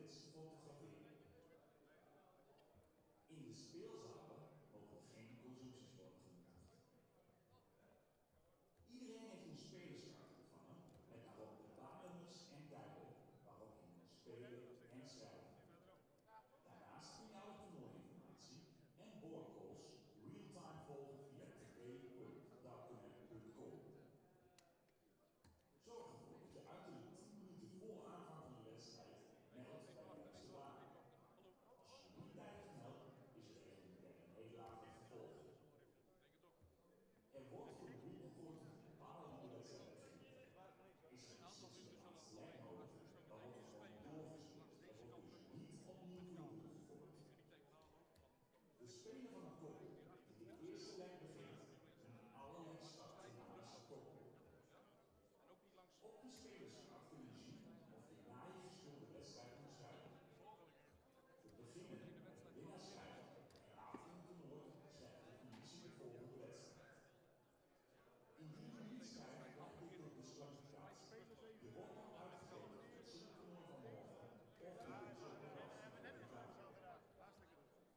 mensen fotograferen. In de speelzalen mogen geen consumpties worden gemaakt. Iedereen heeft een spelerskaart ontvangen met daarop de baannummers en tijden waarop je moet spelen en schrijven. Daarnaast kun je alle toernooiinformatie en boardcalls real-time volgen via tv.darknet.com. Zorg ervoor dat je uiterlijk 10 minuten voor aanvang van de wedstrijd meldt bij de juiste baan. Als je niet tijdig meldt, is het echt een nederlaag te vervolgen. Er wordt voor de boel gegooid met bepaalde nieuwe wedstrijden. Is er een laatste lijn nodig, dan wordt er gewoon doorgespeeld. Er wordt dus niet opnieuw doelpunt gegooid. De speler van het koppel die de eerste lijn begint, moet allerlei starten naast het koppel. Op de spelerskaart kun je zien of je na je gespeelde wedstrijd moet schrijven. We beginnen met de winnaar schrijven en later in het toernooi schrijft de commissie de volgende wedstrijd. Indien je niet schrijft, krijg je de disqualificatie. Je wordt dan uitgegeven voor het toernooi van morgen of de zomerdag van de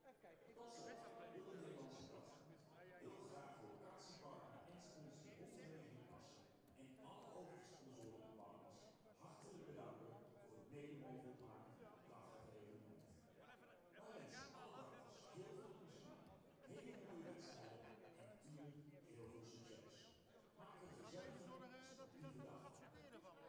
Even kijken, ik was de Nederlandse stad heel graag voor actiepartner en sponsor Bonte passen en alle oversponsoren en partners hartelijk bedanken voor het mede mogelijk maken van het prachtige evenement. Wij wensen alle partners heel veel plezier, hele mooie wedstrijden en natuurlijk heel veel succes. Maak het gezellig zorgen dat u dat nog gaat sorteren van me.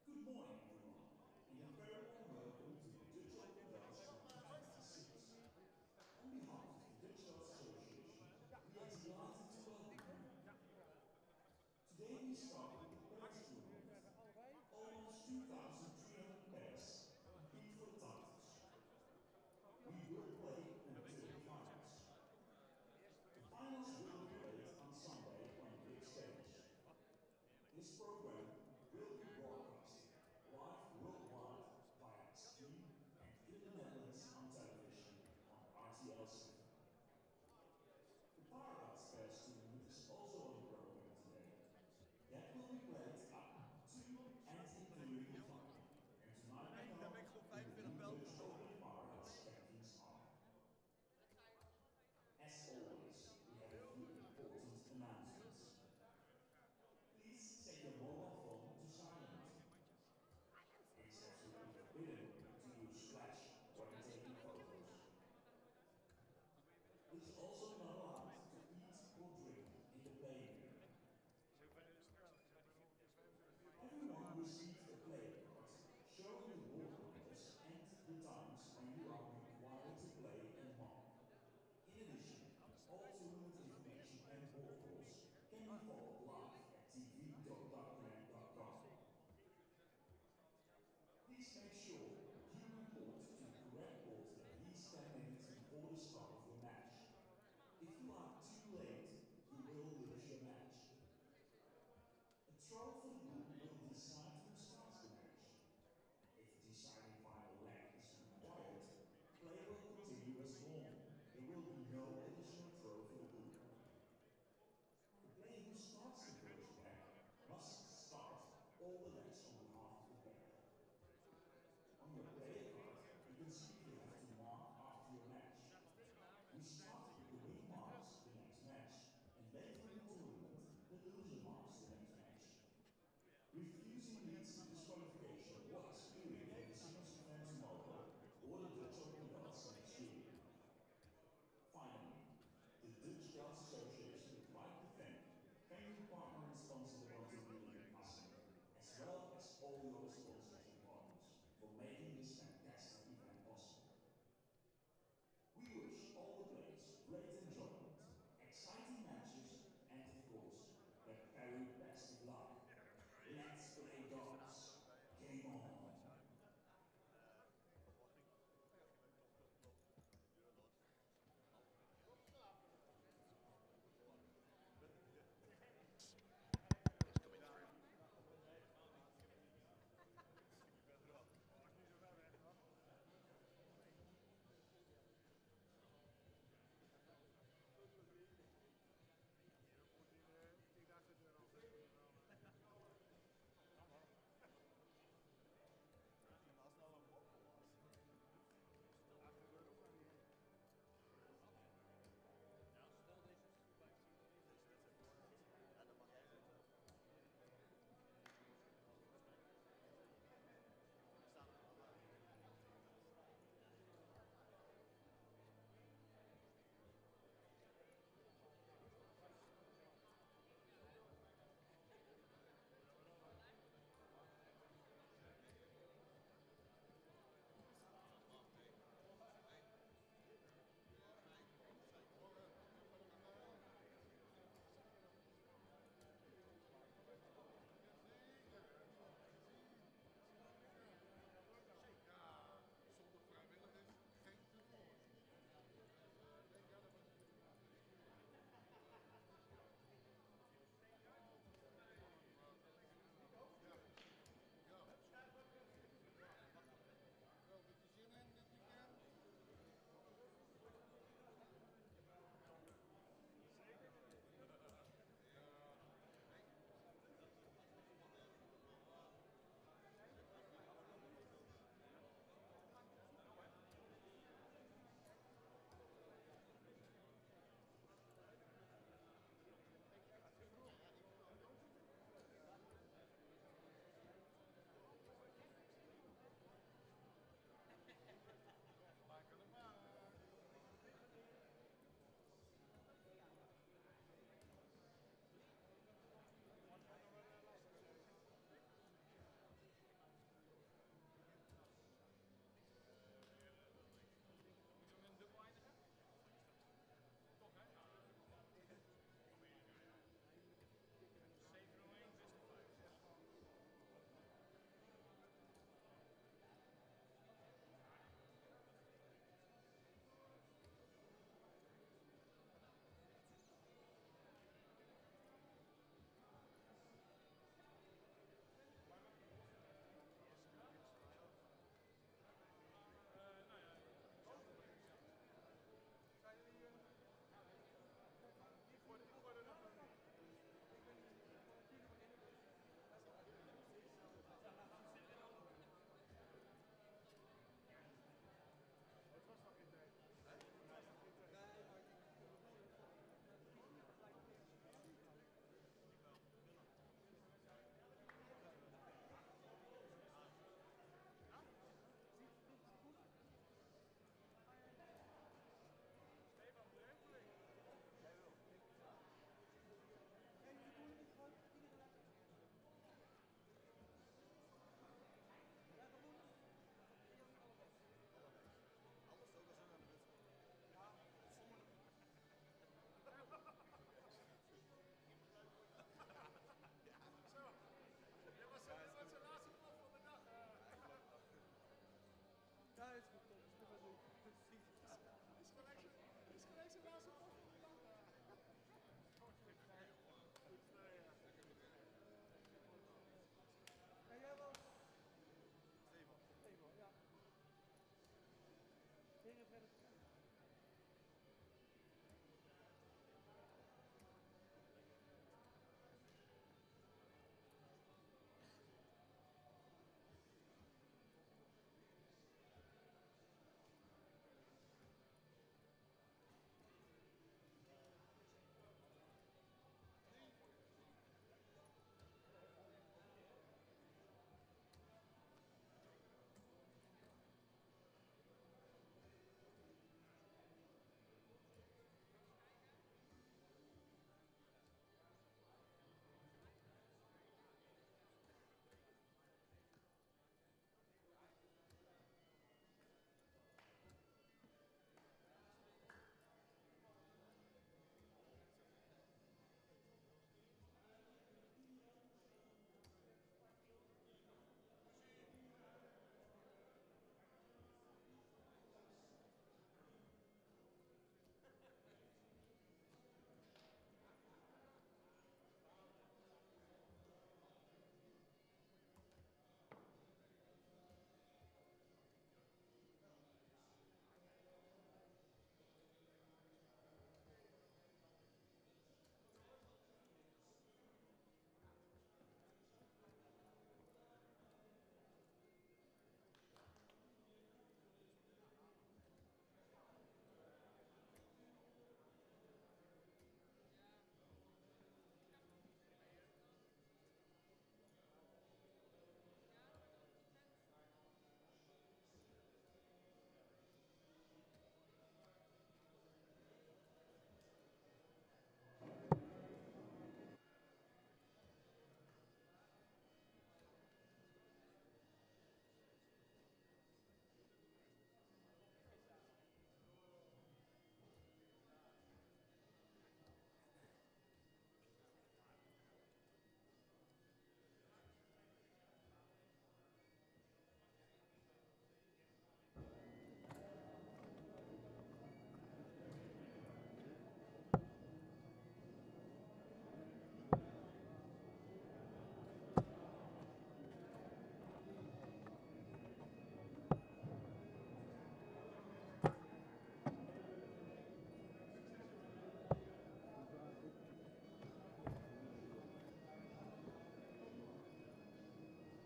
Good morning, everyone, and a very warm welcome to the Dutch Open Dance 2026. On behalf of the Dutch Dance Association, we are delighted to welcome you. Today we start with the pairs tournament. Almost 2,300 pairs compete for titles. We will play until the finals. The finals will be played on Sunday on the big stage. This program will be broadcast live worldwide via stream and in the Netherlands on television on RTL 7. The Producties tournament is also on the program today. That will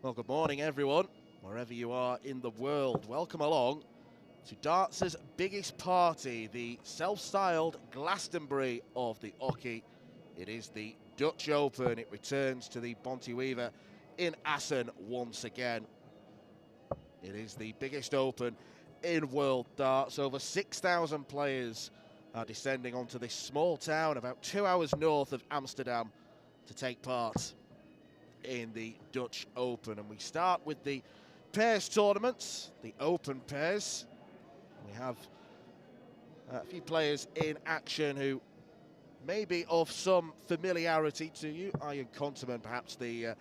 Well, good morning, everyone, wherever you are in the world. Welcome along to darts' biggest party, the self-styled Glastonbury of the hockey. It is the Dutch Open. It returns to the Bonte Wever in Assen once again. It is the biggest open in world darts. Over 6,000 players are descending onto this small town about 2 hours north of Amsterdam to take part in the Dutch Open. And we start with the pairs tournaments, the open pairs. We have a few players in action who may be of some familiarity to you. Ian Conterman, perhaps the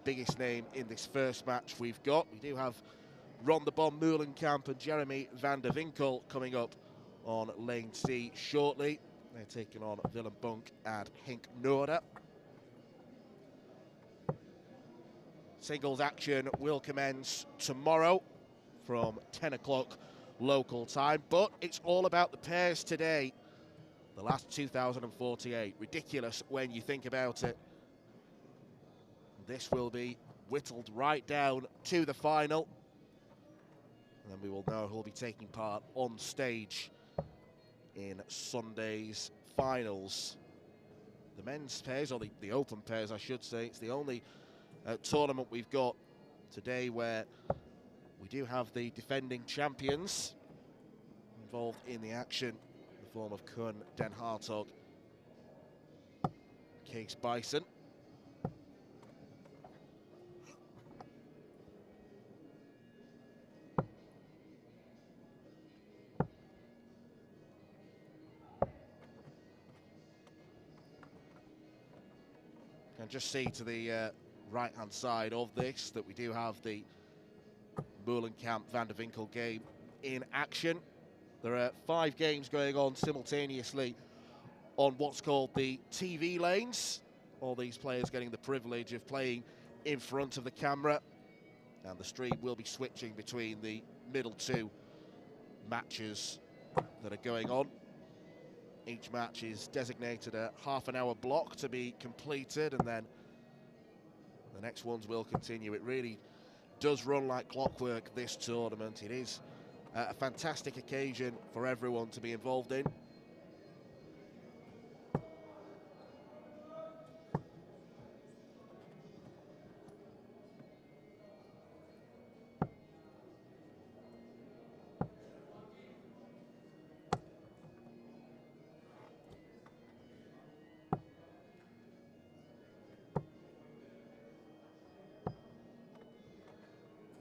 biggest name in this first match we've got. We do have Ron the Bomb Meulenkamp and Jeremy van der Winkel coming up on lane C shortly. They're taking on Willem Bunk and Henk Noorda. Singles action will commence tomorrow from 10 o'clock local time, but it's all about the pairs today. The last 2048, ridiculous when you think about it. This will be whittled right down to the final, and then we will know who will be taking part on stage in Sunday's finals. The men's pairs, or the open pairs I should say, it's the only tournament we've got today where we do have the defending champions involved in the action in the form of Kun Den Hartog, Kees Bison. And just see to the right-hand side of this that we do have the Meulenkamp Van der Winkel game in action. There are 5 games going on simultaneously on what's called the TV lanes. All these players getting the privilege of playing in front of the camera, and the stream will be switching between the middle 2 matches that are going on. Each match is designated a half-an-hour block to be completed, and then the next ones will continue. It really does run like clockwork, this tournament. It is a fantastic occasion for everyone to be involved in.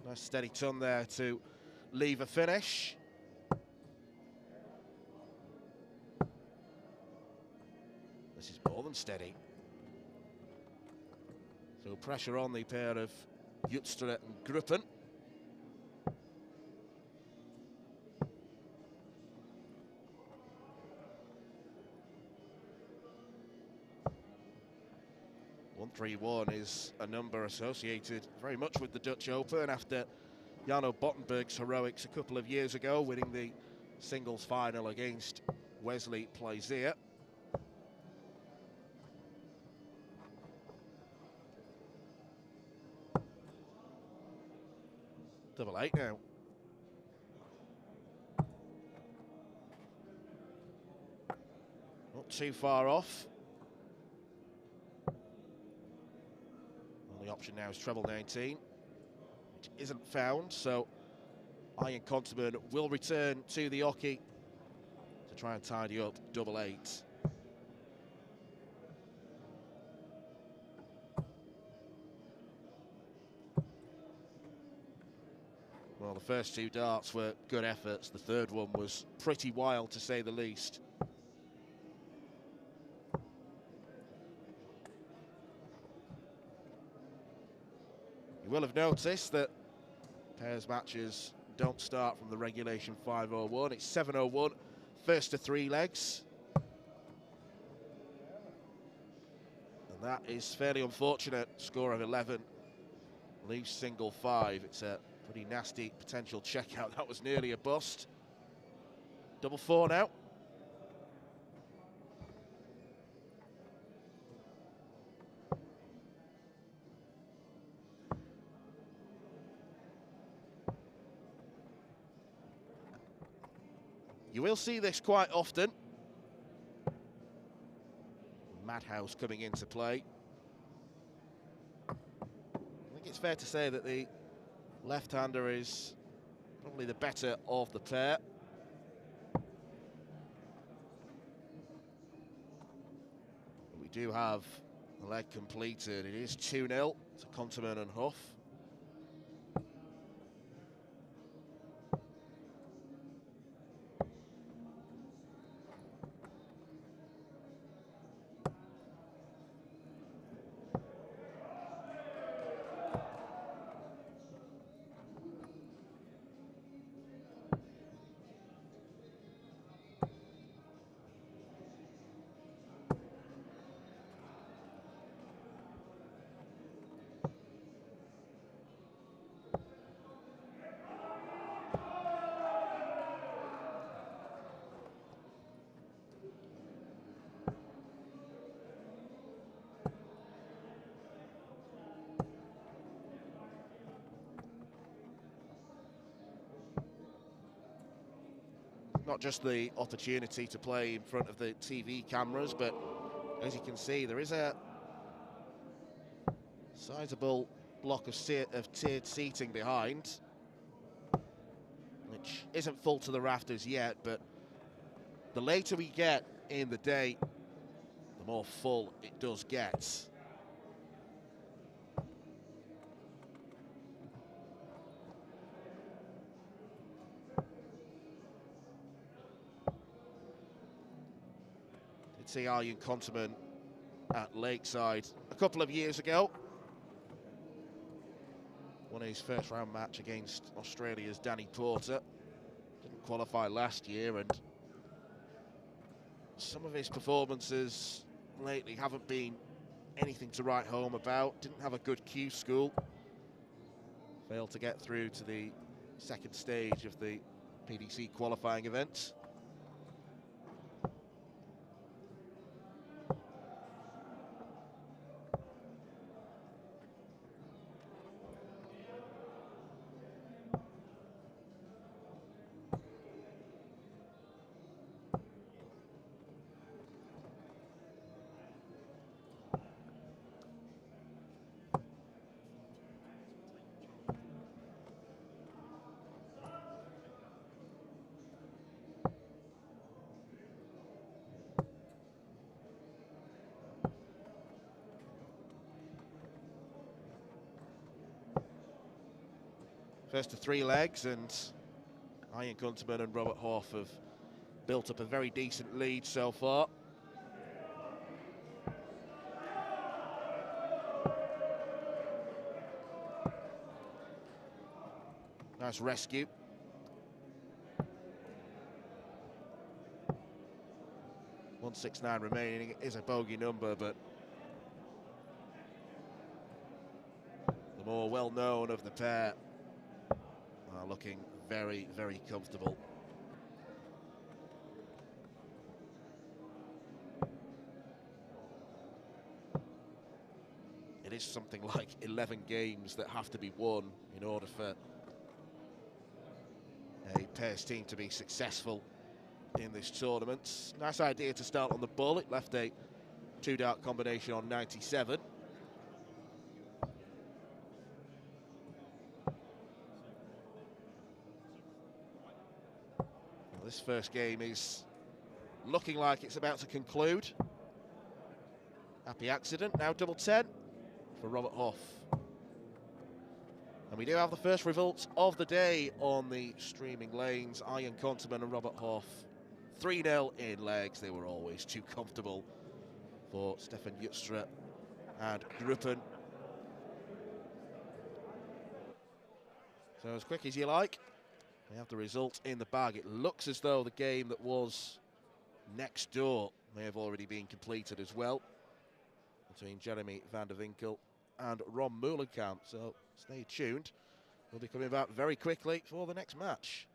Nice steady ton there to leave a finish. This is more than steady. So pressure on the pair of Jutster and Gruppen. .131 is a number associated very much with the Dutch Open after Jarno Bottenberg's heroics a couple of years ago, winning the singles final against Wesley Plaisier. Double 8 now. Not too far off. Only option now is treble 19, which isn't found, so Ian Conterman will return to the hockey to try and tidy up double 8. Well, the first 2 darts were good efforts. The third one was pretty wild, to say the least. You will have noticed that pairs matches don't start from the regulation 5:01. It's 7:01, first to 3 legs. And that is fairly unfortunate. Score of 11, leaves single 5. It's a pretty nasty potential checkout. That was nearly a bust. Double 4 now. You will see this quite often. Madhouse coming into play. I think it's fair to say that the left-hander is probably the better of the pair. We do have the leg completed. It is 2-0 to Konterman and Huff. Not just the opportunity to play in front of the TV cameras, but as you can see, there is a sizable block of tiered seating behind, which isn't full to the rafters yet, but the later we get in the day, the more full it does get. Did see Arjen Konterman at Lakeside a couple of years ago. Won his first round match against Australia's Danny Porter. Didn't qualify last year, and some of his performances lately haven't been anything to write home about. Didn't have a good Q school. Failed to get through to the second stage of the PDC qualifying event. First to 3 legs, and Arjen Konterman and Robert Hoff have built up a very decent lead so far. Nice rescue. .169 remaining. It is a bogey number, but the more well-known of the pair are looking very, very comfortable. It is something like 11 games that have to be won in order for a pairs team to be successful in this tournament. Nice idea to start on the ball. It left a 2-dart combination on 97. Well, this first game is looking like it's about to conclude. Happy accident. Now double 10 for Robert Hoff. And we do have the first results of the day on the streaming lanes. Arjen Konterman and Robert Hoff, 3-0 in legs. They were always too comfortable for Stefan Jutstra and Gruppen. So as quick as you like, we have the result in the bag. It looks as though the game that was next door may have already been completed as well, between Jeremy van der Winkel and Ron Meulenkamp. So stay tuned. We'll be coming back very quickly for the next match.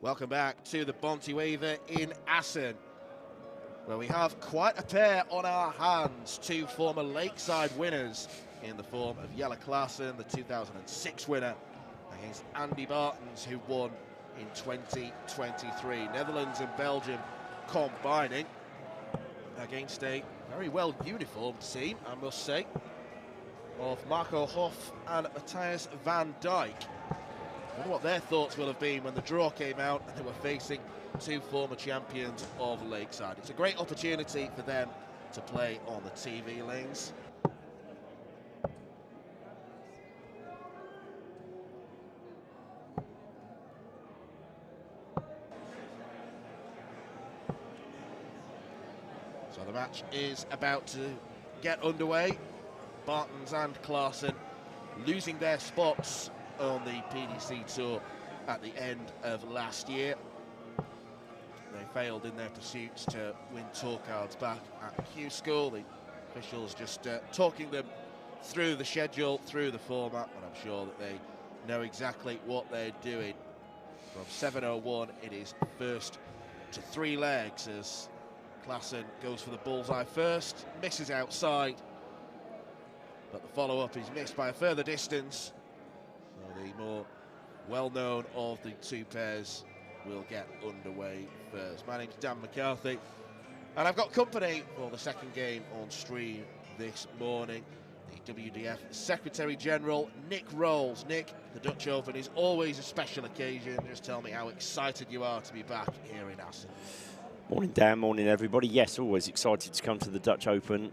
Welcome back to the Bonte Wever in Assen, where we have quite a pair on our hands. Two former Lakeside winners in the form of Jelle Klaassen, the 2006 winner, against Andy Bartens, who won in 2023. Netherlands and Belgium combining against a very well uniformed team, I must say, of Marco Hoff and Matthijs van Dijk. I wonder what their thoughts will have been when the draw came out and they were facing two former champions of Lakeside. It's a great opportunity for them to play on the TV lanes. So the match is about to get underway. Bartens and Klaassen losing their spots on the PDC Tour at the end of last year. They failed in their pursuits to win tour cards back at Q School. The officials just talking them through the schedule, through the format, and I'm sure that they know exactly what they're doing. From 7:01, it is first to 3 legs as Klaassen goes for the bullseye first, misses outside, but the follow-up is missed by a further distance. So the more well-known of the two pairs will get underway first. My name's Dan McCarthy, and I've got company for the second game on stream this morning. The WDF Secretary General, Nick Rolls. Nick, the Dutch Open is always a special occasion. Just tell me how excited you are to be back here in Assen. Morning, Dan. Morning, everybody. Yes, always excited to come to the Dutch Open.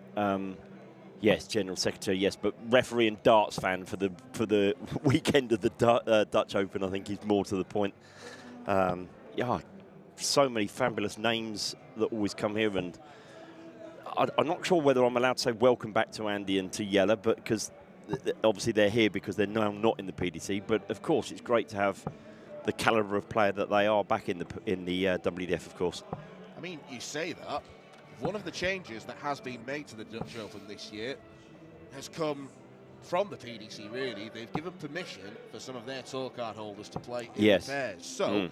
Yes, General Secretary, yes, but referee and darts fan for the weekend of the Dutch Open, I think, is more to the point. Yeah, so many fabulous names that always come here, and I'm not sure whether I'm allowed to say welcome back to Andy and to Jelle, but because obviously they're here because they're now not in the PDC. But of course, it's great to have the calibre of player that they are back in the WDF, of course. I mean, you say that. One of the changes that has been made to the Dutch Open this year has come from the PDC, really. They've given permission for some of their tour card holders to play in the pairs. So,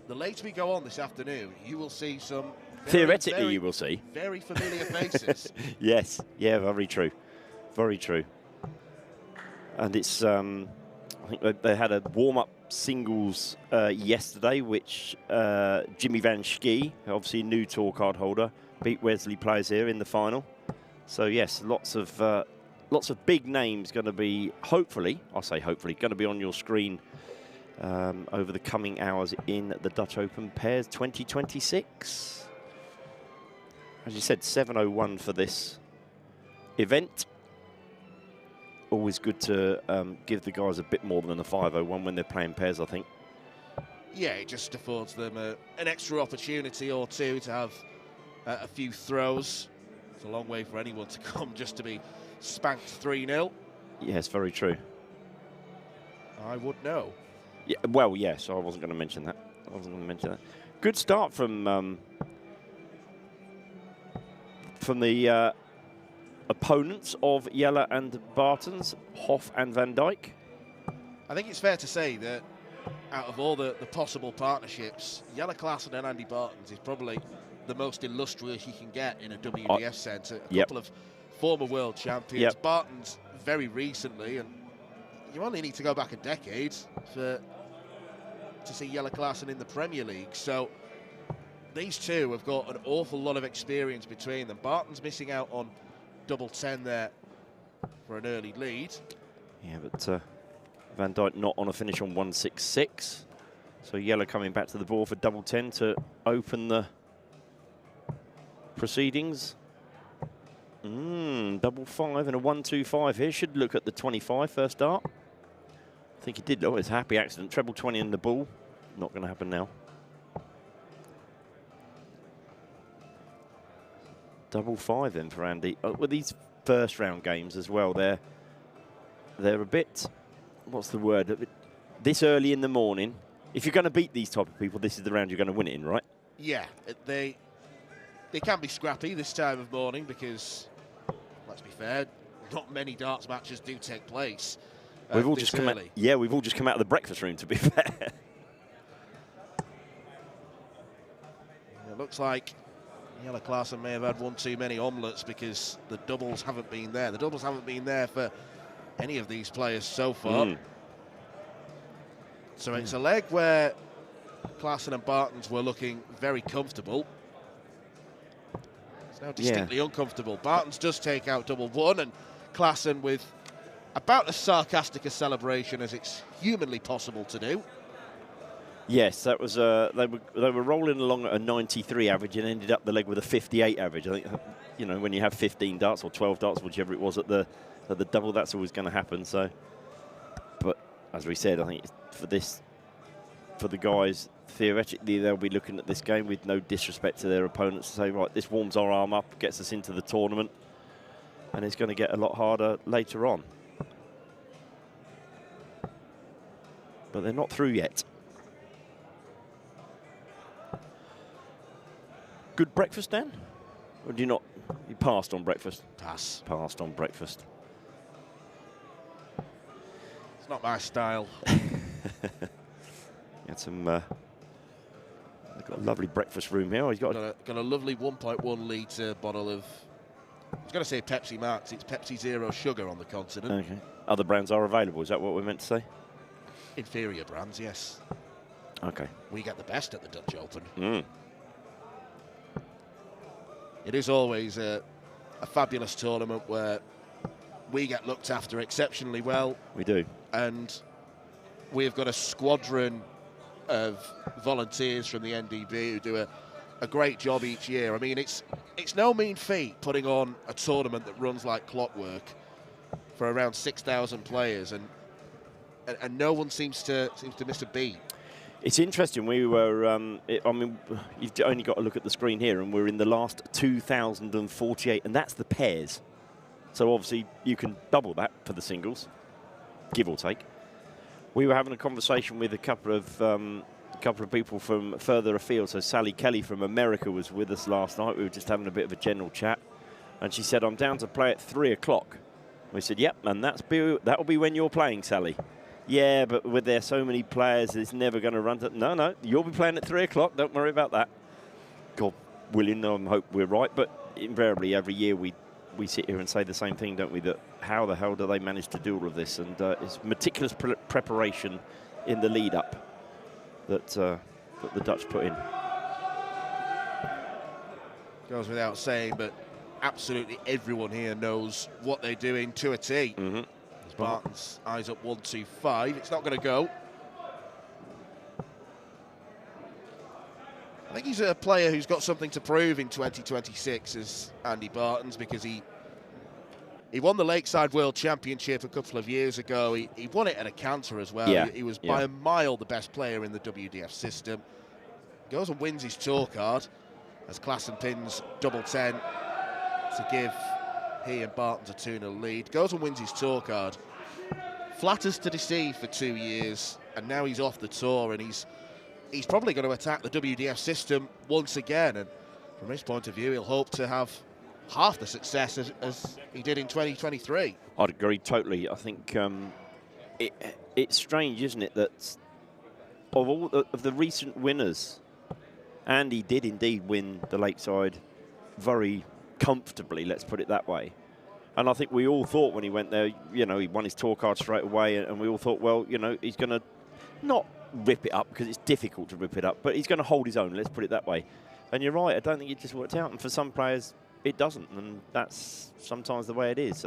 the later we go on this afternoon, you will see some... Theoretically, you will see. Very familiar faces. Yes, yeah, very true. Very true. And it's... I think they had a warm-up singles yesterday, which Jimmy Van Schie, obviously a new tour card holder, beat Wesley players here in the final. So yes, lots of big names going to be, hopefully, I say hopefully, going to be on your screen over the coming hours in the Dutch Open Pairs 2026. As you said, 7:01 for this event. Always good to give the guys a bit more than a 5:01 when they're playing pairs, I think. Yeah, it just affords them an extra opportunity or two to have a few throws. It's a long way for anyone to come just to be spanked 3-0. Yes, very true. I would know. Yeah, well, yes, I wasn't going to mention that. Good start from the opponents of Jelle and Bartens, Hoff and Van Dijk. I think it's fair to say that out of all the possible partnerships, Jelle Klaassen and Andy Bartens is probably the most illustrious you can get in a WDF sense. A couple of former world champions. Bartens very recently, and you only need to go back a decade to see Jelle Klaassen in the Premier League. So these two have got an awful lot of experience between them. Bartens missing out on double 10 there for an early lead. Yeah, but Van Dijk not on a finish on 166. So Jelle coming back to the ball for double 10 to open the proceedings. Double 5 and a 125 here. Should look at the 25 first dart. I think he did. Oh, it's a happy accident. Treble 20 in the ball. Not going to happen now. Double 5 then for Andy. With these first round games as well, they're a bit, what's the word? This early in the morning, if you're going to beat these type of people, this is the round you're going to win it in, right? Yeah, they can be scrappy this time of morning because, let's be fair, not many darts matches do take place. We've all just come out. Yeah, we've all just come out of the breakfast room, to be fair. It looks like Jelle Klaassen may have had one too many omelettes because the doubles haven't been there. The doubles haven't been there for any of these players so far. So it's a leg where Klaassen and Bartens were looking very comfortable. It's now distinctly uncomfortable. Bartens does take out double one, and Klaassen with about as sarcastic a celebration as it's humanly possible to do. Yes, that was they were rolling along at a 93 average and ended up the leg with a 58 average. I think, you know, when you have 15 darts or 12 darts, whichever it was at the double, that's always going to happen. So, but as we said, I think for the guys, theoretically they'll be looking at this game with no disrespect to their opponents to say, right, this warms our arm up, gets us into the tournament, and it's going to get a lot harder later on. But they're not through yet. Good breakfast, Dan? Or do you not? You passed on breakfast? Pass. Passed on breakfast. It's not my style. Had some. They've got a lovely breakfast room here. He's got a lovely 1.1 litre bottle of. I was going to say Pepsi Max. It's Pepsi Zero Sugar on the continent. Okay. Other brands are available. Is that what we're meant to say? Inferior brands, yes. Okay. We get the best at the Dutch Open. Mm. It is always a fabulous tournament where we get looked after exceptionally well. We do. And we've got a squadron of volunteers from the NDB who do a great job each year. I mean, it's no mean feat putting on a tournament that runs like clockwork for around 6,000 players, and no one seems to miss a beat. It's interesting. We were, I mean, you've only got to look at the screen here, and we're in the last 2,048, and that's the pairs. So obviously you can double that for the singles, give or take. We were having a conversation with a couple of people from further afield. So Sally Kelly from America was with us last night. We were just having a bit of a general chat, and she said, "I'm down to play at 3 o'clock." We said, "Yep, and that'll be when you're playing, Sally." "Yeah, but with there so many players, it's never going to run to..." No, you'll be playing at 3 o'clock. Don't worry about that. God willing, I hope we're right. But invariably, every year we sit here and say the same thing, don't we? That how the hell do they manage to do all of this? And it's meticulous preparation in the lead up that the Dutch put in. Goes without saying, but absolutely everyone here knows what they're doing to a T. Mm-hmm. Bartens eyes up 1-2-5. It's not going to go. I think he's a player who's got something to prove in 2026 as Andy Bartens, because he won the Lakeside World Championship a couple of years ago. He won it at a canter as well. Yeah. He was by a mile the best player in the WDF system. Goes and wins his tour card as Klaassen pins double 10 to give he and Bartens a 2-0 lead. Goes and wins his tour card. Flatters to deceive for 2 years, and now he's off the tour, and he's probably going to attack the WDF system once again. And from his point of view, he'll hope to have half the success as he did in 2023. I'd agree totally. I think it's strange, isn't it, that of all of the recent winners, Andy did indeed win the Lakeside very comfortably, let's put it that way. And I think we all thought when he went there, you know, he won his tour card straight away, and we all thought, well, you know, he's going to not rip it up, because it's difficult to rip it up, but he's going to hold his own, let's put it that way. And you're right, I don't think it just worked out, and for some players it doesn't, and that's sometimes the way it is.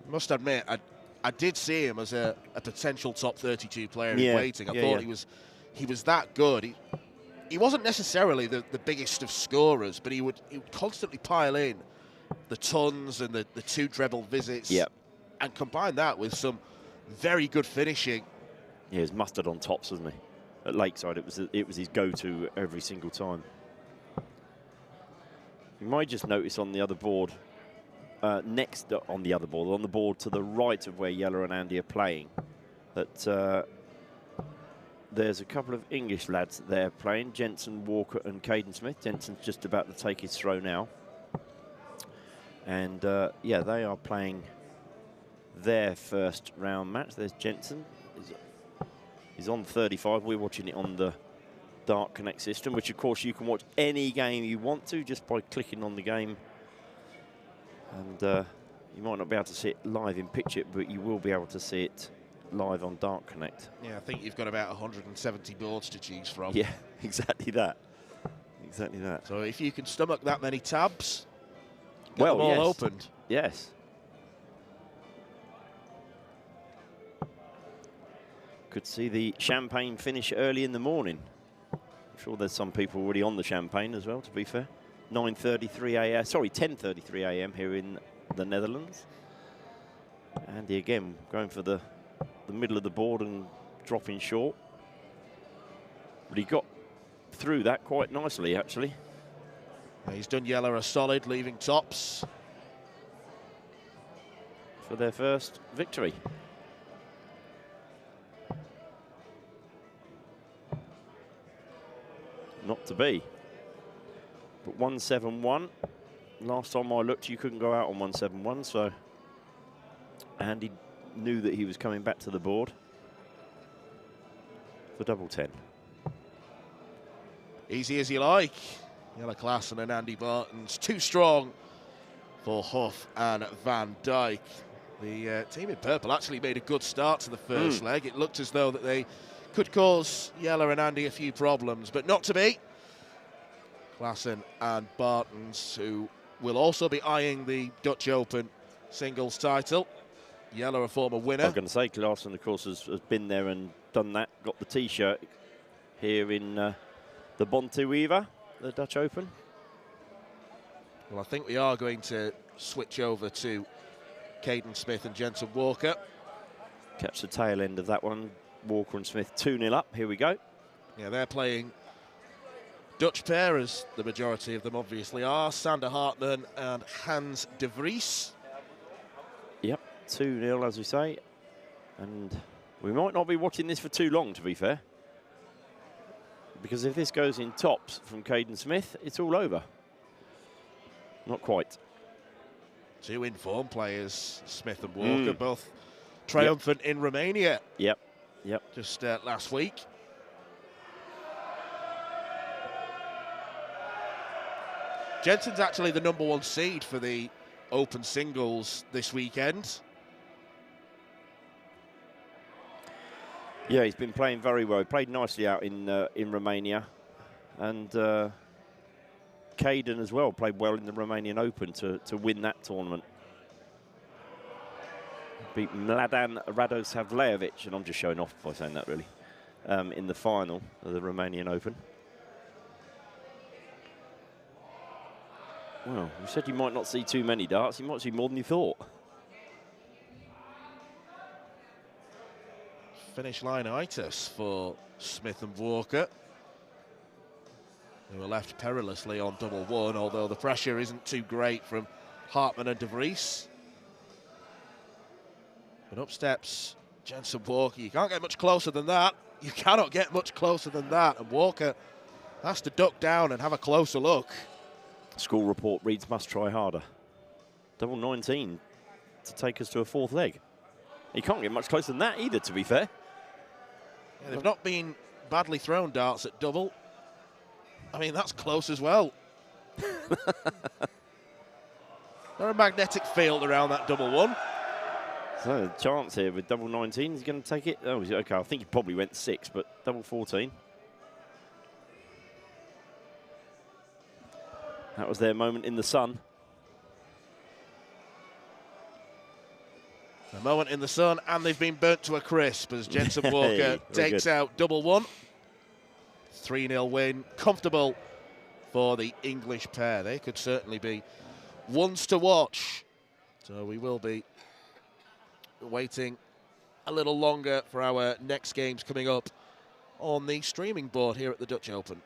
Must admit, I did see him as a potential top 32 player in waiting. I thought he was that good. He wasn't necessarily the biggest of scorers, but he would constantly pile in the tons and the 2 treble visits, and combine that with some very good finishing. Yeah, he was mustard on tops, wasn't he? At Lakeside, it was his go-to every single time. You might just notice on the other board, on the board to the right of where Jelle and Andy are playing, that there's a couple of English lads there playing, Jensen Walker and Caden Smith. Jensen's just about to take his throw now. And yeah, they are playing their first round match. There's Jensen. He's on 35. We're watching it on the Dart Connect system, which of course you can watch any game you want to just by clicking on the game. And you might not be able to see it live in picture, but you will be able to see it live on Dart Connect. Yeah, I think you've got about 170 boards to choose from. Yeah, exactly that. Exactly that. So if you can stomach that many tabs, get well, them all yes. opened. Yes. Could see the champagne finish early in the morning. I'm sure there's some people already on the champagne as well, to be fair. 9:33 a.m. Sorry, 10:33 a.m. here in the Netherlands. Andy again going for the middle of the board and dropping short. But he got through that quite nicely, actually. He's done Yeller a solid, leaving tops for their first victory. Not to be. But 171. Last time I looked, you couldn't go out on 171, so Andy knew that he was coming back to the board for double 10. Easy as you like. Yeller Klassen and Andy Barton's too strong for Huff and Van Dijk. The team in purple actually made a good start to the first leg. It looked as though that they could cause Yeller and Andy a few problems, but not to be. Klassen and Bartons, who will also be eyeing the Dutch Open singles title. Yeller, a former winner. I was going to say, Klassen, of course, has been there and done that. Got the T-shirt here in the Bonte Wever, the Dutch Open. Well, I think we are going to switch over to Caden Smith and Jensen Walker. Catch the tail end of that one. Walker and Smith 2-0 up. Here we go. Yeah, they're playing Dutch pair, as the majority of them obviously are. Sander Hartman and Hans de Vries. Yep, 2-0 as we say. And we might not be watching this for too long, to be fair. Because if this goes in tops from Caden Smith, it's all over. Not quite. Two in-form players, Smith and Walker, both triumphant in Romania. Yep. Just last week. Jensen's actually the #1 seed for the Open singles this weekend. Yeah, he's been playing very well. He played nicely out in Romania. And Caden as well played well in the Romanian Open to win that tournament. Beat Mladen Radosavljevic, and I'm just showing off by saying that really, in the final of the Romanian Open. Well, you said you might not see too many darts. You might see more than you thought. Finish line-itis for Smith and Walker, who were left perilously on double one, although the pressure isn't too great from Hartman and de Vries. But up steps Jensen Walker. You can't get much closer than that. You cannot get much closer than that. And Walker has to duck down and have a closer look. School report reads, must try harder. Double 19 to take us to a fourth leg. You can't get much closer than that either, to be fair. Yeah, they've not been badly thrown darts at double. I mean, that's close as well. There's a magnetic field around that double one. So, a chance here with double 19. He's going to take it. Oh, okay. I think he probably went 6, but double 14. That was their moment in the sun. A moment in the sun, and they've been burnt to a crisp as Jensen Walker takes out double one. 3-0 win, comfortable for the English pair. They could certainly be ones to watch. So we will be waiting a little longer for our next games coming up on the streaming board here at the Dutch Open.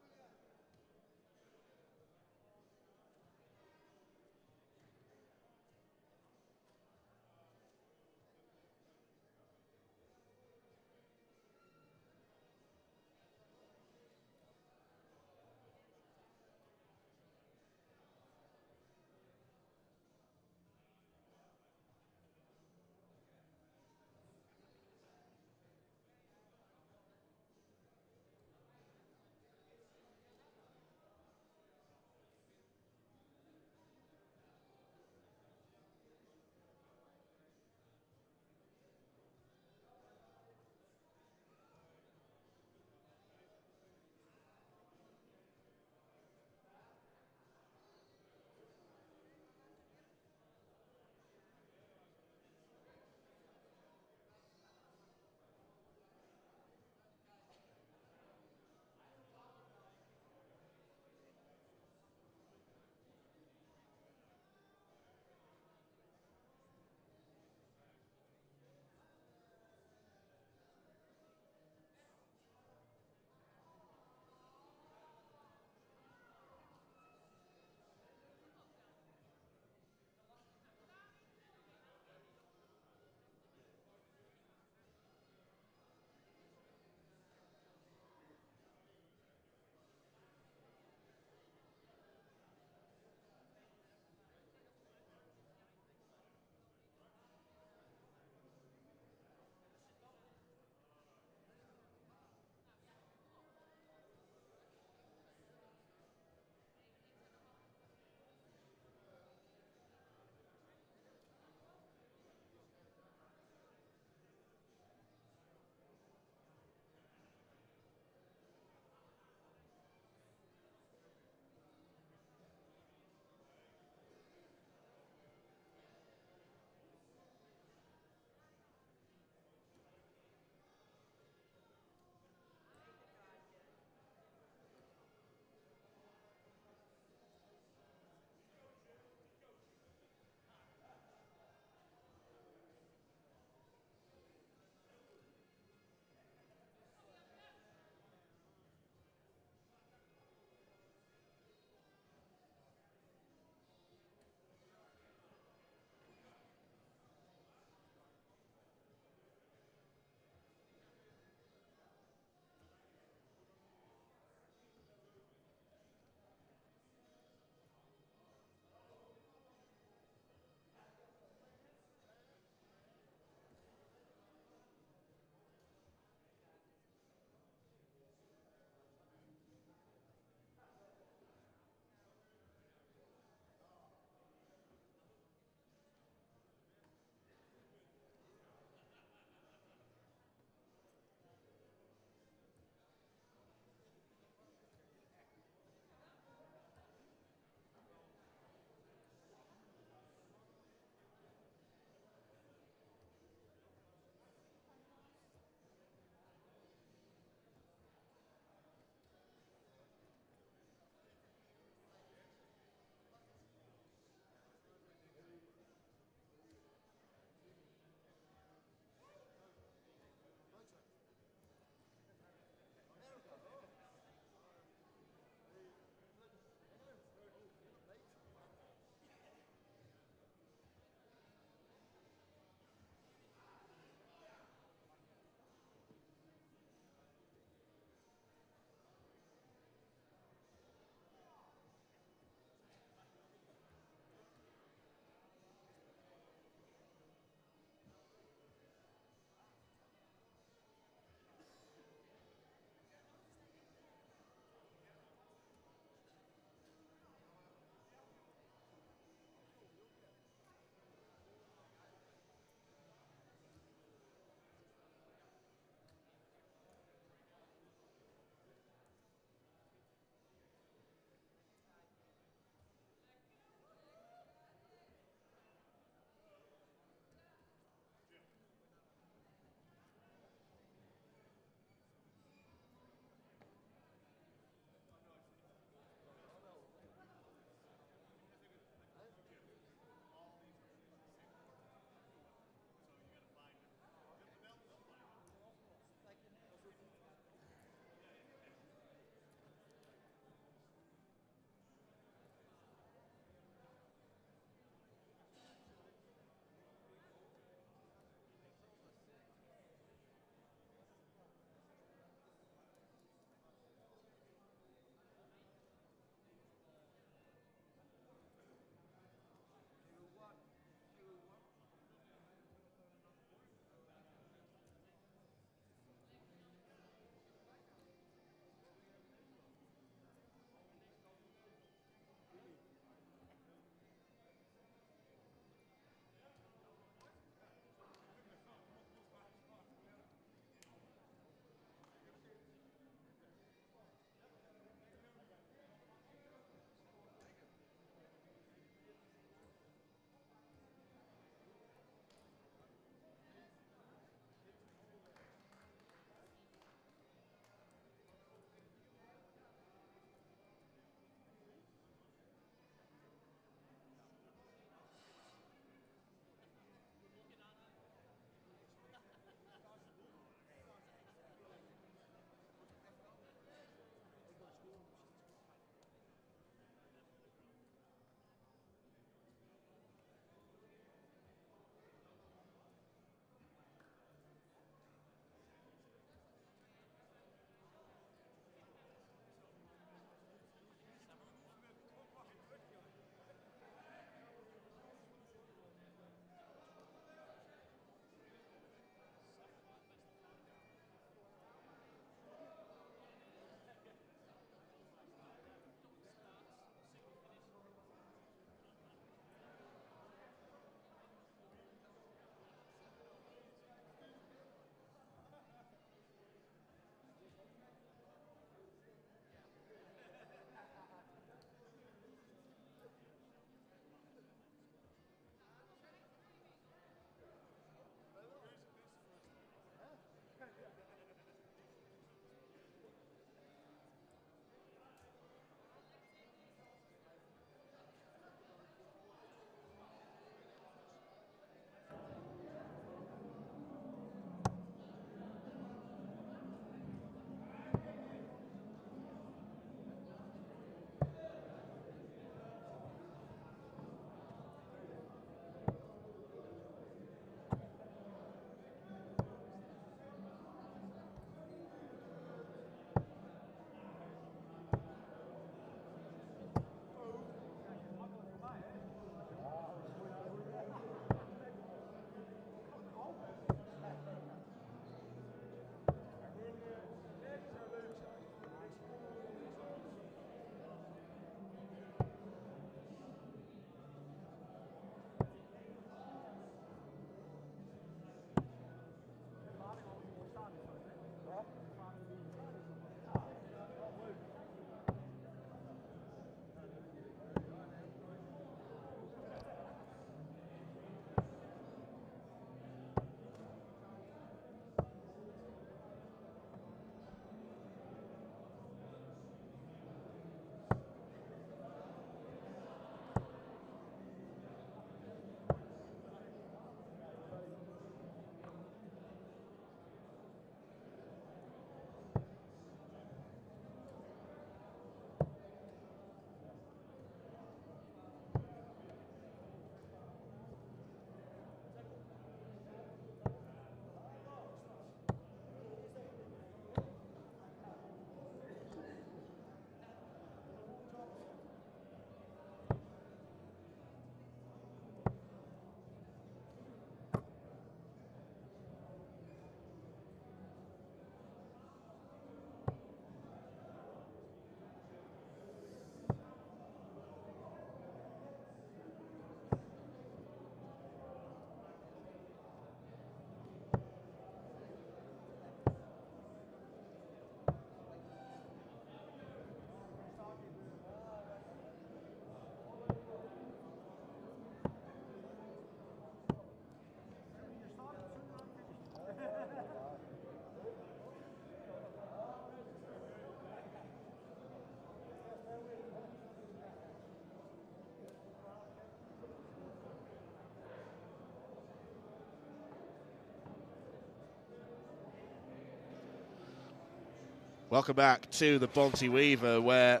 Welcome back to the Bonte Wever, where I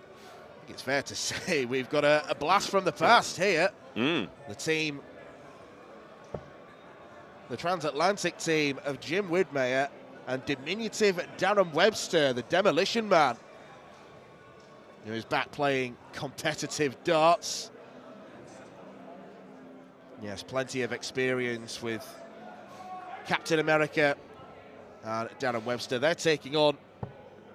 think it's fair to say we've got a blast from the past here. The team, the transatlantic team of Jim Widmeyer and diminutive Darren Webster, the demolition man, who is back playing competitive darts. Yes, plenty of experience with Captain America and Darren Webster. They're taking on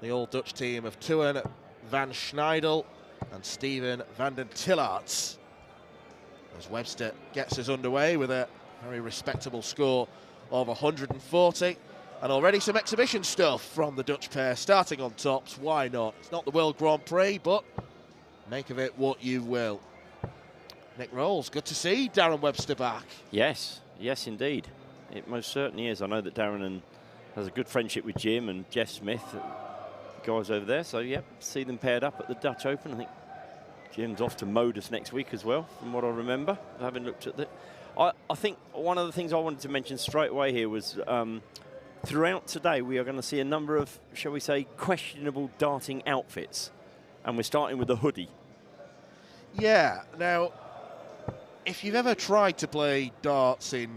the all-Dutch team of Tuan van Schneidel and Steven van den Tillarts, as Webster gets us underway with a very respectable score of 140. And already some exhibition stuff from the Dutch pair, starting on tops. Why not? It's not the World Grand Prix, but make of it what you will. Nick Rolls, good to see Darren Webster back. Yes, yes indeed. It most certainly is. I know that Darren has a good friendship with Jim and Jeff Smith, guys over there. So, yep, see them paired up at the Dutch Open. I think Jim's off to Modus next week as well, from what I remember, having looked at that. I think one of the things I wanted to mention straight away here was throughout today we are going to see a number of, shall we say, questionable darting outfits. And we're starting with the hoodie. Yeah, now, if you've ever tried to play darts in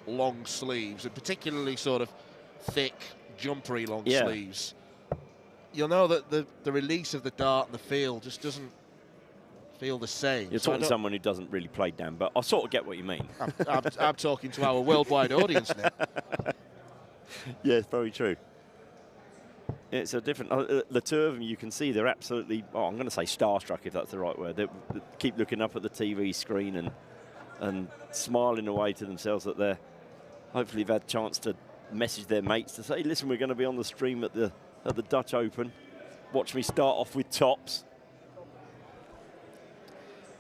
long sleeves, and particularly sort of thick, jumpery long sleeves, you'll know that the release of the dart and the feel just doesn't feel the same. You're talking to someone who doesn't really play, Dan, but I sort of get what you mean. I'm talking to our worldwide audience now. Yes, very true. It's a different... the two of them, you can see they're absolutely... Oh, I'm going to say starstruck, if that's the right word. They keep looking up at the TV screen and smiling away to themselves that they're... Hopefully they've had a chance to message their mates to say, listen, we're going to be on the stream at the Dutch Open. Watch me start off with tops.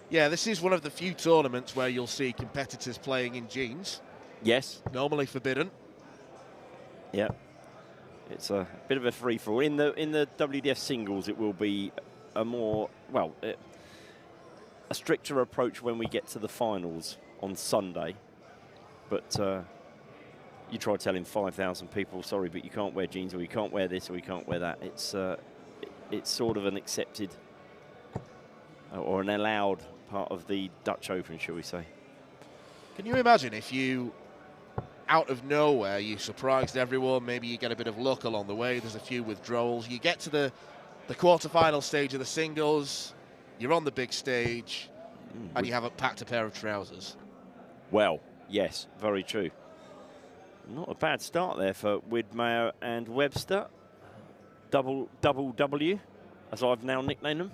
Yeah, this is one of the few tournaments where you'll see competitors playing in jeans. Yes. Normally forbidden. Yeah. It's a bit of a free-for-all. In the WDF singles, it will be a more, well, a stricter approach when we get to the finals on Sunday. But you try telling 5,000 people, sorry, but you can't wear jeans, or you can't wear this, or you can't wear that. It's sort of an accepted or an allowed part of the Dutch Open, shall we say. Can you imagine if you, out of nowhere, you surprised everyone, maybe you get a bit of luck along the way, there's a few withdrawals, you get to the quarter-final stage of the singles, you're on the big stage, and you haven't packed a pair of trousers? Well, yes, very true. Not a bad start there for Widmeyer and Webster. Double W, as I've now nicknamed them.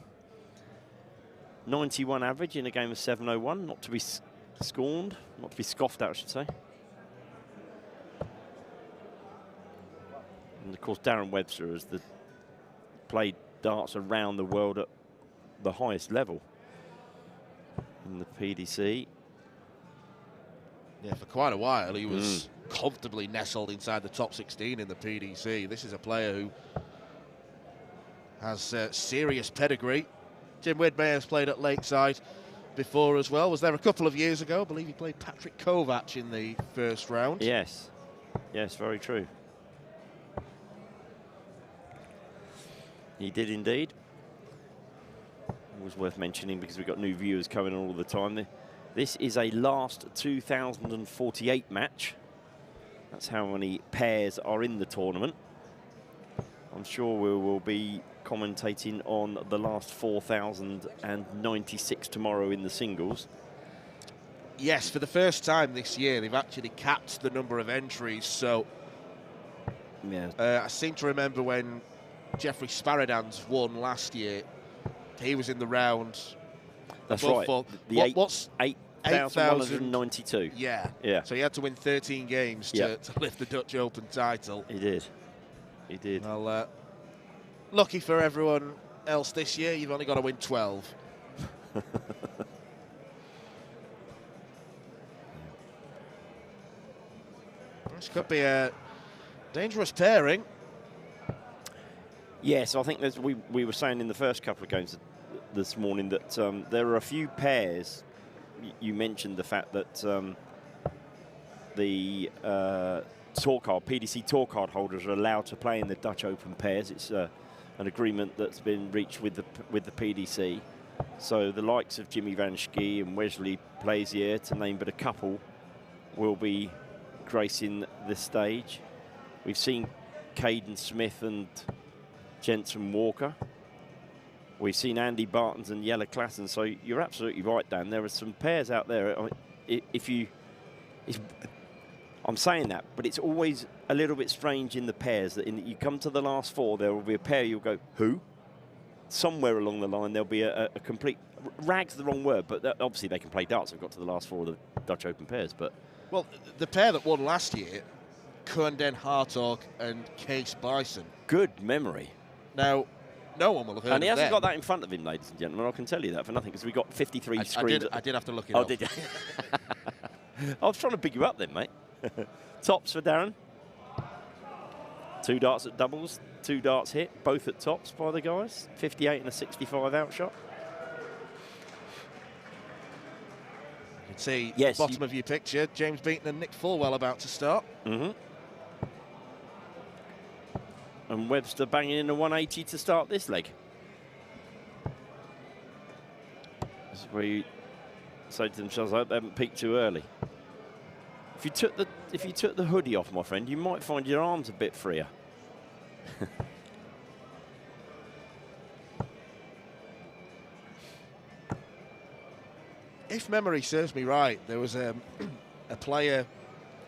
91 average in a game of 701, not to be scorned, not to be scoffed at, I should say. And of course, Darren Webster has played darts around the world at the highest level in the PDC. Yeah, for quite a while he was comfortably nestled inside the top 16 in the PDC. This is a player who has serious pedigree. Jim Widmeyer has played at Lakeside before as well. Was there a couple of years ago. I believe he played Patrick Kovac in the first round. Yes, yes, very true. He did indeed. It was worth mentioning because we've got new viewers coming on all the time. This is a last 2048 match. That's how many pairs are in the tournament. I'm sure we will be commentating on the last 4,096 tomorrow in the singles. Yes, for the first time this year, they've actually capped the number of entries. So I seem to remember when Jeffrey Sparadans won last year, he was in the round. That's right. What's 8,192. Yeah. Yeah. So he had to win 13 games to lift the Dutch Open title. He did. He did. Well, lucky for everyone else this year, you've only got to win 12. This could be a dangerous pairing. Yes, I think we were saying in the first couple of games this morning that there are a few pairs. You mentioned the fact that the tour card, PDC tour card holders are allowed to play in the Dutch Open pairs. It's an agreement that's been reached with the PDC. So the likes of Jimmy Van Schie and Wesley Plaisier, to name but a couple, will be gracing the stage. We've seen Caden Smith and Jensen Walker. We've seen Andy Bartons and Jelle Klassen. So you're absolutely right, Dan. There are some pairs out there. I'm saying that, but it's always a little bit strange in the pairs that you come to the last four, there will be a pair you'll go, who? Somewhere along the line there'll be a complete, rag's the wrong word, but obviously they can play darts. They've got to the last four of the Dutch Open pairs. But well, the pair that won last year, Koen Hartog and Kees Bison. Good memory. Now, no one will have heard of them. And he hasn't got that in front of him, ladies and gentlemen. I can tell you that for nothing, because we got 53 screens. I did have to look it up. Oh, did you? I was trying to pick you up then, mate. Tops for Darren. 2 darts at doubles, 2 darts hit, both at tops by the guys. 58 and a 65 outshot. You can see yes, bottom of your picture, James Beaton and Nick Fulwell about to start. Mm-hmm. And Webster banging in a 180 to start this leg. This is where you say to themselves, I hope they haven't peaked too early. If you took the hoodie off, my friend, you might find your arms a bit freer. If memory serves me right, there was a player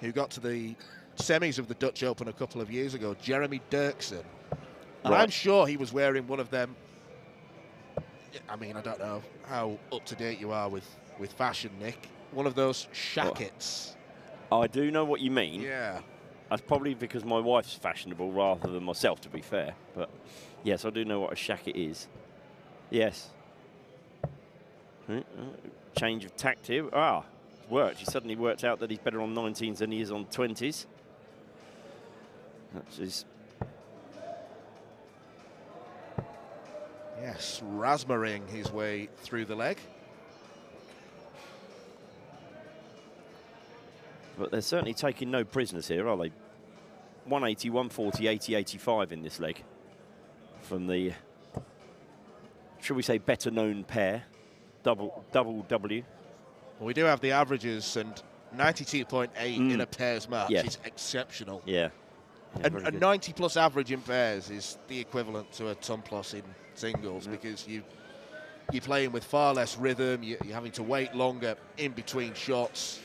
who got to the semis of the Dutch Open a couple of years ago, Jeremy Dirksen. And right. I'm sure he was wearing one of them. I mean, I don't know how up-to-date you are with fashion, Nick. One of those shackets. I do know what you mean. Yeah. That's probably because my wife's fashionable rather than myself, to be fair. But yes, I do know what a shacket is. Yes. Change of tact here. Ah, it's worked. He suddenly worked out that he's better on 19s than he is on 20s. That's his. Yes, Rasmussen his way through the leg. But they're certainly taking no prisoners here, are they? 180, 140, 80, 85 in this leg. From the, should we say, better-known pair, double W. Well, we do have the averages, and 92.8 in a pairs match is exceptional. Yeah. A 90-plus average in pairs is the equivalent to a ton-plus in singles, because you're playing with far less rhythm, you're having to wait longer in between shots.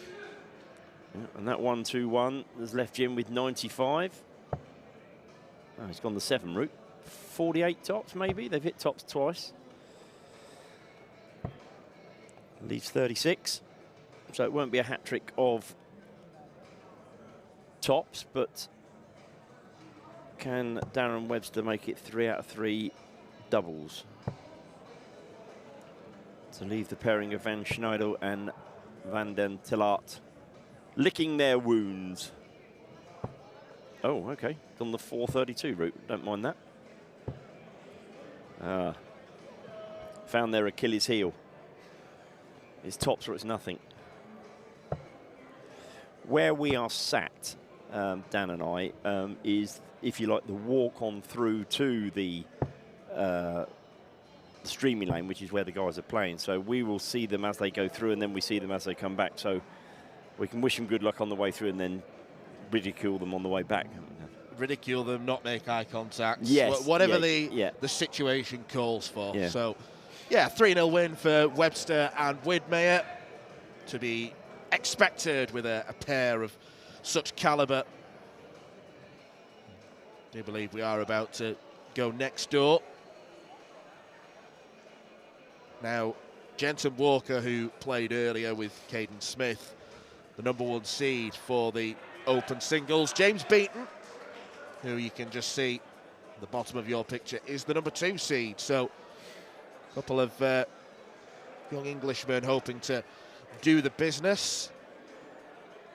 Yeah, and that 1-2-1 has left Jim with 95. Oh, he's gone the 7 route. 48 tops, maybe. They've hit tops twice. Leaves 36. So it won't be a hat-trick of tops, but can Darren Webster make it 3 out of 3 doubles? To leave the pairing of Van Schneidel and Van den Tillart licking their wounds. Oh, okay. On the 432 route. Don't mind that. Found their Achilles heel. It's tops or it's nothing. Where we are sat, Dan and I, is, if you like, the walk on through to the streaming lane, which is where the guys are playing. So we will see them as they go through, and then we see them as they come back. So we can wish them good luck on the way through and then ridicule them on the way back. Ridicule them, not make eye contact. Yes. Whatever the situation calls for. Yeah. So, yeah, 3-0 win for Webster and Widmeyer, to be expected with a pair of such calibre. I do believe we are about to go next door. Now, Jensen Walker, who played earlier with Caden Smith, the #1 seed for the Open Singles. James Beaton, who you can just see at the bottom of your picture, is the #2 seed. So a couple of young Englishmen hoping to do the business.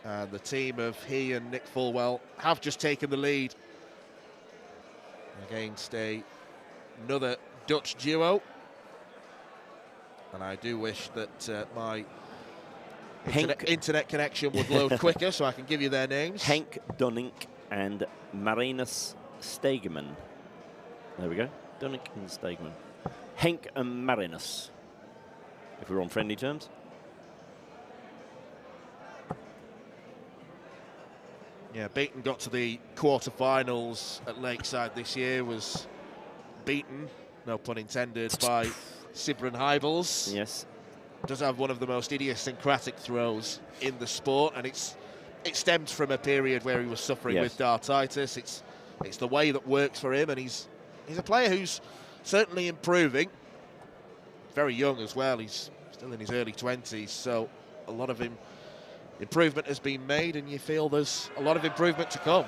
And the team of he and Nick Fulwell have just taken the lead against another Dutch duo. And I do wish that my Internet connection would load quicker, so I can give you their names. Henk Donink and Marinus Stegeman. There we go. Donink and Stegeman. Henk and Marinus, if we're on friendly terms. Yeah, Beaton got to the quarterfinals at Lakeside this year, was beaten, no pun intended, by Sibren Heibels. Yes. Does have one of the most idiosyncratic throws in the sport, and it stemmed from a period where he was suffering with dartitis. It's the way that works for him, and he's a player who's certainly improving. Very young as well. He's still in his early 20s, so a lot of improvement has been made, and you feel there's a lot of improvement to come.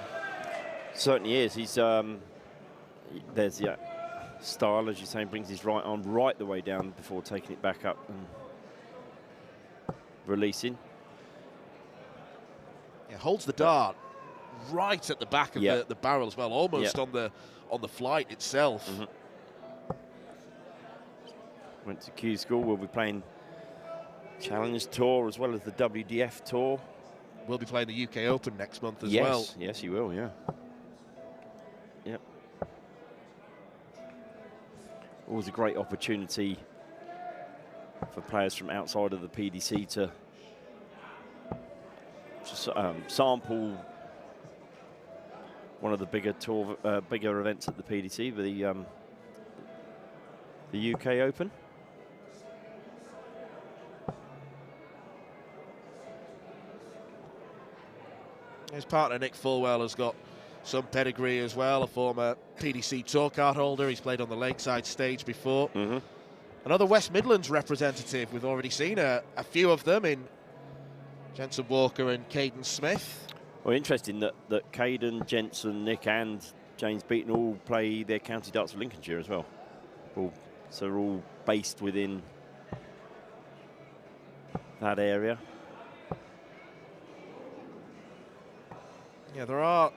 Certainly is. He's there's the style, as you're saying, brings his right arm right the way down before taking it back up and releasing. Yeah, holds the dart right at the back of the barrel as well, almost on the flight itself. Went to Q School. We'll be playing Challenge Tour as well as the WDF Tour. We'll be playing the UK Open next month as yes, well. Yes, you will, yeah. Yep. Always a great opportunity for players from outside of the PDC to sample one of the bigger events at the PDC, the UK Open. His partner Nick Fulwell has got some pedigree as well, a former PDC Tour card holder. He's played on the Lakeside stage before. Another West Midlands representative. We've already seen a few of them in Jensen Walker and Caden Smith. Well, interesting that Caden, Jensen, Nick and James Beaton all play their county darts for Lincolnshire as well. So they're all based within that area. Yeah, there are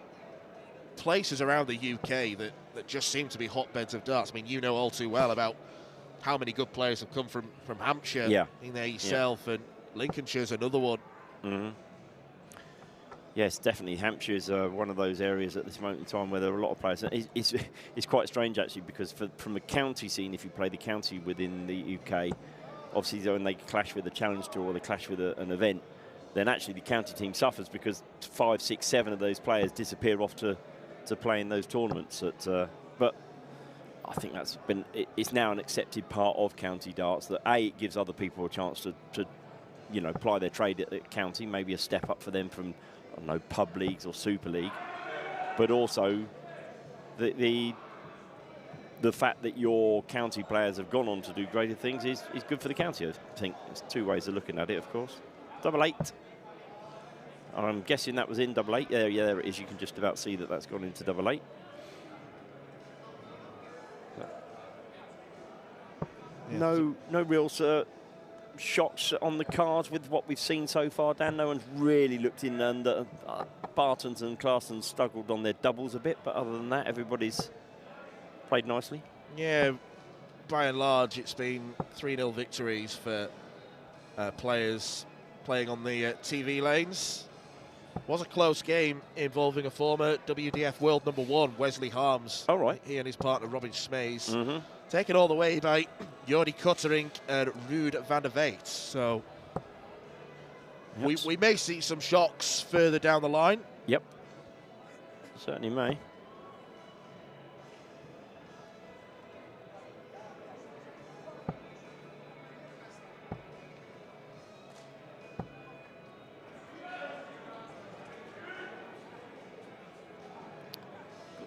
places around the UK that just seem to be hotbeds of darts. I mean, you know all too well about how many good players have come from Hampshire. Yeah. In there yourself, and Lincolnshire's another one. Yes, definitely. Hampshire is one of those areas at this moment in time where there are a lot of players. It's quite strange, actually, because from a county scene, if you play the county within the UK, obviously when they clash with the Challenge Tour or they clash with an event, then actually the county team suffers because 5, 6, 7 of those players disappear off to play in those tournaments. But I think it's now an accepted part of county darts that it gives other people a chance to ply their trade at county, maybe a step up for them from, I don't know, pub leagues or Super League, but also the fact that your county players have gone on to do greater things is good for the county. I think there's two ways of looking at it, of course. 8-8. I'm guessing that was in 8-8. Yeah, there it is. You can just about see that that's gone into 8-8. Yeah. No real shots on the cards with what we've seen so far, Dan. No one's really looked in under. Bartons and Clarkson struggled on their doubles a bit, but other than that, everybody's played nicely. Yeah, by and large, it's been 3-0 victories for players playing on the TV lanes. Was a close game involving a former WDF world #1, Wesley Harms. All right. He and his partner, Robin Smays, taken all the way by Jordi Kuttering and Ruud van der Veet. So we may see some shocks further down the line. Yep. Certainly may.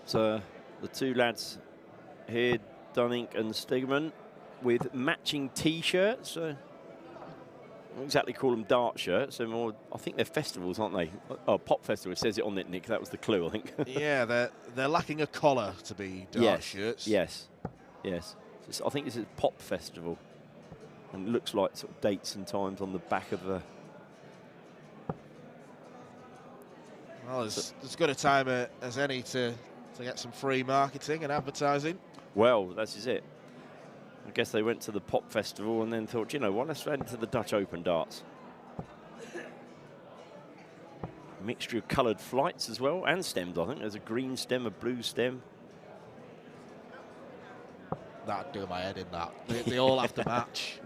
The two lads here, Dunning and Stigman, with matching T-shirts. I don't exactly call them dart shirts. They're more, I think they're festivals, aren't they? Oh, pop festival. It says it on it, Nick. That was the clue, I think. Yeah, they're lacking a collar to be dart shirts. Yes. I think this is pop festival, and it looks like sort of dates and times on the back of the. Well, as good a time as any to get some free marketing and advertising. Well, that is it. I guess they went to the pop festival and then thought, you know what, let's head into the Dutch Open darts. mixture of coloured flights as well, and stems, I think. There's a green stem, a blue stem. That'd do my head in, that. They all have to match.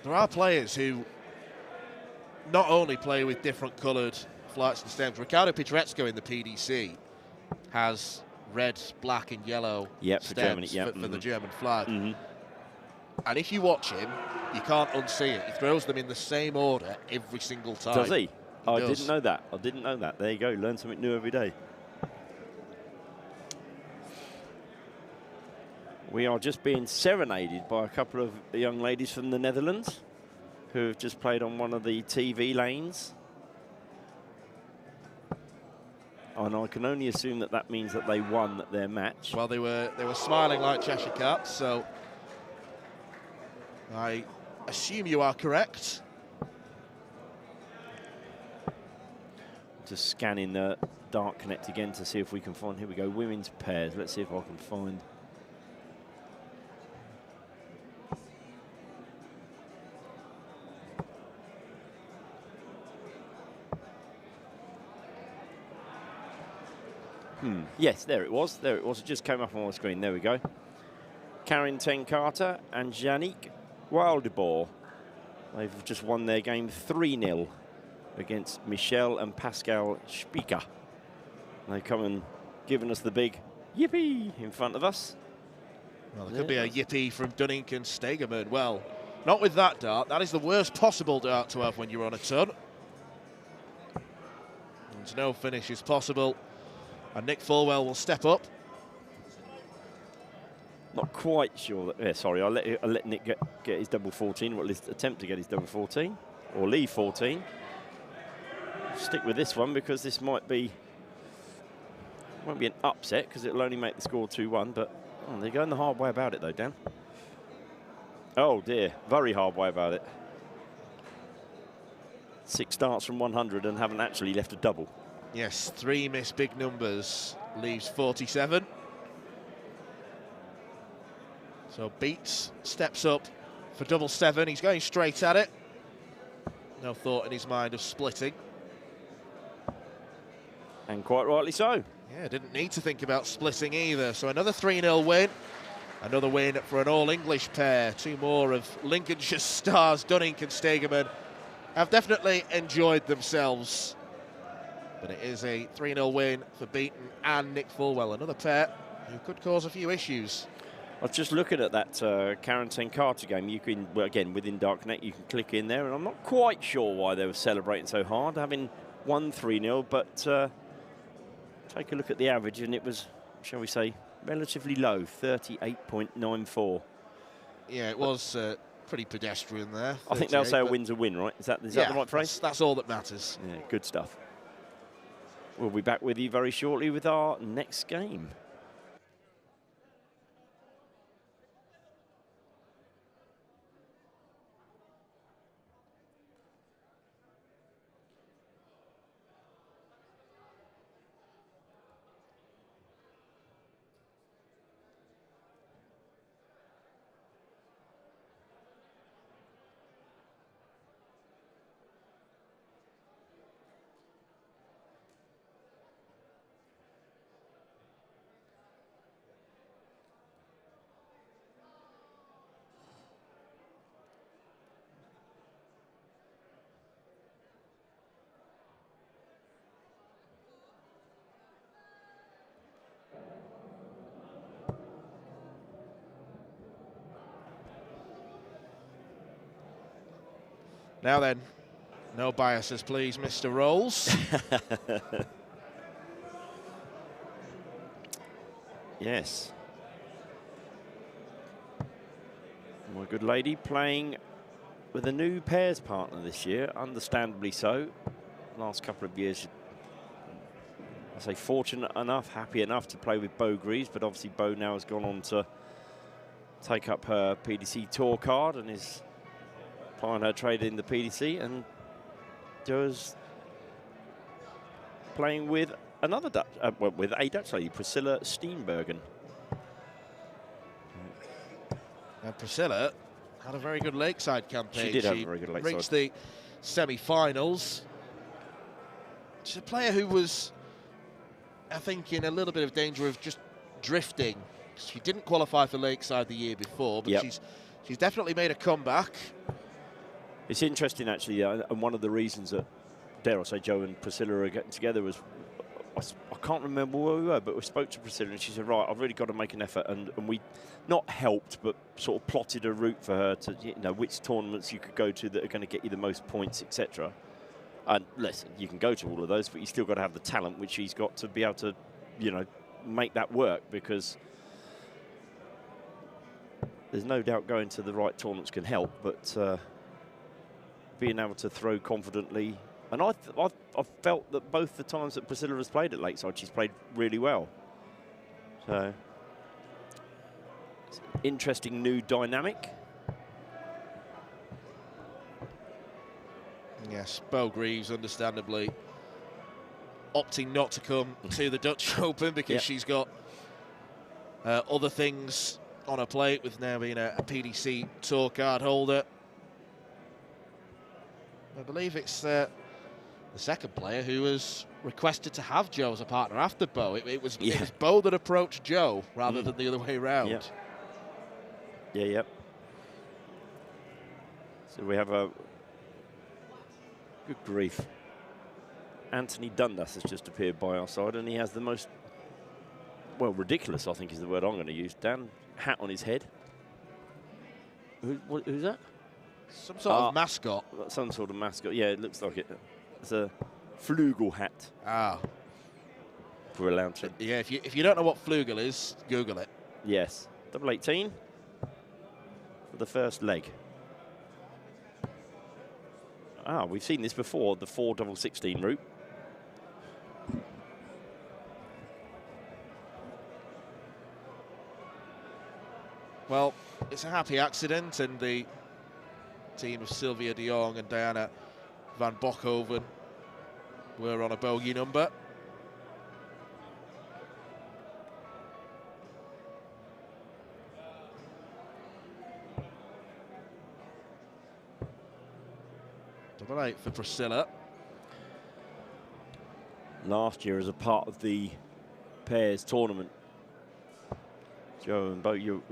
There are players who not only play with different coloured flights and stems. Riccardo Pietrezco in the PDC has red, black and yellow stems for Germany, for the German flag. And if you watch him, you can't unsee it. He throws them in the same order every single time. Does he? I does. didn't know that. I didn't know that. There you go. Learn something new every day. We are just being serenaded by a couple of young ladies from the Netherlands who have just played on one of the TV lanes. And I can only assume that that means that they won their match. Well, they were smiling like Cheshire Cats, so I assume you are correct. Just scanning the Dart Connect again to see if we can find, here we go, women's pairs. Let's see if I can find. Yes, there it was. There it was. It just came up on my screen. There we go. Karin ten Carter and Yannick Wildeboer. They've just won their game 3-0 against Michelle and Pascal Spica. They've come and given us the big yippee in front of us. Well, there could be a yippee from Dunning and Stegemann. Well, not with that dart. That is the worst possible dart to have when you're on a ton. And no finish is possible. And Nick Fulwell will step up. Not quite sure that. Yeah, sorry, I'll let Nick get his double 14, or at least attempt to get his double 14, or leave 14. Stick with this one because this won't be an upset because it'll only make the score 2-1. But they're going the hard way about it though, Dan. Oh dear, very hard way about it. 6 starts from 100 and haven't actually left a double. Yes, 3 missed big numbers, leaves 47. So Beats steps up for double 7. He's going straight at it. No thought in his mind of splitting. And quite rightly so. Yeah, didn't need to think about splitting either. So another 3-0 win. Another win for an all-English pair. 2 more of Lincolnshire's stars, Dunning and Stegemann, have definitely enjoyed themselves. But it is a 3-0 win for Beaton and Nick Fulwell. Another pair who could cause a few issues. I was just looking at that Karin ten Carter game. You can, well, again, within Darknet, you can click in there. And I'm not quite sure why they were celebrating so hard, having won 3-0. But take a look at the average, and it was, shall we say, relatively low, 38.94. Yeah, it was pretty pedestrian there. I think they'll say a win's a win, right? Is that the right phrase? That's all that matters. Yeah, good stuff. We'll be back with you very shortly with our next game. Now then, no biases, please, Mr. Rolls. Yes. My good lady playing with a new pairs partner this year, understandably so. Last couple of years, I say fortunate enough, happy enough to play with Bo Greaves, but obviously Bo now has gone on to take up her PDC Tour card and is applying her trade in the PDC, and Joe's playing with another Dutch, well, with a Dutch lady, Priscilla Steenbergen. And Priscilla had a very good Lakeside campaign. She did have a very good Lakeside. Reached the semi-finals. she's a player who was, I think, in a little bit of danger of just drifting. She didn't qualify for Lakeside the year before, but she's definitely made a comeback. It's interesting, actually, and one of the reasons that, dare I say, Joe and Priscilla are getting together was, I can't remember where we were, but we spoke to Priscilla and she said, right, I've really got to make an effort, and we not helped, but sort of plotted a route for her to, you know, which tournaments you could go to that are going to get you the most points, etc. And listen, you can go to all of those, but you still got to have the talent, which she's got to be able to, you know, make that work, because there's no doubt going to the right tournaments can help, but being able to throw confidently. And I've felt that both the times that Priscilla has played at Lakeside, she's played really well. So, it's an interesting new dynamic. Yes, Bo Greaves, understandably, opting not to come to the Dutch Open because she's got other things on her plate, with now being a PDC Tour card holder. I believe it's the second player who was requested to have Joe as a partner after Bo. It was Bo that approached Joe rather than the other way around. Yep. So we have a good grief. Anthony Dundas has just appeared by our side, and he has the most, well, ridiculous, I think is the word I'm going to use, Dan, hat on his head. Who's that? Some sort of mascot. Some sort of mascot. Yeah, it looks like it. It's a Flugel hat. Ah. For a lounge. Yeah, if you don't know what Flugel is, Google it. Yes. Double 18 for the first leg. Ah, we've seen this before, the 4 double 16 route. Well, it's a happy accident, and the team of Sylvia de Jong and Diana van Bokhoven were on a bogey number. Double 8 for Priscilla. Last year, as a part of the pairs tournament, Joe and Bo,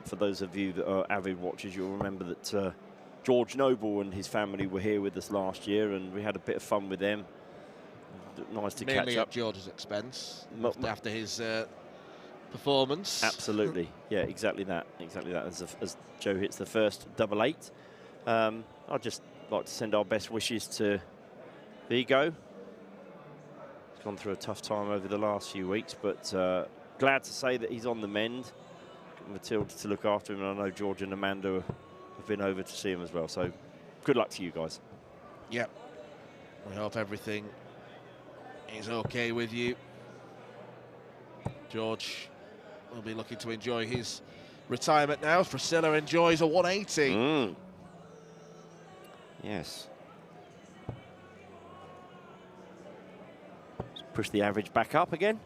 for those of you that are avid watchers, you'll remember that George Noble and his family were here with us last year, and we had a bit of fun with them. Nice to Mainly catch up. at George's expense after his performance. Absolutely, yeah, exactly that. As Joe hits the first double 8, I'd just like to send our best wishes to Vigo. He's gone through a tough time over the last few weeks, but glad to say that he's on the mend. Got Matilda to look after him, and I know George and Amanda have been over to see him as well. So good luck to you guys. Yep. We hope everything is okay with you. George will be looking to enjoy his retirement now. Priscilla enjoys a 180. Yes. Let's push the average back up again.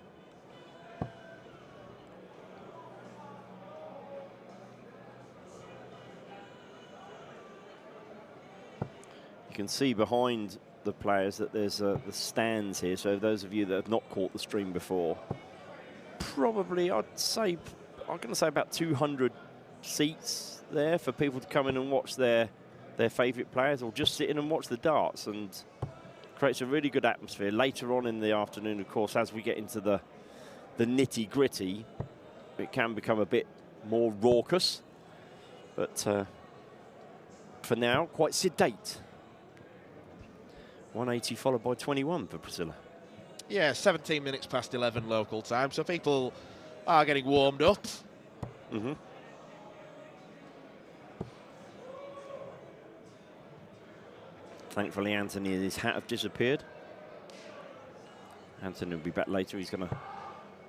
You can see behind the players that there's the stands here. So those of you that have not caught the stream before, probably I'm going to say about 200 seats there for people to come in and watch their favourite players, or just sit in and watch the darts, and creates a really good atmosphere. Later on in the afternoon, of course, as we get into the nitty gritty, it can become a bit more raucous, but for now, quite sedate. 180 followed by 21 for Priscilla. Yeah, 17 minutes past 11 local time, so people are getting warmed up. Thankfully, Anthony and his hat have disappeared. Anthony will be back later. He's going to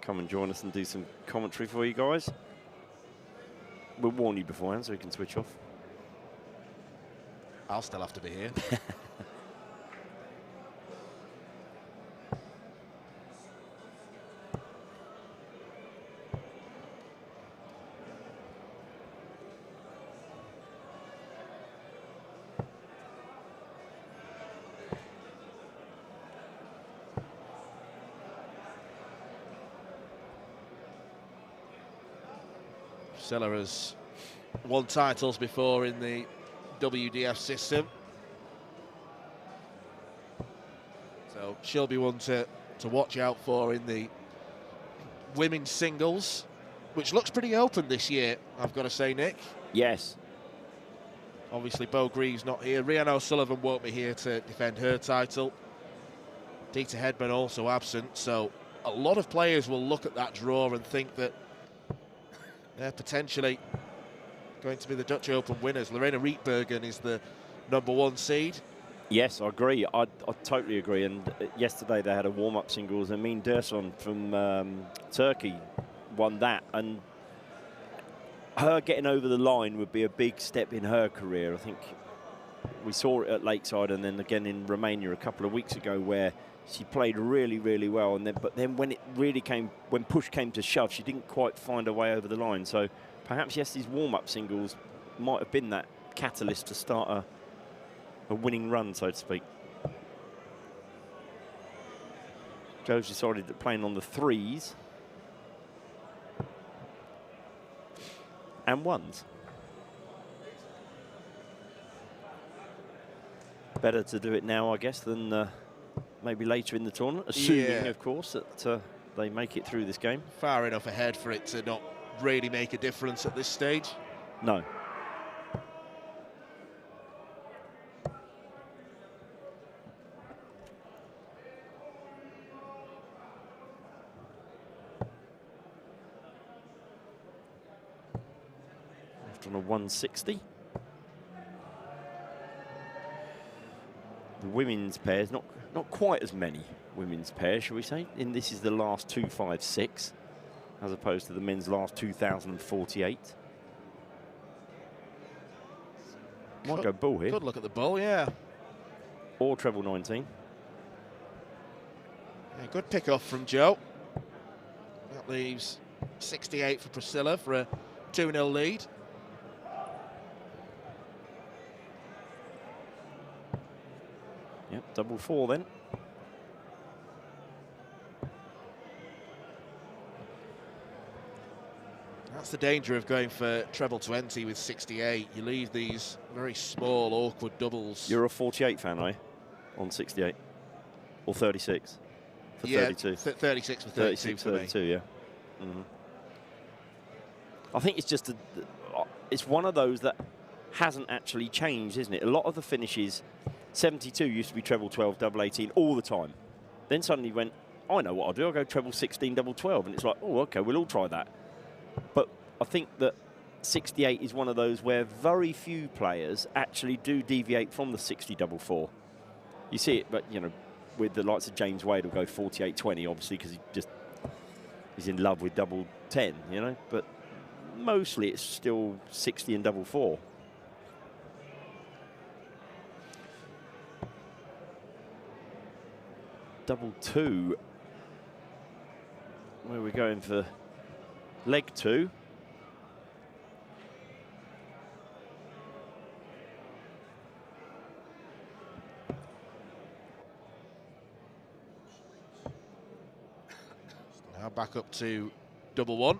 come and join us and do some commentary for you guys. We'll warn you beforehand so he can switch off. I'll still have to be here. Priscilla has won titles before in the WDF system, so she'll be one to watch out for in the women's singles, which looks pretty open this year, I've got to say, Nick. Yes. Obviously, Bo Greaves not here. Rhiannon O'Sullivan won't be here to defend her title. Dita Hedman also absent, so a lot of players will look at that draw and think that they're potentially going to be the Dutch Open winners. Lorena Rietbergen is the #1 seed. Yes, I agree. I totally agree. And yesterday they had a warm-up singles. Amin Dursun from Turkey won that. And her getting over the line would be a big step in her career. I think we saw it at Lakeside and then again in Romania a couple of weeks ago where she played really, really well. But then when it really came, when push came to shove, she didn't quite find her way over the line. So perhaps, yes, these warm-up singles might have been that catalyst to start a winning run, so to speak. Joe's decided that playing on the 3s and 1s. Better to do it now, I guess, than maybe later in the tournament, assuming, of course, that they make it through this game. Far enough ahead for it to not really make a difference at this stage. No. On a 160. The women's pairs, not quite as many women's pairs, shall we say? In this is the last 256, as opposed to the men's last 2,048. Might go bull here. Good look at the bull, yeah. Or treble 19. Yeah, good pick off from Joe. That leaves 68 for Priscilla for a 2-0 lead. Yep, double 4 then. That's the danger of going for treble 20 with 68. You leave these very small, awkward doubles. You're a 48 fan, are you? On 68? Or 36? For 32? 36 for 32 for 32, me. yeah. I think it's just it's one of those that hasn't actually changed, isn't it? A lot of the finishes, 72 used to be treble 12, double 18 all the time. Then suddenly went, I know what I'll do. I'll go treble 16, double 12. And it's like, oh, OK, we'll all try that. But I think that 68 is one of those where very few players actually do deviate from the 60 double 4. You see it, but, you know, with the likes of James Wade, will go 48-20, obviously, because he's in love with double 10, you know. But mostly it's still 60 and double 4. Double 2. Where are we going for leg 2? Now back up to double 1.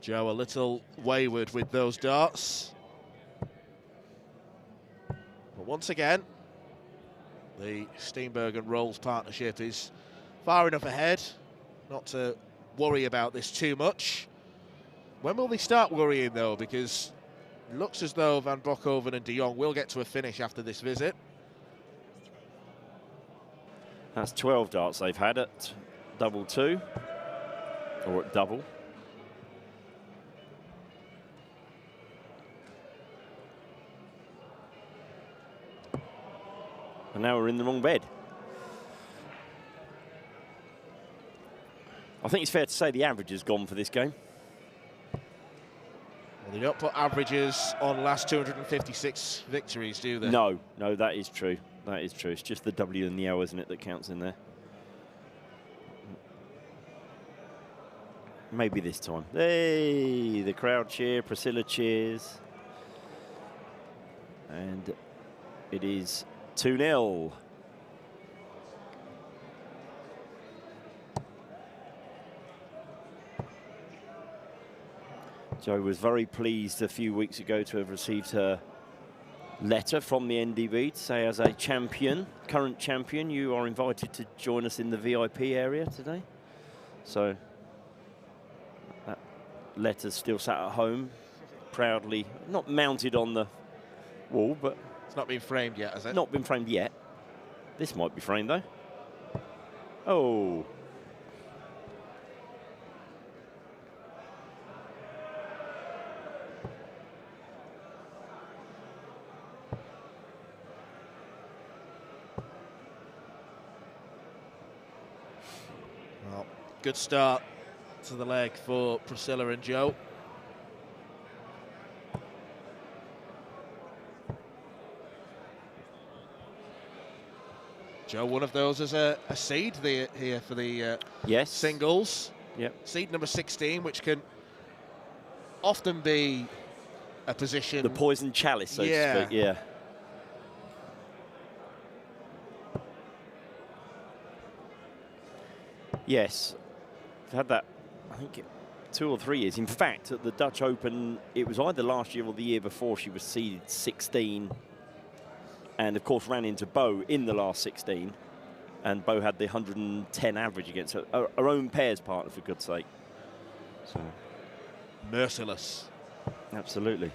Joe a little wayward with those darts. But once again, the Steenberg and Rolls partnership is far enough ahead not to worry about this too much. When will they start worrying, though? Because it looks as though Van Broekhoven and de Jong will get to a finish after this visit. That's 12 darts they've had at double 2, or at double. And now we're in the wrong bed. I think it's fair to say the average has gone for this game. Well, they don't put averages on last 256 victories, do they? No, no, that is true. That is true. It's just the W and the L, isn't it, that counts in there. Maybe this time. Hey, the crowd cheer, Priscilla cheers. And it is 2-0. Jo was very pleased a few weeks ago to have received her letter from the NDB to say, as a champion, current champion, you are invited to join us in the VIP area today. So that letter's still sat at home, proudly, not mounted on the wall, but... It's not been framed yet, has it? Not been framed yet. This might be framed, though. Oh. Well, good start to the leg for Priscilla and Jo. Jo, one of those as a seed here for the yes. singles. Yep. Seed number 16, which can often be a position. The poison chalice, so to speak, yeah. Yes, I've had that, I think, 2 or 3 years. In fact, at the Dutch Open, it was either last year or the year before, she was seeded 16. And, of course, ran into Bo in the last 16. And Bo had the 110 average against her own pairs partner, for good's sake. So merciless. Absolutely.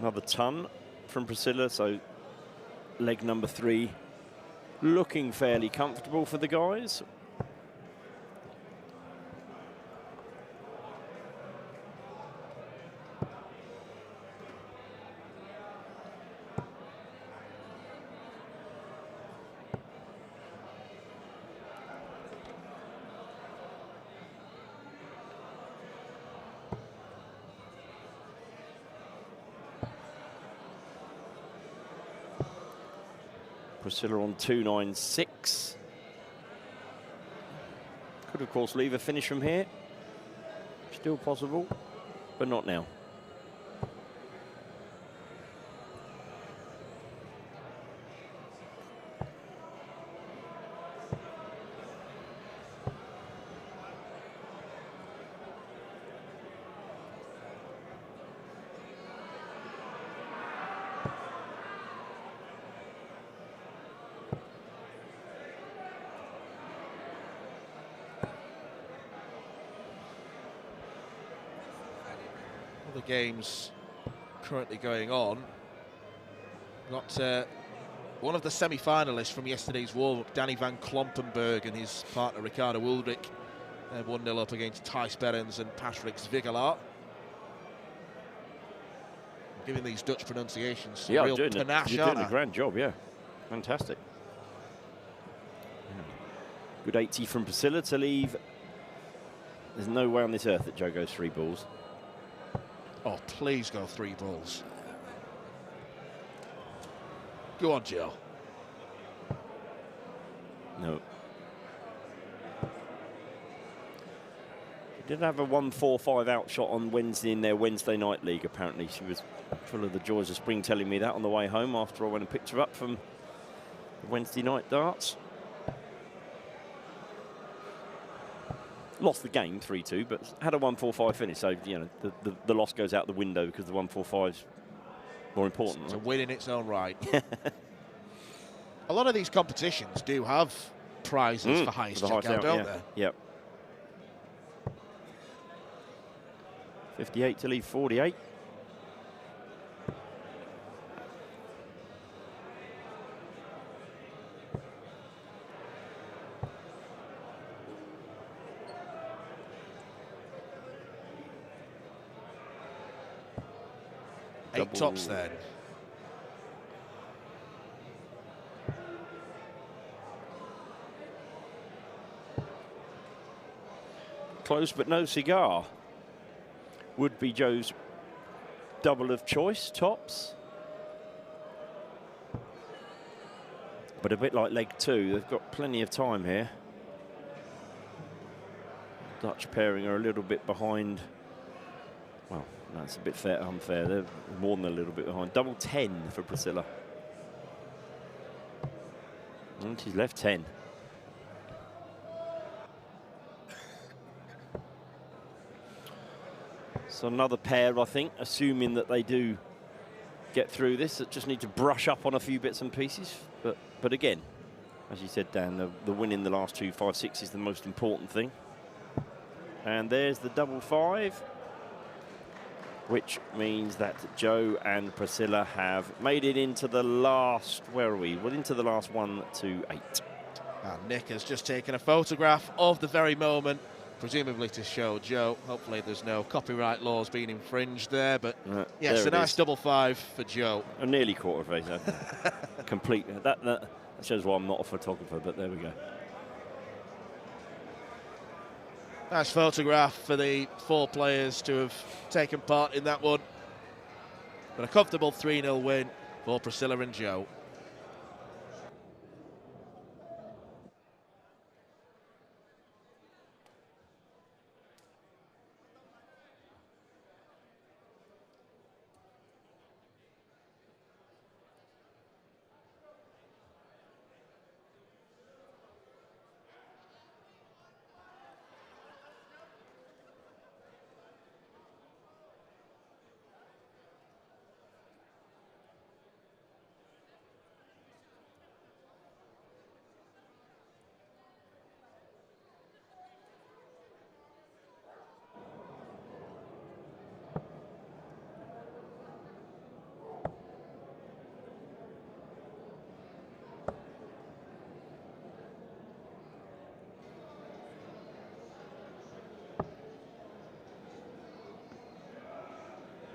Another ton from Priscilla, so leg number 3 looking fairly comfortable for the guys. Priscilla on 296. Could, of course, leave a finish from here. Still possible, but not now. The games currently going on. Got one of the semi-finalists from yesterday's warm-up, Danny van Klompenberg, and his partner Ricardo Ulrich. They're 1-0 up against Thijs Berends and Patrick Zvigelaar. Giving these Dutch pronunciations some real panache. You're doing a grand job, yeah. Fantastic. Good 80 from Priscilla to leave. There's no way on this earth that Jo goes 3 balls. Oh, please go 3 balls. Go on, Jo. No. She did have a 1-4-5 outshot on Wednesday in their Wednesday night league, apparently. She was full of the joys of spring telling me that on the way home after I went and picked her up from the Wednesday night darts. Lost the game 3-2, but had a 1-4-5 finish. So, you know, the loss goes out the window because the 1-4-5's more important. It's a win in its own right. A lot of these competitions do have prizes for highest checkout, don't they? Yep. 58 to leave 48. Eight tops then. Close but no cigar. Would be Jo's double of choice, tops. But a bit like leg 2, they've got plenty of time here. Dutch pairing are a little bit behind. Well, that's a bit unfair. They're more than a little bit behind. Double 10 for Priscilla. And she's left 10. So another pair, I think, assuming that they do get through this, that just need to brush up on a few bits and pieces. But again, as you said, Dan, the win in the last 2 5-6 is the most important thing. And there's the double 5, which means that Joe and Priscilla have made it into the last, where are we? Well, into the last 1 to 8. And Nick has just taken a photograph of the very moment, presumably to show Joe. Hopefully there's no copyright laws being infringed there, but yes, a nice double 5 for Joe. A nearly quarter face, complete. That shows why I'm not a photographer, but there we go. Nice photograph for the 4 players to have taken part in that one. But a comfortable 3-0 win for Priscilla and Joe.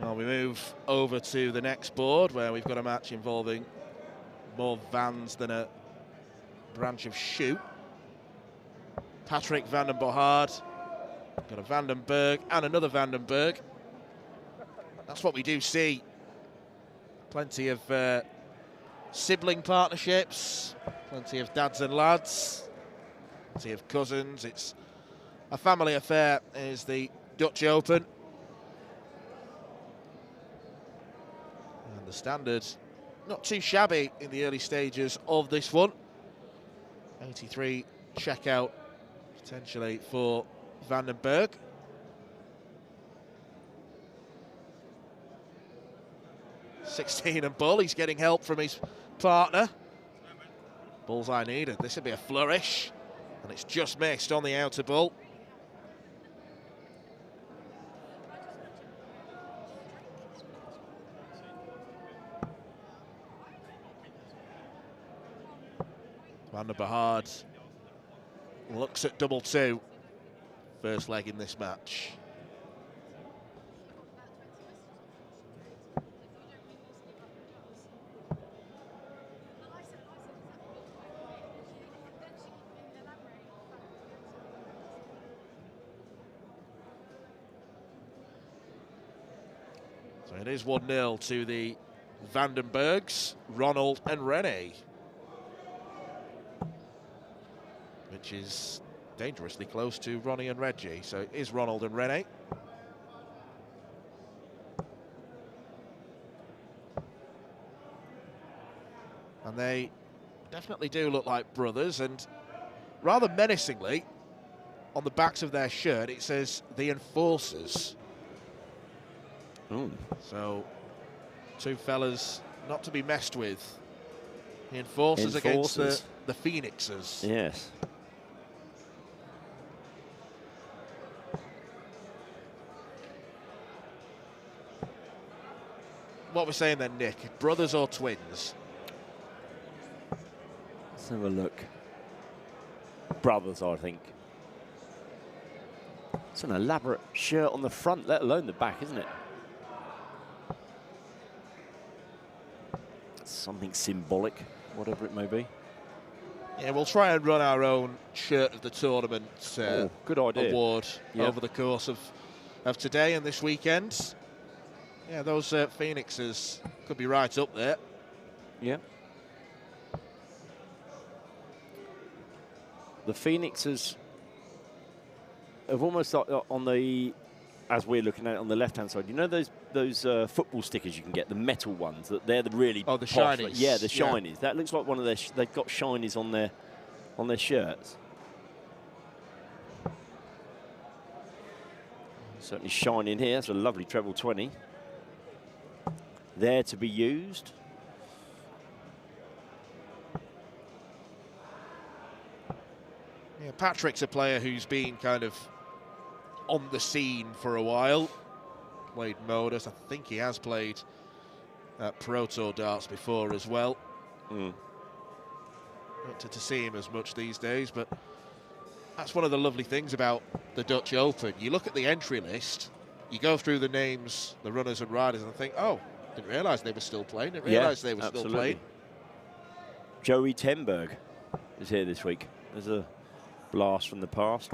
Well, we move over to the next board where we've got a match involving more vans than a branch of shoot. Patrick van den Bohard, got a Vandenberg and another Vandenberg. That's what we do see. Plenty of sibling partnerships, plenty of dads and lads, plenty of cousins. It's a family affair, is the Dutch Open. And the standard, not too shabby in the early stages of this one. 83 checkout potentially for Vandenberg. .16 and bull, he's getting help from his partner. Bullseye needed, this would be a flourish. And it's just missed on the outer bull. Van den Bohard looks at double 2. First leg in this match. So it is 1-0 to the Vandenbergs, Ronald and Rene, which is dangerously close to Ronnie and Reggie. So it is Ronald and Rene. And they definitely do look like brothers, and rather menacingly, on the backs of their shirt, it says the Enforcers. Ooh. So, 2 fellas not to be messed with. The Enforcers against the Phoenixes. Yes. What we're saying then, Nick, brothers or twins? Let's have a look. Brothers, I think. It's an elaborate shirt on the front, let alone the back, isn't it? Something symbolic, whatever it may be. Yeah, we'll try and run our own shirt of the tournament good idea. Award over the course of today and this weekend. Yeah, those Phoenixes could be right up there. Yeah. The Phoenixes have almost like on the, as we're looking at it on the left-hand side, you know those football stickers you can get, the metal ones, that they're the really the posh, shinies. Yeah, the shinies. Yeah. That looks like one of their, they've got shinies on their shirts. Certainly shining here. It's a lovely treble 20. There to be used. Yeah, Patrick's a player who's been kind of on the scene for a while. Played Modus. I think he has played Proto Darts before as well. Not to see him as much these days, but that's one of the lovely things about the Dutch Open. You look at the entry list, you go through the names, the runners and riders, and think, oh, didn't realise they were still playing. Didn't realise they were still playing. Joey Tenberg is here this week. There's a blast from the past.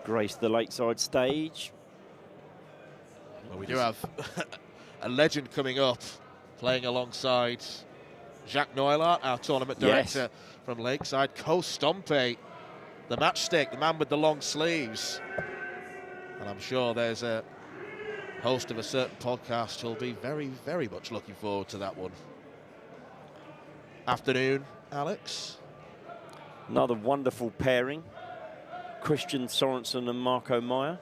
Graced the Lakeside stage. Well, we do have a legend coming up, playing alongside Jacques Neulart, our tournament director from Lakeside. Co-Stompe, the matchstick, the man with the long sleeves. And I'm sure there's a host of a certain podcast who'll be very, very much looking forward to that one. Afternoon, Alex. Another wonderful pairing. Christian Sorensen and Marco Meyer.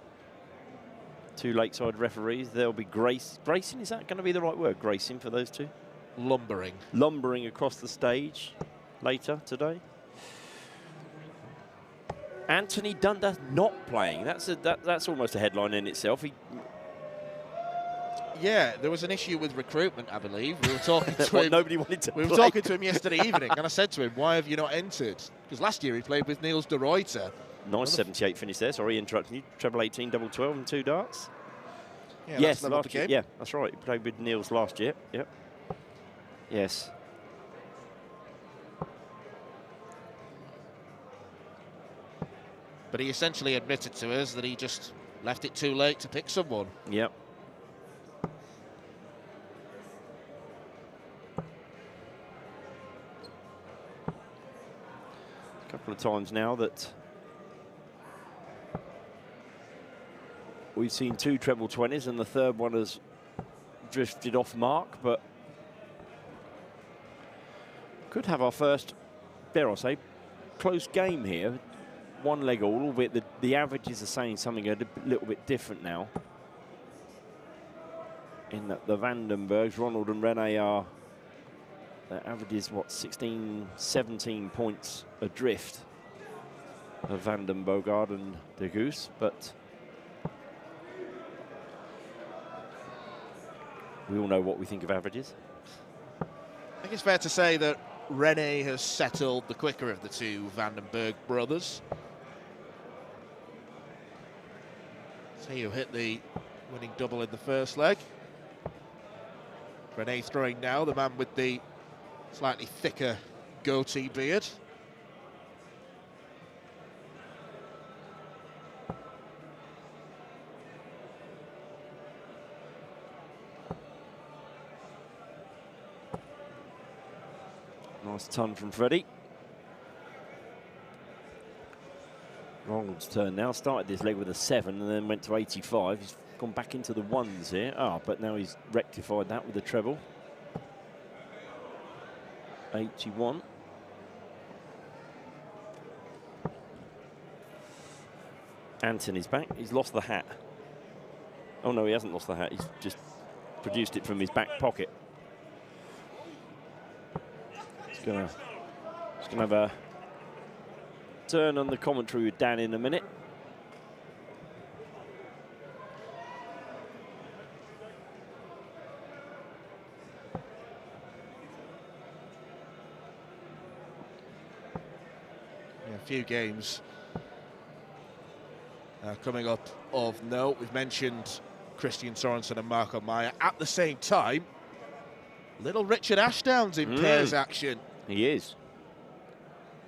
Two Lakeside referees. There'll be gracing, is that going to be the right word? Gracing for those two? Lumbering. Lumbering across the stage later today. Anthony Dundas not playing. That's almost a headline in itself. Yeah, there was an issue with recruitment, I believe. We were talking to him. Nobody wanted to We were play. talking to him yesterday evening, and I said to him, "Why have you not entered?" Because last year he played with Niels de Ruyter. Nice 78 finish there. Sorry, interrupting you. Treble 18, double 12, and 2 darts. Yeah, yes, that's last year. Yeah, that's right. He played with Niels last year. Yep. Yes. But he essentially admitted to us that he just left it too late to pick someone. Yep. A couple of times now that we've seen 2 treble 20s and the third one has drifted off mark, but could have our first, dare I say, close game here. 1 leg all, albeit the averages are saying something a little bit different now. In that the Vandenbergs, Ronald and Rene are, their average is what, 16, 17 points adrift of Vanden Bogard and De Goose, but we all know what we think of averages. I think it's fair to say that Rene has settled the quicker of the two Vandenberg brothers. So you hit the winning double in the first leg. Rene throwing now, the man with the slightly thicker goatee beard. Nice ton from Freddie. Ronald's turn now. Started this leg with a 7 and then went to 85. He's gone back into the 1s here. But now he's rectified that with the treble. 81. Anthony's back. He's lost the hat. Oh no, he hasn't lost the hat. He's just produced it from his back pocket. He's gonna have a turn on the commentary with Dan in a minute. Yeah, a few games coming up of note. We've mentioned Christian Sorensen and Marco Meyer. At the same time, little Richard Ashdown's in pairs action. He is.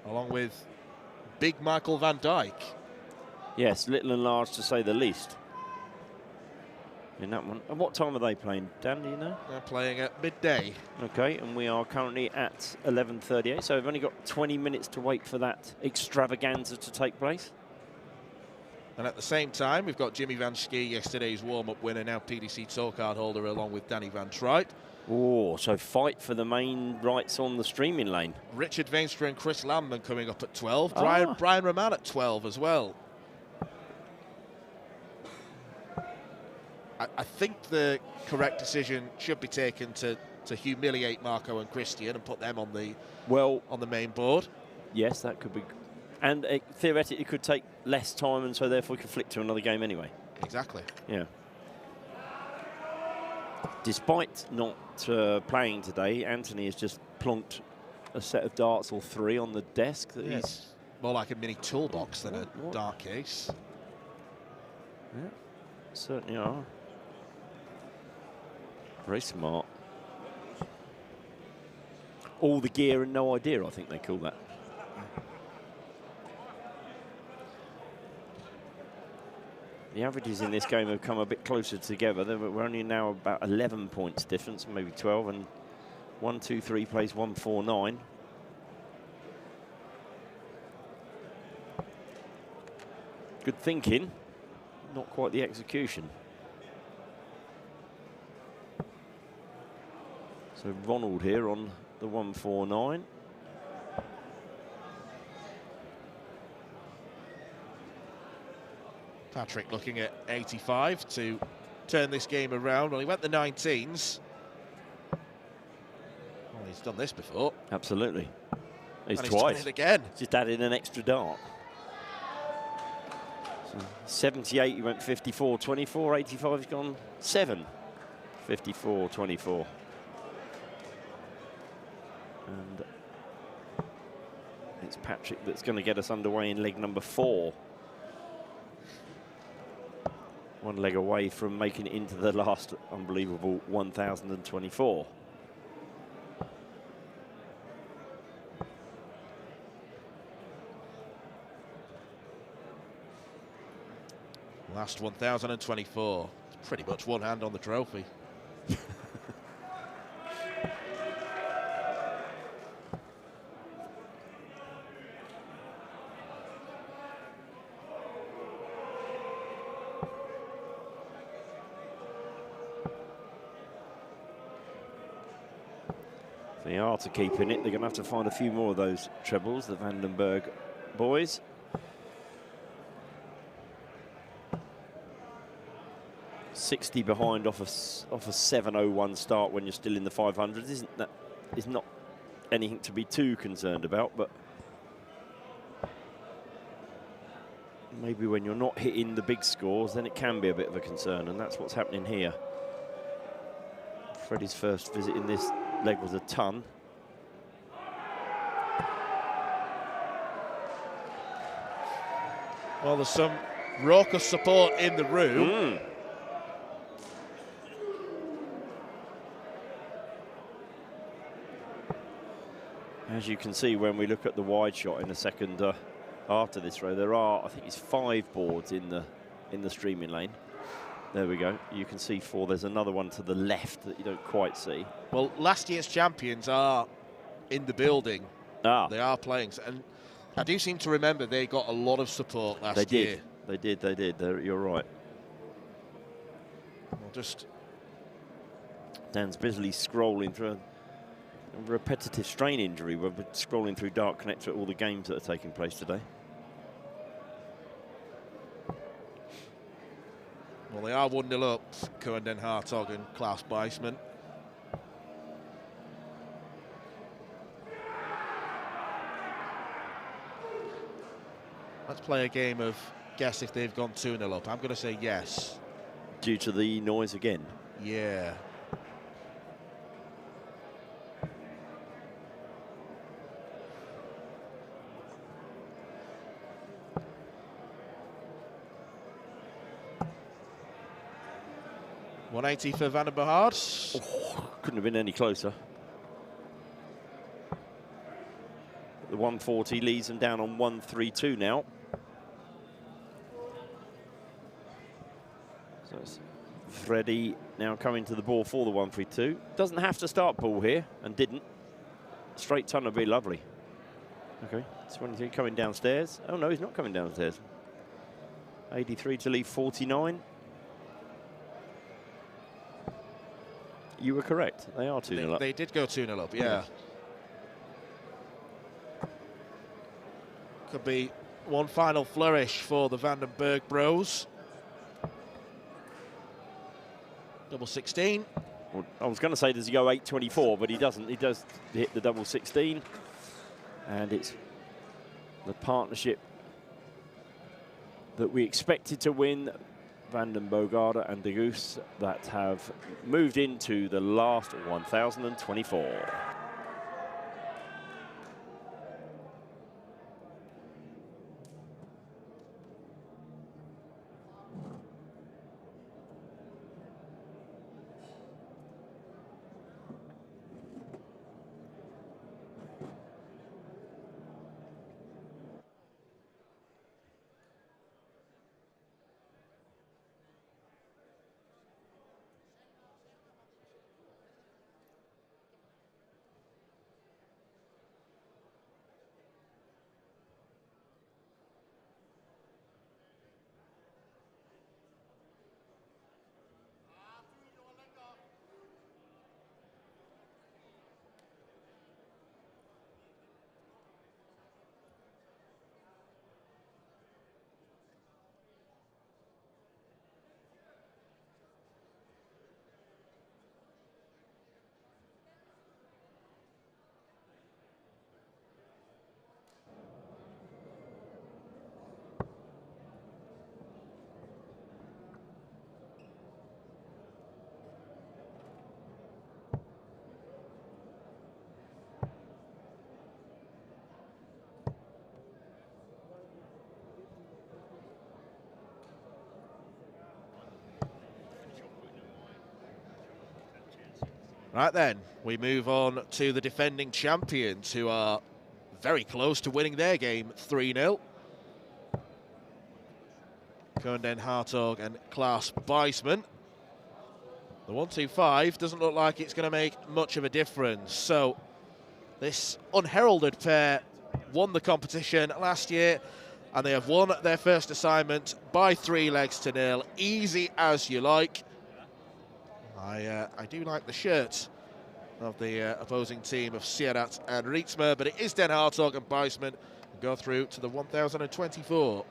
Along with big Michael van Dijk. Yes, little and large to say the least. In that one. And what time are they playing, Dan, do you know? They're playing at midday. Okay, and we are currently at 11:38, so we've only got 20 minutes to wait for that extravaganza to take place. And at the same time, we've got Jimmy Van Schie, yesterday's warm-up winner, now PDC tour card holder, along with Danny Van Truyt. Oh, so fight for the main rights on the streaming lane. Richard Veenstra and Chris Landman coming up at 12. Ah. Brian Roman at 12 as well. I think the correct decision should be taken to humiliate Marco and Christian and put them on the main board. Yes, that could be. And theoretically, it could take less time, and so therefore we could flick to another game anyway. Exactly. Yeah. Despite not playing today, Anthony has just plonked a set of darts or 3 on the desk. That he's more like a mini toolbox than a dart case. Yeah, certainly are. Very smart. All the gear and no idea, I think they call that. The averages in this game have come a bit closer together. We're only now about 11 points difference, maybe 12, and 1, 2, 3 plays 1, 4, 9. Good thinking, not quite the execution. So Ronald here on the 1, 4, 9. Patrick looking at 85 to turn this game around. Well, he went the 19s. Well, he's done this before. Absolutely. He's and twice. He's done it again. Just added an extra dart. So 78, he went 54, 24. 85, he's gone 7. 54, 24. And it's Patrick that's going to get us underway in leg number 4. One leg away from making it into the last unbelievable 1,024. Last 1,024. It's pretty much one hand on the trophy. They are to keep in it. They're going to have to find a few more of those trebles, the Vandenberg boys. $60 behind off a 7:01 start when you're still in the 500s is not anything to be too concerned about, but maybe when you're not hitting the big scores, then it can be a bit of a concern, and that's what's happening here. Freddie's first visit in this leg was a ton. Well, there's some raucous support in the room. As you can see when we look at the wide shot in a second after this row, there are, I think it's 5 boards in the streaming lane. There we go. You can see 4. There's another one to the left that you don't quite see. Well, last year's champions are in the building. They are playing. And I do seem to remember they got a lot of support last year. They did. You're right. Well, just Dan's busily scrolling through a repetitive strain injury. We're scrolling through Dart Connect at all the games that are taking place today. Well, they are 1-0 up, Cohen Den Hartog and Klaus Beisman. Let's play a game of guess if they've gone 2-0 up. I'm going to say yes. Due to the noise again? Yeah. $180 for Van der Behard. Oh, couldn't have been any closer. The 140 leads them down on 132 now. So it's Freddie now coming to the ball for the 132. Doesn't have to start ball here, and didn't. Straight ton would be lovely. Okay, 23 coming downstairs. Oh no, he's not coming downstairs. 83 to leave 49. You were correct. They are 2-0 up. They did go 2-0 up, yeah. Yes. Could be one final flourish for the Vandenberg bros. Double 16. Well, I was going to say does he go 8-24, but he doesn't. He does hit the double 16. And it's the partnership that we expected to win, Vandenberg and De Goose, that have moved into the last 1024. Right then, we move on to the defending champions, who are very close to winning their game 3-0. Konden Hartog and Klaas Buisman. The 1-2-5 doesn't look like it's going to make much of a difference. So this unheralded pair won the competition last year, and they have won their first assignment by 3-0. Easy as you like. I do like the shirt of the opposing team of Sierat and Rietsma, but it is Den Hartog and Buisman who go through to the 1024.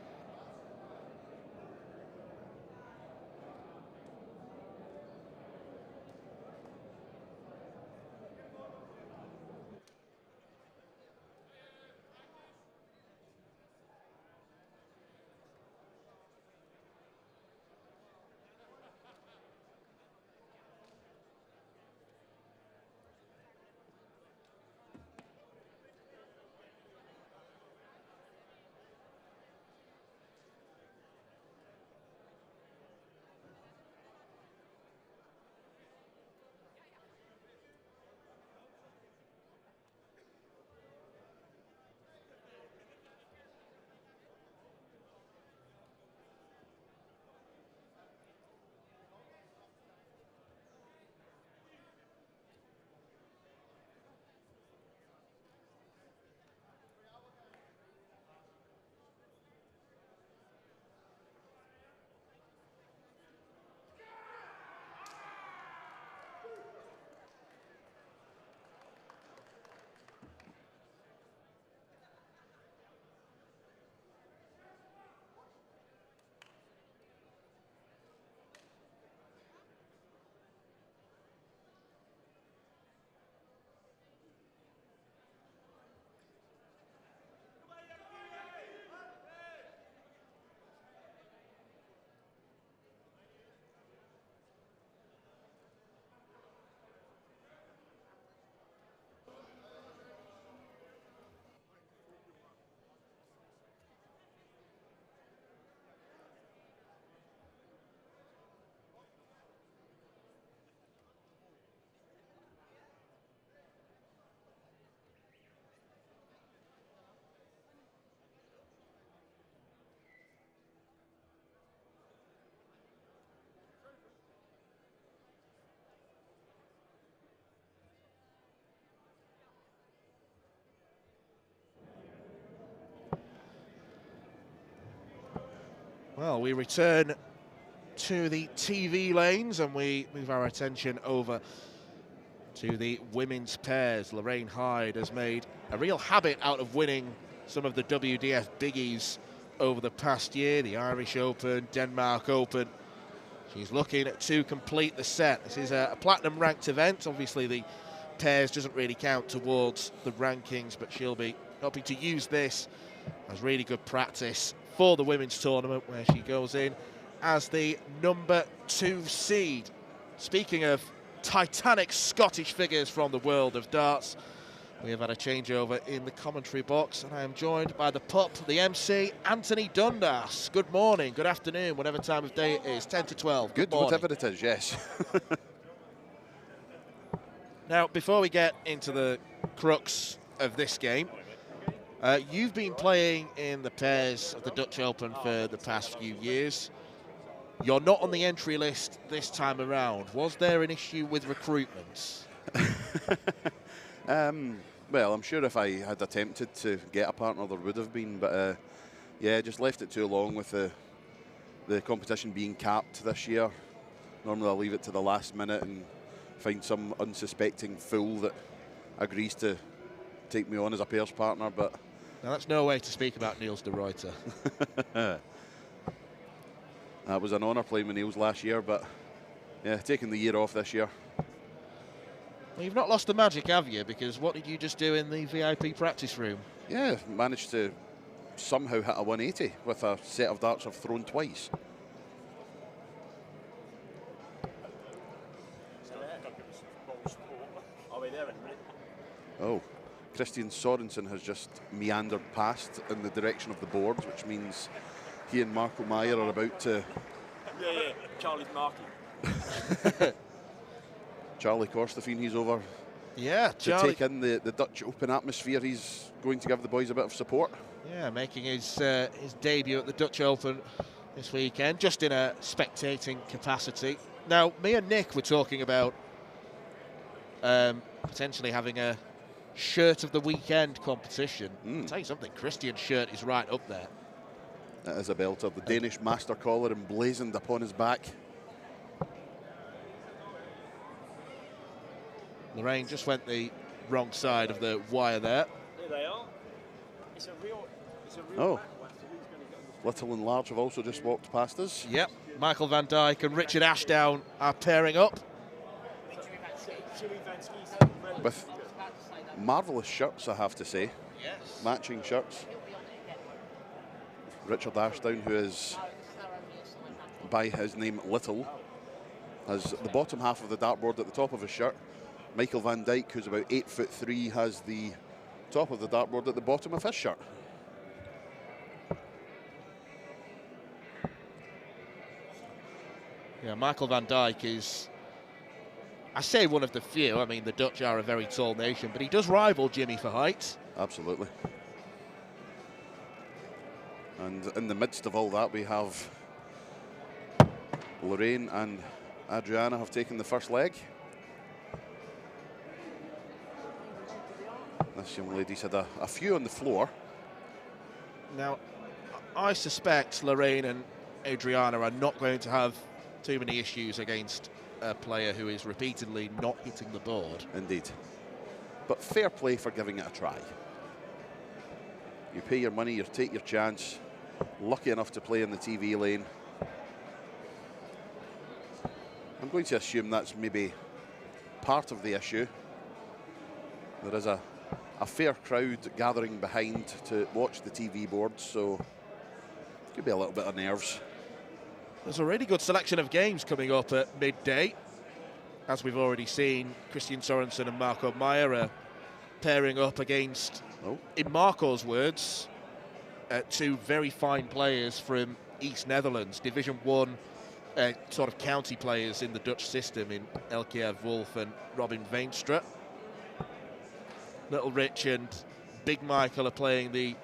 Well, we return to the TV lanes and we move our attention over to the women's pairs. Lorraine Hyde has made a real habit out of winning some of the WDF biggies over the past year, the Irish Open, Denmark Open. She's looking to complete the set. This is a platinum ranked event. Obviously the pairs doesn't really count towards the rankings, but she'll be hoping to use this as really good practice for the women's tournament, where she goes in as the number 2 seed. Speaking of titanic Scottish figures from the world of darts, we have had a changeover in the commentary box, and I am joined by the pup, the MC, Anthony Dundas. Good morning, good afternoon, whatever time of day it is, 10 to 12. Good, whatever it is, yes. Now, before we get into the crux of this game, you've been playing in the pairs of the Dutch Open for the past few years. You're not on the entry list this time around. Was there an issue with recruitment? Well, I'm sure if I had attempted to get a partner, there would have been, but yeah, just left it too long with the competition being capped this year. Normally I'll leave it to the last minute and find some unsuspecting fool that agrees to take me on as a pairs partner, but... Now, that's no way to speak about Niels de Ruyter. It was an honour playing with Niels last year, but yeah, taking the year off this year. Well, you've not lost the magic, have you? Because what did you just do in the VIP practice room? Yeah, managed to somehow hit a 180 with a set of darts I've thrown twice. Oh, Christian Sorensen has just meandered past in the direction of the boards, which means he and Marco Meyer are about to... Yeah, Charlie's marking. Charlie Korstefijn, he's over to take in the Dutch Open atmosphere. He's going to give the boys a bit of support. Yeah, making his debut at the Dutch Open this weekend, just in a spectating capacity. Now, me and Nick were talking about potentially having a shirt of the weekend competition. I'll tell you something, Christian's shirt is right up there. That is a belter. The Danish master collar emblazoned upon his back. Lorraine just went the wrong side of the wire there. Here they are. It's a real Oh, Little and Large have also just walked past us. Yep, Michael van Dijk and Richard Ashdown are pairing up. With marvellous shirts, I have to say. Yes. Matching shirts. Richard Ashdown, who is, by his name, Little, has the bottom half of the dartboard at the top of his shirt. Michael van Dijk, who's about 8'3", has the top of the dartboard at the bottom of his shirt. Yeah, Michael van Dijk is, I say, one of the few. I mean, the Dutch are a very tall nation, but he does rival Jimmy for height. Absolutely. And in the midst of all that, we have Lorraine and Adriana have taken the first leg. This young lady's had a few on the floor. Now, I suspect Lorraine and Adriana are not going to have too many issues against a player who is repeatedly not hitting the board. Indeed. But fair play for giving it a try. You pay your money, you take your chance. Lucky enough to play in the TV lane. I'm going to assume that's maybe part of the issue. There is a fair crowd gathering behind to watch the TV boards, so it could be a little bit of nerves. There's a really good selection of games coming up at midday. As we've already seen, Christian Sorensen and Marco Meyer are pairing up against, in Marco's words, two very fine players from East Netherlands, Division 1 sort of county players in the Dutch system in Elkjaer Wolf and Robin Veenstra. Little Rich and Big Michael are playing the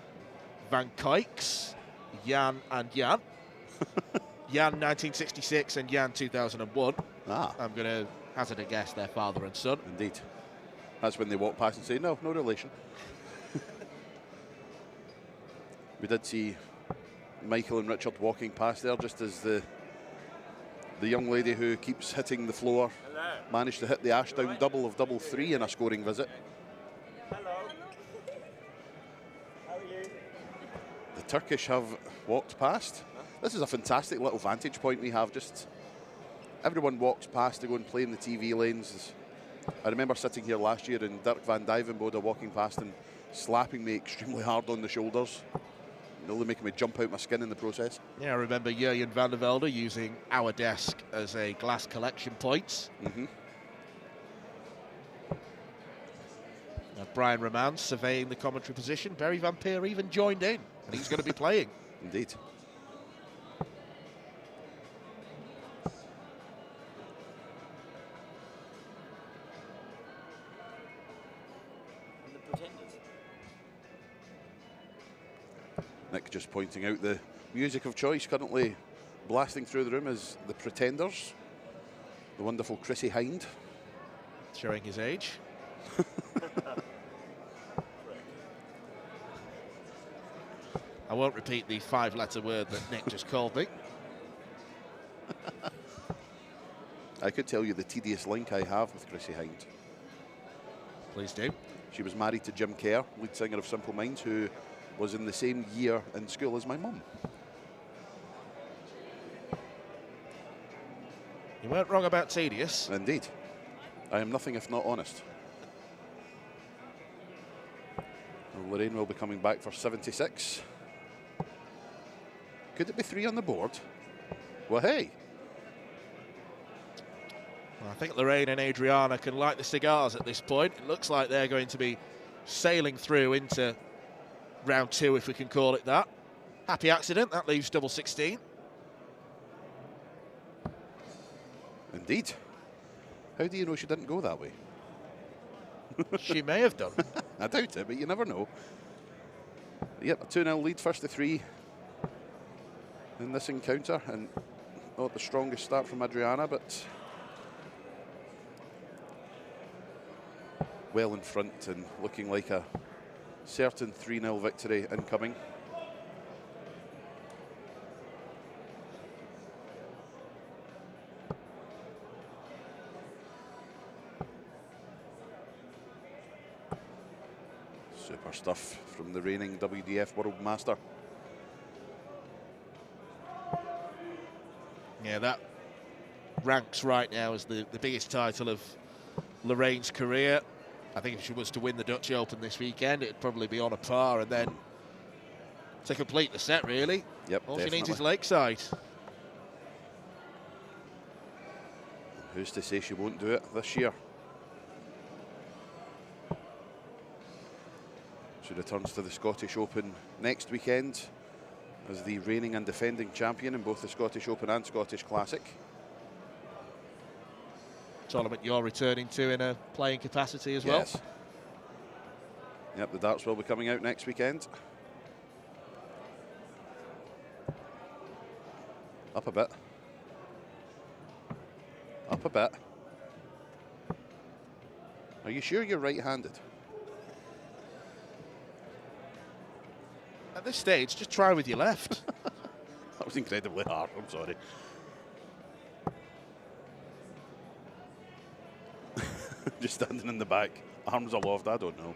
Van Kijks, Jan and Jan. Jan 1966 and Jan 2001. I'm going to hazard a guess they're father and son. Indeed. That's when they walk past and say, no, no relation. We did see Michael and Richard walking past there, just as the young lady who keeps hitting the floor managed to hit the Ashdown double of double 3 in a scoring visit. Hello. How are you? The Turkish have walked past. This is a fantastic little vantage point we have. Just everyone walks past to go and play in the TV lanes. I remember sitting here last year and Dirk van Dijvenbode walking past and slapping me extremely hard on the shoulders, nearly making me jump out my skin in the process. Yeah, I remember Jurjen van der Velde using our desk as a glass collection point. Brian Roman surveying the commentary position. Barry Van Peer even joined in, and he's going to be playing. Indeed. And the Pretenders. Nick just pointing out the music of choice currently blasting through the room is The Pretenders, the wonderful Chrissy Hind. Showing his age. I won't repeat the 5-letter word that Nick just called me. I could tell you the tedious link I have with Chrissy Hind. Please do. She was married to Jim Kerr, lead singer of Simple Minds, who was in the same year in school as my mum. You weren't wrong about tedious. Indeed. I am nothing if not honest. Lorraine will be coming back for 76. Could it be 3 on the board? Well, hey. Well, I think Lorraine and Adriana can light the cigars at this point. It looks like they're going to be sailing through into round 2, if we can call it that. Happy accident, that leaves double 16. Indeed. How do you know she didn't go that way? She may have done. I doubt it, but you never know. Yep, a 2-0 lead, first to 3 in this encounter, and not the strongest start from Adriana, but well in front and looking like a certain 3-0 victory incoming. Super stuff from the reigning WDF World Master. Yeah, that ranks right now as the biggest title of Lorraine's career. I think if she was to win the Dutch Open this weekend, it'd probably be on a par, and then to complete the set, really. Yep, all definitely. she needs is Lakeside. Who's to say she won't do it this year? She returns to the Scottish Open next weekend as the reigning and defending champion in both the Scottish Open and Scottish Classic. Tournament you're returning to in a playing capacity as well. Yes. Yep, the darts will be coming out next weekend. Up a bit. Up a bit. Are you sure you're right-handed? At this stage, just try with your left. That was incredibly hard, I'm sorry. Just standing in the back, arms aloft, I don't know.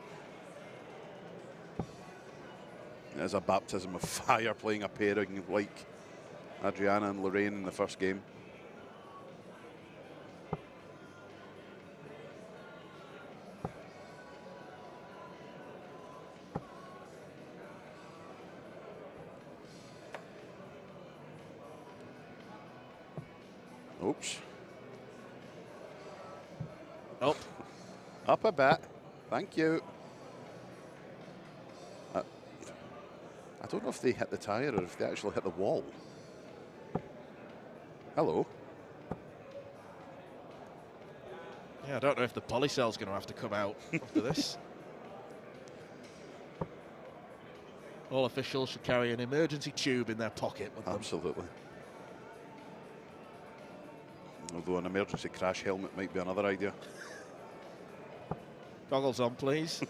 There's a baptism of fire playing a pairing like Adriana and Lorraine in the first game. Oops. Up. Up a bit. Thank you. I don't know if they hit the tyre or if they actually hit the wall. Hello. Yeah, I don't know if the polycell's going to have to come out after this. All officials should carry an emergency tube in their pocket with them. Absolutely. Although an emergency crash helmet might be another idea. Goggles on, please.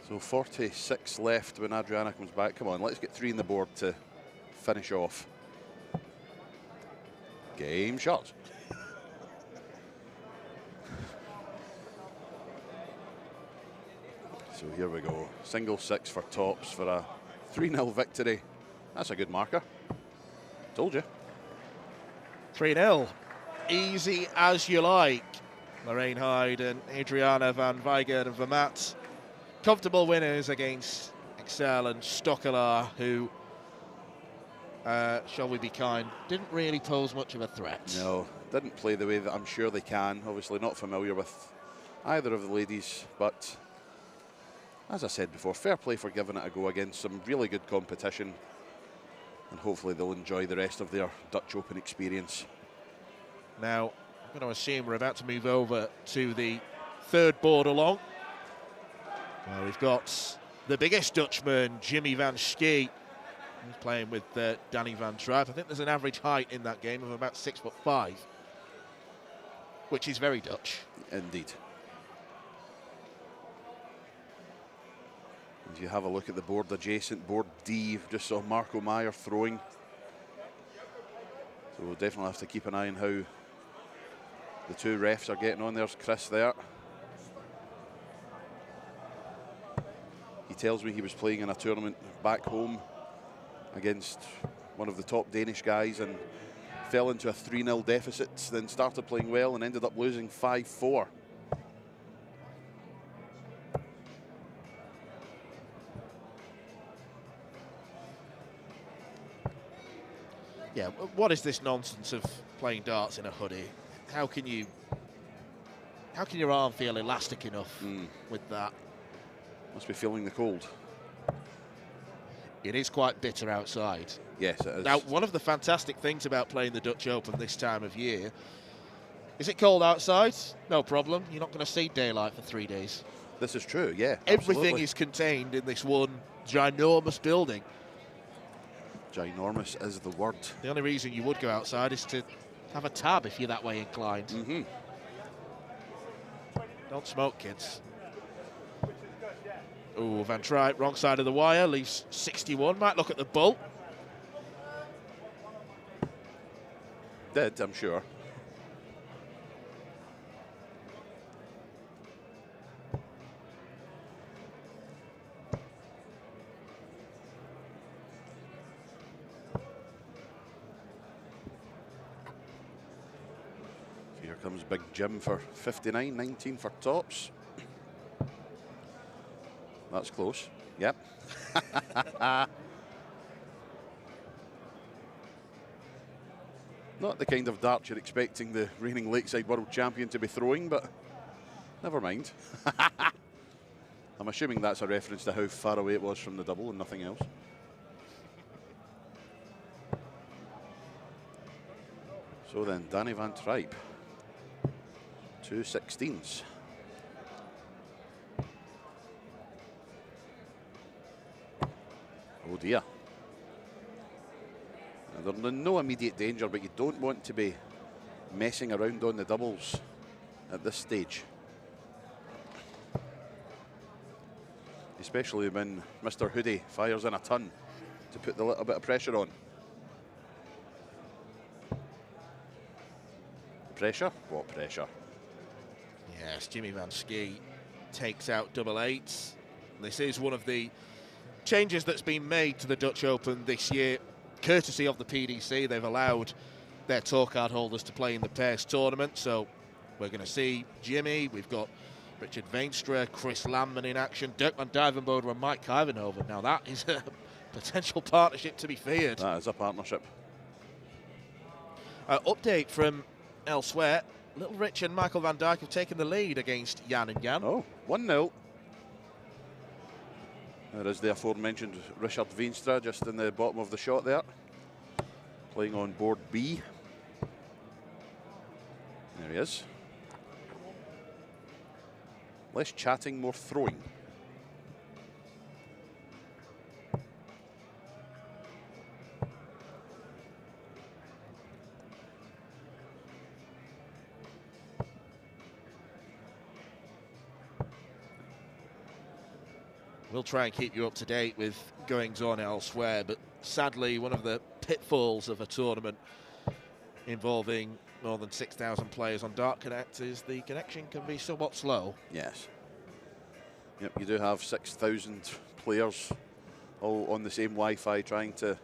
So 46 left when Adriana comes back. Come on, let's get 3 on the board to finish off. Game shot. So here we go. Single 6 for tops for a 3-0 victory. That's a good marker. Told you. 3-0. Easy as you like. Lorraine Hyde and Adriana van Weigert and Vermaat. Comfortable winners against Excel and Stokkelaar, who, shall we be kind, didn't really pose much of a threat. No, didn't play the way that I'm sure they can. Obviously not familiar with either of the ladies, but as I said before, fair play for giving it a go against some really good competition, and hopefully they'll enjoy the rest of their Dutch Open experience. Now, I'm going to assume we're about to move over to the third board along. Well, we've got the biggest Dutchman, Jimmy van Schie. He's playing with Danny van Trijp. I think there's an average height in that game of about 6'5", which is very Dutch. Indeed. And you have a look at the board adjacent, board D, just saw Marco Meyer throwing. So we'll definitely have to keep an eye on how the 2 refs are getting on. There's Chris there. He tells me he was playing in a tournament back home against one of the top Danish guys and fell into a 3-0 deficit, then started playing well and ended up losing 5-4. Yeah, what is this nonsense of playing darts in a hoodie? How can your arm feel elastic enough with that? Must be feeling the cold. It is quite bitter outside. Yes, it is. Now, one of the fantastic things about playing the Dutch Open this time of year, is it cold outside? No problem. You're not going to see daylight for 3 days. This is true, yeah. Everything absolutely. is contained in this one ginormous building. Ginormous is the word. The only reason you would go outside is to have a tab if you're that way inclined. Mm-hmm. Don't smoke, kids. Oh, Van Trijp, wrong side of the wire, leaves 61. Might look at the bull. Did, I'm sure. Here comes Big Jim for 59, 19 for tops. That's close. Yep. Not the kind of dart you're expecting the reigning Lakeside World Champion to be throwing, but never mind. I'm assuming that's a reference to how far away it was from the double and nothing else. So then, Danny van Trijp, 2 16s. Oh dear. Now, they're in no immediate danger, but you don't want to be messing around on the doubles at this stage. Especially when Mr. Hoodie fires in a ton to put the little bit of pressure on. Pressure? What pressure? Yes, Jimmy van Schie takes out double eights. This is one of the changes that's been made to the Dutch Open this year, courtesy of the PDC. They've allowed their tour card holders to play in the pairs tournament, so we're going to see Jimmy. We've got Richard Veenstra, Chris Landman in action, Dirk van Dijvenbode and Mike Kuyvenhoven. Now that is a potential partnership to be feared. That is a partnership. Update from elsewhere. Little Rich and Michael van Dijk have taken the lead against Jan and Jan. Oh, 1-0. There is the aforementioned Richard Veenstra just in the bottom of the shot there, playing on board B. There he is. Less chatting, more throwing. We'll try and keep you up to date with goings on elsewhere, but sadly one of the pitfalls of a tournament involving more than 6,000 players on Dart Connect is the connection can be somewhat slow. Yes. Yep, you do have 6,000 players all on the same Wi-Fi trying to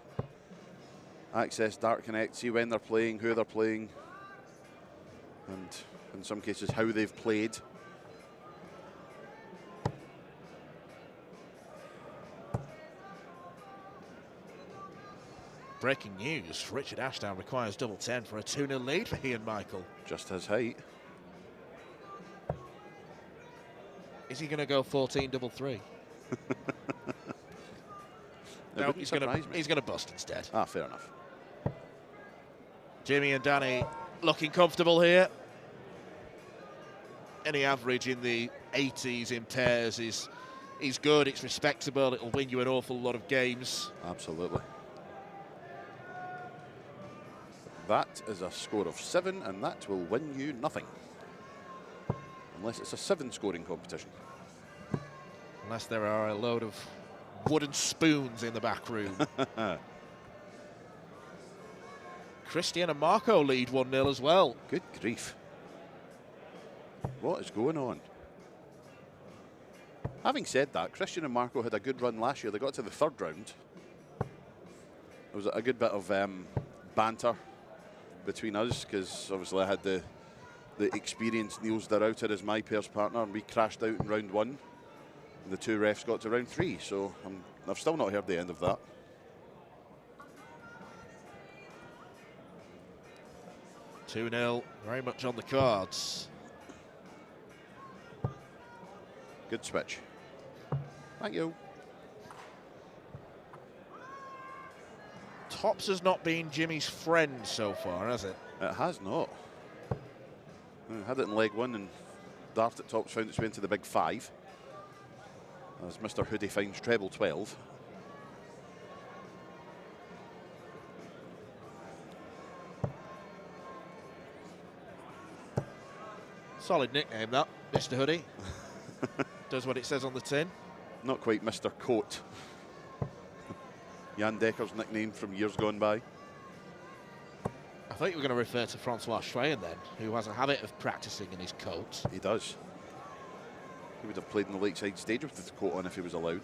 access Dart Connect, see when they're playing, who they're playing, and in some cases how they've played. Breaking news, Richard Ashdown requires double 10 for a 2-0 lead for he and Michael. Just his height. Is he going to go 14 double 3? No, he's going to bust instead. Ah, fair enough. Jimmy and Danny looking comfortable here. Any average in the 80s in pairs is good, it's respectable, it'll win you an awful lot of games. Absolutely. That is a score of 7, and that will win you nothing. Unless it's a 7-scoring competition. Unless there are a load of wooden spoons in the back room. Christian and Marco lead 1-0 as well. Good grief. What is going on? Having said that, Christian and Marco had a good run last year. They got to the 3rd round. There was a good bit of banter between us, because obviously I had the experienced Niels de Ruyter as my pairs partner, and we crashed out in round 1, and the 2 refs got to round 3, so I've still not heard the end of that. Two-0, very much on the cards. Good switch. Thank you. Tops has not been Jimmy's friend so far, has it? It has not. I had it in leg 1, and Dart at Tops found its way into the big 5. As Mr. Hoodie finds treble 12. Solid nickname that, Mr. Hoodie. Does what it says on the tin. Not quite Mr. Coat. Jan Dekker's nickname from years gone by. I thought you were going to refer to Francois Schweyen then, who has a habit of practicing in his coat. He does. He would have played in the Lakeside stage with his coat on if he was allowed.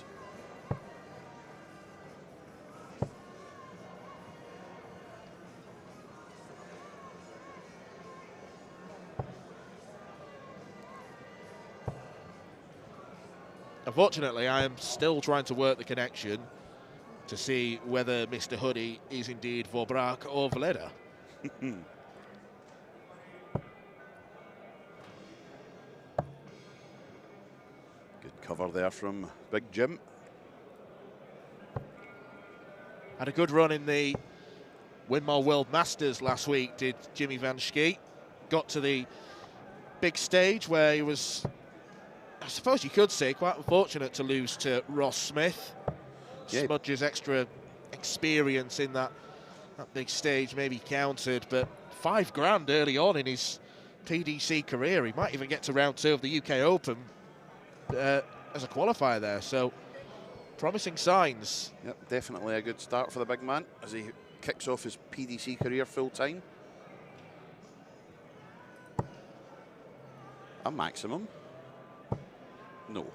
Unfortunately, I am still trying to work the connection to see whether Mr. Hoodie is indeed Vobrak or Vleda. Good cover there from Big Jim. Had a good run in the Winmar World Masters last week, did Jimmy Van Schie. Got to the big stage where he was, I suppose you could say, quite unfortunate to lose to Ross Smith. Yeah. Smudge's extra experience in that big stage maybe counted, but $5 grand early on in his PDC career. He might even get to round 2 of the UK Open as a qualifier there, so promising signs. Yep, definitely a good start for the big man as he kicks off his PDC career full time. A maximum? No.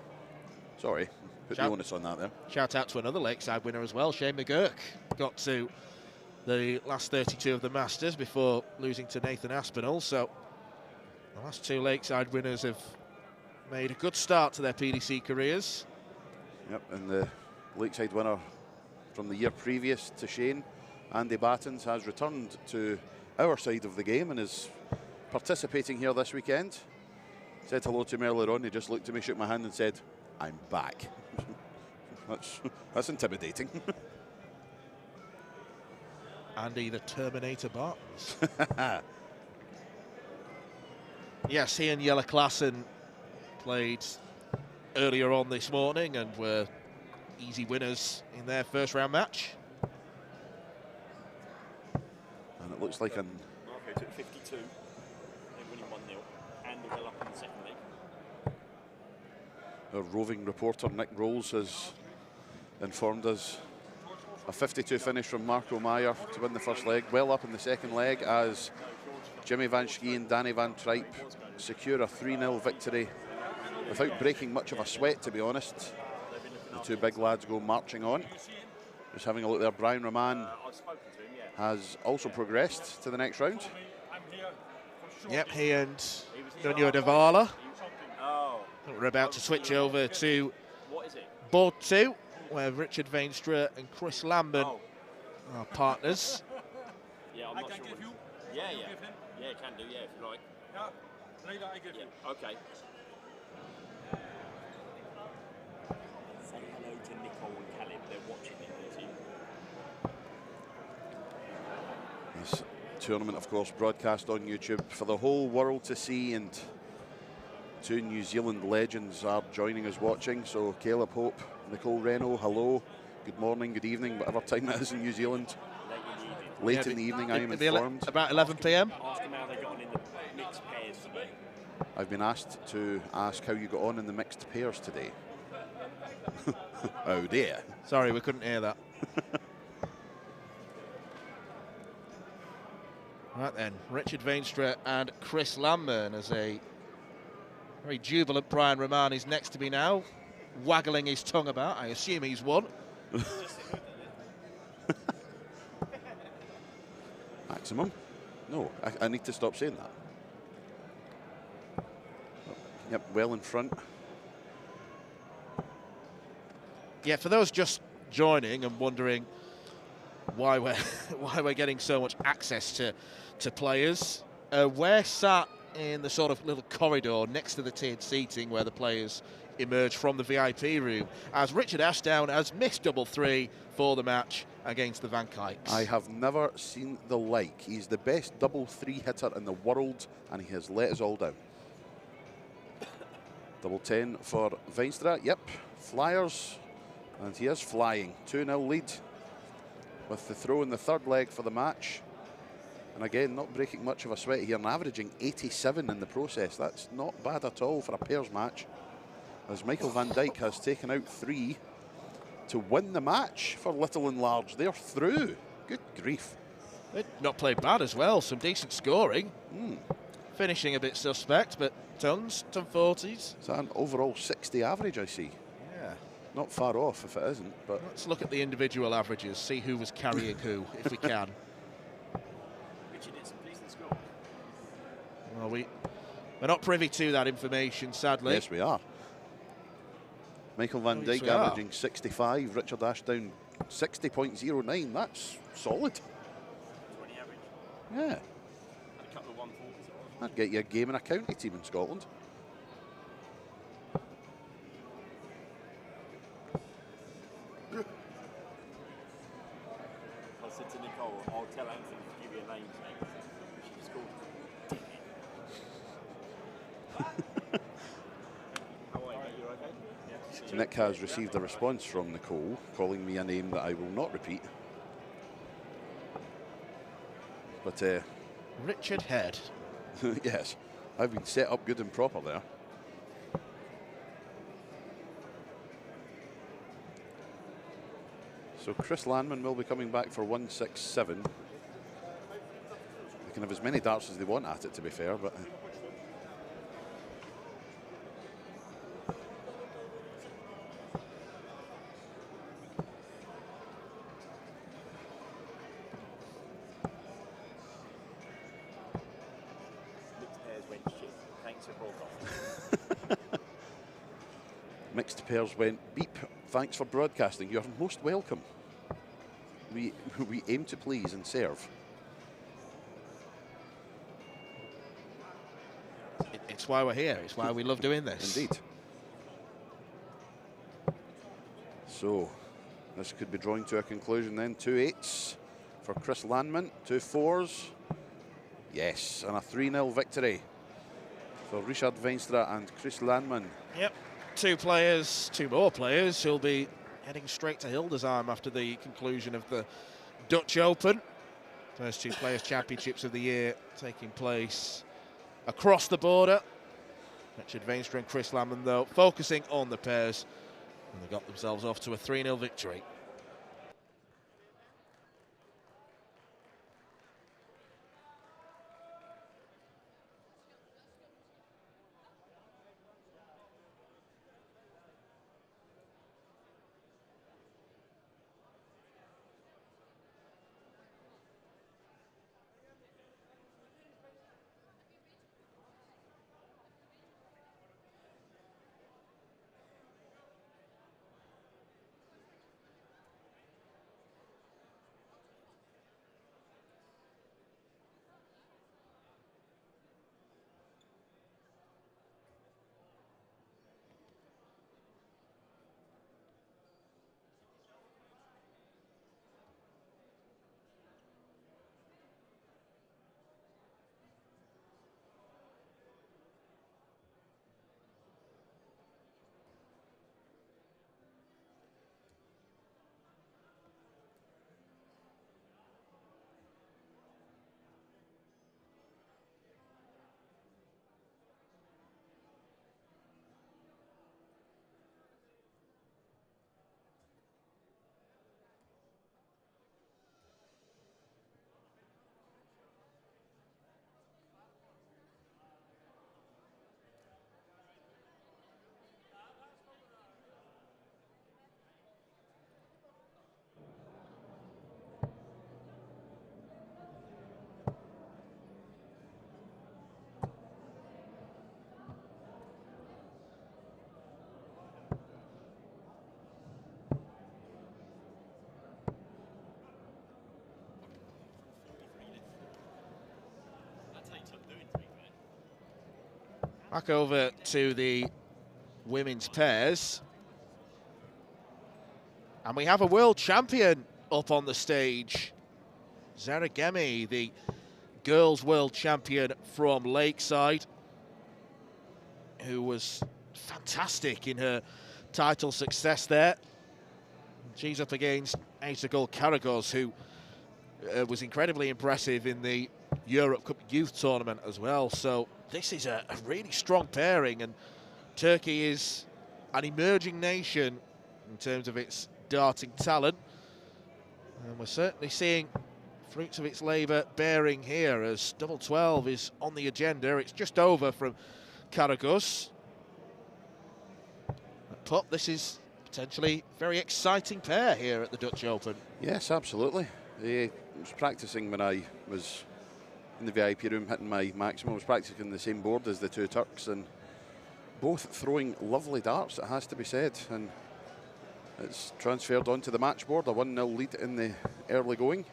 Sorry, put the onus on that there. Shout out to another Lakeside winner as well, Shane McGurk. Got to the last 32 of the Masters before losing to Nathan Aspinall, so the last 2 Lakeside winners have made a good start to their PDC careers. Yep, and the Lakeside winner from the year previous to Shane, Andy Battens, has returned to our side of the game and is participating here this weekend. Said hello to me earlier on, he just looked at me, shook my hand and said, "I'm back." That's intimidating. Andy the Terminator Bartons. Yes, he and Jelle Klassen played earlier on this morning and were easy winners in their first round match. And it looks like an... Marco took 52. They're winning 1-0 and well up in the second leg. Our roving reporter Nick Rolls has informed us. A 52 finish from Marco Meyer to win the first leg. Well up in the second leg as Jimmy Van Schie and Danny Van Tripe secure a 3-0 victory without breaking much of a sweat, to be honest. The two big lads go marching on. Just having a look there, Brian Roman has also progressed to the next round. Yep, he and Nuno Davala. We're about to switch over to board 2, where Richard Veenstra and Chris Lambert are partners. Yeah, I'm not sure. Yeah, can do, if you like. Yeah, okay. Say hello to Nicole and Caleb, they're watching it. This tournament, of course, broadcast on YouTube for the whole world to see, and two New Zealand legends are joining us watching. So Caleb Hope, Nicole Reno, hello, good morning, good evening, whatever time it is in New Zealand. Late in the evening, I am informed. About 11 p.m. Ask them how they got on in the mixed pairs today. I've been asked to ask how you got on in the mixed pairs today. Oh dear. Sorry, we couldn't hear that. Right then, Richard Veenstra and Chris Lambert, as a very jubilant Brian Roman is next to me now, waggling his tongue about. I assume he's won. Maximum? No, I need to stop saying that. Yep, well in front. Yeah, for those just joining and wondering why we're getting so much access to players, we're sat in the sort of little corridor next to the tiered seating where the players emerge from the VIP room, as Richard Ashdown has missed double 3 for the match against the Van Kijks. I have never seen the like. He's the best double 3 hitter in the world, and he has let us all down. Double 10 for Veenstra. Yep, Flyers, and he is flying. 2-0 lead with the throw in the third leg for the match. And again, not breaking much of a sweat here and averaging 87 in the process. That's not bad at all for a pairs match, as Michael van Dijk has taken out 3 to win the match for Little and Large. They're through. Good grief. They've not played bad as well. Some decent scoring. Finishing a bit suspect, but tons, ton 40s. Is that an overall 60 average, I see? Yeah. Not far off if it isn't, but... Let's look at the individual averages, see who was carrying who, if we can. Richard, it's a decent score. Well, we're not privy to that information, sadly. Yes, we are. Michael van Dijk averaging 65, Richard Ashdown 60.09. That's solid. 20 average. Yeah. And a couple of 140s. That'd get you a game in a county team in Scotland. I said to Nicole, I'll tell Anthony to give you a name tag. She just called Dick. How are you, mate? You okay? Yeah. So Nick has received a response from Nicole calling me a name that I will not repeat. But Richard Head. yes, I've been set up good and proper there. So Chris Landman will be coming back for 167. They can have as many darts as they want at it, to be fair, but... Mixed pairs went beep. Thanks for broadcasting. You're most welcome. We aim to please and serve. It's why we're here. It's why we love doing this. Indeed. So this could be drawing to a conclusion then. 2 8s for Chris Landman. 2 4s. Yes, and a 3-0 victory for Richard Veenstra and Chris Landman. Yep. Two more players who'll be heading straight to Hildesheim after the conclusion of the Dutch Open. First 2 Players' Championships of the year taking place across the border Richard Veenstra and Chris Lamman, though, focusing on the pairs, and they got themselves off to a 3-0 victory. Back over to the women's pairs. And we have a world champion up on the stage. Zaragemi, the girls world champion from Lakeside, who was fantastic in her title success there. She's up against Aysegul Karagöz, who was incredibly impressive in the Europe Cup Youth Tournament as well. So this is a really strong pairing, and Turkey is an emerging nation in terms of its darting talent. And we're certainly seeing fruits of its labour bearing here as double 12 is on the agenda. It's just over from Karagöz. But this is potentially a very exciting pair here at the Dutch Open. Yes, absolutely. I was practicing when I was in the VIP room hitting my maximum. I was practicing the same board as the two Turks, and both throwing lovely darts, it has to be said. And it's transferred onto the match board, a 1-0 lead in the early going.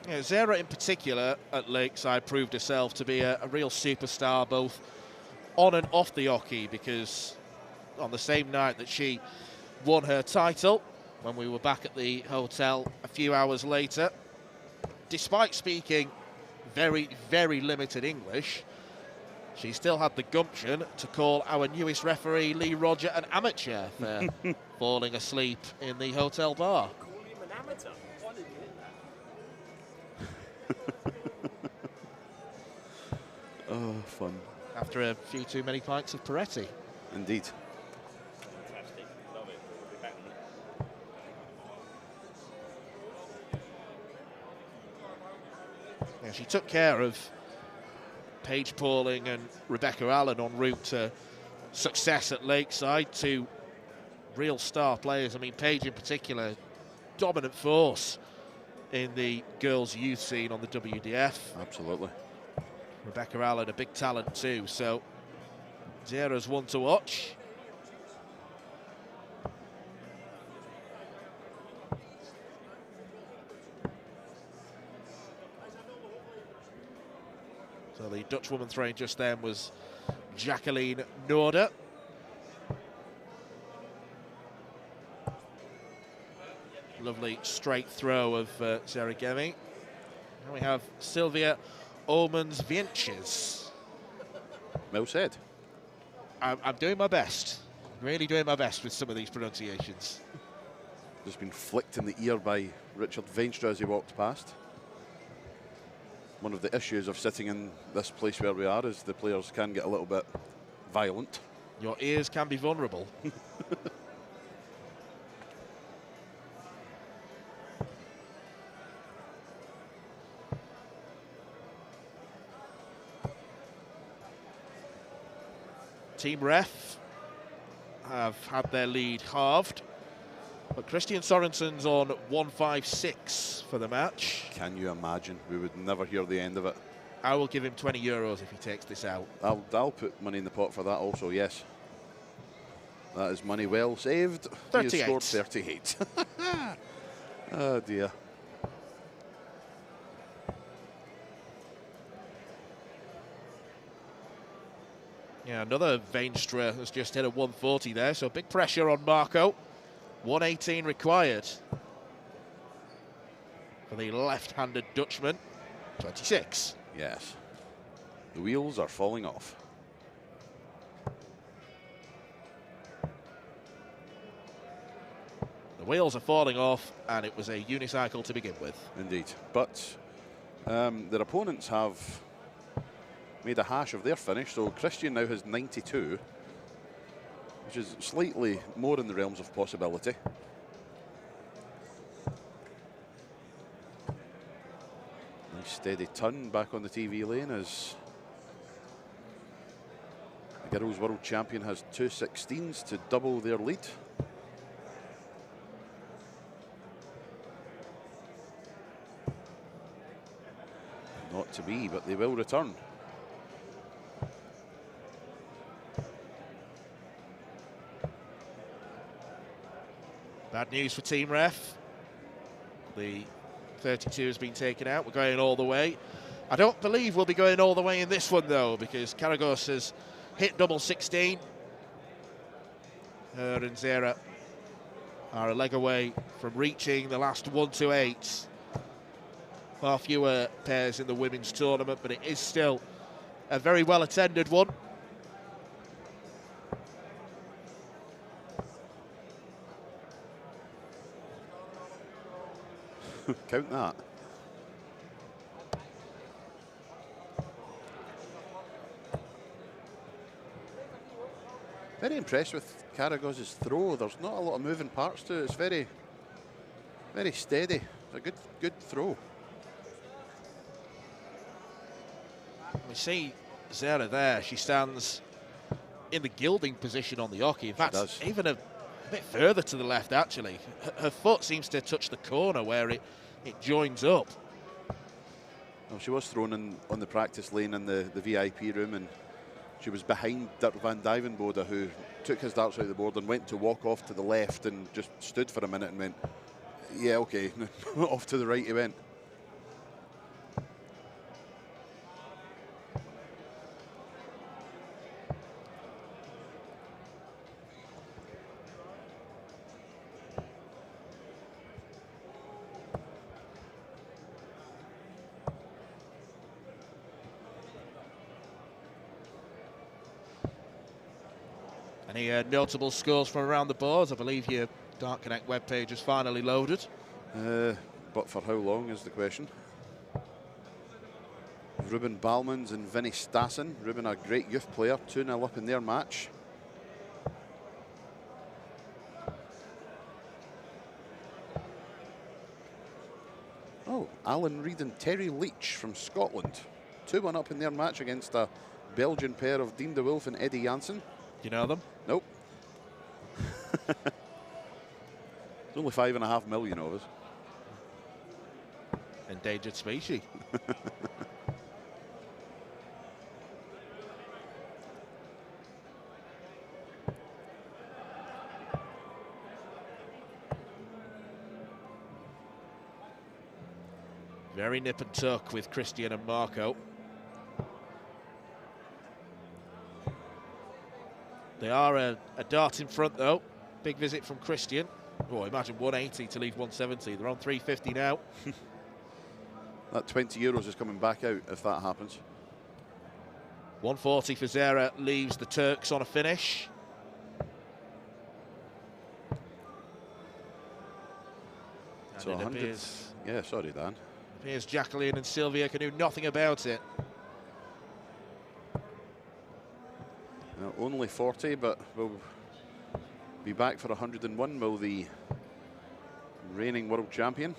Yeah, Zara in particular at Lakeside proved herself to be a real superstar, both on and off the hockey, because on the same night that she won her title, when we were back at the hotel a few hours later, despite speaking very, very limited English, she still had the gumption to call our newest referee, Lee Roger, an amateur for falling asleep in the hotel bar. Call him an amateur. Why did you Oh, fun. After a few too many pints of Peretti. Indeed. Fantastic. Love it. We'll be back on it. Yeah, she took care of Paige Pauling and Rebecca Allen en route to success at Lakeside, two real star players. I mean, Paige in particular, dominant force in the girls' youth scene on the WDF. Absolutely. Rebecca Allen, a big talent too, so Zara's one to watch. So the Dutch woman throwing just then was Jacqueline Noorder. Lovely straight throw of Zaragemi. And we have Sylvia Omans-Vientjes. Well said. I'm doing my best. Really doing my best with some of these pronunciations. Just been flicked in the ear by Richard Veenstra as he walked past. one of the issues of sitting in this place where we are is the players can get a little bit violent. Your ears can be vulnerable. Team ref have had their lead halved, but Christian Sorensen's on 156 for the match. Can you imagine? We would never hear the end of it. I will give him 20 euros if he takes this out. I'll put money in the pot for that also, yes. That is money well saved. 38. He has scored 38. Oh dear. Yeah, another Veinstra has just hit a 140 there, so big pressure on Marco. 118 required for the left-handed Dutchman. 26. Yes. The wheels are falling off. The wheels are falling off, and it was a unicycle to begin with. Indeed. But their opponents have made a hash of their finish, so Christian now has 92, which is slightly more in the realms of possibility. Nice steady turn back on the TV lane as the girls' world champion has 2/16s to double their lead. Not to be, but they will return. Bad news for Team Ref. The 32 has been taken out. We're going all the way. I don't believe we'll be going all the way in this one, though, because Karagos has hit double 16. Her and Zera are a leg away from reaching the last 1 to 8. Far fewer pairs in the women's tournament, but it is still a very well-attended one. Count that. Very impressed with Karagos's throw. There's not a lot of moving parts to it. It's very, very steady. It's a good throw. We see Zera there. She stands in the gilding position on the hockey. In fact, even a bit further to the left, actually. Her foot seems to touch the corner where it joins up. Well, she was thrown in on the practice lane in the VIP room, and she was behind Dirk van Dijvenbode, who took his darts out of the board and went to walk off to the left and just stood for a minute and went, yeah, okay. Off to the right he went. Any notable scores from around the boards? I believe your Dart Connect webpage is finally loaded. But for how long is the question? Ruben Balmans and Vinny Stassen. Ruben, a great youth player, 2-0 up in their match. Oh, Alan Reid and Terry Leach from Scotland. 2-1 up in their match against a Belgian pair of Dean de Wolf and Eddie Janssen. Do you know them? Nope. There's only 5.5 million of us. Endangered species. Very nip and tuck with Christian and Marco. They are a dart in front, though. Big visit from Christian. Oh, imagine 180 to leave 170. They're on 350 now. That 20 euros is coming back out if that happens. 140 for Zera leaves the Turks on a finish. So 100. Yeah, sorry, Dan. Here's Jacqueline and Sylvia can do nothing about it. Only 40, but we'll be back for 101, will the reigning world champion.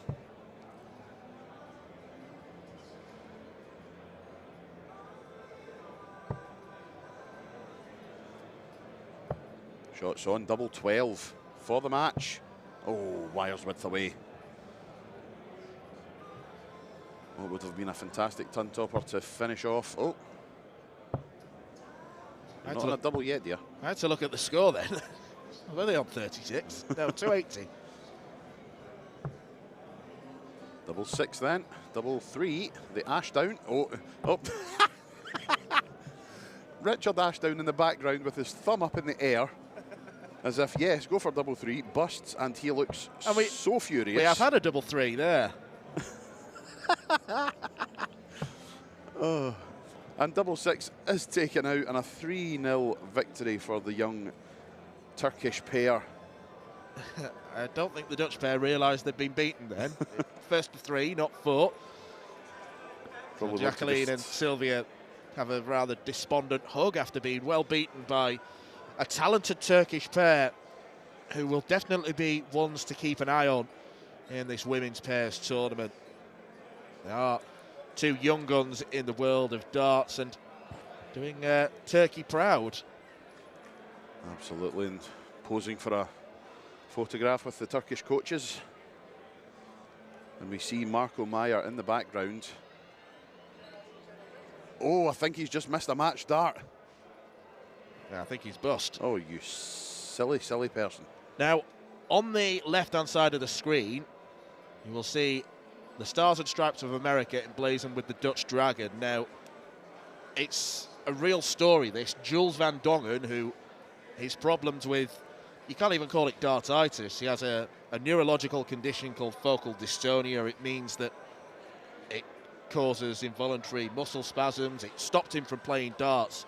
Shots on, double 12 for the match. Oh, wires width away. Well, it would have been a fantastic turn topper to finish off. Oh, not on a double yet, dear. I had to look at the score then. Were they on 36? No, 280. Double 6 then, double 3, the Ashdown. Oh. Richard Ashdown in the background with his thumb up in the air. As if, yes, go for double 3, busts, and he looks so furious. We have had a double 3 there. Oh. And double 6 is taken out, and a 3-0 victory for the young Turkish pair. I don't think the Dutch pair realised they'd been beaten then. First to 3, not 4. So Jacqueline and Sylvia have a rather despondent hug after being well beaten by a talented Turkish pair who will definitely be ones to keep an eye on in this women's pairs tournament. They are two young guns in the world of darts and doing Turkey proud. Absolutely, and posing for a photograph with the Turkish coaches. And we see Marco Meyer in the background. Oh, I think he's just missed a match start. Yeah, I think he's bust. Oh, you silly, silly person. Now, on the left-hand side of the screen, you will see the Stars and Stripes of America emblazoned with the Dutch Dragon. Now, it's a real story, this. Jules van Dongen, who his problems with, you can't even call it dartitis. He has a neurological condition called focal dystonia. It means that it causes involuntary muscle spasms. It stopped him from playing darts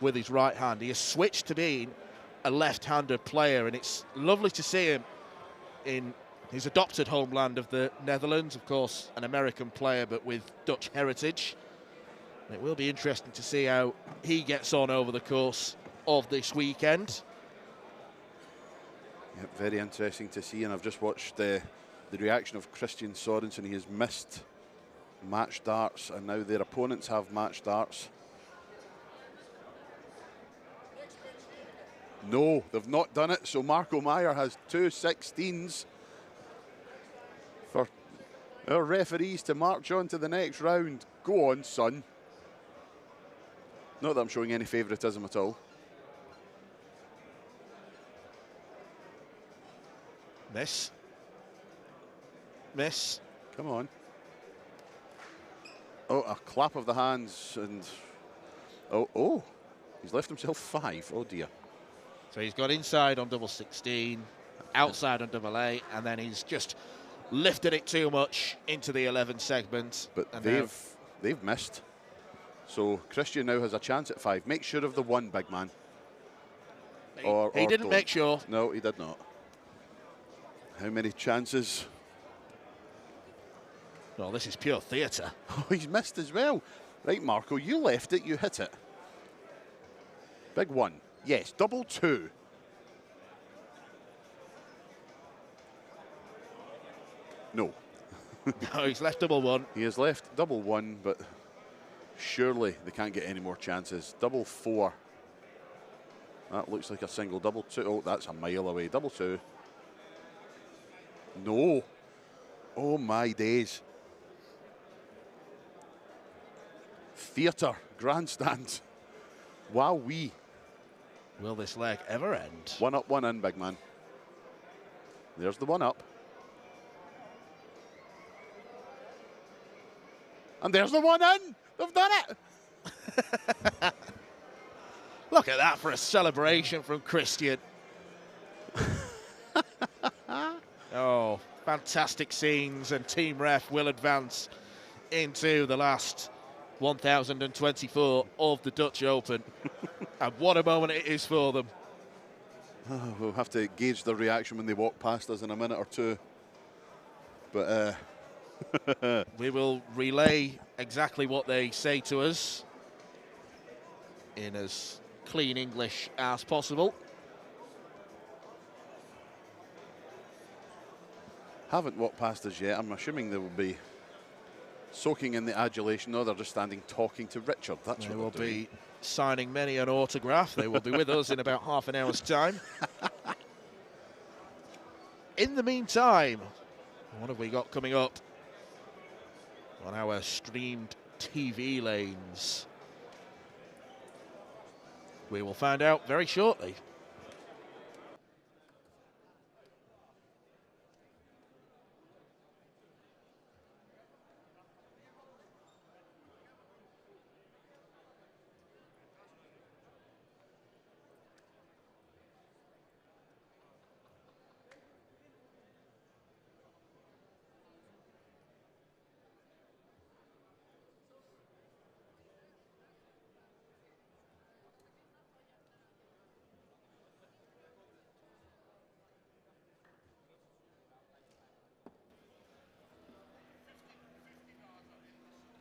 with his right hand. He has switched to being a left-handed player, and it's lovely to see him in his adopted homeland of the Netherlands, of course an American player but with Dutch heritage. And it will be interesting to see how he gets on over the course of this weekend. Yep, very interesting to see, and I've just watched the reaction of Christian Sorensen. He has missed match darts, and now their opponents have match darts. No, they've not done it, so Marco Meyer has 2 16s for our referees to march on to the next round. Go on, son. Not that I'm showing any favouritism at all. Miss. Miss. Come on. Oh, a clap of the hands, and oh, he's left himself 5. Oh dear. So he's got inside on double 16, outside on double 8, and then he's just lifted it too much into the 11 segment. But and they've missed. So Christian now has a chance at 5. Make sure of the 1, big man. He didn't make sure. No, he did not. How many chances? Well, this is pure theatre. Oh, he's missed as well. Right, Marco, you left it, you hit it. Big 1. Yes, double 2. No. No, he's left double 1. He has left double 1, but surely they can't get any more chances. Double 4. That looks like a single. Double 2. Oh, that's a mile away. Double 2. No. Oh, my days. Theatre, grandstand. Wowee. Will this leg ever end? 1 up, 1 in, big man. There's the 1 up. And there's the 1 in. They've done it. Look at that for a celebration from Christian. Oh, fantastic scenes, and Team Ref will advance into the last 1024 of the Dutch Open. And what a moment it is for them. Oh, we'll have to gauge their reaction when they walk past us in a minute or two. But We will relay exactly what they say to us in as clean English as possible. Haven't walked past us yet. I'm assuming they will be soaking in the adulation. No, they're just standing talking to Richard. That's They what will they're doing. be signing many an autograph. They will be with us in about half an hour's time. In the meantime, what have we got coming up on our streamed TV lanes? We will find out very shortly.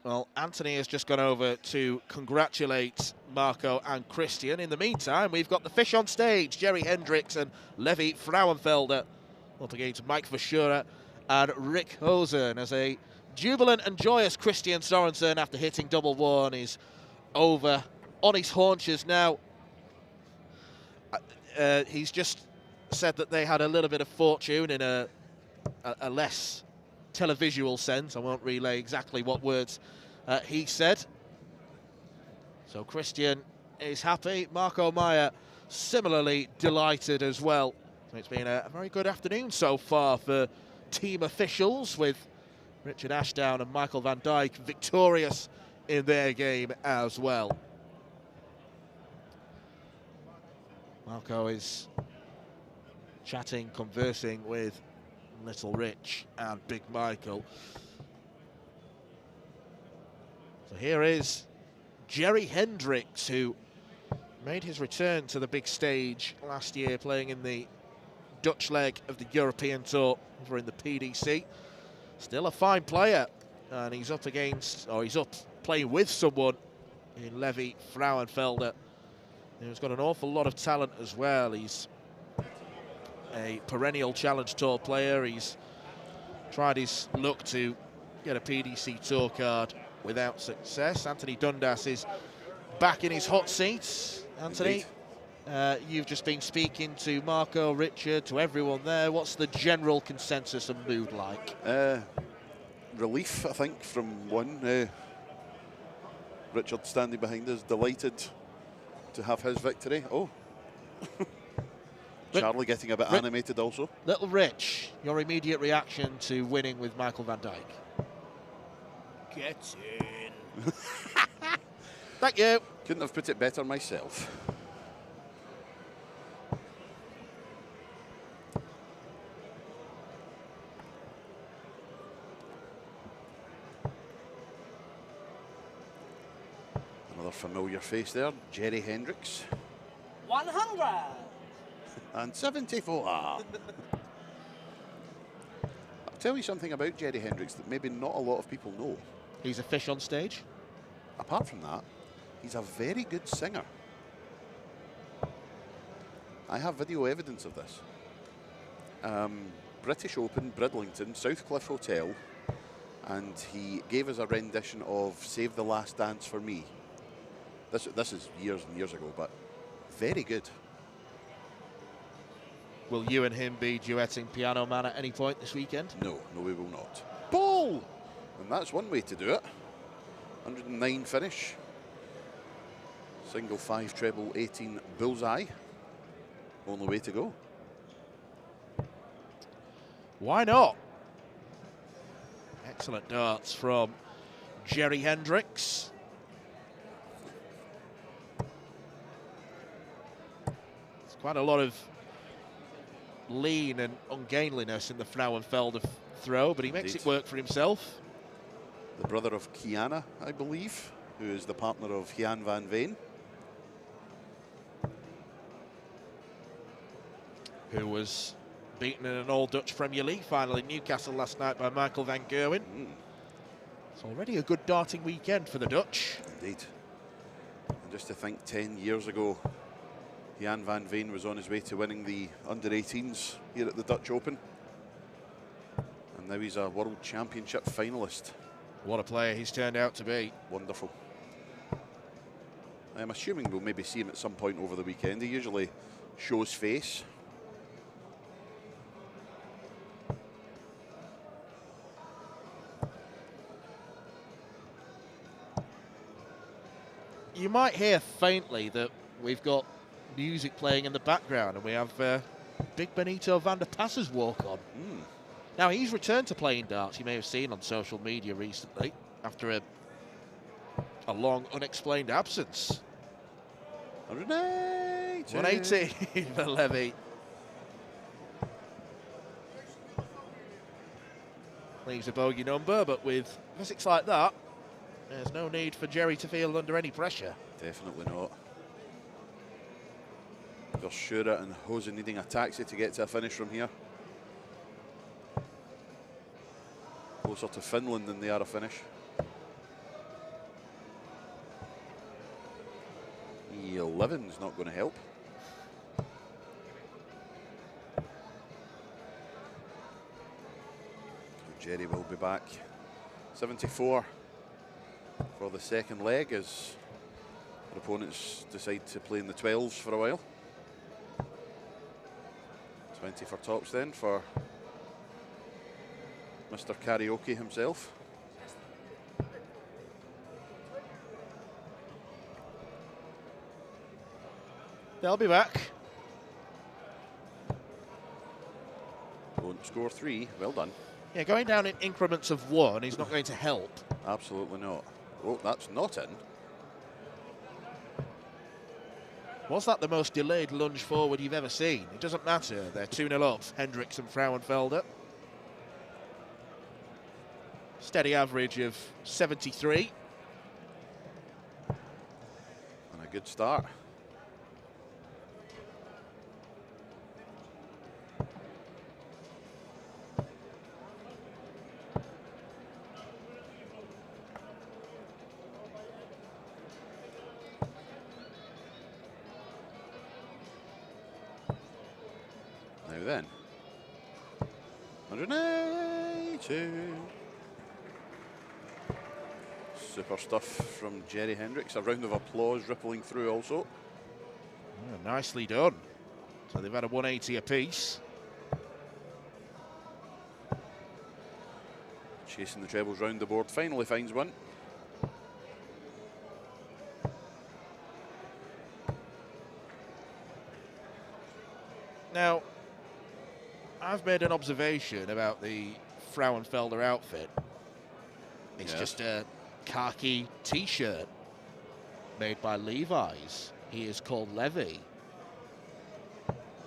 Well, Anthony has just gone over to congratulate Marco and Christian. In the meantime, we've got the fish on stage, Jerry Hendricks and Levi Frauenfelder, up against Mike Verschurer and Rick Hosen, as a jubilant and joyous Christian Sorensen, after hitting double one, is over on his haunches now. He's just said that they had a little bit of fortune in a less televisual sense. I won't relay exactly what words he said. So Christian is happy. Marco Meyer similarly delighted as well. So it's been a very good afternoon so far for team officials, with Richard Ashdown and Michael van Dijk victorious in their game as well. Marco is chatting, conversing with Little Rich and Big Michael. So here is Jerry Hendricks, who made his return to the big stage last year, playing in the Dutch leg of the European Tour over in the PDC. Still a fine player, and he's up against, or he's up playing with someone in Levi Frauenfelder, who's got an awful lot of talent as well. He's a perennial Challenge Tour player. He's tried his luck to get a PDC Tour card without success. Anthony Dundas is back in his hot seat. Anthony, you've just been speaking to Marco, Richard, to everyone there. What's the general consensus and mood like? Relief, I think, from one. Richard standing behind us, delighted to have his victory. Oh. Charlie getting a bit animated also. Little Rich, your immediate reaction to winning with Michael van Dijk? Get in. Thank you. Couldn't have put it better myself. Another familiar face there, Jerry Hendricks. 100. And 74. I'll tell you something about Jerry Hendricks that maybe not a lot of people know. He's a fish on stage. Apart from that, he's a very good singer. I have video evidence of this. British Open, Bridlington, Southcliffe Hotel, and he gave us a rendition of Save the Last Dance for Me. This is years and years ago, but very good. Will you and him be duetting Piano Man at any point this weekend? No, we will not. Ball! And that's one way to do it. 109 finish. Single 5, treble 18, bullseye. Only way to go. Why not? Excellent darts from Jerry Hendricks. There's quite a lot of lean and ungainliness in the Frauenfelder throw, but he makes it work for himself. The brother of Kiana, I believe, who is the partner of Jan van Veen. Who was beaten in an all-Dutch Premier League final in Newcastle last night by Michael van Gerwen. It's already a good darting weekend for the Dutch. Indeed. And just to think, 10 years ago, Jan van Veen was on his way to winning the under-18s here at the Dutch Open. And now he's a World Championship finalist. What a player he's turned out to be. Wonderful. I'm assuming we'll maybe see him at some point over the weekend. He usually shows face. You might hear faintly that we've got music playing in the background, and we have Big Benito van der Pas's walk on. Now, he's returned to playing darts, you may have seen on social media recently, after a long, unexplained absence. 180. 180 for Levy. Leaves a bogey number, but with physics like that, there's no need for Jerry to feel under any pressure. Definitely not. Verschura and Hosen needing a taxi to get to a finish from here. Closer to Finland than they are a finish. 11's not going to help. Jerry will be back. 74 for the second leg as our opponents decide to play in the 12s for a while. 20 for tops then for Mr. Karaoke himself. They'll be back. Won't score 3. Well done. Yeah, going down in increments of 1 is not going to help. Absolutely not. Oh, that's not in. Was that the most delayed lunge forward you've ever seen? It doesn't matter. They're 2-0 up, Hendricks and Frauenfelder. Steady average of 73. And a good start. Now then, 182. Super stuff from Jerry Hendricks. A round of applause rippling through also. Oh, nicely done. So they've had a 180 apiece. Chasing the trebles round the board, finally finds one. Now, I've made an observation about the Frauenfelder outfit. It's just a khaki t-shirt made by Levi's. He is called Levy.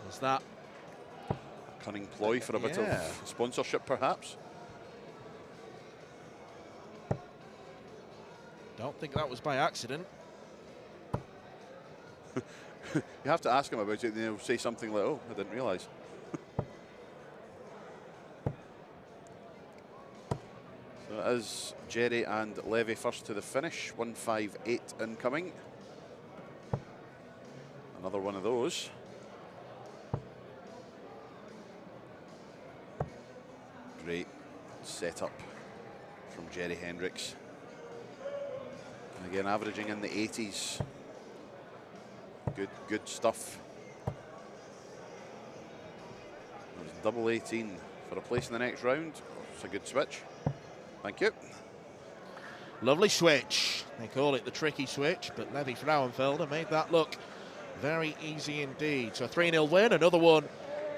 Is that a cunning ploy for a bit of sponsorship, perhaps? Don't think that was by accident. You have to ask him about it, and he'll say something like, "Oh, I didn't realise." So it is Jerry and Levy first to the finish. 158 incoming. Another one of those. Great setup from Jerry Hendricks. And again, averaging in the 80s. Good stuff. There's double 18 for a place in the next round. It's a good switch. Thank you. Lovely switch. They call it the tricky switch, but Levy Frauenfelder made that look very easy indeed. So a 3-0 win, another one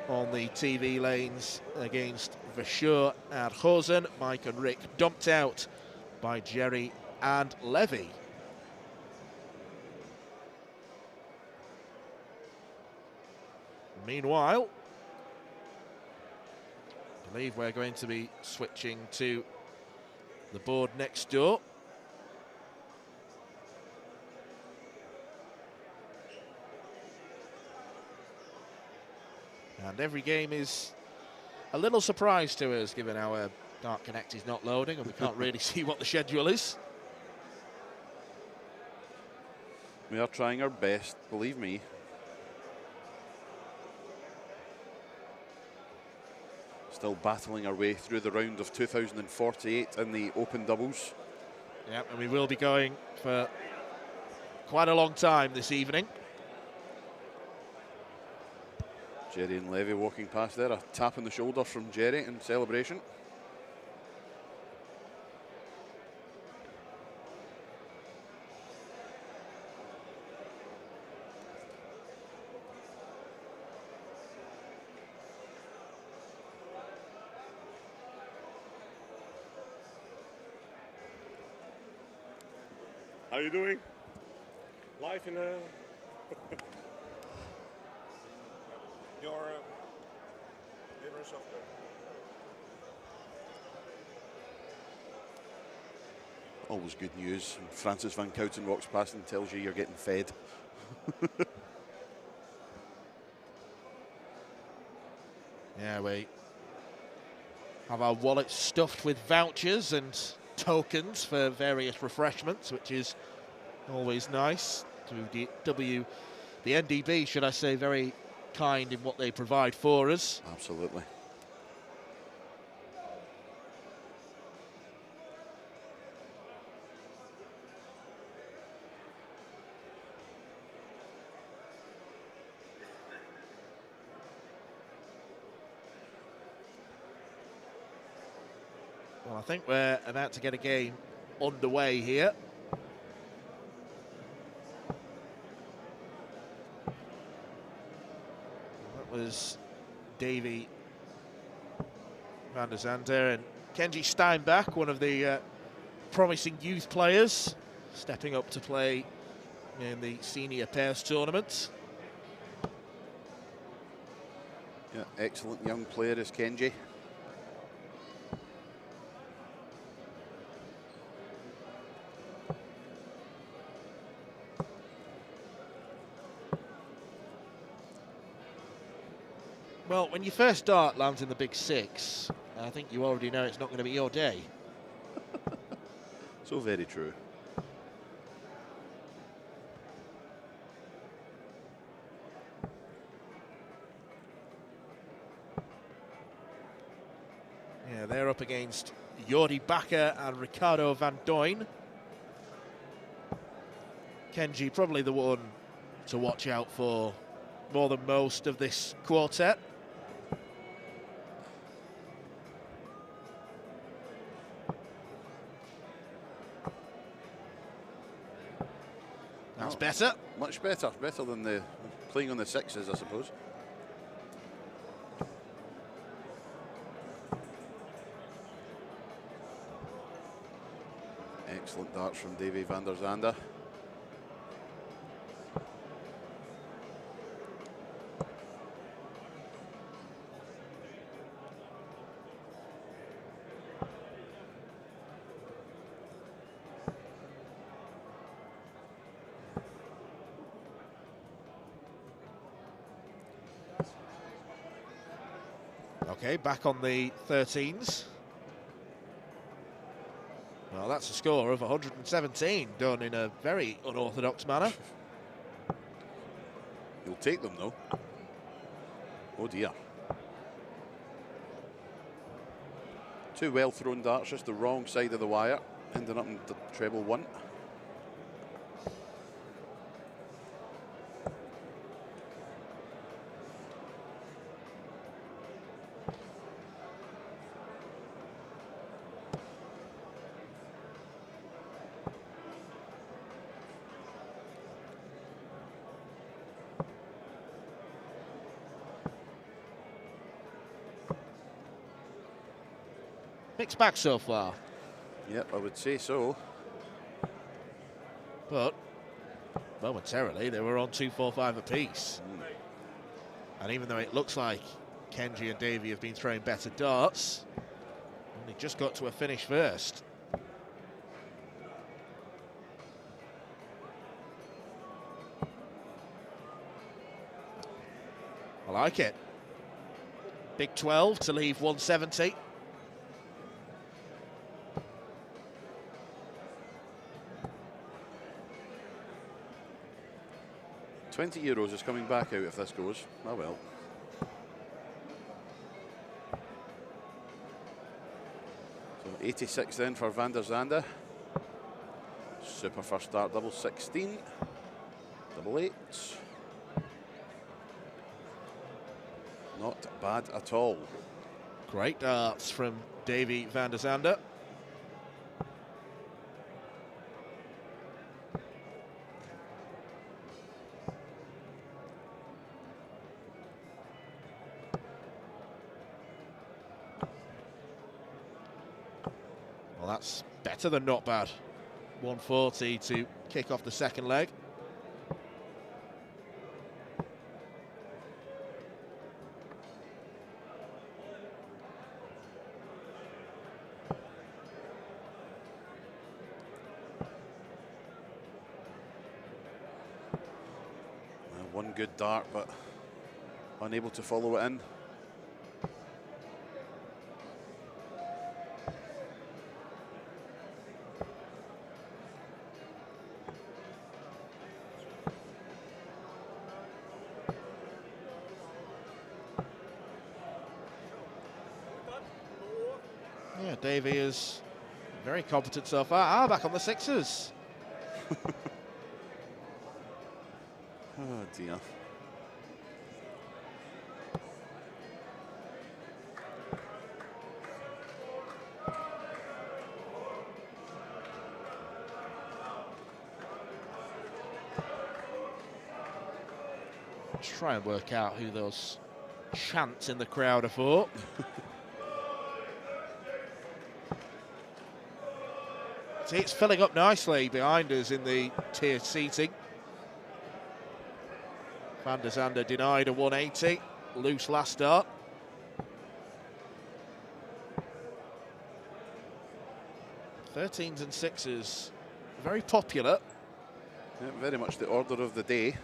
on the TV lanes against Verschure and Hosen. Mike and Rick dumped out by Jerry and Levy. Meanwhile, I believe we're going to be switching to the board next door. And every game is a little surprise to us, given our Dart Connect is not loading and we can't really see what the schedule is. We are trying our best, believe me. Still battling our way through the round of 2048 in the open doubles. Yep, and we will be going for quite a long time this evening. Jerry and Levy walking past there, a tap on the shoulder from Jerry in celebration. How you doing? Live in your Wever software. Always good news. And Francis Van Kouten walks past and tells you you're getting fed. Yeah, we have our wallets stuffed with vouchers and tokens for various refreshments, which is always nice. The NDB, should I say, very kind in what they provide for us. Absolutely. Well, I think we're about to get a game underway here. That was Davy van der Zande and Kenji Steinbach, one of the promising youth players, stepping up to play in the senior pairs tournament. Yeah, excellent young player is Kenji. Well, when you first start lands in the big six, I think you already know it's not going to be your day. So very true. Yeah, they're up against Jordi Bakker and Ricardo van Duyn. Kenji probably the one to watch out for more than most of this quartet. That's better. Much better. Better than the playing on the sixes, I suppose. Excellent darts from Davy van der Zande. Okay, back on the 13s. Well, that's a score of 117, done in a very unorthodox manner. You'll take them, though. Oh, dear. Two well-thrown darts, just the wrong side of the wire, ending up in the treble one. Mixed bag so far. Yep, I would say so. But momentarily they were on 2-4-5 apiece. And even though it looks like Kenji and Davy have been throwing better darts, only just got to a finish first. I like it. Big 12 to leave 170. €20 is coming back out if this goes. Oh well. So 86 then for Van der Zande. Super first start, double 16. Double 8. Not bad at all. Great darts from Davy van der Zande. Well, that's better than not bad. 140 to kick off the second leg. One good dart, but unable to follow it in. Yeah, Davey is very competent so far. Back on the sixes. Oh dear. Try and work out who those chants in the crowd are for. See, it's filling up nicely behind us in the tiered seating. Van der Zande denied a 180. Loose last start. Thirteens and sixes, very popular. Yeah, very much the order of the day.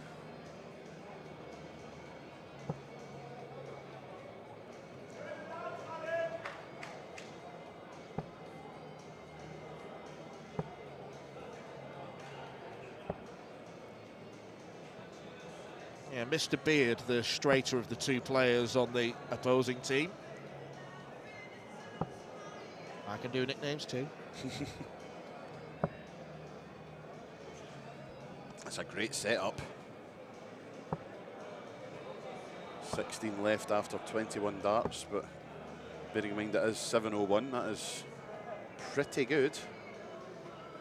Yeah, Mr. Beard, the straighter of the two players on the opposing team. I can do nicknames too. That's a great setup. 16 left after 21 darts, but bearing in mind that is 701, that is pretty good.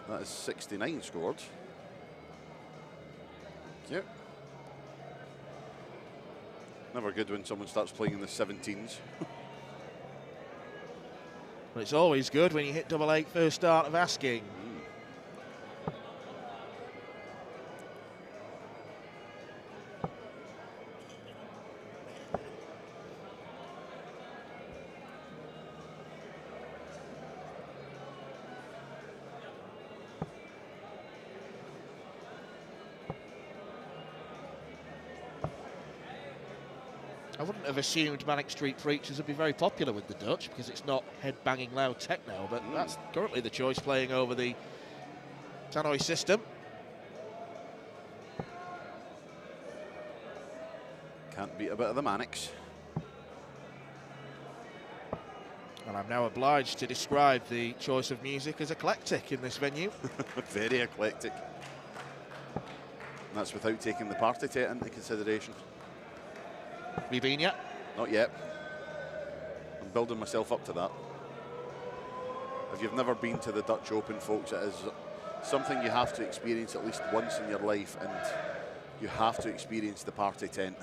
That is 69 scored. Yep. Never good when someone starts playing in the 17s. But it's always good when you hit double 8 first start of asking. I wouldn't have assumed Manic Street Preachers would be very popular with the Dutch because it's not head-banging loud techno, but that's currently the choice playing over the Tannoy system. Can't beat a bit of the Manics. And I'm now obliged to describe the choice of music as eclectic in this venue. Very eclectic. And that's without taking the party tent into consideration. Have you been yet? Not yet. I'm building myself up to that. If you've never been to the Dutch Open, folks, it is something you have to experience at least once in your life, and you have to experience the party tent.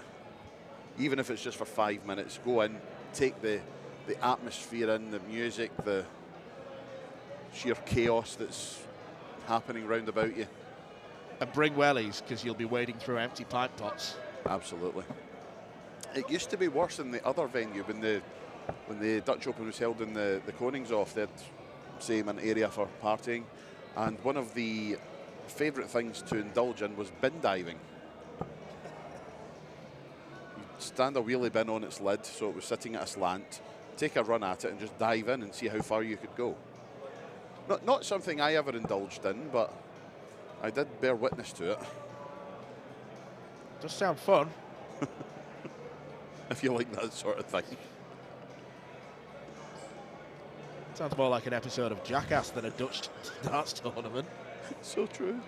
Even if it's just for 5 minutes, go in, take the atmosphere in, the music, the sheer chaos that's happening round about you. And bring wellies, because you'll be wading through empty pint pots. Absolutely. It used to be worse in the other venue when the Dutch Open was held in the Koningshof. They had same an area for partying, and one of the favourite things to indulge in was bin diving. You'd stand a wheelie bin on its lid so it was sitting at a slant, take a run at it and just dive in and see how far you could go. Not something I ever indulged in, but I did bear witness to it. Does sound fun. If you like that sort of thing. Sounds more like an episode of Jackass than a Dutch darts tournament. So true.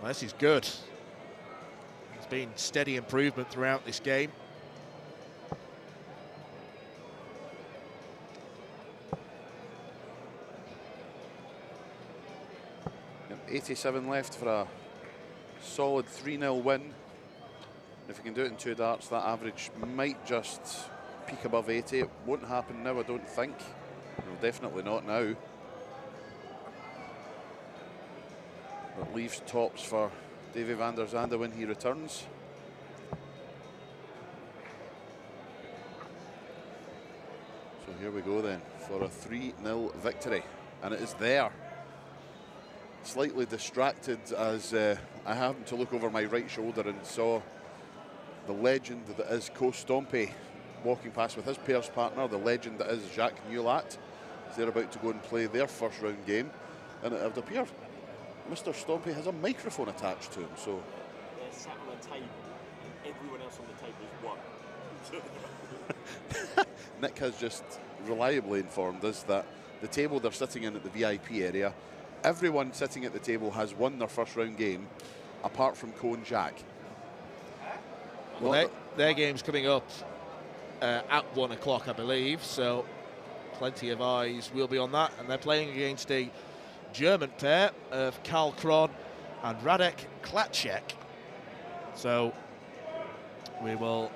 Well, this is good. There's been steady improvement throughout this game. Yep, 87 left for a solid 3-0 win. If you can do it in 2 darts, that average might just peak above 80. It won't happen now, I don't think. Well, definitely not now. But leaves tops for Davy van der Zande when he returns. So here we go then for a 3-0 victory. And it is there. Slightly distracted as I happened to look over my right shoulder and saw the legend that is Bonte walking past with his pairs partner, the legend that is Jacques Mulat. They're about to go and play their first round game. And it would appear Mr. Stompy has a microphone attached to him, so... They're sat on a table, and everyone else on the table is one. Nick has just reliably informed us that the table they're sitting in at the VIP area, everyone sitting at the table has won their first round game, apart from Cone Jack. Well, their game's coming up at 1 o'clock, I believe, so plenty of eyes will be on that, and they're playing against a German pair of Karl Kron and Radek Klatschek. So we will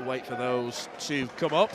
wait for those to come up.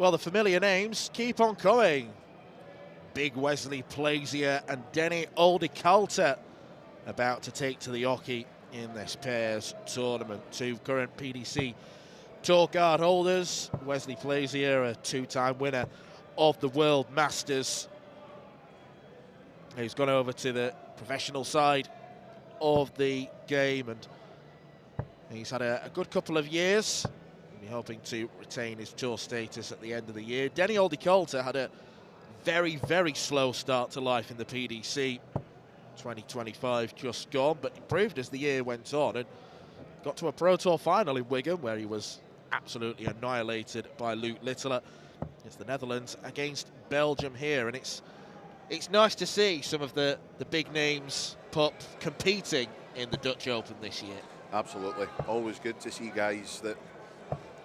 Well, the familiar names keep on coming. Big Wesley Plazier and Denny Aldikalter about to take to the hockey in this pairs tournament. Two current PDC Tour card holders. Wesley Plazier, a two-time winner of the World Masters. He's gone over to the professional side of the game, and he's had a good couple of years. He'll be hoping to retain his tour status at the end of the year. Denny Aldikalter had a very, very slow start to life in the PDC. 2025 just gone, but improved as the year went on and got to a Pro Tour final in Wigan, where he was absolutely annihilated by Luke Littler. It's the Netherlands against Belgium here, and it's nice to see some of the big names competing in the Dutch Open this year. Absolutely. Always good to see guys that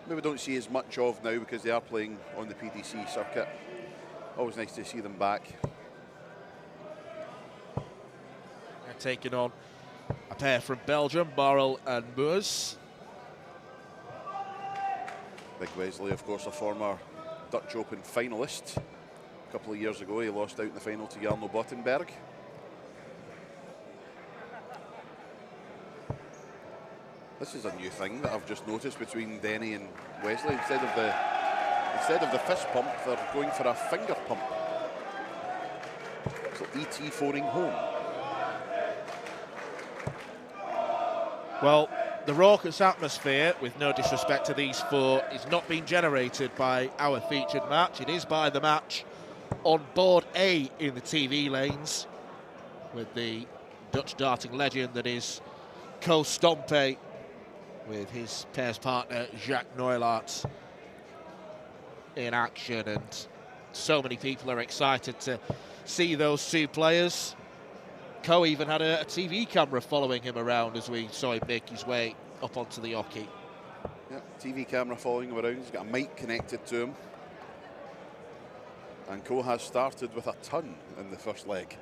maybe don't see as much of now because they are playing on the PDC circuit. Always nice to see them back. They're taking on a pair from Belgium, Barrel and Moers. Big Wesley, of course, a former Dutch Open finalist. A couple of years ago, he lost out in the final to Jarno Bottenberg. This is a new thing that I've just noticed between Denny and Wesley. Instead of the fist pump, they're going for a finger pump. So E.T. phoning home. Well, the raucous atmosphere, with no disrespect to these four, is not being generated by our featured match. It is by the match on board A in the TV lanes, with the Dutch darting legend that is Ko Stompe, with his pairs partner Jacques Neulaert in action, and so many people are excited to see those two players. Ko even had a TV camera following him around as we saw him make his way up onto the hockey. Yeah, TV camera following him around. He's got a mic connected to him. And Ko has started with a ton in the first leg.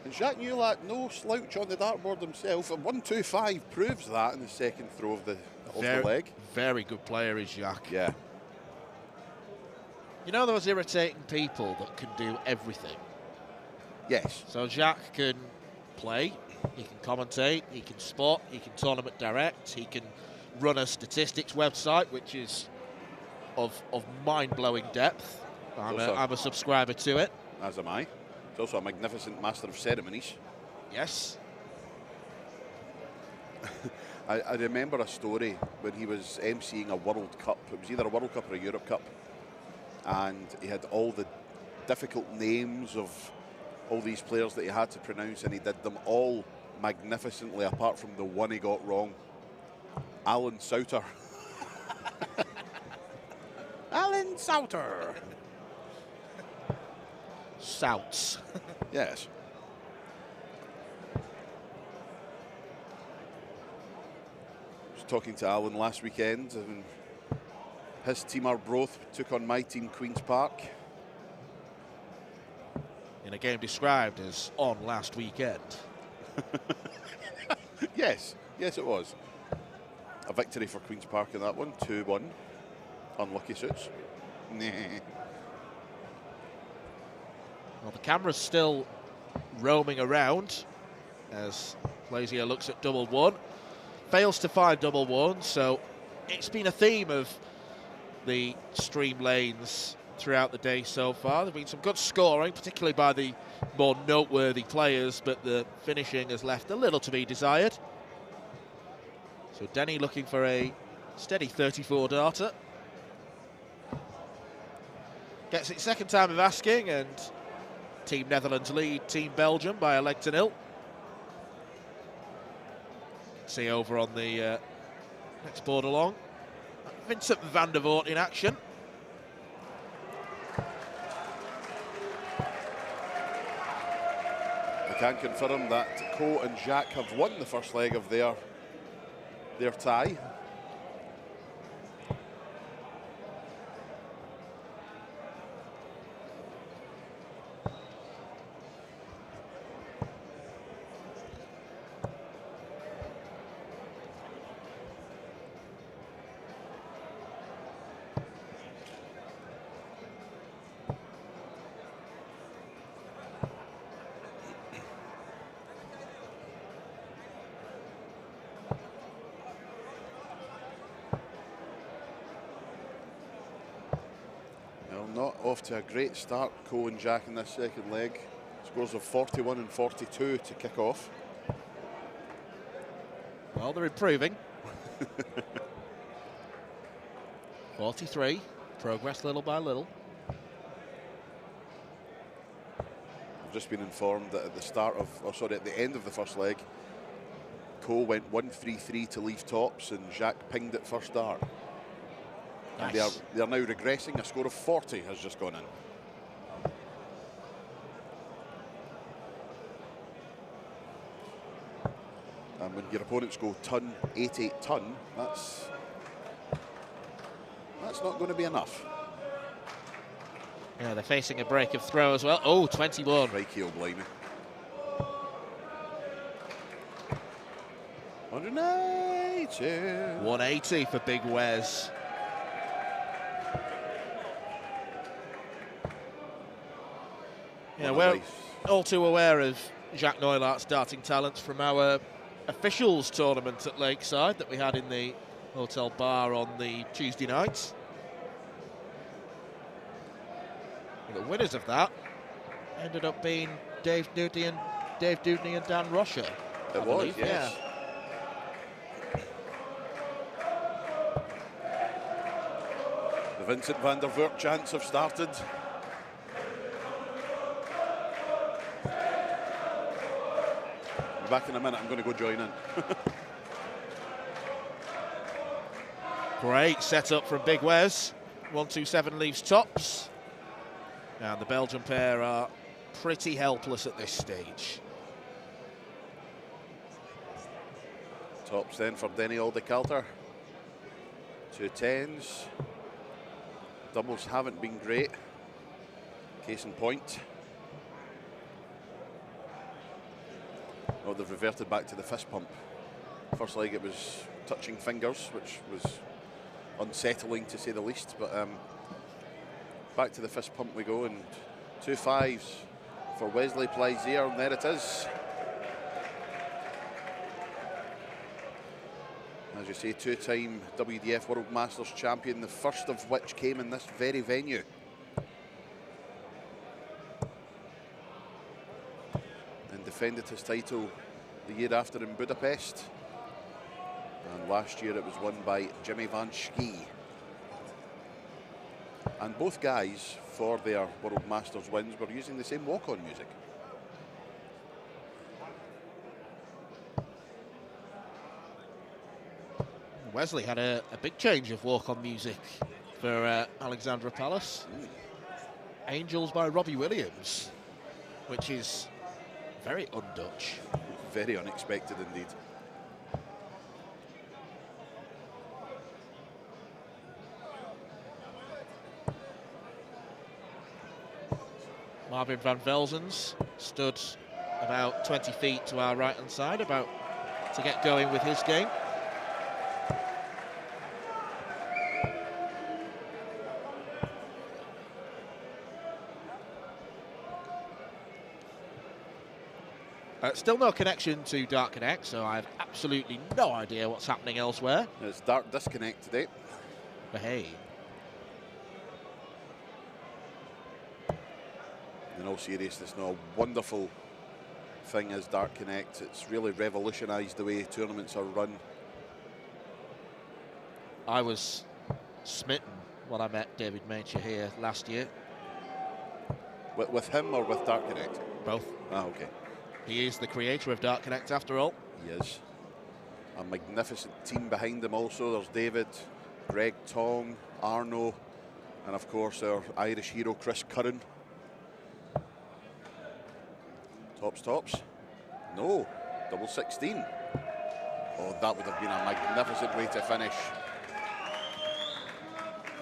And Jacques Neulaert, no slouch on the dartboard himself. And 1-2-5 proves that in the second throw of the leg. Very good player is Jacques. Yeah. You know those irritating people that can do everything? Yes. So Jacques can play, he can commentate, he can spot, he can tournament direct, he can run a statistics website, which is of mind-blowing depth. I'm a subscriber to it. As am I. He's also a magnificent master of ceremonies. Yes. I remember a story when he was emceeing a World Cup. It was either a World Cup or a Europe Cup. And he had all the difficult names of all these players that he had to pronounce, and he did them all magnificently, apart from the one he got wrong. Alan Souter. Alan Souter. Souts. Yes. I was talking to Alan last weekend, and his team Arbroath took on my team Queen's Park. In a game described as on last weekend. Yes, it was. A victory for Queen's Park in that one, 2-1. Unlucky suits. Well, the camera's still roaming around as Plazier looks at double one. Fails to find double one, so it's been a theme of the stream lanes throughout the day so far. There's been some good scoring, particularly by the more noteworthy players, but the finishing has left a little to be desired. So Denny looking for a steady 34 darter. Gets it second time of asking, and Team Netherlands lead Team Belgium by a leg to nil. See over on the next board along, Vincent van der Voort in action. I can confirm that Ko and Jacques have won the first leg of their tie. not off to a great start, Cole and Jack, in this second leg. Scores of 41 and 42 to kick off. Well, they're improving. 43, progress little by little. I've just been informed that at the start of, or sorry, at the end of the first leg, Cole went 1-3-3 to leave tops, and Jacques pinged it first dart. And Nice. they are now regressing. A score of 40 has just gone in. And when your opponents go ton, 8-8 ton, that's not going to be enough. Yeah, they're facing a break of throw as well. Oh, 21. Crikey, oh blimey. 180. 180 for Big Wes. Yeah, we're all too aware of Jacques Neulart's darting talents from our officials tournament at Lakeside that we had in the hotel bar on the Tuesday night. And the winners of that ended up being Dave Dudney and Dan Rocher. It was, yes. Yeah. The Vincent van der Voort chants have started. I'll be back in a minute, I'm going to go join in. Great setup from Big Wes. 1-2-7 leaves tops. And the Belgian pair are pretty helpless at this stage. Tops then for Denny Aldekalter. 2 10s. Doubles haven't been great. Case in point. Oh, they've reverted back to the fist pump. First leg it was touching fingers, which was unsettling to say the least, but back to the fist pump we go, and 2 5s for Wesley Plaisier, and there it is. As you say, 2-time WDF World Masters champion, the first of which came in this very venue. And defended his title the year after in Budapest. And last year it was won by Jimmy van Schie. And both guys, for their World Masters wins, were using the same walk-on music. Wesley had a big change of walk-on music for Alexandra Palace. Angels by Robbie Williams, which is very un-Dutch. Very unexpected indeed. Marvin van Velsens stood about 20 feet to our right-hand side, about to get going with his game. Still no connection to Dart Connect, so I have absolutely no idea what's happening elsewhere. It's Dart Disconnect today. But hey. In all seriousness, no, a wonderful thing is Dart Connect. It's really revolutionised the way tournaments are run. I was smitten when I met David Maincher here last year. With him or with Dart Connect? Both. Ah, okay. He is the creator of Dart Connect, after all. He is. A magnificent team behind him also. There's David, Greg Tong, Arno, and of course our Irish hero Chris Curran. Tops. No, double 16. Oh, that would have been a magnificent way to finish.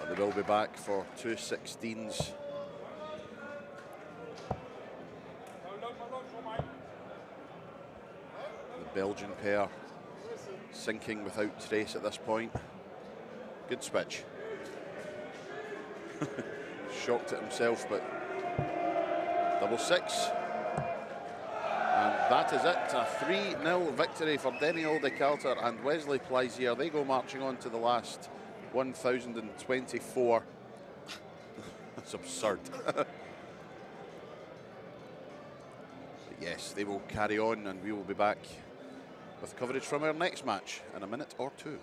But they will be back for 2 16s. The Belgian pair sinking without trace at this point. Good switch. Shocked at himself, but double 6. And that is it, a 3-0 victory for Denny Aldekalter and Wesley Plaisier. They go marching on to the last 1,024. It's absurd. But yes, they will carry on, and we will be back with coverage from our next match in a minute or two.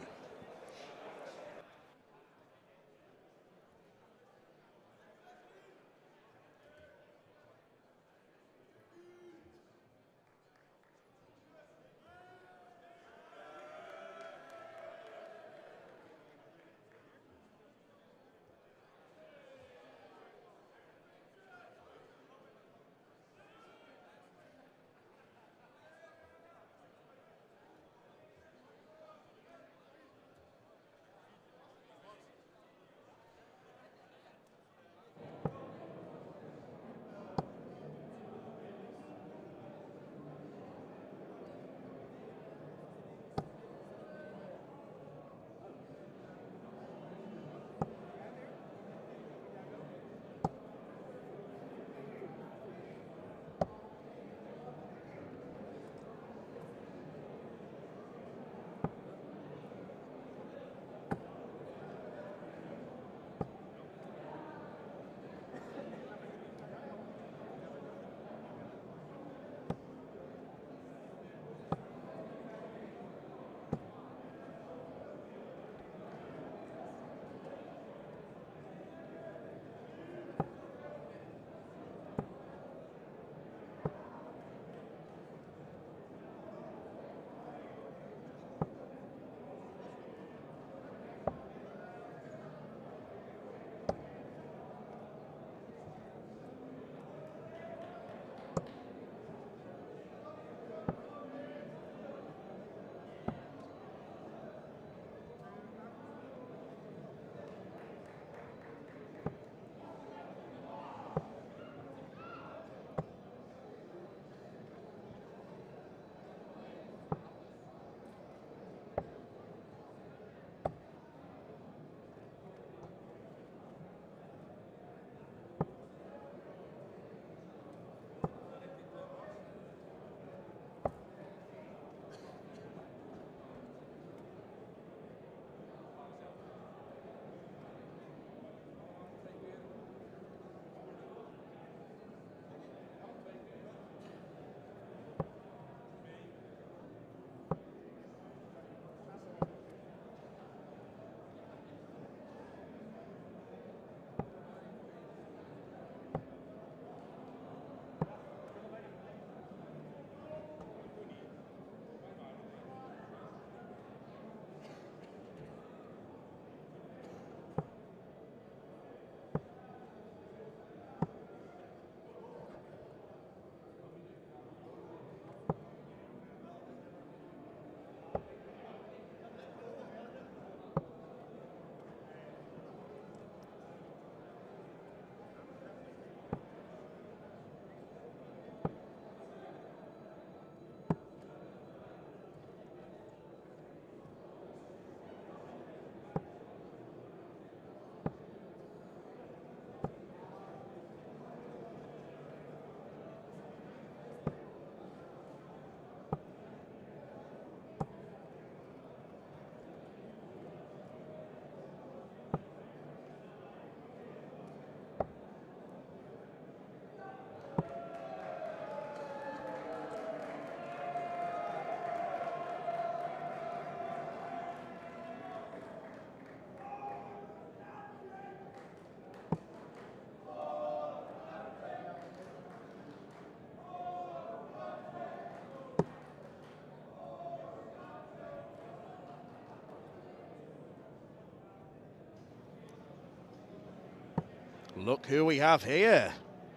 Look who we have here.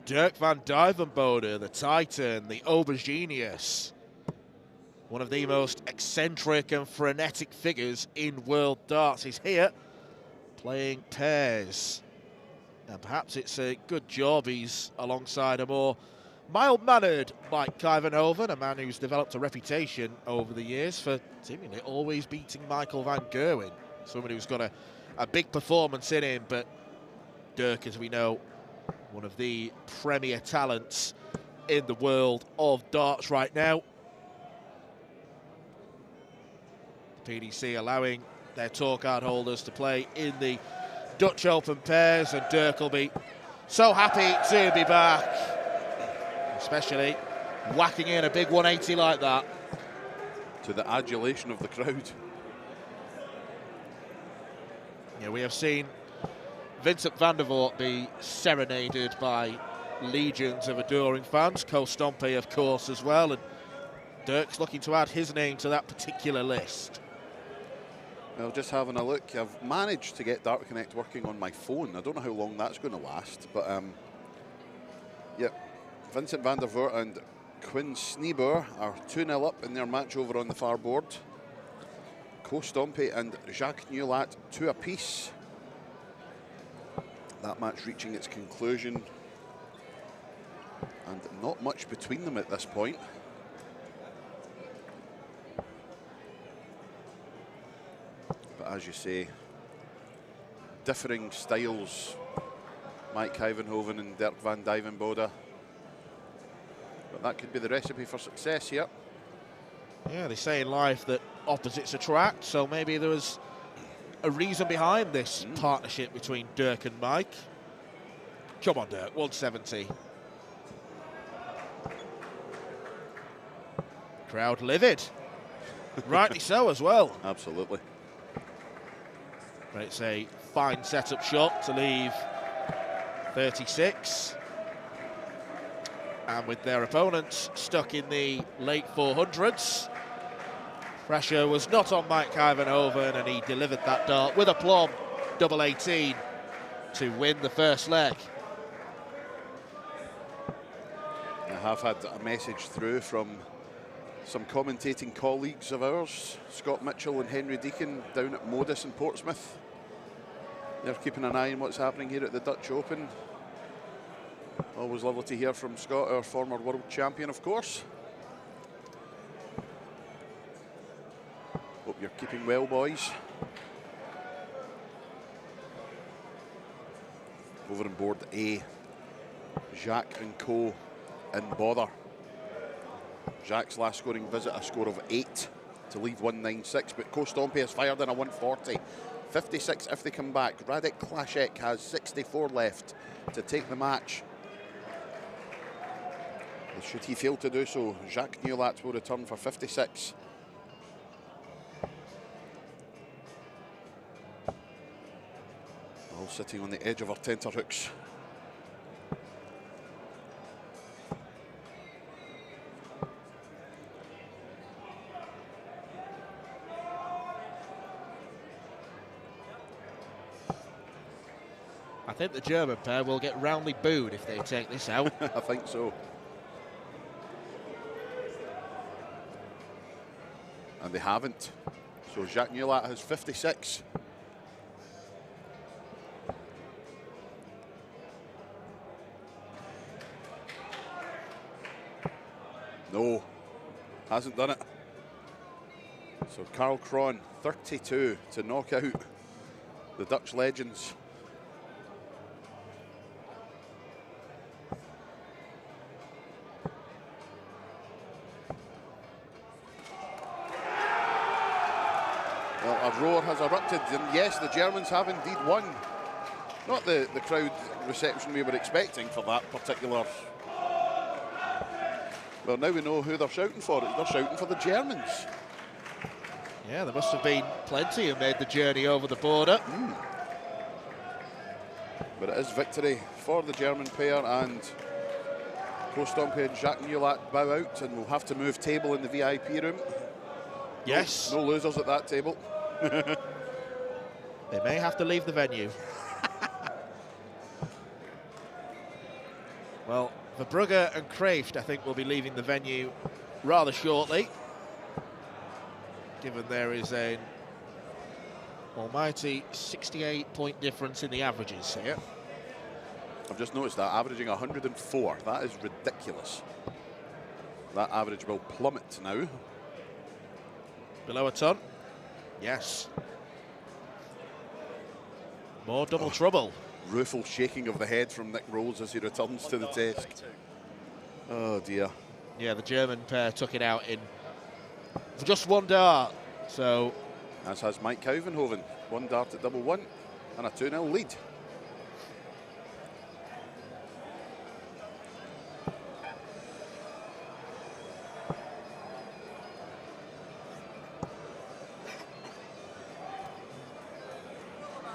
Dirk van Duivenbode, the Titan, the Aubergenius. One of the most eccentric and frenetic figures in world darts is here, playing pairs. And perhaps it's a good job he's alongside a more mild-mannered Mike Kuyvenhoven, a man who's developed a reputation over the years for seemingly always beating Michael van Gerwen. Someone who's got a big performance in him, but Dirk, as we know, one of the premier talents in the world of darts right now. PDC allowing their tour card holders to play in the Dutch Open pairs, and Dirk will be So happy to be back, especially whacking in a big 180 like that. To the adulation of the crowd. Yeah, we have seen Vincent van der Voort be serenaded by legions of adoring fans. Stompe, of course, as well. And Dirk's looking to add his name to that particular list. Well, just having a look, I've managed to get Dart Connect working on my phone. I don't know how long that's going to last, but yeah, Vincent van der Voort and Quinn Sneeboer are 2-0 up in their match over on the far board. Stompe and Jacques Newlat 2 apiece. That match reaching its conclusion, and not much between them at this point. But as you say, differing styles, Mike Kijvenhoven and Dirk van Dijvenbode. But that could be the recipe for success here. Yeah, they say in life that opposites attract, so maybe there was a reason behind this partnership between Dirk and Mike. Come on, Dirk, 170. Crowd livid. Rightly so as well. Absolutely. But it's a fine setup shot to leave 36. And with their opponents stuck in the late 400s, pressure was not on Mike Kijvenhoven, and he delivered that dart with aplomb, double 18, to win the first leg. I have had a message through from some commentating colleagues of ours, Scott Mitchell and Henry Deacon, down at Modus in Portsmouth. They're keeping an eye on what's happening here at the Dutch Open. Always lovely to hear from Scott, our former world champion, of course. Hope you're keeping well, boys. Over on board A, Jacques and Co. in bother. Jacques' last scoring visit, a score of 8 to leave 196, but Stompe has fired in a 140. 56 if they come back. Radek Klasek has 64 left to take the match. Should he fail to do so, Jacques Newlat will return for 56. All sitting on the edge of our tenterhooks. I think the German pair will get roundly booed if they take this out. I think so. And they haven't. So Jacques Newlat has 56. No, hasn't done it. So Karl Krohn, 32 to knock out the Dutch legends. Well, a roar has erupted, and yes, the Germans have indeed won. Not the crowd reception we were expecting for that particular. Well, now we know who they're shouting for. They're shouting for the Germans. Yeah, there must have been plenty who made the journey over the border. But it is victory for the German pair, and Stompe and Jacques Newlat bow out, and we'll have to move table in the VIP room. Yes. No losers at that table. They may have to leave the venue. Well, Verbrugge and Kraeft, I think, will be leaving the venue rather shortly, given there is an almighty 68-point difference in the averages here. I've just noticed that, averaging 104. That is ridiculous. That average will plummet now. Below a ton. Yes. More double trouble. Rueful shaking of the head from Nick Rolls as he returns to the desk. Oh dear. Yeah, the German pair took it out in for just one dart. So, as has Mike Kijvenhoven. One dart at double one and a 2-0 lead.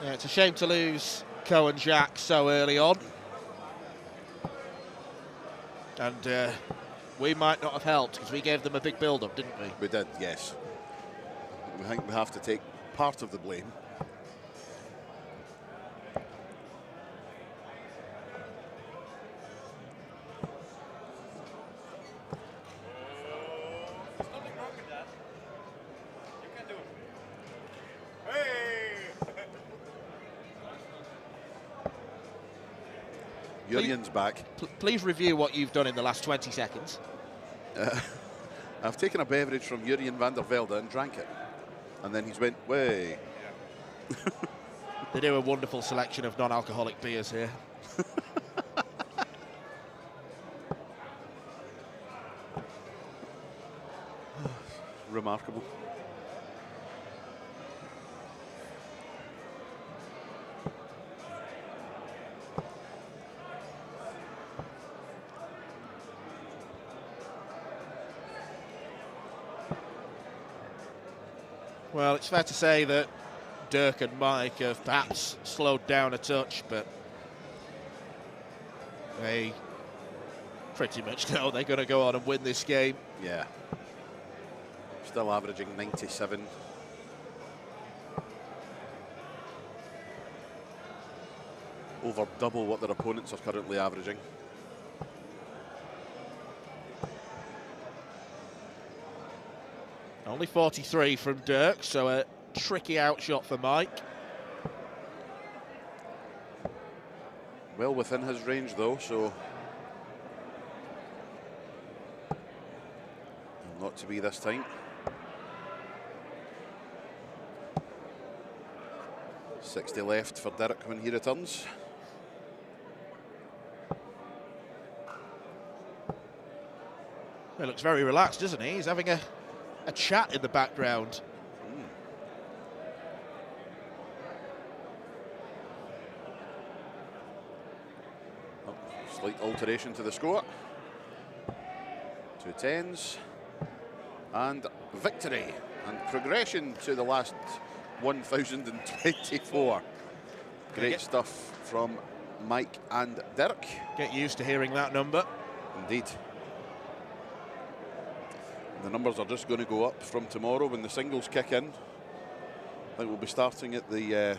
Yeah, it's a shame to lose Cohen Jack so early on. And we might not have helped because we gave them a big build-up, didn't we? We did, yes. I think we have to take part of the blame. Jurjen's back. Please review what you've done in the last 20 seconds. I've taken a beverage from Jurjen van der Velde and drank it. And then he's went, way. They do a wonderful selection of non-alcoholic beers here. Remarkable. Well, it's fair to say that Dirk and Mike have perhaps slowed down a touch, but they pretty much know they're going to go on and win this game. Yeah. Still averaging 97. Over double what their opponents are currently averaging. Only 43 from Dirk, so a tricky outshot for Mike. Well within his range though, so not to be this time. 60 left for Dirk when he returns. He looks very relaxed, doesn't he? He's having a chat in the background. Oh, slight alteration to the score. 2 10s. And victory and progression to the last 1024. Great stuff from Mike and Dirk. Get used to hearing that number. Indeed. The numbers are just going to go up from tomorrow when the singles kick in. I think we'll be starting at the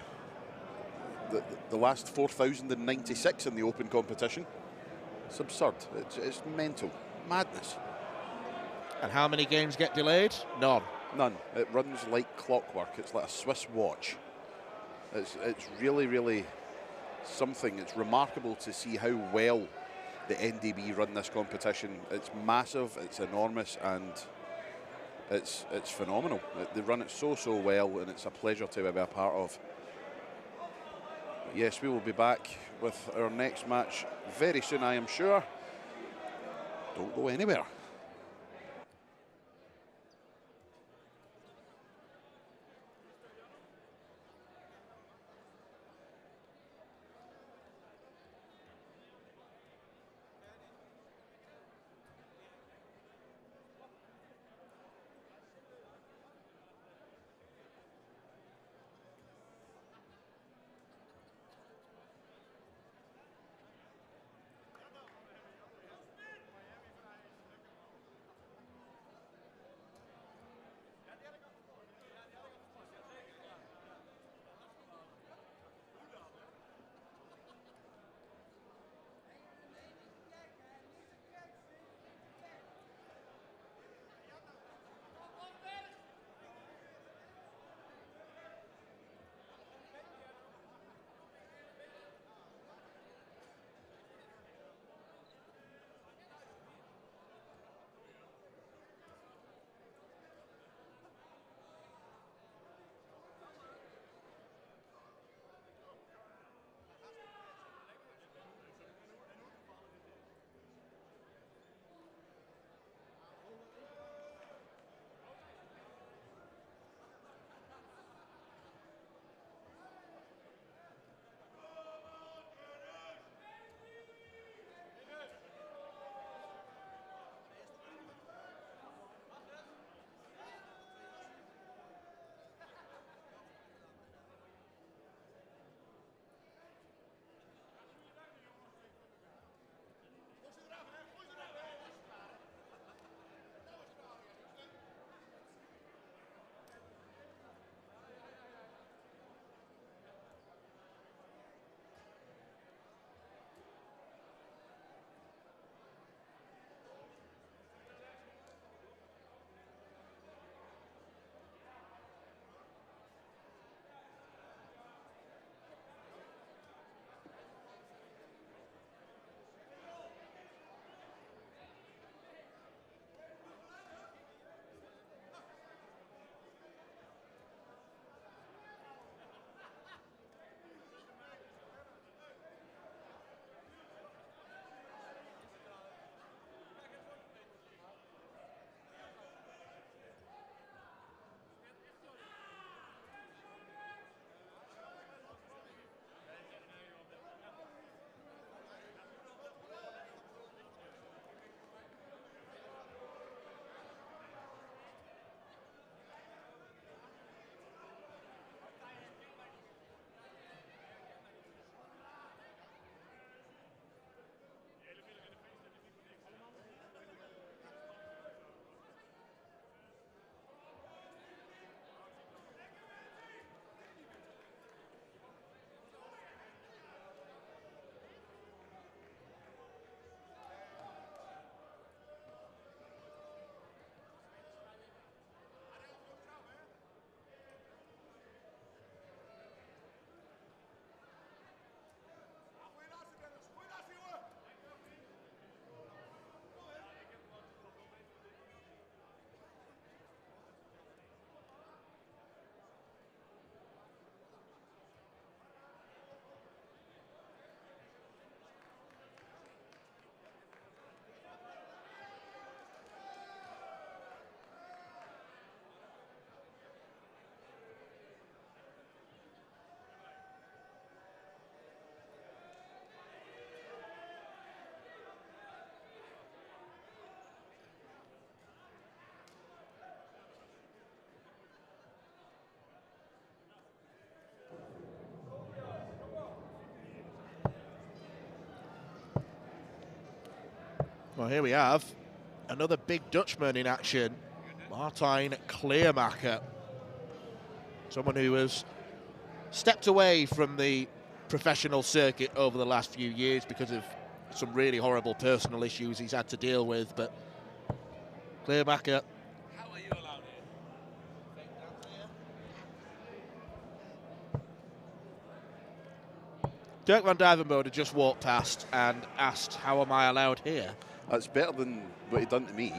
last 4,096 in the open competition. It's absurd. It's mental. Madness. And how many games get delayed? None. None. It runs like clockwork. It's like a Swiss watch. It's really, really something. It's remarkable to see how well the NDB run this competition. It's massive, it's enormous, and it's phenomenal. They run it so well, and it's a pleasure to be a part of. But yes, we will be back with our next match very soon, I am sure. Don't go anywhere. Well, here we have another big Dutchman in action, Martijn Kleermaker. Someone who has stepped away from the professional circuit over the last few years because of some really horrible personal issues he's had to deal with, but Kleermaker. How are you allowed here? Dirk van Dijvenbode had just walked past and asked, how am I allowed here? That's better than what he done to me.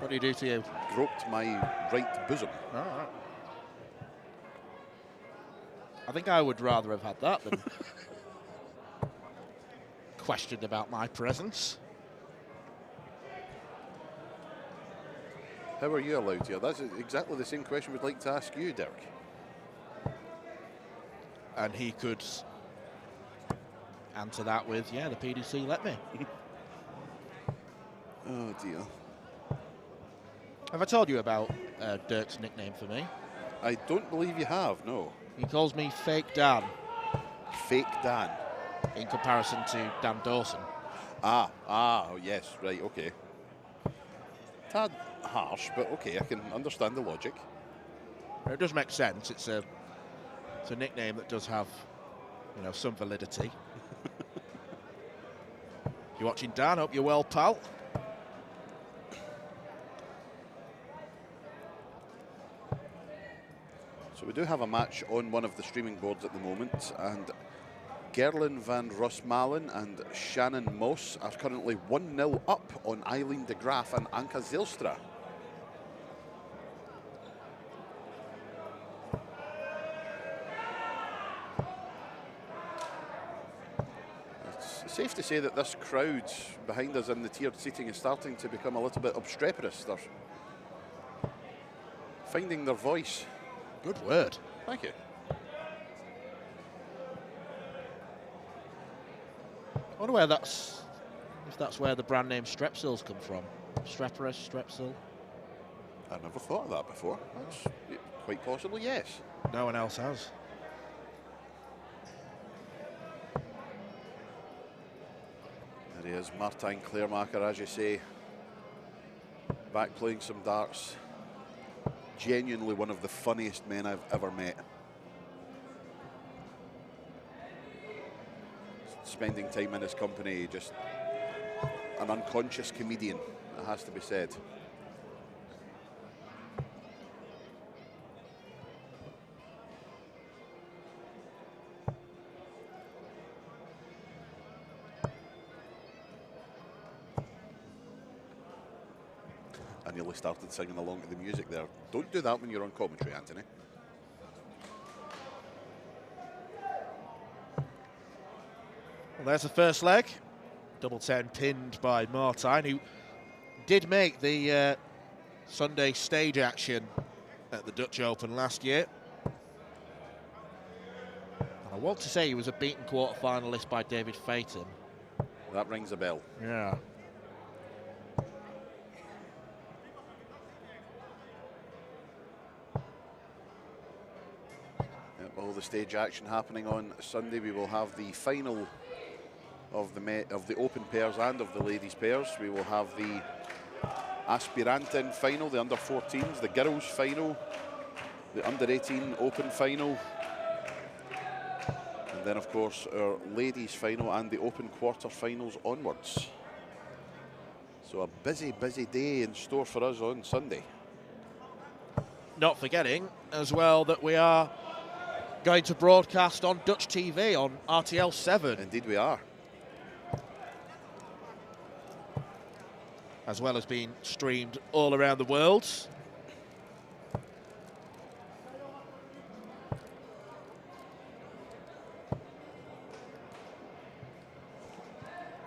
What do you do to you? Groped my right bosom. All right. I think I would rather have had that than questioned about my presence. How are you allowed here? That's exactly the same question we'd like to ask you, Dirk. And he could answer that with, yeah, the PDC let me. Oh, dear. Have I told you about Dirk's nickname for me? I don't believe you have, no. He calls me Fake Dan Fake Dan. in comparison to Dan Dawson. Oh, yes, right, okay. Tad harsh, but okay, I can understand the logic. It does make sense. It's a nickname that does have, you know, some validity. You watching, Dan? Hope you're well, pal. So we do have a match on one of the streaming boards at the moment, and Gerlin van Rosmalen and Shannon Moss are currently 1-0 up on Eileen de Graaf and Anka Zylstra. It's safe to say that this crowd behind us in the tiered seating is starting to become a little bit obstreperous. They're finding their voice. Good word. Thank you. I wonder where if that's where the brand name Strepsils come from. Streperus, Strepsil. I never thought of that before. That's quite possibly, yes. No one else has. There he is, Martijn Kleermaker, as you say, back playing some darts. Genuinely one of the funniest men I've ever met. Spending time in his company, just an unconscious comedian, it has to be said. I nearly started singing along to the music there. Don't do that when you're on commentary, Anthony. Well, there's the first leg. Double 10 pinned by Martijn, who did make the Sunday stage action at the Dutch Open last year. And I want to say he was a beaten quarter-finalist by David Phaeton. That rings a bell. Yeah. All the stage action happening on Sunday. We will have the final of the open pairs and of the ladies pairs. We will have the Aspiranten final, the under 14s, the girls final, the under 18 open final, and then of course our ladies final and the open quarter-finals onwards. So a busy day in store for us on Sunday. Not forgetting as well that we are going to broadcast on Dutch TV on RTL 7. Indeed we are. As well as being streamed all around the world.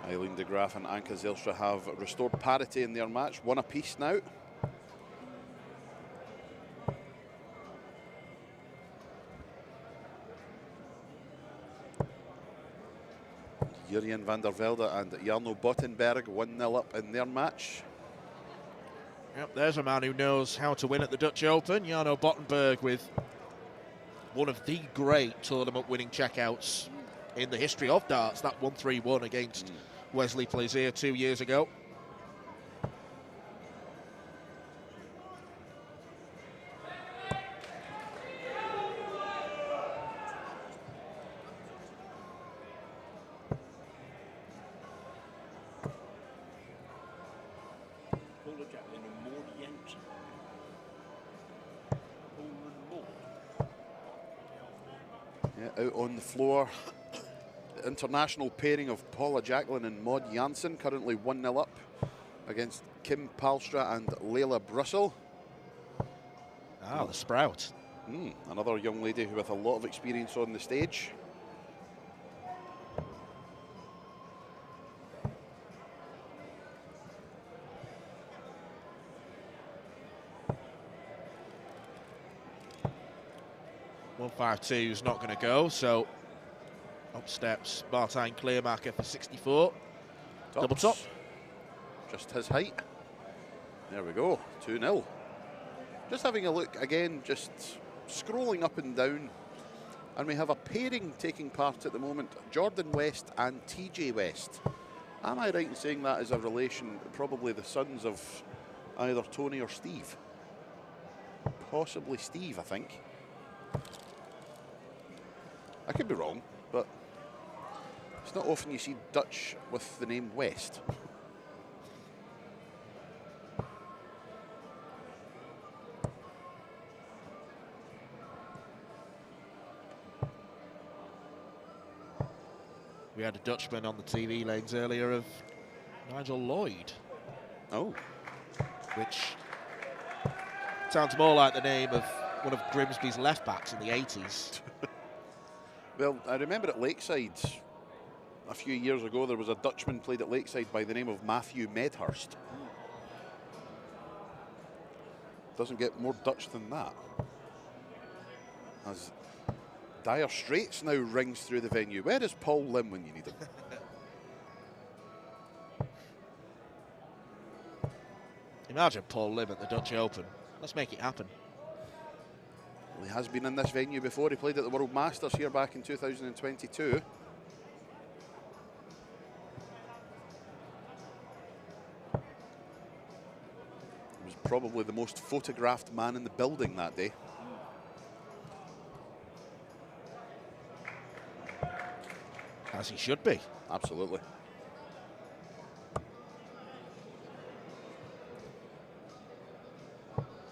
Eileen de Graaf and Anka Zylstra have restored parity in their match, one apiece now. Jurjen van der Velde and Jarno Bottenberg 1-0 up in their match. Yep, there's a man who knows how to win at the Dutch Open. Jarno Bottenberg with one of the great tournament winning checkouts in the history of darts, that 1-3-1 against Wesley Plaisir 2 years ago. Yeah, out on the floor, the international pairing of Paula Jacqueline and Maud Janssen, currently 1-0 up against Kim Palstra and Layla Brussel. Ah, the Sprout. Another young lady with a lot of experience on the stage. .152 is not going to go, so up steps Martijn Kleermaker for 64. Double top. Just his height. There we go, 2-0. Just having a look again, just scrolling up and down, and we have a pairing taking part at the moment, Jordan West and TJ West. Am I right in saying that is a relation, probably the sons of either Tony or Steve? Possibly Steve, I think. I could be wrong, but it's not often you see Dutch with the name West. We had a Dutchman on the TV lanes earlier of Nigel Lloyd. Oh. Which sounds more like the name of one of Grimsby's left backs in the 80s. Well, I remember at Lakeside a few years ago, there was a Dutchman played at Lakeside by the name of Matthew Medhurst. Doesn't get more Dutch than that. As Dire Straits now rings through the venue. Where is Paul Lim when you need him? Imagine Paul Lim at the Dutch Open. Let's make it happen. Well, he has been in this venue before. He played at the World Masters here back in 2022. He was probably the most photographed man in the building that day. As he should be. Absolutely.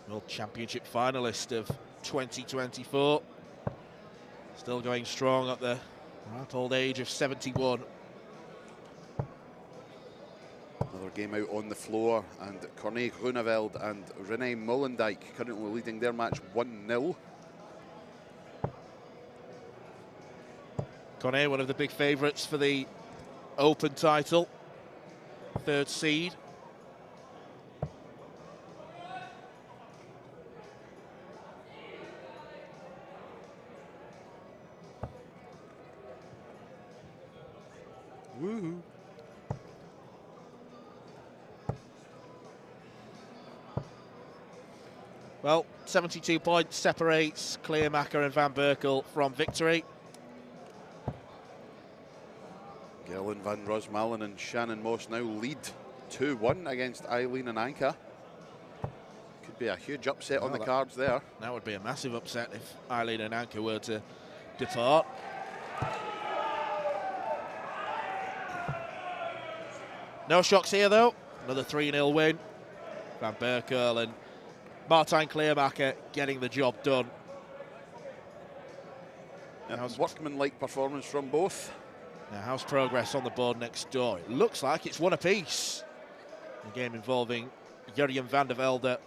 World Championship finalist of 2024. Still going strong at the old age of 71. Another game out on the floor, and Corné Groeneveld and Renee Mollendijk currently leading their match 1-0. Corné, one of the big favourites for the Open title. Third seed. Woohoo. Well, 72 points separates Kleermaker and Van Berkel from victory. Gillen van Rosmalen and Shannon Moss now lead 2-1 against Eileen and Anka. Could be a huge upset on the cards there. That would be a massive upset if Eileen and Anka were to depart. No shocks here, though. Another 3-0 win. Van Berkel and Martijn Kleermaker getting the job done. Yeah, workmanlike performance from both. Now, how's progress on the board next door? It looks like it's one apiece. A game involving Jurjen van der Velde,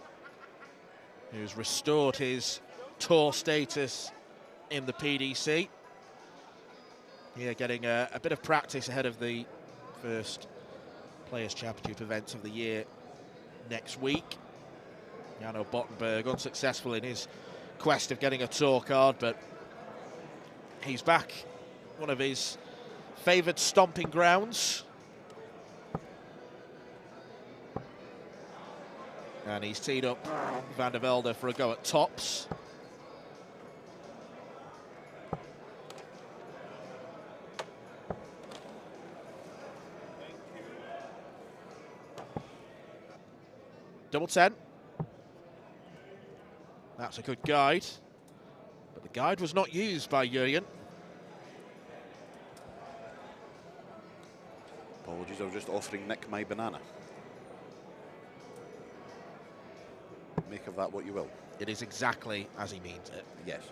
who's restored his tour status in the PDC. Here, getting a bit of practice ahead of the first Players' Championship event of the year next week. Jano Bottenberg unsuccessful in his quest of getting a tour card, but he's back. One of his favoured stomping grounds. And he's teed up Van der Velde for a go at tops. Double 10. That's a good guide. But the guide was not used by Jurjen. Apologies, I was just offering Nick my banana. Make of that what you will. It is exactly as he means it. Yes.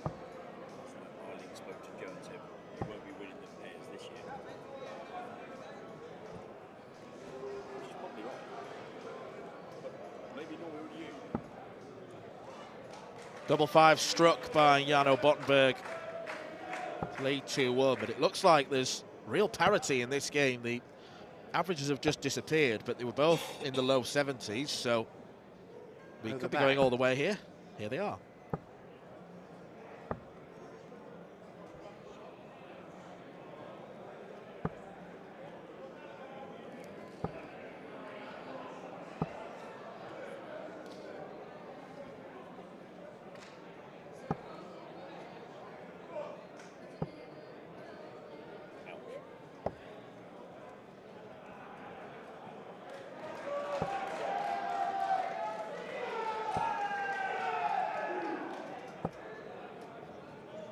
Eileen spoke to Joe and said, "We won't be winning the pairs this year." Which is probably right. But maybe not with you. Double 5 struck by Jarno Bottenberg. Lead 2-1, but it looks like there's real parity in this game. The averages have just disappeared, but they were both in the low 70s, so we could be going all the way here. Here they are.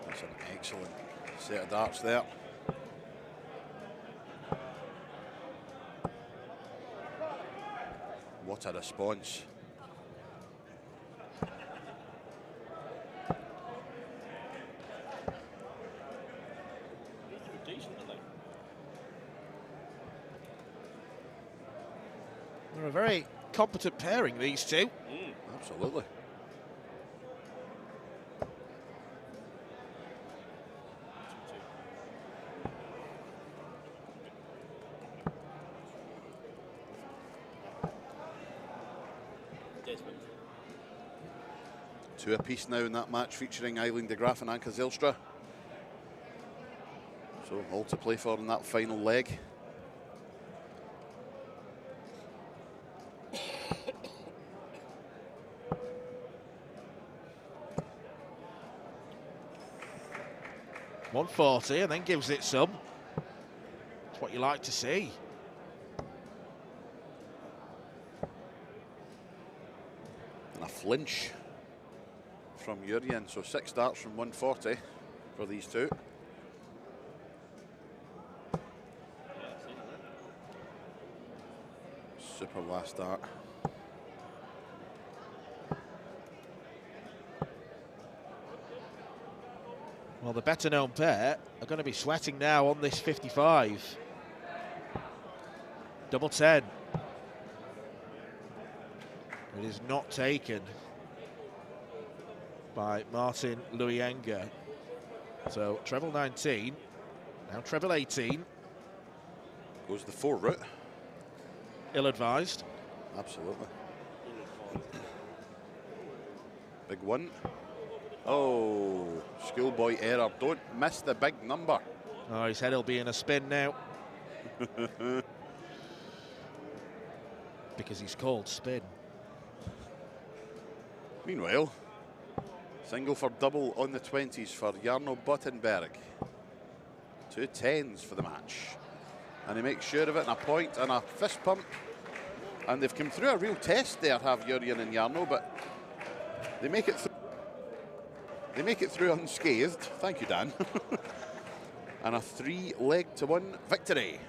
That's an excellent set of darts there. What a response. They're a very competent pairing, these two. Absolutely. Two apiece now in that match featuring Eileen de Graaf and Anke Zijlstra. So all to play for in that final leg. .140 and then gives it some. That's what you like to see. And a flinch from Jurjen, so 6 darts from 140 for these two. Super last dart. Well, the better known pair are going to be sweating now on this 55. Double 10. It is not taken by Martin Luyanga. So treble 19, now treble 18. Goes the 4 route. Ill-advised. Absolutely. Big one. Oh, schoolboy error. Don't miss the big number. Oh, his head will be in a spin now. Because he's called spin. Meanwhile, single for double on the 20s for Jarno Bottenberg. 2 10s for the match. And he makes sure of it, and a point and a fist pump. And they've come through a real test there, have Jurjen and Jarno, but they make it through. They make it through unscathed. Thank you, Dan. And a 3-leg-to-1 victory.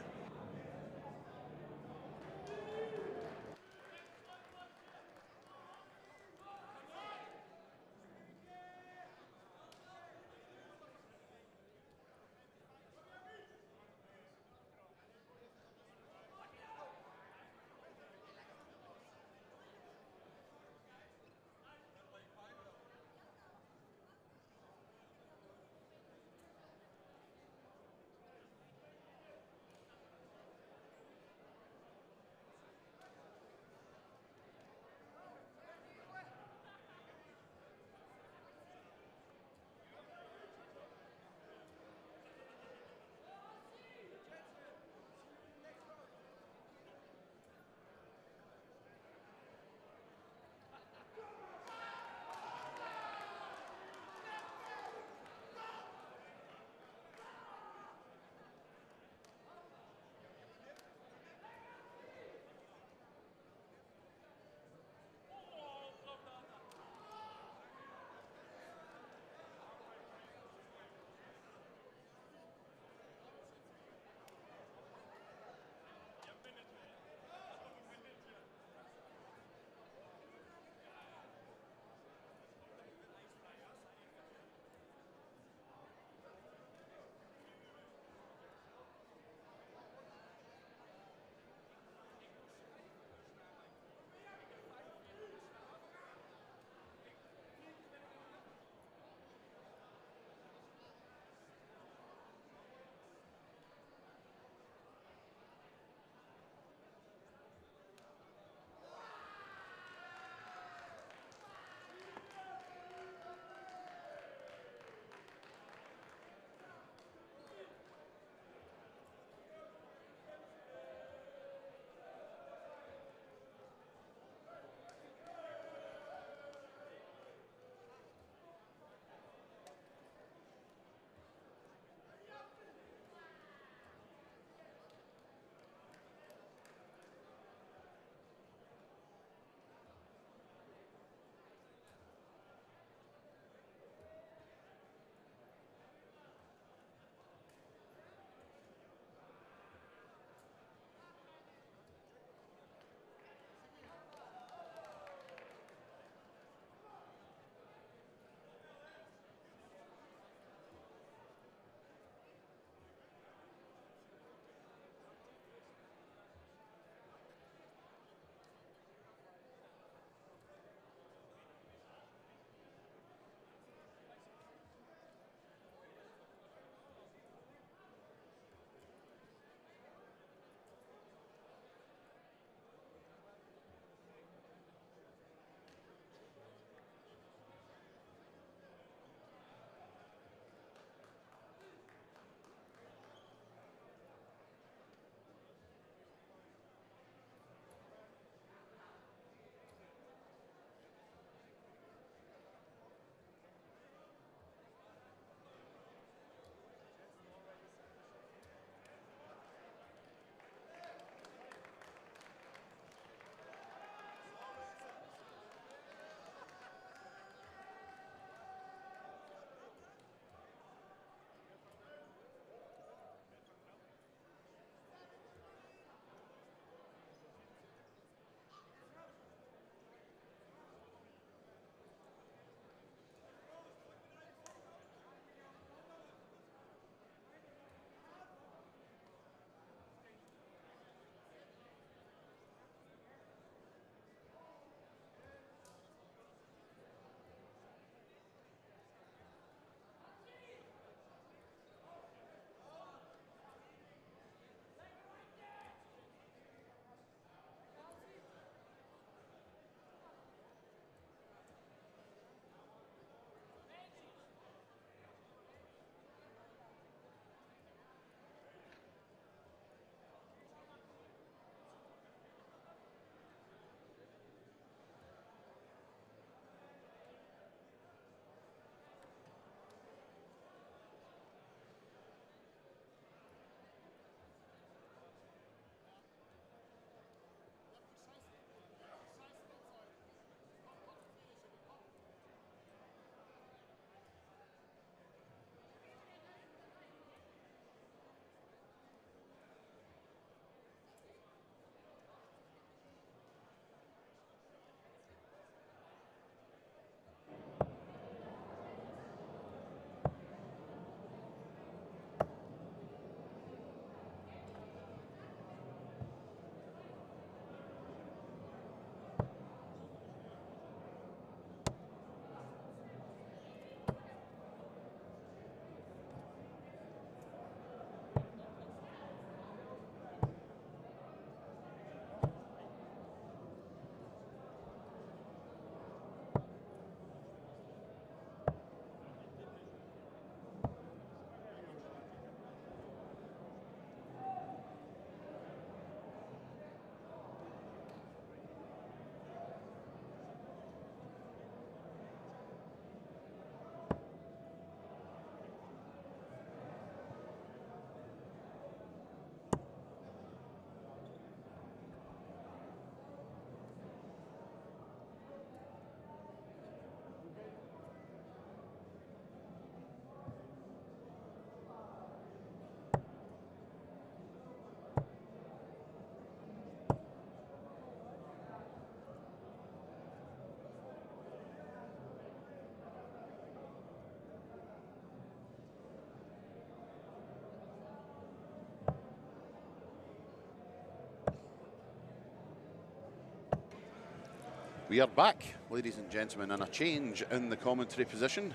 We are back, ladies and gentlemen, and a change in the commentary position.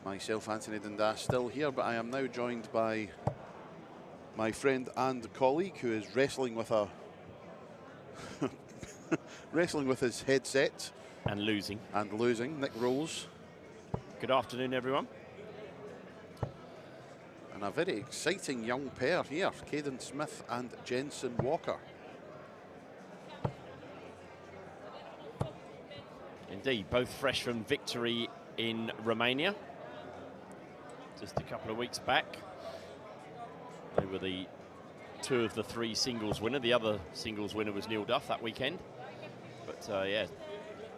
Myself, Anthony Dundas, still here, but I am now joined by my friend and colleague who is wrestling with a wrestling with his headset and losing. Nick Rolls. Good afternoon, everyone. And a very exciting young pair here, Caden Smith and Jensen Walker. Indeed, both fresh from victory in Romania just a couple of weeks back. They were the 2 of the 3 singles winner. The other singles winner was Neil Duff that weekend. But yeah,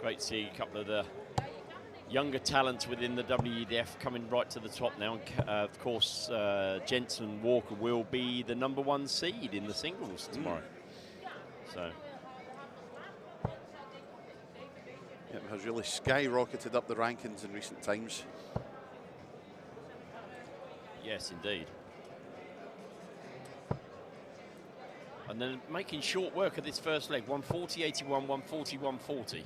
great to see a couple of the younger talents within the WDF coming right to the top now. And of course, Jensen Walker will be the #1 seed in the singles tomorrow. So. It has really skyrocketed up the rankings in recent times. Yes, indeed. And then making short work of this first leg, 140.81, 140.140.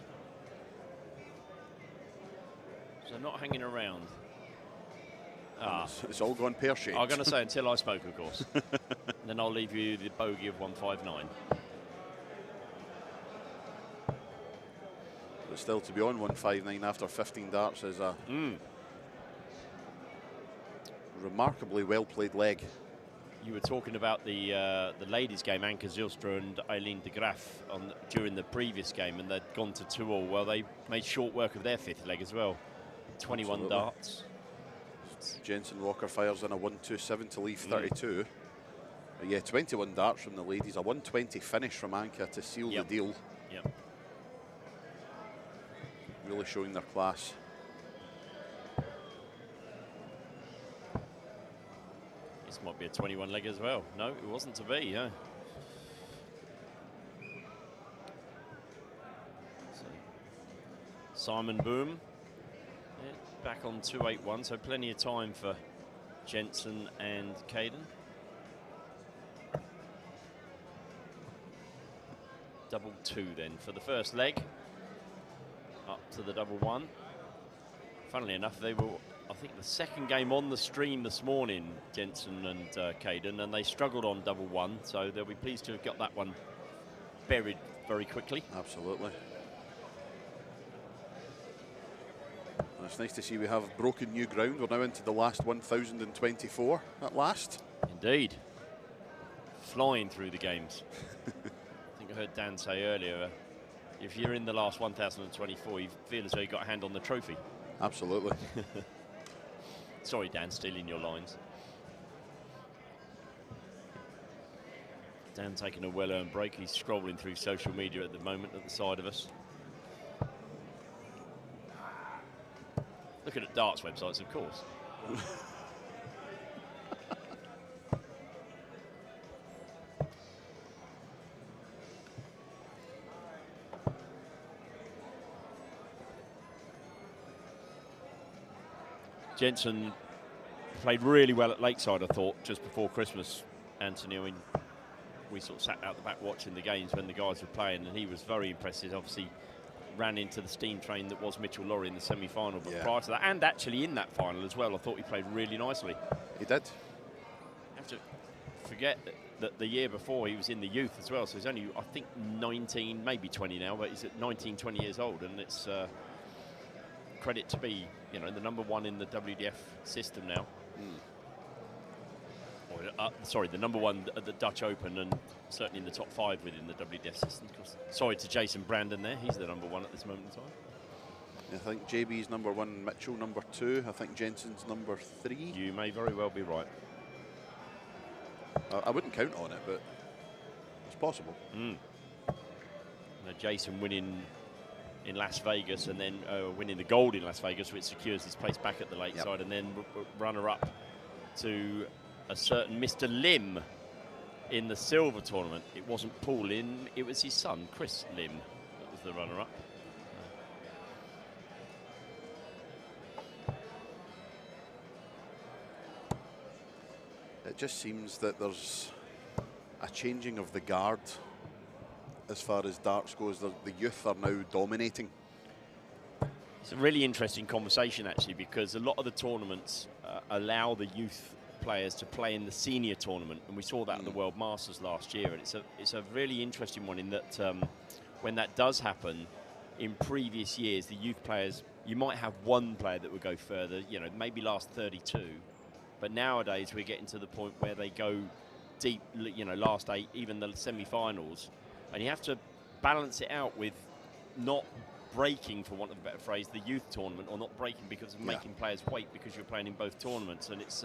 So not hanging around. It's all gone pear-shaped. I'm going to say until I spoke, of course. Then I'll leave you the bogey of 159. But still to be on 159 after 15 darts is a remarkably well-played leg. You were talking about the ladies' game, Anke Zylstra and Eileen de Graaf during the previous game, and they'd gone to 2-all. Well, they made short work of their 5th leg as well. 21 Absolutely. darts. Jensen Walker fires in a 127 to leave 32. But yeah, 21 darts from the ladies, a 120 finish from Anke to seal the deal. Yep. Really showing their class. This might be a 21 leg as well. No, it wasn't to be, yeah. So, Simon Boom back on 281, so plenty of time for Jensen and Caden. Double 2 then for the first leg. Up to the #1. Funnily enough, they were, I think, the second game on the stream this morning, Jensen and Caden, and they struggled on #1, so they'll be pleased to have got that one buried very quickly. Absolutely. And it's nice to see we have broken new ground. We're now into the last 1,024 at last. Indeed. Flying through the games. I think I heard Dan say earlier, if you're in the last 1,024, you feel as though you got a hand on the trophy. Absolutely. Sorry, Dan, stealing your lines. Dan taking a well-earned break. He's scrolling through social media at the moment at the side of us. Looking at darts websites, of course. Jensen played really well at Lakeside, I thought, just before Christmas, Anthony. I mean, we sort of sat out the back watching the games when the guys were playing, and he was very impressive. Obviously, ran into the steam train that was Mitchell Lawrie in the semi-final, but prior to that, and actually in that final as well, I thought he played really nicely. He did. You have to forget that the year before he was in the youth as well, so he's only, I think, 19, maybe 20 now, but he's at 19, 20 years old, and it's credit to be, you know, the #1 in the WDF system now. Or, sorry, the #1 at the Dutch Open, and certainly in the top 5 within the WDF system. Sorry to Jason Brandon there, he's the #1 at this moment in time. I think JB's #1, Mitchell #2. I think Jensen's #3. You may very well be right. I wouldn't count on it, but it's possible. Now Jason winning in Las Vegas, and then winning the gold in Las Vegas, which secures his place back at the Lakeside, and then runner-up to a certain Mr. Lim in the silver tournament. It wasn't Paul Lim, it was his son, Chris Lim, that was the runner-up. It just seems that there's a changing of the guard as far as darts goes. The youth are now dominating. It's a really interesting conversation, actually, because a lot of the tournaments allow the youth players to play in the senior tournament, and we saw that at the World Masters last year. And it's a really interesting one in that when that does happen, in previous years, the youth players, you might have one player that would go further, you know, maybe last 32. But nowadays, we're getting to the point where they go deep, you know, last 8, even the semi-finals. And you have to balance it out with not breaking, for want of a better phrase, the youth tournament, or not breaking because of making players wait because you're playing in both tournaments. And it's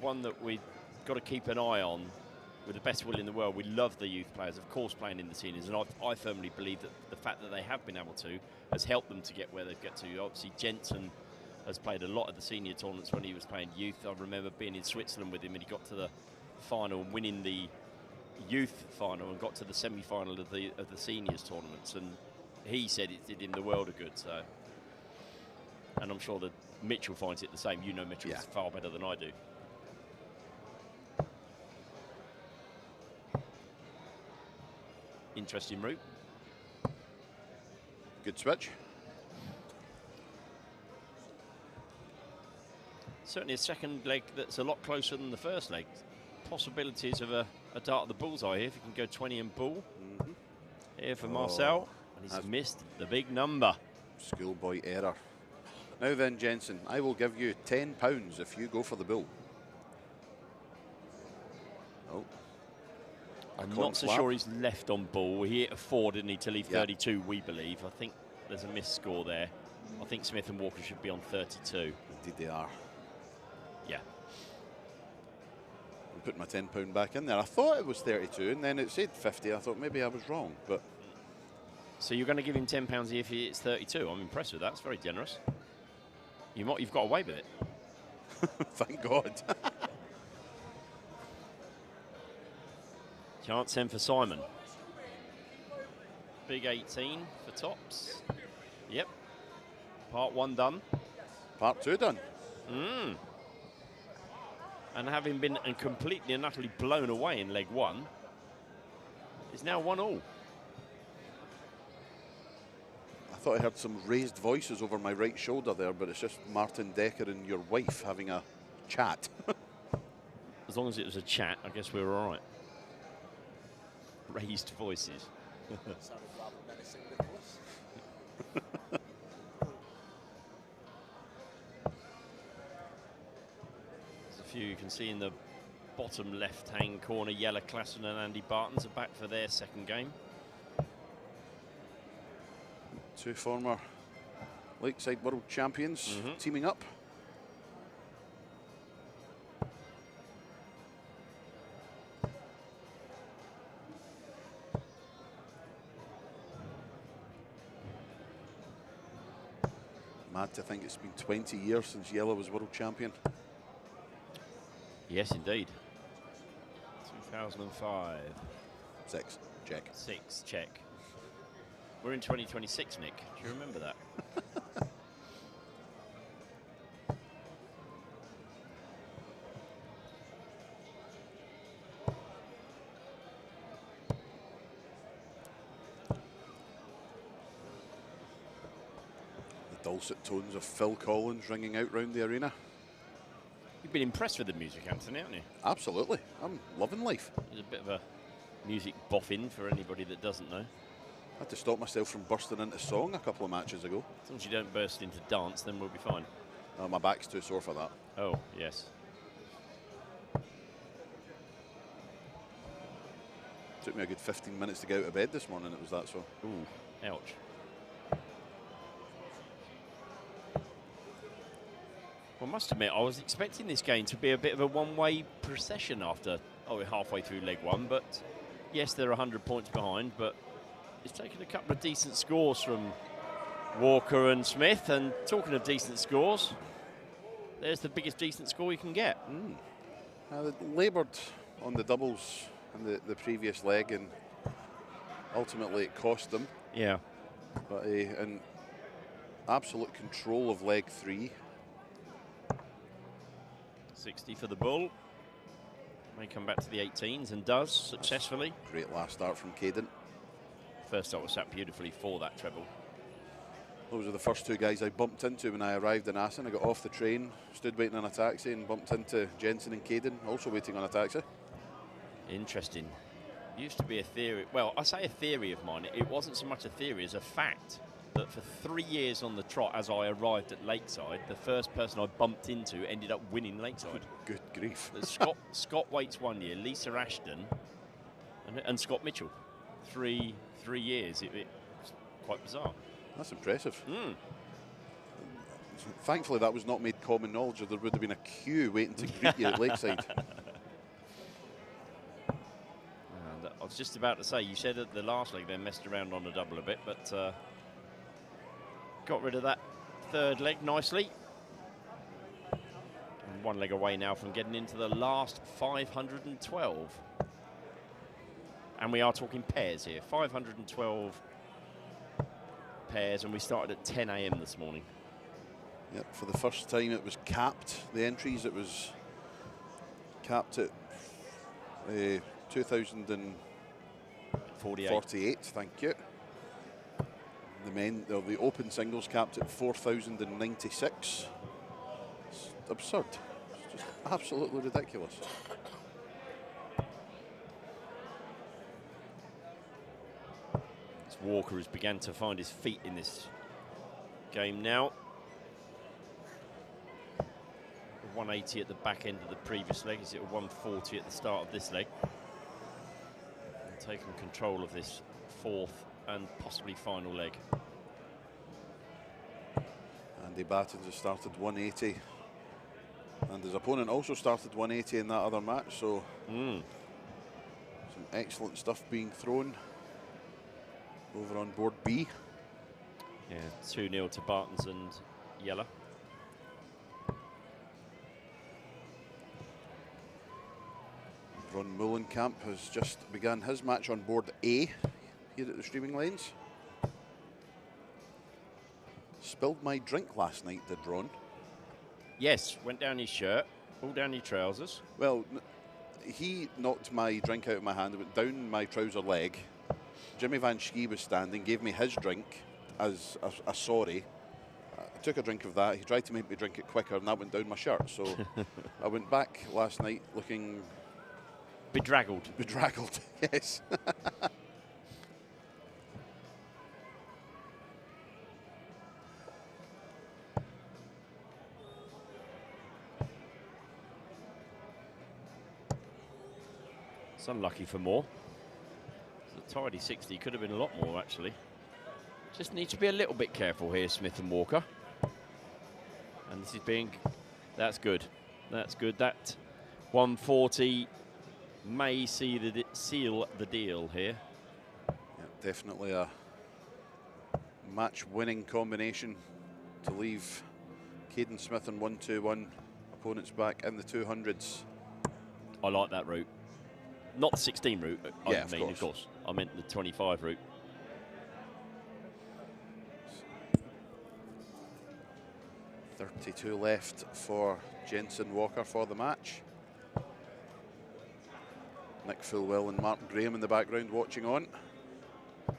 one that we've got to keep an eye on with the best will in the world. We love the youth players, of course, playing in the seniors, and I firmly believe that the fact that they have been able to has helped them to get where they've got to. Obviously, Jensen has played a lot of the senior tournaments when he was playing youth. I remember being in Switzerland with him, and he got to the final and winning the youth final and got to the semi-final of the seniors tournaments, and he said it did him the world of good. So, and I'm sure that Mitchell finds it the same. You know Mitchell far better than I do. Interesting route. Good switch. Certainly a second leg that's a lot closer than the first leg. Possibilities of a dart at the bullseye here if you can go 20 and bull. Here for Marcel. And he's missed the big number. Schoolboy error. Now then, Jensen, I will give you £10 if you go for the bull. Oh. I'm not so sure he's left on bull. He hit a 4, didn't he, to leave 32, we believe. I think there's a missed score there. I think Smith and Walker should be on 32. Indeed they are. Yeah. I put my £10 back in there. I thought it was 32, and then it said 50. I thought maybe I was wrong, but... So you're going to give him £10 if he hits 32? I'm impressed with that. It's very generous. You've got away with it. Thank God. Chance then for Simon. Big 18 for tops. Yep. Part 1 done. Part 2 done. And having been completely and utterly blown away in leg 1, it's now 1-1. I thought I heard some raised voices over my right shoulder there, but it's just Martin Decker and your wife having a chat. As long as it was a chat, I guess we were all right. Raised voices. Sounded rather menacing, Nicholas. There's a few you can see in the bottom left-hand corner. Jelle Klassen and Andy Bartons are back for their second game. Two former Lakeside World Champions teaming up. Mad to think it's been 20 years since Jelle was world champion. Yes, indeed. 2005. 6, check. 6, check. We're in 2026, Nick. Do you remember that? The dulcet tones of Phil Collins ringing out round the arena. You've been impressed with the music, Anthony, haven't you? Absolutely. I'm loving life. There's a bit of a music boffin for anybody that doesn't know. I had to stop myself from bursting into song a couple of matches ago. As long as you don't burst into dance, then we'll be fine. My back's too sore for that. Oh, yes. Took me a good 15 minutes to get out of bed this morning, it was that sore. Ooh, ouch. Well, I must admit, I was expecting this game to be a bit of a one-way procession after, we're halfway through leg 1, but yes, they're 100 points behind, but it's taken a couple of decent scores from Walker and Smith. And talking of decent scores, there's the biggest decent score you can get. They laboured on the doubles in the previous leg, and ultimately it cost them. Yeah. But in absolute control of leg 3. 60 for the bull. May come back to the 18s and does successfully. Great last start from Caden. first start was set beautifully for that treble. Those are the first two guys I bumped into when I arrived in Assen. I got off the train, stood waiting on a taxi, and bumped into Jensen and Caden, also waiting on a taxi. Interesting. Used to be a theory. Well, I say a theory of mine. It wasn't so much a theory as a fact that for 3 years on the trot, as I arrived at Lakeside, the first person I bumped into ended up winning Lakeside. Good grief. Scott Waits 1 year, Lisa Ashton, and Scott Mitchell. Three years. It's quite bizarre. That's impressive. Mm. Thankfully, that was not made common knowledge, or there would have been a queue waiting to greet you at Lakeside. And I was just about to say, you said at the last leg they messed around on the double a bit, but got rid of that third leg nicely. And 1 leg away now from getting into the last 512. And we are talking pairs here, 512 pairs, and we started at 10 a.m. this morning. Yep, for the first time it was capped, the entries. It was capped at 2,048, thank you. The men, the open singles capped at 4,096. It's absurd. It's just absolutely ridiculous. Walker has begun to find his feet in this game now. 180 at the back end of the previous leg. Is it a 140 at the start of this leg? And taking control of this fourth and possibly final leg. Andy Battens has started 180. And his opponent also started 180 in that other match, so some excellent stuff being thrown over on board B. Yeah, 2-0 to Bartons and Yeller. Ron Mullenkamp has just begun his match on board A here at the streaming lanes. Spilled my drink last night, did Ron? Yes, went down his shirt, all down your trousers. Well, he knocked my drink out of my hand. It went down my trouser leg. Jimmy Van Schie was standing, gave me his drink as a sorry. I took a drink of that. He tried to make me drink it quicker, and that went down my shirt. So I went back last night looking... Bedraggled. Bedraggled, yes. It's unlucky for more. It's a tidy 60, could have been a lot more actually. Just need to be a little bit careful here, Smith and Walker. And this is being, that's good. That's good. That 140 may seal the deal here. Yeah, definitely a match-winning combination to leave Caden Smith on 1-2-1. Opponents back in the 200s. I like that route. Not the 16 route, Yeah, I mean, of course. I meant the 25 route. .32 left for Jensen Walker for the match. Nick Fulwell and Mark Graham in the background watching on. And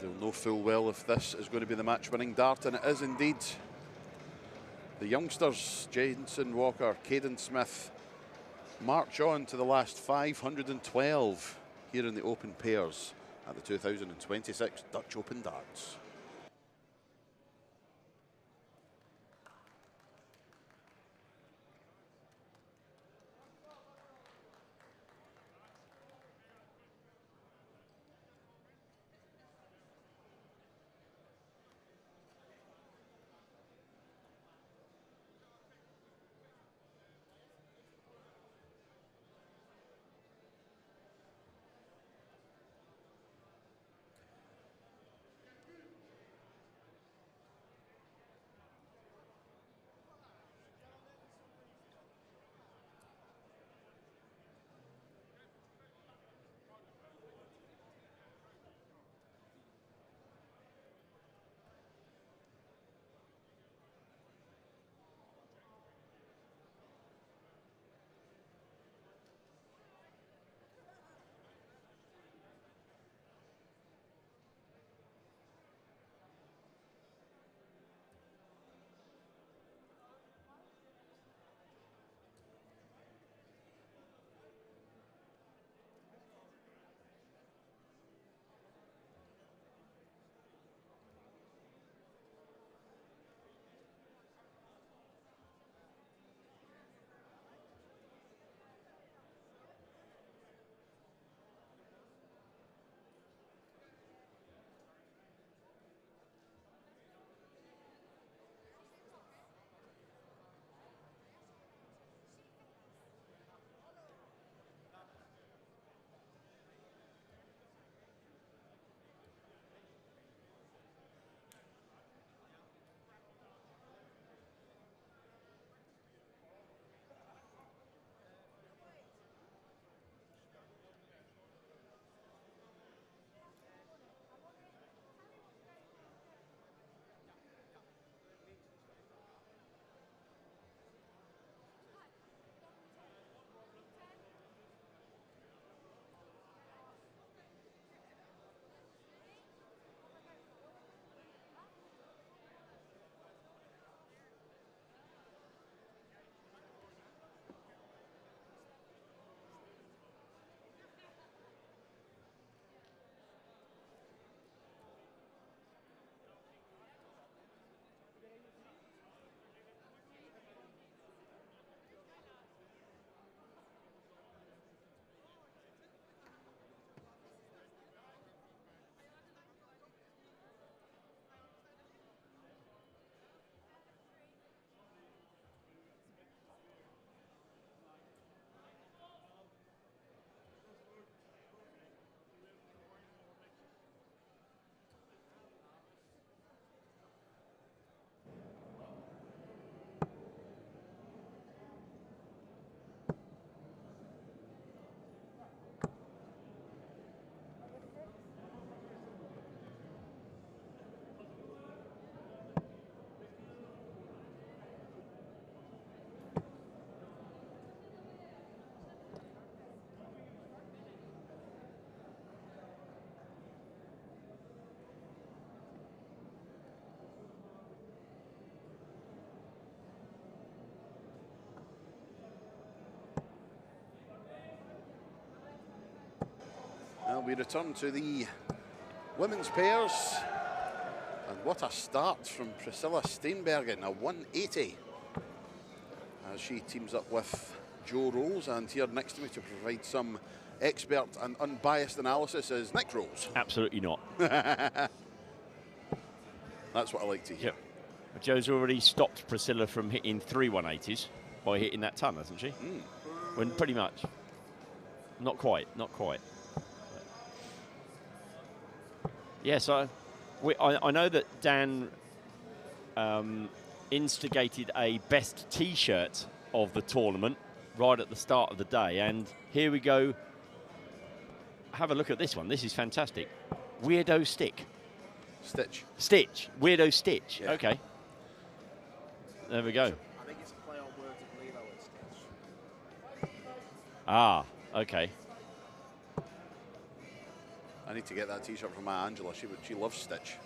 they'll know full well if this is going to be the match-winning dart, and it is indeed. The youngsters, Jensen Walker, Caden Smith, march on to the last 512 here in the open pairs at the 2026 Dutch Open Darts. Well, we return to the women's pairs. And what a start from Priscilla Steinbergen, a 180. As she teams up with Joe Rolls, and here next to me to provide some expert and unbiased analysis is Nick Rolls. Absolutely not. That's what I like to hear. Yep. Joe's already stopped Priscilla from hitting 3 180s by hitting that ton, hasn't she? When pretty much. Not quite, not quite. Yes, I know that Dan instigated a best T-shirt of the tournament right at the start of the day, and here we go. Have a look at this one. This is fantastic. Weirdo Stick. Stitch. Weirdo Stitch. Yeah. Okay. There we go. I think it's a play on words of Lilo and Stitch. Ah, okay. I need to get that T-shirt from my Angela. She loves Stitch.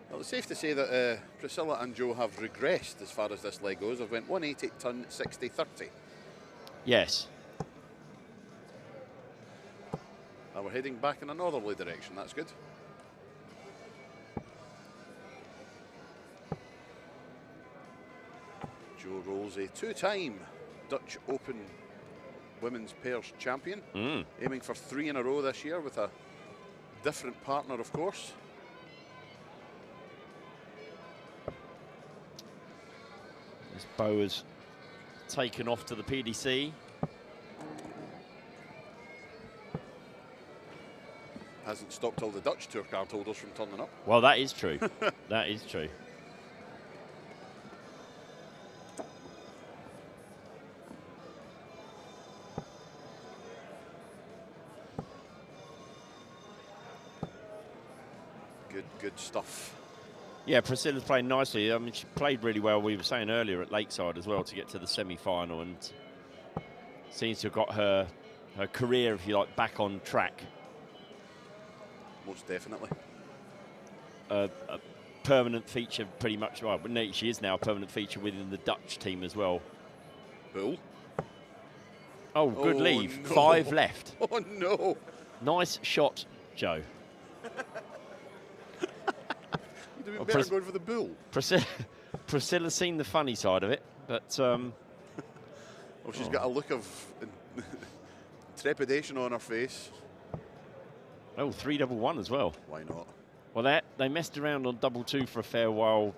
Well, it's safe to say that Priscilla and Joe have regressed as far as this leg goes. I've went 180 ton 60-30. Yes. Now we're heading back in a northerly direction. That's good. Joe Rolls, a two-time Dutch Open Women's Pairs champion, aiming for 3 in a row this year with a different partner, of course. This bow has taken off to the PDC. Hasn't stopped all the Dutch tour card holders from turning up. Well, that is true. That is true. Good stuff. Yeah, Priscilla's playing nicely. I mean, she played really well, we were saying earlier, at Lakeside as well to get to the semi-final, and seems to have got her career, if you like, back on track. Most definitely. A permanent feature, pretty much. Well, no, she is now a permanent feature within the Dutch team as well. Bull. Oh, good leave. No. 5 left. Oh, no. Nice shot, Joe. You're doing better going for the bull. Priscilla's seen the funny side of it, but... well, she's got a look of trepidation on her face. Oh, 3-1 as well. Why not? Well, they messed around on 2-2 for a fair while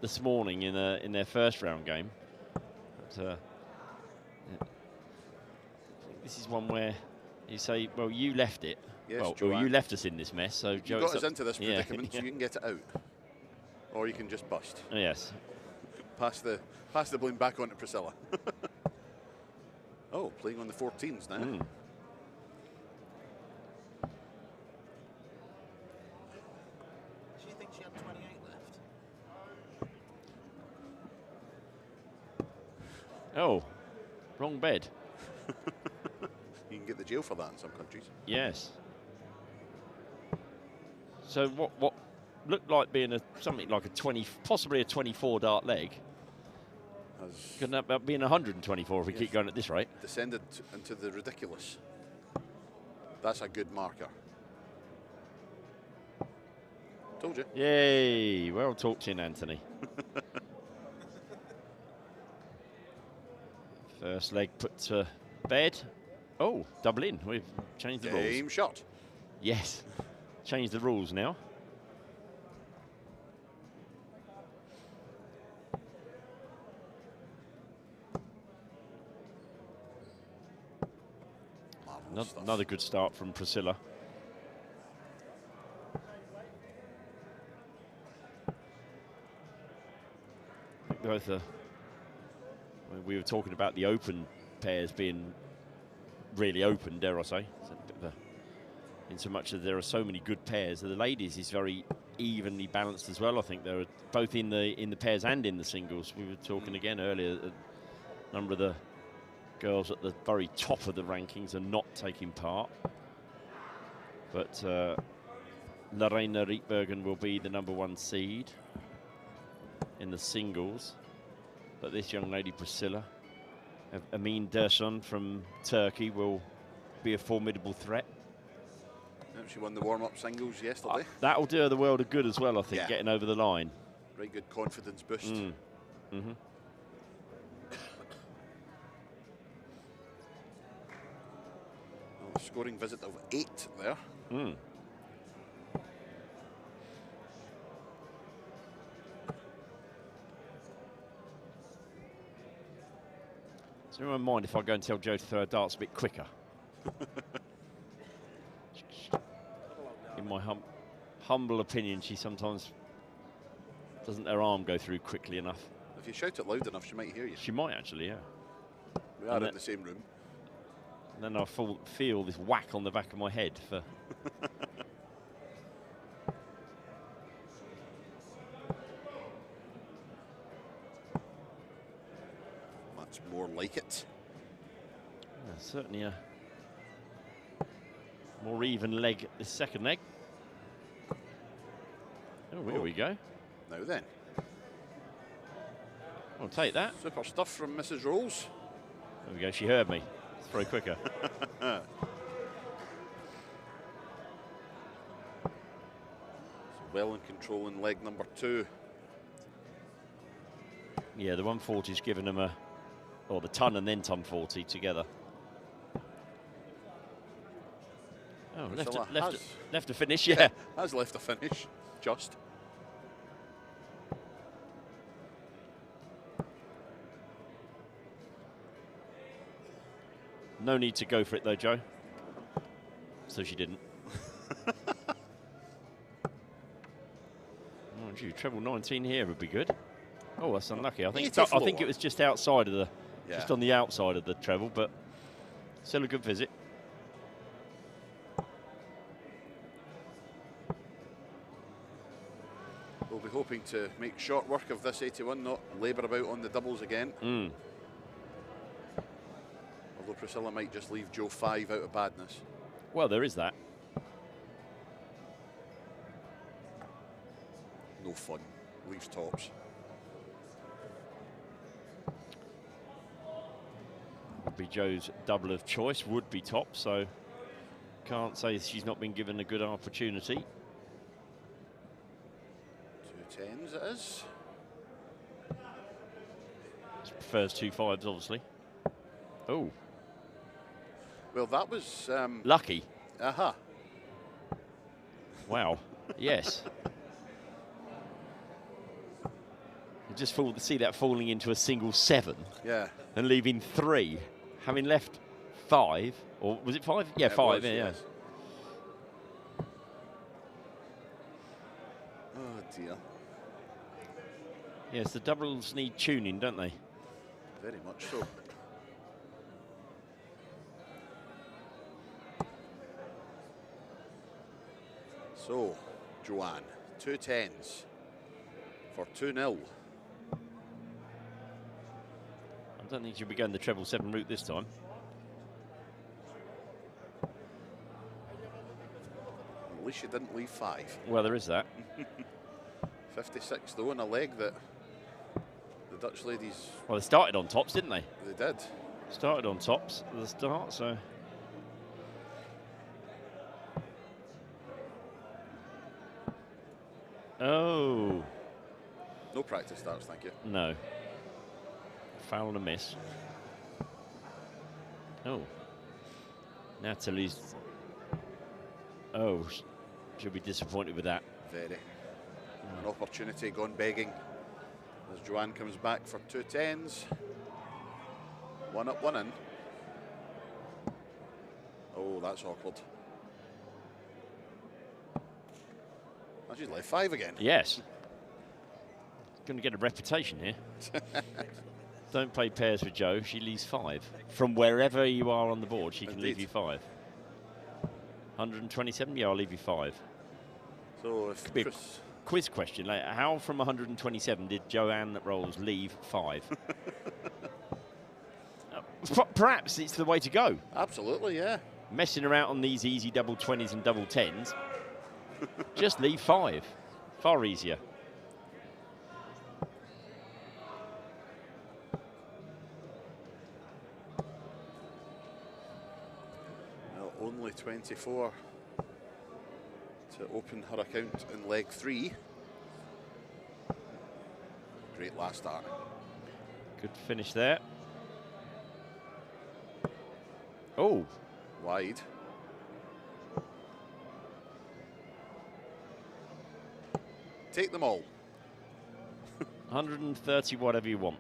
this morning in their first round game. But, yeah. This is one where you say, well, you left it. Yes, well, you left us in this mess, so Joe. You got us into this predicament, so you can get it out, or you can just bust. Yes. Pass the blame back on to Priscilla. Oh, playing on the 14s now. Do you think she had 28 left? Oh, wrong bed. You can get the jail for that in some countries. Yes. So what looked like being something like a 20, possibly a 24 dart leg, could end up being 124 if we keep going at this rate. Descended into the ridiculous. That's a good marker. Told you. Yay! Well talked in, Anthony. First leg put to bed. Oh, double in. We've changed the rules. Game shot. Yes. Changed the rules now. Another good start from Priscilla. Both we were talking about the open pairs being really open, dare I say. In so much that there are so many good pairs. The ladies is very evenly balanced as well. I think they're both in the pairs and in the singles. We were talking again earlier. A number of the girls at the very top of the rankings are not taking part. But Lorena Rietbergen will be the #1 seed in the singles. But this young lady, Priscilla, Amin Derson from Turkey, will be a formidable threat. She won the warm-up singles yesterday. That'll do her the world of good as well, I think, getting over the line. Very good confidence boost. Mm-hmm. Scoring visit of 8 there. Does anyone mind if I go and tell Jo to throw her darts a bit quicker? In my humble opinion, she sometimes doesn't her arm go through quickly enough. If you shout it loud enough, she might hear you. She might actually, yeah. We are in the same room. And then I feel this whack on the back of my head for. That's more like it. Yeah, certainly a more even leg, this second leg. Oh, here we go. Now then. I'll take that. Super stuff from Mrs. Rolls. There we go, she heard me. Let's throw quicker. Well in control in leg number 2. Yeah, the 140's given them the ton and then ton 40 together. Oh, left to finish, yeah. Has left to finish, just. No need to go for it though, Jo. So she didn't. Oh, gee, treble 19 here would be good. Oh, that's unlucky. I think it was just outside of just on the outside of the treble, but still a good visit. We'll be hoping to make short work of this 81, not labour about on the doubles again. Although Priscilla might just leave Jo 5 out of badness. Well, there is that. No fun. Leaves tops. Would be Jo's double of choice, would be top, so can't say she's not been given a good opportunity. 2 10s it is. She prefers 2 5s, obviously. Oh. Well, that was... lucky. Aha. Wow. Yes. You just see that falling into a single 7. Yeah. And leaving 3. Having left 5. Or was it 5? Yeah, 5. Yeah, yes. Oh, dear. Yes, the doubles need tuning, don't they? Very much so. So, Joanne, 2 10s for 2-0. I don't think she'll be going the treble 7 route this time. At least she didn't leave 5. Well, there is that. 56 though, in a leg that the Dutch ladies... Well, they started on tops, didn't they? They did. Started on tops at the start, so... Oh. No practice starts, thank you. No. Foul and a miss. Oh. Natalie's... Oh, she'll be disappointed with that. Very. An opportunity gone begging as Joanne comes back for 2 10s. 1 up, 1 in. Oh, that's awkward. Oh, she's left 5 again. Yes. Going to get a reputation here. Don't play pairs with Jo. She leaves 5. From wherever you are on the board, she can leave you 5. 127? Yeah, I'll leave you 5. So if quiz question, like, how from 127 did Joanne Rolls leave 5? Perhaps it's the way to go. Absolutely, yeah. Messing around on these easy double 20s and double 10s. Just leave 5. Far easier. Well, only 24 to open her account in leg 3. Great last start. Good finish there. Oh. Wide. Take them all. 130, whatever you want.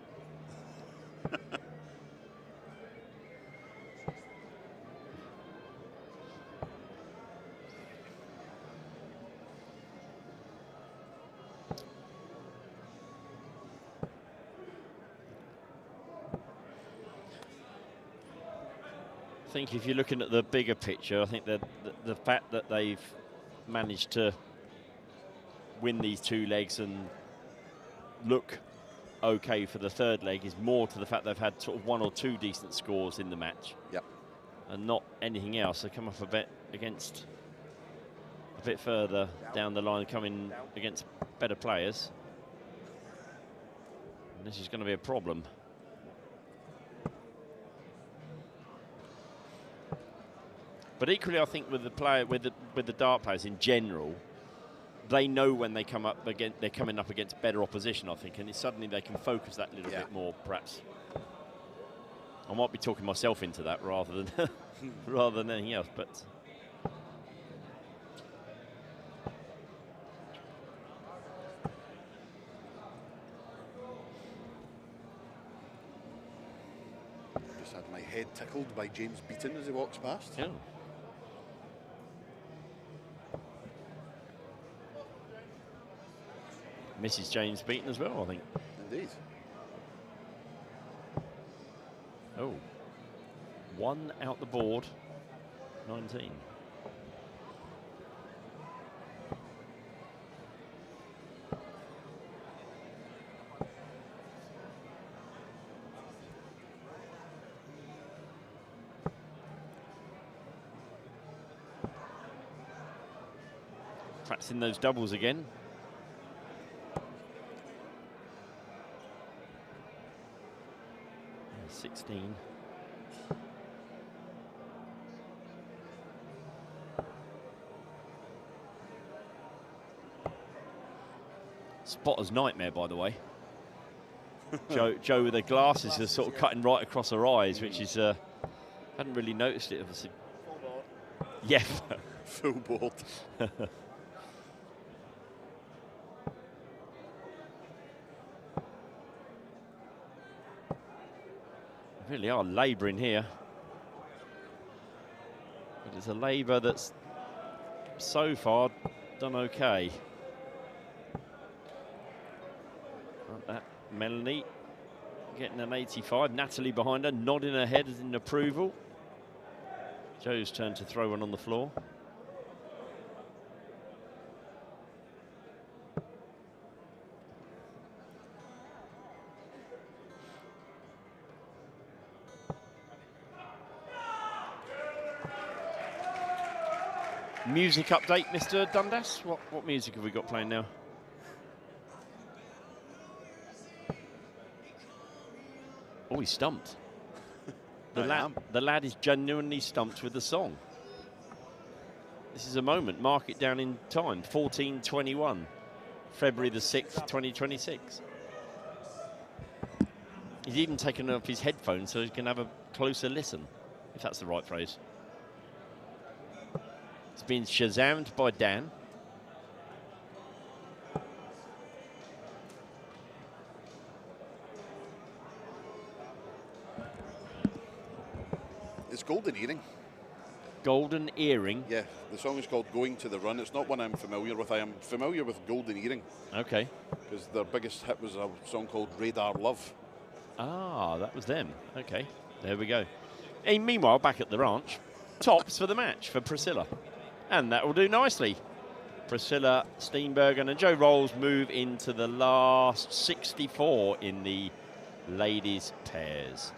I think if you're looking at the bigger picture, I think that the fact that they've managed to win these 2 legs and look okay for the 3rd leg is more to the fact they've had sort of 1 or 2 decent scores in the match. Yep. And not anything else. They come up a bit against a bit further down the line, coming against better players. And this is going to be a problem. But equally, I think with the dart players in general, they know when they come up against, they're coming up against better opposition, I think, and suddenly they can focus that little bit more, perhaps. I might be talking myself into that rather than rather than anything else, but Just had my head tickled by James Beaton as he walks past. yeah. Mrs. James Beaton as well, I think. Indeed. Oh, 1 out the board, 19. Practicing those doubles again. Yeah, 16. Spotter's nightmare, by the way. Joe with the glasses is sort of cutting right across her eyes, which is hadn't really noticed it. Obviously. Yeah. Full board. Really are labouring here. But it's a Labour that's so far done okay. Like that, Melanie getting an 85. Natalie behind her, nodding her head as in approval. Joe's turn to throw one on the floor. Music update, Mr. Dundas. What music have we got playing now? Oh, he's stumped. The lad is genuinely stumped with the song. This is a moment. Mark it down in time. 14:21, February the 6th, 2026. He's even taken off his headphones so he can have a closer listen, if that's the right phrase. It's been Shazammed by Dan. It's Golden Earring. Golden Earring? Yeah, the song is called Going to the Run. It's not one I'm familiar with. I am familiar with Golden Earring. Okay. Because their biggest hit was a song called Radar Love. Ah, that was them. Okay, there we go. And meanwhile, back at the ranch, tops for the match for Priscilla. And that will do nicely. Priscilla Steenbergen and Joe Rolls move into the last 64 in the ladies' pairs.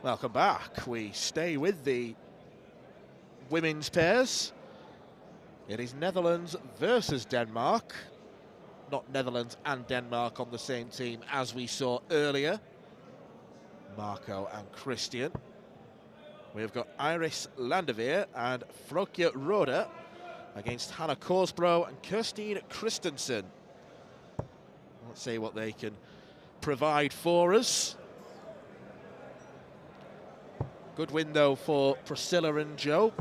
Welcome back. We stay with the women's pairs. It is Netherlands versus Denmark. Not Netherlands and Denmark on the same team as we saw earlier. Marco and Christian. We've got Iris Landeveer and Frokje Roda against Hannah Korsbro and Kirstine Christensen. Let's see what they can provide for us. Good win, though, for Priscilla and Joe.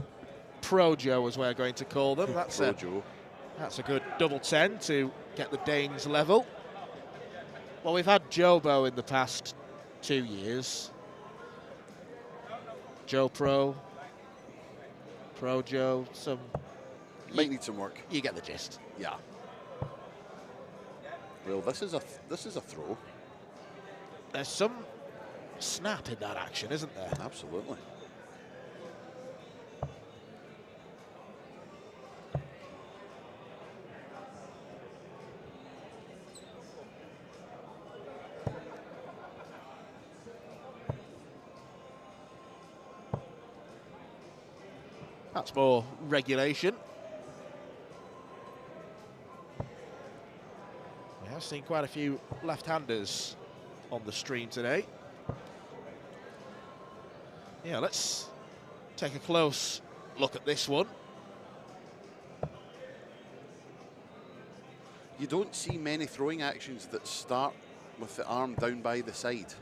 Pro Joe, as we're going to call them. That's a good double 10 to get the Danes level. Well, we've had Jobo in the past 2 years. Joe Pro, Pro Joe, some... Might need some work. You get the gist. Yeah. Well, this is a throw. There's some snap in that action, isn't there? Absolutely. That's more regulation. We have seen quite a few left-handers on the stream today. Yeah, let's take a close look at this one. You don't see many throwing actions that start with the arm down by the side.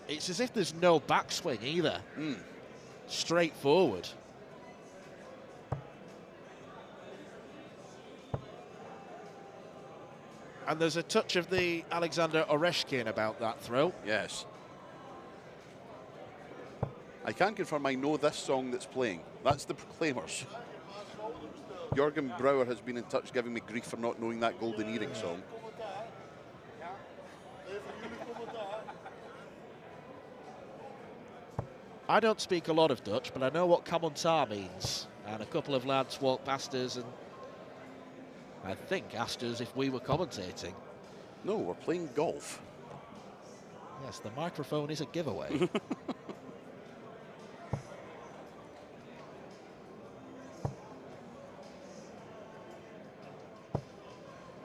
It's as if there's no backswing either. Straight forward. And there's a touch of the Alexander Oreshkin about that throw. Yes. I can confirm I know this song that's playing. That's the Proclaimers. Jürgen Brouwer has been in touch giving me grief for not knowing that Golden Earring song. I don't speak a lot of Dutch, but I know what commentaar means. And a couple of lads walked past us and I think asked us if we were commentating. No, we're playing golf. Yes, the microphone is a giveaway.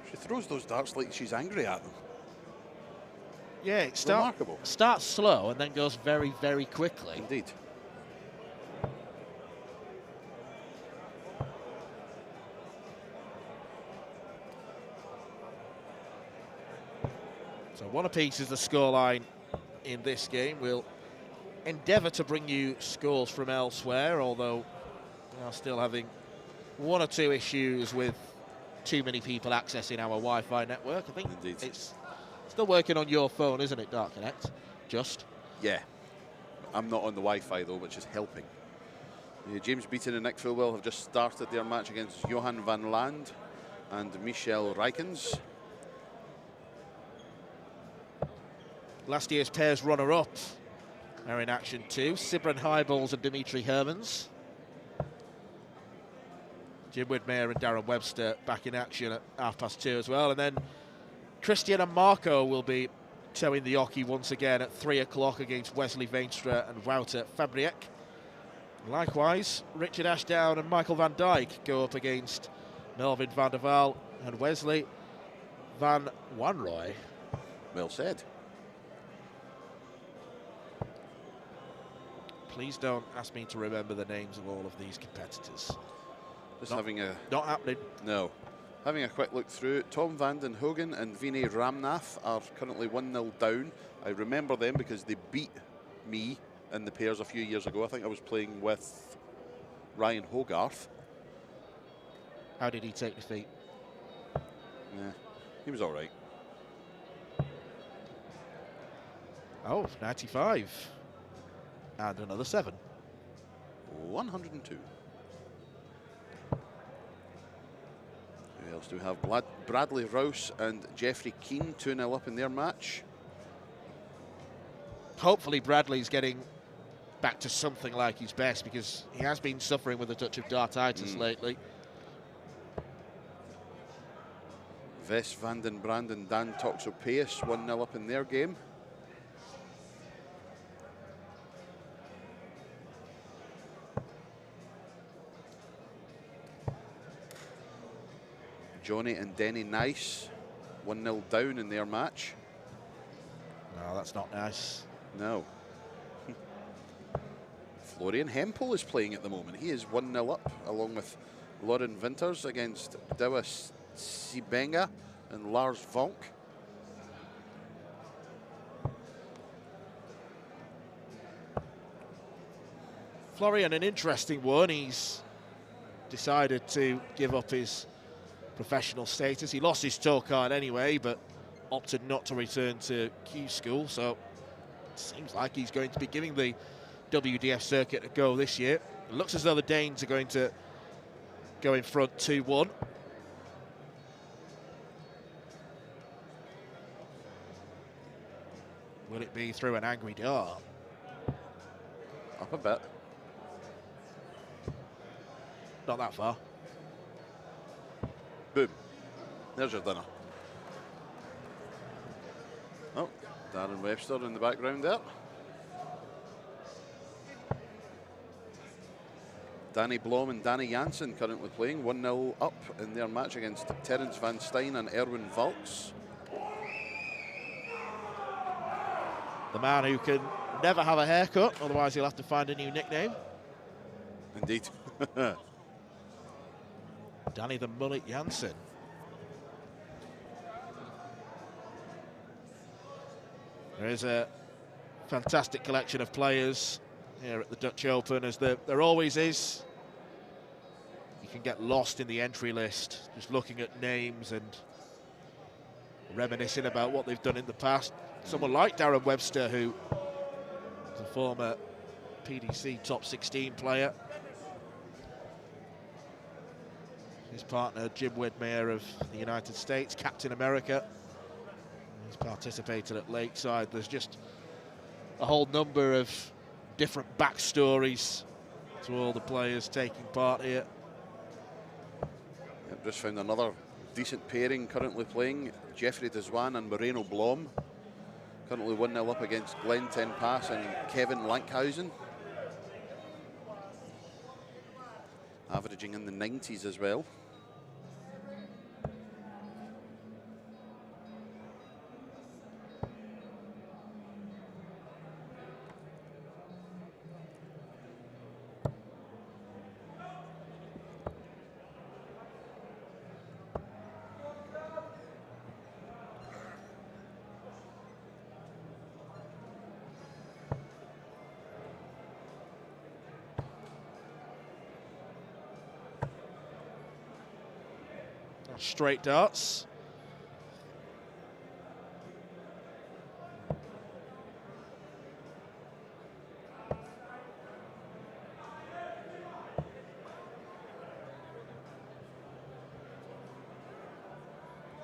She throws those darts like she's angry at them. Yeah, it Remarkable. starts slow and then goes very, very quickly. Indeed. So 1 apiece is the scoreline in this game. We'll endeavour to bring you scores from elsewhere, although we are still having 1 or 2 issues with too many people accessing our Wi-Fi network. I think Indeed. It's still working on your phone, isn't it, Dark Connect? Just? Yeah. I'm not on the Wi-Fi, though, which is helping. James Beaton and Nick Fulwell have just started their match against Johan van Land and Michel Rijkens. Last year's pairs runner-up are in action too. Sibren Hybels and Dimitri Hermans. Jim Widmer and Darren Webster back in action at 2:30 as well. And then Christian and Marco will be towing the hockey once again at 3 o'clock against Wesley Veenstra and Wouter Fabriek. Likewise, Richard Ashdown and Michael van Dijk go up against Melvin van der Waal and Wesley van Wanrooy. Well said. Please don't ask me to remember the names of all of these competitors. Just having a... Not happening. No. Having a quick look through, Tom Vanden Hogen and Vinay Ramnath are currently 1-0 down. I remember them because they beat me in the pairs a few years ago. I think I was playing with Ryan Hogarth. How did he take defeat? Yeah, he was all right. Oh, 95. And another 7. 102. Who else do we have? Bradley Rouse and Jeffrey Keane 2-0 up in their match. Hopefully Bradley's getting back to something like his best, because he has been suffering with a touch of dartitis lately. Ves van den Brand and Dan Toxopeus 1-0 up in their game. Johnny and Denny Nice 1-0 down in their match. No, that's not nice. No. Florian Hempel is playing at the moment. He is 1-0 up, along with Lauren Winters against Dewa Sibenga and Lars Vonk. Florian, an interesting one. He's decided to give up his professional status. He lost his tour card anyway, but opted not to return to Q School, so it seems like he's going to be giving the WDF circuit a go this year. It looks as though the Danes are going to go in front 2-1. Will it be through an angry dart? Up a bit. Not that far. Boom. There's your dinner. Oh, Darren Webster in the background there. Danny Blom and Danny Janssen currently playing 1-0 up in their match against Terence Van Stein and Erwin Valks. The man who can never have a haircut, otherwise he'll have to find a new nickname. Indeed. Danny the Mullet Janssen. There is a fantastic collection of players here at the Dutch Open, as there always is. You can get lost in the entry list, just looking at names and reminiscing about what they've done in the past. Someone like Darren Webster, who is a former PDC top 16 player. His partner, Jim Widmer of the United States, Captain America. He's participated at Lakeside. There's just a whole number of different backstories to all the players taking part here. I've just found another decent pairing currently playing. Jeffrey Deswan and Moreno Blom. Currently 1-0 up against Glenn Ten Pass and Kevin Lankhausen. Averaging in the 90s as well. Straight darts.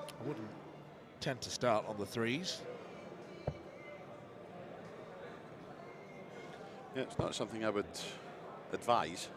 I wouldn't tend to start on the threes. Yeah, it's not something I would advise.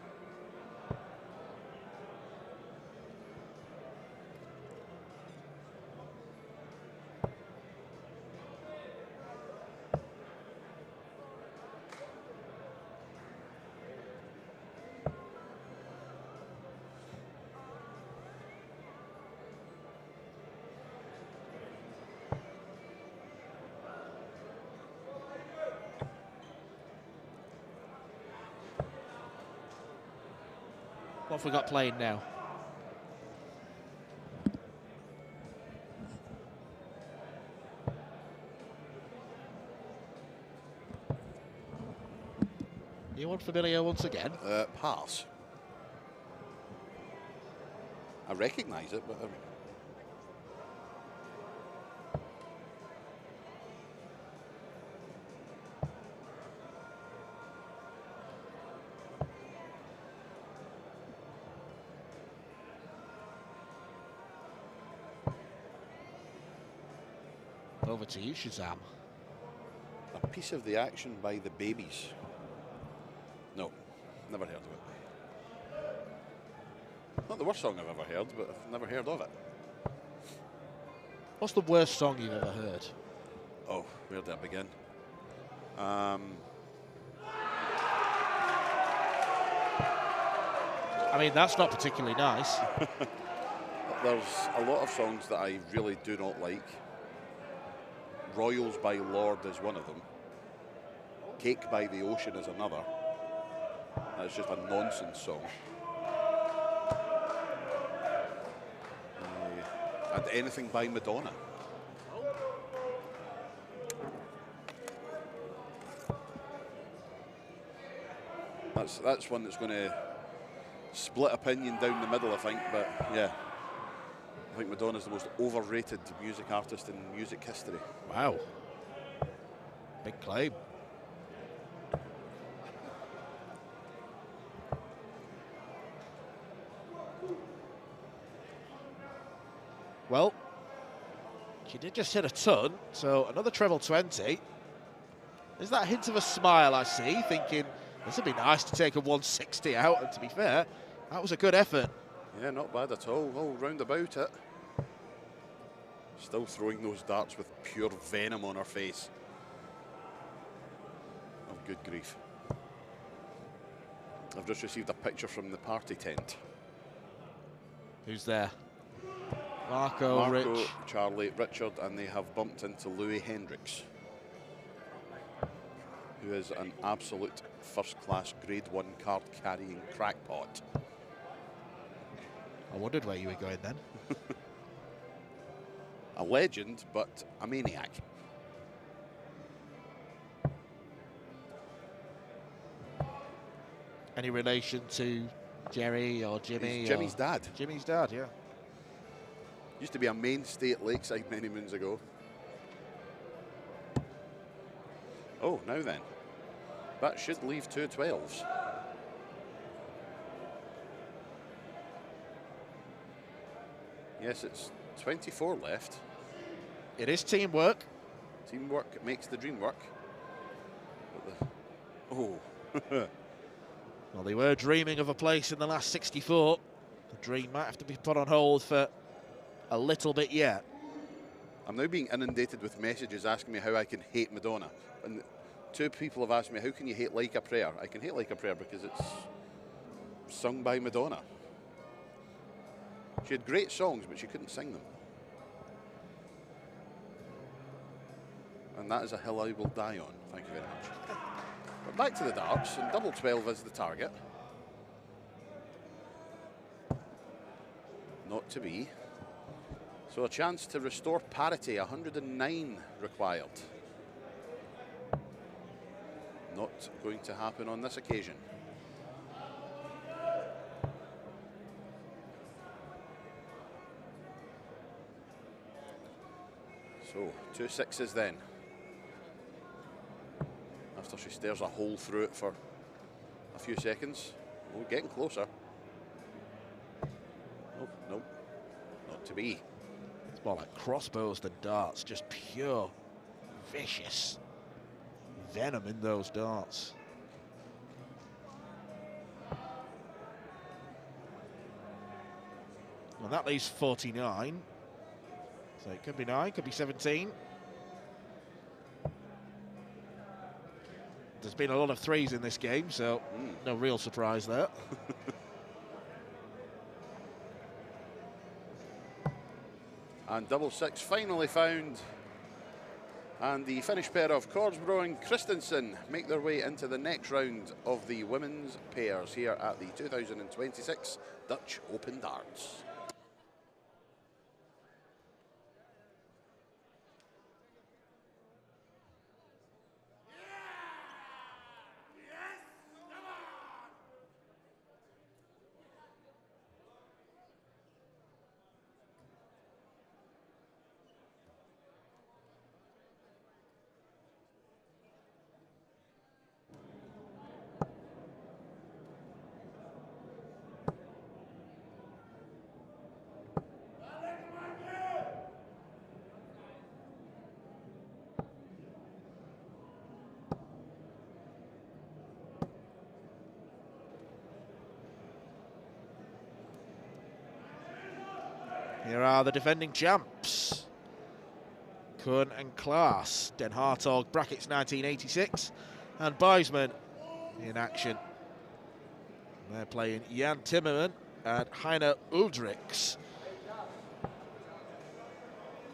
What have we got playing now? You unfamiliar once again? Pass. I recognise it, but Over to you, Shazam. a piece of the action by the Babies. No, never heard of it. Not the worst song I've ever heard, but I've never heard of it. What's the worst song you've ever heard? Oh, where did I begin? I mean, that's not particularly nice. There's a lot of songs that I really do not like. Royals by Lord is one of them. Cake by the Ocean is another. That's just a nonsense song. And Anything by Madonna. That's one that's going to split opinion down the middle, I think. But yeah, I think Madonna's the most overrated music artist in music history. Wow. Big claim. Well, she did just hit a ton, so another treble 20. There's that hint of a smile I see, thinking this would be nice to take a 160 out, and to be fair, that was a good effort. Yeah, not bad at all. All round about it. Still throwing those darts with pure venom on her face. Oh, good grief. I've just received a picture from the party tent. Who's there? Marco, Rich. Charlie, Richard, and they have bumped into Louis Hendricks, who is an absolute first-class Grade 1 card-carrying crackpot. I wondered where you were going then. A legend, but a maniac. Any relation to Jerry or Jimmy? He's Jimmy's dad. Jimmy's dad, yeah. Used to be a mainstay at Lakeside many moons ago. Oh, now then. That should leave 2 12s. Yes, it's 24 left. It is teamwork. Teamwork makes the dream work. Oh. Well, they were dreaming of a place in the last 64. The dream might have to be put on hold for a little bit yet. I'm now being inundated with messages asking me how I can hate Madonna. And 2 people have asked me, how can you hate Like a Prayer? I can hate Like a Prayer because it's sung by Madonna. She had great songs, but she couldn't sing them. And that is a hill I will die on. Thank you very much. But back to the darts, and double 12 is the target. Not to be. So a chance to restore parity, 109 required. Not going to happen on this occasion. So 2 6s then. After she stares a hole through it for a few seconds. Oh, getting closer. Oh, no, not to be. It's more like crossbows than darts, just pure, vicious venom in those darts. And that leaves 49. So it could be 9, could be 17. There's been a lot of 3s in this game, so no real surprise there. And double 6 finally found. And the Finnish pair of Korsbro and Christensen make their way into the next round of the women's pairs here at the 2026 Dutch Open Darts. Here are the defending champs. Kuhn and Klaas, Den Hartog, brackets 1986, and Buisman in action. They're playing Jan Timmerman and Heiner Uldrichs.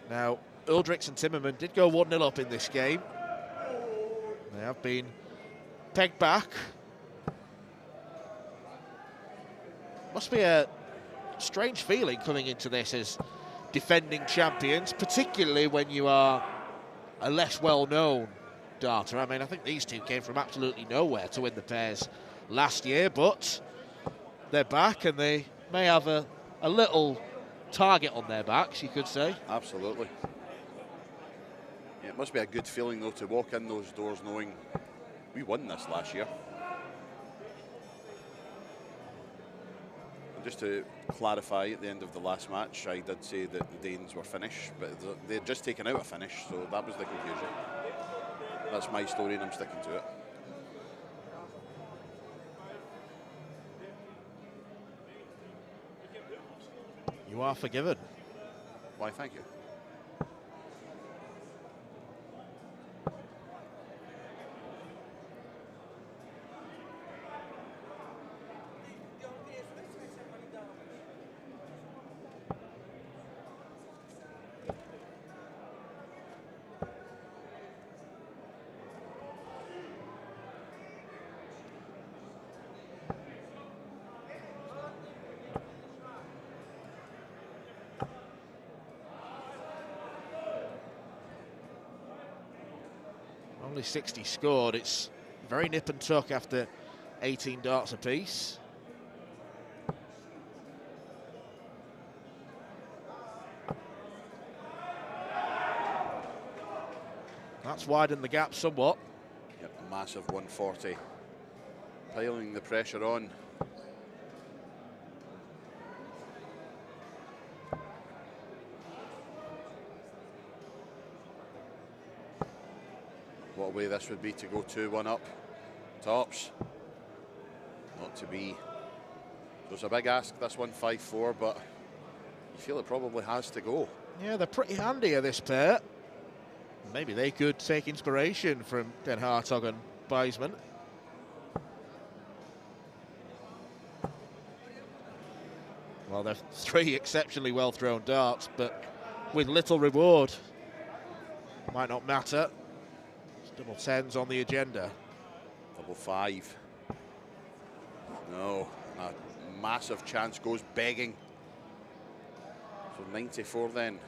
Now, Uldrix and Timmerman did go 1-0 up in this game. They have been pegged back. Must be a strange feeling coming into this as defending champions, particularly when you are a less well-known darter. I mean, I think these two came from absolutely nowhere to win the pairs last year, but they're back and they may have a little target on their backs, you could say. Absolutely. Yeah, it must be a good feeling, though, to walk in those doors knowing we won this last year. And just to clarify, at the end of the last match, I did say that the Danes were finished, but they'd just taken out a finish, so that was the confusion. That's my story and I'm sticking to it. You are forgiven. Why, thank you. Only 60 scored. It's very nip and tuck after 18 darts apiece. That's widened the gap somewhat. Yep, massive 140. Piling the pressure on. What a way this would be to go 2-1 up. Tops. Not to be. There's a big ask, this 1-5-4, but you feel it probably has to go. Yeah, they're pretty handy at this pair. Maybe they could take inspiration from Den Hartog and Bijsman. Well, they're three exceptionally well-thrown darts, but with little reward. Might not matter. It's double tens on the agenda. Double 5. No, a massive chance goes begging. So 94 then.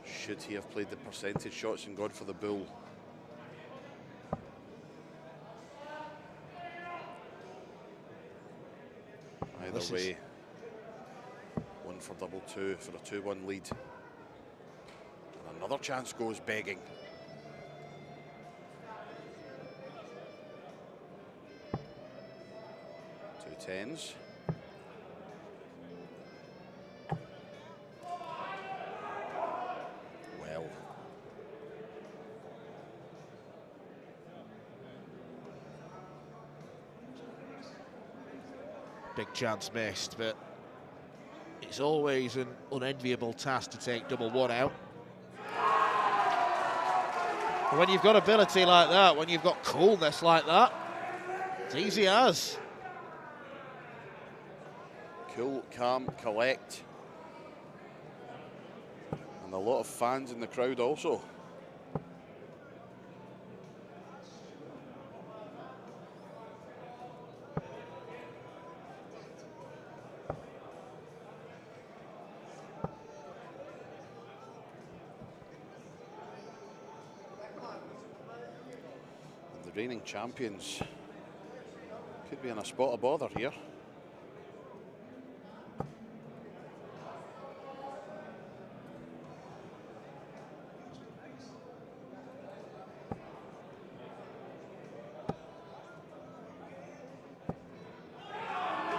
Should he have played the percentage shots and gone for the bull? Either way, one for double 2 for a 2-1 lead. And another chance goes begging. 2 10s. Well. Big chance missed, but it's always an unenviable task to take double 1 out. And when you've got ability like that, when you've got coolness like that, it's easy as. Cool, calm, collect. And a lot of fans in the crowd also. And the reigning champions could be in a spot of bother here.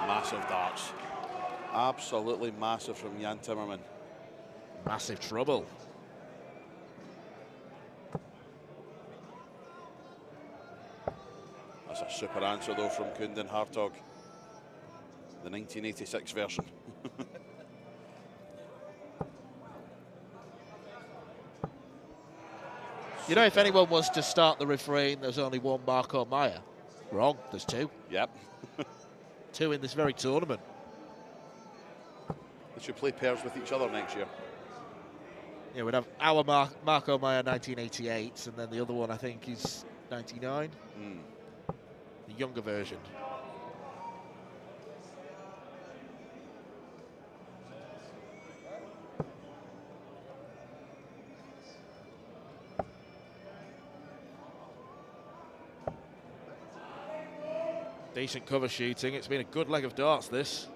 Massive darts. Absolutely massive from Jan Timmerman. Massive trouble. That's a super answer though from Kunden Hartog. The 1986 version. You know, if anyone was to start the refrain, there's only one Marco Meyer. Wrong, there's two. Yep. Two in this very tournament. They should play pairs with each other next year. Yeah, we'd have our Marco Meyer 1988, and then the other one I think is 99. The younger version. Decent cover shooting. It's been a good leg of darts, this.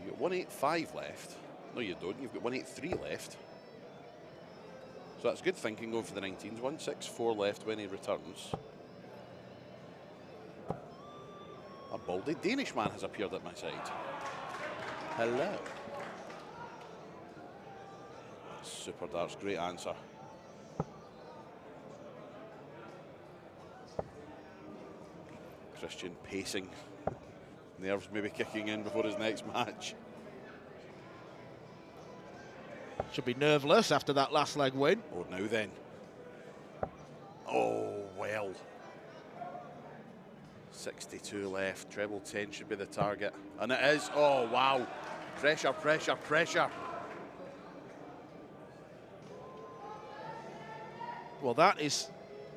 You've got 185 left. No, you don't. You've got 183 left. So that's good thinking going for the 19s. 164 left when he returns. A baldy Danish man has appeared at my side. Hello. Super darts, great answer. Christian pacing. Nerves maybe kicking in before his next match. Should be nerveless after that last leg win. Oh, now then. Oh, well. 62 left. Treble 10 should be the target. And it is. Oh, wow. Pressure, pressure, pressure. Well, that is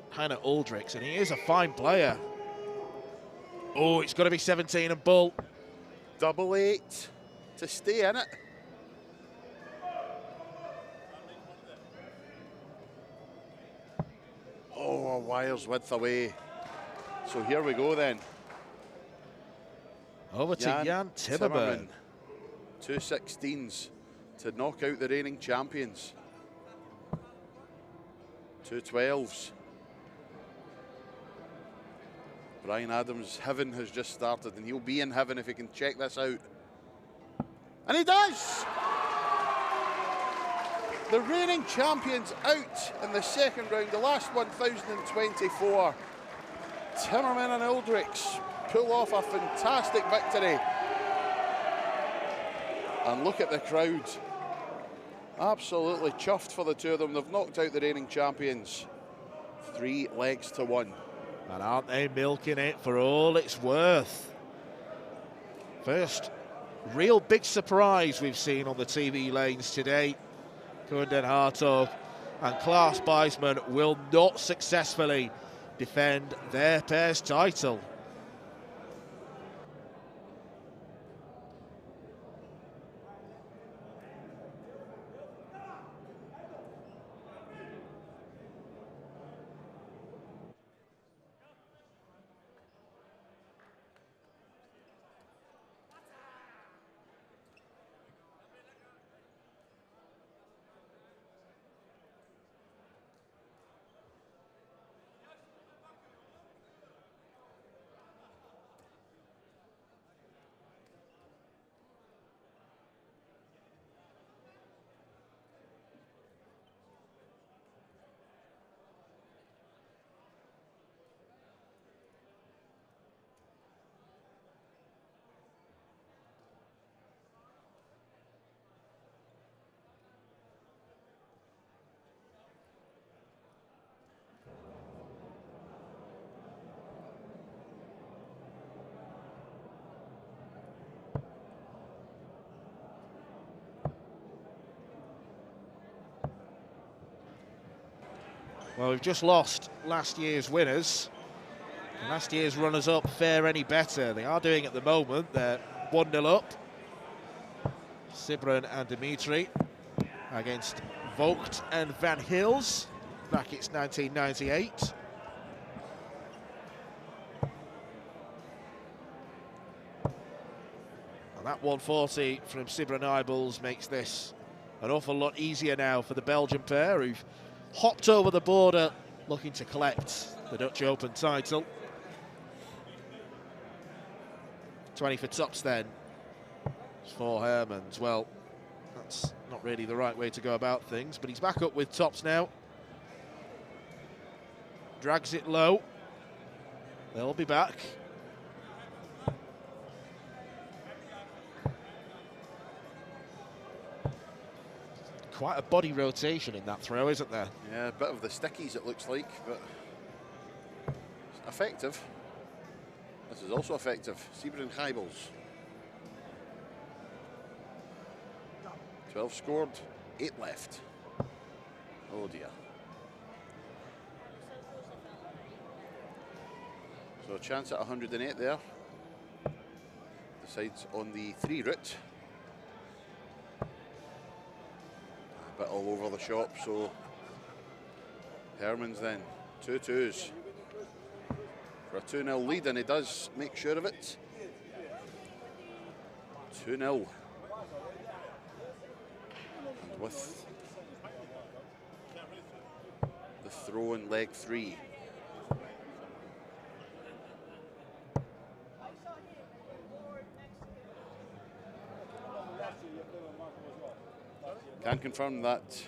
Hannah Aldrichs, and he is a fine player. Oh, it's got to be 17 and bull. 8-8 to stay in it. Oh, a wire's width away. So here we go then. Over to Jan Timmerman. 2 16s to knock out the reigning champions. 2 12s. Brian Adams' heaven has just started, and he'll be in heaven if he can check this out. And he does! The reigning champions out in the second round, the last 1024. Timmerman and Aldrichs pull off a fantastic victory. And look at the crowd. Absolutely chuffed for the two of them. They've knocked out the reigning champions. 3 legs to 1. And aren't they milking it for all it's worth? First real big surprise we've seen on the TV lanes today. Kunden Hartog and Klaas Bijsman will not successfully defend their pair's title. Well, we've just lost last year's winners. And last year's runners-up fare any better. They are doing at the moment. They're 1-0 up. Sibren and Dimitri against Vogt and Van Hils. Brackets 1998. And that 140 from Sibren Ibels makes this an awful lot easier now for the Belgian pair, who've hopped over the border looking to collect the Dutch Open title. 20 for tops then for Hermans. Well, that's not really the right way to go about things, but he's back up with tops now. drags it low. They'll be back. Quite a body rotation in that throw, isn't there? Yeah, a bit of the stickies it looks like, but effective. This is also effective. Sebring Heibels. 12 scored, 8 left. Oh dear. So a chance at 108 there. Decides on the 3 route. A bit all over the shop, so Hermans then, 2-2s. For a 2-0 lead, and he does make sure of it. 2-0. And with the throw in leg 3. Can confirm that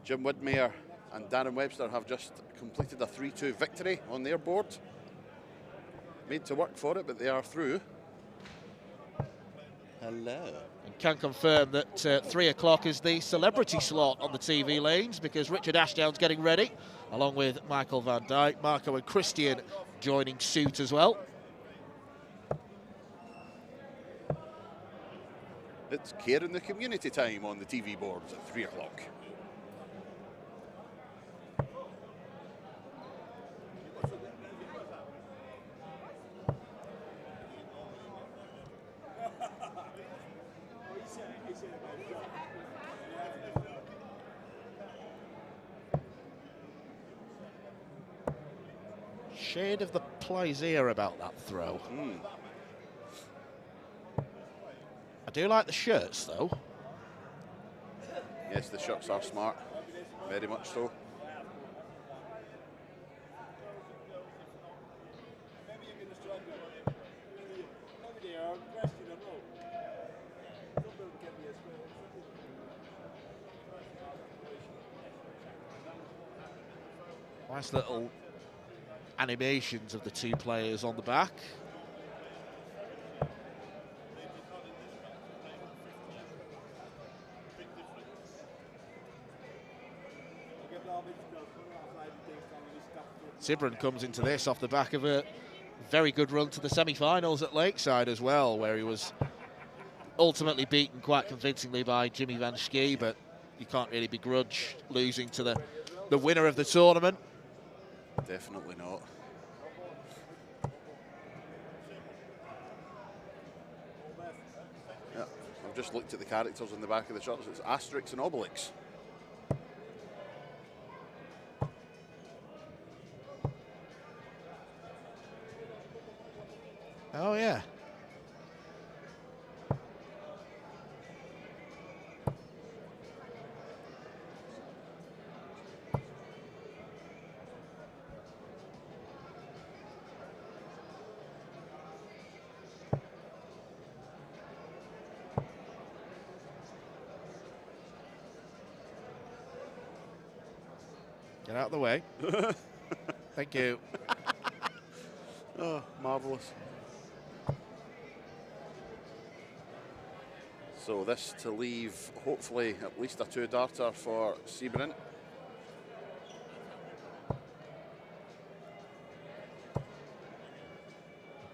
Jim Widmeyer and Darren Webster have just completed a 3-2 victory on their board. Made to work for it, but they are through. Hello. And can confirm that 3 o'clock is the celebrity slot on the TV lanes, because Richard Ashdown's getting ready, along with Michael van Dijk, Marco and Christian joining suit as well. It's Care in the Community time on the TV boards at 3 o'clock. Shade of the plaisir about that throw. I do like the shirts, though. Yes, the shirts are smart. Very much so. Nice little animations of the 2 players on the back. Sebring comes into this off the back of a very good run to the semi-finals at Lakeside as well, where he was ultimately beaten quite convincingly by Jimmy Van Schie, but you can't really begrudge losing to the winner of the tournament. Definitely not. Yeah, I've just looked at the characters on the back of the shirts. It's Asterix and Obelix. Oh, yeah. Get out of the way. Thank you. Oh, marvellous. So this to leave, hopefully, at least a 2-darter for Sebring.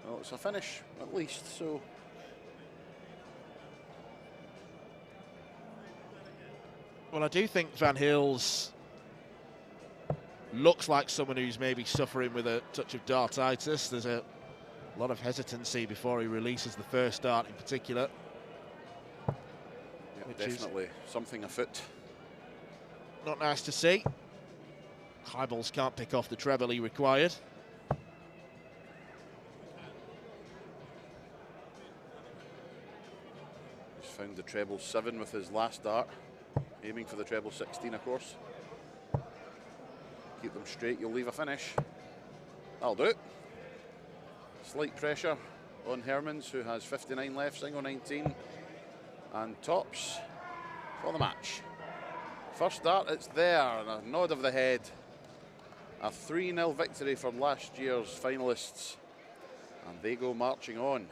Well, it's a finish, at least, so... Well, I do think Van Hills looks like someone who's maybe suffering with a touch of dartitis. There's a lot of hesitancy before he releases the first dart in particular. Yeah, definitely something afoot. Not nice to see. Heibels can't pick off the treble he required. He's found the treble 7 with his last dart, aiming for the treble 16, of course. Keep them straight, you'll leave a finish. That'll do it. Slight pressure on Hermans, who has 59 left, single 19. And tops for the match. First dart, it's there, and a nod of the head A 3-0 victory from last year's finalists, and they go marching on.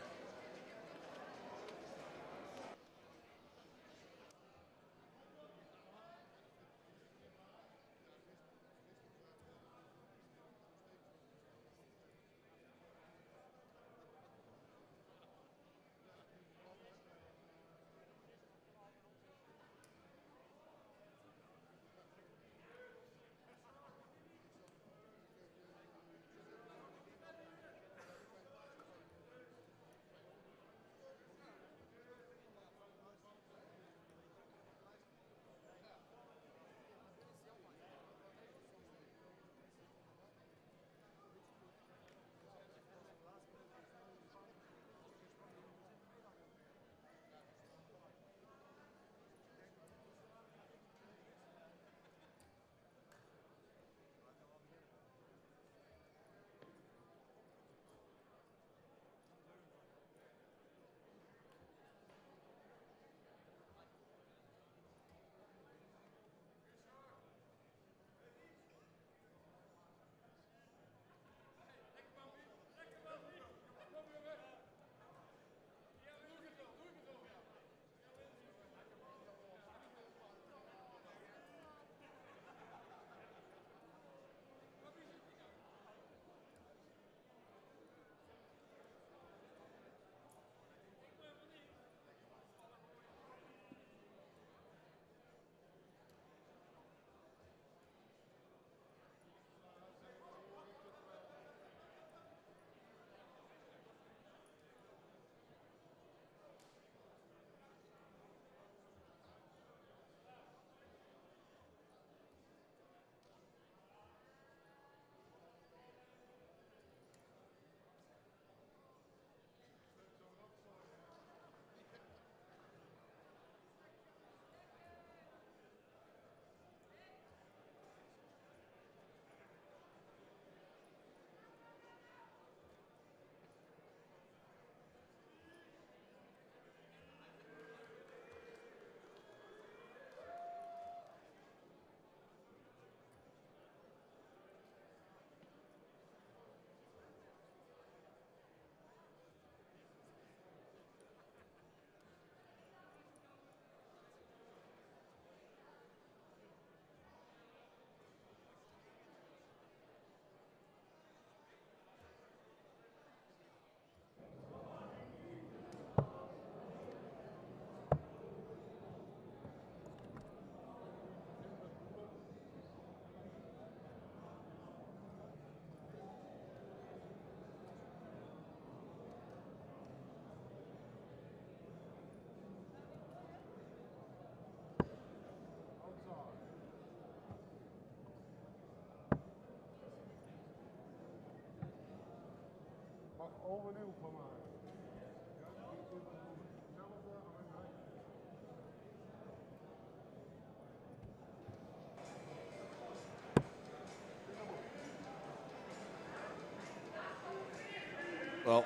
Well,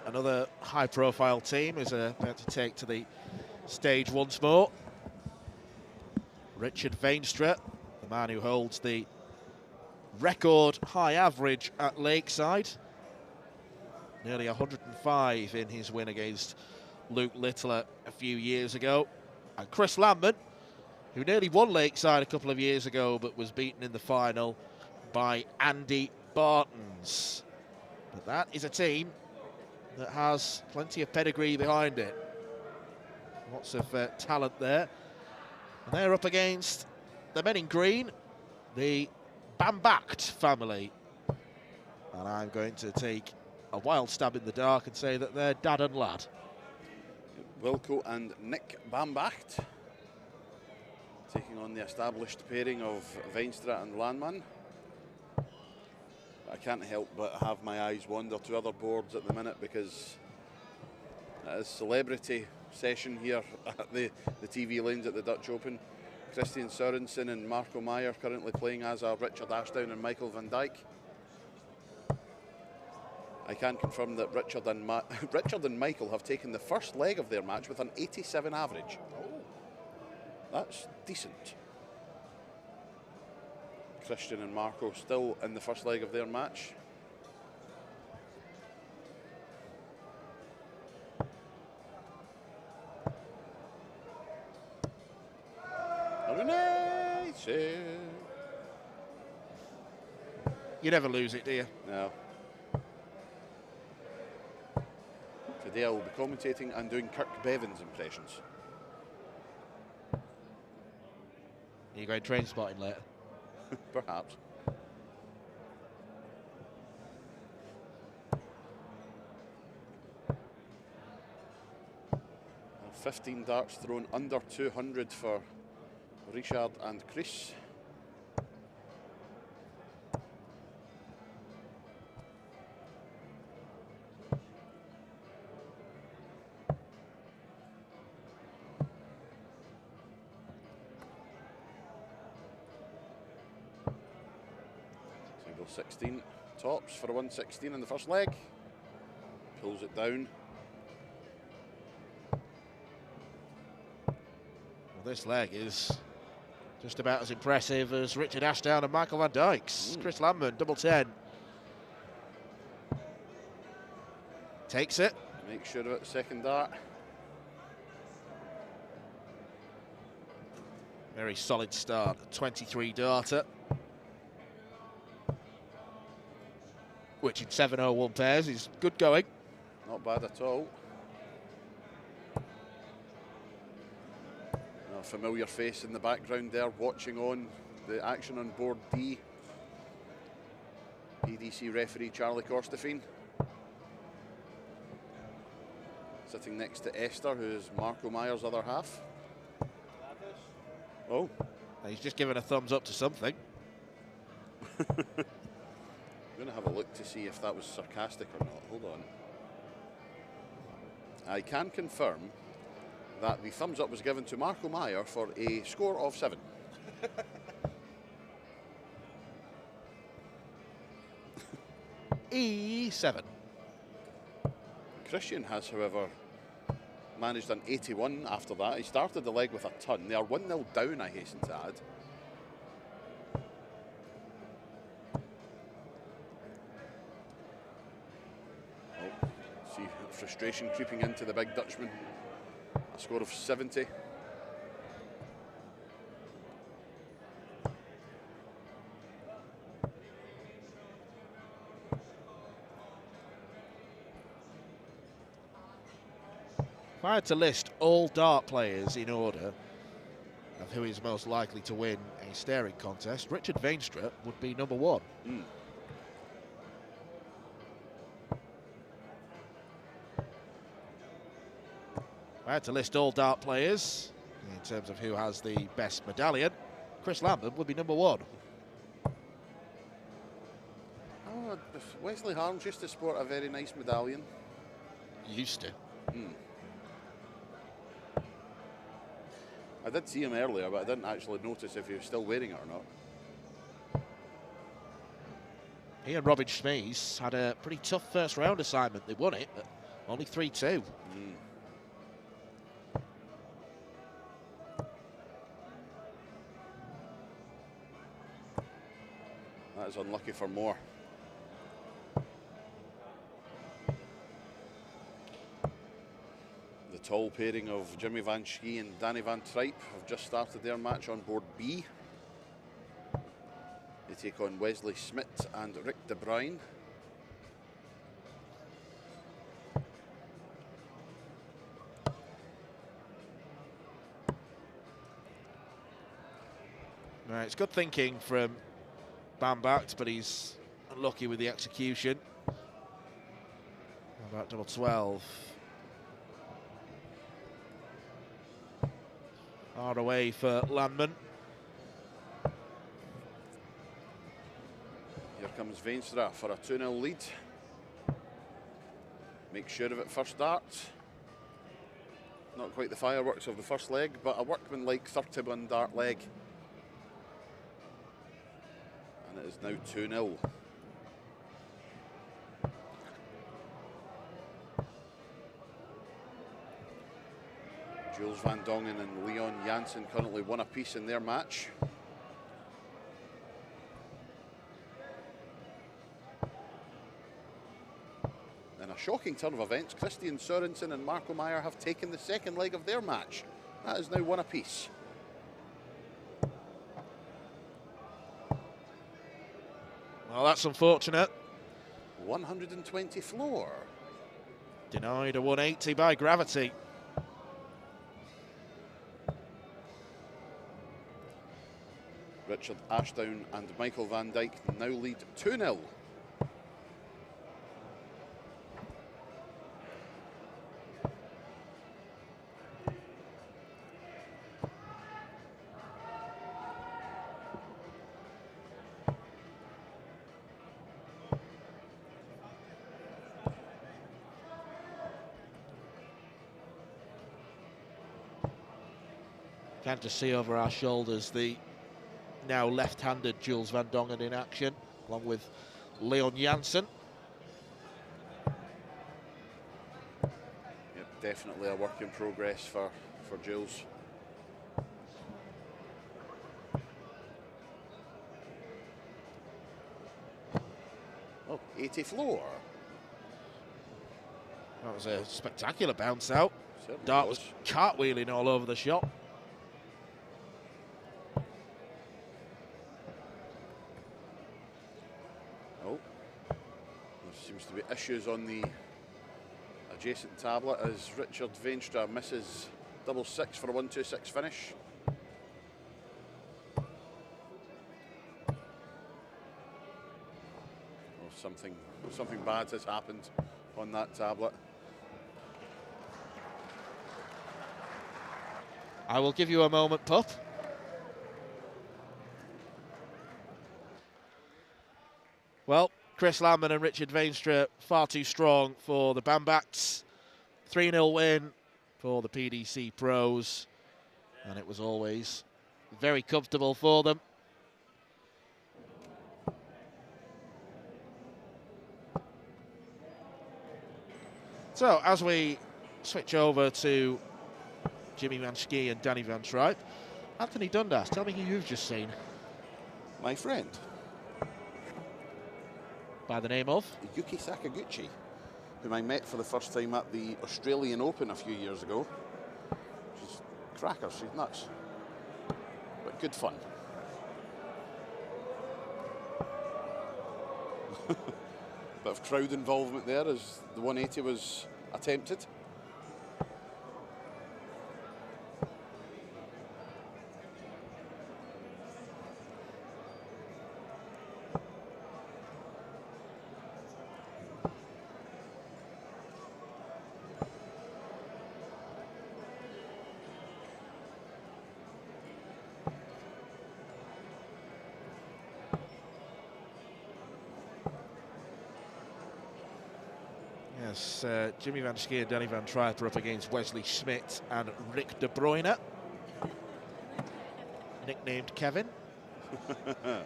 another high-profile team is about to take to the stage once more. Richard Veenstra, the man who holds the record high average at Lakeside. Nearly 105 in his win against Luke Littler a few years ago. And Chris Lambert, who nearly won Lakeside a couple of years ago but was beaten in the final by Andy Bartons. But that is a team that has plenty of pedigree behind it. Lots of talent there. And they're up against the men in green, the Bambacht family. And I'm going to take a wild stab in the dark and say that they're dad and lad. Wilco and Nick Bambacht taking on the established pairing of Veenstra and Landman. I can't help but have my eyes wander to other boards at the minute because it is celebrity session here at the TV lanes at the Dutch Open. Christian Sorensen and Marco Meyer currently playing, as are Richard Ashdown and Michael van Dijk. I can confirm that Richard and Michael have taken the first leg of their match with an 87 average. Oh, that's decent. Christian and Marco still in the first leg of their match. You never lose it, do you? No. Today I will be commentating and doing Kirk Bevan's impressions. Are you going train spotting later? Perhaps. 15 darts thrown under 200 for Richard and Chris. Single 16 tops for a 116 in the first leg. Pulls it down. This leg is just about as impressive as Richard Ashdown and Michael van Dijk's. Chris Landman, double 10. Takes it. Make sure of it, second dart. Very solid start, 23 darter. Which in 7-0-1 pairs is good going. Not bad at all. A familiar face in the background there, watching on the action on board D. EDC referee Charlie Korstefijn. Sitting next to Esther, who is Marco Meyer's other half. Oh. He's just given a thumbs up to something. I'm going to have a look to see if that was sarcastic or not. Hold on. I can confirm that the thumbs up was given to Marco Meyer for a score of 7. E7. Christian has, however, managed an 81 after that. He started the leg with a ton. They are 1-0 down, I hasten to add. Oh, see frustration creeping into the big Dutchman. A score of 70. If I had to list all dart players in order of who is most likely to win a staring contest, Richard Veenstra would be number 1. If I had to list all dart players in terms of who has the best medallion, Chris Lambert would be number 1. Oh, Wesley Harms used to sport a very nice medallion. Used to. I did see him earlier, but I didn't actually notice if he was still wearing it or not. He and Robin Schmees had a pretty tough first round assignment. They won it, but only 3-2. That is unlucky for Moore. The tall pairing of Jimmy Van Schie and Danny Van Tripe have just started their match on board B. They take on Wesley Smith and Rick De Bruyne. Right, it's good thinking from Bambacht, but he's unlucky with the execution. How about double 12? Hard away for Landman. Here comes Veenstra for a 2-0 lead. Make sure of it first dart. Not quite the fireworks of the first leg, but a workmanlike 31 dart leg. And it is now 2-0. Jules Van Dongen and Leon Janssen currently 1 apiece in their match. shocking turn of events. Christian Sorensen and Marco Meyer have taken the second leg of their match. That is now 1 apiece. Well, that's unfortunate. 120 floor. Denied a 180 by gravity. Richard Ashdown and Michael van Dijk now lead 2-0. Can't just see over our shoulders the now left-handed Jules van Dongen in action, along with Leon Janssen. Yep, definitely a work in progress for Jules. Oh, 80 floor. That was a spectacular bounce out. Certainly Dart was cartwheeling all over the shop. Oh, there seems to be issues on the adjacent tablet as Richard Veenstra misses double six for a 1-2-6 finish. Oh, something bad has happened on that tablet. I will give you a moment, Pup. Well, Chris Lamman and Richard Veenstra far too strong for the Bambats. 3-0 win for the PDC Pros, and it was always very comfortable for them. So, as we switch over to Jimmy Van Schie and Danny Van Tripe, Anthony Dundas, tell me who you've just seen. My friend. By the name of? Yuki Sakaguchi, whom I met for the first time at the Australian Open a few years ago. She's cracker, she's nuts. But good fun. Bit of crowd involvement there as the 180 was attempted. Yes, Jimmy Van Schie and Danny Van Tripe are up against Wesley Schmidt and Rick De Bruyne, nicknamed Kevin. So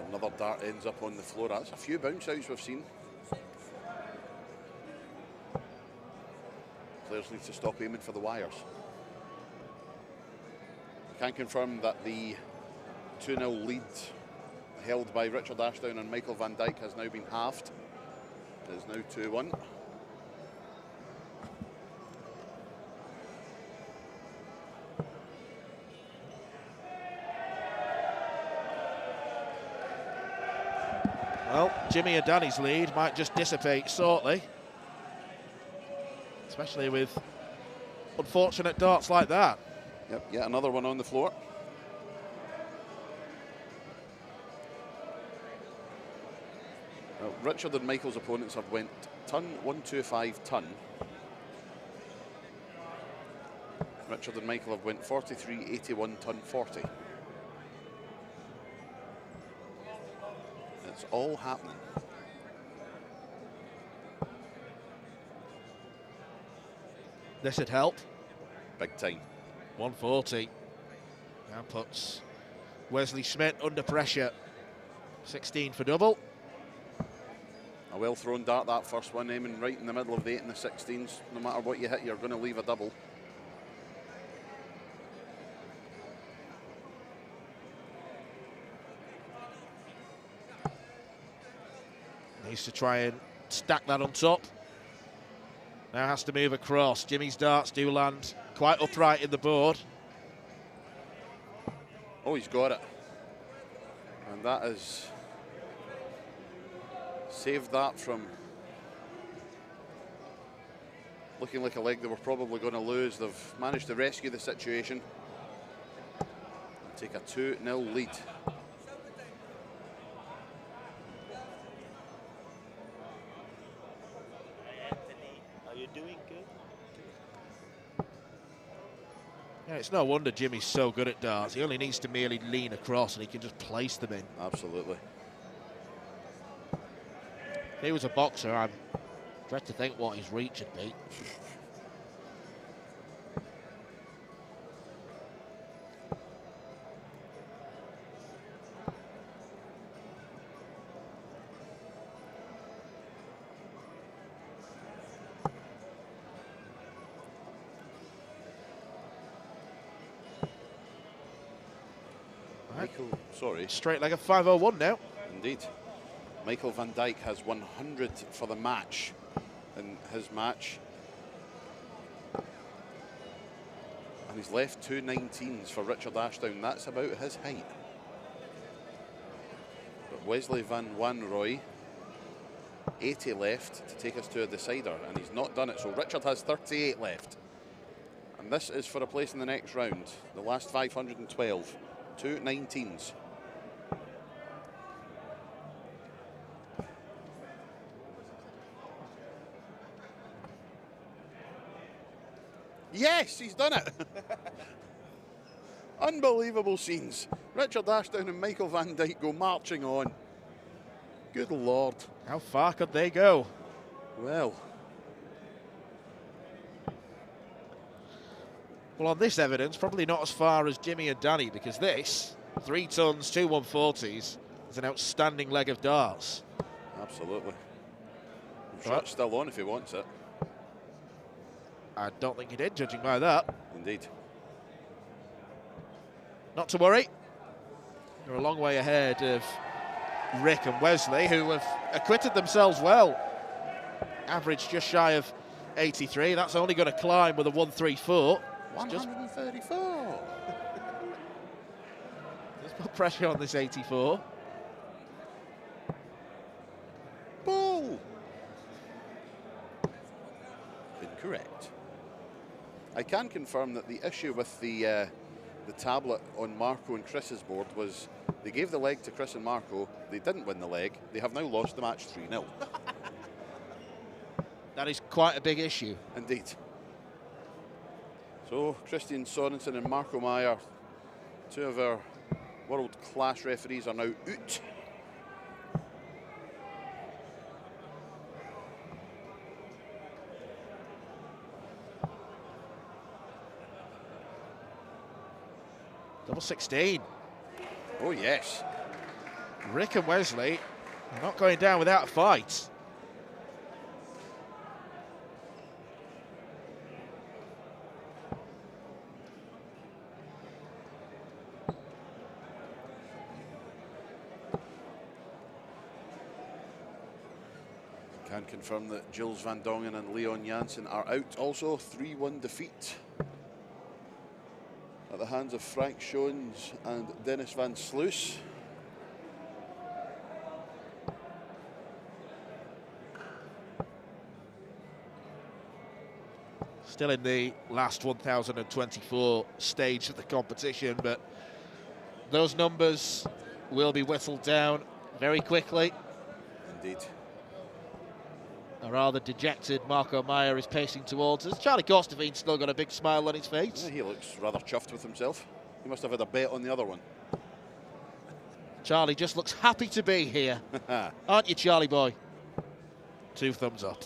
another dart ends up on the floor. That's a few bounce outs we've seen. Players need to stop aiming for the wires. I can confirm that the 2-0 lead held by Richard Ashdown and Michael van Dijk has now been halved. It is now 2-1. Well, Jimmy and Danny's lead might just dissipate shortly, especially with unfortunate darts like that. Yep, yet another one on the floor. Richard and Michael's opponents have went ton 125 ton. Richard and Michael have went 43, 81 ton 40. It's all happening. This would help. Big time. 140. Now puts Wesley Schmidt under pressure. 16 for double. A well thrown dart, that first one, aiming right in the middle of the 8 and the 16s. No matter what you hit, you're going to leave a double. is to try and stack that on top. Now has to move across. Jimmy's darts do land quite upright in the board. Oh, he's got it. And that has saved that from looking like a leg they were probably going to lose. They've managed to rescue the situation and take a 2-0 lead. Are you doing good? Yeah, it's no wonder Jimmy's so good at darts. He only needs to merely lean across and he can just place them in. Absolutely. If he was a boxer, I dread to think what his reach would be. Michael, sorry. Straight like a 501 now. Indeed. Michael van Dijk has 100 for the match in his match. And he's left 2 19s for Richard Ashdown. That's about his height. But Wesley van Wanrooy, 80 left to take us to a decider, and he's not done it. So Richard has 38 left. And this is for a place in the next round. The last 512. 2 19s. Yes, he's done it. Unbelievable scenes. Richard Ashdown and Michael van Dijk go marching on. Good Lord. How far could they go? Well, on this evidence, probably not as far as Jimmy and Danny, because this, 3 tons, 2 140s, is an outstanding leg of darts. absolutely. I'm sure it's still on if he wants it. I don't think he did, judging by that. Indeed. Not to worry. They're a long way ahead of Rick and Wesley, who have acquitted themselves well. Average just shy of 83. That's only going to climb with a 134. 134. Let's put pressure on this 84. Ball. Incorrect. I can confirm that the issue with the tablet on Marco and Chris's board was they gave the leg to Chris and Marco. They didn't win the leg. They have now lost the match 3-0. That is quite a big issue. Indeed. So Christian Sorensen and Marco Meyer, 2 of our world-class referees, are now out. Double 16. Oh, yes. Rick and Wesley are not going down without a fight. Can confirm that Jules Van Dongen and Leon Janssen are out also. 3-1 defeat at the hands of Frank Schoens and Dennis van Sluis. Still in the last 1,024 stage of the competition, but those numbers will be whittled down very quickly. Indeed. A rather dejected Marco Meyer is pacing towards us. Charlie Costavine's still got a big smile on his face. Yeah, he looks rather chuffed with himself. He must have had a bet on the other one. Charlie just looks happy to be here. Aren't you, Charlie boy? 2 thumbs up.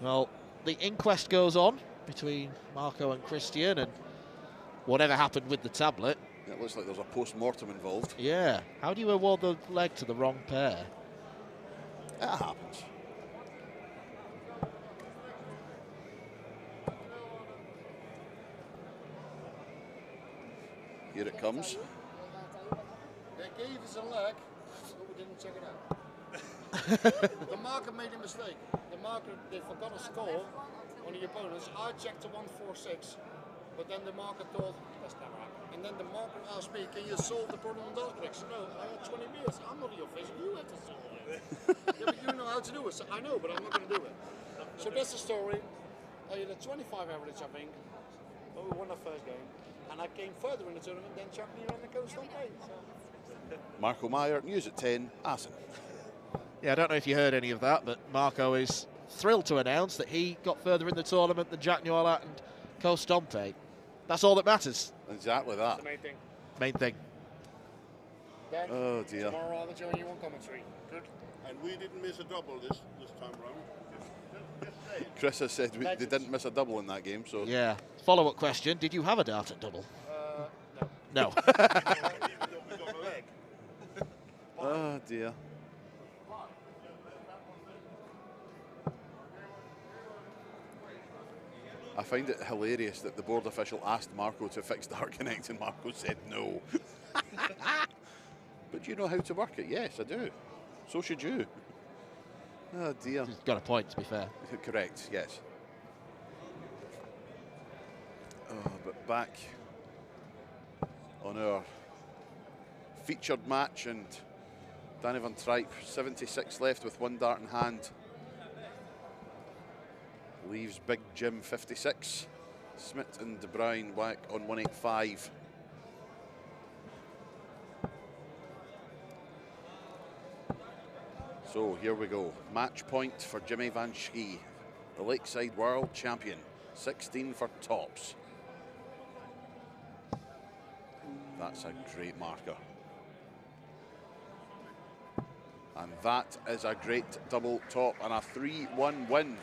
Well, the inquest goes on between Marco and Christian, and whatever happened with the tablet. It looks like there's a post-mortem involved. Yeah. How do you award the leg to the wrong pair? That happens. comes. They gave us a leg, but we didn't check it out. The marker made a mistake. The marker, they forgot a score on the opponents. I checked to 146, but then the marker told, that's never happened. And then the marker asked me, can you solve the problem on dart tricks? No, I had 20 beers. I'm not your official, you have to solve it. Yeah, but you know how to do it. So I know, but I'm not going to do it. So that's the story. I had a 25 average, I think, but we won our first game. And I came further in the tournament than Chuck Neal on the coast on day. So. Marco Meyer, news at 10, Assen. Yeah, I don't know if you heard any of that, but Marco is thrilled to announce that he got further in the tournament than Jack Newell and Bonte. That's all that matters. Exactly that. That's the main thing. Main thing. Dan, Oh dear. tomorrow I'll join you on commentary. Good. And we didn't miss a double this time round. Just say. Chris has said they didn't miss a double in that game, so. Yeah. Follow-up question, did you have a dart at double? No. No. We got a leg. Oh dear. I find it hilarious that the board official asked Marco to fix the Dart Connect and Marco said no. But do you know how to work it? Yes, I do. So should you. Oh dear. He's got a point, to be fair. Correct, yes. Oh, but back on our featured match, and Danny van Tripe, 76 left with one dart in hand. Leaves Big Jim 56. Smith and De Bruyne back on 185. So here we go. Match point for Jimmy Van Schie, the Lakeside World Champion. 16 for tops. That's a great marker. And that is a great double top and a 3-1 win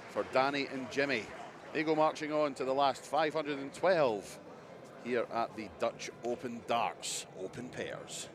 for Danny and Jimmy. They go marching on to the last 512 here at the Dutch Open Darts Open Pairs.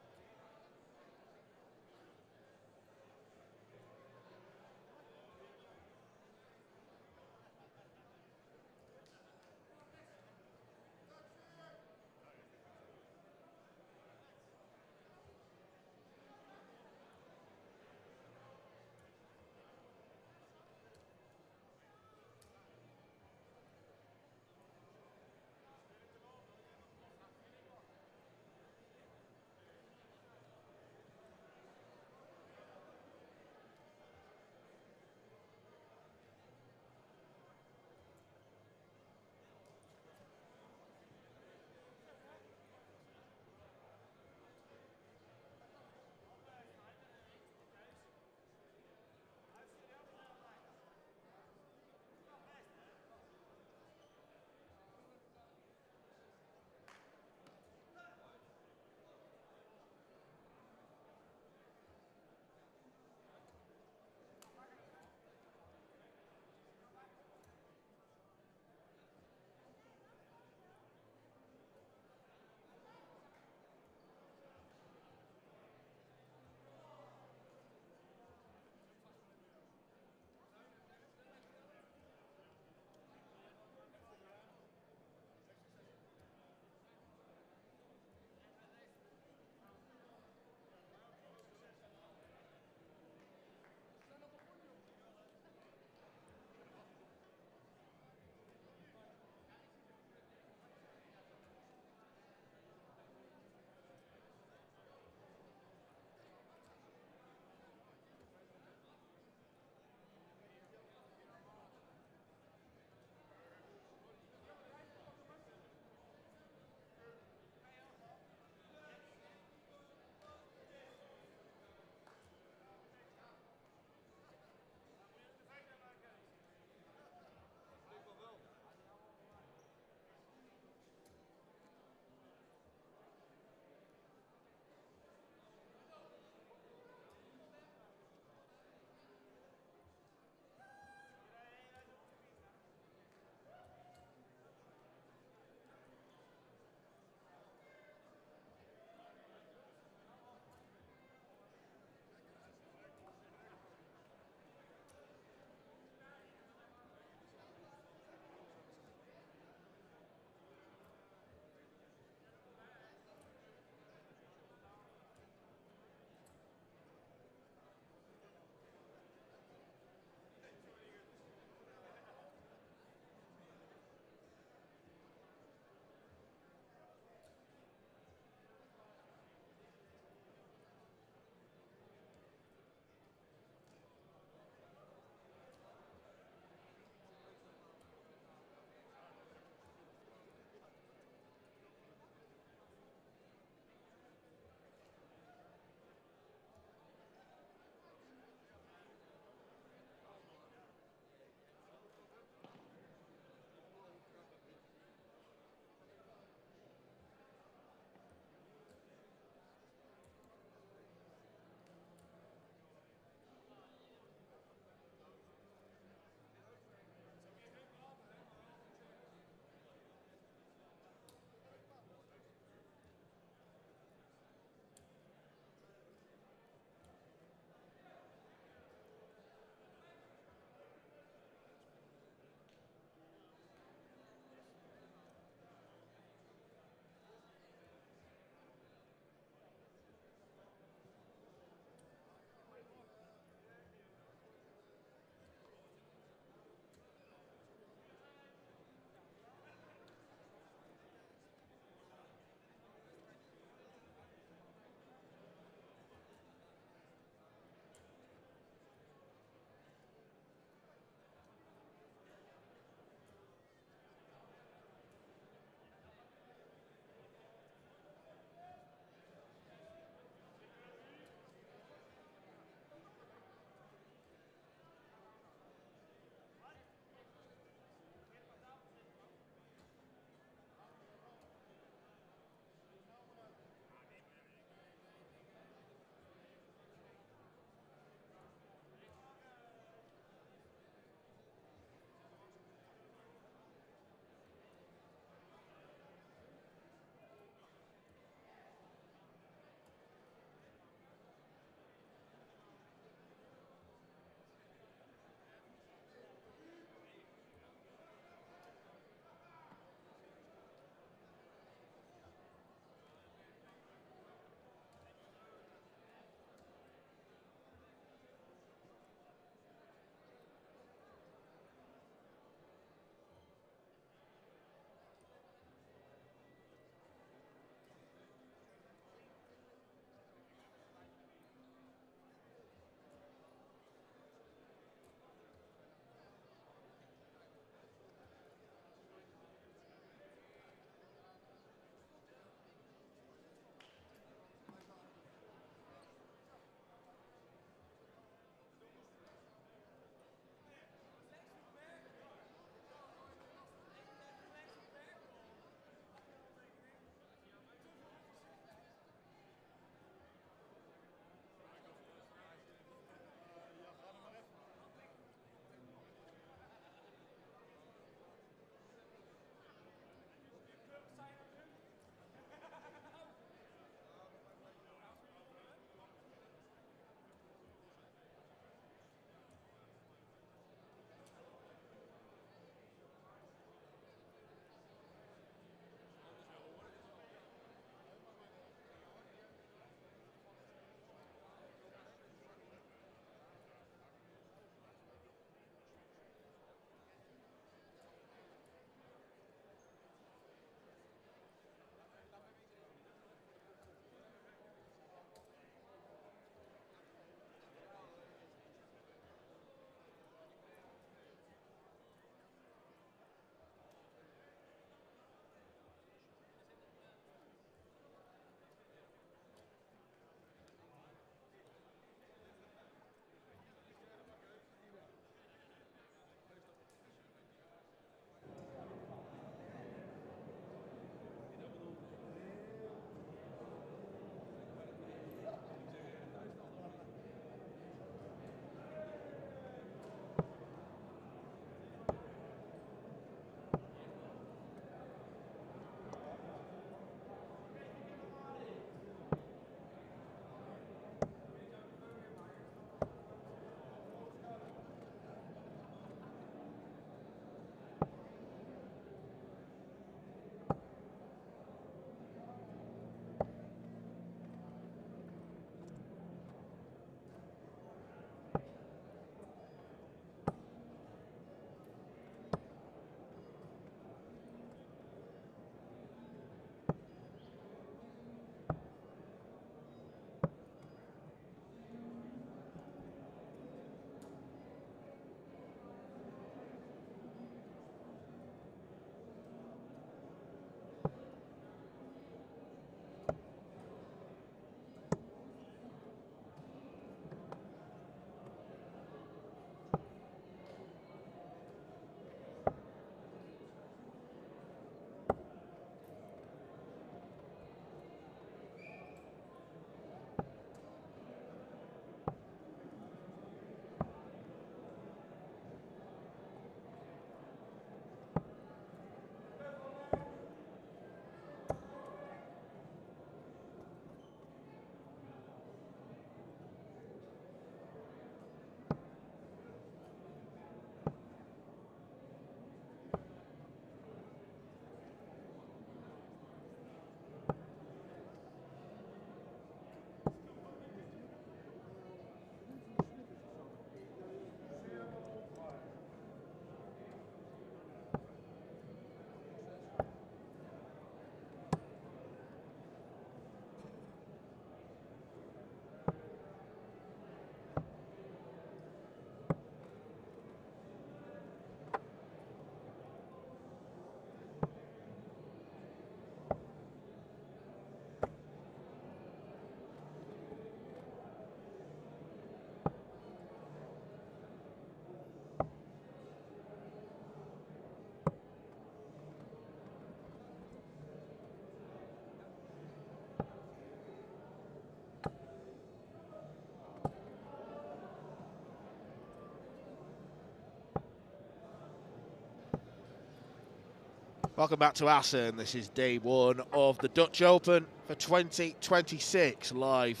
Welcome back to Assen. This is day one of the Dutch Open for 2026, live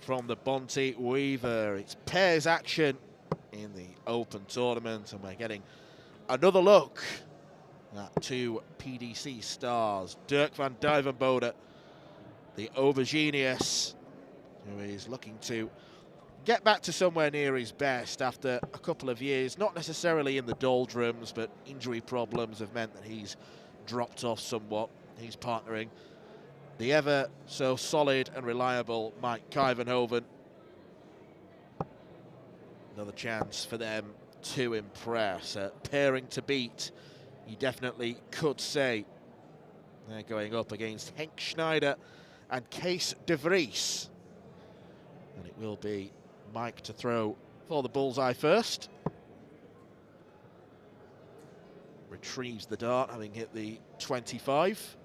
from the Bonte Wever. It's pairs action in the Open tournament, and we're getting another look at two PDC stars. Dirk van Duivenbode, the Auberginius, who is looking to get back to somewhere near his best after a couple of years, not necessarily in the doldrums, but injury problems have meant that he's dropped off somewhat. He's partnering the ever so solid and reliable Mike Kuyvenhoven. Another chance for them to impress. Pairing to beat, you definitely could say. They're going up against Henk Schneider and Kees de Vries. And it will be Mike to throw for the bullseye first. Retrieves the dart, having hit the 25.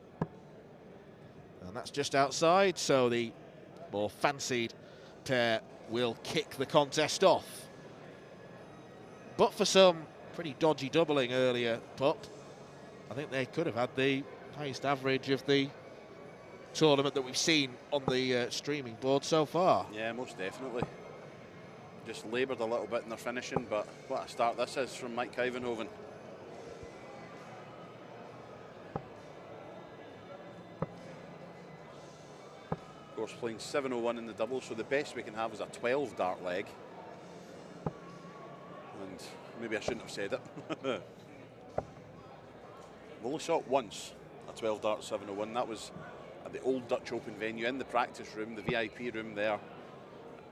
And that's just outside, so the more fancied pair will kick the contest off. But for some pretty dodgy doubling earlier, Pup, I think they could have had the highest average of the tournament that we've seen on the streaming board so far. Yeah, most definitely. Just laboured a little bit in their finishing, but what a start this is from Mike Kuyvenhoven. Of course, playing 701 in the double, so the best we can have is a 12 dart leg. And maybe I shouldn't have said it. I've only saw it once, a 12 dart 701. That was at the old Dutch Open venue in the practice room, the VIP room there.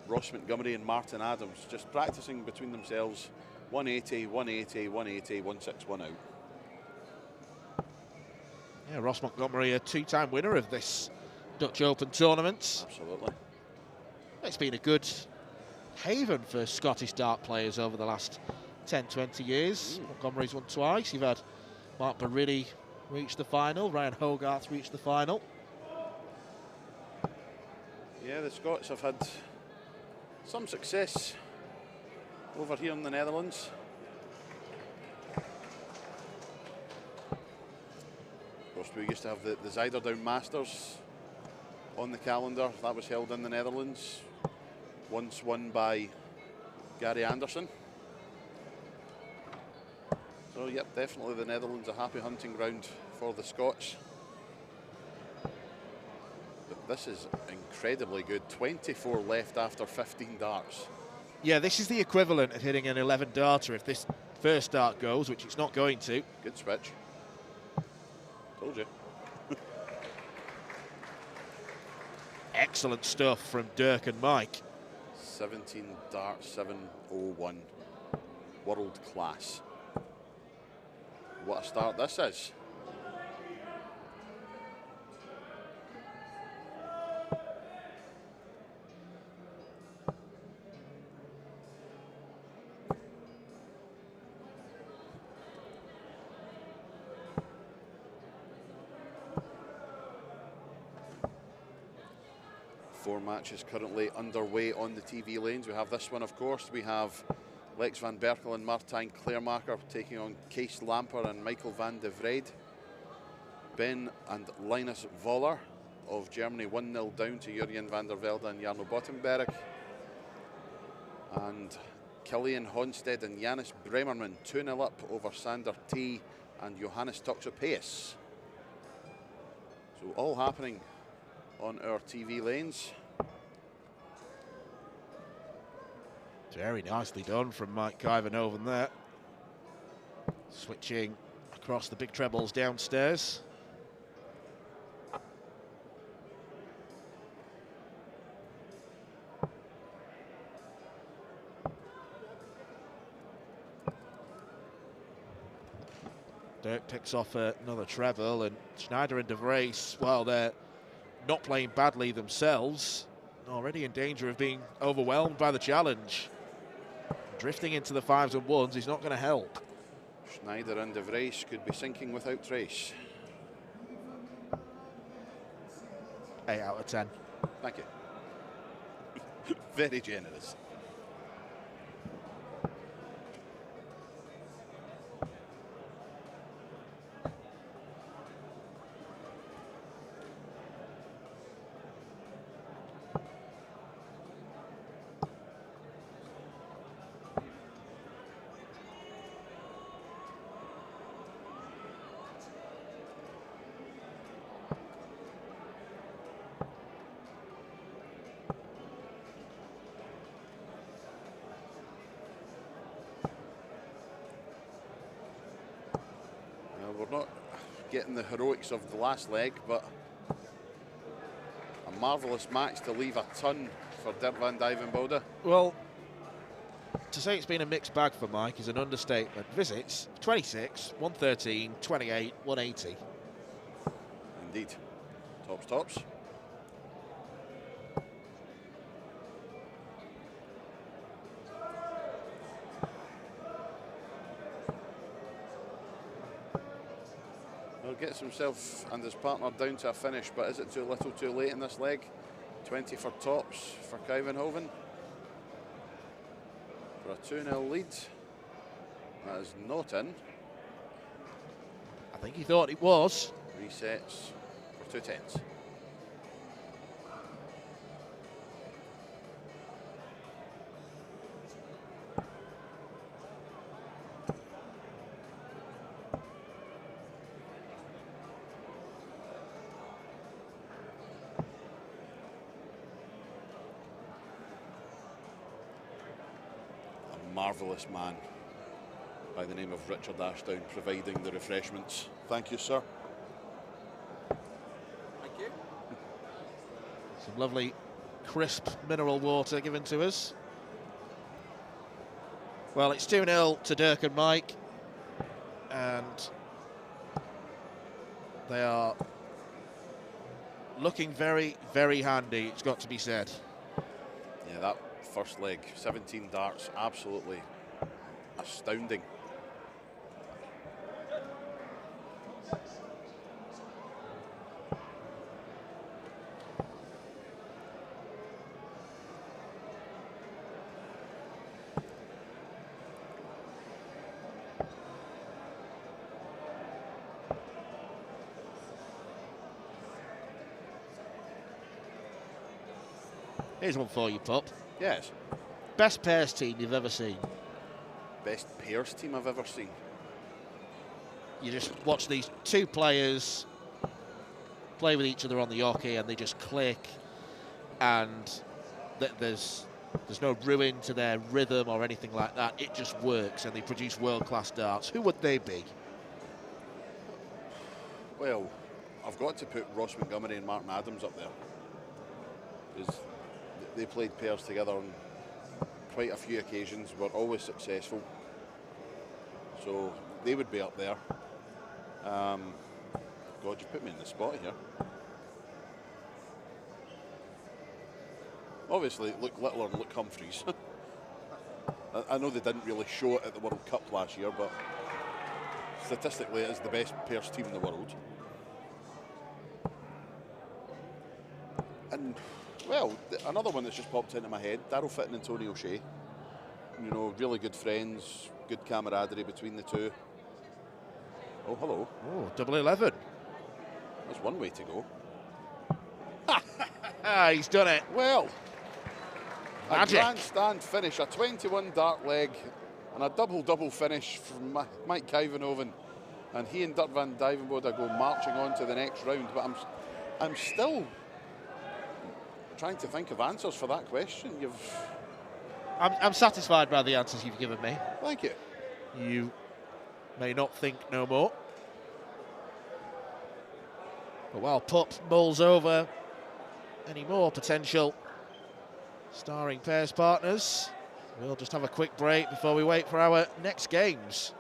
Ross Montgomery and Martin Adams just practicing between themselves. 180, 180, 180, 161 out. Yeah, Ross Montgomery, a two-time winner of this Dutch Open tournament. Absolutely. It's been a good haven for Scottish dart players over the last 10, 20 years. Montgomery's won twice. You've had Mark Barilli reach the final. Ryan Hogarth reached the final. Yeah, the Scots have had some success over here in the Netherlands. Of course, we used to have the Zuiderduin Masters on the calendar. That was held in the Netherlands, once won by Gary Anderson. So, yep, definitely the Netherlands a happy hunting ground for the Scots. But this is incredibly good. 24 left after 15 darts. Yeah, this is the equivalent of hitting an 11 darter if this first dart goes, which it's not going to. Good switch. Told you. Excellent stuff from Dirk and Mike. 17 dart 701. World class. What a start this is. Four matches currently underway on the TV lanes. We have this one, of course. We have Lex van Berkel and Martijn Kleermaker taking on Kees Lamper and Michael van de Vrede. Ben and Linus Voller of Germany 1-0 down to Jurjen van der Velde and Jarno Bottenberg. And Kilian Honsted and Janis Bremerman 2-0 up over Sander T and Johannes Toxopeus. So all happening on our TV lanes. Very nicely done from Mike Kuyvenhoven there. Switching across the big trebles downstairs. Dirk picks off another treble, and Schneider and de Vries, well, they're not playing badly themselves, already in danger of being overwhelmed by the challenge. Drifting into the fives and ones is not going to help. Schneider and de Vries could be sinking without trace. 8 out of 10. Thank you. Very generous. we're not getting the heroics of the last leg, but a marvellous match to leave a ton for Dirk van Dijvenbode. Well, to say it's been a mixed bag for Mike is an understatement. Visits 26, 113, 28, 180. Indeed. Tops. Well, gets himself and his partner down to a finish, but is it too little too late in this leg? 20 for tops for Kuyvenhoven. For a 2-0 lead. That is not in. I think he thought it was. Resets for 2 tenths. Marvellous man by the name of Richard Ashdown providing the refreshments. Thank you, sir. Thank you. Some lovely crisp mineral water given to us. Well, it's 2-0 to Dirk and Mike, and they are looking very, very handy, it's got to be said. Yeah, that first leg, 17 darts, absolutely astounding. Here's one for you, Pup. Yes. Best pairs team you've ever seen? Best pairs team I've ever seen. You just watch these two players play with each other on the hockey and they just click, and there's no ruin to their rhythm or anything like that. It just works and they produce world-class darts. Who would they be? Well, I've got to put Ross Montgomery and Martin Adams up there, because they played pairs together on quite a few occasions, were always successful. So they would be up there. God, you put me in the spot here. Obviously, Luke Littler and Luke Humphreys. I know they didn't really show it at the World Cup last year, but statistically it is the best pairs team in the world. And, well, another one that's just popped into my head, Darryl Fitton and Tony O'Shea. You know, really good friends, good camaraderie between the two. Oh, hello. Oh, double 11. That's one way to go. He's done it. Well, Magic. a grandstand finish, a 21 dart leg, and a double-double finish from Mike Kuyvenhoven. And he and Dirk van Dijvenbode go marching on to the next round. But I'm still trying to think of answers for that question. I'm satisfied by the answers you've given me. Thank you. You may not think no more. But while Pup mulls over any more potential starring pairs partners, we'll just have a quick break before we wait for our next games.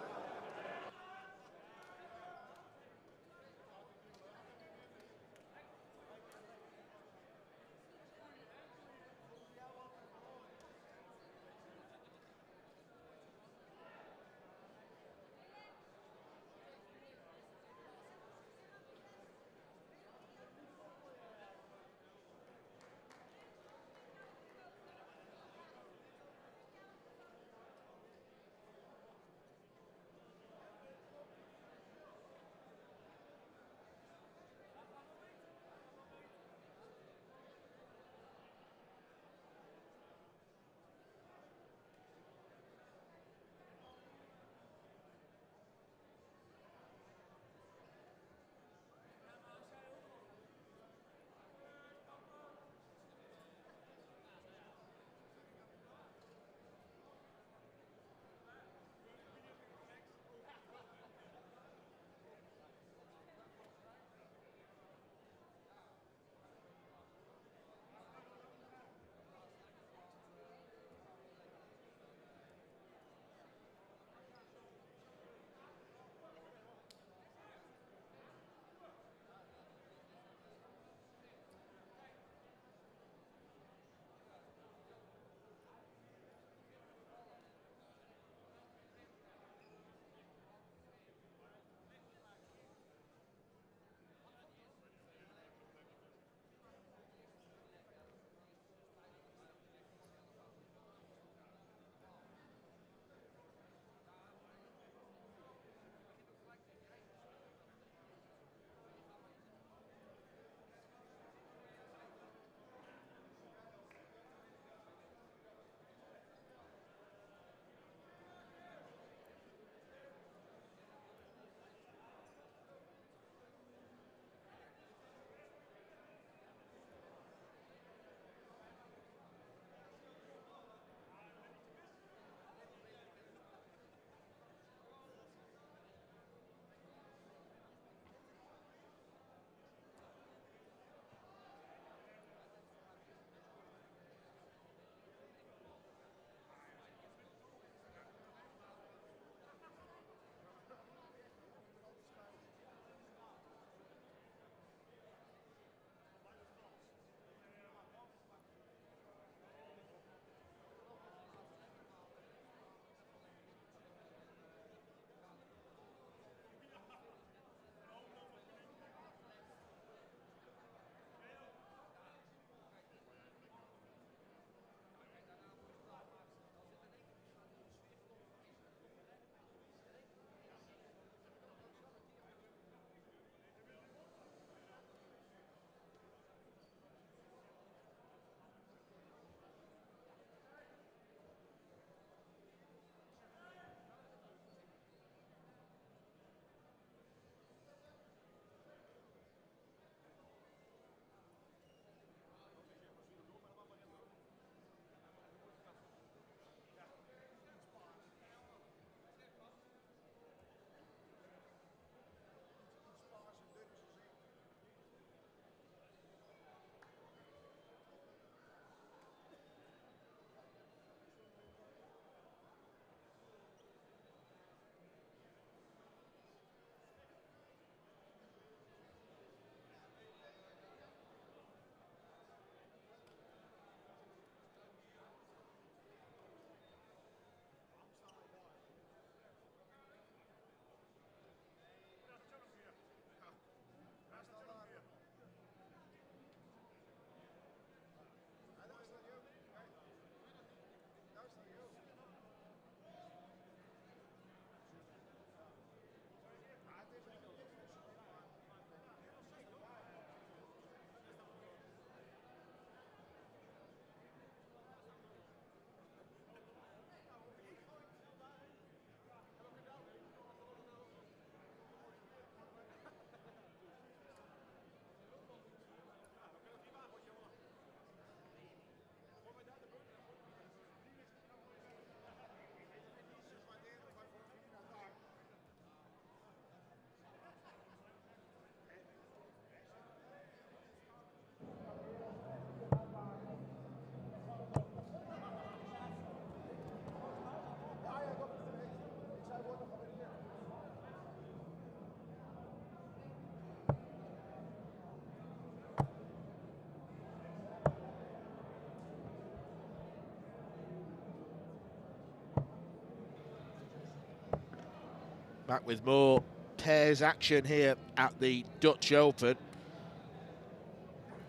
Back with more pairs action here at the Dutch Open.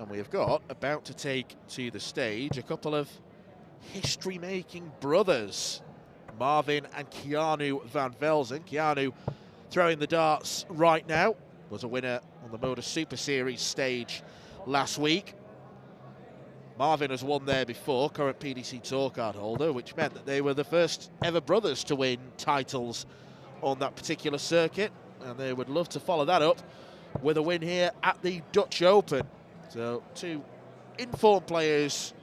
And we have got, about to take to the stage, a couple of history-making brothers, Marvin and Keanu van Velzen. Keanu throwing the darts right now, was a winner on the Moda Super Series stage last week. Marvin has won there before, current PDC Tour card holder, which meant that they were the first ever brothers to win titles on that particular circuit, and they would love to follow that up with a win here at the Dutch Open. So, two informed players,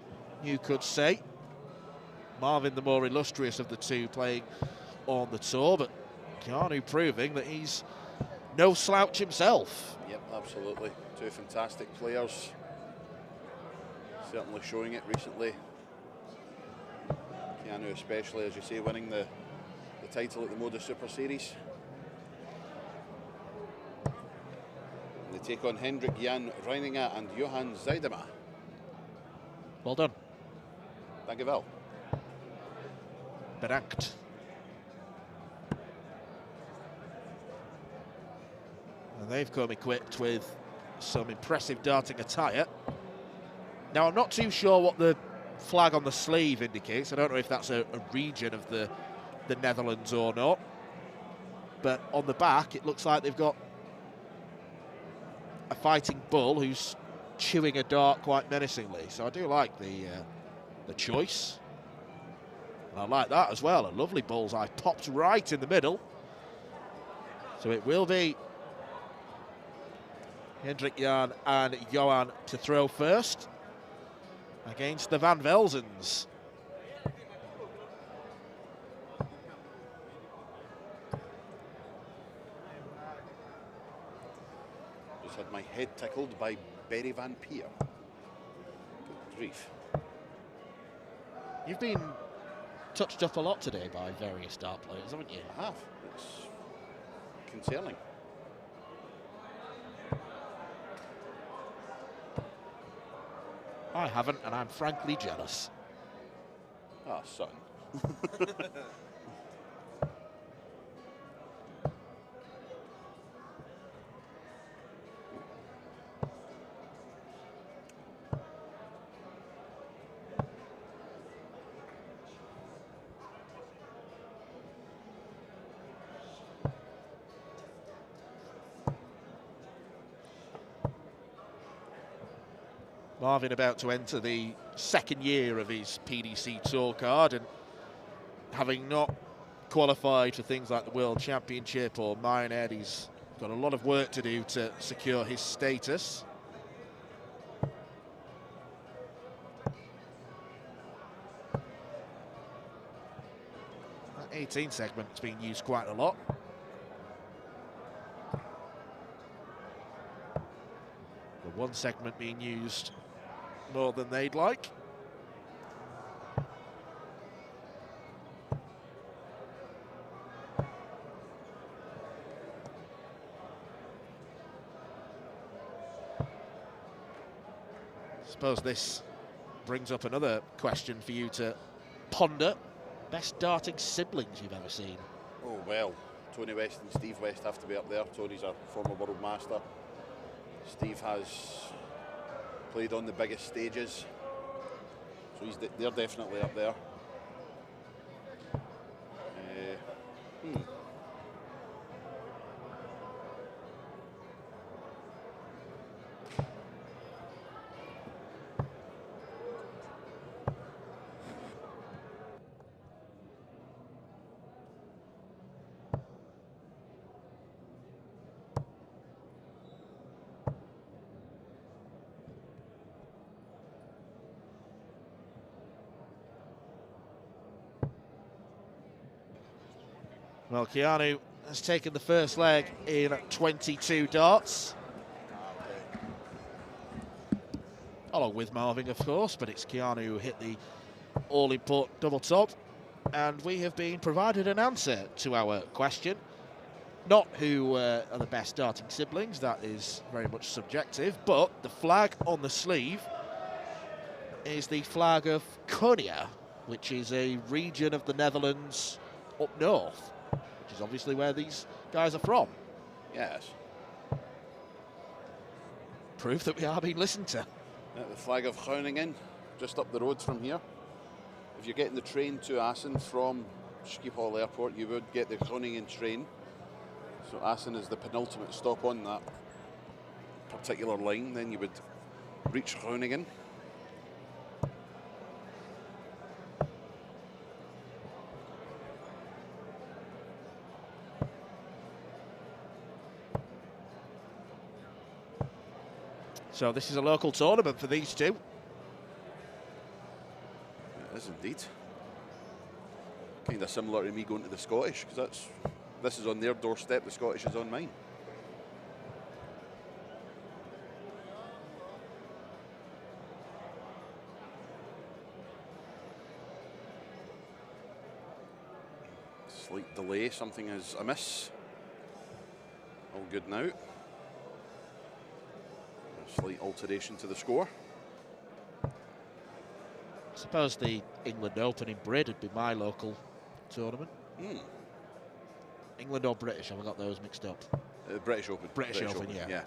you could say. Marvin, the more illustrious of the two, playing on the tour, but Keanu proving that he's no slouch himself. Yep, absolutely. Two fantastic players. Certainly showing it recently. Keanu especially, as you say, winning the title at the Moda Super Series. They take on Hendrik Jan Reininger and Johan Zuidema. Well done. Dankjewel. Bedankt. And they've come equipped with some impressive darting attire. Now, I'm not too sure what the flag on the sleeve indicates. I don't know if that's a region of the Netherlands or not. But on the back, it looks like they've got a fighting bull who's chewing a dart quite menacingly. So I do like the choice. And I like that as well. A lovely bullseye popped right in the middle. So it will be Hendrik Jan and Johan to throw first against the Van Velzens. Just had my head tickled by Barry Van Peer. Good grief. You've been touched up a lot today by various dart players, haven't you? I have. It's concerning. I haven't, and I'm frankly jealous. Ah, son. Marvin about to enter the second year of his PDC Tour card, and having not qualified for things like the World Championship or Minehead, he's got a lot of work to do to secure his status. That 18 segment's being used quite a lot. The one segment being used more than they'd like. Suppose this brings up another question for you to ponder. Best darting siblings you've ever seen? Oh, well, Tony West and Steve West have to be up there. Tony's a former world master. Steve has played on the biggest stages, so they're definitely up there. Well, Keanu has taken the first leg in 22 darts. Along with Marvin, of course, but it's Keanu who hit the all-important double top. And we have been provided an answer to our question. Not who are the best darting siblings, that is very much subjective, but the flag on the sleeve is the flag of Konya, which is a region of the Netherlands up north. which is obviously where these guys are from. Yes. Proof that we are being listened to. The flag of Groningen, just up the road from here. If you're getting the train to Assen from Schiphol Airport, you would get the Groningen train. So Assen is the penultimate stop on that particular line. Then you would reach Groningen. So this is a local tournament for these two. It is indeed. Kind of similar to me going to the Scottish, because this is on their doorstep, the Scottish is on mine. Slight delay, something is amiss. All good now. A slight alteration to the score. I suppose the England Open in Brid would be my local tournament. England or British? Have I got those mixed up? British Open. British Open, yeah.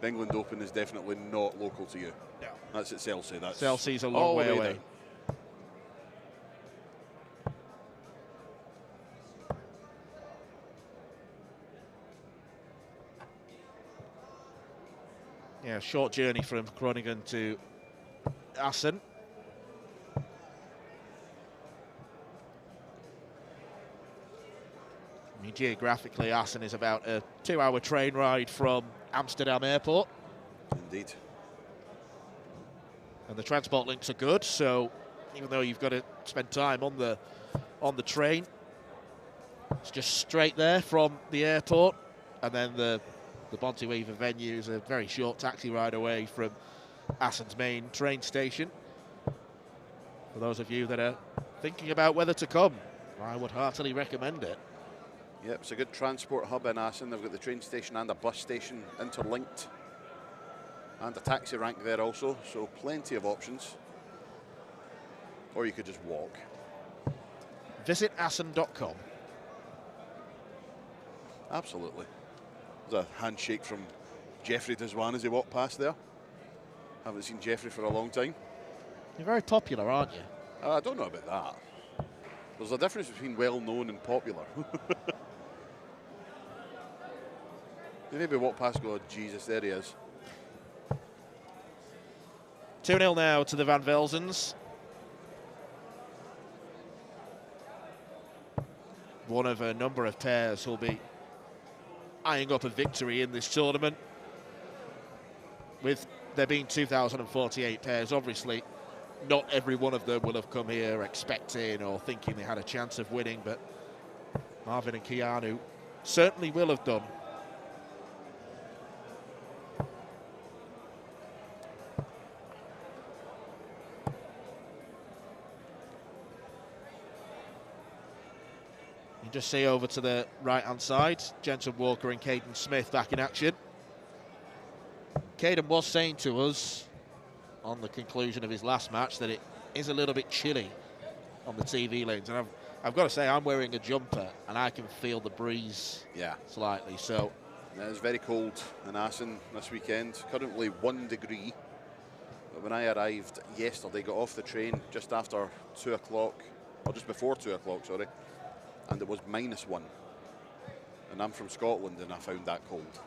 The England Open is definitely not local to you. No. That's at Chelsea. That's Chelsea's a long way away. There. Yeah, short journey from Groningen to Assen. I mean, geographically, Assen is about a 2-hour train ride from Amsterdam Airport. Indeed. And the transport links are good, so even though you've got to spend time on the train, it's just straight there from the airport, and then the Bonte Wever venue is a very short taxi ride away from Assen's main train station. For those of you that are thinking about whether to come, I would heartily recommend it. Yep, it's a good transport hub in Assen. They've got the train station and a bus station interlinked, and a taxi rank there also, so plenty of options. Or you could just walk. Visit Assen.com. Absolutely. There's a handshake from Jeffrey Deswan as he walked past there. Haven't seen Jeffrey for a long time. You're very popular, aren't you? I don't know about that. There's a difference between well-known and popular. You maybe walk past and go, oh, Jesus, there he is. 2-0 now to the Van Velsens. One of a number of pairs who'll be eyeing up a victory in this tournament. With there being 2,048 pairs, obviously not every one of them will have come here expecting or thinking they had a chance of winning, but Marvin and Keanu certainly will have done. You just see over to the right-hand side, Jensen Walker and Caden Smith back in action. Caden was saying to us on the conclusion of his last match that it is a little bit chilly on the TV lanes. And I've got to say, I'm wearing a jumper and I can feel the breeze slightly. So it's very cold in Assen this weekend. Currently 1 degree. But when I arrived yesterday, got off the train just after 2 o'clock, or just before 2 o'clock, sorry, and it was -1. And I'm from Scotland and I found that cold.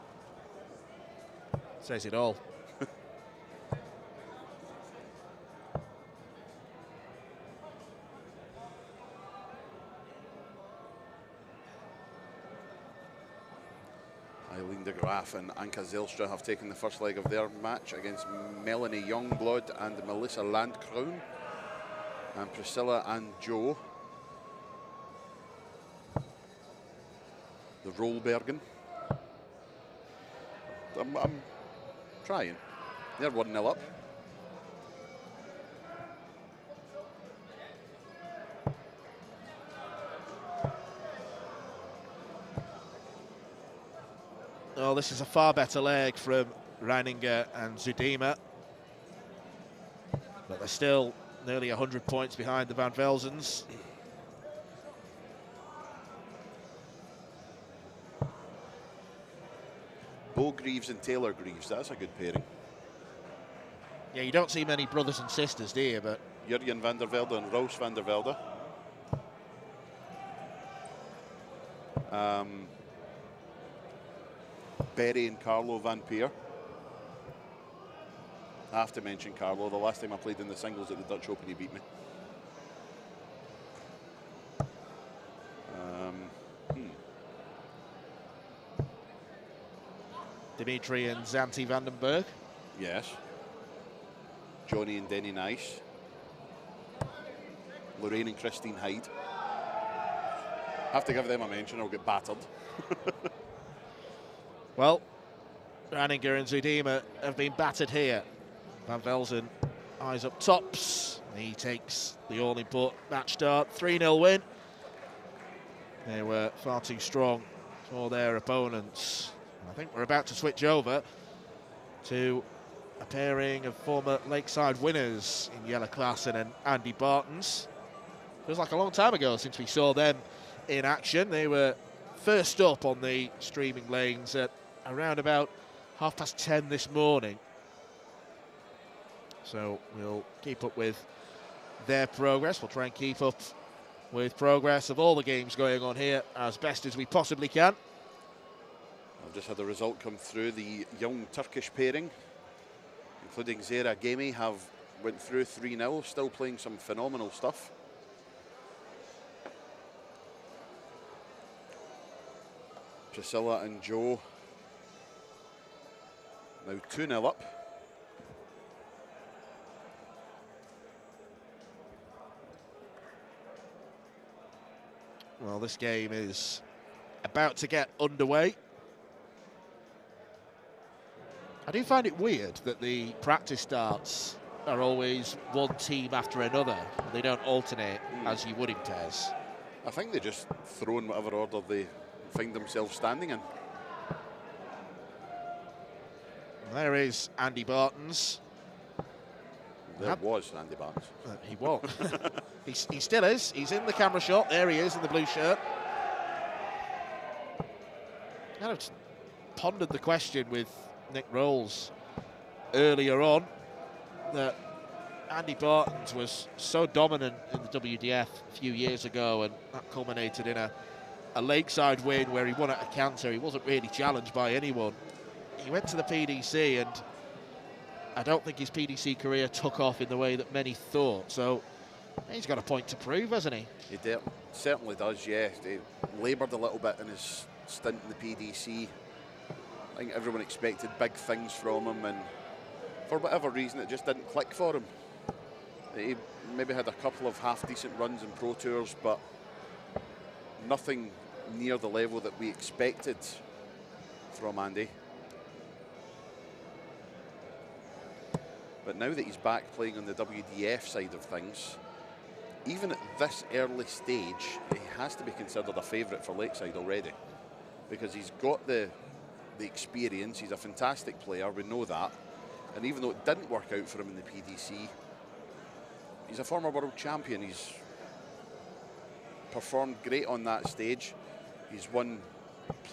Says it all. Eileen de Graaf and Anka Zelstra have taken the first leg of their match against Melanie Youngblood and Melissa Landkroon. And Priscilla and Joe, the Rollbergen. I'm trying. They're 1-0 up. Oh, this is a far better leg from Reininger and Zudima. But they're still nearly 100 points behind the Van Velsens. Bo Greaves and Taylor Greaves. That's a good pairing. Yeah, you don't see many brothers and sisters, do you? But Jurgen van der Velde and Roos van der Velde. Berry and Carlo Van Peer. I have to mention Carlo. The last time I played in the singles at the Dutch Open, he beat me. Dimitri and Zanti Vandenberg. Yes. Johnny and Denny Nice. Lorraine and Christine Hyde. Have to give them a mention, I'll get battered. Well, Ranninger and Zudima have been battered here. Van Velzen, eyes up tops. He takes the all-important match start. 3-0 win. They were far too strong for their opponents. I think we're about to switch over to a pairing of former Lakeside winners in Jelle Klaassen and Andy Bartens. Feels like a long time ago since we saw them in action. They were first up on the streaming lanes at around about 10:30 this morning. So we'll keep up with their progress. We'll try and keep up with progress of all the games going on here as best as we possibly can. I've just had the result come through. The young Turkish pairing, including Zehra Gemi, have went through 3-0, still playing some phenomenal stuff. Priscilla and Joe now 2-0 up. Well, this game is about to get underway. I do find it weird that the practice starts are always one team after another. They don't alternate as you would in pairs. I think they just throw in whatever order they find themselves standing in. There is Andy Bartens. There was Andy Bartens. He was. he still is. He's in the camera shot. There he is in the blue shirt. Kind of pondered the question with Nick Rolls earlier on that Andy Bartens was so dominant in the WDF a few years ago, and that culminated in a Lakeside win where he won at a canter. He wasn't really challenged by anyone. He went to the PDC, and I don't think his PDC career took off in the way that many thought. So he's got a point to prove, hasn't he? He certainly does, yeah. He laboured a little bit in his stint in the PDC. I think everyone expected big things from him, and for whatever reason, it just didn't click for him. He maybe had a couple of half-decent runs in Pro Tours, but nothing near the level that we expected from Andy. But now that he's back playing on the WDF side of things, even at this early stage, he has to be considered a favourite for Lakeside already, because he's got the experience. He's a fantastic player, we know that. And even though it didn't work out for him in the PDC, he's a former world champion. He's performed great on that stage. He's won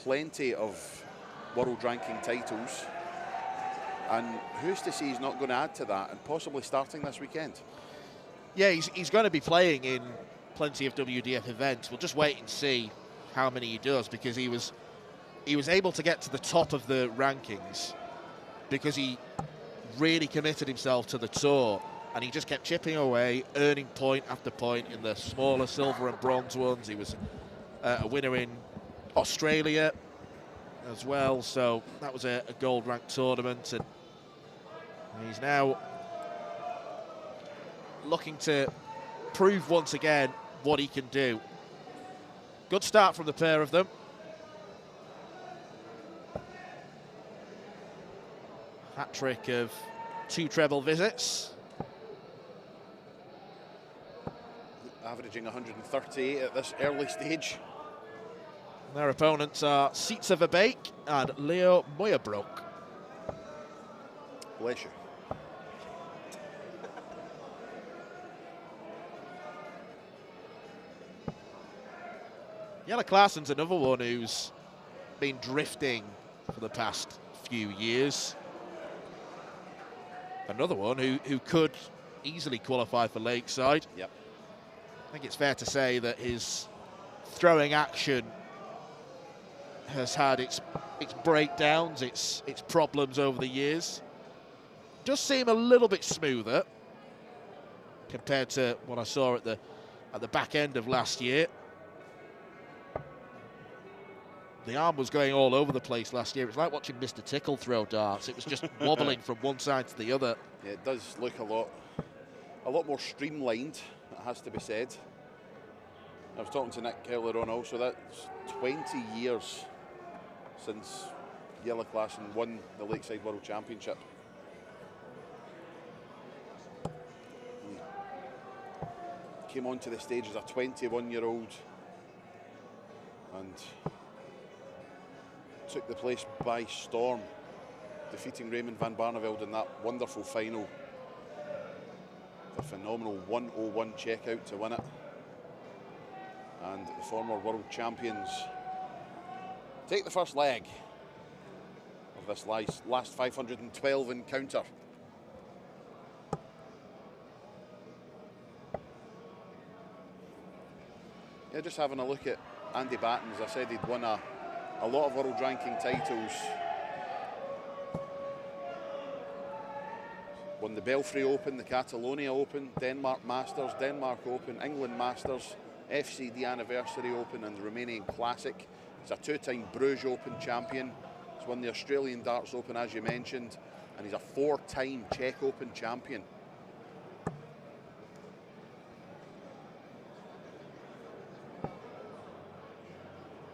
plenty of world ranking titles. And who's to say he's not going to add to that and possibly starting this weekend? Yeah, he's going to be playing in plenty of WDF events. We'll just wait and see how many he does, because he was able to get to the top of the rankings because he really committed himself to the tour, and he just kept chipping away, earning point after point in the smaller silver and bronze ones. He was a winner in Australia as well, so that was a gold ranked tournament, and he's now looking to prove once again what he can do. Good start from the pair of them. Hat-trick of 2 treble visits. Averaging 138 at this early stage. Their opponents are Sietze Verbeek and Leo Moyerbroek. Bless you. Jelle Klaassen's another one who's been drifting for the past few years. Another one who could easily qualify for Lakeside. Yep. I think it's fair to say that his throwing action has had its breakdowns, its problems over the years. Does seem a little bit smoother compared to what I saw at the back end of last year. The arm was going all over the place last year. It was like watching Mr. Tickle throw darts. It was just wobbling from one side to the other. Yeah, it does look a lot more streamlined, it has to be said. I was talking to Nick earlier on also, that's 20 years since Yellow Klassen won the Lakeside World Championship. He came onto the stage as a 21-year-old and took the place by storm, defeating Raymond van Barneveld in that wonderful final. A phenomenal 101 checkout to win it. And the former world champions take the first leg of this last 512 encounter. Yeah, just having a look at Andy Batten, as I said, he'd won a lot of world ranking titles. Won the Belfry Open, the Catalonia Open, Denmark Masters, Denmark Open, England Masters, FCD Anniversary Open and the Romanian Classic. He's a two-time Bruges Open champion. He's won the Australian Darts Open, as you mentioned, and he's a four-time Czech Open champion.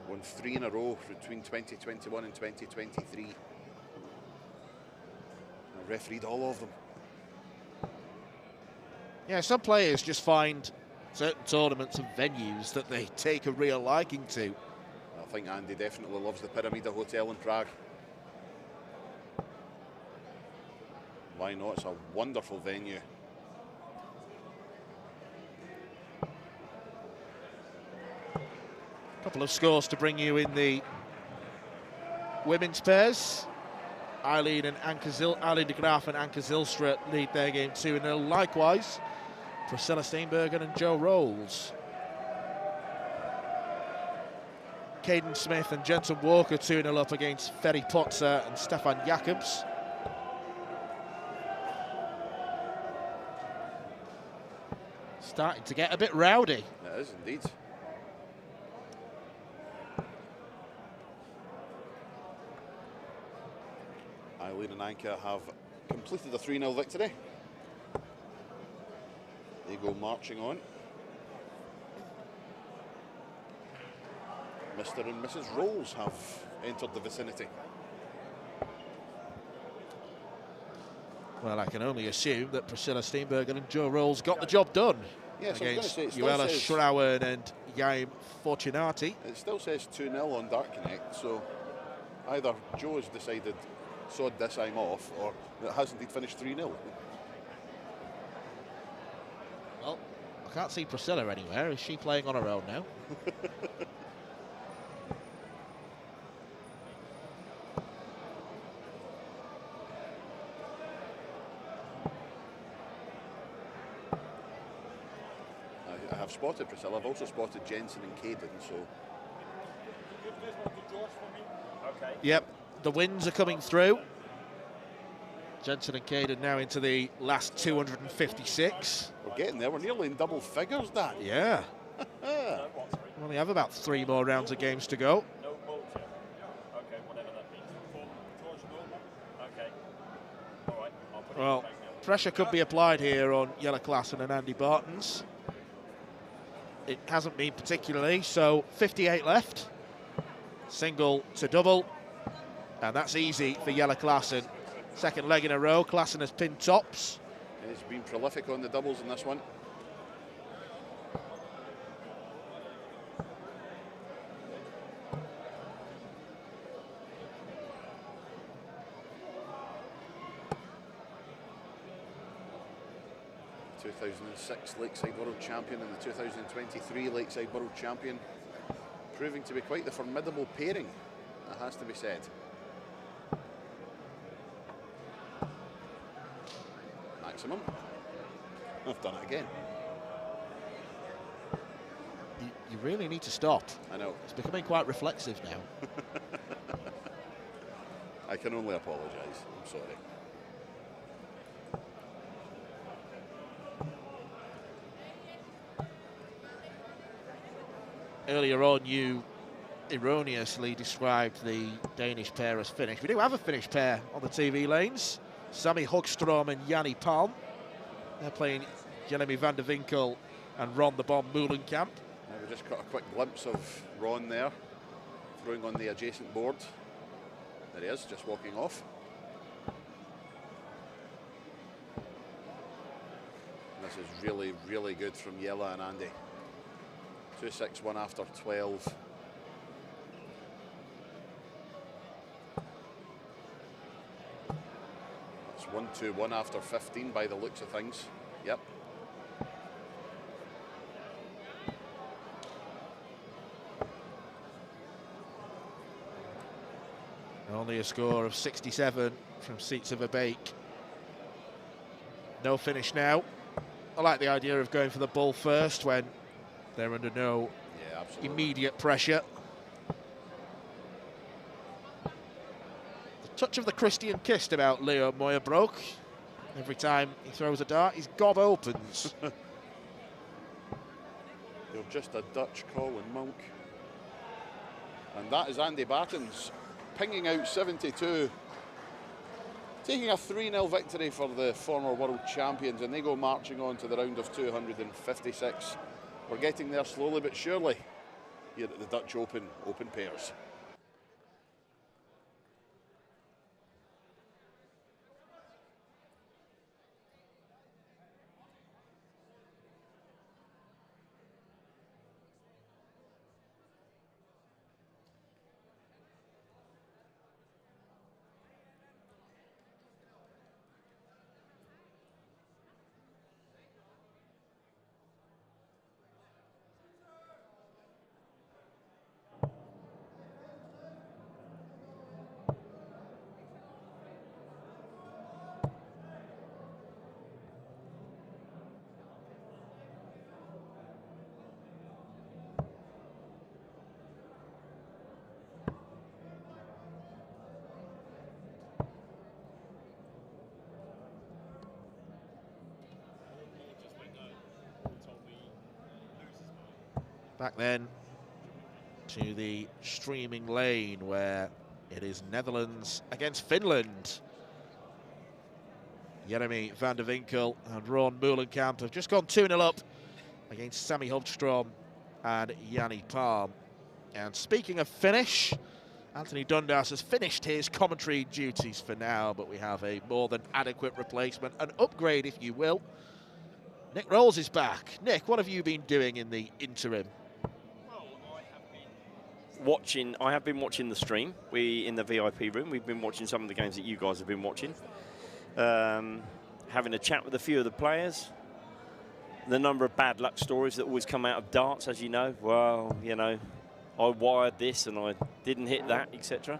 Won 3 in a row between 2021 and 2023. And refereed all of them. Yeah, some players just find certain tournaments and venues that they take a real liking to. I think Andy definitely loves the Pyramida Hotel in Prague. Why not? It's a wonderful venue. Couple of scores to bring you in the women's pairs. Eileen de Graaf and Anke Zylstra lead their game 2-0. Likewise, Priscilla Steenbergen and Jo Rolls. Caden Smith and Jensen Walker 2-0 up against Ferry Potzer and Stefan Jacobs. Starting to get a bit rowdy. It is indeed. Eileen and Anke have completed a 3-0 victory. They go marching on. Mr. and Mrs. Rolls have entered the vicinity. Well, I can only assume that Priscilla Steenbergen and Jo Rolls got the job done Yes, against I was Joella says, Schrauen and Jaim Fortunati. It still says 2-0 on Dart Connect, so either Joe has decided, sod this, I'm off, or it has indeed finished 3-0. Well, I can't see Priscilla anywhere. Is she playing on her own now? I have spotted Priscilla. I've also spotted Jensen and Caden, so... Okay. Yep, the wins are coming through. Jensen and Caden now into the last 256. We're getting there. We're nearly in double figures, Dan. Yeah. We only have about 3 more rounds of games to go. No Bonte. Okay, whatever that means. Okay. All right. I'll put Well, it back now. pressure could be applied here on Jelle Klassen and Andy Bartons. It hasn't been particularly, so 58 left. Single to double. And that's easy for Jelle Klassen. Second leg in a row. Klassen has pinned tops. He's been prolific on the doubles in this one. The 2006 Lakeside World Champion and the 2023 Lakeside World Champion, proving to be quite the formidable pairing, that has to be said. maximum. I've done it again. You really need to stop. I know. It's becoming quite reflexive now. I can only apologise. I'm sorry. Earlier on, you erroneously described the Danish pair as Finnish. We do have a Finnish pair on the TV lanes. Sami Hogstrom and Jani Palm. They're playing Jeremy van der Winkel and Ron the Bomb Moulenkamp. Now we just got a quick glimpse of Ron there, throwing on the adjacent board. There he is, just walking off. And this is really, really good from Jella and Andy. 2-6-1 after 12. That's 1-2-1 after 15 by the looks of things. Yep. Only a score of 67 from Seats of a Bake. No finish now. I like the idea of going for the ball first when they're under no immediate pressure. The touch of the Christian kissed about Leo Moyerbroek. Every time he throws a dart, his gob opens. You're just a Dutch Colin Monk. And that is Andy Battens pinging out 72. Taking a 3-0 victory for the former world champions, and they go marching on to the round of 256. We're getting there slowly but surely here at the Dutch Open pairs. Back then to the streaming lane where it is Netherlands against Finland. Jeremy van der Winkel and Ron Moulenkamp have just gone 2-0 up against Sami Hogstrom and Jani Palm. And speaking of finish, Anthony Dundas has finished his commentary duties for now, but we have a more than adequate replacement, an upgrade if you will. Nick Rolls is back. Nick, what have you been doing in the interim? I have been watching the stream. We in the VIP room. We've been watching some of the games that you guys have been watching. Having a chat with a few of the players. The number of bad luck stories that always come out of darts, as you know. Well, you know, I wired this and I didn't hit that, etc.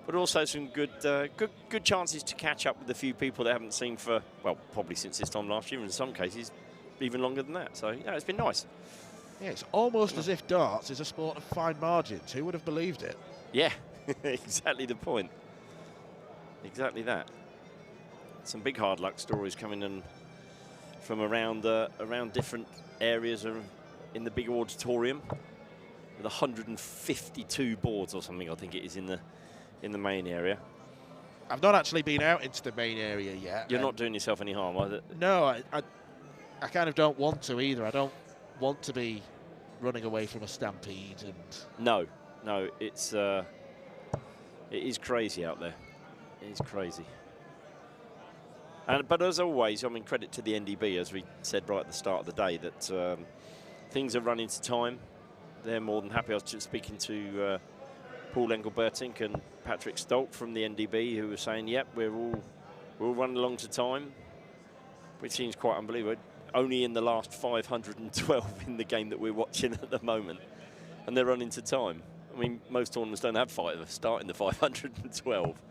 But also some good chances to catch up with a few people that I haven't seen for, well, probably since this time last year. In some cases, even longer than that. So yeah, it's been nice. Yeah, it's almost as if darts is a sport of fine margins. Who would have believed it? Yeah, exactly the point. Exactly that. Some big hard luck stories coming in from around different areas in the big auditorium with 152 boards or something. I think it is in the main area. I've not actually been out into the main area yet. You're not doing yourself any harm, are you? No, I kind of don't want to either. I don't want to be running away from a stampede. And no, it is crazy out there. It is crazy. But as always, I mean, credit to the NDB, as we said right at the start of the day, that things are running to time. They're more than happy. I was just speaking to Paul Engelbertink and Patrick Stolt from the NDB, who were saying, yep, we're all running along to time, which seems quite unbelievable. Only in the last 512 in the game that we're watching at the moment, and they're running to time. I mean, most tournaments don't have five start in the 512,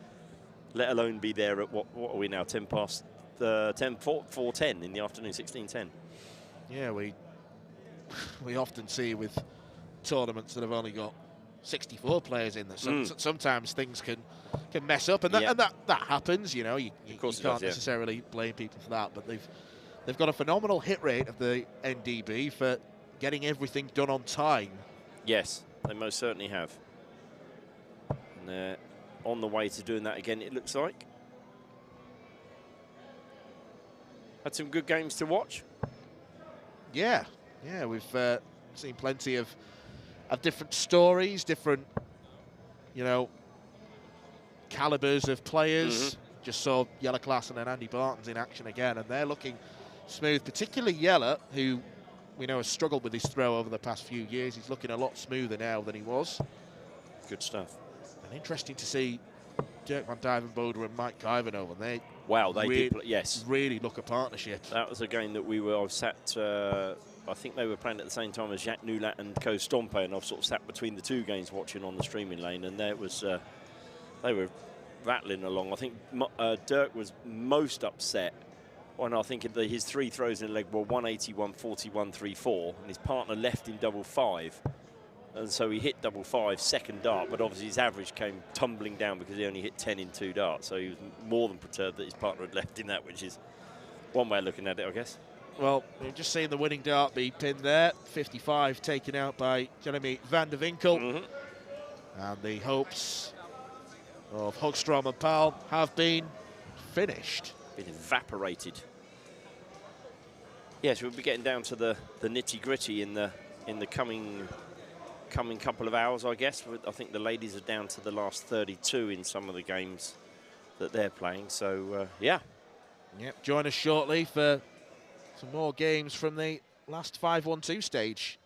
let alone be there at what are we now, 10 past 4:10 in the afternoon, 16:10. Yeah, we often see with tournaments that have only got 64 players in there. Sometimes things can mess up, and that happens. You know, you can't necessarily blame people for that. But they've got a phenomenal hit rate of the NDB for getting everything done on time. Yes, they most certainly have. And they're on the way to doing that again, it looks like. Had some good games to watch. Yeah, we've seen plenty of different stories, different, calibers of players. Just saw Jelle Klassen and Andy Bartons in action again, and they're looking smooth, particularly Jelle, who we know has struggled with his throw over the past few years. He's looking a lot smoother now than he was. Good stuff. And interesting to see Dirk van Dijvenbode and Mike Ivanhoe, and they really look a partnership. That was a game that I was sat, I think they were playing at the same time as Jacques Nulat and Co Stompe, and I've sort of sat between the two games watching on the streaming lane, and there was, they were rattling along. I think Dirk was most upset when I think his three throws in the leg were 180, 140, 134, and his partner left in double five. And so he hit double five, second dart, but obviously his average came tumbling down because he only hit 10 in 2 darts. So he was more than perturbed that his partner had left in that, which is one way of looking at it, I guess. Well, we've just seen the winning dart be pinned there. 55 taken out by Jeremy van der Winkel. And the hopes of Hogstrom and Powell have been finished. Been evaporated. Yes, we'll be getting down to the nitty-gritty in the coming couple of hours, I guess. I think the ladies are down to the last 32 in some of the games that they're playing. So, yeah. Yep, join us shortly for some more games from the last 5-1-2 stage.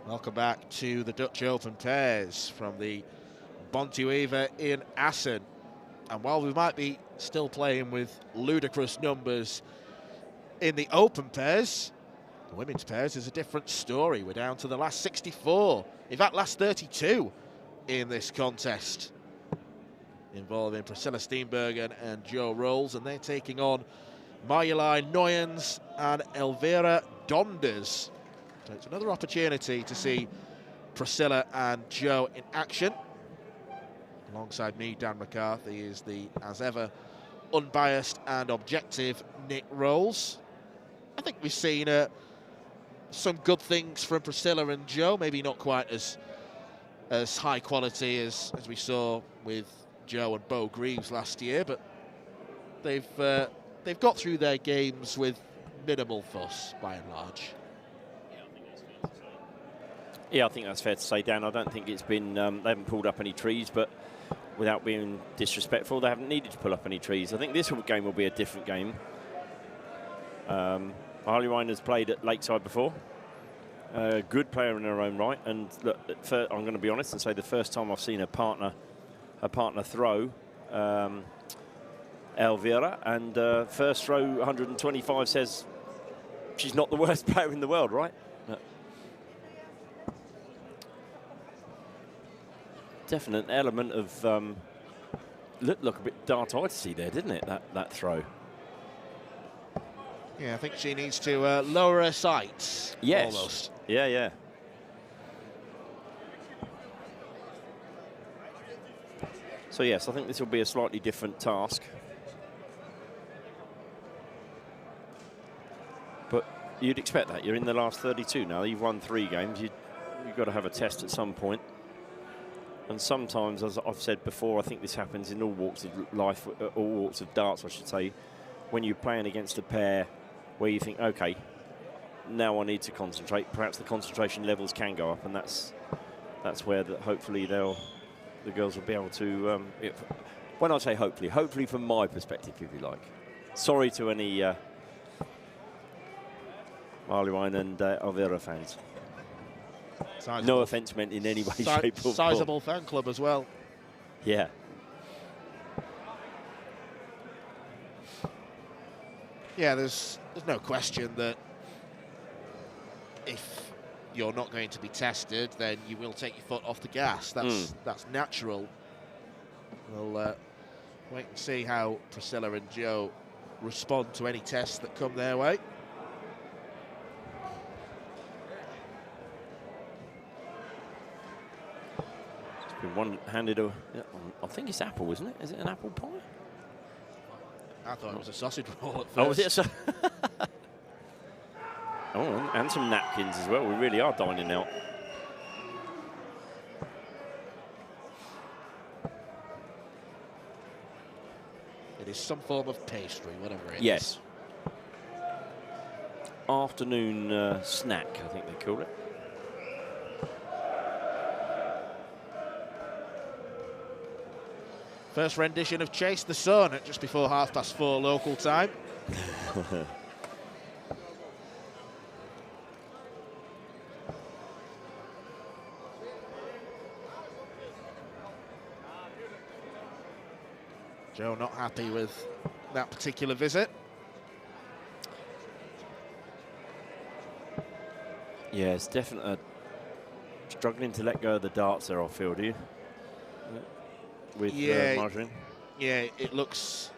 Welcome back to the Dutch Open pairs from the Bonte Wever in Assen. And while we might be still playing with ludicrous numbers in the Open pairs, the women's pairs is a different story. We're down to the last 64, in fact last 32 in this contest, involving Priscilla Steenbergen and Jo Rolls, and they're taking on Marjolein Noyens and Elvira Donders. So it's another opportunity to see Priscilla and Jo in action. Alongside me, Dan McCarthy, is the, as ever, unbiased and objective Nick Rolls. I think we've seen some good things from Priscilla and Jo, maybe not quite as high quality as we saw with Jo and Bo Greaves last year, but they've got through their games with minimal fuss by and large. Yeah, I think that's fair to say, Dan. I don't think it's been, they haven't pulled up any trees, but without being disrespectful, they haven't needed to pull up any trees. I think this game will be a different game. Marjolein has played at Lakeside before. A good player in her own right. And look, I'm going to be honest and say the first time I've seen her partner throw, Elvira, and first throw 125 says she's not the worst player in the world, right? No. Definite element of look a bit dart-itis there, didn't it? That throw. Yeah, I think she needs to lower her sights. Yes. Almost. Yeah, yeah. So yes, I think this will be a slightly different task. But you'd expect that. You're in the last 32 now. You've won 3 games. You've got to have a test at some point. And sometimes, as I've said before, I think this happens in all walks of life, all walks of darts, I should say, when you're playing against a pair where you think, okay, now I need to concentrate. Perhaps the concentration levels can go up, and that's where hopefully the girls will be able to. When I say hopefully from my perspective, if you like. Sorry to any Marjolein and Elvira fans. Sizable. No offence meant in any way, shape or form. Sizable fan club as well. Yeah. Yeah, there's no question that if you're not going to be tested, then you will take your foot off the gas. That's natural. We'll wait and see how Priscilla and Jo respond to any tests that come their way. It's been one-handed. I think it's apple, isn't it? Is it an apple pie? I thought it was a sausage roll at first. Oh, was it? Oh, and some napkins as well. We really are dining out. It is some form of pastry, whatever it is. Yes. Afternoon snack, I think they call it. First rendition of Chase the Sun at just before 4:30 local time. Jo not happy with that particular visit. Yeah, it's definitely struggling to let go of the darts there, I feel, do you? With Marjolein? Yeah, it looks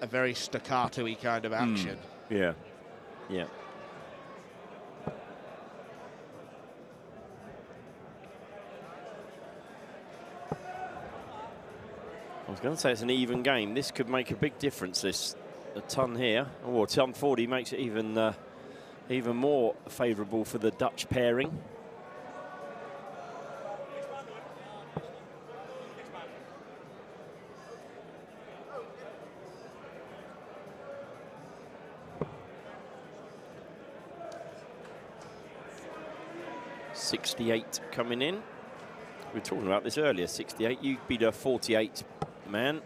a very staccato-y kind of action. Yeah, yeah. I was going to say it's an even game. This could make a big difference. A ton here, or a ton 40 makes it even more favourable for the Dutch pairing. .68 coming in. We were talking about this earlier. 68. You'd be the 48 man.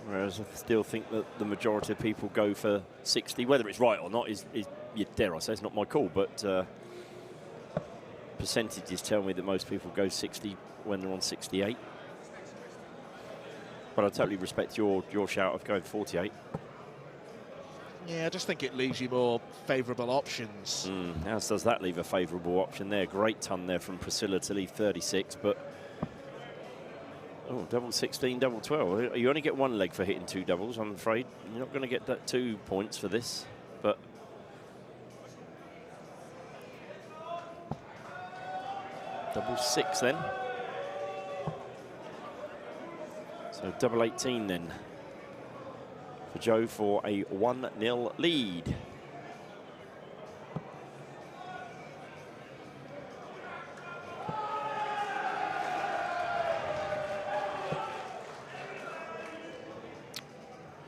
Whereas I still think that the majority of people go for 60. Whether it's right or not is dare I say, it's not my call. But percentages tell me that most people go 60 when they're on 68. But I totally respect your shout of going 48. Yeah, I just think it leaves you more favourable options. As does that leave a favourable option there. Great ton there from Priscilla to leave 36, but double 16, double 12. You only get one leg for hitting 2 doubles, I'm afraid. You're not going to get that 2 points for this, but double 6 then. So double 18 then for Joe for a 1-0 lead.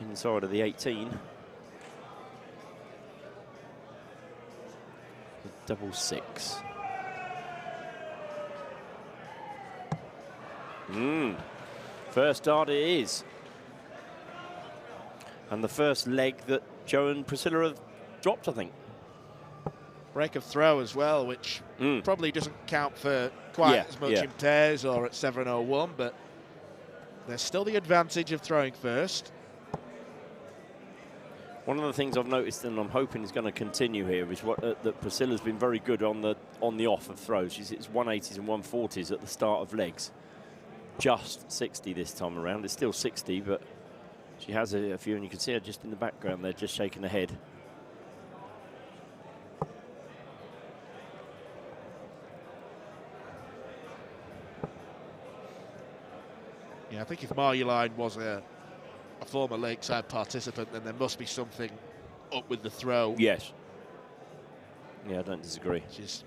Inside of the 18. Double 6. First dart it is. And the first leg that Joe and Priscilla have dropped, I think. Break of throw as well, which probably doesn't count for quite as much in pairs or at 7:01, but there's still the advantage of throwing first. One of the things I've noticed, and I'm hoping is going to continue here, is that Priscilla's been very good on the off of throws. She hits 180s and 140s at the start of legs. Just 60 this time around. It's still 60, but she has a few, and you can see her just in the background there, just shaking her head. Yeah, I think if Marjuline was a former Lakeside participant, then there must be something up with the throw. Yes. Yeah, I don't disagree. She's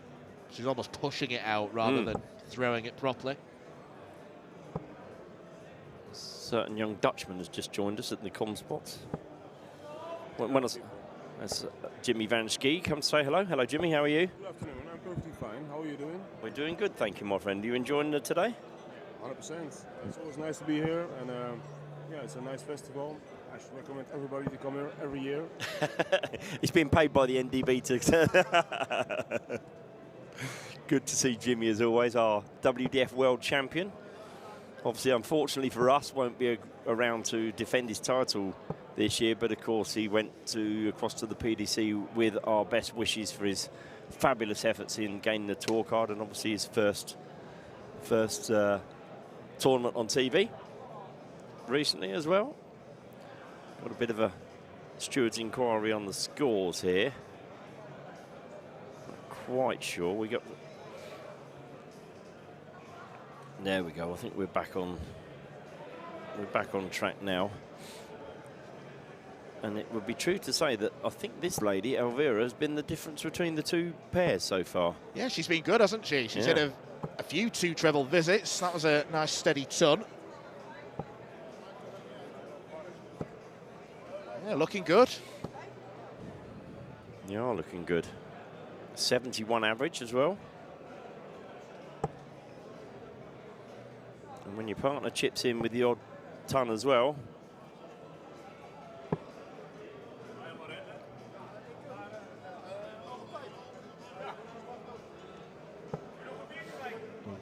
almost pushing it out rather than throwing it properly. A certain young Dutchman has just joined us at the comms box. That's Jimmy Van Schie. Come say hello. Hello, Jimmy. How are you? Good afternoon. I'm perfectly fine. How are you doing? We're doing good, thank you, my friend. Are you enjoying it today? 100%. It's always nice to be here, and yeah, it's a nice festival. I should recommend everybody to come here every year. He's been paid by the NDB to. Good to see Jimmy, as always, our WDF World Champion. Obviously, unfortunately for us, won't be around to defend his title this year, but of course he went across to the PDC with our best wishes for his fabulous efforts in gaining the tour card, and obviously his first tournament on TV recently as well. Got a bit of a steward's inquiry on the scores here. Not quite sure. We got. There we go. I think we're back on. We're back on track now. And it would be true to say that I think this lady, Elvira, has been the difference between the two pairs so far. Yeah, she's been good, hasn't she? She's had a few 2-treble visits. That was a nice steady ton. Yeah, looking good. You are looking good. 71 average as well. And when your partner chips in with the odd ton as well.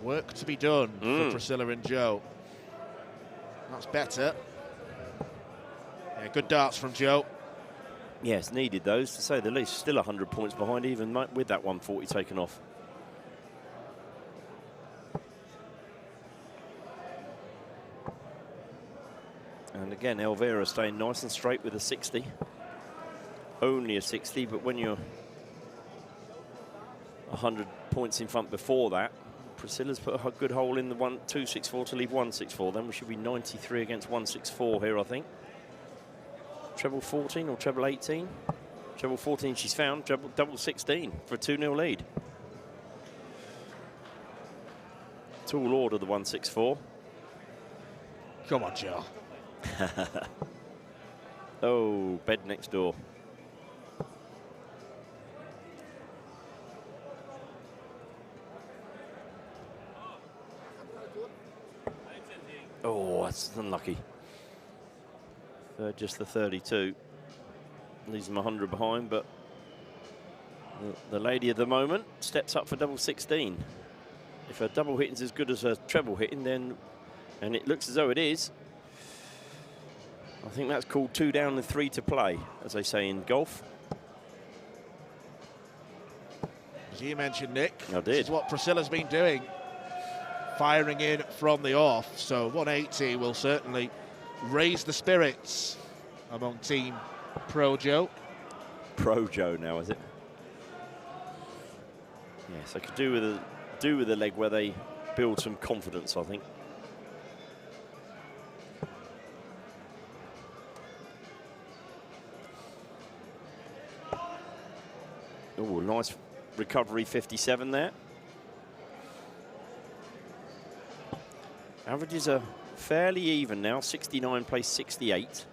Work to be done for Priscilla and Joe. That's better. Yeah, good darts from Joe. Yes, needed those, to say the least. Still 100 points behind, even with that 140 taken off. And again, Elvira staying nice and straight with a 60. Only a 60, but when you're 100 points in front before that, Priscilla's put a good hole in the 264 to leave 164. Then we should be 93 against 164 here, I think. Treble 14 or treble 18? Treble 14 she's found, double 16 for a 2-0 lead. Tall order, the 164. Come on, Joe. Oh, bed next door. Oh, that's unlucky. Just the 32. Leaves them 100 behind, but The lady of the moment steps up for double 16. If her double hitting's as good as her treble hitting, then, and it looks as though it is, I think that's called 2 down and 3 to play, as they say in golf. As you mentioned, Nick, I did. This is what Priscilla's been doing, firing in from the off. So 180 will certainly raise the spirits among Team Projo. Projo now, is it? Yes, I could do with a leg where they build some confidence, I think. Oh, nice recovery, 57 there. Averages are fairly even now, 69 plays 68.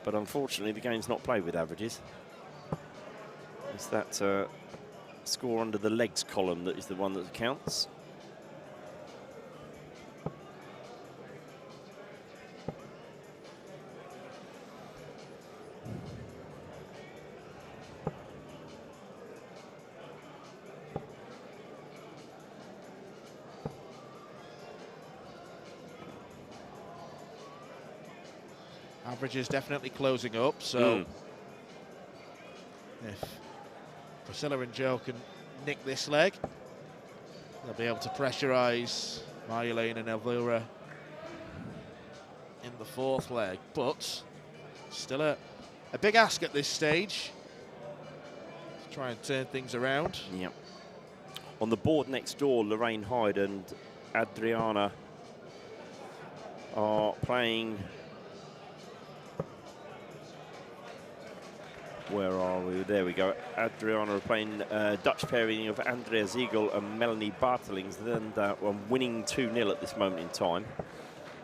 But unfortunately, the game's not played with averages. It's that score under the legs column that is the one that counts. Average is definitely closing up, so if Priscilla and Joe can nick this leg, they'll be able to pressurise Marjolaine and Elvira in the fourth leg. But still a big ask at this stage to try and turn things around. Yep. On the board next door, Lorraine Hyde and Adriana are playing. Where are we? There we go. Adriana are playing Dutch pairing of Andrea Ziegel and Melanie Bartelings, and winning 2-0 at this moment in time,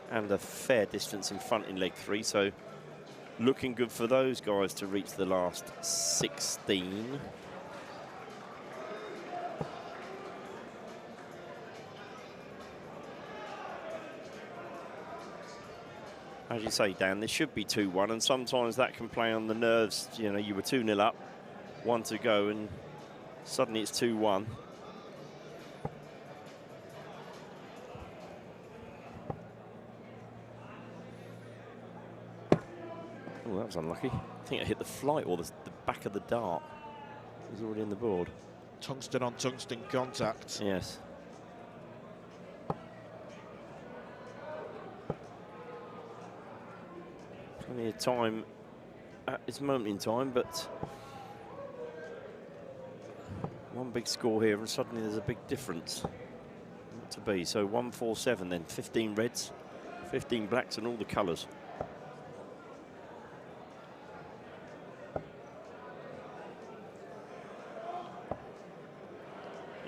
and a fair distance in front in leg 3. So looking good for those guys to reach the last 16. As you say, Dan, there should be 2-1, and sometimes that can play on the nerves. You know, you were 2-0 up, 1 to go, and suddenly it's 2-1. Oh, that was unlucky. I think I hit the flight or the back of the dart. It was already in the board. Tungsten on tungsten contact. Yes. Plenty of time at this moment in time, but one big score here and suddenly there's a big difference. Not to be. So 147 then, 15 reds, 15 blacks and all the colours.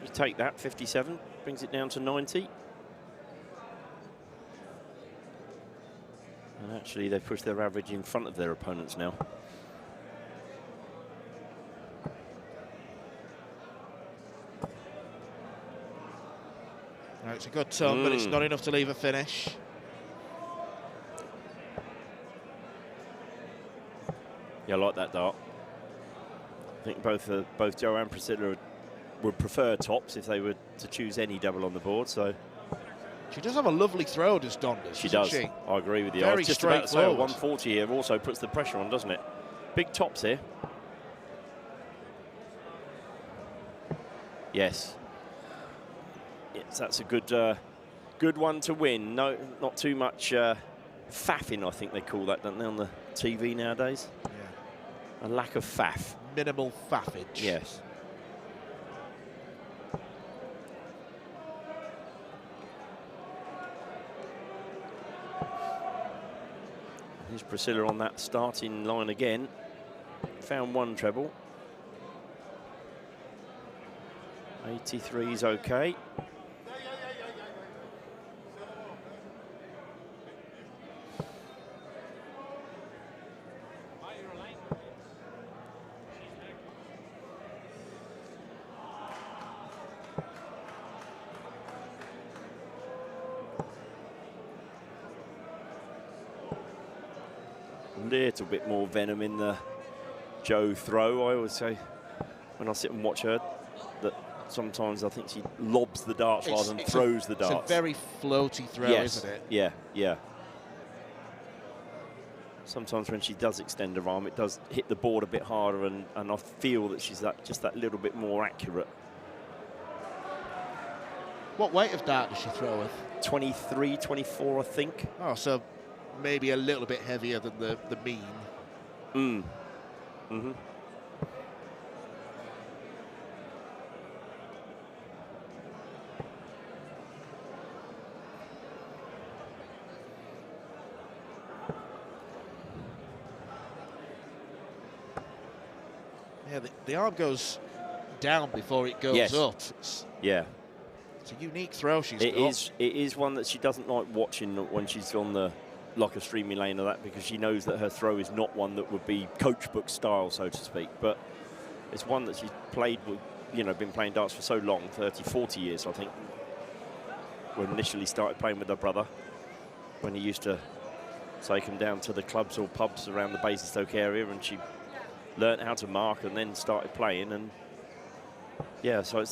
You take that, 57, brings it down to 90. And actually, they've pushed their average in front of their opponents now. No, it's a good ton, but it's not enough to leave a finish. Yeah, I like that dart. I think both Joe and Priscilla would prefer tops if they were to choose any double on the board. So. She does have a lovely throw, does Donda. She does. She? I agree with you. Very I was just about to say, 140 here also puts the pressure on, doesn't it? Big tops here. Yes. Yes, that's a good one to win. No, not too much faffing, I think they call that, don't they, on the TV nowadays? Yeah. A lack of faff. Minimal faffage. Yes. Here's Priscilla on that starting line again. Found one treble. 83 is okay. Little bit more venom in the Jo throw. I always say, when I sit and watch her, that sometimes I think she lobs the darts rather than throws the darts. It's a very floaty throw, yes. isn't it? Yeah, yeah. Sometimes when she does extend her arm, it does hit the board a bit harder, and I feel that she's just that little bit more accurate. What weight of dart does she throw with? 23, 24, I think. Oh, so maybe a little bit heavier than the mean. Mm-hmm. Yeah, the arm goes down before it goes up. Yeah. It's a unique throw she's got. It is one that she doesn't like watching when she's on the like a streamy lane or that, because she knows that her throw is not one that would be coach book style, so to speak. But it's one that she's played with, been playing darts for so long, 30, 40 years, I think. When initially started playing with her brother, when he used to take him down to the clubs or pubs around the Basingstoke area, and she learnt how to mark and then started playing. And yeah, so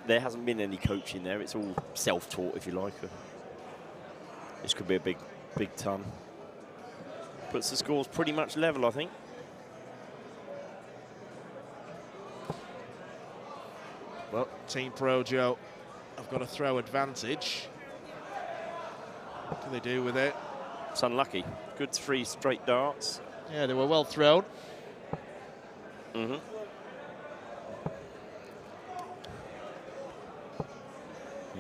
there hasn't been any coaching there. It's all self-taught, if you like. This could be a big ton. Puts the scores pretty much level, I think. Well, Team Projo have got a throw advantage. What can they do with it? It's unlucky. Good 3 straight darts. Yeah, they were well thrown. Mm-hmm.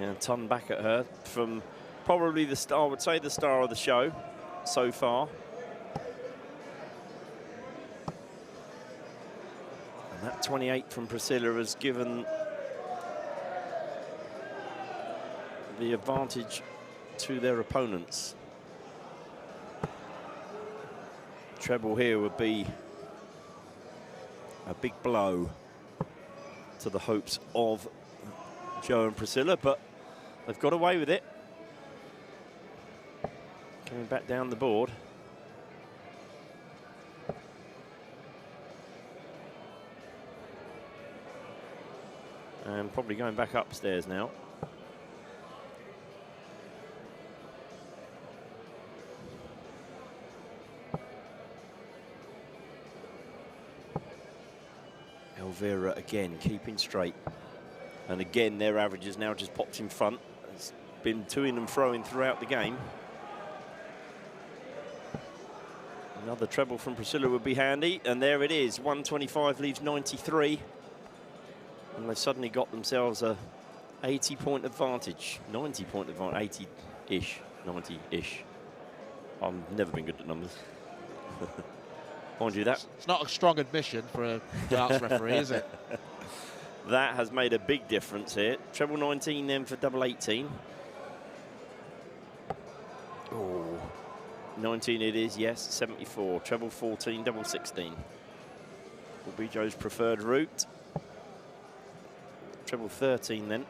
Yeah, ton back at her from probably the star, I would say the star of the show so far. And that 28 from Priscilla has given the advantage to their opponents. Treble here would be a big blow to the hopes of Jo and Priscilla, but they've got away with it. Coming back down the board. And probably going back upstairs now. Elvira again keeping straight. And again, their average has now just popped in front. It's been toing and froing throughout the game. Another treble from Priscilla would be handy. And there it is. 125 leaves 93. And they've suddenly got themselves a 80-point advantage. 90-point advantage. 80-ish. 90-ish. I've never been good at numbers. Mind you, that... It's not a strong admission for a darts referee, is it? That has made a big difference here. Treble 19 then for double 18. Oh, 19 it is, yes, 74. Treble 14, double 16. Will be Jo's preferred route. Treble 13 then.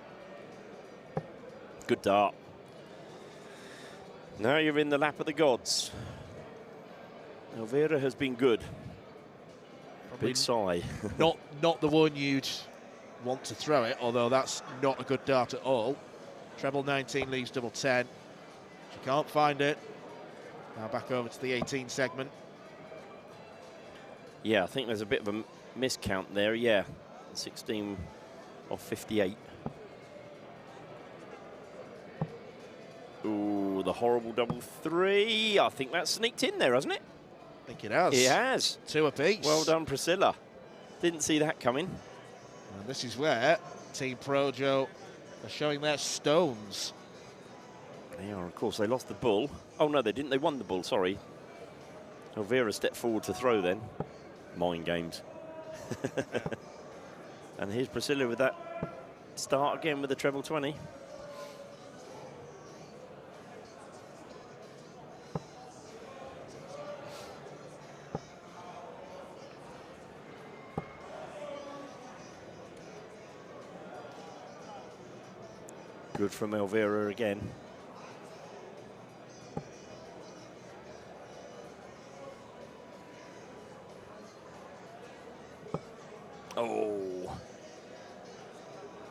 Good dart. Now you're in the lap of the gods. Elvira has been good. Big sigh. not the one you'd want to throw it, although that's not a good dart at all. Treble 19 leaves double 10. She can't find it. Now back over to the 18 segment. Yeah, I think there's a bit of a miscount there, yeah. 16 off 58. Ooh, the horrible double 3. I think that's sneaked in there, hasn't it? I think it has. It has. 2 apiece. Well done, Priscilla. Didn't see that coming. And this is where Team Projo are showing their stones. They are, of course. They lost the bull. Oh, no, they didn't. They won the bull, sorry. Elvira stepped forward to throw then. Mind games. And here's Priscilla with that start again with the treble 20. Good from Elvira again. Oh.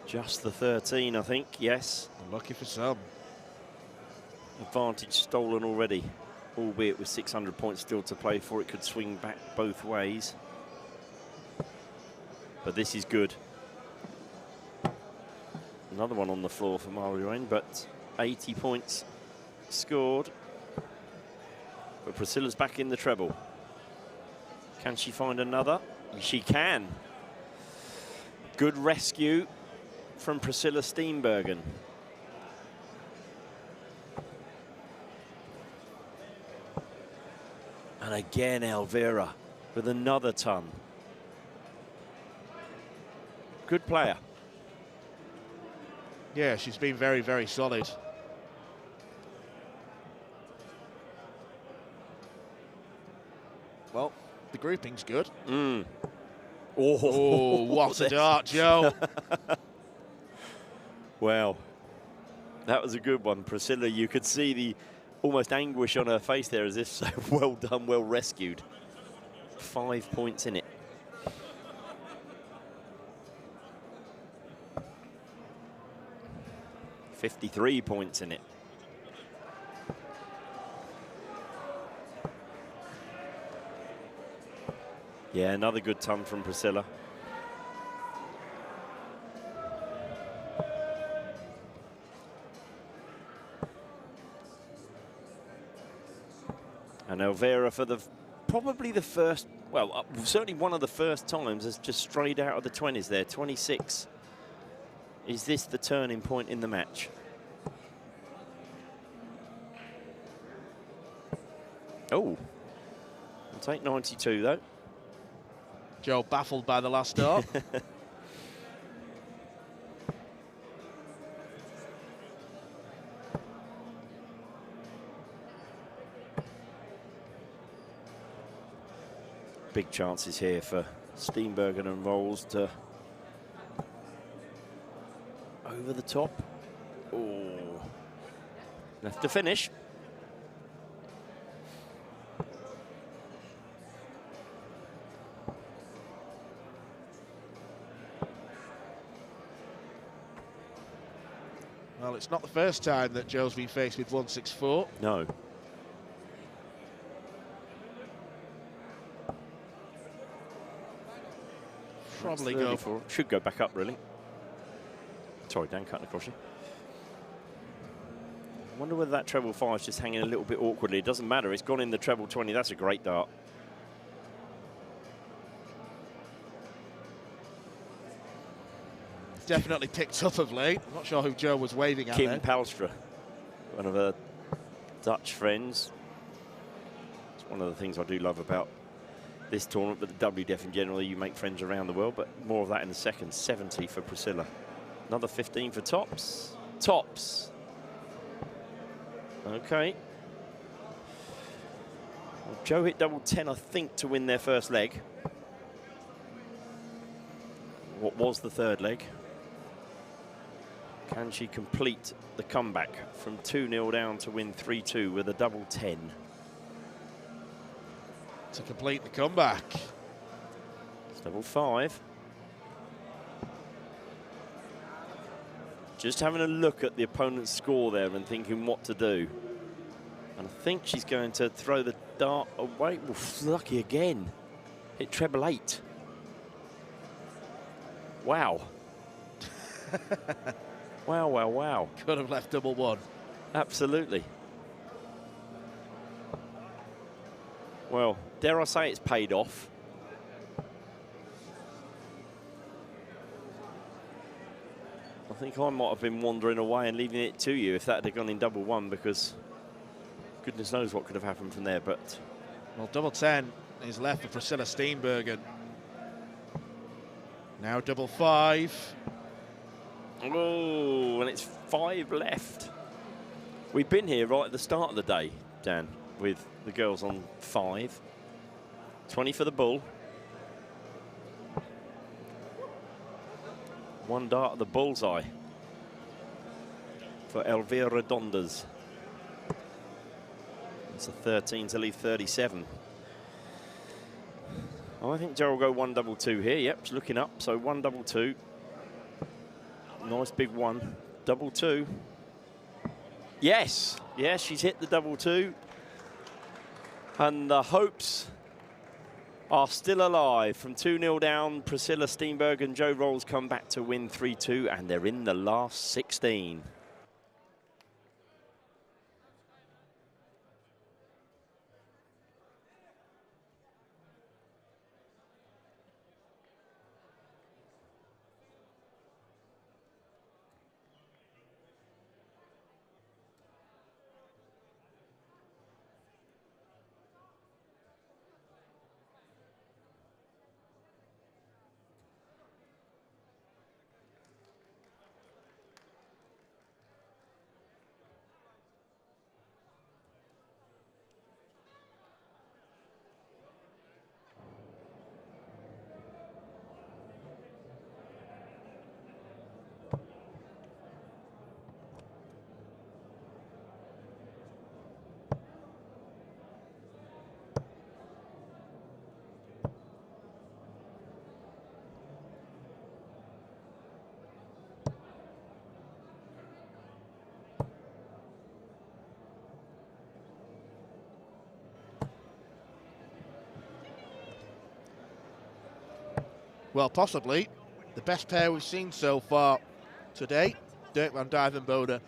Just the 13, I think, yes. Lucky for some. Advantage stolen already, albeit with 600 points still to play for. It could swing back both ways. But this is good. Another one on the floor for Marjorie, but 80 points scored. But Priscilla's back in the treble. Can she find another? She can. Good rescue from Priscilla Steenbergen. And again, Elvira with another ton. Good player. Yeah, she's been very, very solid. Well, the grouping's good. Mm. Oh, what a dart, Joe. Well, that was a good one. Priscilla, you could see the almost anguish on her face there, as if so well done, well rescued. 5 points in it. $53 points in it. Yeah, another good ton from Priscilla. And Elvira for the probably the first, well, certainly one of the first times has just strayed out of the 20s there, 26. Is this the turning point in the match? Oh, I'll take 92 though. Joe baffled by the last dart. Big chances here for Steenbergen and Rolls to over the top. Oh, left to finish. Well, it's not the first time that Joe's been faced with 164. No. Probably go for. Should go back up, really. Sorry, Dan, cutting across you. I wonder whether that treble 5 is just hanging a little bit awkwardly. It doesn't matter. It's gone in the treble 20. That's a great dart. Definitely picked up of late. I'm not sure who Joe was waving at Kim there. Palstra, one of her Dutch friends. It's one of the things I do love about this tournament, but the WDF in general, you make friends around the world, but more of that in the second. 70 for Priscilla. Another 15 for Tops. Tops. Okay. Well, Joe hit double 10, I think, to win their first leg. What was the third leg? Can she complete the comeback from 2-0 down to win 3-2 with a double 10? To complete the comeback. It's double 5. Just having a look at the opponent's score there and thinking what to do. And I think she's going to throw the dart away. Oof, lucky again. Hit treble 8. Wow. Wow, wow, wow. Could have left double 1. Absolutely. Well, dare I say it's paid off. I think I might have been wandering away and leaving it to you if that had gone in double 1, because goodness knows what could have happened from there. But well, double 10 is left for Priscilla Steenbergen. Now double 5. Oh, and it's 5 left. We've been here right at the start of the day, Dan, with the girls on 5. 20 for the bull. 1 dart at the bullseye for Elvira Dondas. It's a 13 to leave 37. Oh, I think Gerald will go 1-2-2 here. Yep, it's looking up. So 1-2-2. Nice big 1-2-2. Yes, yes, she's hit the 2-2. And the hopes are still alive. From 2-0 down, Priscilla Steenberg and Joe Rolls come back to win 3-2, and they're in the last 16. Well, possibly the best pair we've seen so far today, Dirk van Dijvenbode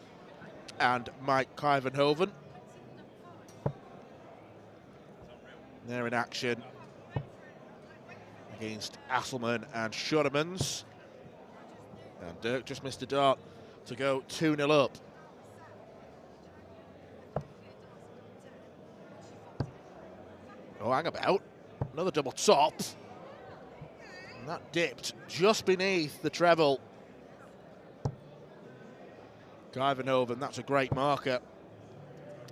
and Mike Kuyvenhoven. They're in action against Asselman and Schuremans. And Dirk just missed a dart to go 2-0 up. Oh, hang about. Another double top. And that dipped just beneath the treble. Kuyvenhoven, that's a great marker.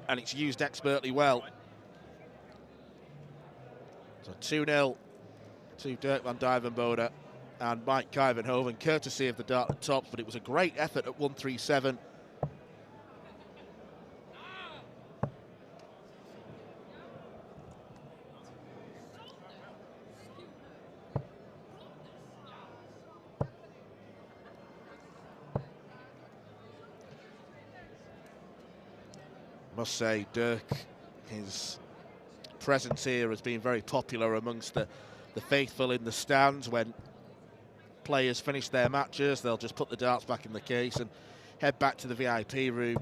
And it's used expertly well. So 2-0 to Dirk van Dijvenbode and Mike Kuyvenhoven, courtesy of the dart at tops, but it was a great effort at 137. Must say, Dirk, his presence here has been very popular amongst the faithful in the stands. When players finish their matches, they'll just put the darts back in the case and head back to the VIP room.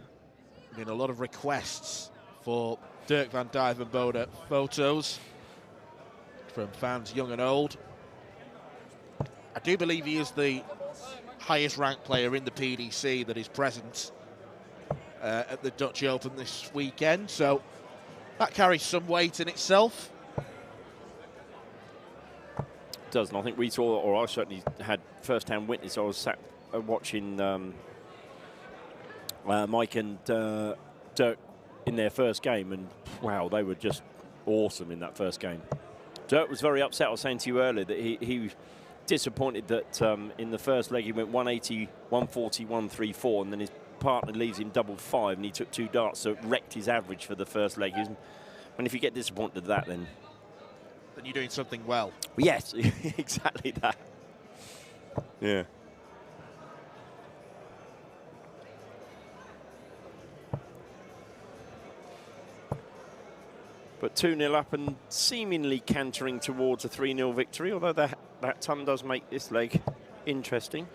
I mean, a lot of requests for Dirk van Dijvenbode photos from fans young and old. I do believe he is the highest ranked player in the PDC that is present at the Dutch Open this weekend, so that carries some weight in itself. It does, and I think we saw, or I certainly had first-hand witness. I was sat watching Mike and Dirk in their first game, and wow, they were just awesome in that first game. Dirk was very upset. I was saying to you earlier that he was disappointed that in the first leg he went 180, 140, 134, and then his partner leaves him 5-5, and he took 2 darts, so it wrecked his average for the first leg. And if you get disappointed at that, then you're doing something well. Yes, exactly that. Yeah. But 2-0 up and seemingly cantering towards a 3-0 victory, although that ton does make this leg interesting.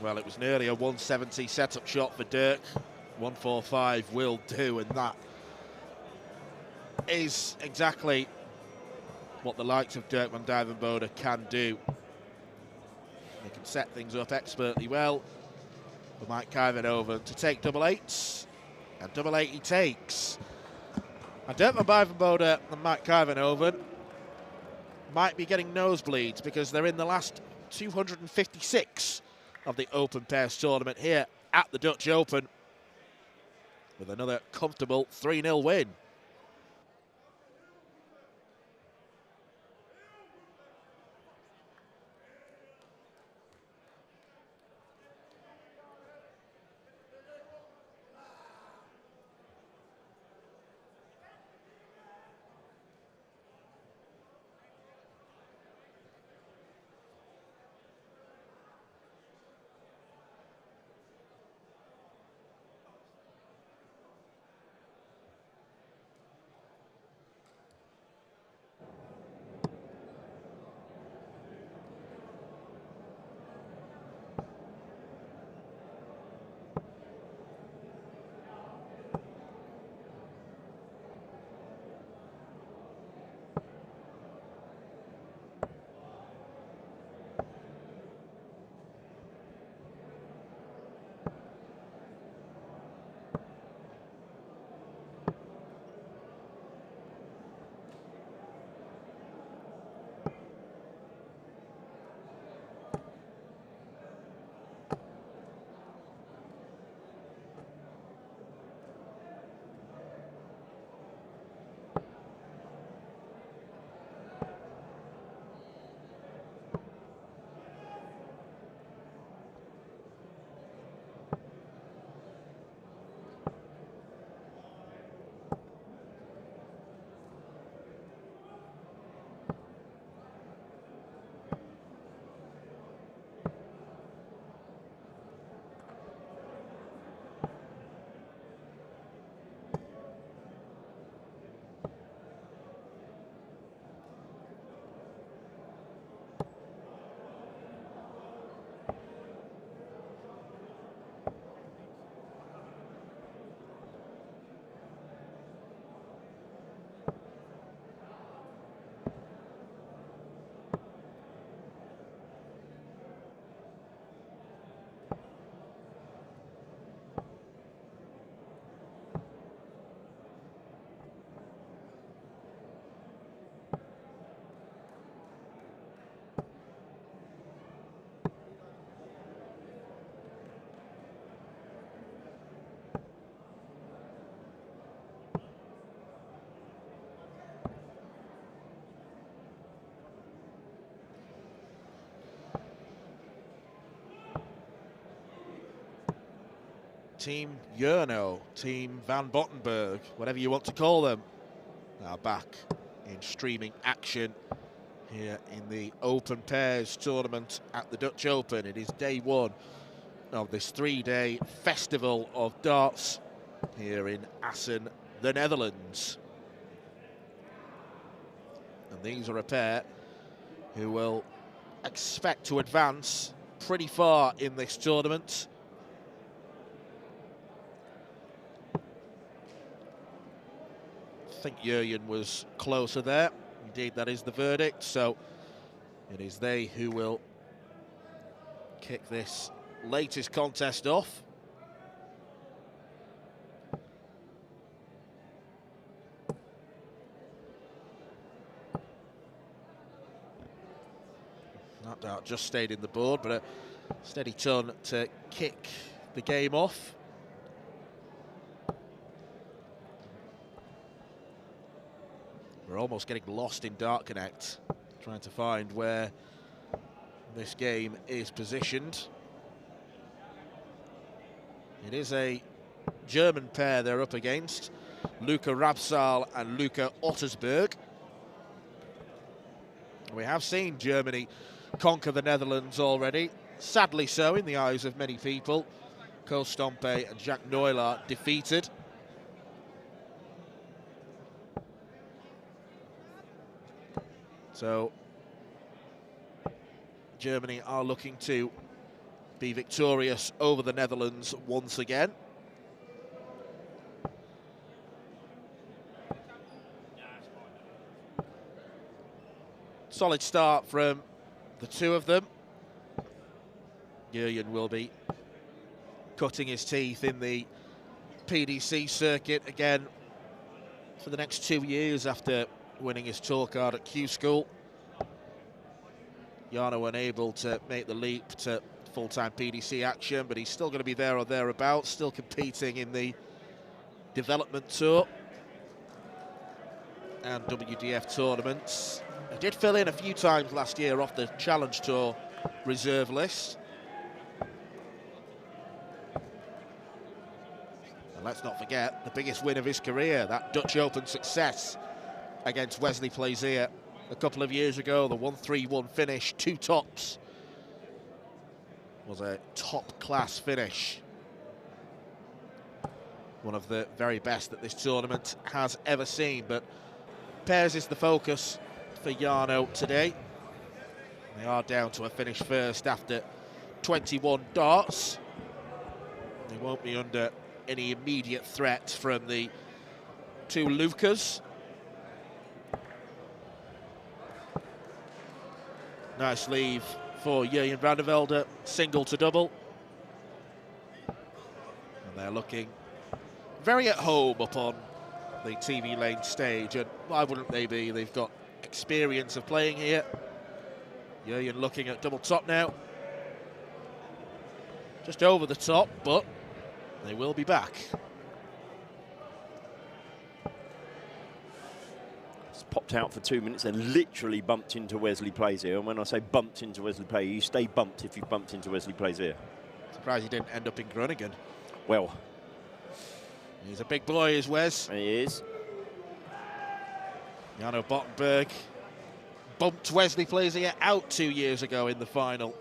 Well, it was nearly a 170 setup shot for Dirk. 145 will do, and that is exactly what the likes of Dirk van Dijvenbode can do. They can set things up expertly well for Mike Kuyvenhoven to take double eights, and double eight he takes. And Dirk van Dijvenbode and Mike Kuyvenhoven might be getting nosebleeds because they're in the last 256 of the Open Pairs tournament here at the Dutch Open with another comfortable 3-0 win. Team Jurno, Team Van Bottenberg, whatever you want to call them, are back in streaming action here in the Open Pairs tournament at the Dutch Open. It is day one of this 3-day festival of darts here in Assen, the Netherlands. And these are a pair who will expect to advance pretty far in this tournament. I think Jurjen was closer there. Indeed, that is the verdict. So it is they who will kick this latest contest off. That dart just stayed in the board, but a steady ton to kick the game off. We're almost getting lost in Dart Connect, trying to find where this game is positioned. It is a German pair they're up against, Luca Rabsal and Luca Ottersberg. We have seen Germany conquer the Netherlands already, sadly so in the eyes of many people. Ko Stompe and Jacques Neulaert defeated. So Germany are looking to be victorious over the Netherlands once again. Solid start from the two of them. Jurjen will be cutting his teeth in the PDC circuit again for the next 2 years after winning his tour card at Q School. Jarno unable to make the leap to full-time PDC action, but he's still going to be there or thereabouts, still competing in the development tour and WDF tournaments. He did fill in a few times last year off the Challenge Tour reserve list. And let's not forget the biggest win of his career, that Dutch Open success against Wesley Plaisier a couple of years ago. The 1-3-1 finish, 2 tops, was a top-class finish. One of the very best that this tournament has ever seen. But pairs is the focus for Jarno today. They are down to a finish first after 21 darts. They won't be under any immediate threat from the two Lucas. Nice leave for Jurjen van der Velde, single to double. And they're looking very at home up on the TV Lane stage, and why wouldn't they be? They've got experience of playing here. Jurjen looking at double top now. Just over the top, but they will be back. Popped out for 2 minutes and literally bumped into Wesley Plaisier. And when I say bumped into Wesley Plaisier, you stay bumped if you've bumped into Wesley Plaisier. Surprised he didn't end up in Groningen. Well, he's a big boy, is Wes. He is. Jarno Bottenberg bumped Wesley Plaisier out 2 years ago in the final.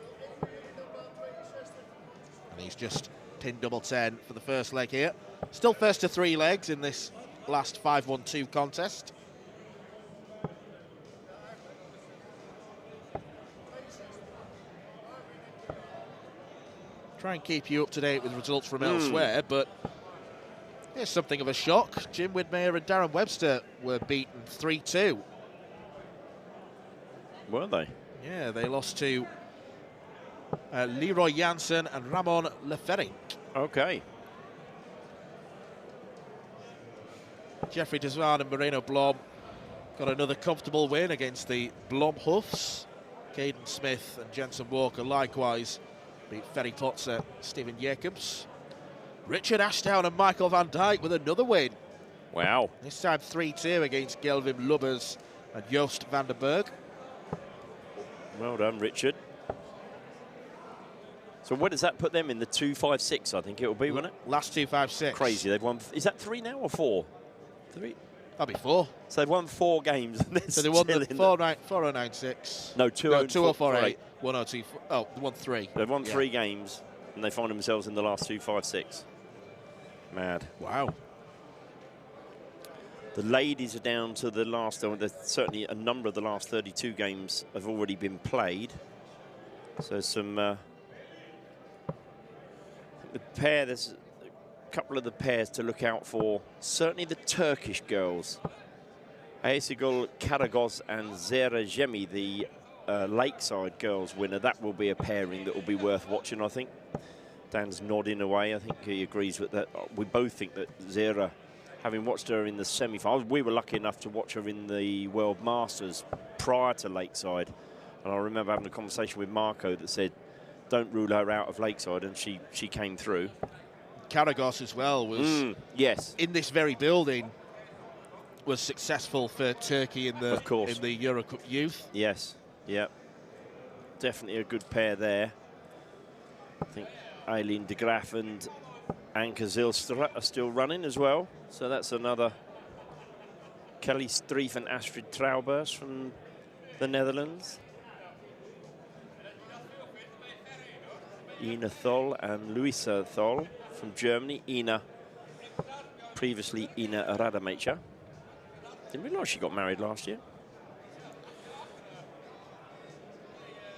And he's just pinned double 10 for the first leg here. Still first to 3 legs in this last 5-1-2 contest. Try and keep you up to date with results from elsewhere, but here's something of a shock. Jim Widmeyer and Darren Webster were beaten 3-2. Were they? Yeah, they lost to Leroy Jansen and Ramon Leferink. Okay. Jeffrey Desvan and Moreno Blom got another comfortable win against the Blomhoofs. Caden Smith and Jensen Walker likewise beat Ferry Potser, Steven Jacobs. Richard Ashdown and Michael van Dijk with another win. Wow. This time 3-2 against Gelvin Lubbers and Joost van der Berg. Well done, Richard. So where does that put them in? The 2-5-6, I think it will be, won't it? Last 2-5-6. Crazy. They've won. Is that 3 now or 4? 3. That'd be 4. So they've won 4 games. So they won the 4096. No, 2048. 102. Oh, they won 3. They've won 3 games, and they find themselves in the last 2-5-6. Mad. Wow. The ladies are down to the last. There's certainly a number of the last 32 games have already been played. So some. The pair. There's a couple of the pairs to look out for. Certainly the Turkish girls. Aysigul Karagöz and Zehra Jemi, the Lakeside girls winner. That will be a pairing that will be worth watching, I think. Dan's nodding away. I think he agrees with that. We both think that Zehra, having watched her in the semi-final, we were lucky enough to watch her in the World Masters prior to Lakeside. And I remember having a conversation with Marco that said, don't rule her out of Lakeside, and she came through. Karagöz as well was yes, in this very building, was successful for Turkey in the Euro Cup Youth. Yes, yeah, definitely a good pair there. I think Eileen de Graaf and Anke Zilstra are still running as well. So that's another Kelly Streef and Astrid Traubers from the Netherlands. Ina Thol and Luisa Thol from Germany. Ina, previously Ina Rademacher. Didn't realise she got married last year.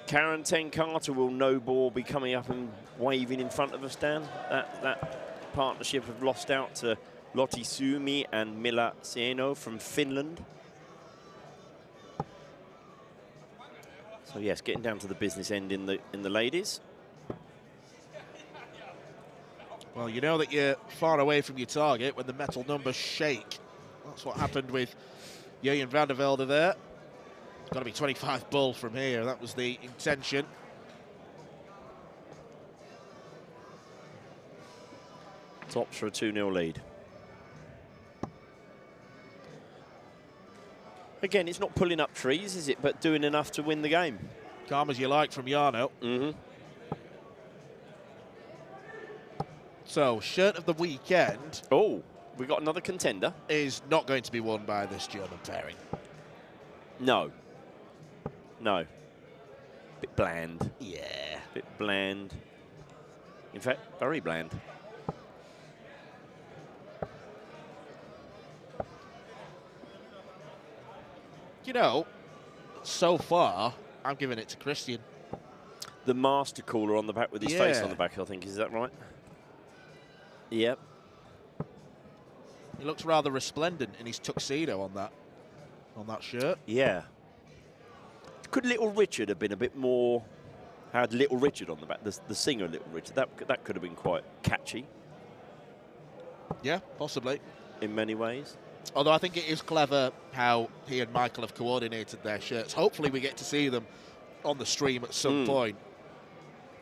Karen Ten Carter will no ball be coming up and waving in front of us, Dan. That partnership have lost out to Lotti Suomi and Milla Sieno from Finland. So yes, getting down to the business end in the ladies. Well, you know that you're far away from your target when the metal numbers shake. That's what happened with Jurjen van der Velde there. Got to be 25 bull from here. That was the intention. Tops for a 2-0 lead. Again, it's not pulling up trees, is it? But doing enough to win the game. Calm as you like from Jarno. So, shirt of the weekend. Oh, we got another contender. Is not going to be won by this German pairing. No. No. Bit bland. Yeah. Bit bland. In fact, very bland. You know, so far, I'm giving it to Christian. The master cooler on the back with his face on the back, I think. Is that right? Yep. He looks rather resplendent in his tuxedo on that shirt. Yeah. Could Little Richard have been a bit more? Had Little Richard on the back, the singer Little Richard. That could have been quite catchy. Yeah, possibly. In many ways. Although I think it is clever how he and Michael have coordinated their shirts. Hopefully we get to see them on the stream at some point.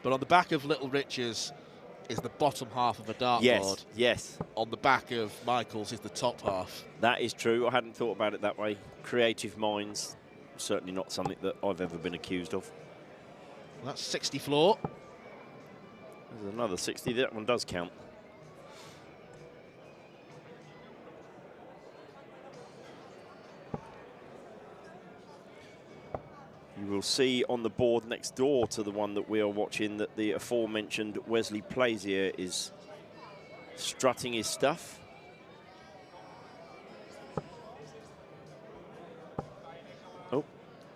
But on the back of Little Richard's is the bottom half of a dartboard. Yes. On the back of Michael's is the top half. That is true. I hadn't thought about it that way. Creative minds, certainly not something that I've ever been accused of. Well, that's 60 floor. There's another 60. That one does count. You will see on the board next door to the one that we are watching that the aforementioned Wesley Plaisier is strutting his stuff. Oh,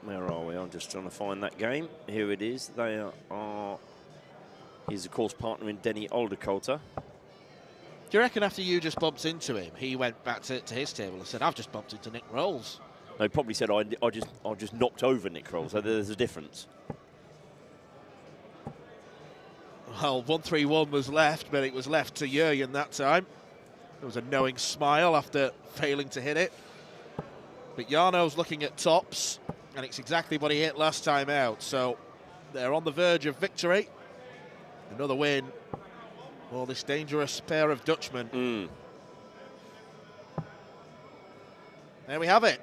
where are we? I'm just trying to find that game. Here it is. They are. He's, of course, partnering Denny Aldercoulter. Do you reckon after you just bumped into him, he went back to his table and said, I've just bumped into Nick Rolls? They probably said, I just knocked over Nick Rolls, so there's a difference. Well, 1-3-1 was left, but it was left to Jurjen that time. There was a knowing smile after failing to hit it. But Jarno's looking at tops, and it's exactly what he hit last time out. So they're on the verge of victory. Another win for this dangerous pair of Dutchmen. There we have it.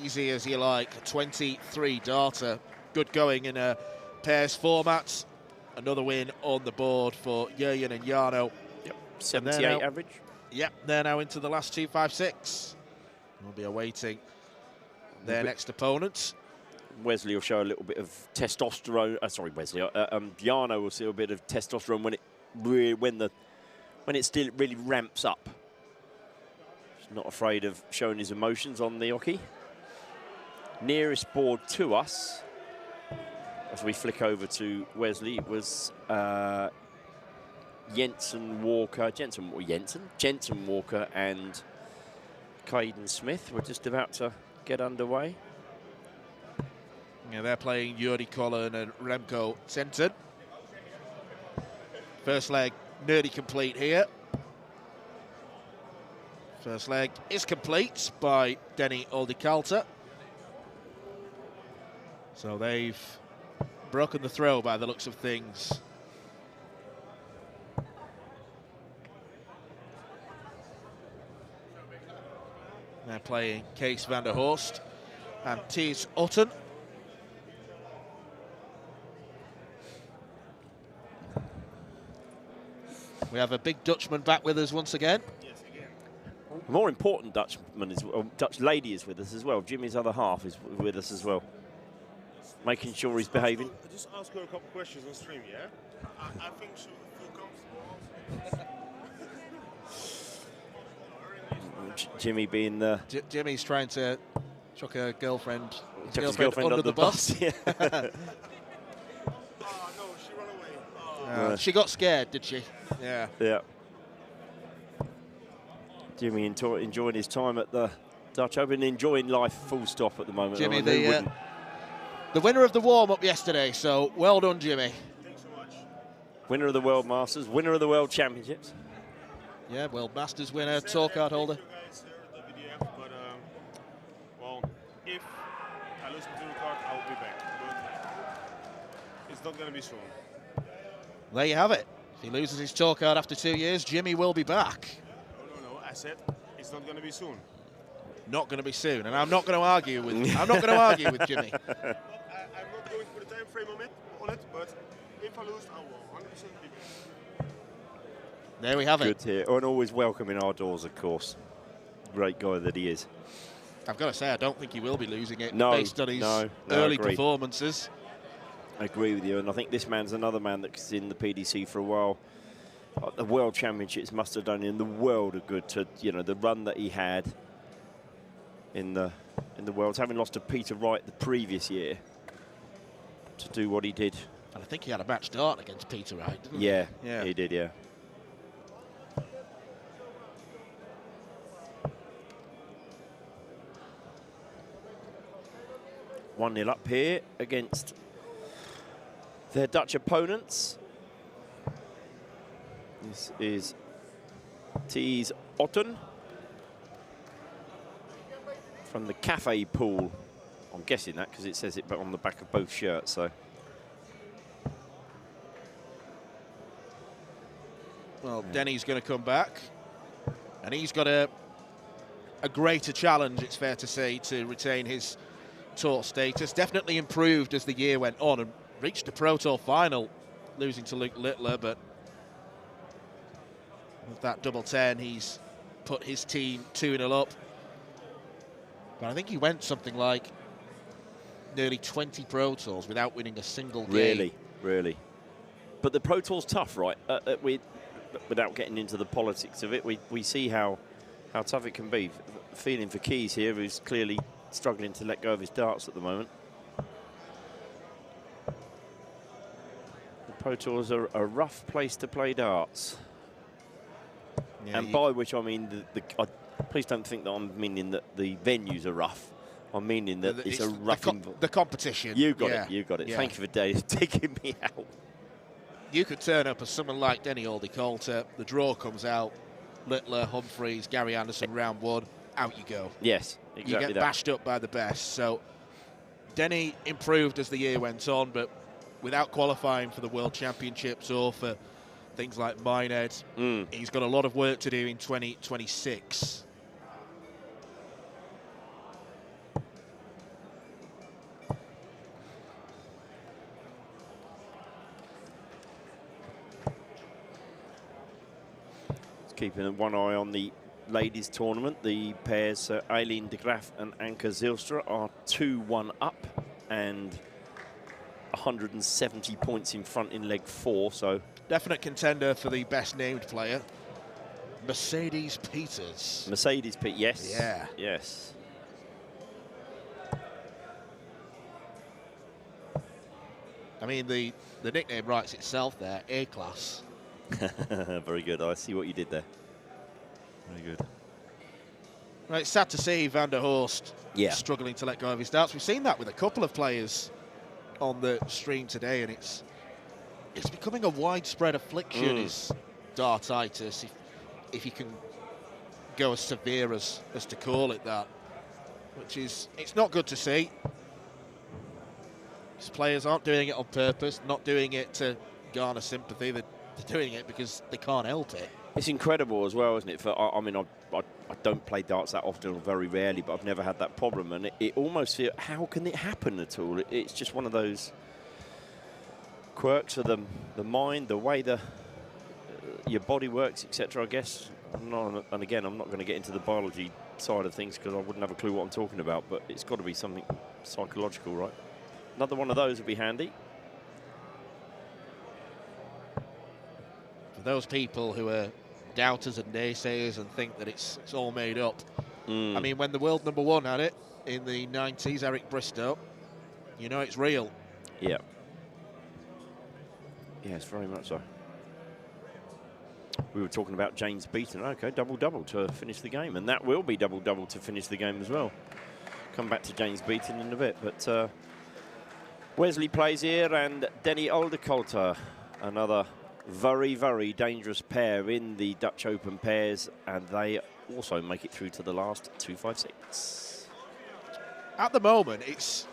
Easy as you like, 23 darter. Good going in a pairs format. another win on the board for Jurjen and Jarno. Yep, 78 now, average. Yep, they're now into the last 2-5-6. We'll be awaiting their next opponents. Wesley will show a little bit of testosterone. Sorry, Wesley. Jarno will see a bit of testosterone when it still really ramps up. He's not afraid of showing his emotions on the hockey. Nearest board to us, as we flick over to Wesley, was Jensen Walker and Caden Smith. We're just about to get underway. Yeah, they're playing Yuri Collin and Remco Zenton. First leg nearly complete here. First leg is complete by Denny Oldikalta. So they've broken the throw by the looks of things. They're playing Kees van der Horst and Thies Otten. We have a big Dutchman back with us once again. Yes, again. More important Dutch lady is with us as well. Jimmy's other half is with us as well. Making sure he's behaving. Just ask her a couple questions on stream, yeah? I think she will feel comfortable. Jimmy being the... Jimmy's trying to chuck her girlfriend, his girlfriend under the bus. Yeah. Oh, no, she ran away. Oh. She got scared, did she? Yeah. Yeah. Jimmy enjoying his time at the Dutch Open, enjoying life full stop at the moment. Jimmy, the winner of the warm-up yesterday, so well done, Jimmy. Thanks so much. Winner of the World Masters, winner of the World Championships. Yeah, World Masters winner, tour card holder. But, well, if I lose my tour card, I will be back. But it's not going to be soon. There you have it. If he loses his tour card after 2 years, Jimmy will be back. No, I said it's not going to be soon. Not going to be soon, and I'm not going to argue with. I'm not going to argue with Jimmy. I'm not going for the time frame on it, but if I lose, I will 100% be back. There we have it. Good to hear. And always welcome in our doors, of course. Great guy that he is. I've got to say, I don't think he will be losing it based on his early performances. I agree with you, and I think this man's another man that's in the PDC for a while. The World Championships must have done him the world of good to, the run that he had in the Worlds, having lost to Peter Wright the previous year, to do what he did. And I think he had a match start against Peter Wright, didn't he? Yeah, he did, yeah. One 0 up here against their Dutch opponents. This is Thies Otten from the Cafe Pool. I'm guessing that because it says it on the back of both shirts. So, well, Denny's going to come back, and he's got a greater challenge, it's fair to say, to retain his tour status. Definitely improved as the year went on and reached the Pro Tour final, losing to Luke Littler, but with that double 10, he's put his team 2-0 up. But I think he went something like nearly 20 Pro Tours without winning a single game. Really. But the Pro Tour's tough, right? Without getting into the politics of it, we see how tough it can be. Feeling for Keys here, who's clearly struggling to let go of his darts at the moment. The Pro Tours are a rough place to play darts. Yeah, and by which I mean, please don't think that I'm meaning that the venues are rough. I'm meaning that it's a rough... The competition. You got it. Yeah. Thank you for taking me out. You could turn up as someone like Denny Oldikalta, the draw comes out, Littler, Humphreys, Gary Anderson, round one, out you go. Yes, exactly. You get bashed up by the best. So Denny improved as the year went on, but without qualifying for the World Championships or for things like Minehead, he's got a lot of work to do in 2026. Keeping one eye on the ladies' tournament, the pairs Eileen de Graaf and Anke Zylstra are 2-1 up and 170 points in front in leg 4. So definite contender for the best named player, Mercedes Peters. Mercedes Peters, yes. Yeah. Yes. I mean, the nickname writes itself there, A-class. Very good. I see what you did there. Very good. Right, it's sad to see Van der Horst struggling to let go of his darts. We've seen that with a couple of players on the stream today, and it's becoming a widespread affliction, is dartitis, if you can go as severe as to call it that, which is, it's not good to see. These players aren't doing it on purpose, not doing it to garner sympathy, they're doing it because they can't help it. It's incredible as well, isn't it? I mean, I don't play darts that often, or very rarely, but I've never had that problem, and it almost feels, how can it happen at all? It's just one of those quirks of the mind, the way your body works, etc. I guess. And again, I'm not going to get into the biology side of things because I wouldn't have a clue what I'm talking about, but it's got to be something psychological, right? Another one of those would be handy. For those people who are doubters and naysayers and think that it's all made up. I mean, when the world #1 had it in the 90s, Eric Bristow, you know it's real. Yeah. Yes, very much so. We were talking about James Beaton. Okay, double-double to finish the game, and that will be double-double to finish the game as well. Come back to James Beaton in a bit, but Wesley plays here, and Denny Oldekolter, another very, very dangerous pair in the Dutch Open pairs, and they also make it through to the last 2-5-6. At the moment, it's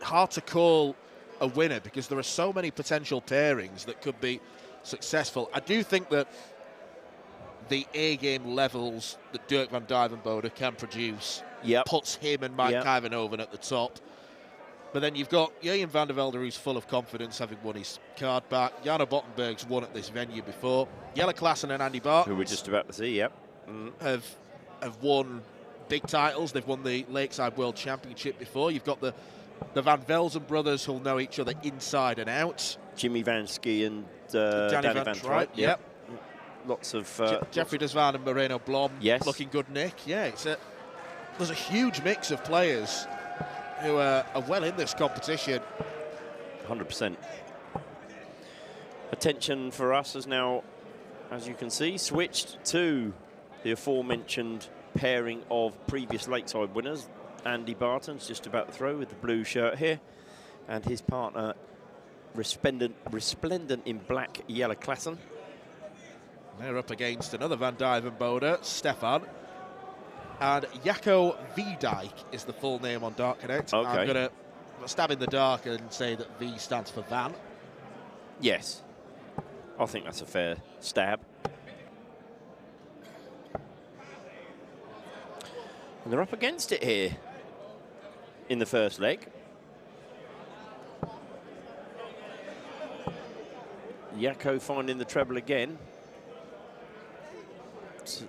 hard to call a winner because there are so many potential pairings that could be successful. I do think that the A-game levels that Dirk van Dijvenbode can produce puts him and Mike Kuyvenhoven at the top. But then you've got Jurjen van der Velde, who's full of confidence, having won his card back. Jana Bottenberg's won at this venue before. Jelle Klaassen and Andy Bart, who we're just about to see, have won big titles. They've won the Lakeside World Championship before. You've got the Van Velzen brothers who'll know each other inside and out. Jimmy Vansky and Danny Van Truyt. Yep. Lots of... Jeffrey Desvan and Moreno Blom looking good, Nick. Yeah, there's a huge mix of players who are well in this competition. 100%. Attention for us has now, as you can see, switched to the aforementioned pairing of previous Lakeside winners. Andy Barton's just about to throw with the blue shirt here, and his partner, resplendent in black, Jelle Klaassen. They're up against another Van Dijvenbode, Stefan. And Jacco Viedijk is the full name on Dark Connect. Okay. I'm going to stab in the dark and say that V stands for Van. Yes. I think that's a fair stab. And they're up against it here in the first leg. Jacco finding the treble again.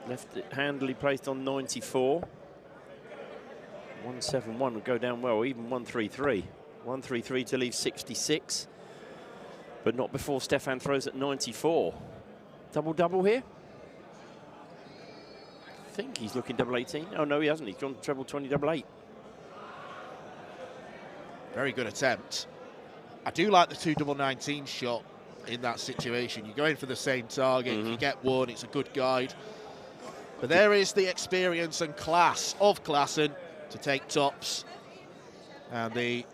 Left it handily placed on 94. 171 would go down well, even 133. 133 to leave 66. But not before Stefan throws at 94. Double-double here. I think he's looking double 18. Oh, no, he hasn't. He's gone treble 20, double 8. Very good attempt. I do like the 2 double 19 shot in that situation. You're going for the same target. If you get one, it's a good guide. But there is the experience and class of Klaassen to take tops. And the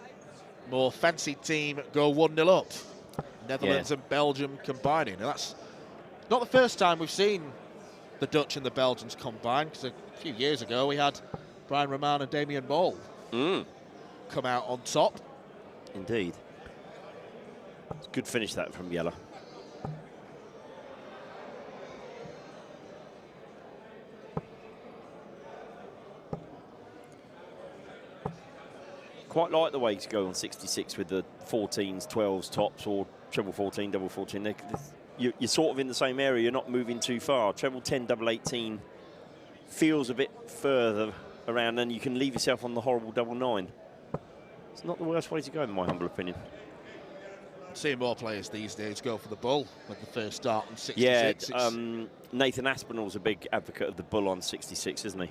more fancy team go 1-0 up. Netherlands and Belgium combining. And that's not the first time we've seen the Dutch and the Belgians combine, because a few years ago we had Brian Roman and Damien Moll come out on top. Indeed. Good finish that from Jelle. Quite like the way to go on 66 with the 14s, 12s, tops, or treble 14, double 14. you're sort of in the same area. You're not moving too far. Treble 10, double 18 feels a bit further around, and you can leave yourself on the horrible double 9. It's not the worst way to go, in my humble opinion. Seeing more players these days go for the bull with the first dart on 66. Yeah, Nathan Aspinall's a big advocate of the bull on 66, isn't he?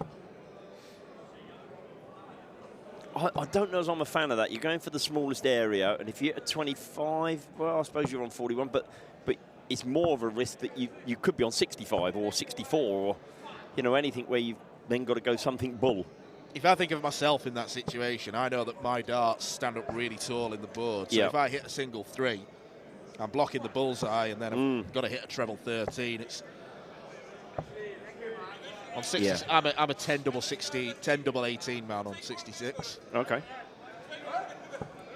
I don't know as I'm a fan of that. You're going for the smallest area, and if you're at 25, well, I suppose you're on 41, but it's more of a risk that you could be on 65 or 64 or, you know, anything where you've then got to go something bull. If I think of myself in that situation, I know that my darts stand up really tall in the board. So if I hit a single 3, I'm blocking the bullseye, and then I've got to hit a treble 13. It's on 60. Yeah. I'm a 10 double 60, 10 double 18 man on 66. Okay.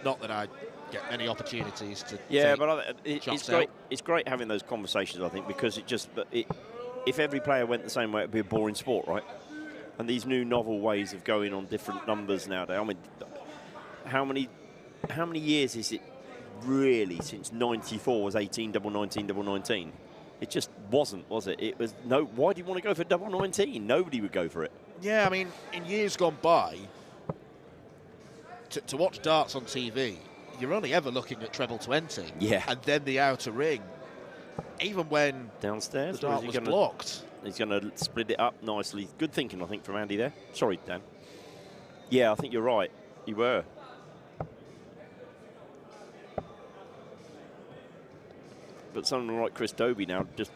Not that I get any opportunities to. Yeah, but it's great. It's great having those conversations, I think, because if every player went the same way, it'd be a boring sport, right? And these new novel ways of going on different numbers nowadays. I mean, how many years is it really since 94 was 18 double 19 double 19? It just wasn't, was it? It was no. Why do you want to go for double 19? Nobody would go for it. Yeah, I mean, in years gone by, to watch darts on TV, you're only ever looking at treble 20. Yeah. And then the outer ring. Even when downstairs, the dart was blocked. He's going to split it up nicely. Good thinking, I think, from Andy there. Sorry, Dan. Yeah, I think you're right. You were. But someone like Chris Dobie now just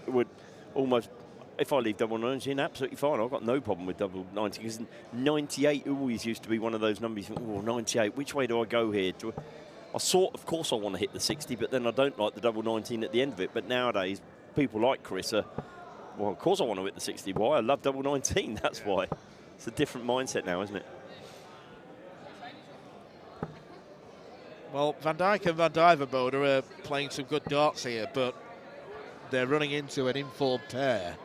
would almost, if I leave double 19, absolutely fine. I've got no problem with double 90, because 98 always used to be one of those numbers. You think, oh, 98, which way do I go here? Of course I want to hit the 60, but then I don't like the double 19 at the end of it. But nowadays, people like Chris are, well, of course I want to hit the 60. Why? I love double 19, that's why. It's a different mindset now, isn't it? Well, Van Dijk and Van Duijvenbode are playing some good darts here, but they're running into an informed pair.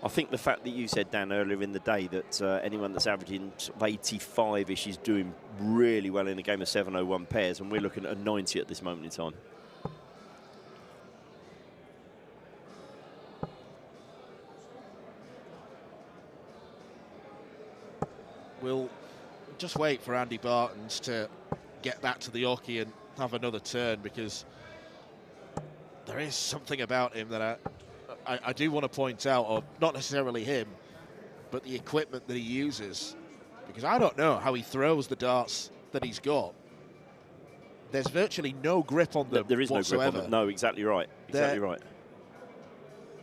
I think the fact that you said, Dan, earlier in the day that anyone that's averaging sort of 85-ish is doing really well in a game of 701 pairs, and we're looking at a 90 at this moment in time. We'll just wait for Andy Bartons to get back to the hockey and have another turn, because there is something about him that I do want to point out, or not necessarily him, but the equipment that he uses, because I don't know how he throws the darts that he's got. There's virtually no grip on them. There is whatsoever. No grip on them. No, exactly right. Exactly right.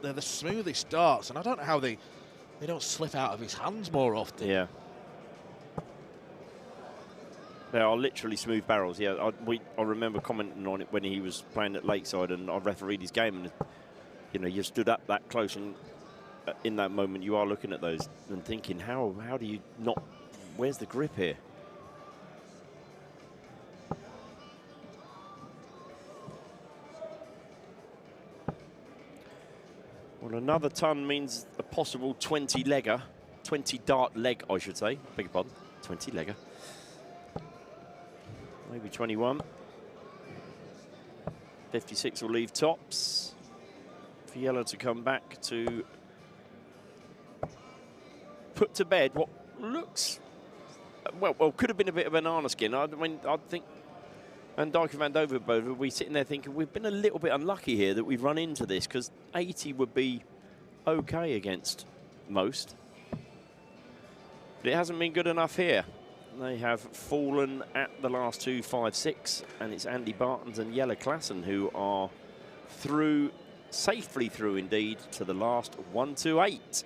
They're the smoothest darts, and I don't know how they don't slip out of his hands more often. Yeah. They are literally smooth barrels. Yeah, I remember commenting on it when he was playing at Lakeside, and I refereed his game, and you know, you stood up that close, and in that moment you are looking at those and thinking, how do you not? Where's the grip here? Well, another ton means a possible 20-legger, 20-dart leg, I should say. Beg your pardon, 20-legger. Maybe 21. 56 will leave tops. For yellow to come back to put to bed what looks, well, could have been a bit of banana skin. I mean, I think Van Dijk and Van Duijvenbode will be sitting there thinking, we've been a little bit unlucky here that we've run into this, because 80 would be okay against most. But it hasn't been good enough here. They have fallen at the last 2, 5, 6, and it's Andy Bartons and Jelle Klassen who are through, safely through indeed, to the last 1 to 8.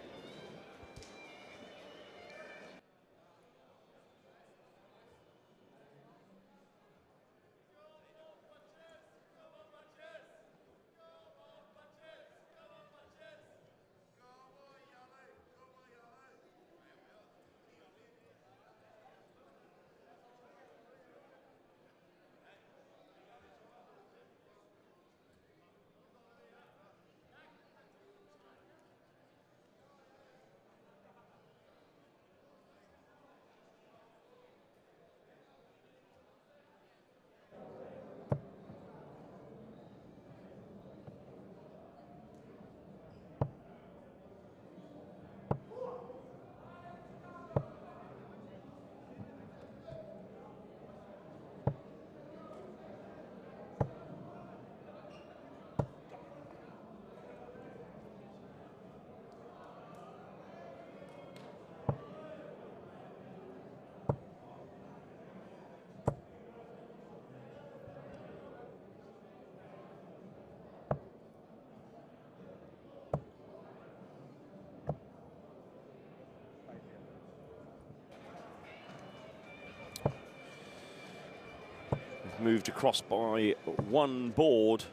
moved across by one board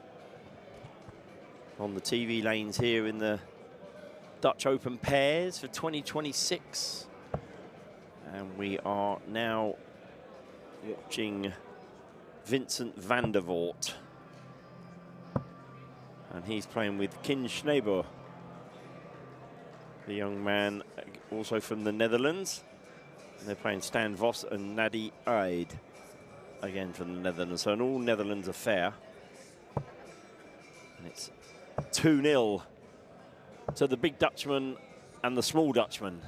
on the TV lanes here in the Dutch Open pairs for 2026. And we are now watching Vincent van der Voort. And he's playing with Kin Schneebo, the young man also from the Netherlands. And they're playing Stan Vos and Nadi Eid, again from the Netherlands. So an all Netherlands affair. And it's 2-0 to the big Dutchman and the small Dutchman.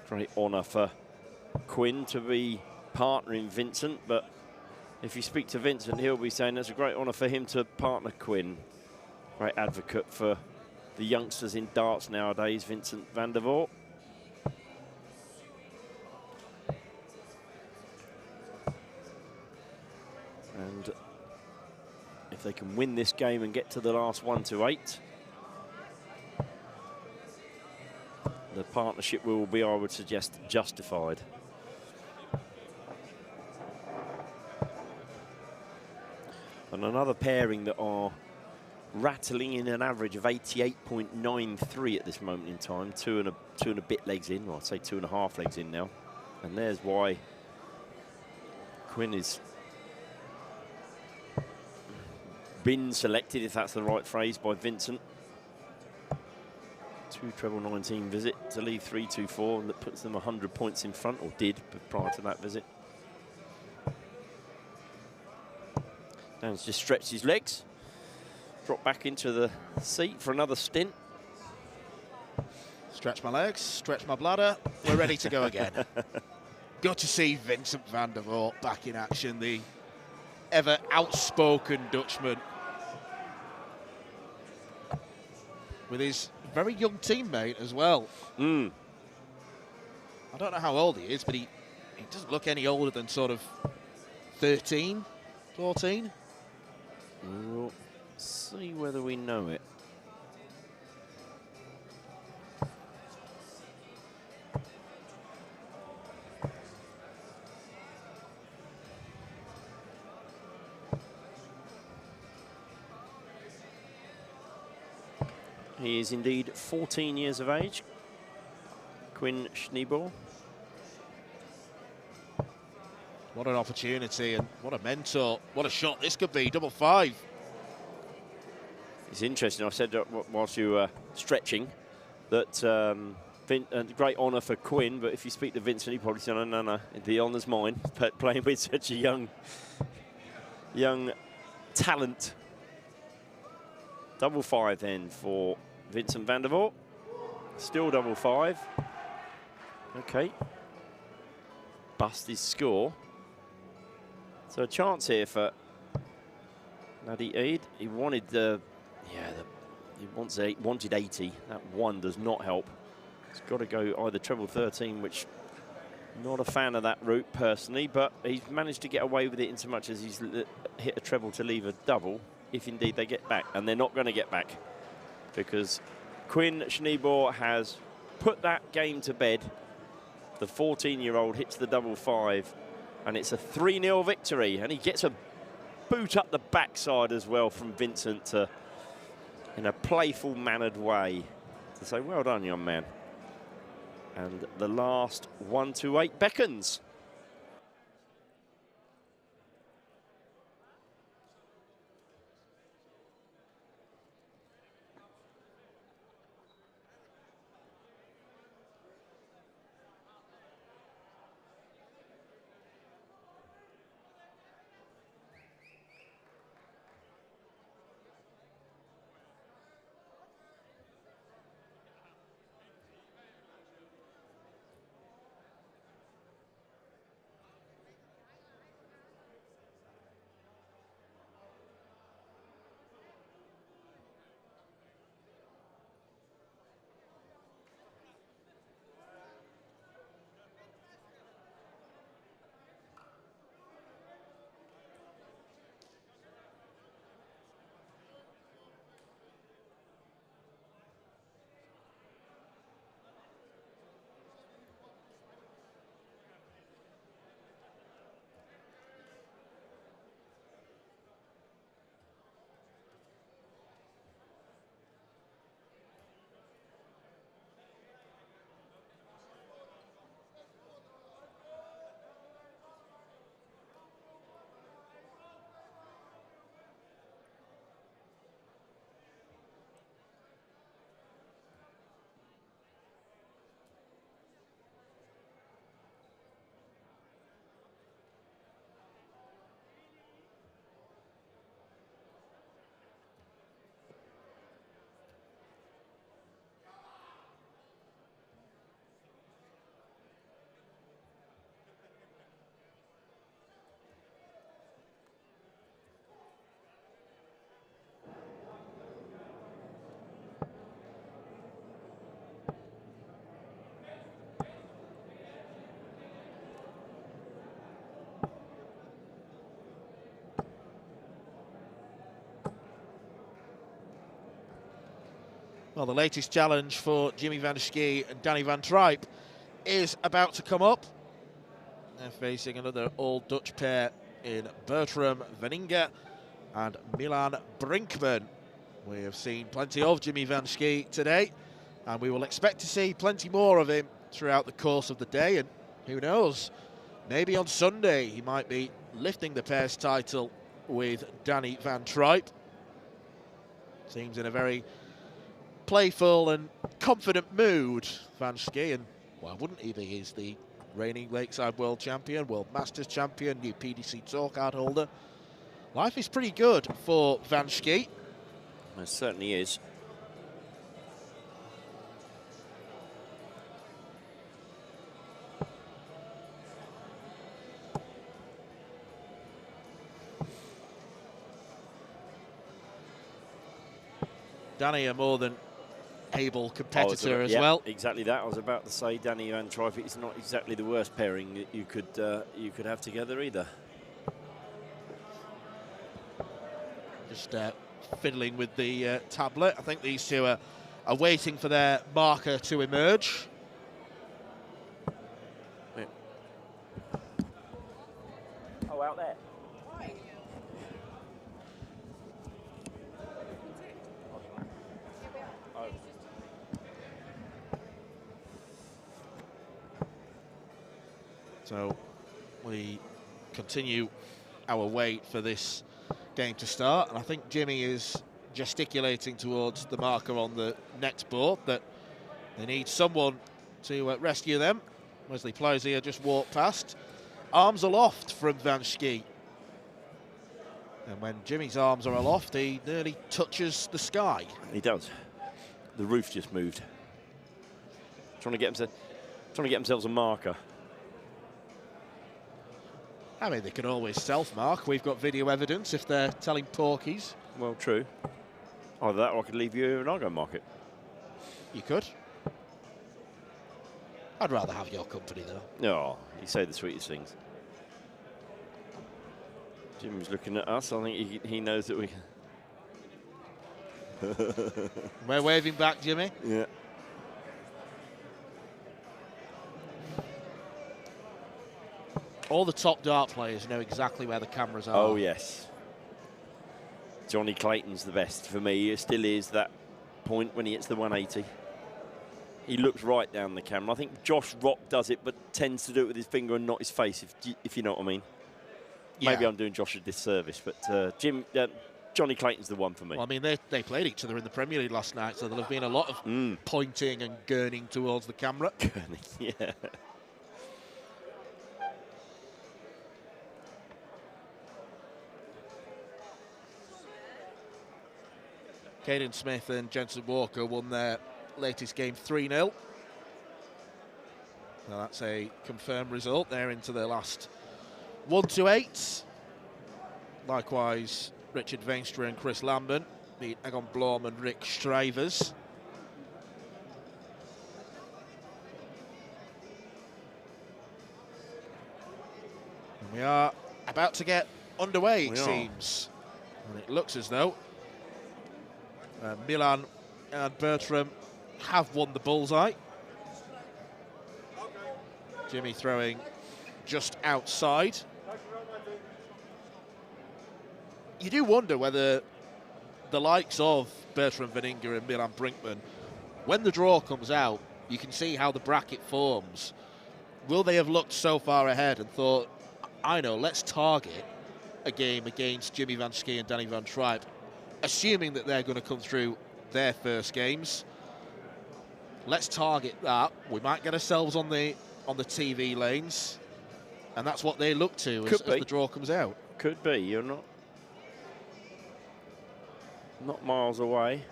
Great honour for Quinn to be partnering Vincent, but if you speak to Vincent, he'll be saying it's a great honour for him to partner Quinn. Great advocate for the youngsters in darts nowadays, Vincent van der Voort. And if they can win this game and get to the last 1 to 8, the partnership will be, I would suggest, justified. And another pairing that are rattling in an average of 88.93 at this moment in time. Two and a bit legs in, or I'd say 2.5 legs in now. And there's why Quinn is been selected, if that's the right phrase, by Vincent. 2 treble 19 visit to leave 3-2-4, and that puts them 100 points in front, or did prior to that visit. Dan's just stretched his legs, dropped back into the seat for another stint. Stretch my legs, stretch my bladder, we're ready to go again. Good to see Vincent van der Voort back in action, the ever outspoken Dutchman, with his very young teammate as well. I don't know how old he is, but he doesn't look any older than sort of 13, 14. We'll see whether we know it. He is indeed 14 years of age, Quinn Schneebo. What an opportunity and what a mentor. What a shot this could be, 5-5. It's interesting, I said whilst you were stretching that great honour for Quinn, but if you speak to Vincent, he probably said, no, the honour's mine, playing with such a young talent. 5-5 then for Vincent van der Voort. Still 5-5. Okay. Bust his score. So a chance here for Nadi Eid. He wanted wanted 80. That 1 does not help. It's got to go either treble 13, which not a fan of that route personally, but he's managed to get away with it in so much as he's hit a treble to leave a double, if indeed they get back. And they're not going to get back, because Quinn Schneebo has put that game to bed. The 14-year-old hits the 5-5, and it's a 3-0 victory. And he gets a boot up the backside as well from Vincent in a playful, mannered way to say, well done, young man. And the last 1 to 8 beckons. Well, the latest challenge for Jimmy van der Schie and Danny van Trijp is about to come up. They're facing another all-Dutch pair in Bertram Veninga and Milan Brinkman. We have seen plenty of Jimmy van der Schie today, and we will expect to see plenty more of him throughout the course of the day. And who knows, maybe on Sunday he might be lifting the pairs title with Danny van Trijp. Seems in a very playful and confident mood, Van Schie, and why wouldn't he be? He's the reigning Lakeside World Champion, World Masters Champion, new PDC Tour card holder. Life is pretty good for Van Schie. It certainly is. Danny, a more than able competitor as well. Exactly that. I was about to say Danny van Trijp is not exactly the worst pairing that you could have together either. Just fiddling with the tablet. I think these two are waiting for their marker to emerge. Yeah. Oh, out there. So we continue our wait for this game to start, and I think Jimmy is gesticulating towards the marker on the next board that they need someone to rescue them. Wesley Plowsier just walked past, arms aloft from Van Schie. And when Jimmy's arms are aloft, he nearly touches the sky. He does. The roof just moved. Trying to get themselves a marker. I mean, they can always self-mark. We've got video evidence if they're telling porkies. Well, true. Either that or I could leave you here and I'll go mark it. You could. I'd rather have your company, though. No, you say the sweetest things. Jim's looking at us. I think he knows that we... We're waving back, Jimmy. Yeah. All the top dart players know exactly where the cameras are. Oh, yes. Johnny Clayton's the best for me. It still is that point when he hits the 180. He looks right down the camera. I think Josh Rock does it, but tends to do it with his finger and not his face, if you know what I mean. Yeah. Maybe I'm doing Josh a disservice, but Johnny Clayton's the one for me. Well, I mean, they played each other in the Premier League last night, so there'll have been a lot of pointing and gurning towards the camera. Yeah. Caden Smith and Jensen Walker won their latest game 3-0. So that's a confirmed result. They're into their last 1-8. Likewise, Richard Veenstra and Chris Lambert beat Egon Blom and Rick Strivers. And we are about to get underway, it seems. And it looks as though Milan and Bertram have won the bullseye. Jimmy throwing just outside. You do wonder whether the likes of Bertram Veninga and Milan Brinkman, when the draw comes out, you can see how the bracket forms. Will they have looked so far ahead and thought, I know, let's target a game against Jimmy van Schie and Danny van Trijp, assuming that they're going to come through their first games. Let's target that. We might get ourselves on the TV lanes, and that's what they look to as the draw comes out. Could be. You're not miles away.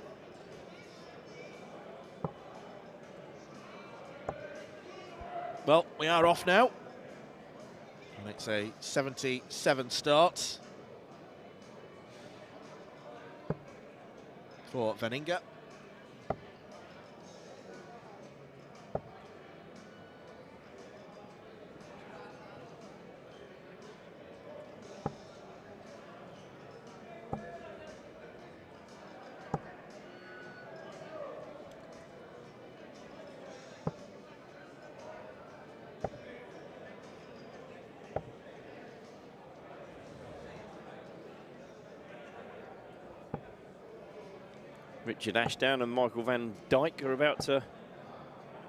Well, we are off now. And it's a 77 start for Veninga. Richard Ashdown and Michael van Dijk are about to...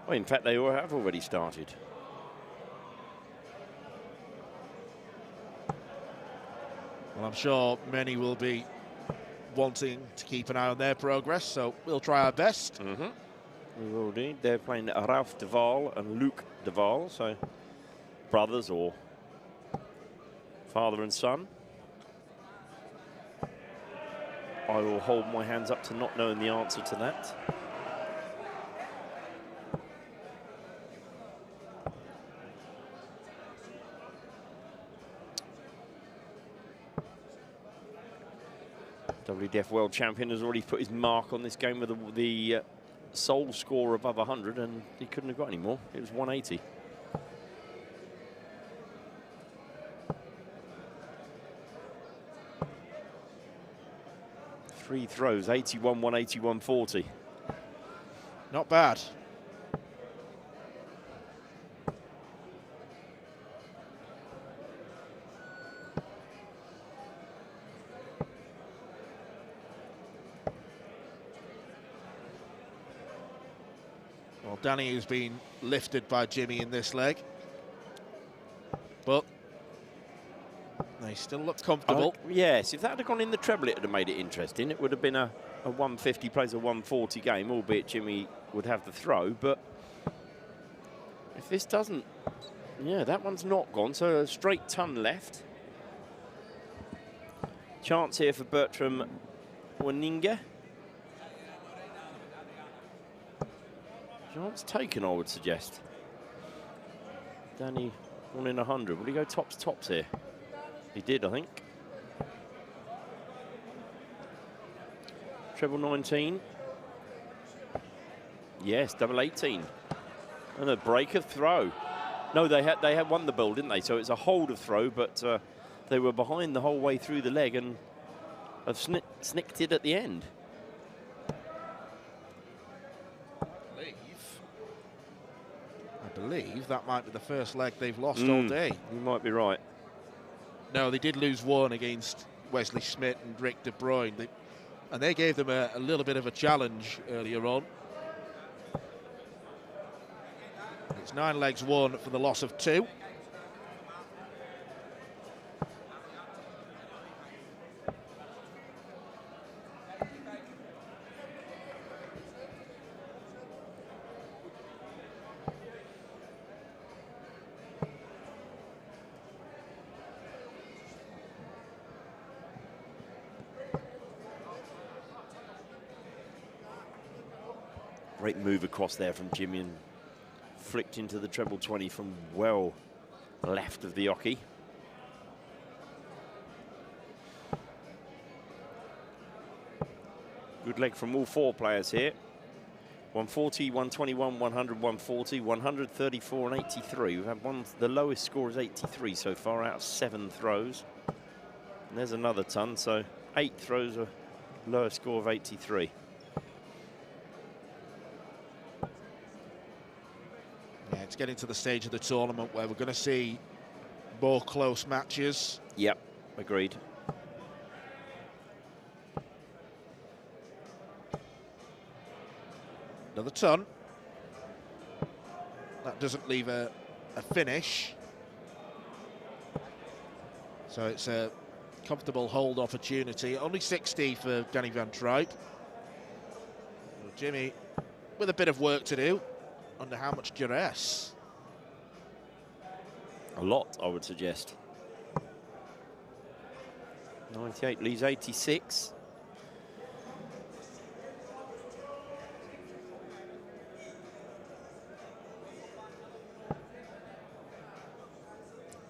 Well, in fact, they all have already started. Well, I'm sure many will be wanting to keep an eye on their progress, so we'll try our best. We will indeed. They're playing Ralph de Waal and Luc de Waal, so brothers or father and son. I will hold my hands up to not knowing the answer to that. WDF World Champion has already put his mark on this game with the sole score above 100, and he couldn't have got any more. It was 180. Three throws, 81, 180, 140. Not bad. Well, Danny has been lifted by Jimmy in this leg, but they still look comfortable. Yes, if that had gone in the treble, it would have made it interesting. It would have been a 150 plays a 140 game, albeit Jimmy would have the throw. But if this doesn't, yeah, that one's not gone. So a straight ton left. Chance here for Bertram Waninga. Chance taken, I would suggest. Danny 1 in 100. Will he go tops here? He did, I think. Treble 19. Yes, double 18. And a break of throw. No, they had won the ball, didn't they? So it's a hold of throw, but they were behind the whole way through the leg and have snicked it at the end. I believe that might be the first leg they've lost all day. You might be right. No, they did lose one against Wesley Schmidt and Rick De Bruyne. They gave them a little bit of a challenge earlier on. It's 9 legs won for the loss of 2. Great move across there from Jimmy and flicked into the treble 20 from well left of the oche. Good leg from all 4 players here. 140, 121, 100, 140, 134 and 83. We've had the lowest score is 83 so far out of 7 throws. And there's another ton, so 8 throws, a lower score of 83. Yeah, it's getting to the stage of the tournament where we're going to see more close matches. Yep, agreed. Another ton. That doesn't leave a finish. So it's a comfortable hold opportunity. Only 60 for Danny van Tripe. Well, Jimmy with a bit of work to do. Under how much duress? A lot, I would suggest. 98 leaves 86.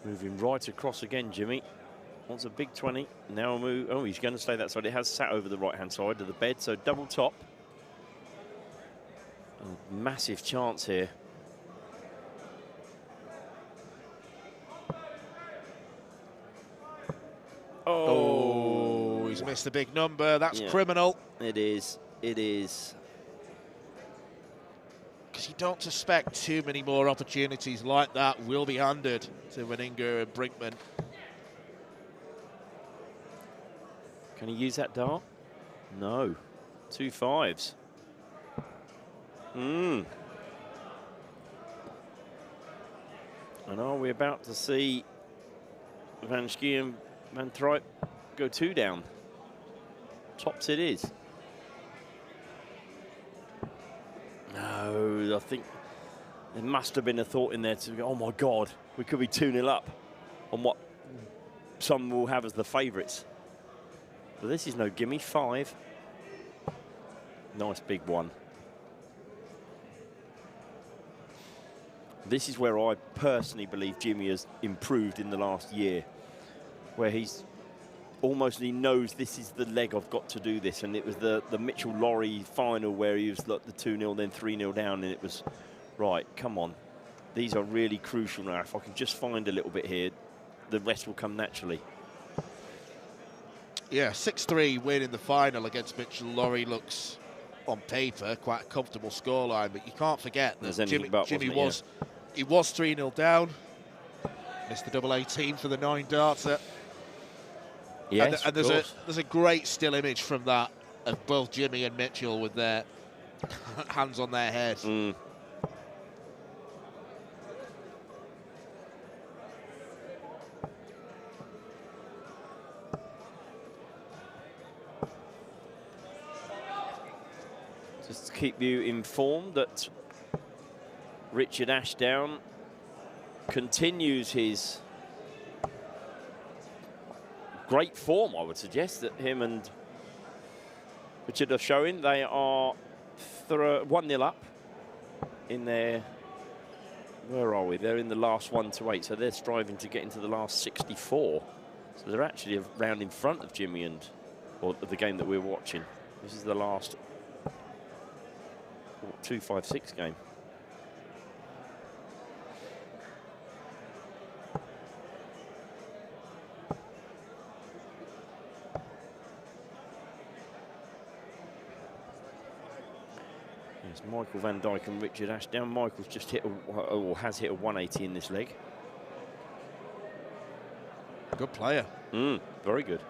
Moving right across again, Jimmy. Wants a big 20. Now a move. Oh, he's going to stay that side. It has sat over the right-hand side of the bed, so double top. A massive chance here. Oh, he's missed a big number. That's criminal. It is. It is. Because you don't suspect too many more opportunities like that will be handed to Waninga and Brinkman. Can he use that dart? No. 2 5s. And are we about to see Van Schie and Van Thrijp go 2 down? Tops it is. No, I think there must have been a thought in there to go, oh my God, we could be 2-0 up on what some will have as the favourites. But this is no gimme. 5. Nice big one. This is where I personally believe Jimmy has improved in the last year, where he's almost, he knows this is the leg I've got to do this. And it was the Mitchell-Laurie final where he was like the 2-0, then 3-0 down, and it was, right, come on. These are really crucial now. If I can just find a little bit here, the rest will come naturally. Yeah, 6-3 win in the final against Mitchell-Laurie looks, on paper, quite a comfortable scoreline, but you can't forget that Jimmy was 3-0 down, missed the double 18 for the 9 darter. Yes, and there's a great still image from that of both Jimmy and Mitchell with their hands on their head. Just to keep you informed that Richard Ashdown continues his great form, I would suggest, that him and Richard are showing. They are 1-0 up in their, where are we? They're in the last 1 to 8, so they're striving to get into the last 64. So they're actually a round in front of Jimmy and, or the game that we're watching. This is the last 2-5-6 game. Yes, Michael Van Dijk and Richard Ashdown. Michael's just hit, or has hit a 180 in this leg. Good player. Very good.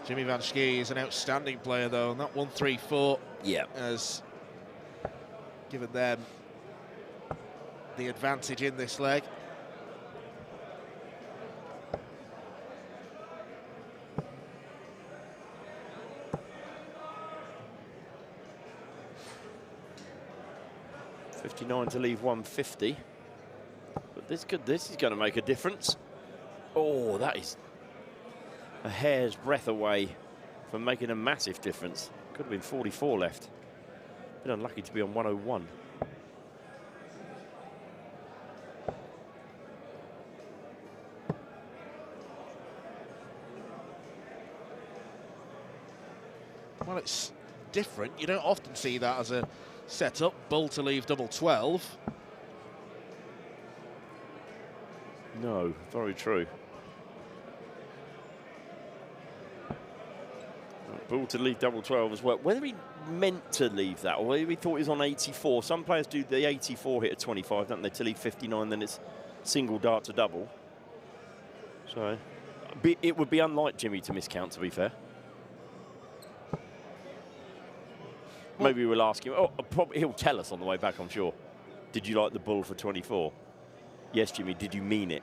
Jimmy Van Schie is an outstanding player, though, and that 1-3-4 yeah, has given them the advantage in this leg. .59 to leave 150. But this is going to make a difference. Oh, that is a hair's breadth away from making a massive difference. Could have been 44 left. Been unlucky to be on 101. Well, it's different. You don't often see that as a setup. Bull to leave double 12. No, very true. Bull to leave double 12 as well. Whether he meant to leave that or whether he thought he was on 84. Some players do the 84 hit at 25, don't they, to leave 59, then it's single dart to double. So it would be unlike Jimmy to miscount, to be fair. Maybe we'll ask him. Oh, probably he'll tell us on the way back, I'm sure. Did you like the bull for 24? Yes, Jimmy, did you mean it?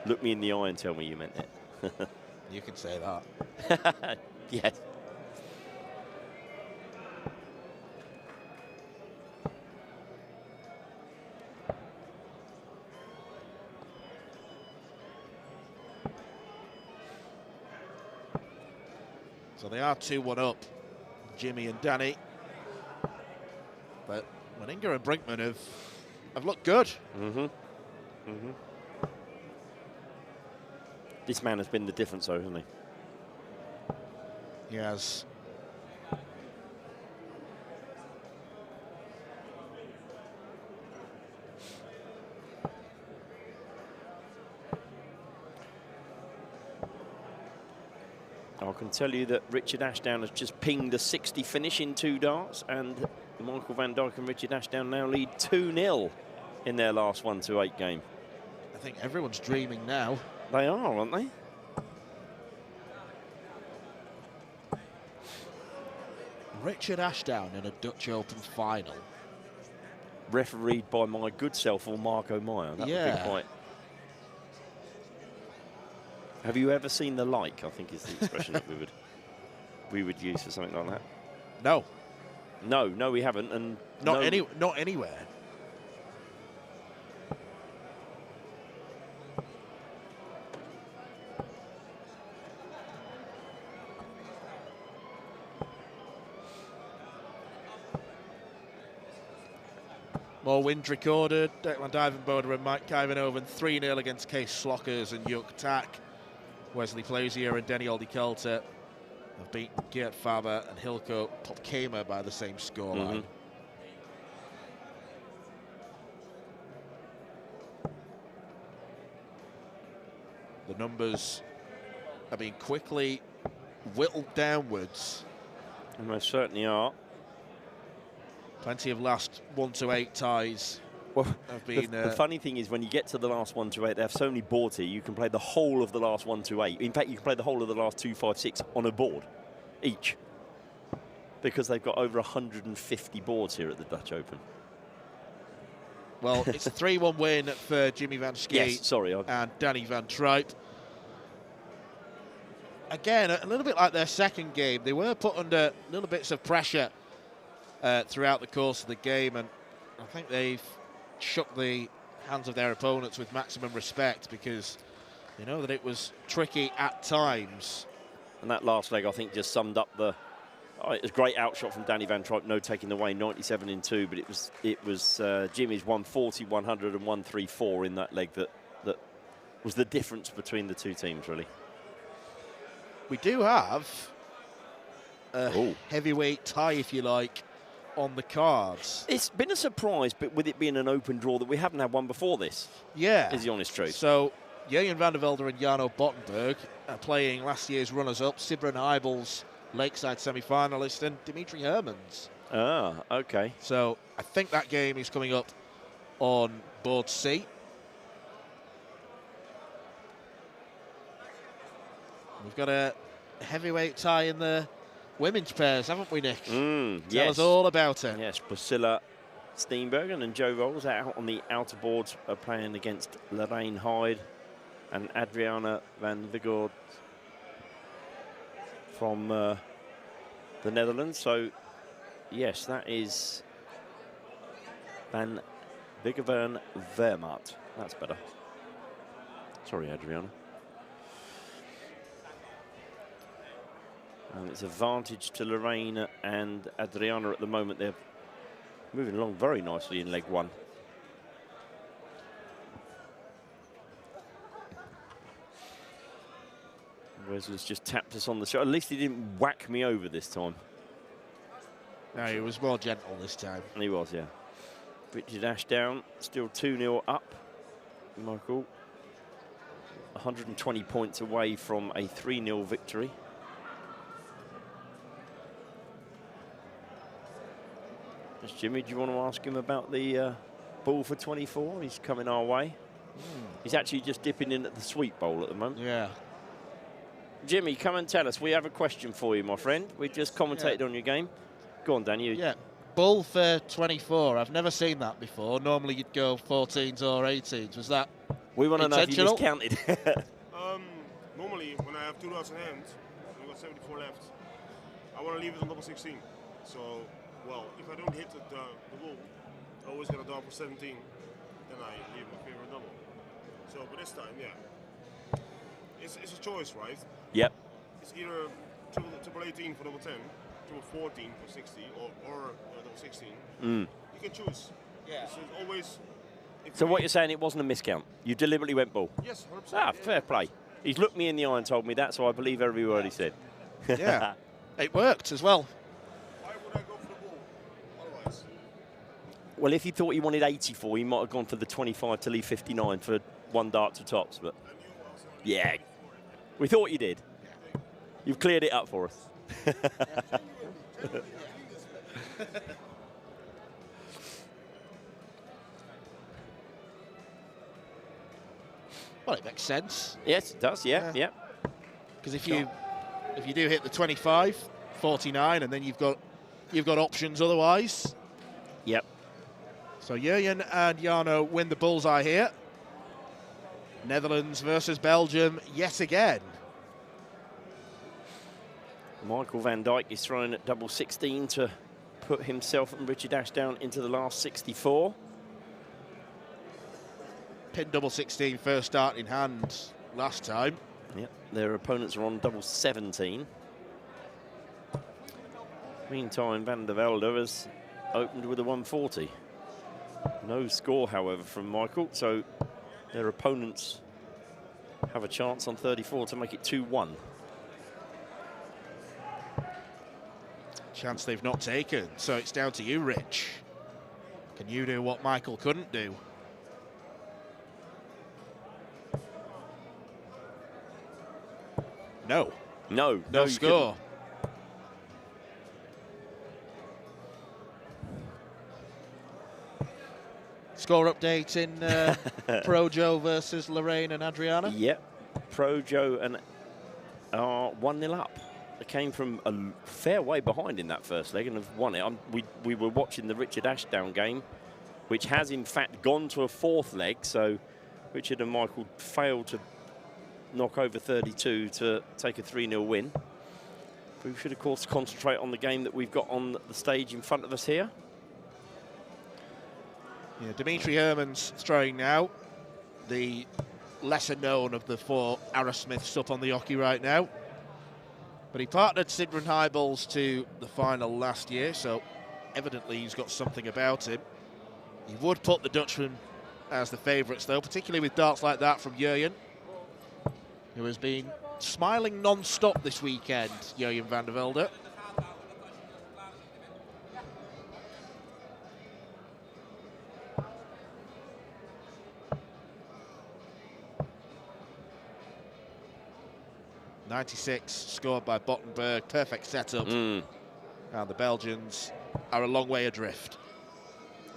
Look me in the eye and tell me you meant it. You can say that. Yes. So they are 2-1 up, Jimmy and Danny. But Meninga and Brinkman have looked good. This man has been the difference, though, hasn't he? He has. I can tell you that Richard Ashdown has just pinged a 60 finish in 2 darts, and Michael Van Dijk and Richard Ashdown now lead 2-0 in their last 1 to 8 game. I think everyone's dreaming now. They are, aren't they? Richard Ashdown in a Dutch Open final. Refereed by my good self or Marco Meyer. That would be quite... Have you ever seen the like, I think is the expression that we would use for something like that. No. No, we haven't. And not anywhere. More wins recorded. Declan Divenboder and Mike Kivenoven 3-0 against Case Slockers and Juk Tak. Wesley Plaisier and Denny Aldi-Kelter have beaten Geert Faber and Hilko Popkema by the same scoreline. The numbers are being quickly whittled downwards. And most certainly are. Plenty of last 1-8 ties. Well, have been, the funny thing is when you get to the last 1-8, they have so many boards here, you can play the whole of the last 1-8. In fact, you can play the whole of the last 2-5-6 on a board each, because they've got over 150 boards here at the Dutch Open. Well, it's a 3-1 win for Jimmy van Schie and Danny van Tripe. Again, a little bit like their second game, they were put under little bits of pressure throughout the course of the game, and I think they've shook the hands of their opponents with maximum respect, because they know that it was tricky at times. And that last leg, I think, just summed up the... it was a great outshot from Danny van Tripe, no taking away, 97 in 2, but it was Jimmy's 140, 100 and 134 in that leg that was the difference between the two teams, really. We do have a heavyweight tie, if you like, on the cards. It's been a surprise, but with it being an open draw, that we haven't had one before this. Yeah. Is the honest truth. So, Jurgen van der Velde and Jarno Bottenberg are playing last year's runners-up, Sibren Heibel's Lakeside semi-finalist, and Dimitri Hermans. Ah, okay. So, I think that game is coming up on board C. We've got a heavyweight tie in the women's pairs, haven't we, Nick? Tell us all about it. Yes, Priscilla Steenbergen and Joe Rolls out on the outer boards are playing against Lorraine Hyde and Adriana van Vigord from the Netherlands. So, yes, that is Van Vigevern Vermaat. That's better. Sorry, Adriana. And it's advantage to Lorraine and Adriana at the moment. They're moving along very nicely in leg one. Wesley's just tapped us on the shot. At least he didn't whack me over this time. No, he was more gentle this time. He was, yeah. Richard Ashdown still 2-0 up. Michael, 120 points away from a 3-0 victory. Jimmy, do you want to ask him about the ball for 24? He's coming our way. He's actually just dipping in at the sweet bowl at the moment. Yeah. Jimmy, come and tell us. We have a question for you, my friend. We just commentated on your game. Go on, Dan. Yeah. Bull for 24. I've never seen that before. Normally you'd go 14s or 18s. Was that We want to know if you miscounted. Normally, when I have 2 dots in hand, and I've got 74 left, I want to leave it on double 16. So, well, if I don't hit the ball, I always get a dot for 17, then I leave my favorite double. So, but this time, yeah. It's a choice, right? Yep. It's either triple 18 for double 10, triple 14 for 60, or double 16. You can choose. Yeah. So it's always... So what you're saying, it wasn't a miscount? You deliberately went ball? Yes, 100%. Ah, fair play. He's looked me in the eye and told me that, so I believe every word he said. Yeah. It worked as well. Why would I go for the ball otherwise? Well, if he thought he wanted 84, he might have gone for the 25 to leave 59 for 1 dart to tops. But yeah, we thought you did. You've cleared it up for us. Well, it makes sense. Yes, it does. Yeah. Because if you do hit the 25, 49, and then you've got you've got options otherwise. Yep. So Jurjen and Jarno win the bullseye here. Netherlands versus Belgium yet again. Michael van Dijk is throwing at double 16 to put himself and Richard Ashdown into the last 64. Pin double 16 first start in hand last time. Yep, their opponents are on double 17. Meantime, Van der Velde has opened with a 140. No score, however, from Michael, so their opponents have a chance on 34 to make it 2-1. Chance they've not taken, so it's down to you, Rich. Can you do what Michael couldn't do? No. No score. Score update in Projo versus Lorraine and Adriana? Yep, Projo and are 1-0 up. They came from a fair way behind in that first leg and have won it. We were watching the Richard Ashdown game, which has in fact gone to a fourth leg, so Richard and Michael failed to knock over 32 to take a 3-0 win. But we should, of course, concentrate on the game that we've got on the stage in front of us here. Yeah, Dimitri Herman's throwing now. The lesser known of the four Arrowsmiths up on the hockey right now. But he partnered Sidran Highballs to the final last year, so evidently he's got something about him. He would put the Dutchman as the favourites, though, particularly with darts like that from Jurjen, who has been smiling non-stop this weekend, Jurjen van der Velde. .96 scored by Bottenberg, perfect setup. And the Belgians are a long way adrift.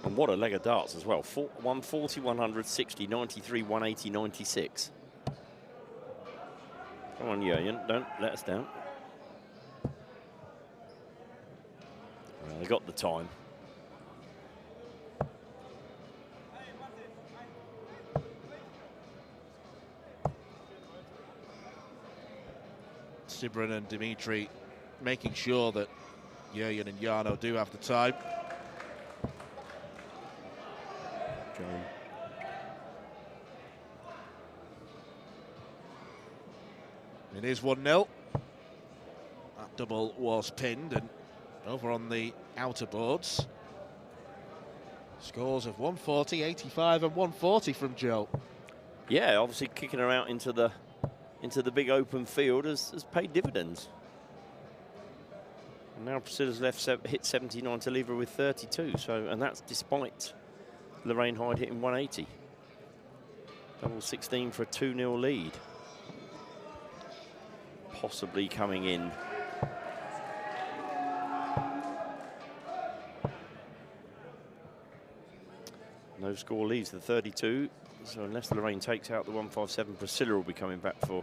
And what a leg of darts as well. 140, 160, 93, 180, 96. Come on, Jurjen, don't let us down. Well, they got the time. Sibrin and Dimitri making sure that Jurjen and Jarno do have the time. It is 1-0. That double was pinned and over on the outer boards. Scores of 140, 85 and 140 from Joe. Yeah, obviously kicking her out into the big open field has paid dividends. And now Priscilla's left hit 79 to leave her with 32. So, and that's despite Lorraine Hyde hitting 180. Double 16 for a 2-0 lead. Possibly coming in. No score leaves the 32. So unless Lorraine takes out the 157, Priscilla will be coming back for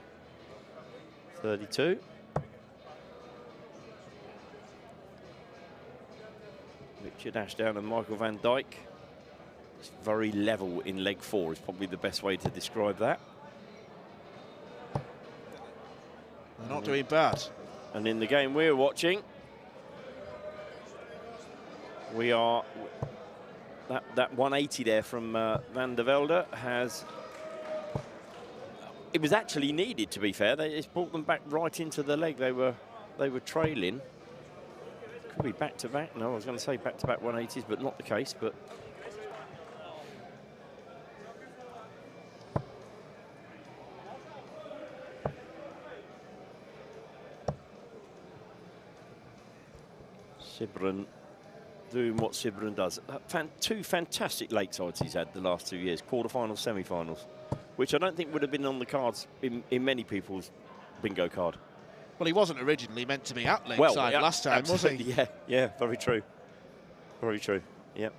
32. Richard Ashdown and Michael van Dijk. It's very level in leg 4 is probably the best way to describe that. They're not doing bad. And in the game we're watching, we are... That 180 there from Van der Velde has... It was actually needed, to be fair. They just brought them back right into the leg. They were trailing. Could be back-to-back. No, I was going to say back-to-back 180s, but not the case. But Sibrin doing what Sibrin does. Two fantastic Lakesides he's had the last 2 years, quarterfinals, semi-finals, which I don't think would have been on the cards in many people's bingo card. Well, he wasn't originally meant to be at Lakeside last time, was he? Yeah, very true. Very true, yep.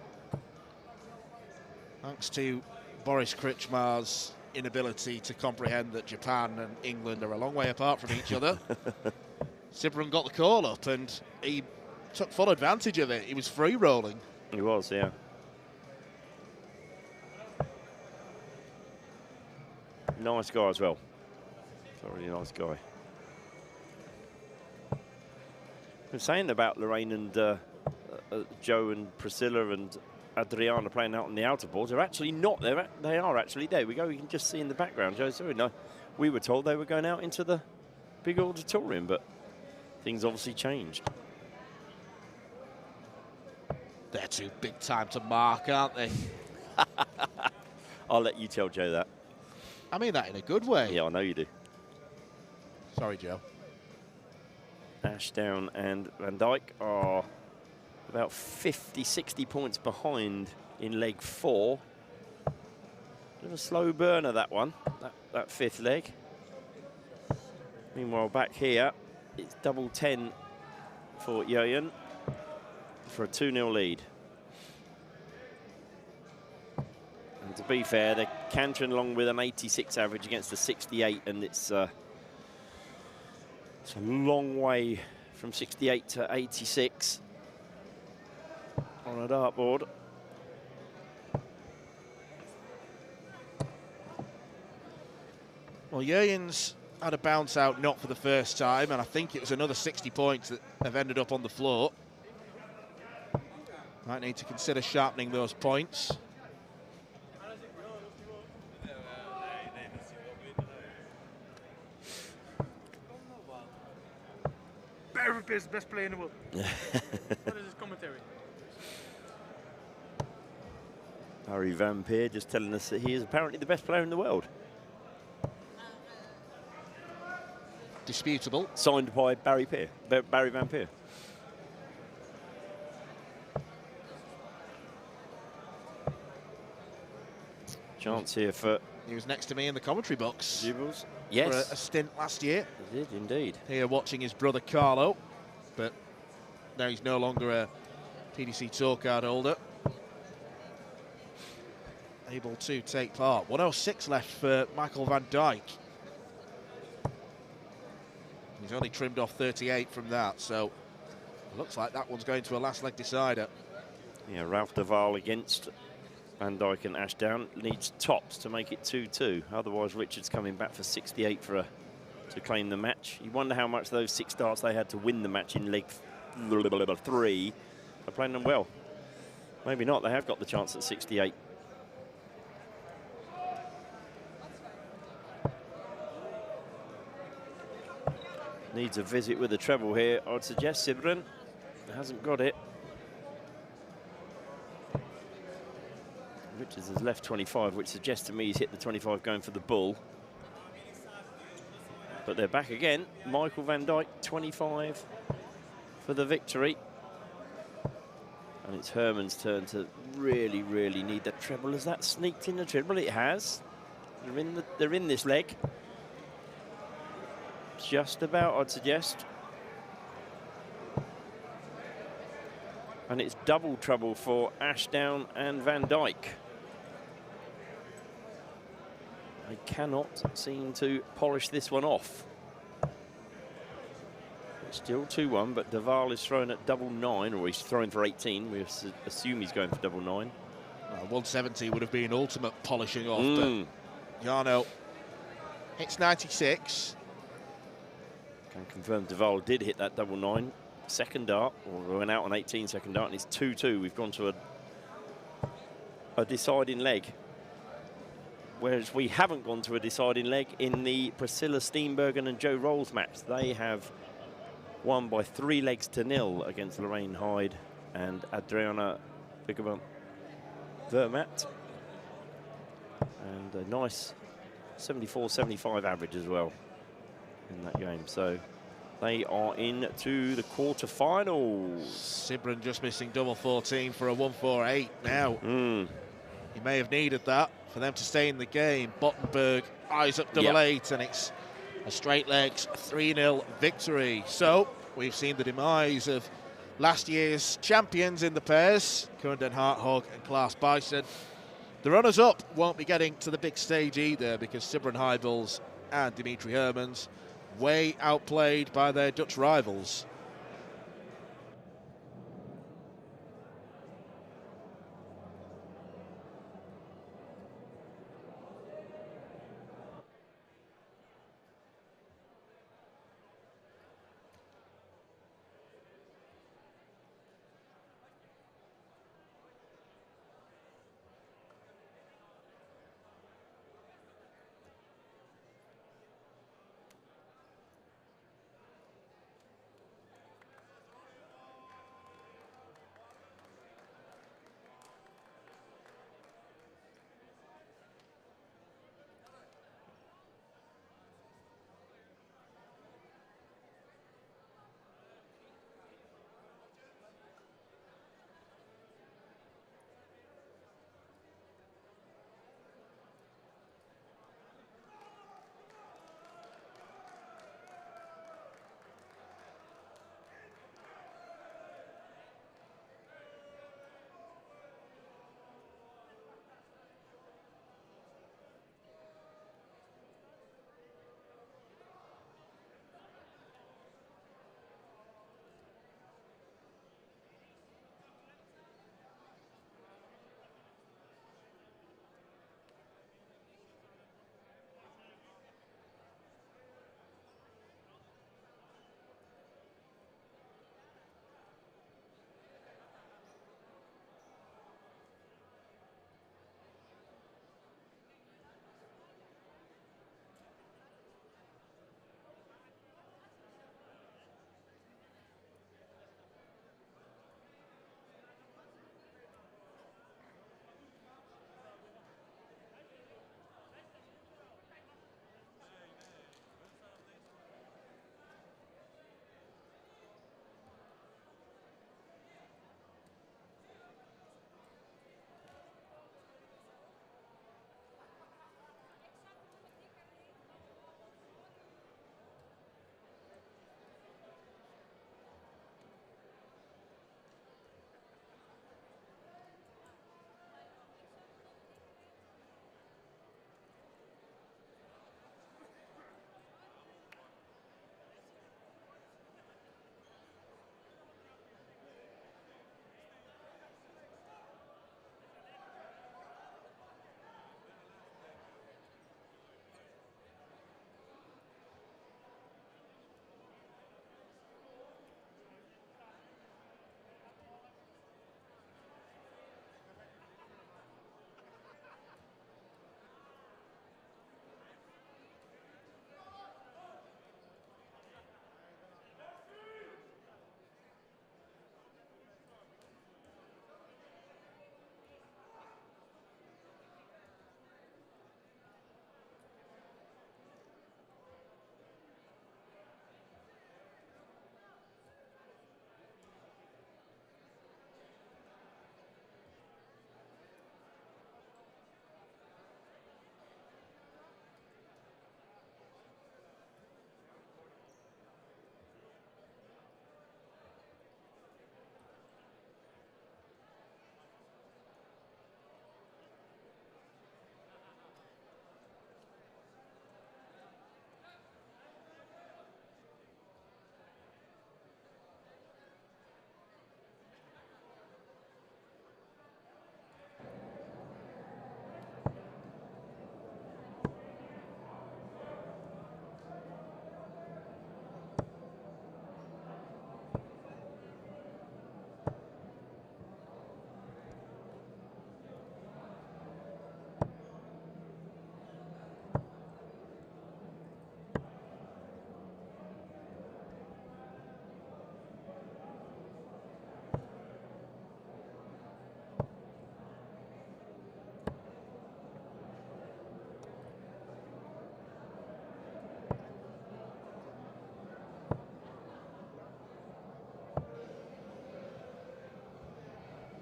Thanks to Boris Kritschmar's inability to comprehend that Japan and England are a long way apart from each other. Sibrin got the call up and he took full advantage of it. He was free rolling. He was, yeah. Nice guy as well. Very nice guy. I'm saying about Lorraine and Joe and Priscilla and Adriana playing out on the outer boards. They're actually not there. They are actually there. We go. You can just see in the background. Joe's doing. No, we were told they were going out into the big auditorium, but things obviously changed. They're too big time to mark, aren't they? I'll let you tell Joe that. I mean that in a good way. Yeah, I know you do. Sorry, Joe. Ashdown and Van Dijk are about 50, 60 points behind in leg 4. Bit of a slow burner, that one, that fifth leg. Meanwhile, back here, it's double 10 for Jurjen for a 2-0 lead. And to be fair, they're cantering along with an 86 average against a 68, and it's a long way from 68 to 86 on a dartboard. Well, Jurjen's had a bounce out not for the first time, and I think it was another 60 points that have ended up on the floor. Might need to consider sharpening those points. Barry is the best player in the world. What is his commentary? Harry Van Peer just telling us that he is apparently the best player in the world. Disputable. Signed by Barry Van Peer. Chance here for... He was next to me in the commentary box. Jubals. Yes. For a stint last year. He did, indeed. Here watching his brother Carlo, but now he's no longer a TDC Tour card holder. Able to take part. 106 left for Michael Van Dijk. He's only trimmed off 38 from that, so it looks like that one's going to a last leg decider. Yeah, Ralph Duval against Van Dijk and Ashdown needs tops to make it 2-2. Otherwise, Richard's coming back for 68 to claim the match. You wonder how much those 6 darts they had to win the match in leg 3 are playing them well. Maybe not. They have got the chance at 68. Needs a visit with a treble here, I'd suggest. Sibren hasn't got it. Richards has left 25, which suggests to me he's hit the 25 going for the bull. But they're back again. Michael Van Dijk, 25 for the victory. And it's Herman's turn to really, really need that treble. Has that sneaked in the treble? It has. They're in this leg. Just about, I'd suggest. And it's double trouble for Ashdown and Van Dijk. They cannot seem to polish this one off. It's still 2-1, but Duval is throwing at double 9, or he's throwing for 18. We assume he's going for double 9. 170 would have been ultimate polishing off, but Jarno hits 96. Can confirm Duval did hit that double 9 second dart, or went out on 18 second dart, and it's 2-2. We've gone to a deciding leg. Whereas we haven't gone to a deciding leg in the Priscilla Steenbergen and Joe Rolls match. They have won by 3 legs to 0 against Lorraine Hyde and Adriana Bigerman Vermaat. And a nice 74-75 average as well in that game. So they are into the quarterfinals. Sibren just missing double 14 for a 148 now. He may have needed that for them to stay in the game. Bottenberg eyes up double 8, and it's a straight legs 3-0 victory. So we've seen the demise of last year's champions in the pairs, Curran Harthog and Klaas Bison. The runners-up won't be getting to the big stage either, because Sibren Heibels and Dimitri Hermans way outplayed by their Dutch rivals.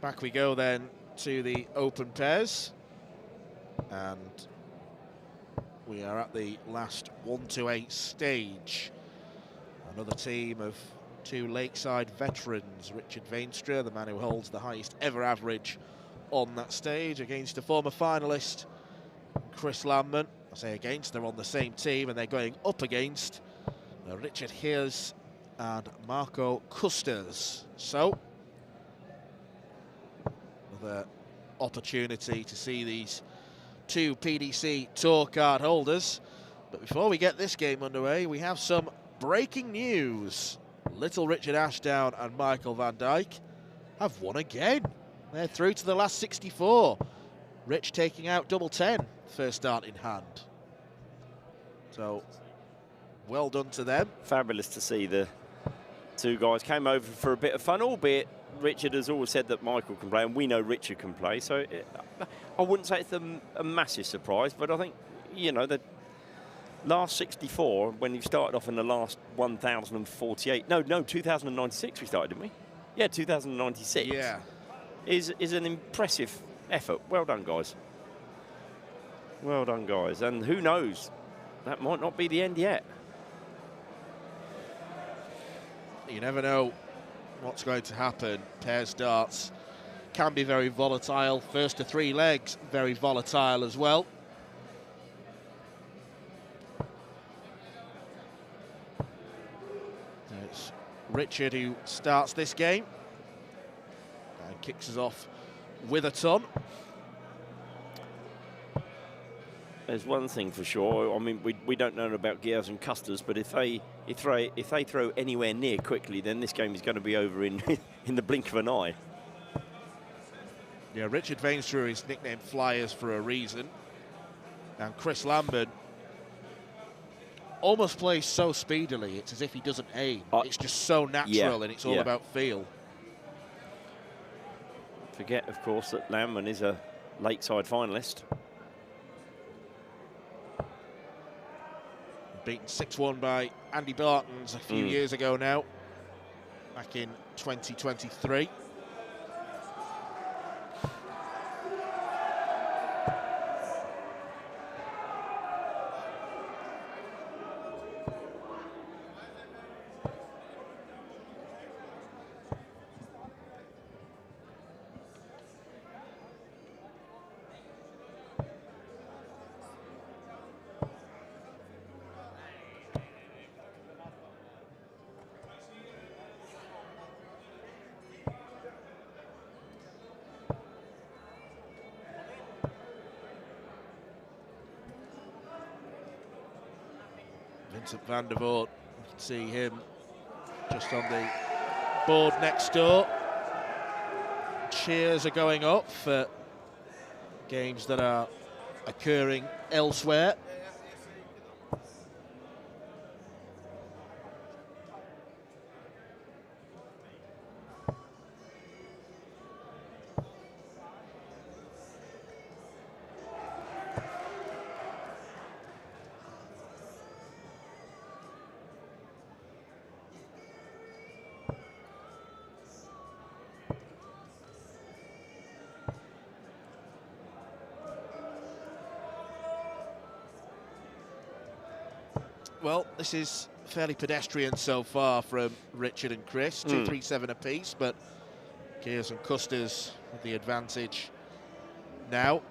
Back we go then to the open pairs. And we are at the last 1-8 stage. Another team of 2 Lakeside veterans, Richard Veenstra, the man who holds the highest ever average on that stage, against a former finalist, Chris Landman. I say against, they're on the same team, and they're going up against Richard Heers and Marco Custas. So, another opportunity to see these 2 PDC Tour card holders. But before we get this game underway, we have some breaking news. Little Richard Ashdown and Michael van Dijk have won again. They're through to the last 64. Rich taking out double 10, first start in hand. So, well done to them. Fabulous to see the 2 guys came over for a bit of fun, albeit Richard has always said that Michael can play, and we know Richard can play. So I wouldn't say it's a massive surprise, but I think, you know, the last 64, when you started off in the last 1,048, no, 2096 we started, didn't we? Yeah, 2096. Yeah. Is an impressive effort. Well done, guys. Well done, guys. And who knows, that might not be the end yet. You never know what's going to happen. Pairs darts can be very volatile. First to 3 legs, very volatile as well. It's Richard who starts this game and kicks us off with a ton. There's one thing for sure. I mean, we don't know about Gears and Custers, but if they throw anywhere near quickly, then this game is going to be over in in the blink of an eye. Yeah, Richard Veenstra is nicknamed Flyers for a reason, and Chris Lambert almost plays so speedily. It's as if he doesn't aim. It's just so natural, and it's all about feel. Forget, of course, that Landman is a Lakeside finalist. Beaten 6-1 by Andy Bartons a few years ago now, back in 2023. Vincent van der Voort, you can see him just on the board next door. Cheers are going up for games that are occurring elsewhere. Well, this is fairly pedestrian so far from Richard and Chris, 2-3-7 apiece, but Gears and Custers with the advantage now,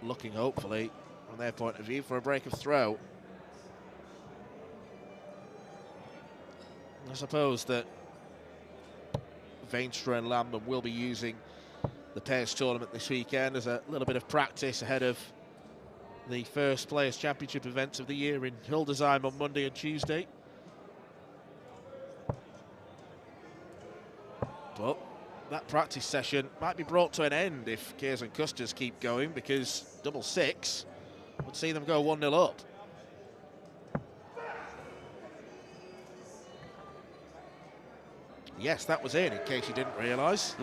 looking hopefully from their point of view for a break of throw. I suppose that Veenstra and Lambman will be using the pairs tournament this weekend as a little bit of practice ahead of the first Players' Championship events of the year in Hildesheim on Monday and Tuesday. But that practice session might be brought to an end if Gears and Custers keep going, because double 6 would see them go 1-0 up. Yes, that was in case you didn't realise.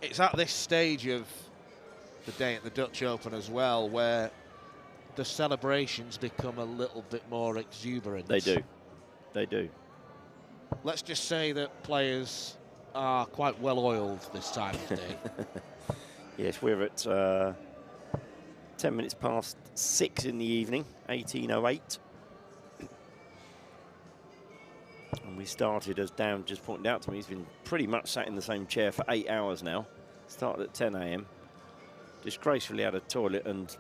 It's at this stage of the day at the Dutch Open as well, where the celebrations become a little bit more exuberant. They do. They do. Let's just say that players are quite well oiled this time of day. Yes, we're at 10 minutes past 6 in the evening, 18:08. And we started, as Dan just pointed out to me, he's been pretty much sat in the same chair for 8 hours now. Started at 10 a.m. Disgracefully had a toilet and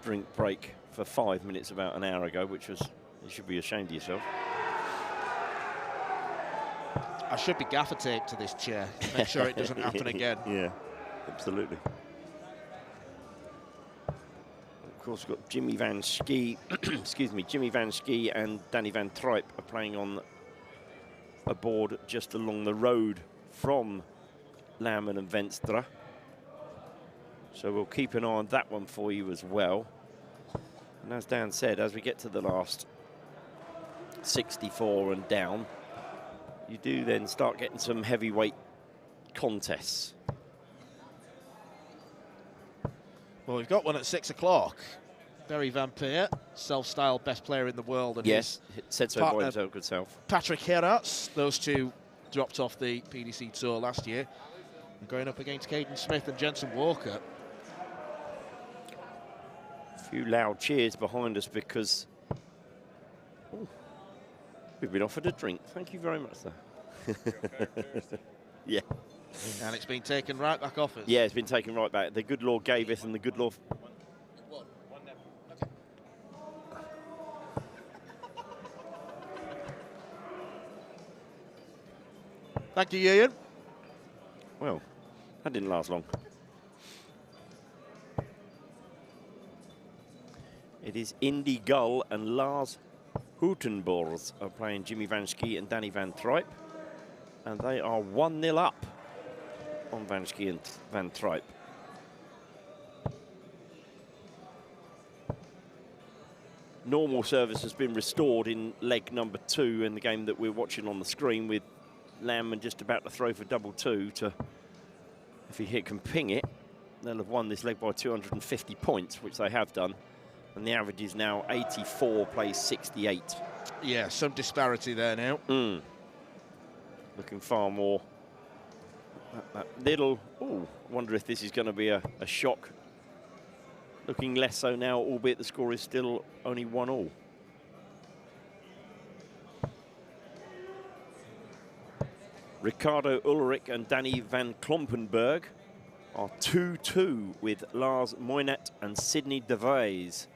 drink break for 5 minutes about an hour ago, which was, you should be ashamed of yourself. I should be gaffer taped to this chair to make sure it doesn't happen again. Yeah, absolutely. Of course, we've got Jimmy Van Schie, excuse me, Jimmy Van Schie and Danny Van Tripe are playing on a board just along the road from Lammen and Venstre. So we'll keep an eye on that one for you as well. And as Dan said, as we get to the last 64 and down, you do then start getting some heavyweight contests. Well, we've got one at 6 o'clock. Barry Van Peer, self-styled best player in the world. And yes, said so by himself, good self. Patrick Heratz, those two dropped off the PDC Tour last year. And going up against Caden Smith and Jensen Walker. A few loud cheers behind us because we've been offered a drink. Thank you very much, sir. Yeah. And it's been taken right back off us. Yeah, it's been taken right back. The good Lord gave us, and the good Lord... Thank you, Ian. Well, that didn't last long. It is Indy Gull and Lars Houtenbors are playing Jimmy Van Schie and Danny Van Tripe. And they are 1-0 up on Van Schie and Van Tripe. Normal service has been restored in leg number 2 in the game that we're watching on the screen, with Lammen just about to throw for double 2 to, if he can ping it, they'll have won this leg by 250 points, which they have done. And the average is now 84, plays 68. Yeah, some disparity there now. Looking far more. That little, oh, wonder if this is going to be a shock. Looking less so now, albeit the score is still only 1-1. Ricardo Ulrich and Danny van Klompenberg are 2-2 with Lars Moynet and Sidney de Vries.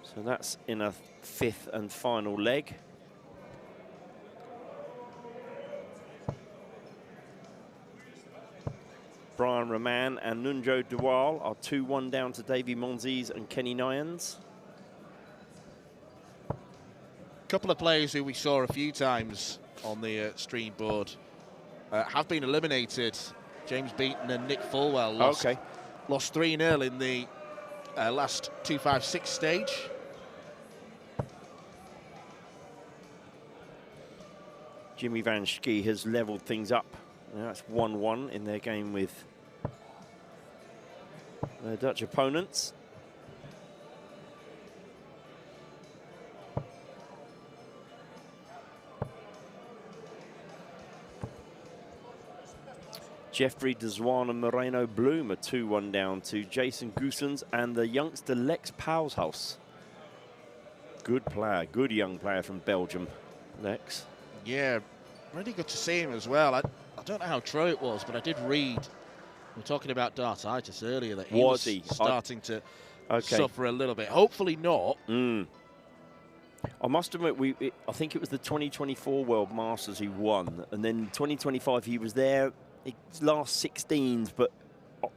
So that's in a 5th and final leg. Brian Roman and Nunjo Dual are 2-1 down to Davy Monzes and Kenny Nyans. A couple of players who we saw a few times on the stream board have been eliminated. James Beaton and Nick Fulwell lost 3-0 in the last 2-5-6 stage. Jimmy Van Schie has levelled things up. Now it's 1-1 in their game with their Dutch opponents. Jeffrey Deswan and Moreno Bloom are 2-1 down to Jason Goosens and the youngster Lex Paushaus. Good player, good young player from Belgium, Lex. Yeah, really good to see him as well. I don't know how true it was, but I did read, we were talking about dartitis earlier, that he was starting to suffer a little bit. Hopefully not. I must admit, I think it was the 2024 World Masters he won, and then 2025 he was there, his last 16s, but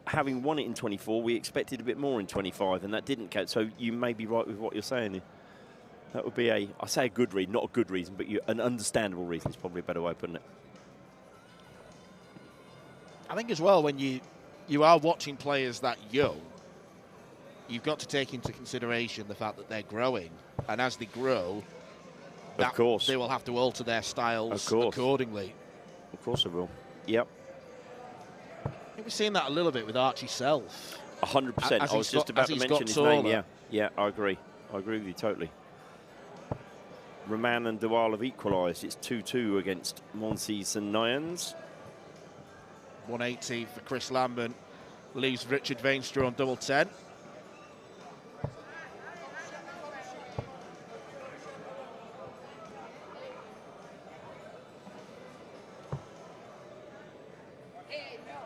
having won it in 24, we expected a bit more in 25, and that didn't count. So you may be right with what you're saying. That would be I say a good reason, not a good reason, but an understandable reason is probably a better way of putting it. I think as well, when you are watching players that young, you've got to take into consideration the fact that they're growing, and as they grow, of course, they will have to alter their styles accordingly. Of course they will. Yep. I think we're seeing that a little bit with Archie Self. 100%. I was just about to mention his name. Yeah, yeah, I agree. I agree with you totally. Roman and Dewal have equalised. It's 2-2 against Monsees and Nyans. 180 for Chris Lambert. Leaves Richard Veenstra on double 10.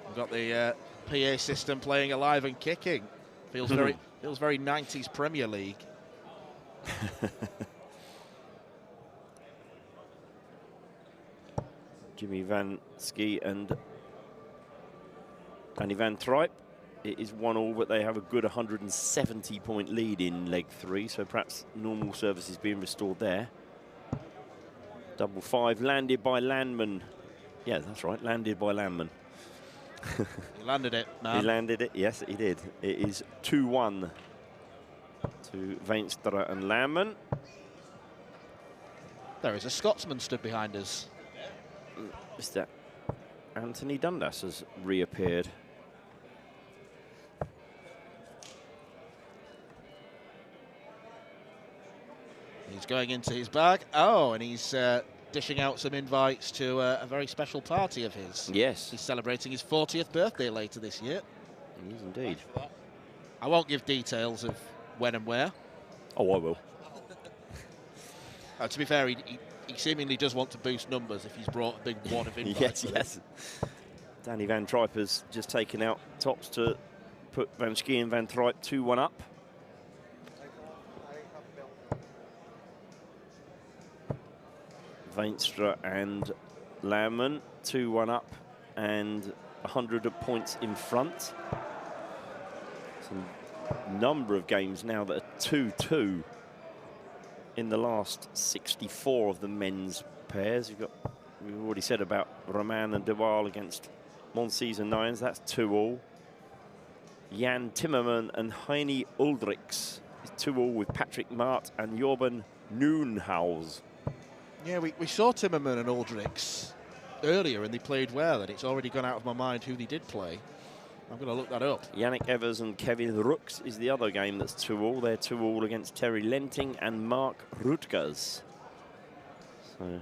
We've got the PA system playing alive and kicking. Feels very 90s Premier League. Jimmy Van Schie and Danny Van Trijp. It is 1-1, but they have a good 170-point lead in leg 3, so perhaps normal service is being restored there. Double 5 landed by Landman. Yeah, that's right, landed by Landman. He landed it, man. He landed it, yes, he did. It is 2-1 to Veenstra and Landman. There is a Scotsman stood behind us. Mr. Anthony Dundas has reappeared. He's going into his bag. Oh, and he's dishing out some invites to a very special party of his. Yes. He's celebrating his 40th birthday later this year. He is indeed. I won't give details of when and where. Oh, I will. To be fair, he seemingly does want to boost numbers if he's brought a big wad of invites. Yes. Danny Van Trijp has just taken out tops to put Van Schie and Van Trijp 2-1 up. Veenstra and Landman 2-1 up and 100 points in front. Some number of games now that are 2-2 in the last 64 of the men's pairs. We've already said about Roman and Dewal against Monsees and Nyans. That's 2-2. Jan Timmerman and Heine Uldrichs is 2-2 with Patrick Mart and Jorben Noonhaus. Yeah, we saw Timmerman and Uldrichs earlier and they played well, and it's already gone out of my mind who they did play. I'm going to look that up. Yannick Evers and Kevin Rooks is the other game that's 2-2. They're 2-2 against Terry Lenting and Mark Rutgers. So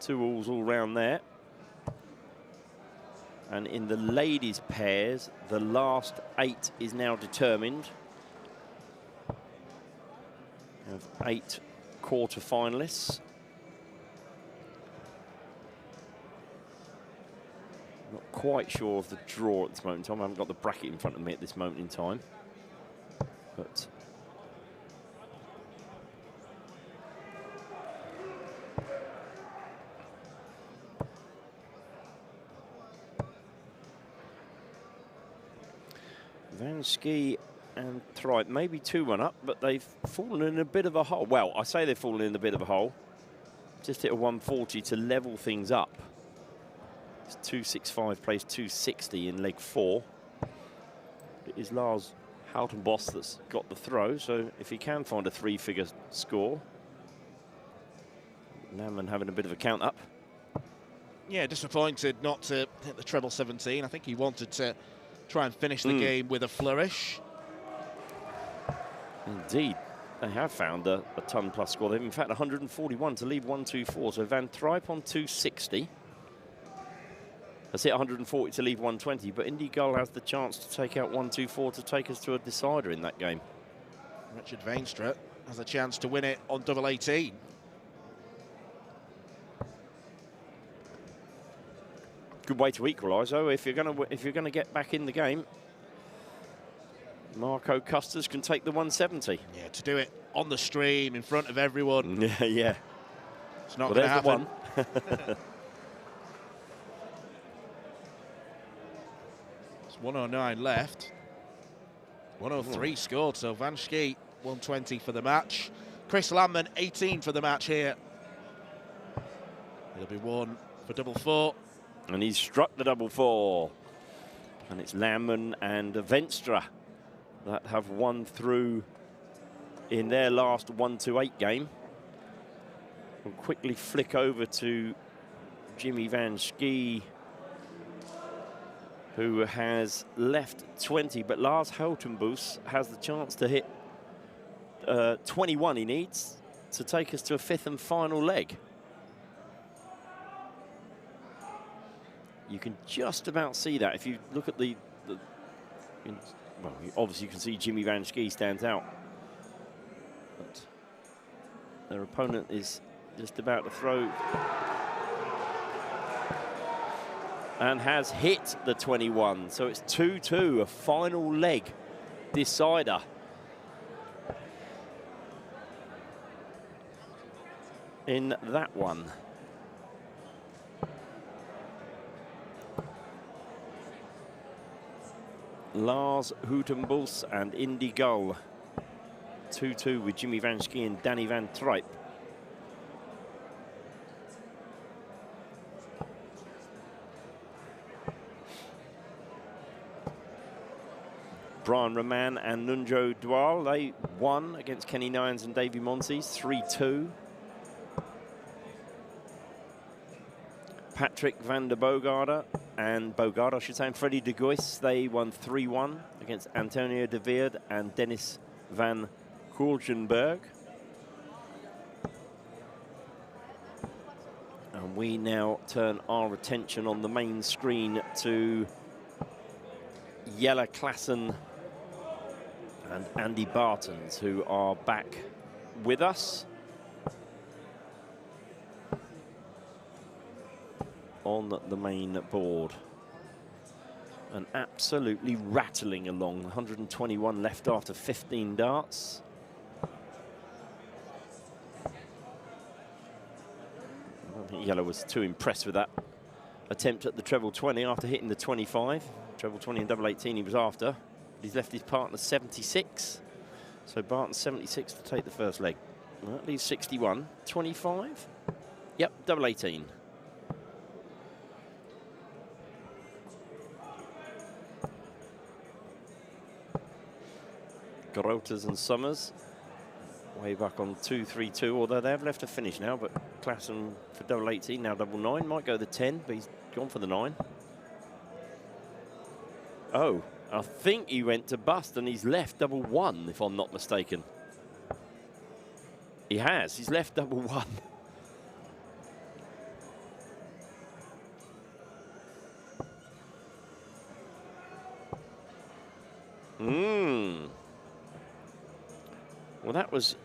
2-2 all round there. And in the ladies' pairs, the last 8 is now determined. We have 8 quarter-finalists. Not quite sure of the draw at this moment in time. I haven't got the bracket in front of me at this moment in time. But Van Schie and Trijp maybe 2-1 up, but they've fallen in a bit of a hole. Well, I say they've fallen in a bit of a hole. Just hit a 140 to level things up. It's 265 plays 260 in leg 4. It is Lars Houtenbos that's got the throw, so if he can find a 3-figure score. Landman having a bit of a count up. Yeah, disappointed not to hit the treble 17. I think he wanted to try and finish the game with a flourish. Indeed, they have found a ton-plus score. They've in fact 141 to leave 124. So Van Trijp on 260. That's hit 140 to leave 120, but Indy Gull has the chance to take out 124 to take us to a decider in that game. Richard Veenstra has a chance to win it on double 18. Good way to equalise, though. If you're gonna get back in the game, Marco Custers can take the 170. Yeah, to do it on the stream in front of everyone. Yeah. It's not going to happen. It's 109 left. 103 scored, so Van Schie 120 for the match. Chris Landman 18 for the match here. It'll be 1 for double 4. And he's struck the double 4. And it's Landman and Veenstra that have won through in their last 1-8 game. We'll quickly flick over to Jimmy Van Schie, who has left 20, but Lars Houtenbos has the chance to hit 21 he needs to take us to a 5th and final leg. You can just about see that if you look at well, obviously you can see Jimmy Van Schie stands out, but their opponent is just about to throw and has hit the 21. So it's 2-2, a final leg decider. In that one. Lars Houtenbos and Indy Gull. 2-2 with Jimmy Van Schie and Danny Van Tripe. Brian Roman and Nunjo Dual, they won against Kenny Nyans and Davey Montes, 3-2. Patrick van der Bogarde and Bogarde, I should say, and Freddie de Gois, they won 3-1 against Antonio de Weerd and Dennis van Kooljenberg. And we now turn our attention on the main screen to Jelle Klassen and Andy Bartons, who are back with us on the main board. And absolutely rattling along. 121 left after 15 darts. I think Jelle was too impressed with that attempt at the treble 20 after hitting the 25. Treble 20 and double 18 he was after. He's left his partner 76. So Barton 76 to take the first leg. Well, that leaves 61. 25? Yep, double 18. Grotas and Summers way back on 2-3-2, although they have left a finish now, but Klassen for double 18, now double 9, might go the 10, but he's gone for the 9. Oh, I think he went to bust and he's left double 1, if I'm not mistaken. He has, he's left double 1. Well, that was,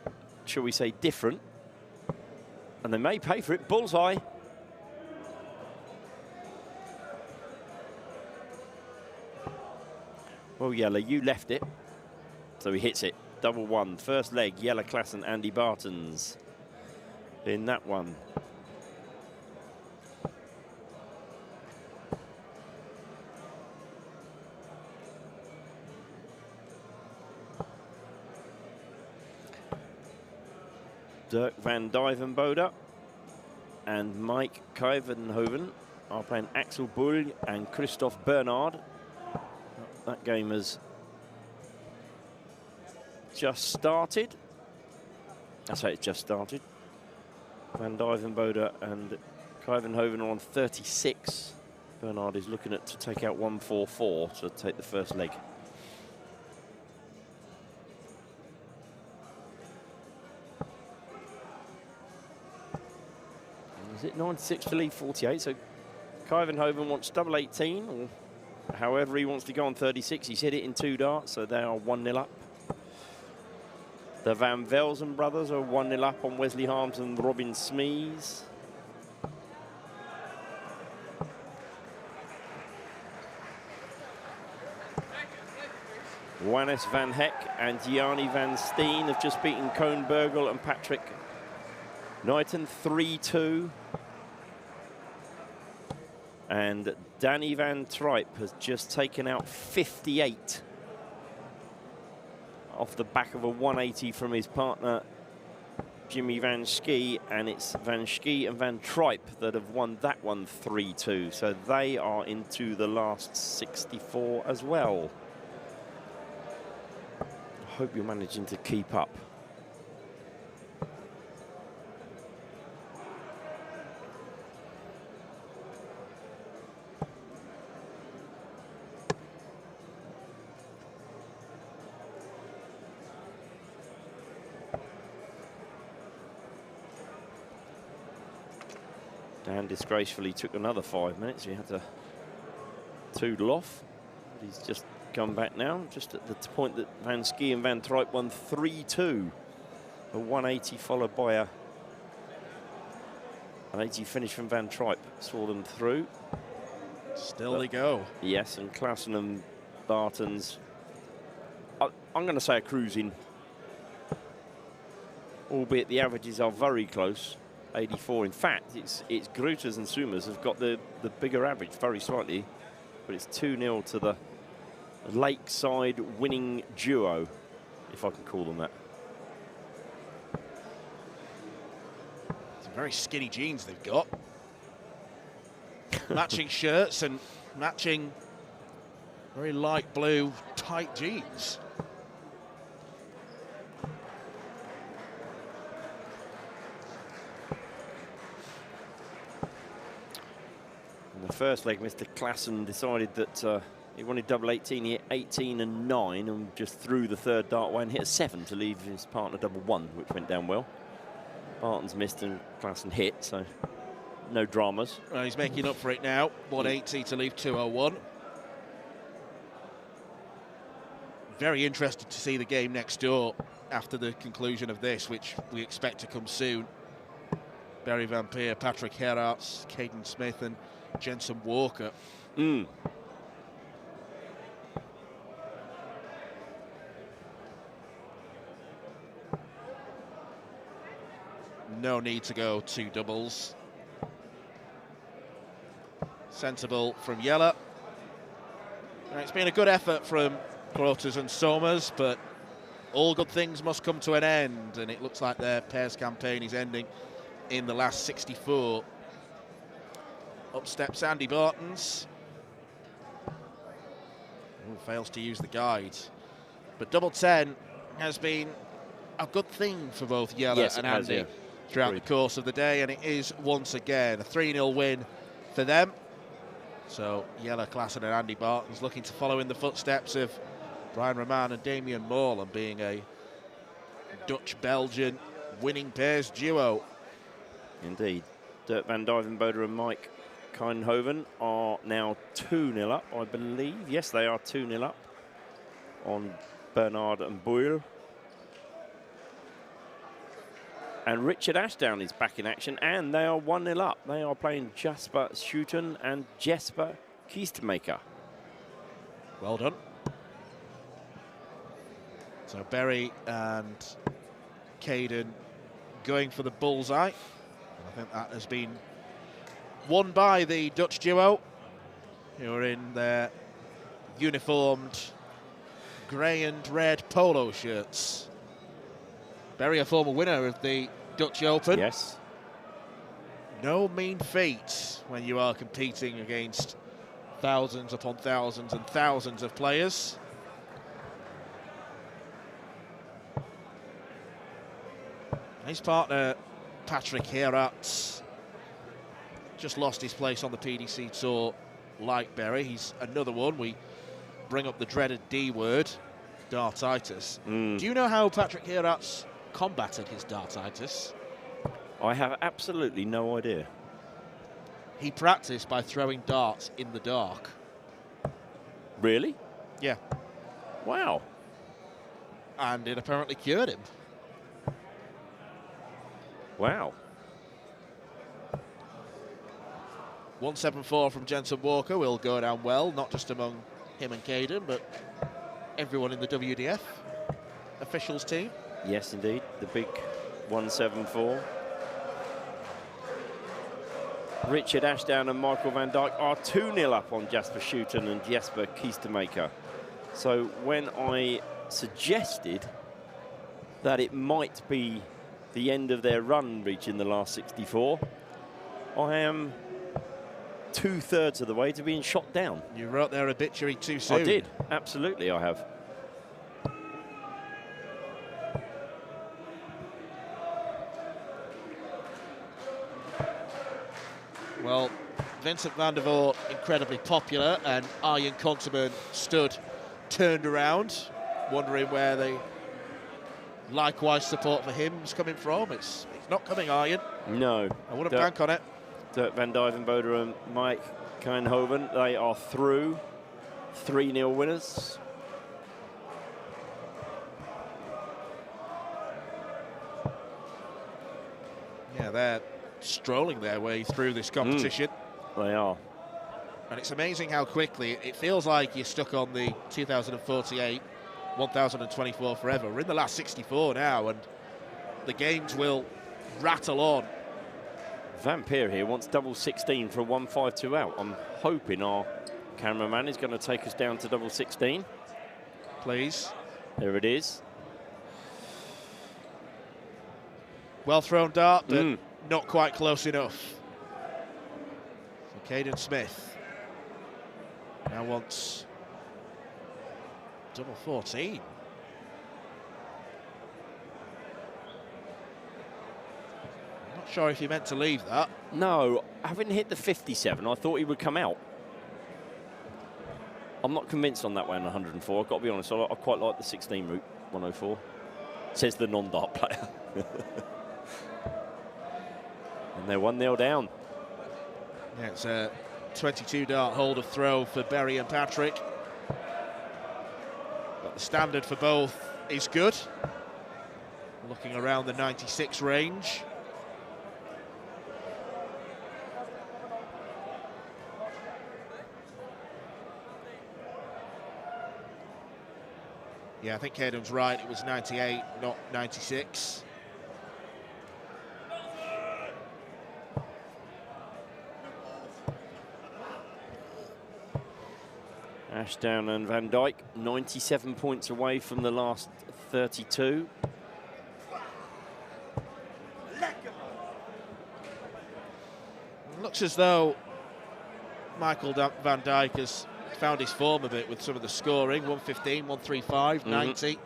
shall we say, different. And they may pay for it. Bullseye. Well, Jelle, you left it. So he hits it. Double 1. First leg, Jelle Klassen, Andy Bartons in that one. Dirk van Duivenbode and Mike Kuivenhoven are playing Axel Bull and Christophe Bernard. That game has just started. That's how it's just started. Van Duivenbode and Kuivenhoven are on 36. Bernard is looking to take out 144 to take the first leg. Is it 96 to leave 48? So Kuivenhoven wants double 18, or however he wants to go on 36. He's hit it in 2 darts, so they are 1-0 up. The Van Velzen brothers are 1-0 up on Wesley Harms and Robin Smees. Wannes van Heck and Gianni van Steen have just beaten Koen Burgel and Patrick Knighton 3-2. And Danny Van Tripe has just taken out 58 off the back of a 180 from his partner Jimmy Van Schie, and it's Van Schie and Van Tripe that have won that one 3-2. So they are into the last 64 as well. I hope you're managing to keep up. Dan disgracefully took another 5 minutes. He had to toodle off. He's just come back now, just at the point that Van Schie and Van Trijp won 3-2. A 180 followed by an 80 finish from Van Trijp saw them through. Still they go. Yes, and Klaassen and Bartens, I'm going to say a cruising, albeit the averages are very close, 84. In fact, it's Gruters and Summers have got the bigger average, very slightly, but it's 2-0 to the Lakeside winning duo, if I can call them that. Some very skinny jeans they've got. Matching shirts and matching very light blue tight jeans. In the first leg, Mr. Klaassen decided that he wanted double 18. He hit 18 and 9 and just threw the third dart away and hit a 7 to leave his partner double 1, which went down well. Bartens missed and Klaassen hit, so no dramas. Well, he's making up for it now. 180 to leave 201. Very interested to see the game next door after the conclusion of this, which we expect to come soon. Barry Van Peer, Patrick Gerards, Caden Smith and Jensen Walker. No need to go 2 doubles. Sensible from Yeller. It's been a good effort from Groters and Somers, but all good things must come to an end, and it looks like their pairs campaign is ending in the last 64. Up steps Andy Bartens. Fails to use the guide. But double 10 has been a good thing for both Yeller and Andy throughout the course of the day, and it is once again a 3-0 win for them. So Yeller, Klaassen and Andy Bartens looking to follow in the footsteps of Brian Roman and Damien Morland, being a Dutch-Belgian winning pairs duo. Indeed. Dirk van Duivenbode and Mike Kynhoven are now 2-0 up, I believe. Yes, they are 2-0 up on Bernard and Boyle. And Richard Ashdown is back in action, and they are 1-0 up. They are playing Jasper Schuten and Jesper Kiestemaker. Well done. So Berry and Caden going for the bullseye. I think that has been won by the Dutch duo, who are in their uniformed grey and red polo shirts. Berry, a former winner of the Dutch Open. Yes. No mean feat when you are competing against thousands upon thousands and thousands of players. His partner, Patrick Gerards, just lost his place on the PDC Tour like Berry. He's another one. We bring up the dreaded D word, dartitis. Do you know how Patrick Gerards combated his dartitis? I have absolutely no idea. He practiced by throwing darts in the dark. Really? Yeah. Wow. And it apparently cured him. Wow. 174 from Jensen Walker will go down well, not just among him and Caden, but everyone in the WDF officials team. Yes, indeed. The big 174. Richard Ashdown and Michael van Dijk are 2-0 up on Jasper Schuten and Jesper Kiestemaker. So when I suggested that it might be the end of their run reaching the last 64, I am 2/3 of the way to being shot down. You wrote their obituary too soon. I did, absolutely I have. Well, Vincent van der Voort incredibly popular, and Arjen Konteman stood turned around, wondering where the likewise support for him is coming from. It's not coming, Arjen. No. I wouldn't bank on it. Dirk van Duijvenbode and Mike Keinhoven. They are through. 3-0 winners. Yeah, they're strolling their way through this competition. They are. And it's amazing how quickly it feels like you're stuck on the 2048, 1024 forever. We're in the last 64 now, and the games will rattle on. Vampire here wants double 16 for a 1-5-2 out. I'm hoping our cameraman is going to take us down to double 16. Please. There it is. Well thrown dart, but not quite close enough. So Caden Smith now wants double 14. I'm not sure if he meant to leave that. No, having hit the 57, I thought he would come out. I'm not convinced on that way on 104. I've got to be honest, I quite like the 16 route, 104. Says the non-dart player. And they're 1-0 down. Yeah, it's a 22 dart hold of throw for Berry and Patrick. But the standard for both is good. Looking around the 96 range. Yeah, I think Caden's right. It was 98, not 96. Ashdown and Van Dijk, 97 points away from the last 32. Looks as though Michael Van Dijk has found his form a bit with some of the scoring. 115, 135, 90.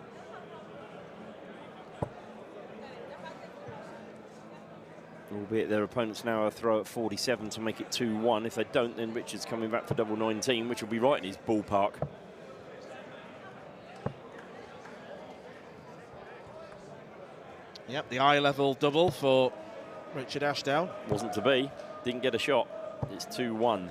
Albeit their opponents now throw at 47 to make it 2-1. If they don't, then Richard's coming back for double 19, which will be right in his ballpark. Yep, the eye-level double for Richard Ashdown. Wasn't to be. Didn't get a shot. It's 2-1.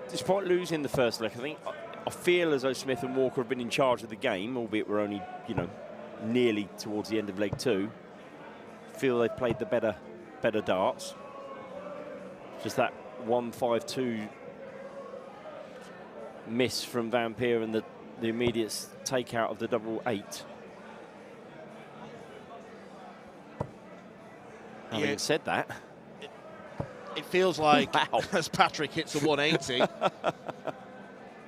Despite losing the first leg, I feel as though Smith and Walker have been in charge of the game, albeit we're only, nearly towards the end of leg 2. Feel they've played the better darts. Just that 1-5-2 miss from Vampire and the immediate takeout of the double 8. Having said that, it feels like, wow, as Patrick hits a 180.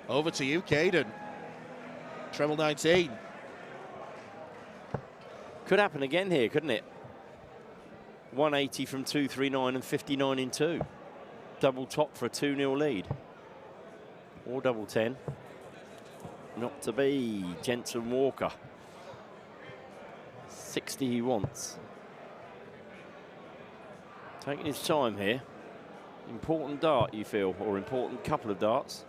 Over to you, Caden. Treble 19. Could happen again here, couldn't it? 180 from 239 and 59 in 2. Double top for a 2-0 lead. Or double 10. Not to be. Jensen Walker. 60 he wants. Taking his time here. Important dart, you feel, or important couple of darts.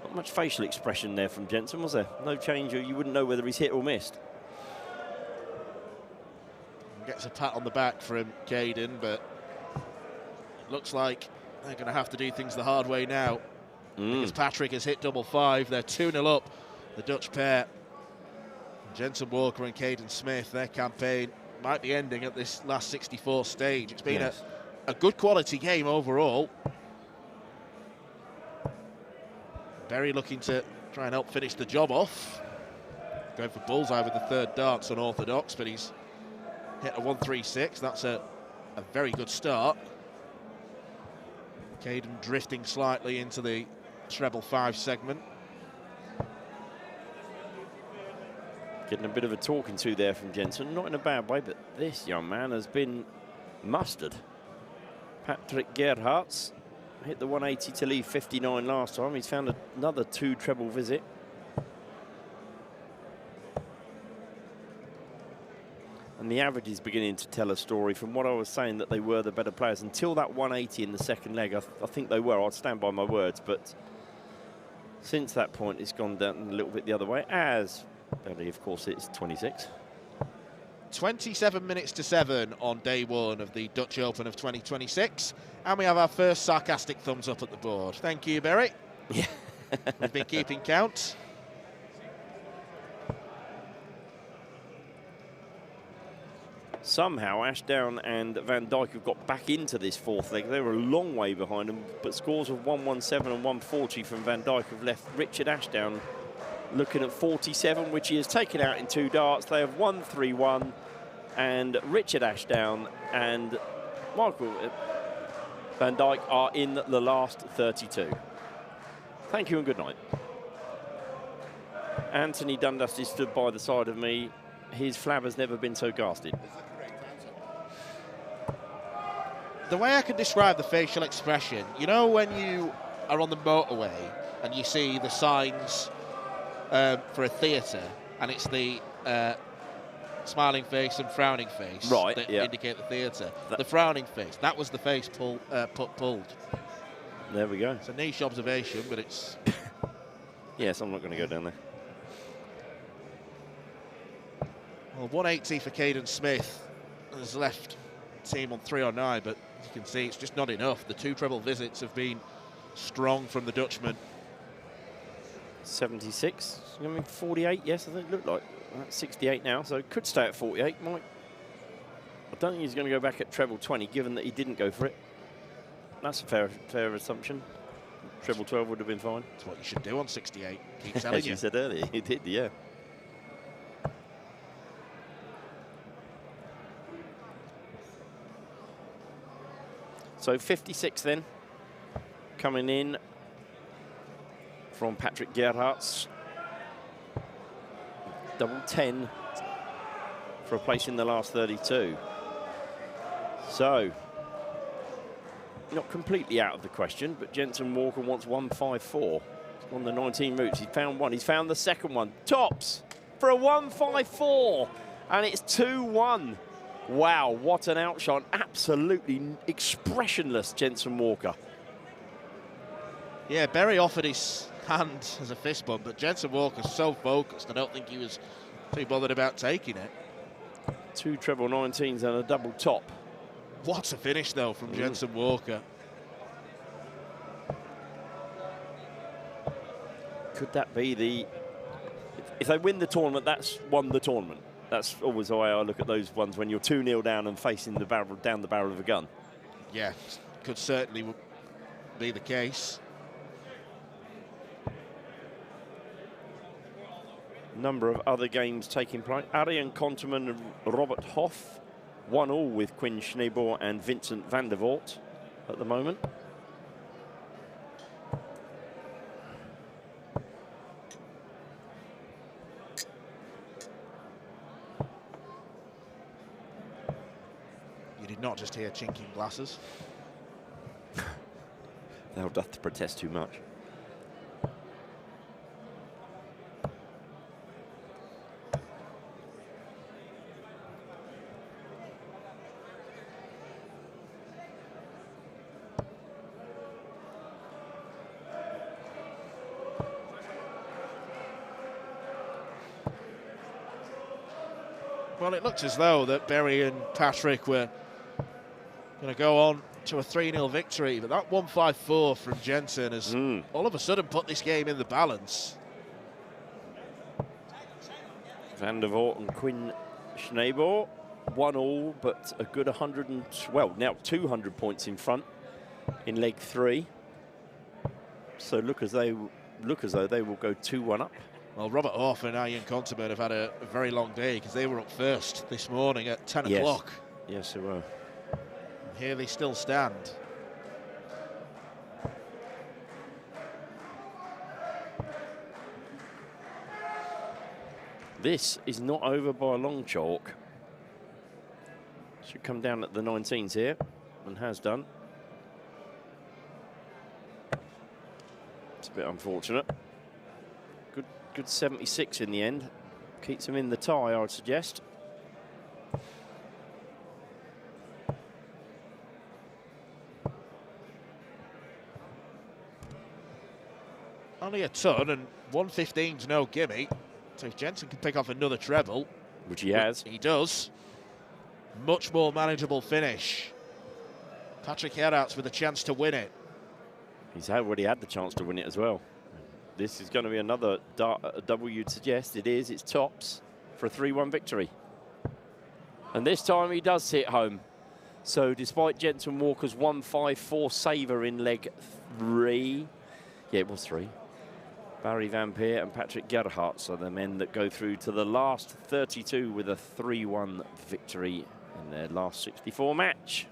Not much facial expression there from Jensen, was there? No change, or you wouldn't know whether he's hit or missed. Gets a pat on the back from Caden, but it looks like they're going to have to do things the hard way now. Because Patrick has hit double 5. They're 2-0 up, the Dutch pair. Jensen Walker and Caden Smith, their campaign might be ending at this last 64 stage. It's been a good quality game overall. Berry looking to try and help finish the job off. Going for bullseye with the third darts unorthodox, but he's hit a 136. That's a very good start. Caden drifting slightly into the treble 5 segment. Getting a bit of a talking to there from Jensen. Not in a bad way, but this young man has been mustard. Patrick Gerhardt hit the 180 to leave 59 last time. He's found another 2 treble visit. And the average is beginning to tell a story. From what I was saying, that they were the better players until that 180 in the second leg. I think they were. I'd stand by my words. But since that point, it's gone down a little bit the other way. As Belly, of course, it's 26. 27 minutes to 7 on day 1 of the Dutch Open of 2026. And we have our first sarcastic thumbs up at the board. Thank you, Berry. Yeah. We've been keeping count. Somehow Ashdown and Van Dijk have got back into this 4th leg. They were a long way behind them, but scores of 117 and 140 from Van Dijk have left Richard Ashdown looking at 47, which he has taken out in 2 darts. They have won 3-1, and Richard Ashdown and Michael Van Dijk are in the last 32. Thank you and good night. Anthony Dundusty stood by the side of me. His flab has never been so ghastly. The way I can describe the facial expression, you know when you are on the motorway and you see the signs for a theatre, and it's the smiling face and frowning face that indicate the theatre. The frowning face, that was the face pulled. There we go. It's a niche observation, but it's... Yes, I'm not going to go down there. Well, 180 for Caden Smith has left the team on 309, but as you can see, it's just not enough. The 2 treble visits have been strong from the Dutchman. 76, I mean 48, yes, I think it looked like. 68 now, so could stay at 48. I don't think he's going to go back at treble 20, given that he didn't go for it. That's a fair assumption. Treble 12 would have been fine. That's what you should do on 68. Keep telling As you said earlier, he did, yeah. So 56 then, coming in from Patrick Gerhardt. Double 10 for a place in the last 32. So, not completely out of the question, but Jensen Walker wants 154 on the 19 routes. He's found one. He's found the second one. Tops for a 154, and it's 2-1. Wow, what an outshot. Absolutely expressionless, Jensen Walker. Yeah, Berry offered his hand as a fist bump, but Jensen Walker's so focused, I don't think he was too bothered about taking it. 2 treble 19s and a double top. What a finish, though, from Jensen Walker. Could that be the... If they win the tournament, that's won the tournament. That's always the way I look at those ones, when you're 2-0 down and facing the barrel, down the barrel of a gun. Yeah, could certainly be the case. Number of other games taking place. Arjen Konterman and Robert Hoff, 1-1 with Quinn Schneeboer and Vincent van der Voort at the moment. You did not just hear chinking glasses. Thou doth protest too much. Well, it looked as though that Berry and Patrick were going to go on to a 3-0 victory, but that 154 from Jensen has all of a sudden put this game in the balance. Van der Voort and Quinn Schneeboer, 1-1, but a good now 200 points in front in leg 3. So look as though they will go 2-1 up. Well, Robert Hoff and Arjen Konterman have had a very long day, because they were up first this morning at 10 o'clock. Yes, they were. And here they still stand. This is not over by a long chalk. Should come down at the 19s here, and has done. It's a bit unfortunate. Good 76 in the end. Keeps him in the tie, I would suggest. Only a ton, and 115's no gimme. So if Jensen can pick off another treble, which he has, he does. Much more manageable finish. Patrick Gerrards with a chance to win it. He's already had the chance to win it as well. This is going to be another double, you'd suggest. It is. It's tops for a 3-1 victory. And this time he does hit home. So despite Jensen Walker's 1-5-4 saver in leg 3, yeah, it was 3. Barry Van Peer and Patrick Gerrards are the men that go through to the last 32 with a 3-1 victory in their last 64 match.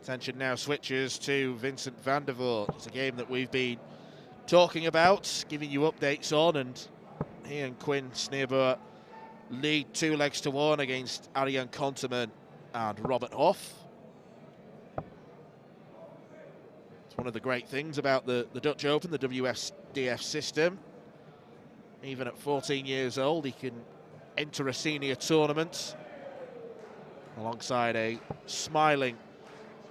Attention now switches to Vincent van der Voort. It's a game that we've been talking about, giving you updates on, and he and Quinn Sneerboer lead 2-1 against Arjan Konteman and Robert Hoff. It's one of the great things about the Dutch Open, the WSDF system. Even at 14 years old, he can enter a senior tournament alongside a smiling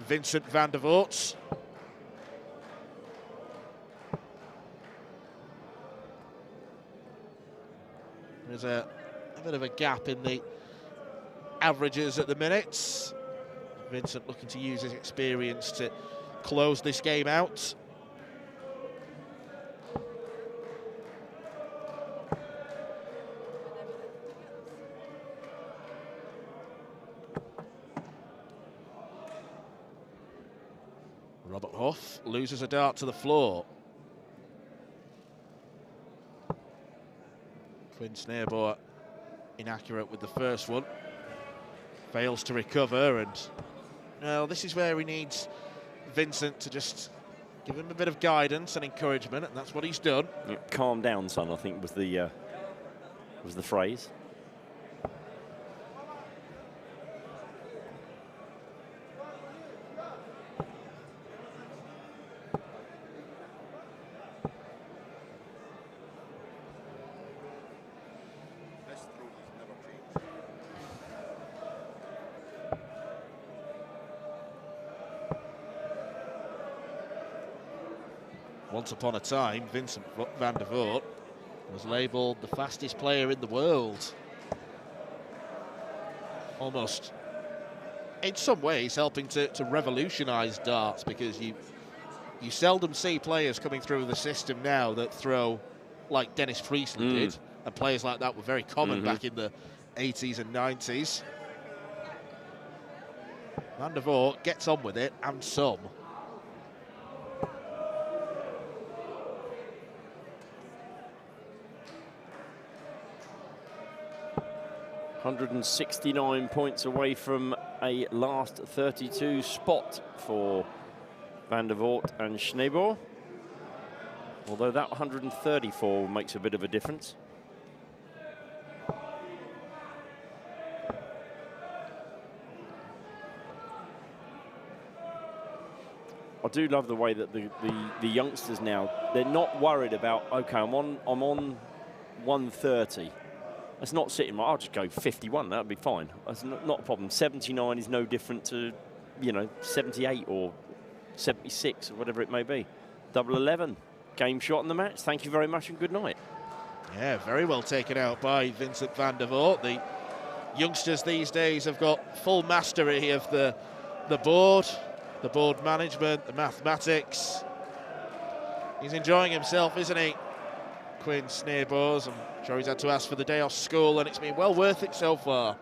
Vincent van der Voort. There's a bit of a gap in the averages at the minute. Vincent looking to use his experience to close this game out. Robert Hoff loses a dart to the floor. Quinn Sneerboer inaccurate with the first one. Fails to recover, and well, this is where he needs Vincent to just give him a bit of guidance and encouragement, and that's what he's done. Yeah, calm down, son, I think was the phrase. Once upon a time, Vincent van der Voort was labelled the fastest player in the world. Almost, in some ways, helping to revolutionise darts, because you seldom see players coming through the system now that throw like Dennis Priestley did, and players like that were very common back in the 80s and 90s. Van der Voort gets on with it, and some. 169 points away from a last 32 spot for Van der Voort and Sneerboer. Although that 134 makes a bit of a difference. I do love the way that the youngsters now, they're not worried about, okay, I'm on 130. It's not sitting right. I'll just go 51. That would be fine. That's not a problem. 79 is no different to, you know, 78 or 76 or whatever it may be. Double 11. Game shot in the match. Thank you very much and good night. Yeah, very well taken out by Vincent van der Voort. The youngsters these days have got full mastery of the board management, the mathematics. He's enjoying himself, isn't he? Quinn Sneerbos. I'm sure he's had to ask for the day off school, and it's been well worth it so far.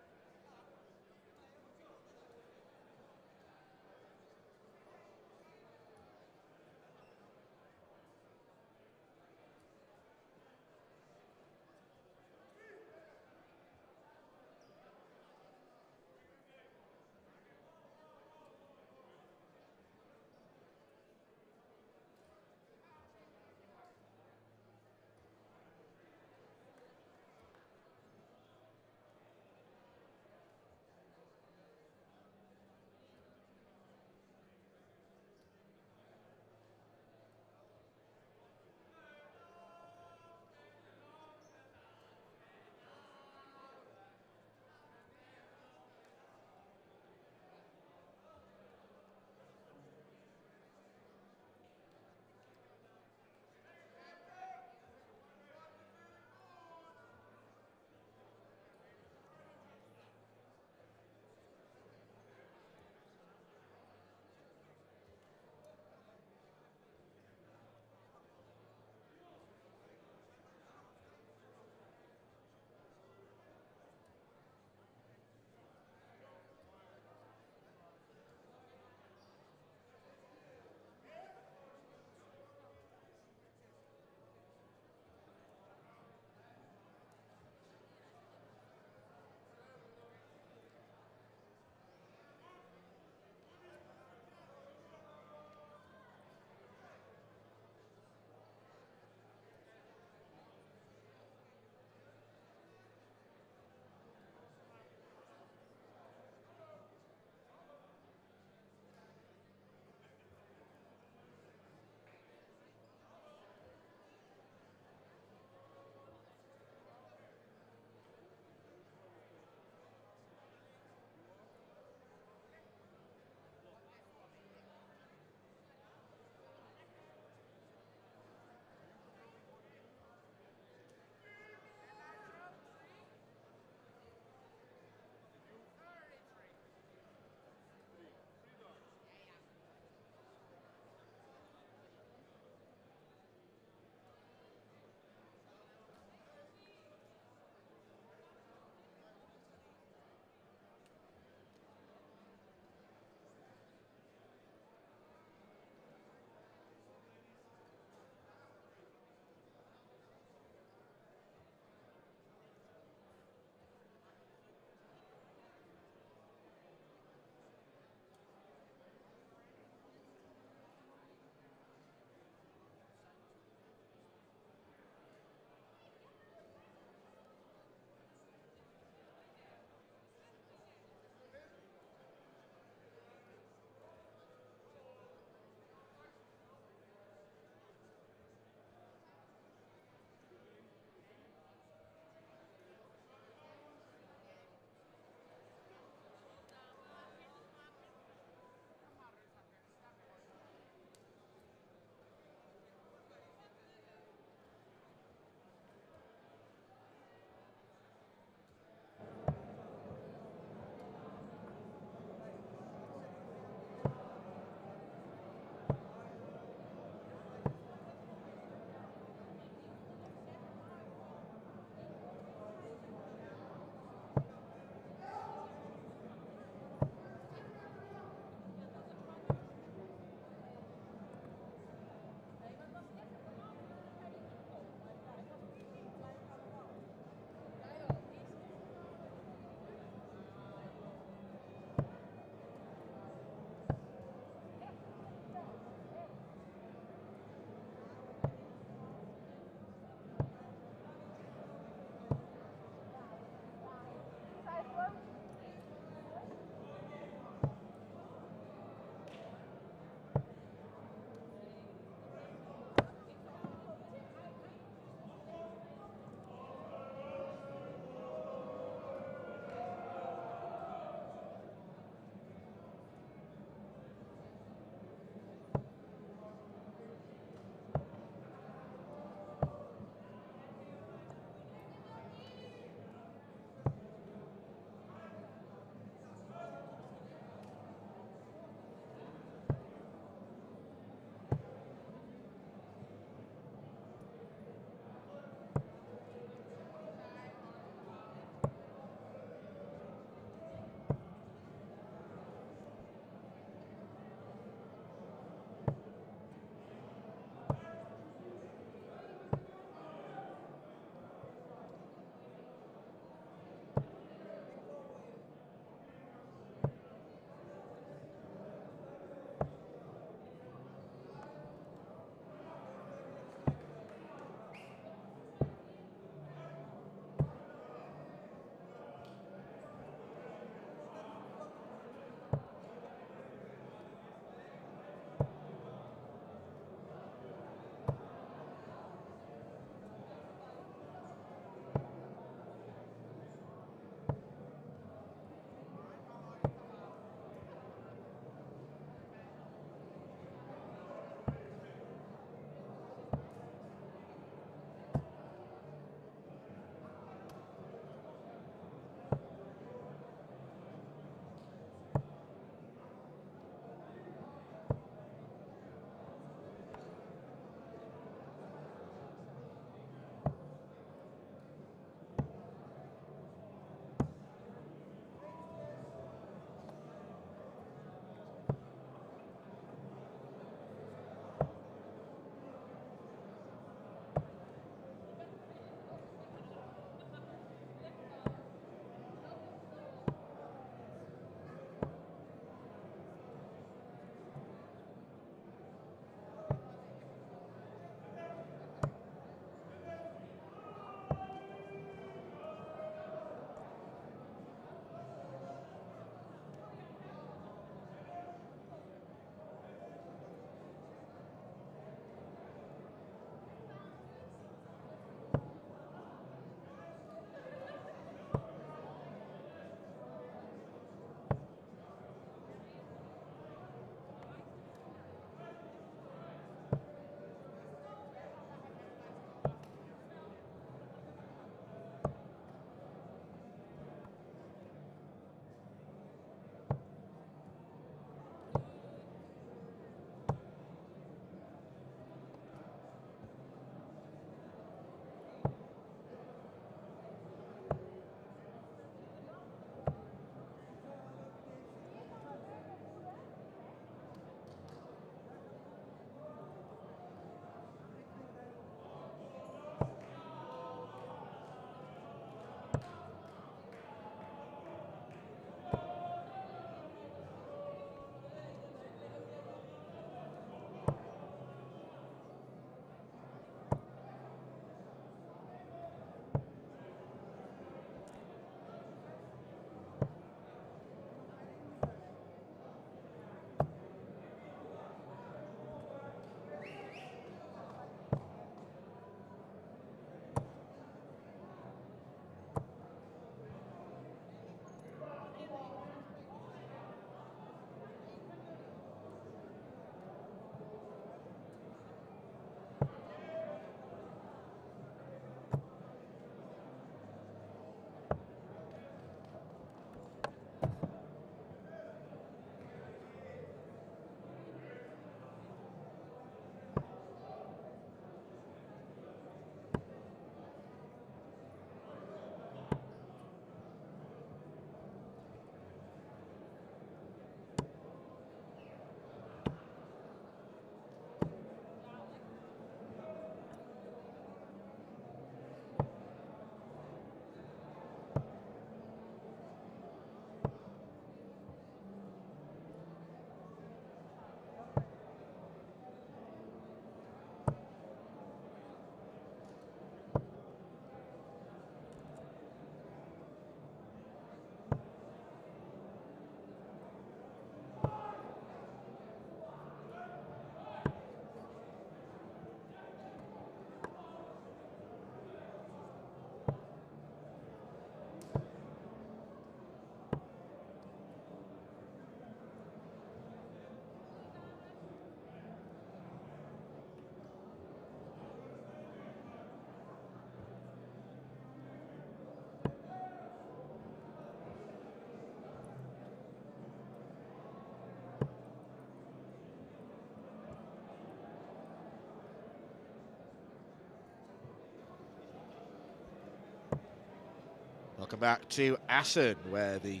Welcome back to Assen, where the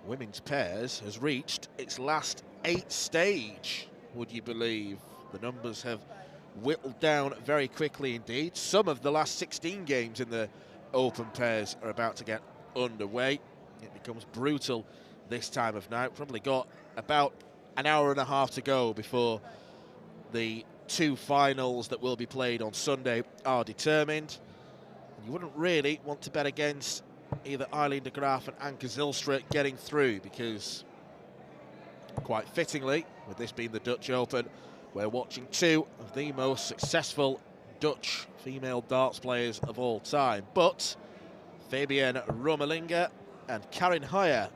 women's pairs has reached its last 8 stage. Would you believe? The numbers have whittled down very quickly indeed. Some of the last 16 games in the open pairs are about to get underway. It becomes brutal this time of night. Probably got about an hour and a half to go before the 2 finals that will be played on Sunday are determined. And you wouldn't really want to bet against either Eileen de Graaf and Anke Zylstra getting through, because quite fittingly, with this being the Dutch Open, we're watching 2 of the most successful Dutch female darts players of all time. But Fabienne Romelinge and Karin Heyer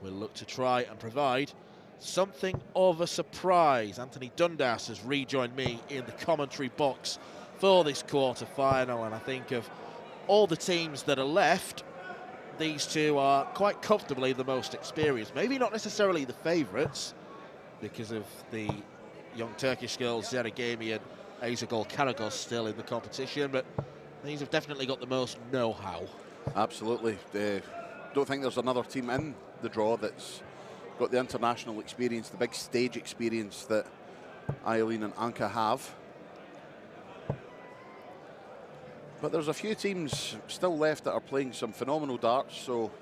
will look to try and provide something of a surprise. Anthony Dundas has rejoined me in the commentary box for this quarter-final, and I think of all the teams that are left, these 2 are quite comfortably the most experienced. Maybe not necessarily the favourites because of the young Turkish girls Zera Gemi and Aizagul Karagos still in the competition, but these have definitely got the most know-how. Absolutely. Don't think there's another team in the draw that's got the international experience, the big stage experience that Eileen and Anke have. But there's a few teams still left that are playing some phenomenal darts, so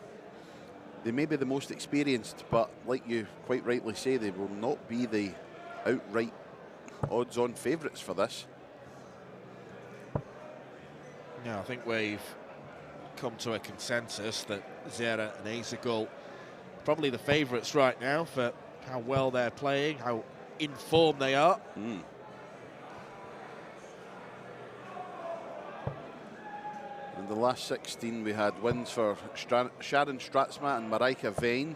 they may be the most experienced, but like you quite rightly say, they will not be the outright odds-on favourites for this. Yeah, I think we've come to a consensus that Zera and Aizagul probably the favourites right now for how well they're playing, how in form they are. In the last 16, we had wins for Sharon Stratsma and Marijke Veen,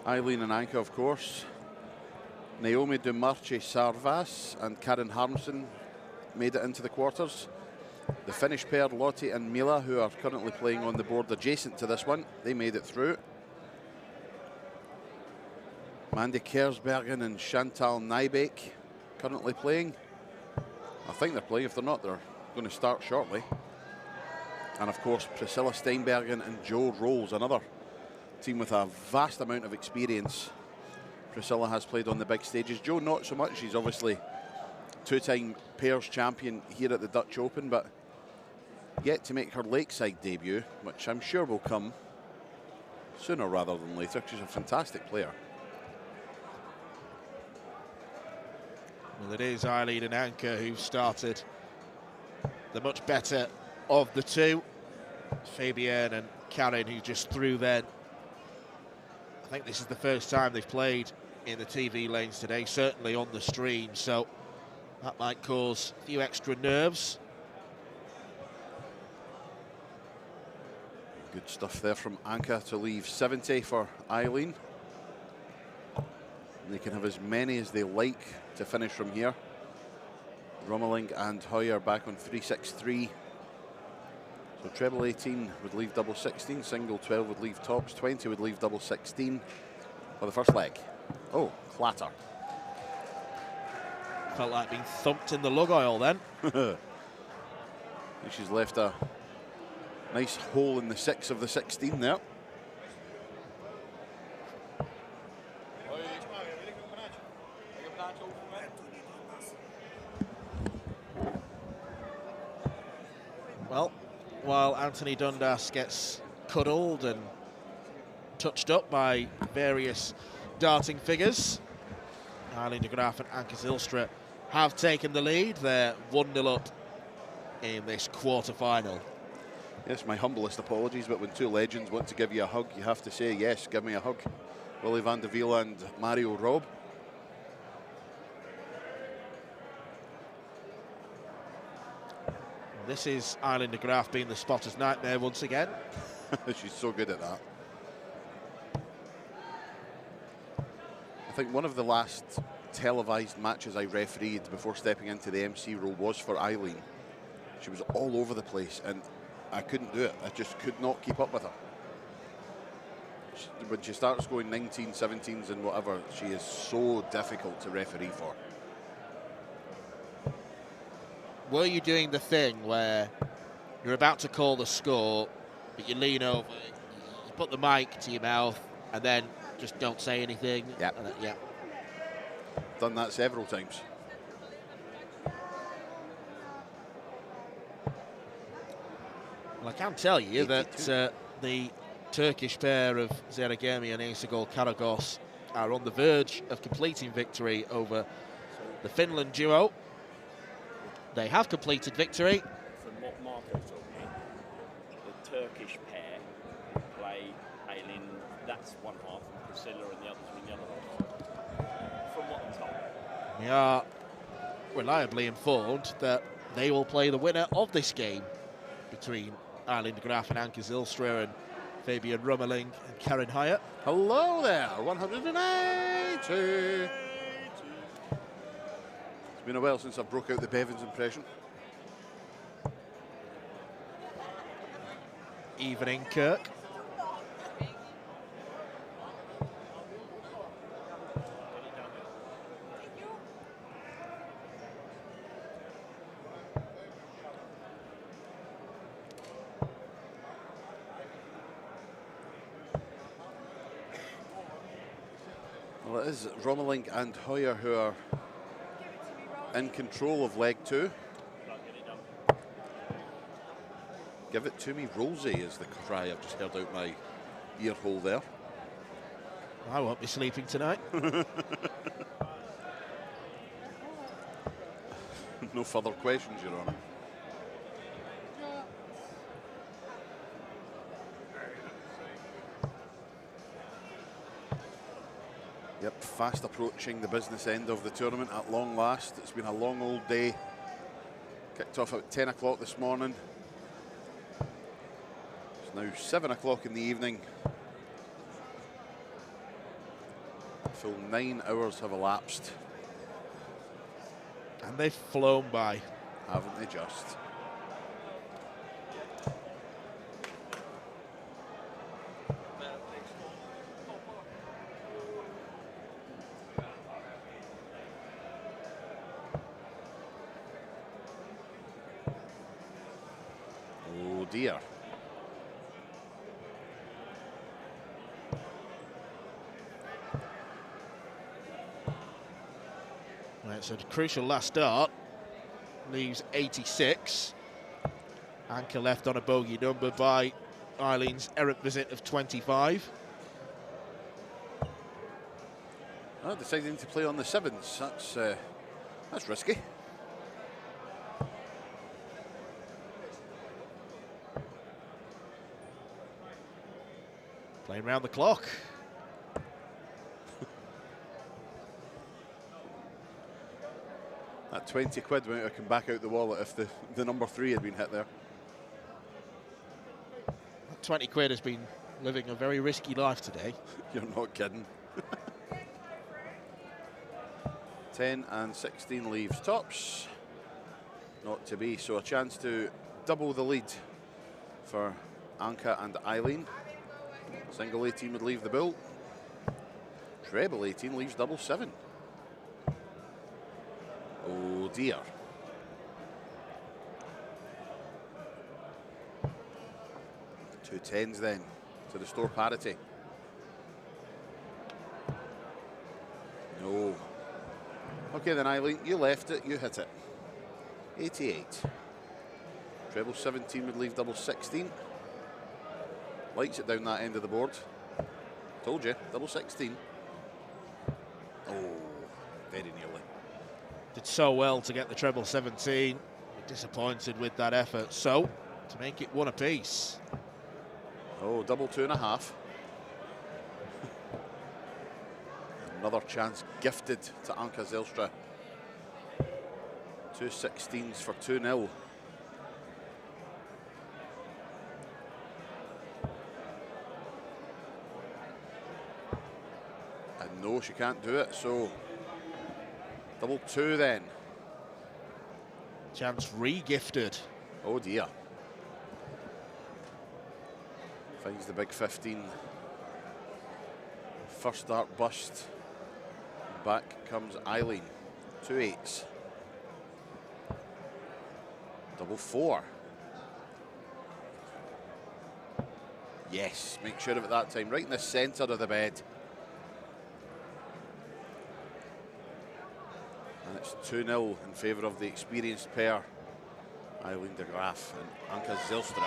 Eileen and Anke, of course. Naomi Dumarche Sarvas and Karen Harmsen made it into the quarters. The Finnish pair, Lotte and Mila, who are currently playing on the board adjacent to this one, they made it through. Mandy Kersbergen and Chantal Nybeek currently playing. I think they're playing. If they're not, they're going to start shortly. And of course, Priscilla Steinbergen and Jo Rolls, another team with a vast amount of experience. Priscilla has played on the big stages. Jo not so much. She's obviously 2-time pairs champion here at the Dutch Open, but yet to make her Lakeside debut, which I'm sure will come sooner rather than later. She's a fantastic player. Well, it is Eileen and Anke who've started the much better of the 2. Fabienne and Karin, who just threw then. I think this is the first time they've played in the TV lanes today, certainly on the stream, so that might cause a few extra nerves. Good stuff there from Anke to leave 70 for Eileen. They can have as many as they like to finish from here. Romeling and Hoyer back on 363. So treble 18 would leave double 16, single 12 would leave tops, 20 would leave double 16 for the first leg. Oh, clatter. Felt like being thumped in the lug oil then. She's left a nice hole in the 6 of the 16 there. Well, while Anthony Dundas gets cuddled and touched up by various darting figures, Eileen de Graaf and Anke Zylstra have taken the lead. They're 1-0 up in this quarter-final. Yes, my humblest apologies, but when 2 legends want to give you a hug, you have to say, yes, give me a hug. Willy van de Wiel and Mario Rob. This is Eileen de Graaf being the spotter's nightmare once again. She's so good at that. I think one of the last televised matches I refereed before stepping into the MC role was for Eileen. She was all over the place and I couldn't do it. I just could not keep up with her. When she starts going 19, 17s and whatever, she is so difficult to referee for. Were you doing the thing where you're about to call the score but you lean over, you put the mic to your mouth, and then just don't say anything. Yeah. Yeah. Done that several times. Well, I can tell you that the Turkish pair of Zeragemi and Aysegul Karagos are on the verge of completing victory over the Finland duo. They have completed victory. From what Marco told me, the Turkish pair play Aylin, that's one half, and Priscilla and the others are in the other half. From what I'm told. We are reliably informed that they will play the winner of this game between Eileen de Graaf and Anke Zylstra and Fabian Rummeling and Karen Hyatt. Hello there, 180. It's been a while since I broke out the Bevins impression. Evening, Kirk. Well, it is Rommelink and Hoyer who are in control of leg 2. Give it to me, Rosie, is the cry I've just heard out my ear hole there. I won't be sleeping tonight. No further questions, Your Honour. Yep, fast approaching the business end of the tournament at long last. It's been a long old day. Kicked off at 10 o'clock this morning. It's now 7 o'clock in the evening. A full 9 hours have elapsed. And they've flown by. Haven't they just? Oh dear. Right, so the crucial last start leaves 86. Anke left on a bogey number by Eileen's errant visit of 25. Oh, deciding to play on the 7s. That's risky. Playing round the clock. That 20 quid might have come back out the wallet if the number 3 had been hit there. That 20 quid has been living a very risky life today. You're not kidding. 10 and 16 leaves tops. Not to be, so a chance to double the lead for Anke and Eileen. Single 18 would leave the bull. Treble 18 leaves double 7. Oh dear. Two 10s then to restore parity. No. Okay then, Eileen, you left it, you hit it. 88. Treble 17 would leave double 16. Lights it down that end of the board. Told you, double 16. Oh, very nearly. Did so well to get the treble 17. Disappointed with that effort. So, to make it one apiece. Oh, double 2.5. Another chance gifted to Anke Zylstra. 2 16s for 2-0. And no, she can't do it, so double 2 then. Chance re-gifted. Oh dear. Finds the big 15. First start bust. Back comes Eileen. 2 8s. Double 4. Yes, make sure of it that time, right in the centre of the bed. And it's 2-0 in favour of the experienced pair, Eileen de Graaf and Anke Zylstra.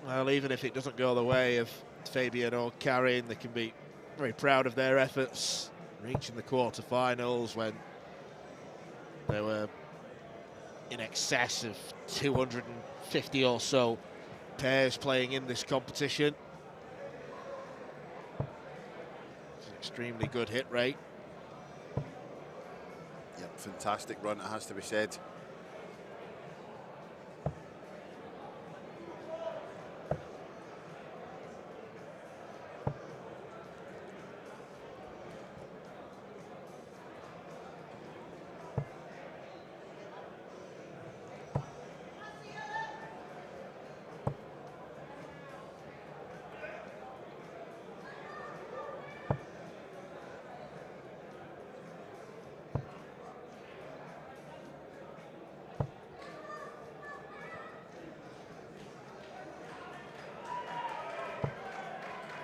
Well, even if it doesn't go the way of Fabian or Karin, they can be very proud of their efforts, reaching the quarterfinals when they were in excess of 250 or so pairs playing in this competition. It's an extremely good hit rate. Yep, fantastic run, it has to be said.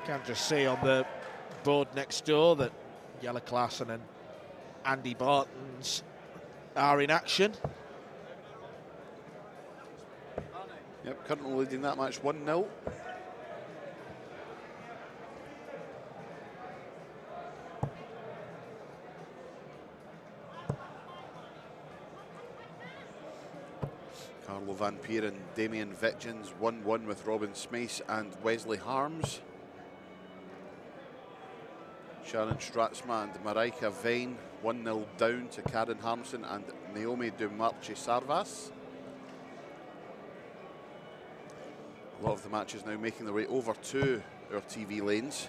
Can just see on the board next door that Jelle Klaassen and Andy Bartons are in action. Yep, currently leading that match 1-0. Carlo Van Peer and Damien Vitgens 1-1 with Robin Smace and Wesley Harms. Sharon Stratsma and Marika Vane 1-0 down to Karen Harmson and Naomi Dumarche Sarvas. A lot of the matches now making their way over to our TV lanes.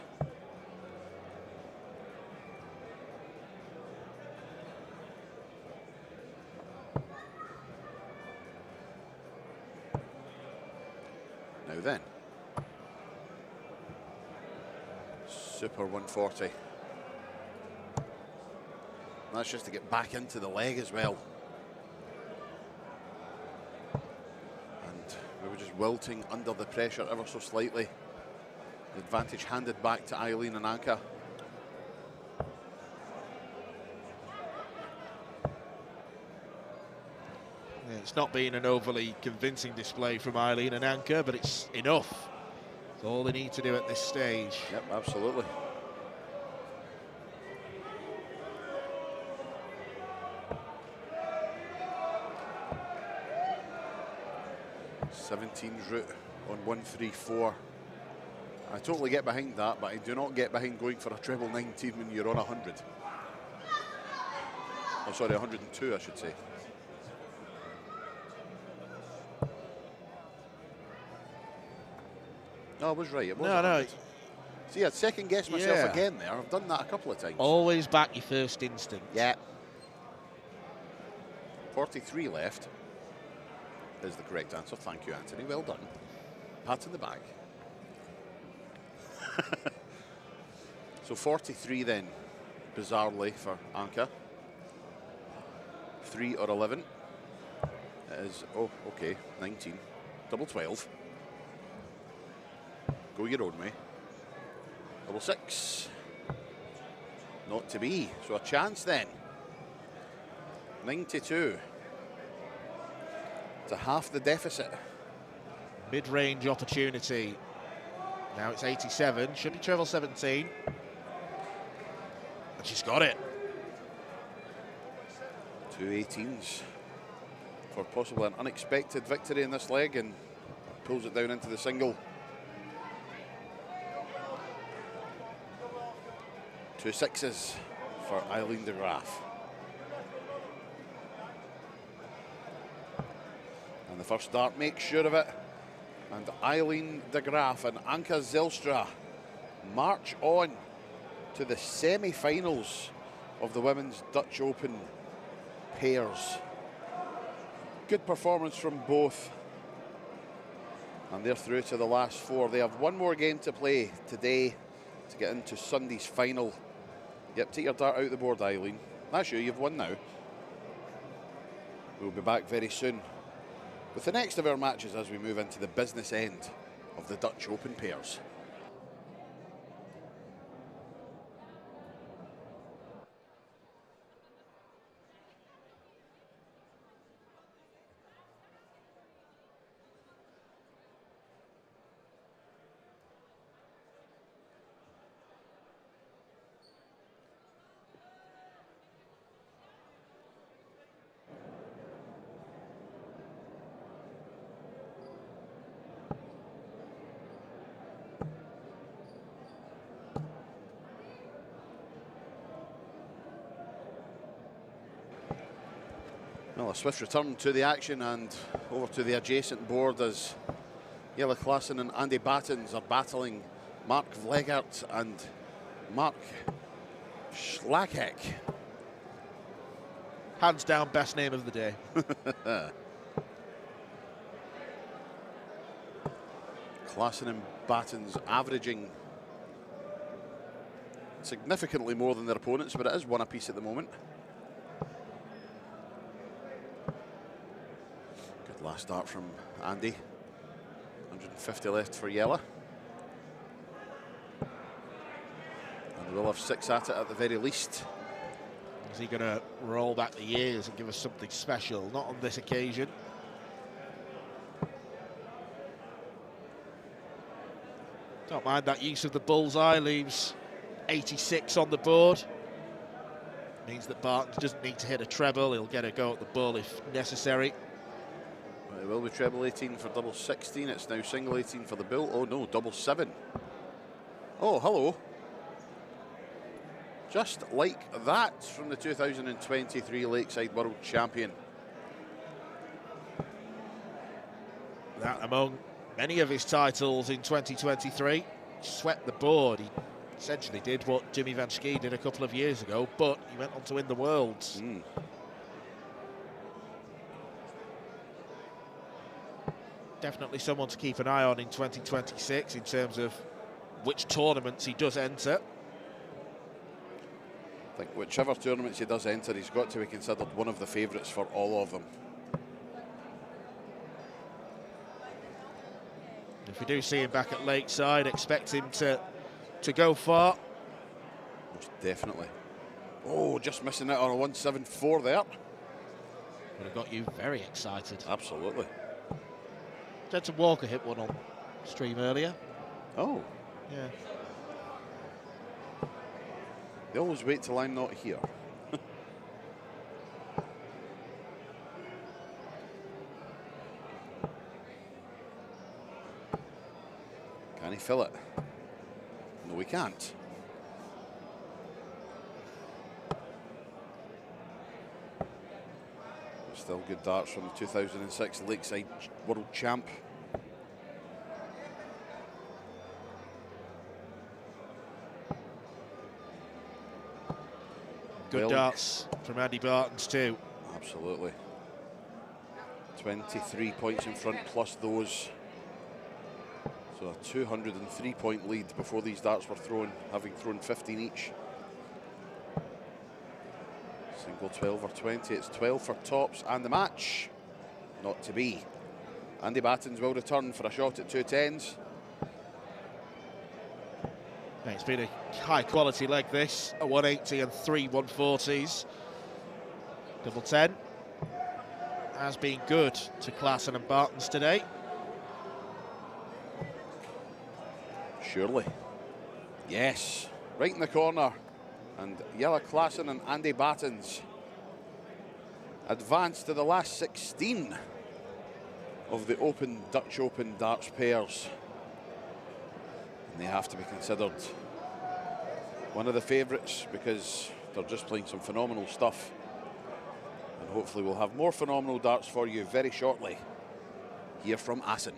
Now then, Super 140. That's just to get back into the leg as well. And we were just wilting under the pressure ever so slightly. The advantage handed back to Eileen and Anke. Yeah, it's not been an overly convincing display from Eileen and Anke, but it's enough. It's all they need to do at this stage. Yep, absolutely. Route on 134. I totally get behind that, but I do not get behind going for a treble 19 when you're on 100. Oh, sorry, 102, I should say. No, I was right. It was No, 100. See, I'd second guess myself again there. I've done that a couple of times. Always back your first instinct. Yeah. 43 left. Is the correct answer. Thank you, Anthony. Well done. Pat in the back. So 43 then, bizarrely, for Anke. 3 or 11. It is, oh, okay, 19. Double 12. Go your own way. Double 6. Not to be. So a chance then. 92. To half the deficit. Mid-range opportunity. Now it's 87. Should be treble 17. And she's got it. 2 18s for possibly an unexpected victory in this leg, and pulls it down into the single. 2 6s for Eileen de Graaf. And the first start makes sure of it. And Eileen de Graaf and Anke Zylstra march on to the semi-finals of the Women's Dutch Open pairs. Good performance from both. And they're through to the last 4. They have one more game to play today to get into Sunday's final. Yep, take your dart out the board, Eileen. That's you, you've won now. We'll be back very soon with the next of our matches as we move into the business end of the Dutch Open pairs. Well, a swift return to the action and over to the adjacent board as Jelle Klaassen and Andy Battens are battling Mark Vlegert and Mark Schlakek. Hands down, best name of the day. Klaassen and Battens averaging significantly more than their opponents, but it is one apiece at the moment. Good last start from Andy. 150 left for Jelle. And we'll have 6 at it at the very least. Is he going to roll back the years and give us something special? Not on this occasion. Don't mind that use of the bullseye, leaves 86 on the board. Means that Barton doesn't need to hit a treble, he'll get a go at the ball if necessary. Well, it will be treble 18 for double 16, it's now single 18 for the Bill. Oh no, double 7. Oh, hello. Just like that from the 2023 Lakeside World Champion. That among many of his titles in 2023. Swept the board. He essentially did what Jimmy Van Schie did a couple of years ago, but he went on to win the Worlds. Definitely someone to keep an eye on in 2026 in terms of which tournaments he does enter. I think whichever tournaments he does enter, he's got to be considered one of the favourites for all of them. If we do see him back at Lakeside, expect him to go far. Most definitely. Oh, just missing out on a 174 there. Would have got you very excited. Absolutely. Jensen Walker hit one on stream earlier. Oh. Yeah. They always wait till I'm not here. Can he fill it? No, he can't. Still good darts from the 2006 Lakeside World Champ. Good darts from Andy Bartons too. Absolutely. 23 points in front plus those. So a 203-point lead before these darts were thrown, having thrown 15 each. Single 12 or 20, it's 12 for tops and the match. Not to be. Andy Battens will return for a shot at 210s. It's been a high quality leg this, a 180 and 3 140s. Double 10 has been good to Klaassen and Bartons today. Surely. Yes, right in the corner. And Jelle Klaassen and Andy Battens advance to the last 16 of the Dutch Open darts pairs. And they have to be considered one of the favourites because they're just playing some phenomenal stuff. And hopefully we'll have more phenomenal darts for you very shortly here from Assen.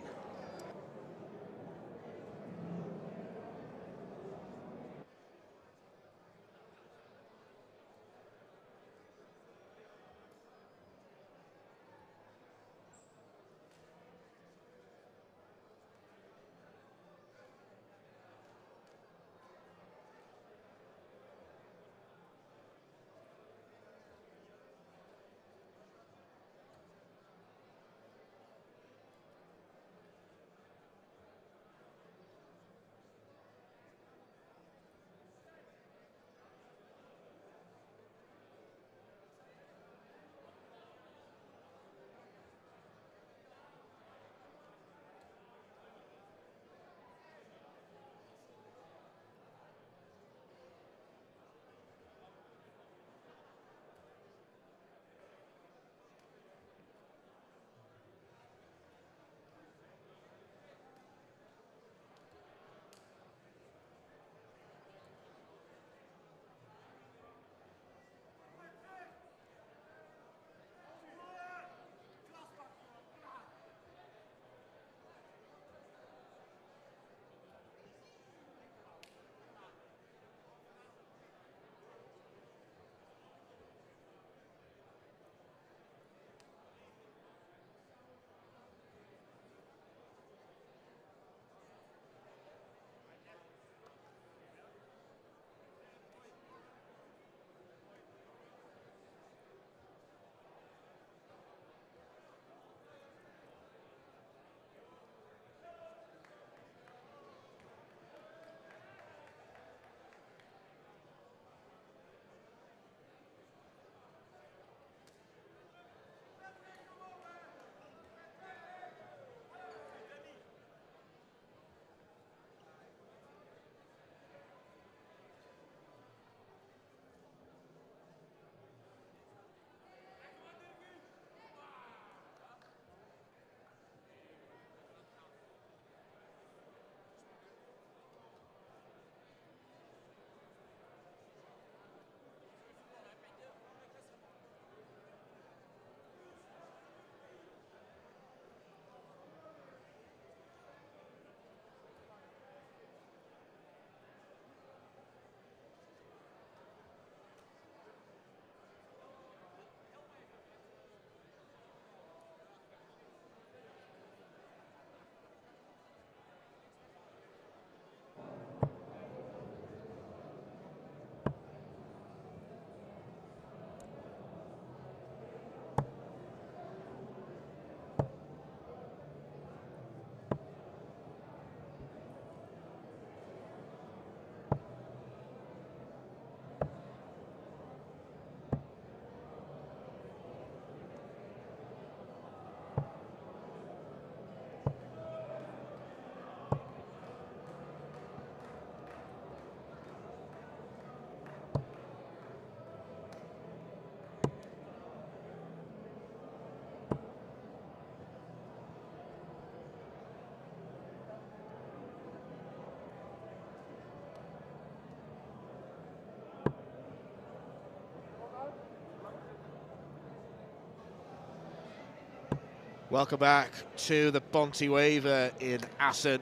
Welcome back to the Bonte Wever in Assen,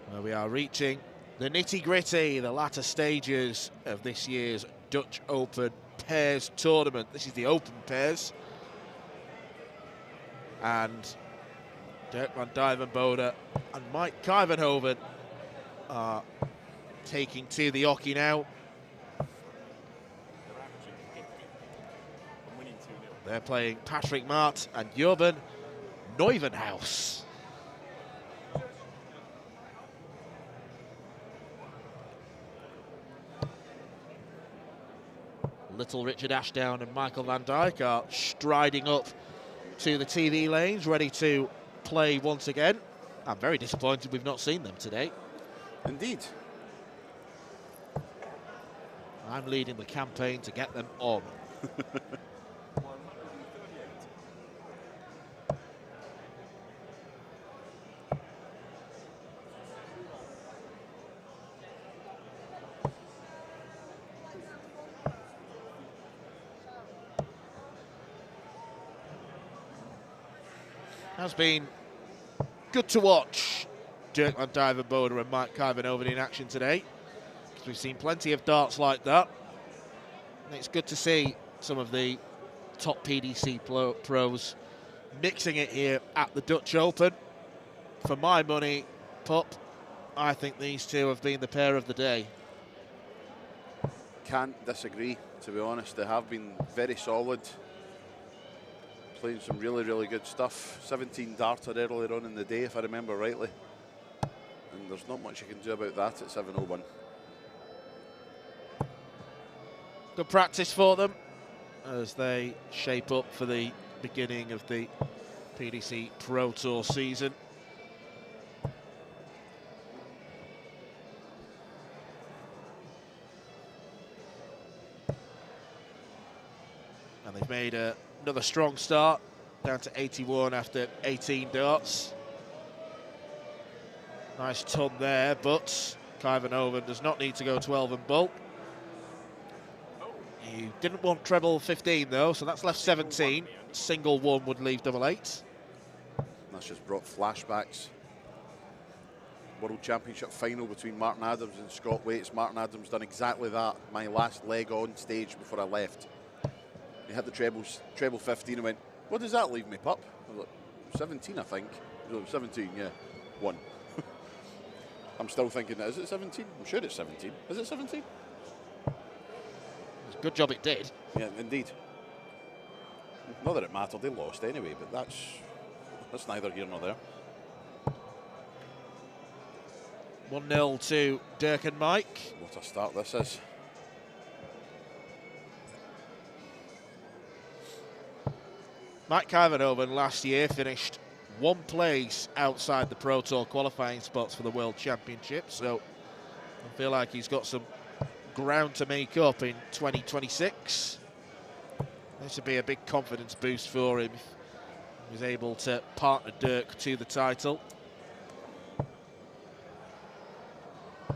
where we are reaching the nitty-gritty, the latter stages of this year's Dutch Open Pairs Tournament. This is the Open Pairs. And Dirk van Dijvenbode and Mike Kuyvenhoven are taking to the hockey now. They're playing Patrick Mart and Jurben Neuvenhuis. Little Richard Ashdown and Michael van Dijk are striding up to the TV lanes, ready to play once again. I'm very disappointed we've not seen them today. Indeed. I'm leading the campaign to get them on. Has been good to watch Dirk van Dijvenbode and Mike Kuyvenhoven in action today, because we've seen plenty of darts like that. And it's good to see some of the top PDC pros mixing it here at the Dutch Open. For my money, Pup, I think these two have been the pair of the day. Can't disagree, to be honest. They have been very solid. Playing some really, really good stuff. 17 darter earlier on in the day, if I remember rightly. And there's not much you can do about that at 7:01. Good practice for them as they shape up for the beginning of the PDC Pro Tour season. And they've made another strong start, down to 81 after 18 darts. Nice ton there, but Kuyvenhoven does not need to go 12 and bulk. He didn't want treble 15 though, so that's left 17. Single one would leave double 8. That's just brought flashbacks. World Championship final between Martin Adams and Scott Waits. Martin Adams done exactly that. My last leg on stage before I left. He hit the treble 15 and went, "What does that leave me, pup?" I was like, 17, I think. He was like, 17, yeah, 1. I'm still thinking, is it 17? I'm sure it's 17. Is it 17? It's a good job it did. Yeah, indeed. Not that it mattered, they lost anyway, but that's neither here nor there. 1-0 to Dirk and Mike. What a start this is. Mike Kuyvenhoven last year finished one place outside the Pro Tour qualifying spots for the World Championship, so I feel like he's got some ground to make up in 2026. This would be a big confidence boost for him if he was able to partner Dirk to the title. I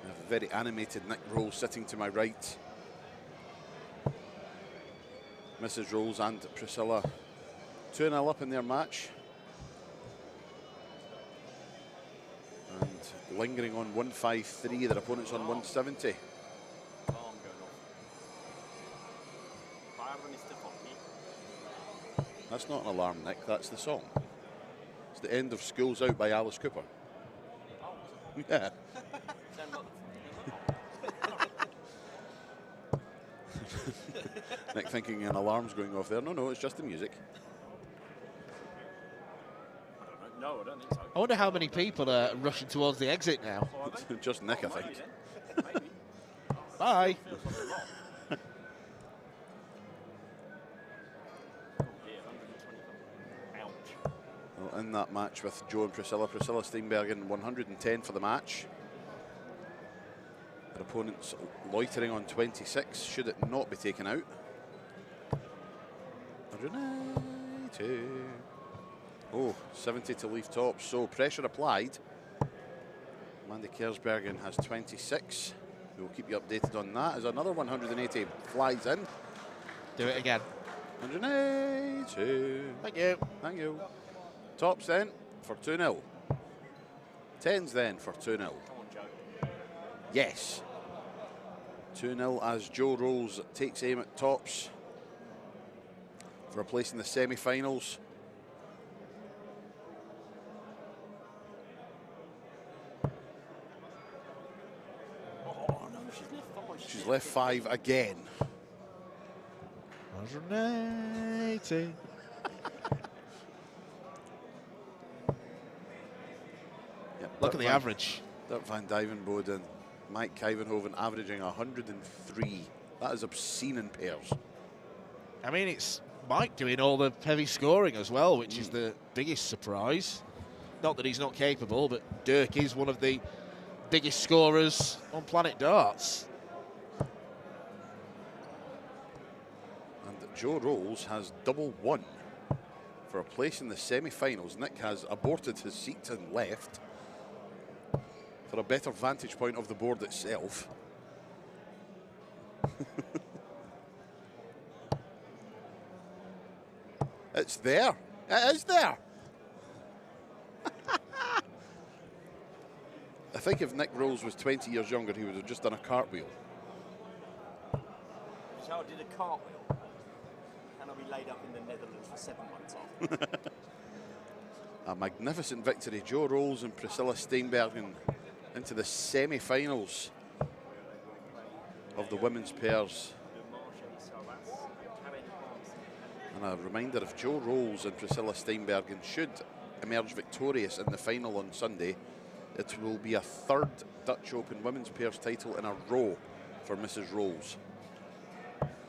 have a very animated Nick Rolls sitting to my right. Mrs. Rolls and Priscilla 2-0 up in their match. And lingering on 153, their opponent's on 170. That's not an alarm, Nick, that's the song. It's the end of School's Out by Alice Cooper. Yeah. Nick thinking an alarm's going off there. No, it's just the music. No, I don't think so. I wonder how many people are rushing towards the exit now. Just Nick, I think. Bye. Well, in that match with Joe and Priscilla Steinbergen 110 for the match. Their opponent's loitering on 26, should it not be taken out. 192. Oh, 70 to leave top, so pressure applied. Mandy Kersbergen has 26. We'll keep you updated on that as another 180 flies in. Do it again. 180. Thank you. Thank you. Tops then for 2-0. 10s then for 2-0. Come on, Joe. Yes. 2-0 as Joe Rolls takes aim at tops for a place in the semi-finals. Oh, no, she's left 5. She's left 5 again. 180. Yep, Look at the average. Dirk van Dijvenbode and Mike Kijvenhoven averaging 103. That is obscene in pairs. I mean, it's Mike doing all the heavy scoring as well, which is the biggest surprise. Not that he's not capable, but Dirk is one of the biggest scorers on Planet Darts. And Joe Rolls has double won for a place in the semi-finals. Nick has aborted his seat and left for a better vantage point of the board itself. It's there. It is there. I think if Nick Rolls was 20 years younger, he would have just done a cartwheel. Joe did a cartwheel. And I'll be laid up in the Netherlands for 7 months after. A magnificent victory. Joe Rolls and Priscilla Steinbergen into the semi-finals of the women's pairs. And a reminder, if Joe Rolls and Priscilla Steinbergen should emerge victorious in the final on Sunday, it will be a 3rd Dutch Open women's pairs title in a row for Mrs. Rolls.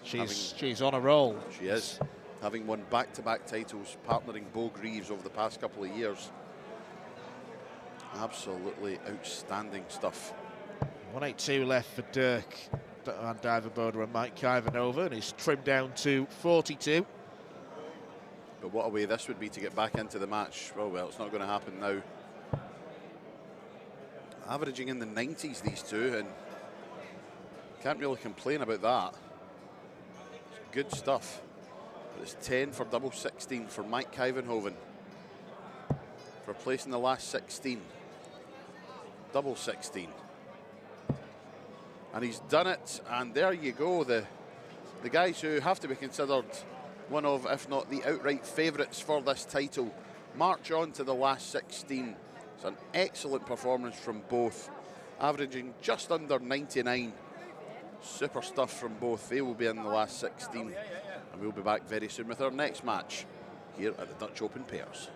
She's on a roll. She is, having won back-to-back titles, partnering Bo Greaves over the past couple of years. Absolutely outstanding stuff. 182 left for Dirk van Dijvenbode and Mike Kijvenhoven, and he's trimmed down to 42. But what a way this would be to get back into the match. Oh well, it's not going to happen now. Averaging in the 90s, these two, and can't really complain about that. It's good stuff. But it's 10 for double 16 for Mike Kijvenhoven for a place in the last 16. Double 16. And he's done it, and there you go. The guys who have to be considered one of, if not the outright favourites for this title, march on to the last 16. It's an excellent performance from both, averaging just under 99. Super stuff from both. They will be in the last 16. And we'll be back very soon with our next match here at the Dutch Open Pairs.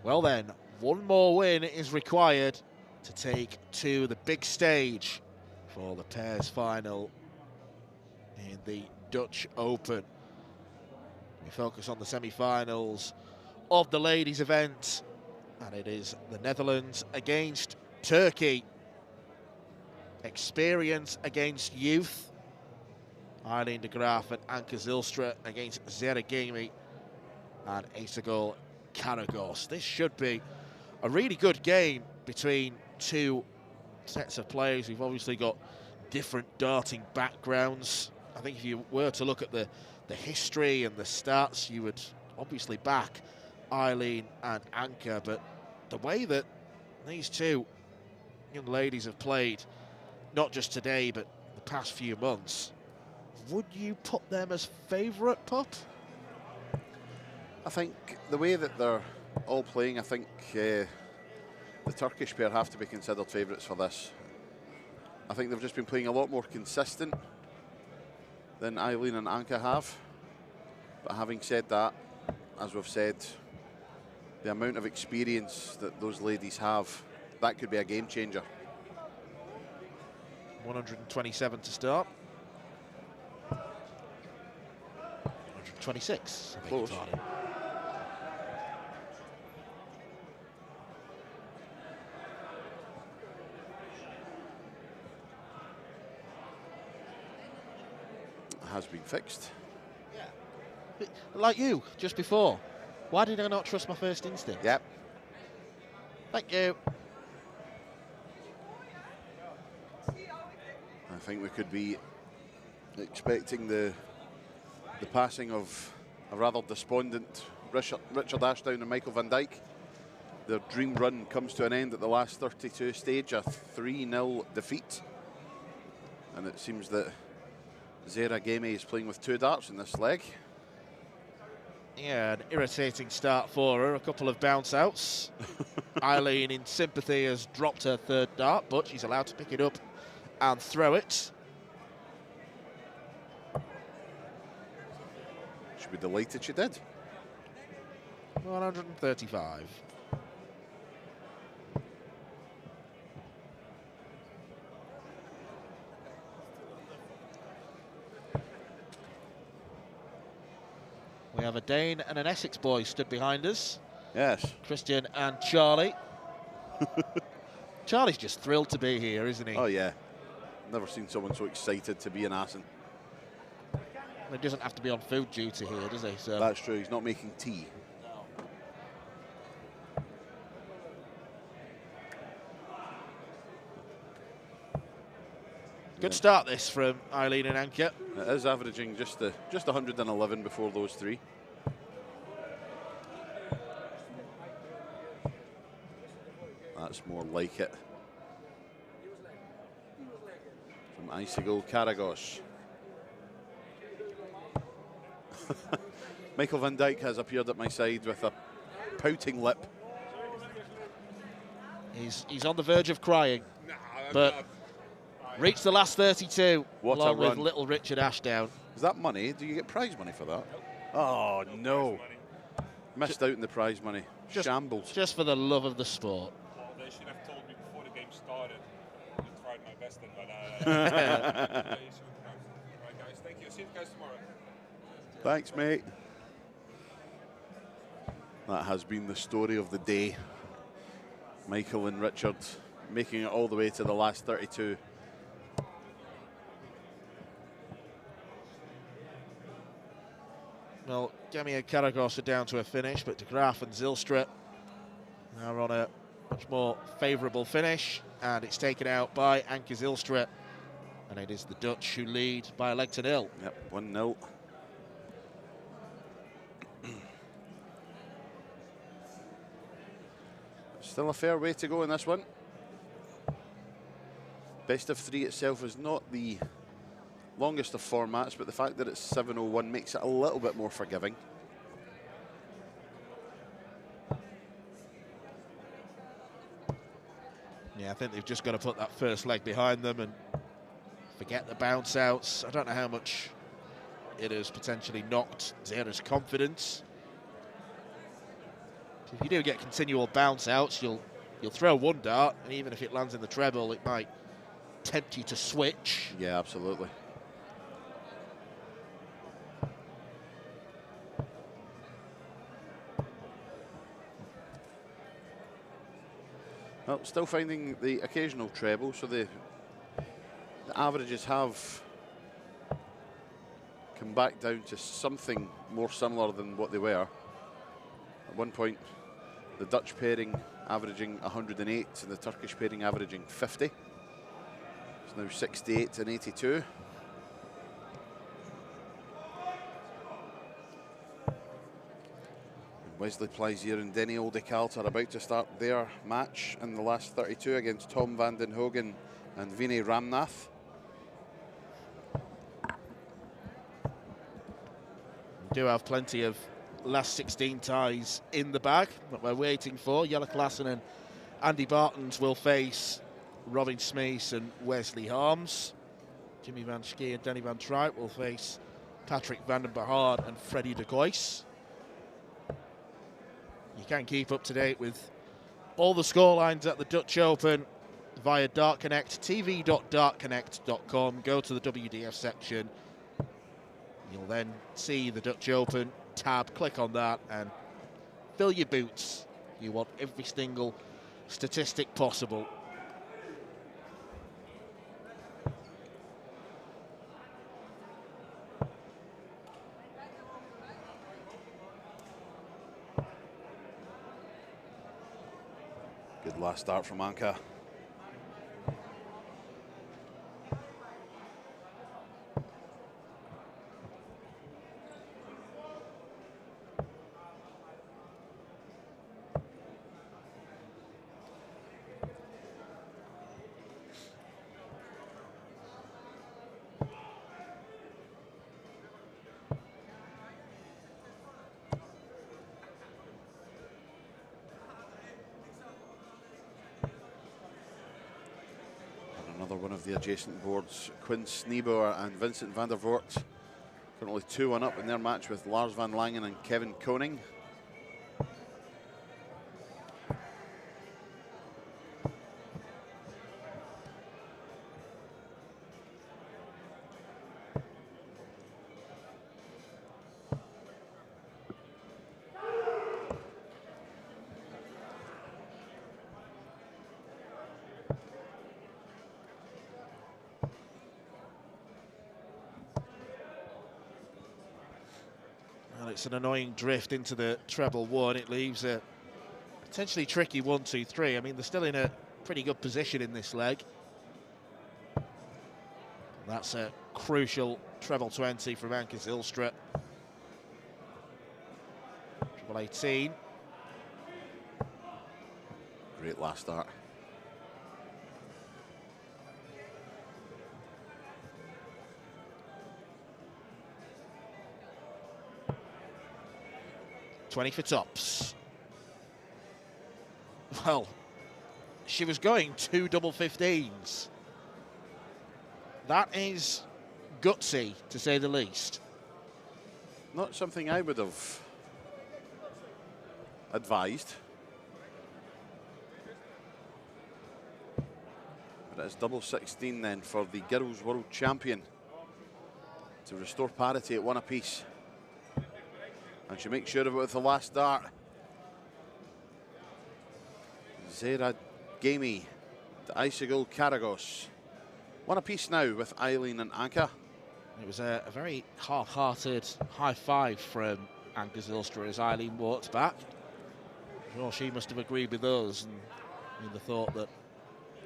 Well then, one more win is required to take to the big stage for the pairs final in the Dutch Open. We focus on the semi-finals of the ladies event, and it is the Netherlands against Turkey. Experience against youth. Eileen de Graaf and Anke Zylstra against Zera Gemi and Isagol Karagos. This should be a really good game between two sets of players who've obviously got different darting backgrounds. I think if you were to look at the history and the stats, you would obviously back Eileen and Anke, but the way that these two young ladies have played, not just today, but the past few months, would you put them as favourite, Pup? I think the way that they're all playing, I think the Turkish pair have to be considered favourites for this. I think they've just been playing a lot more consistent than Eileen and Anke have. But having said that, as we've said, the amount of experience that those ladies have, that could be a game changer. 127 to start. 126. Close. Has been fixed. Yeah. Like you, just before. Why did I not trust my first instinct? Yep. Thank you. I think we could be expecting the passing of a rather despondent Richard Ashdown and Michael van Dijk. Their dream run comes to an end at the last 32 stage, a 3-0 defeat. And it seems that Zera Gemi is playing with 2 darts in this leg. Yeah, an irritating start for her. A couple of bounce outs. Eileen, in sympathy, has dropped her 3rd dart, but she's allowed to pick it up and throw it. Should be delighted she did. 135. We have a Dane and an Essex boy stood behind us. Yes. Christian and Charlie. Charlie's just thrilled to be here, isn't he? Oh, yeah. Never seen someone so excited to be in Assen. He doesn't have to be on food duty here, does he? So that's true. He's not making tea. Good start this from Eileen and Anke. It is averaging just 111 before those 3. That's more like it. From Isagol Karagos. Michael van Dijk has appeared at my side with a pouting lip. He's on the verge of crying, but reached the last 32 along with little Richard Ashdown. Is that money? Do you get prize money for that? Oh, no. Missed out on the prize money. Shambles. Just for the love of the sport. Well, they should have told me before the game started. I tried my best then, but right, guys, thank you. See you guys tomorrow. Thanks, mate. That has been the story of the day. Michael and Richard making it all the way to the last 32. Well, Gemi and Karagos are down to a finish, but de Graaf and Zylstra are on a much more favourable finish, and it's taken out by Anke Zylstra, and it is the Dutch who lead by a leg to 0. Yep, 1-0. Still a fair way to go in this one. Best of 3 itself is not the longest of formats, but the fact that it's 7:01 makes it a little bit more forgiving. Yeah, I think they've just got to put that first leg behind them and forget the bounce outs. I don't know how much it has potentially knocked Zera's confidence. If you do get continual bounce outs, you'll throw one dart, and even if it lands in the treble, it might tempt you to switch. Yeah, absolutely. Well, still finding the occasional treble, so the averages have come back down to something more similar than what they were. At one point, the Dutch pairing averaging 108 and the Turkish pairing averaging 50. It's now 68 and 82. Wesley Plaisier and Denny Oldekalt are about to start their match in the last 32 against Tom van den Hogen and Vinay Ramnath. We do have plenty of last 16 ties in the bag that we're waiting for. Jelle Klassen and Andy Bartons will face Robin Smees and Wesley Harms. Jimmy van Schie and Danny van Tripe will face Patrick van den Behard and Freddie de Gois. You can keep up to date with all the scorelines at the Dutch Open via Dart Connect, tv.dartconnect.com. Go to the WDF section. You'll then see the Dutch Open tab. Click on that and fill your boots. You want every single statistic possible. Good last start from Anka. One of the adjacent boards, Quinn Sneeboer and Vincent van der Voort, currently 2-1 up in their match with Lars van Langen and Kevin Koning. It's an annoying drift into the treble one. It leaves a potentially tricky 1-2-3. I mean, they're still in a pretty good position in this leg. That's a crucial treble 20 from Anke Zylstra. Treble 18. Great last start. $20 for tops. Well, she was going 2 double 15s. That is gutsy, to say the least. Not something I would have advised. But it's double 16 then for the girls world champion to restore parity at 1 apiece. And she makes sure of it with the last dart. Zera Gamey to Isigul Karagos. 1 apiece now with Eileen and Anka. It was a very half-hearted high five from Anke Zylstra as Eileen walked back. Well, she must have agreed with us and in the thought that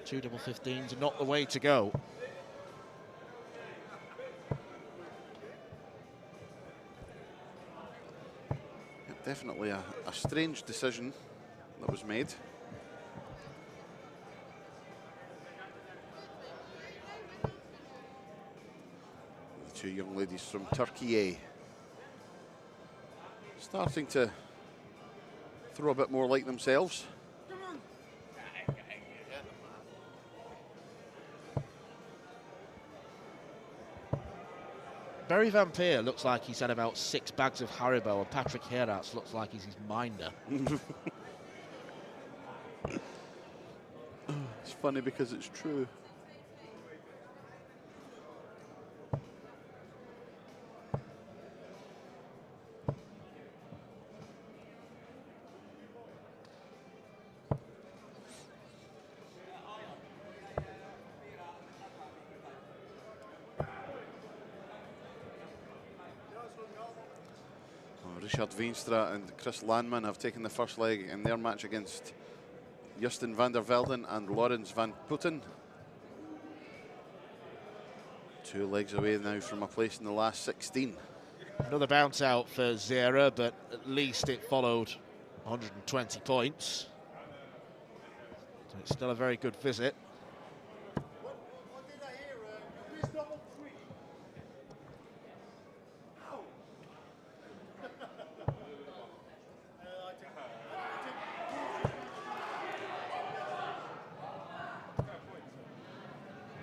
2 double 15s are not the way to go. Definitely a strange decision that was made. The 2 young ladies from Turkey starting to throw a bit more like themselves. Very Vampire looks like he's had about 6 bags of Haribo, and Patrick Heratz looks like he's his minder. It's funny because it's true. Richard Veenstra and Chris Landman have taken the first leg in their match against Justin van der Velden and Lawrence van Putten. 2 legs away now from a place in the last 16. Another bounce out for Zera, but at least it followed 120 points. So it's still a very good visit.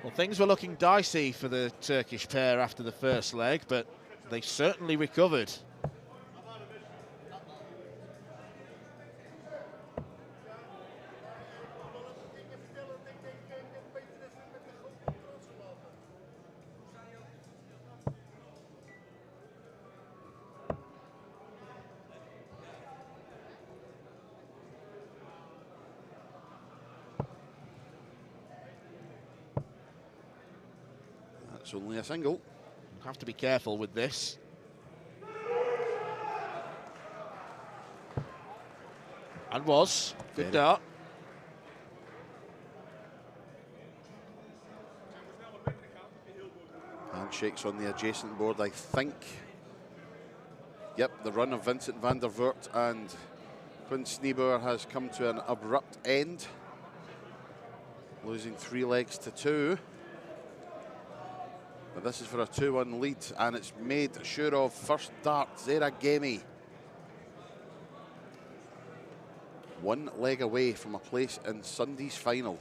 Well, things were looking dicey for the Turkish pair after the first leg, but they certainly recovered. That's only a single. You have to be careful with this. And was. Good dart. Handshakes on the adjacent board, I think. Yep, the run of Vincent van der Voort and Quinn Sneebauer has come to an abrupt end, losing 3 legs to 2. But this is for a 2-1 lead, and it's made sure of. First dart, Zera Gemi. 1 leg away from a place in Sunday's final.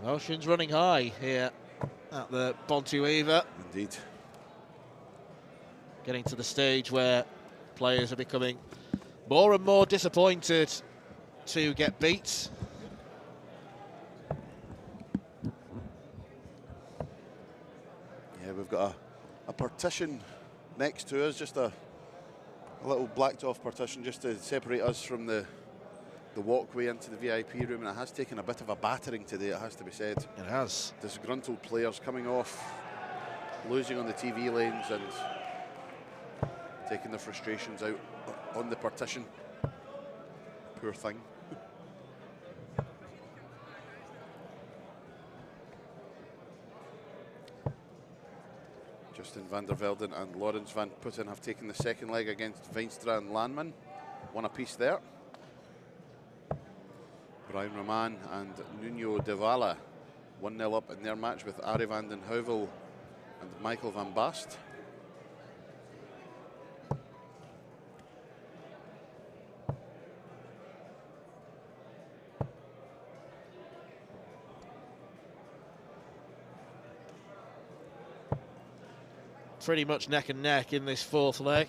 Emotions running high here at the Bonte Wever. Indeed. Getting to the stage where players are becoming more and more disappointed to get beat. Yeah, we've got a partition next to us, just a little blacked off partition just to separate us from the walkway into the VIP room, and it has taken a bit of a battering today, it has to be said. It has. Disgruntled players coming off, losing on the TV lanes and taking their frustrations out on the partition. Poor thing. Justin van der Velden and Lawrence van Putten have taken the second leg against Veenstra and Landman. 1 apiece there. Brian Roman and Nuno de Vala 1-0 up in their match with Arie van den Heuvel and Michael van Baast. Pretty much neck and neck in this 4th leg.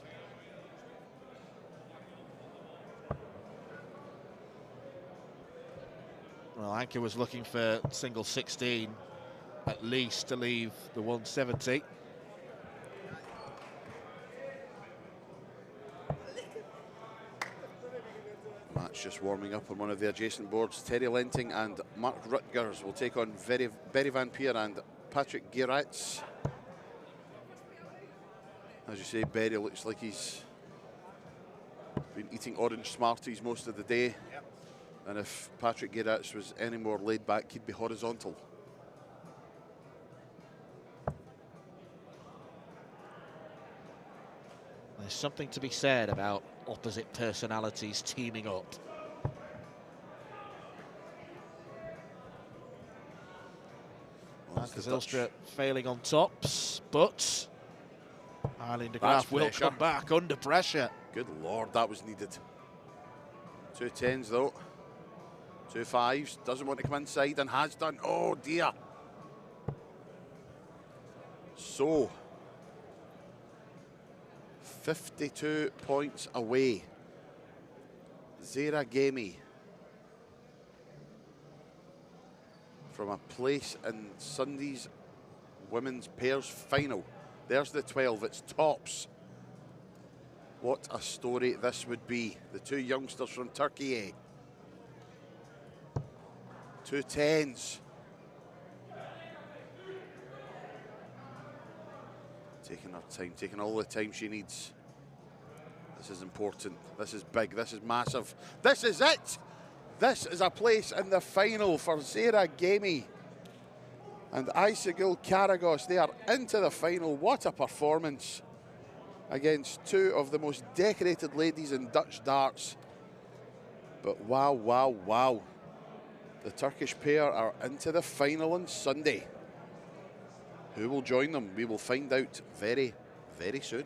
Well, Anke was looking for single 16 at least to leave the 170. Match just warming up on one of the adjacent boards. Terry Lenting and Mark Rutgers will take on Berry Van Peer and Patrick Geerats. As you say, Berry looks like he's been eating orange Smarties most of the day. Yep. And if Patrick Geerats was any more laid back, he'd be horizontal. There's something to be said about opposite personalities teaming up. Marcus Ilstra failing on tops, but Eileen de Graaf will come back under pressure. Good Lord, that was needed. 2 10s though. 2 5s, doesn't want to come inside and has done. Oh dear. So, 52 points away. Zara Gamey from a place in Sunday's women's pairs final. There's the 12, it's tops. What a story this would be. The 2 youngsters from Turkey. 2 10s. Taking her time, taking all the time she needs. This is important. This is big. This is massive. This is it. This is a place in the final for Zara Gamey and Aysegül Karagos. They are into the final. What a performance against 2 of the most decorated ladies in Dutch darts. But wow, wow, wow. The Turkish pair are into the final on Sunday. Who will join them? We will find out very, very soon.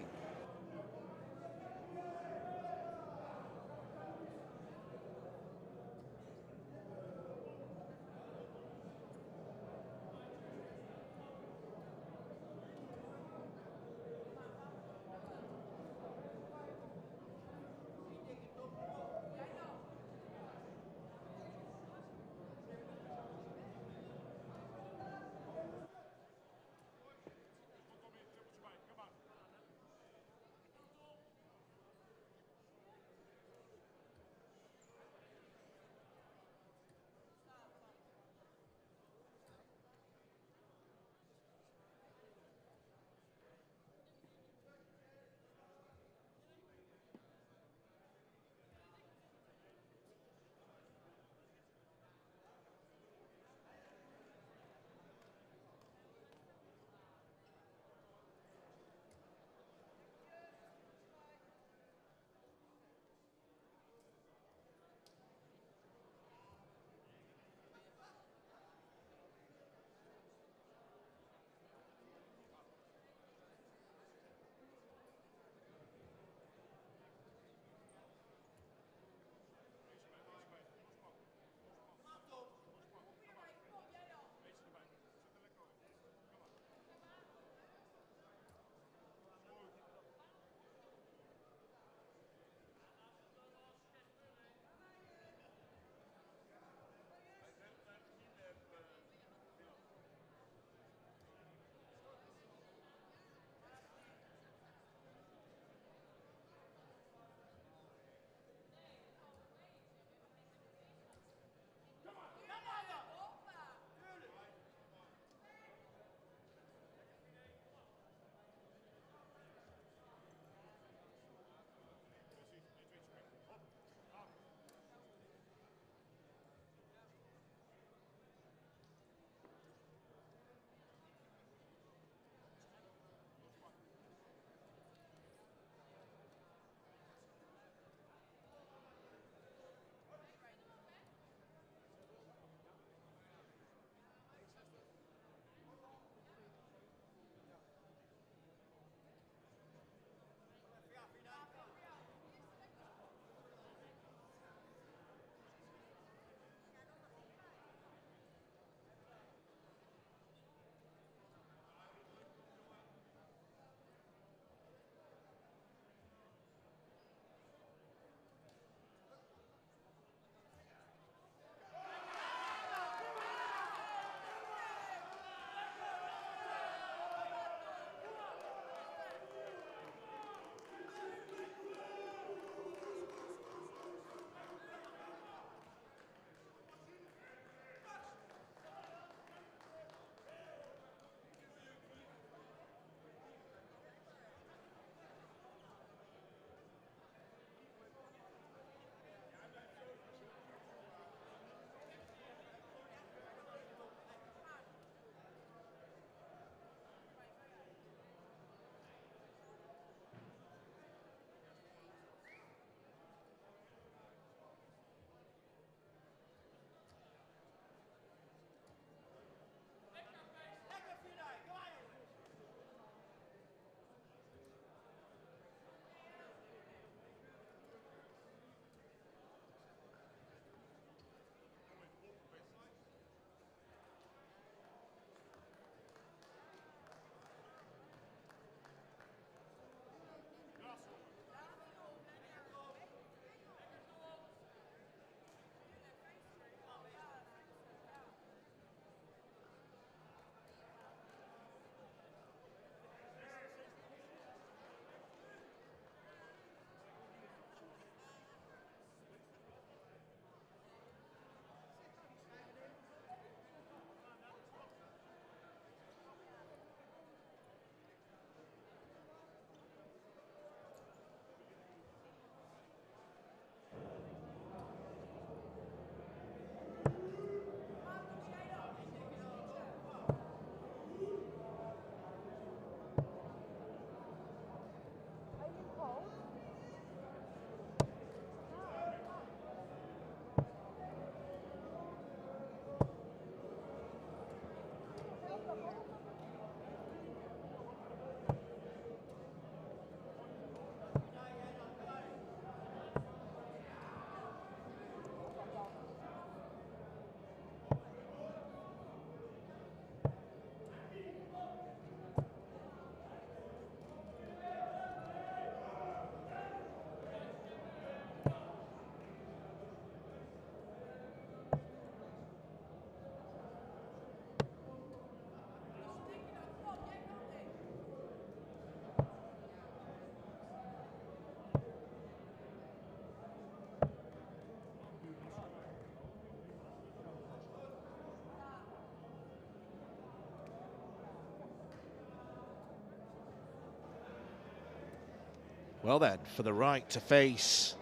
Well then, for the right to face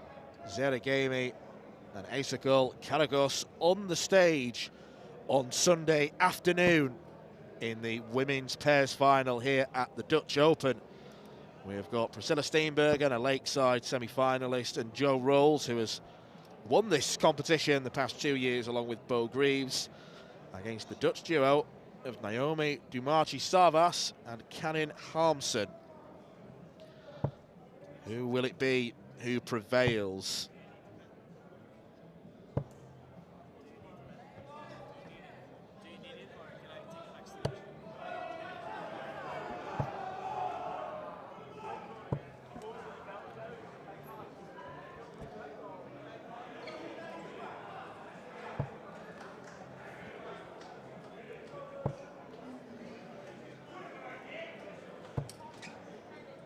Zeragami and Aysegul Karagos on the stage on Sunday afternoon in the women's pairs final here at the Dutch Open. We've got Priscilla Steenbergen, a Lakeside semi-finalist, and Joe Rolls, who has won this competition the past 2 years along with Bo Greaves, against the Dutch duo of Naomi Dumarchi-Savas and Karin Harmsen. Who will it be who prevails?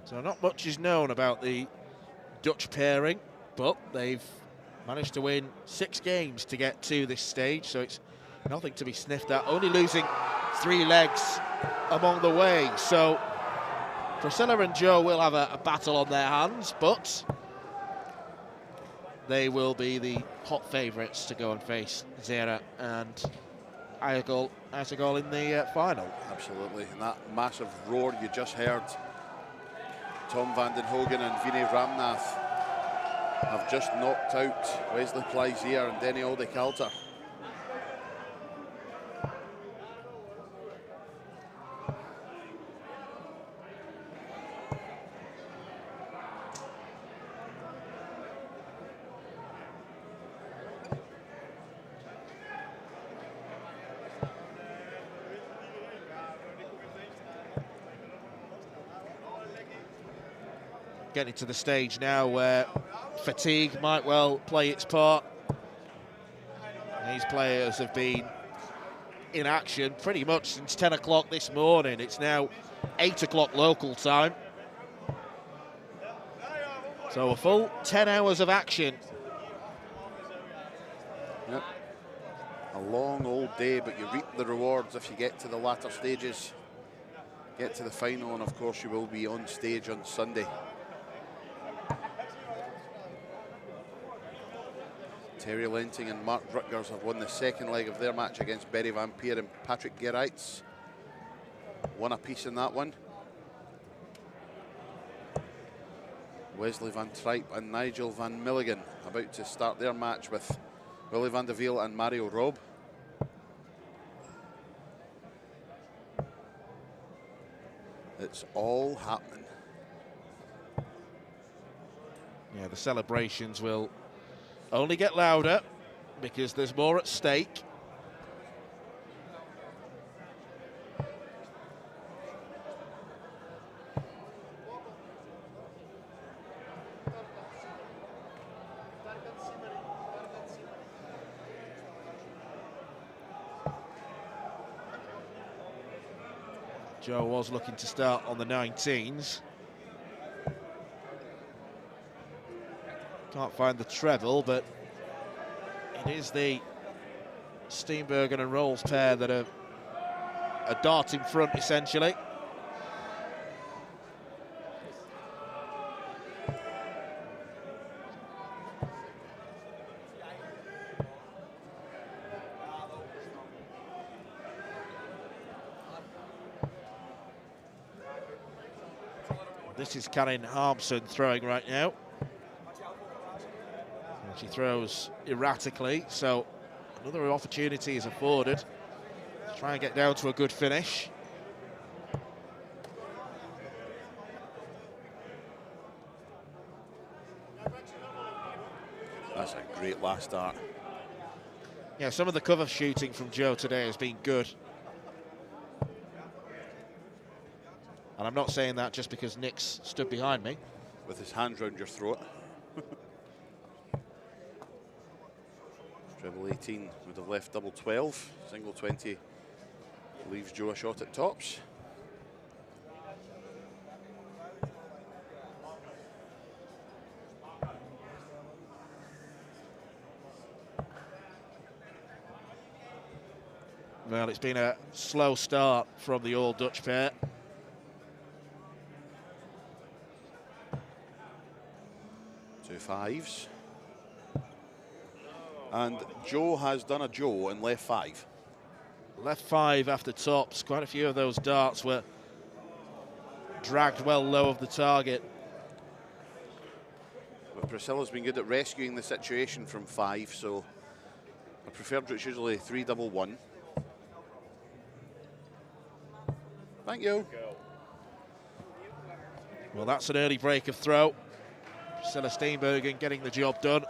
So not much is known about the Dutch pairing, but they've managed to win 6 games to get to this stage, so it's nothing to be sniffed at, only losing 3 legs along the way. So Priscilla and Joe will have a battle on their hands, but they will be the hot favourites to go and face Zera and Aysegul in the final. Absolutely, and that massive roar you just heard, Tom van den Hogen and Vinay Ramnath have just knocked out Wesley Plaisier and Denny Aldekalter. Getting to the stage now where fatigue might well play its part. These players have been in action pretty much since 10 o'clock this morning. It's now 8 o'clock local time. So a full 10 hours of action. Yep. A long old day, but you reap the rewards if you get to the latter stages. Get to the final, and of course you will be on stage on Sunday. Terry Lenting and Mark Rutgers have won the second leg of their match against Berry Van Peer and Patrick Gerrits. One apiece in that one. Wesley Van Tripe and Nigel Van Milligan about to start their match with Willie van de Veel and Mario Robb. It's all happening. Yeah, the celebrations will only get louder because there's more at stake. Joe was looking to start on the 19s. Can't find the treble, but it is the Steenbergen and Rolls pair that are a dart in front, essentially. This is Karin Harmsen throwing right now. And she throws erratically, so another opportunity is afforded to try and get down to a good finish. That's a great last start. Yeah, some of the cover shooting from Joe today has been good. And I'm not saying that just because Nick's stood behind me. With his hands round your throat. Treble 18 would have left double 12. Single 20 leaves Joe a shot at tops. Well, it's been a slow start from the all-Dutch pair. 2 5s. And Joe has done a Joe and left 5. Left 5 after tops. Quite a few of those darts were dragged well low of the target. But Priscilla's been good at rescuing the situation from 5, so a preferred route's usually 3-1-1. Thank you. Well, that's an early break of throw. Priscilla Steenbergen getting the job done.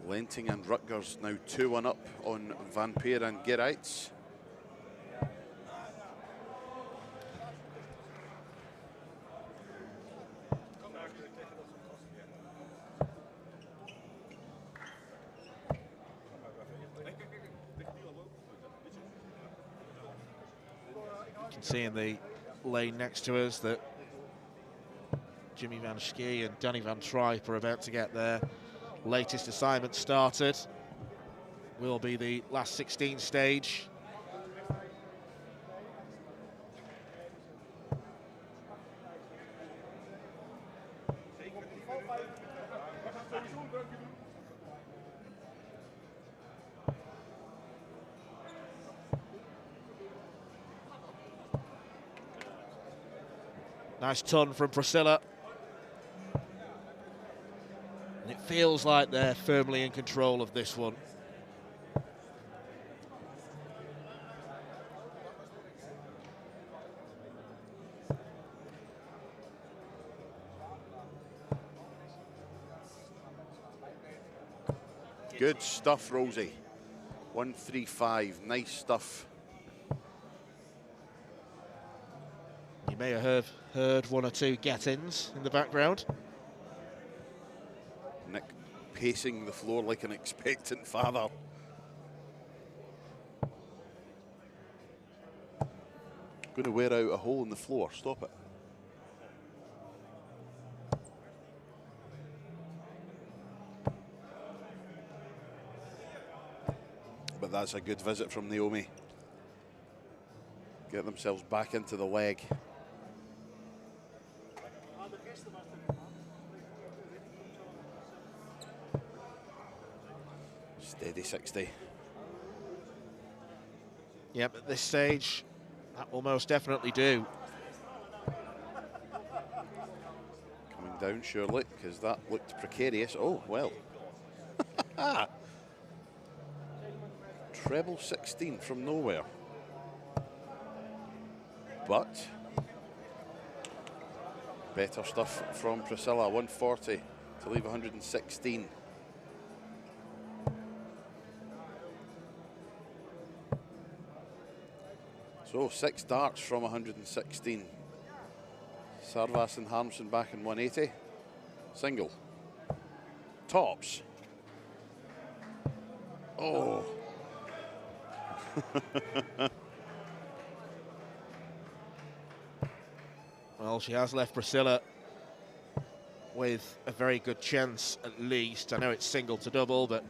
Lenting and Rutgers now 2-1 up on Van Peer and Gerijts. You can see in the lane next to us that Jimmy Van Schie and Danny Van Tripe are about to get their latest assignment started. Will be the last 16 stage. Nice ton from Priscilla. And it feels like they're firmly in control of this one. Good stuff, Rosie. 135, nice stuff. You may have heard one or two get-ins in the background. Nick pacing the floor like an expectant father. Going to wear out a hole in the floor, stop it. But that's a good visit from Naomi. Get themselves back into the leg. Steady 60. Yep, at this stage, that will most definitely do. Coming down, surely, because that looked precarious. Oh, well. Treble 16 from nowhere. But better stuff from Priscilla, 140 to leave 116. So 6 darts from 116. Sarvas and Harmson back in 180. Single. Tops. Oh. Well, she has left Priscilla with a very good chance, at least. I know it's single to double, but...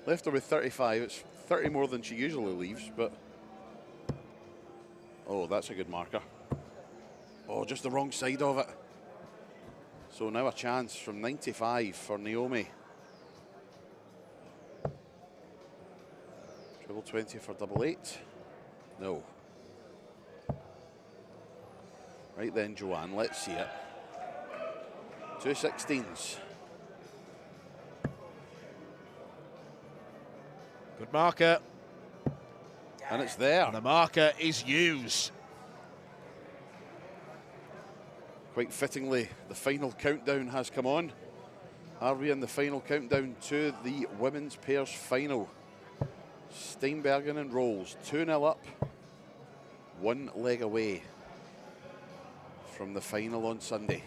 Left her with 35. It's 30 more than she usually leaves, but... Oh, that's a good marker. Oh, just the wrong side of it. So now a chance from 95 for Naomi. Treble 20 for double 8. No. Right then, Joanne, let's see it. 2 16s. Good marker. And it's there. And the marker is used. Quite fittingly, the final countdown has come on. Are we in the final countdown to the women's pairs final? Steinbergen and Rolls, 2-0 up, 1 leg away from the final on Sunday.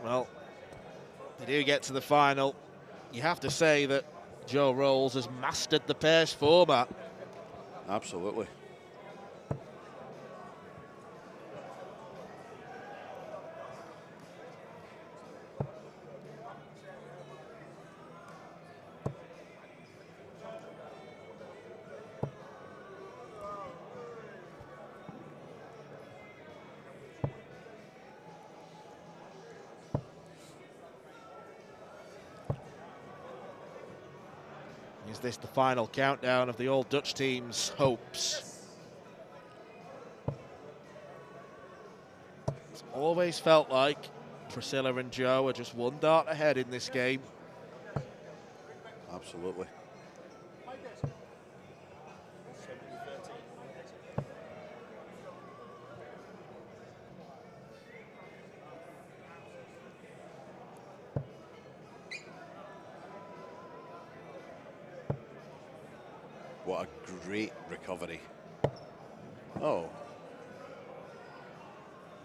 Well, they do get to the final. You have to say that Joe Rolls has mastered the pairs format. Absolutely. Is this the final countdown of the all Dutch team's hopes? It's always felt like Priscilla and Joe are just one dart ahead in this game. Absolutely. What a great recovery. Oh.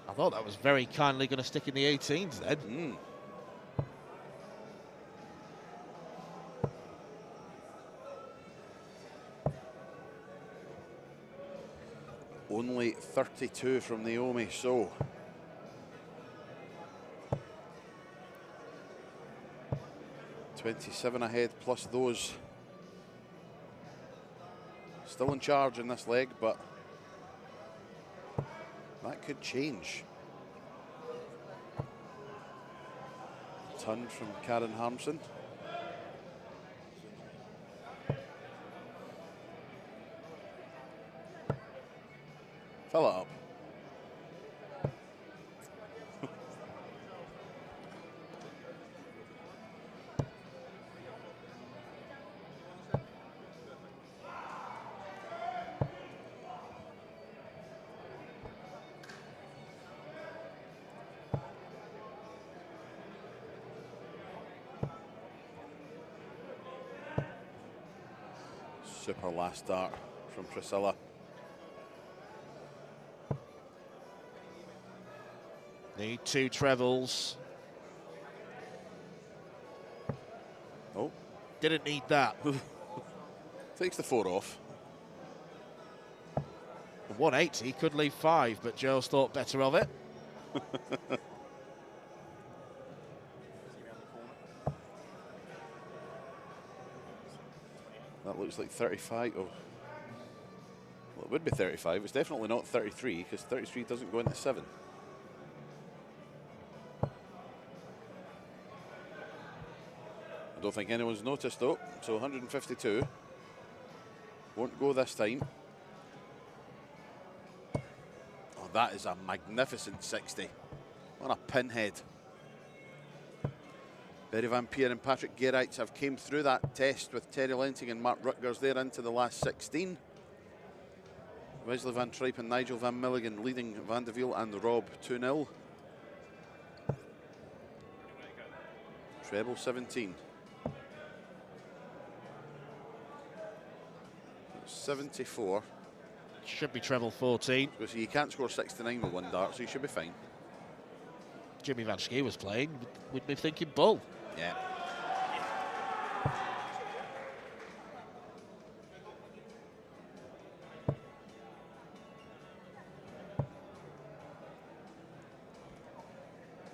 I thought that was very kindly going to stick in the 18s then. Only 32 from Naomi, so. $27 ahead plus those. Still in charge in this leg, but that could change. Ton from Karen Harmson. Fill it up. Super last start from Priscilla. Need 2 trebles. Oh. Didn't need that. Takes the 4 off. The 180 could leave 5, but Joe's thought better of it. That looks like 35. Oh. Well, it would be 35. It's definitely not 33 because 33 doesn't go into 7. I don't think anyone's noticed though. So 152. Won't go this time. Oh, that is a magnificent 60. On a pinhead. Berry Van Peer and Patrick Gereitz have came through that test with Terry Lenting and Mark Rutgers. They're into the last 16. Wesley Van Tripe and Nigel Van Milligan leading Van de Wiel and Rob 2-0. Treble 17. 74. Should be treble 14. So you can't score 69 with 1 dart, so you should be fine. Jimmy Van Schie was playing, we'd be thinking bull. Yeah.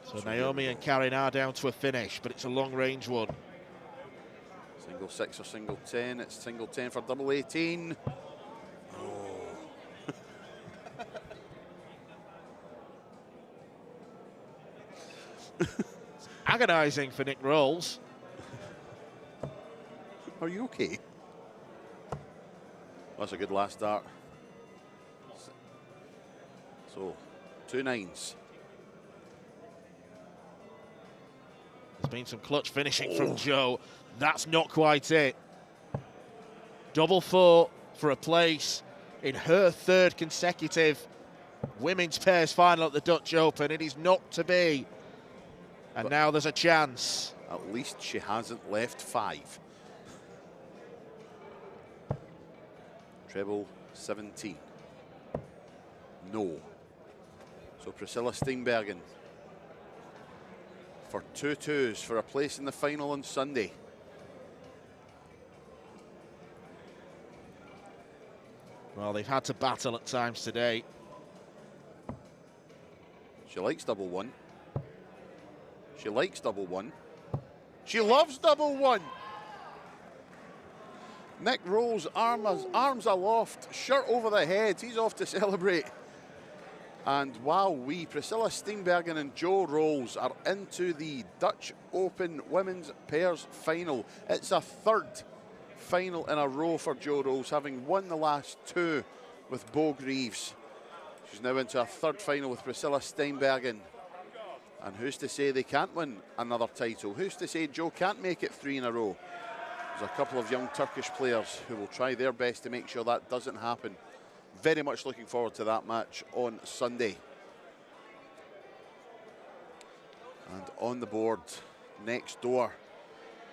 So Naomi and Karen are down to a finish, but it's a long-range one. Single 6 or single 10. It's single 10 for double 18. Agonising for Nick Rolls. Are you okay? That's a good last dart. So, 2 9s. There's been some clutch finishing from Joe. That's not quite it. Double 4 for a place in her 3rd consecutive women's pairs final at the Dutch Open. It is not to be. And now there's a chance. At least she hasn't left 5. Treble 17. No. So Priscilla Steenbergen for 2 2s for a place in the final on Sunday. Well, they've had to battle at times today. She likes double 1. She likes double 1. She loves double 1. Nick Rolls, arms aloft, shirt over the head. He's off to celebrate. And wow, Priscilla Steenbergen and Joe Rolls are into the Dutch Open Women's Pairs Final. It's a 3rd final in a row for Joe Rolls, having won the last two with Bo Greaves. She's now into a third final with Priscilla Steinbergen. And who's to say they can't win another title? Who's to say Joe can't make it 3 in a row? There's a couple of young Turkish players who will try their best to make sure that doesn't happen. Very much looking forward to that match on Sunday. And on the board, next door,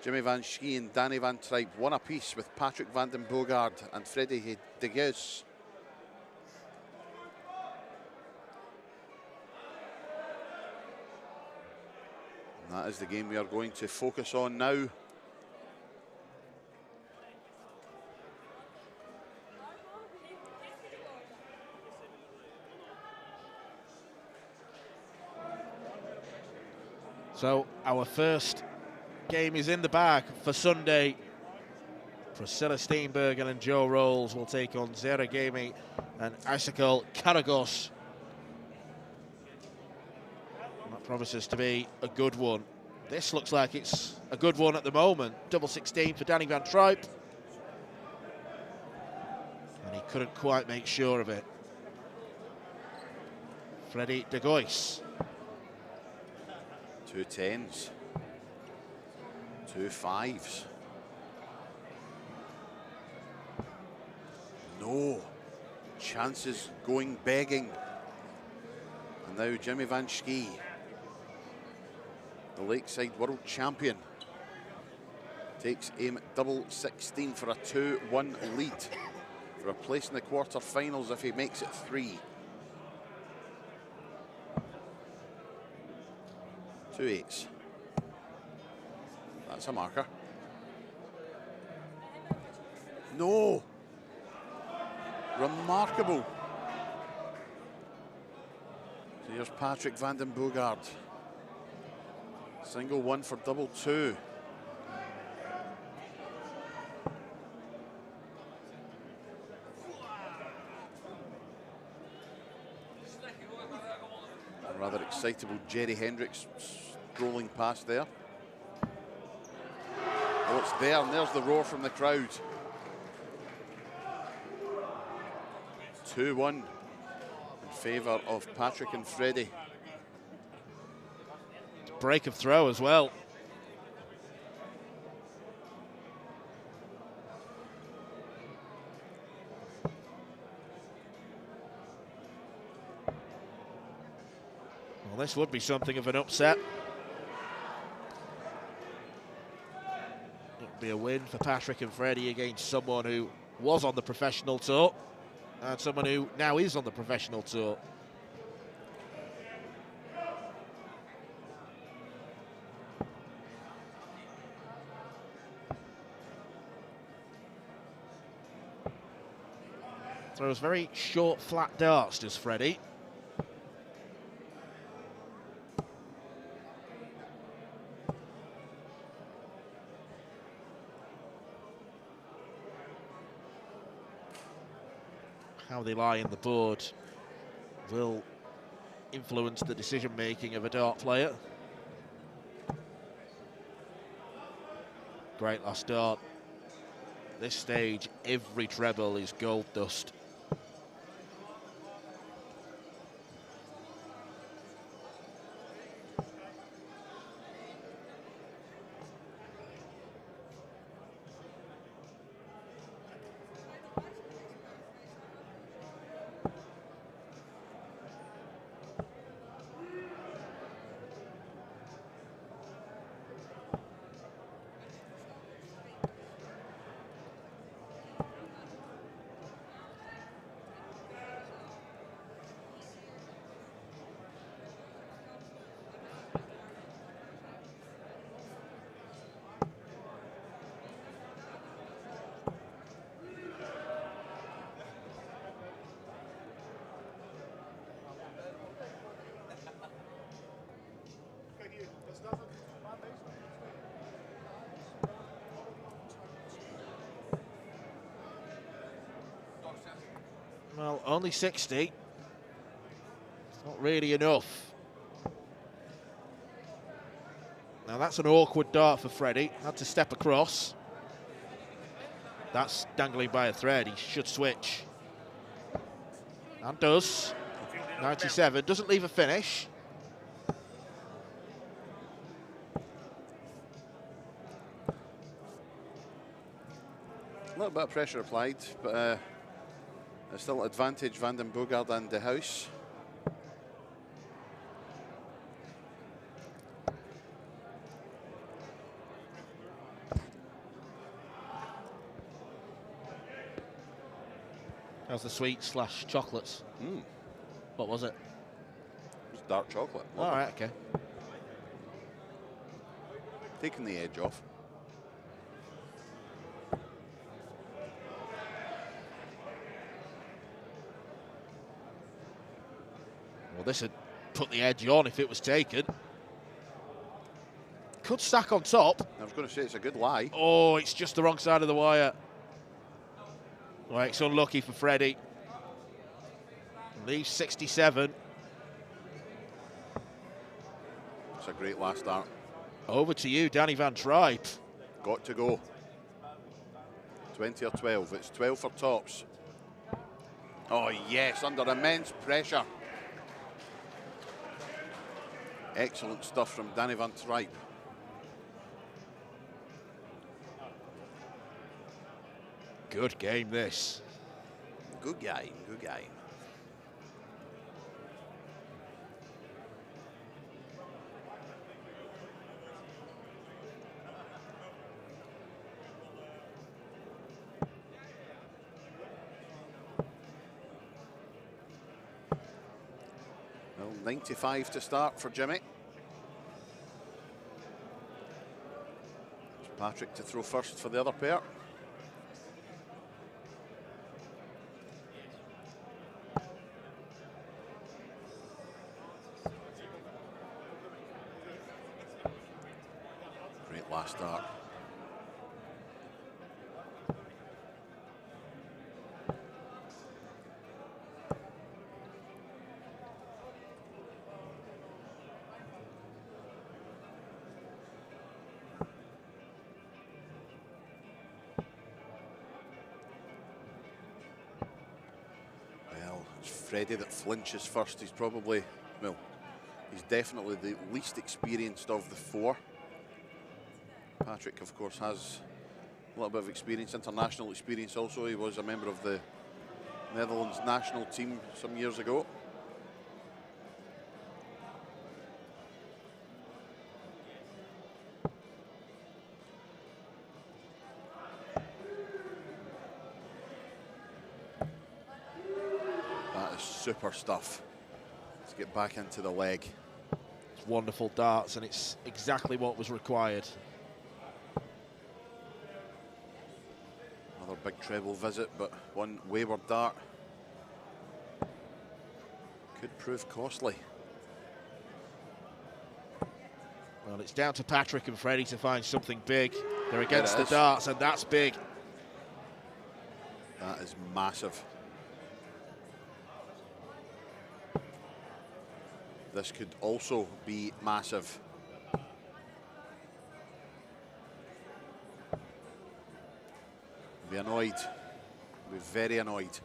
Jimmy Van Schie and Danny Van Tripe, one apiece with Patrick van den Boogaard and Freddie de Geus. And that is the game we are going to focus on now. So our first game is in the bag for Sunday. Priscilla Steinbergen and Joe Rolls will take on Zera Gemi and Aysegul Karagos. That promises to be a good one. This looks like it's a good one at the moment. Double 16 for Danny Van Tripe. And he couldn't quite make sure of it. Freddie de Geus. 2 10s. 2 5s. No. Chances going begging. And now Jimmy Van Schie, the Lakeside world champion, takes aim at double 16 for a 2-1 lead for a place in the quarterfinals if he makes it 3. 2 8s. That's a marker. No. Remarkable. So here's Patrick van den Boogaard. Single 1 for double 2. A rather excitable Jerry Hendricks strolling past there. Oh, it's there, and there's the roar from the crowd. 2-1 in favour of Patrick and Freddie. Break of throw as well. Well, this would be something of an upset. It would be a win for Patrick and Freddie against someone who was on the professional tour and someone who now is on the professional tour. Throws very short, flat darts, does Freddie. How they lie in the board will influence the decision-making of a dart player. Great last dart. This stage, every treble is gold dust. Well, only 60. It's not really enough. Now that's an awkward dart for Freddie. Had to step across. That's dangling by a thread. He should switch. And does. 97. Doesn't leave a finish. A little bit of pressure applied, but still advantage Van den Boogaard and De House. How's the sweet / chocolates? What was it? It was dark chocolate. All right, okay. Taking the edge off. Well, this would put the edge on if it was taken. Could stack on top. I was going to say it's a good lie. Oh, it's just the wrong side of the wire. Well, it's unlucky for Freddie. Leaves 67. It's a great last start. Over to you, Danny Van Tripe. Got to go. 20 or 12. It's 12 for tops. Oh, yes, under immense pressure. Excellent stuff from Danny Van Tripe. Good game, this. Good game, good game. Well, 95 to start for Jimmy. It's Patrick to throw first for the other pair. Last start. Well, it's Freddie that flinches first. He's probably, well, he's definitely the least experienced of the four. Patrick, of course, has a little bit of experience, international experience also. He was a member of the Netherlands national team some years ago. That is super stuff. Let's get back into the leg. It's wonderful darts, and it's exactly what was required. Big treble visit, but one wayward dart could prove costly. Well, it's down to Patrick and Freddie to find something big. They're against the darts, and that's big. That is massive. This could also be massive. Be annoyed. Be very annoyed.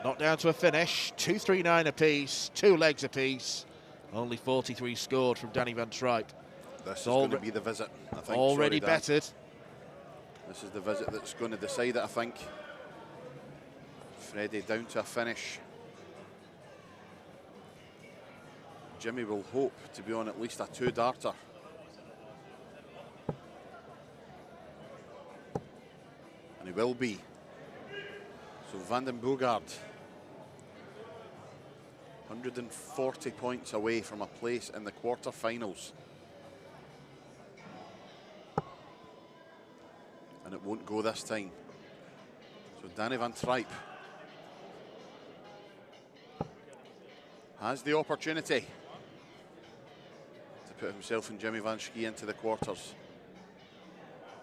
Not down to a finish. 2-3-9 apiece, 2 legs apiece. Only 43 scored from Danny Van Tripe. This is going to be the visit, I think. Already bettered. This is the visit that's going to decide it, I think. Freddie down to a finish. Jimmy will hope to be on at least a 2-darter. And he will be. So Van den Boogaard, 140 points away from a place in the quarterfinals. And it won't go this time. So Danny Van Tripe has the opportunity to put himself and Jimmy Van Schie into the quarters.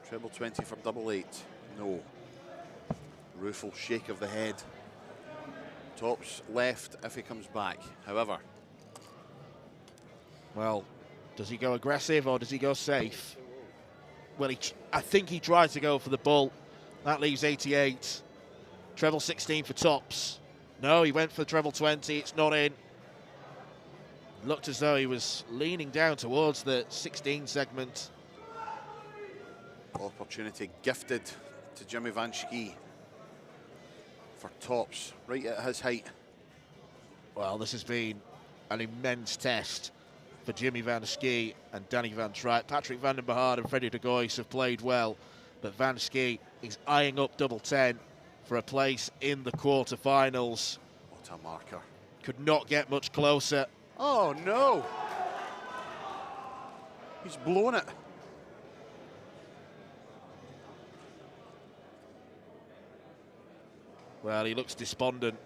Treble 20 for double 8. No. Rueful shake of the head. Tops left if he comes back. However. Well, does he go aggressive or does he go safe? Well, I think he tried to go for the bull. That leaves 88. Treble 16 for Tops. No, he went for treble 20. It's not in. Looked as though he was leaning down towards the 16 segment. Opportunity gifted to Jimmy Van Schie for Tops, right at his height. Well, this has been an immense test for Jimmy Van Schie and Danny Van Tripe. Patrick van den Behard and Freddie de Gois have played well, but Van Schie is eyeing up double 10 for a place in the quarterfinals. What a marker. Could not get much closer. Oh no! He's blown it. Well, he looks despondent.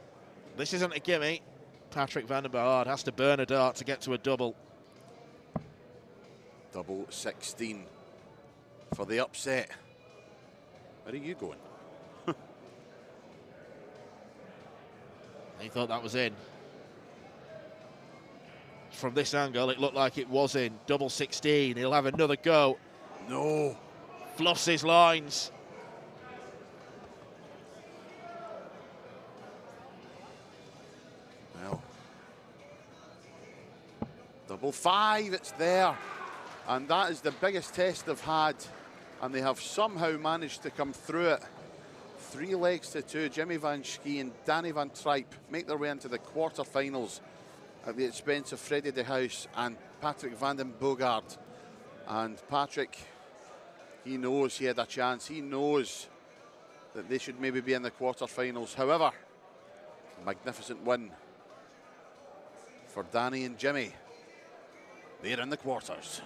This isn't a gimme. Patrick van den Behard has to burn a dart to get to a double. Double 16 for the upset. Where are you going? He thought that was in. From this angle, it looked like it was in. Double 16. He'll have another go. No. Fluffs his lines. Well. Double 5, it's there. And that is the biggest test they've had. And they have somehow managed to come through it. 3 legs to 2. Jimmy Van Schie and Danny Van Tripe make their way into the quarterfinals at the expense of Freddie de Huis and Patrick van den Bogart. And Patrick, he knows he had a chance. He knows that they should maybe be in the quarterfinals. However, magnificent win for Danny and Jimmy. They're in the quarters.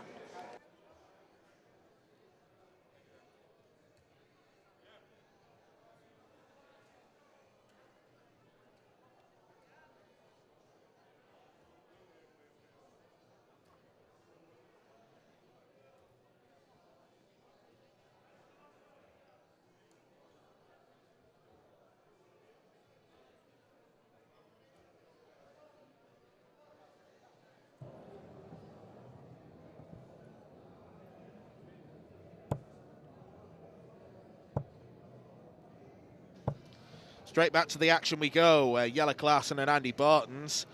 Straight back to the action we go. Jelle Klaassen and Andy Bartens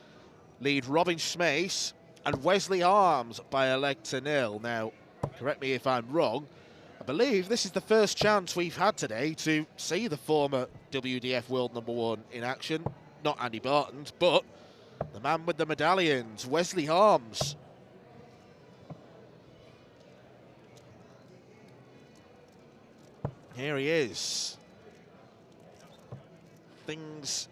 lead Robin Smees and Wesley Arms by a leg to nil. Now, correct me if I'm wrong, I believe this is the first chance we've had today to see the former WDF World #1 in action. Not Andy Bartens, but the man with the medallions, Wesley Arms. Here he is. Things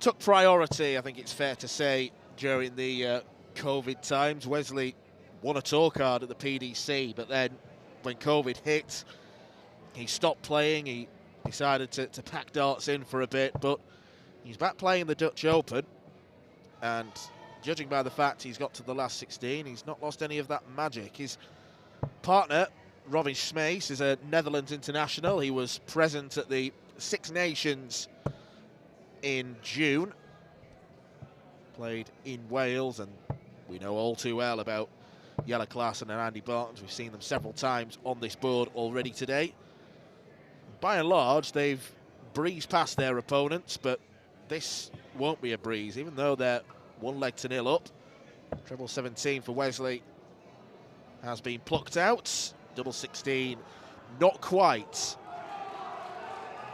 took priority, I think it's fair to say, during the COVID times. Wesley won a tour card at the PDC, but then when COVID hit, he stopped playing. He decided to pack darts in for a bit, but he's back playing the Dutch Open, and judging by the fact he's got to the last 16, he's not lost any of that magic. His partner, Robin Smees, is a Netherlands international. He was present at the Six Nations in June, played in Wales, and we know all too well about Jelle Klaassen and Andy Bartens. We've seen them several times on this board already today. By and large, they've breezed past their opponents, but this won't be a breeze, even though they're 1 leg to nil up. Treble 17 for Wesley has been plucked out. Double 16, not quite.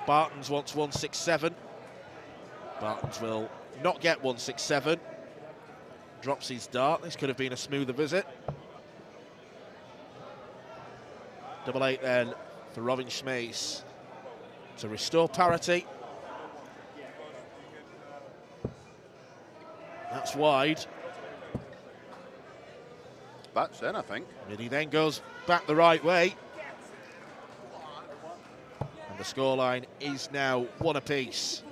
Bartens wants 167. Bartens will not get 167. Drops his dart. This could have been a smoother visit. Double 8 then for Robin Smees to restore parity. That's wide. That's in, I think. And he then goes back the right way. And the scoreline is now 1 apiece.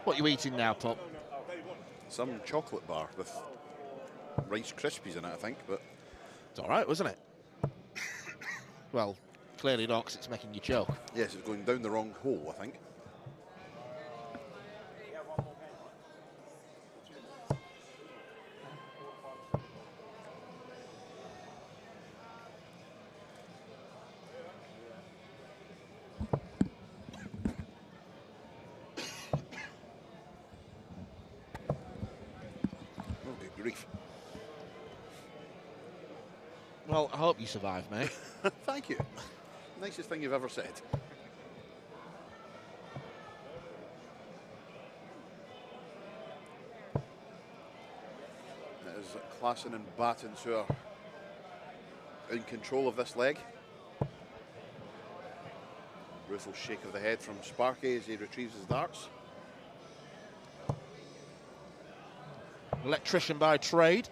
What are you eating now, Pop? Some chocolate bar with Rice Krispies in it, I think, but It's all right, wasn't it? Well, clearly not, 'cause it's making you choke. yes, it's going down the wrong hole, I think. Oh, good grief. Well, I hope you survive, mate. Thank you. Nicest thing you've ever said. It is Klassen and Battens who are in control of this leg. Rueful shake of the head from Sparky as he retrieves his darts. Electrician by trade.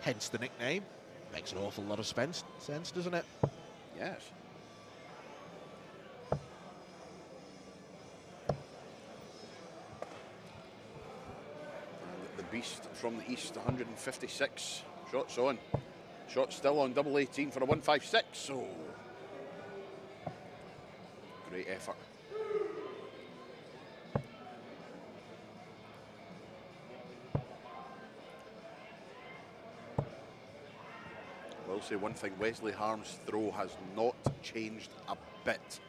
Hence the nickname. Makes an awful lot of sense, doesn't it? Yes. And the beast from the east, 156 shots on. Shot still on double 18 for a 156. Oh, great effort. I will say one thing, Wesley Harm's throw has not changed a bit.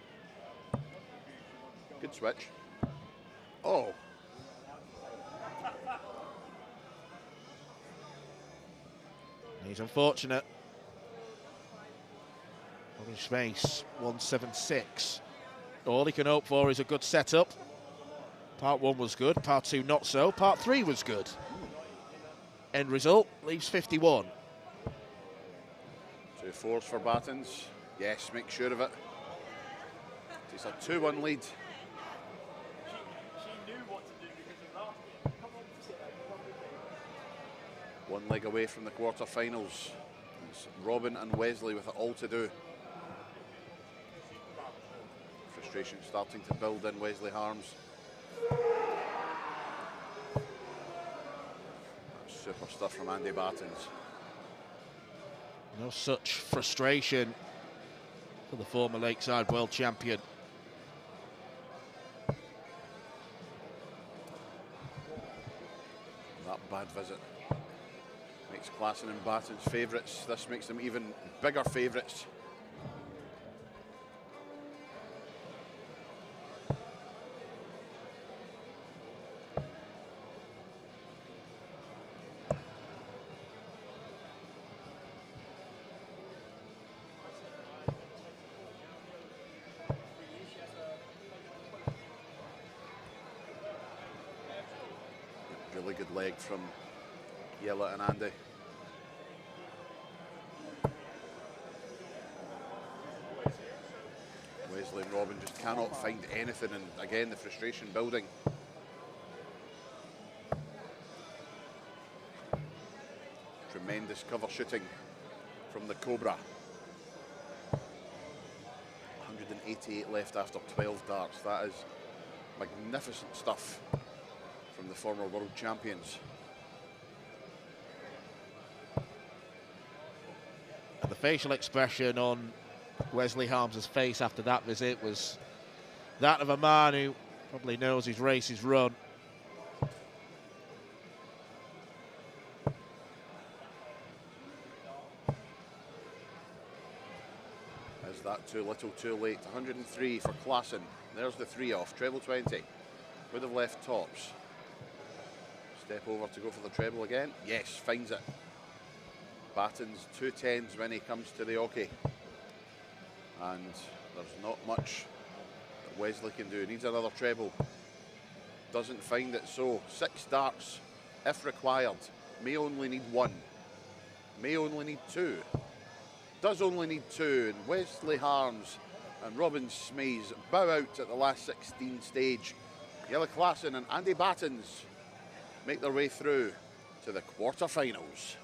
Good switch. Oh. He's unfortunate. On his face, 176. All he can hope for is a good setup. Part 1 was good, part 2 not so, part 3 was good. End result leaves 51. 2 4s for Battens. Yes, make sure of it. It's a 2-1 lead. One leg away from the quarterfinals. It's Robin and Wesley with it all to do. Frustration starting to build in Wesley Harms. That's super stuff from Andy Battens. No such frustration for the former Lakeside world champion. That bad visit makes Klassen and Battens favourites. This makes them even bigger favourites. Really good leg from Yella and Andy. Wesley and Robin just cannot find anything, and again the frustration building. Tremendous cover shooting from the Cobra. 188 left after 12 darts. That is magnificent stuff from the former world champions. And the facial expression on Wesley Harms's face after that visit was that of a man who probably knows his race is run. Is that too little too late? 103 for Klassen. There's the 3 off, treble 20. Would have left tops. Step over to go for the treble again. Yes, finds it. Battens 2 10s when he comes to the oche. And there's not much that Wesley can do. Needs another treble. Doesn't find it, so 6 darts if required. May only need 1. May only need 2. Does only need 2. And Wesley Harms and Robin Smees bow out at the last 16 stage. Yella Klassen and Andy Battens make their way through to the quarterfinals.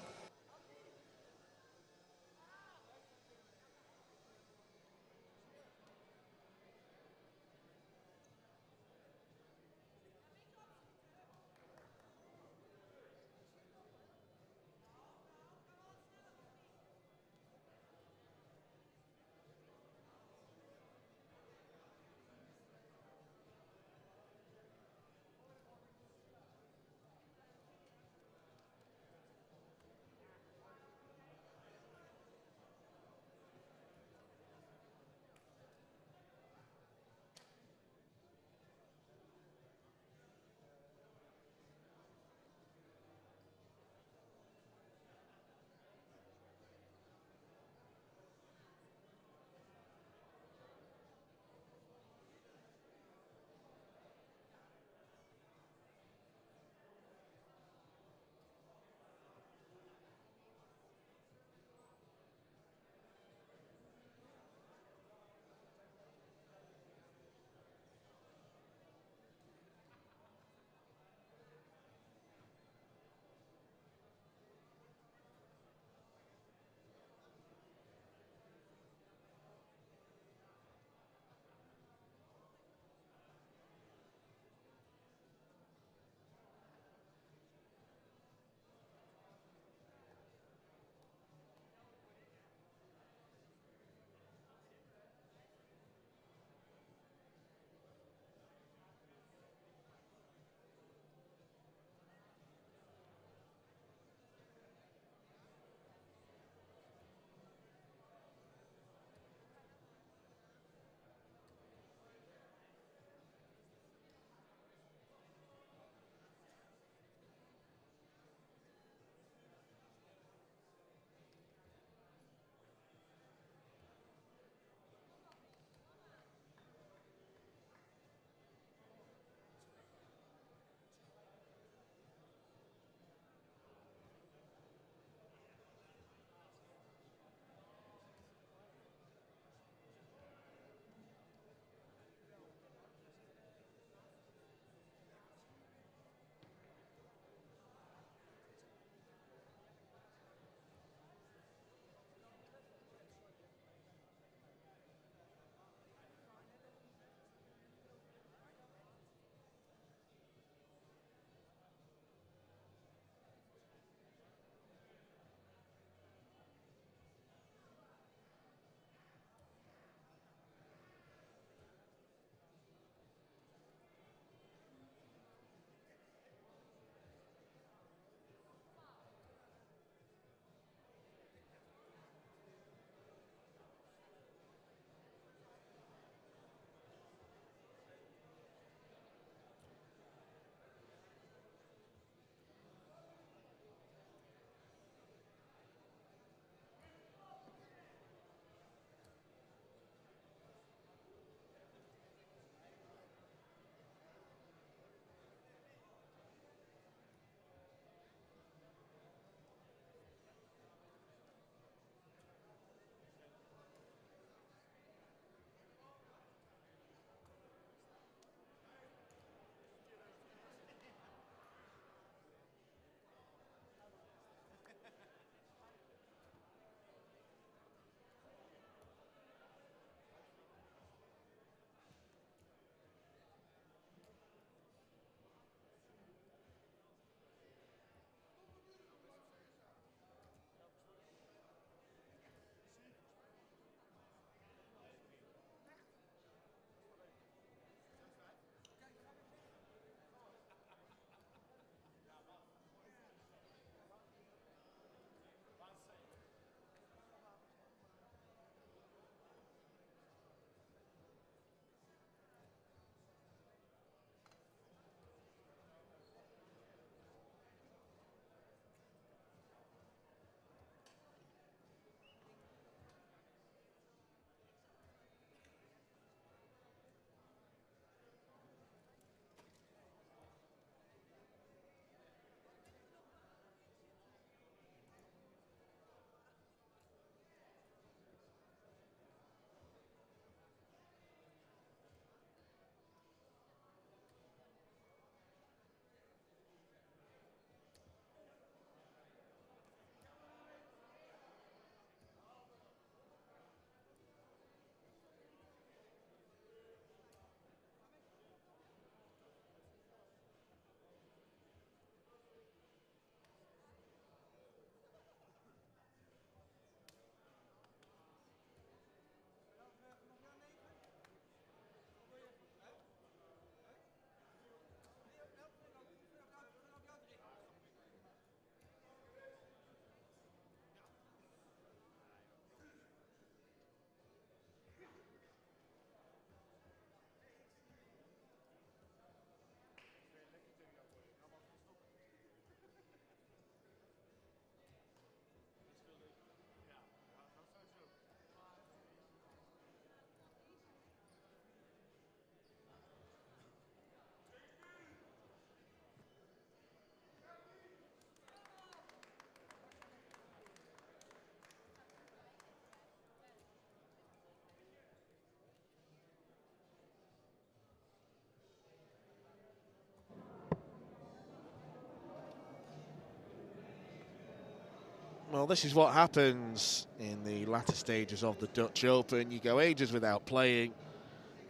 Well, this is what happens in the latter stages of the Dutch Open. You go ages without playing,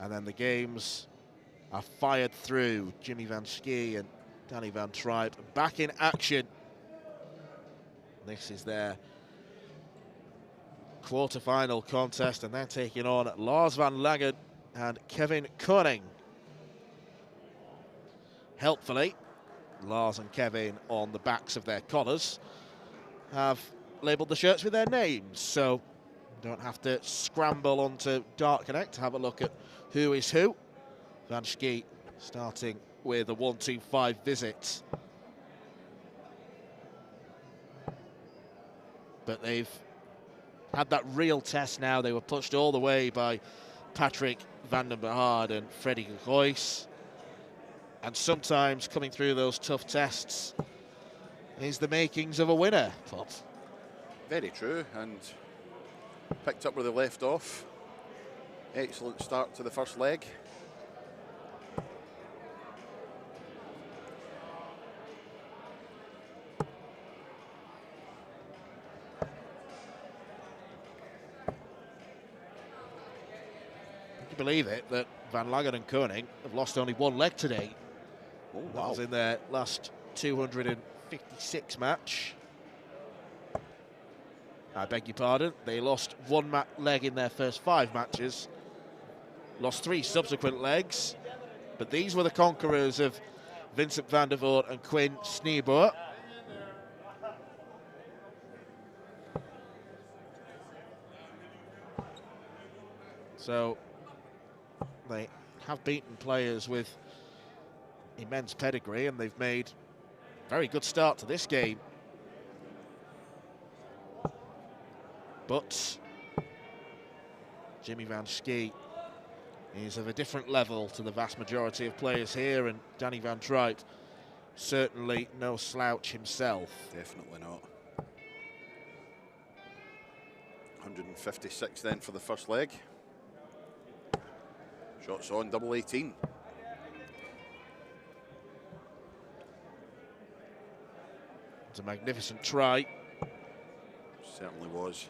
and then the games are fired through. Jimmy van Schie and Danny van Tripe back in action. This is their quarter-final contest, and they're taking on Lars van Langen and Kevin Koning. Helpfully, Lars and Kevin, on the backs of their collars, have labelled the shirts with their names, so you don't have to scramble onto Dart Connect to have a look at who is who. Van Schie starting with a 1-2-5 visit. But they've had that real test now. They were pushed all the way by Patrick van den Behaard and Freddie Goyce. And sometimes coming through those tough tests is the makings of a winner, Pop. Very true, and picked up where they left off. Excellent start to the first leg. Can you believe it that Van Langen and Koning have lost only one leg today? Oh, wow. That was in their last 256 match. I beg your pardon. They lost one leg in their first 5 matches. Lost 3 subsequent legs. But these were the conquerors of Vincent van der Voort and Quinn Sneeboer. So they have beaten players with immense pedigree, and they've made a very good start to this game. But Jimmy van Schie is of a different level to the vast majority of players here, and Danny van Tripe certainly no slouch himself. Definitely not. 156 then for the first leg. Shots on, double 18. It's a magnificent try. Certainly was.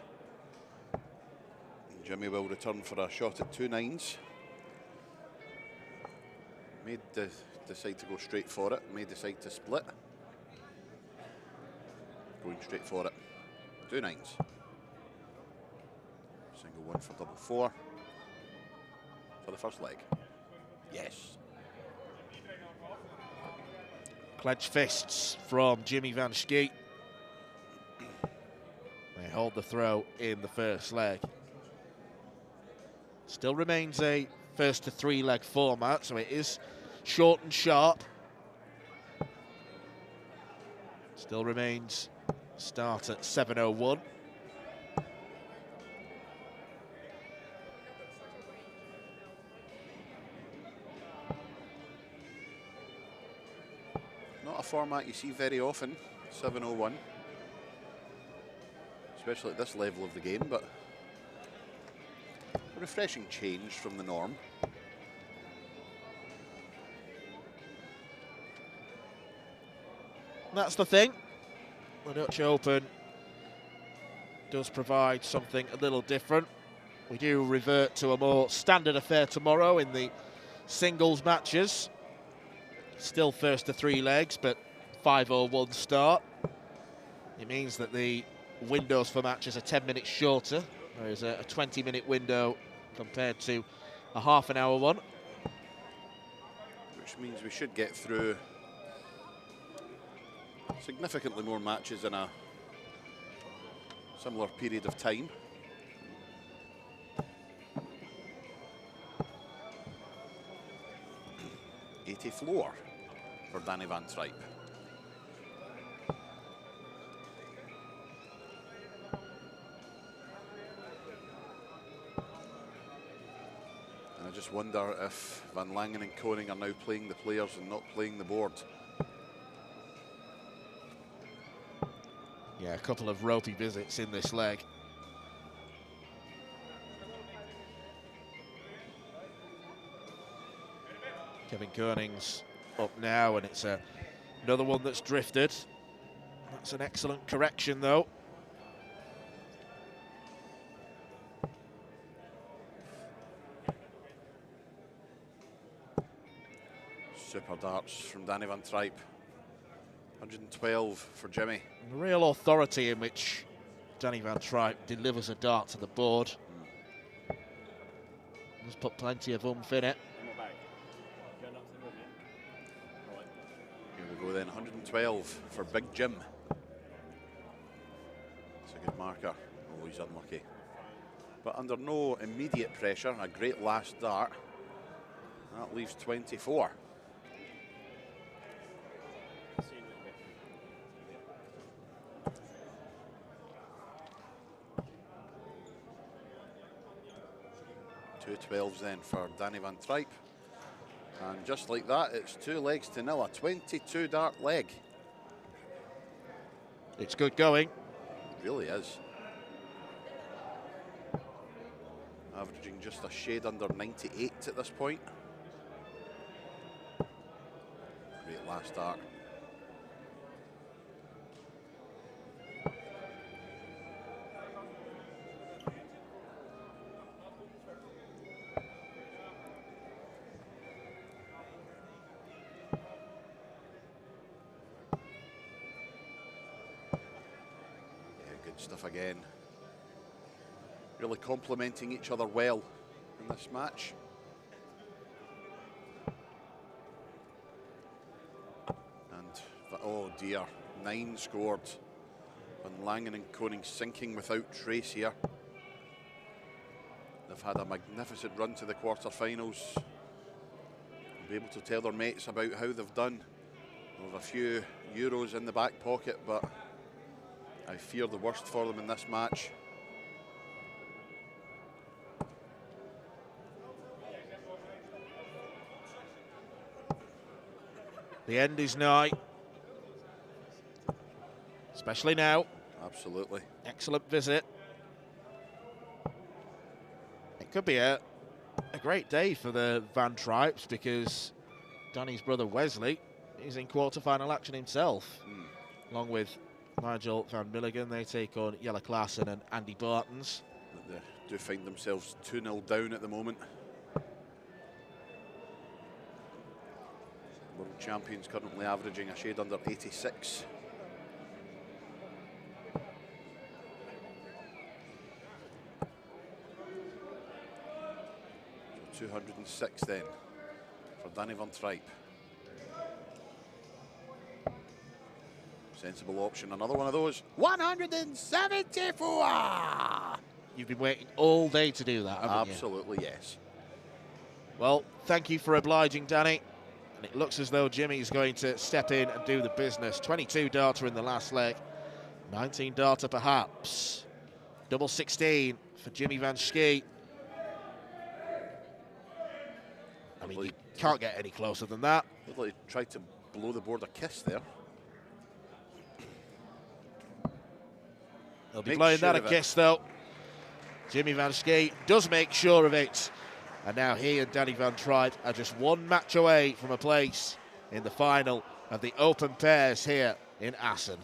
And Jimmy will return for a shot at 2 9s. May decide to go straight for it, may decide to split. Going straight for it. 2 9s. Single 1 for double 4. For the first leg. Yes. Clenched fists from Jimmy van Schie. They hold the throw in the first leg. Still remains a first to 3 leg format, so it is short and sharp. Still remains start at 7:01. Not a format you see very often, 7:01. Especially at this level of the game, but a refreshing change from the norm. That's the thing. The Dutch Open does provide something a little different. We do revert to a more standard affair tomorrow in the singles matches. Still first to 3 legs, but 5:01 start. It means that the windows for matches are 10 minutes shorter. There is a 20-minute window compared to a half an hour one. Which means we should get through significantly more matches in a similar period of time. .80 floor for Danny van Tripe. And I just wonder if Van Langen and Koning are now playing the players and not playing the board. Yeah, a couple of ropey visits in this leg. Kevin Koning's up now, and it's another one that's drifted. That's an excellent correction, though. Super darts from Danny Van Tripe. 112 for Jimmy. Real authority in which Danny Van Tripe delivers a dart to the board. He's put plenty of oomph in it. Here we go then, 112 for Big Jim. It's a good marker. Oh, he's unlucky. But under no immediate pressure, a great last dart. That leaves 24. Two 12s then for Danny Van Tripe. And just like that, it's 2 legs to nil, a 22 dart leg. It's good going. It really is. Averaging just a shade under 98 at this point. Great last dart. Stuff again. Really complementing each other well in this match. And oh dear, 9 scored. Van Langen and Koning sinking without trace here. They've had a magnificent run to the quarterfinals. They'll be able to tell their mates about how they've done. They'll have a few euros in the back pocket, but I fear the worst for them in this match. The end is nigh. Especially now. Absolutely. Excellent visit. It could be a great day for the Van Tripes because Danny's brother Wesley is in quarter-final action himself, along with Nigel Van Milligan. They take on Jelle Klaassen and Andy Bartons. They do find themselves 2-0 down at the moment. World champions currently averaging a shade under 86. So 206 then for Danny Van Tripe. Sensible option, another one of those. 174! You've been waiting all day to do that, haven't you? Absolutely, yes. Well, thank you for obliging, Danny. And it looks as though Jimmy's going to step in and do the business. 22 darter in the last leg. 19 darter perhaps. Double 16 for Jimmy Van Schie. I mean, you can't get any closer than that. Looked like he tried to blow the board a kiss there. He'll be blowing that a kiss, though. Jimmy Van Schie does make sure of it. And now he and Danny Van Tripe are just one match away from a place in the final of the open pairs here in Assen.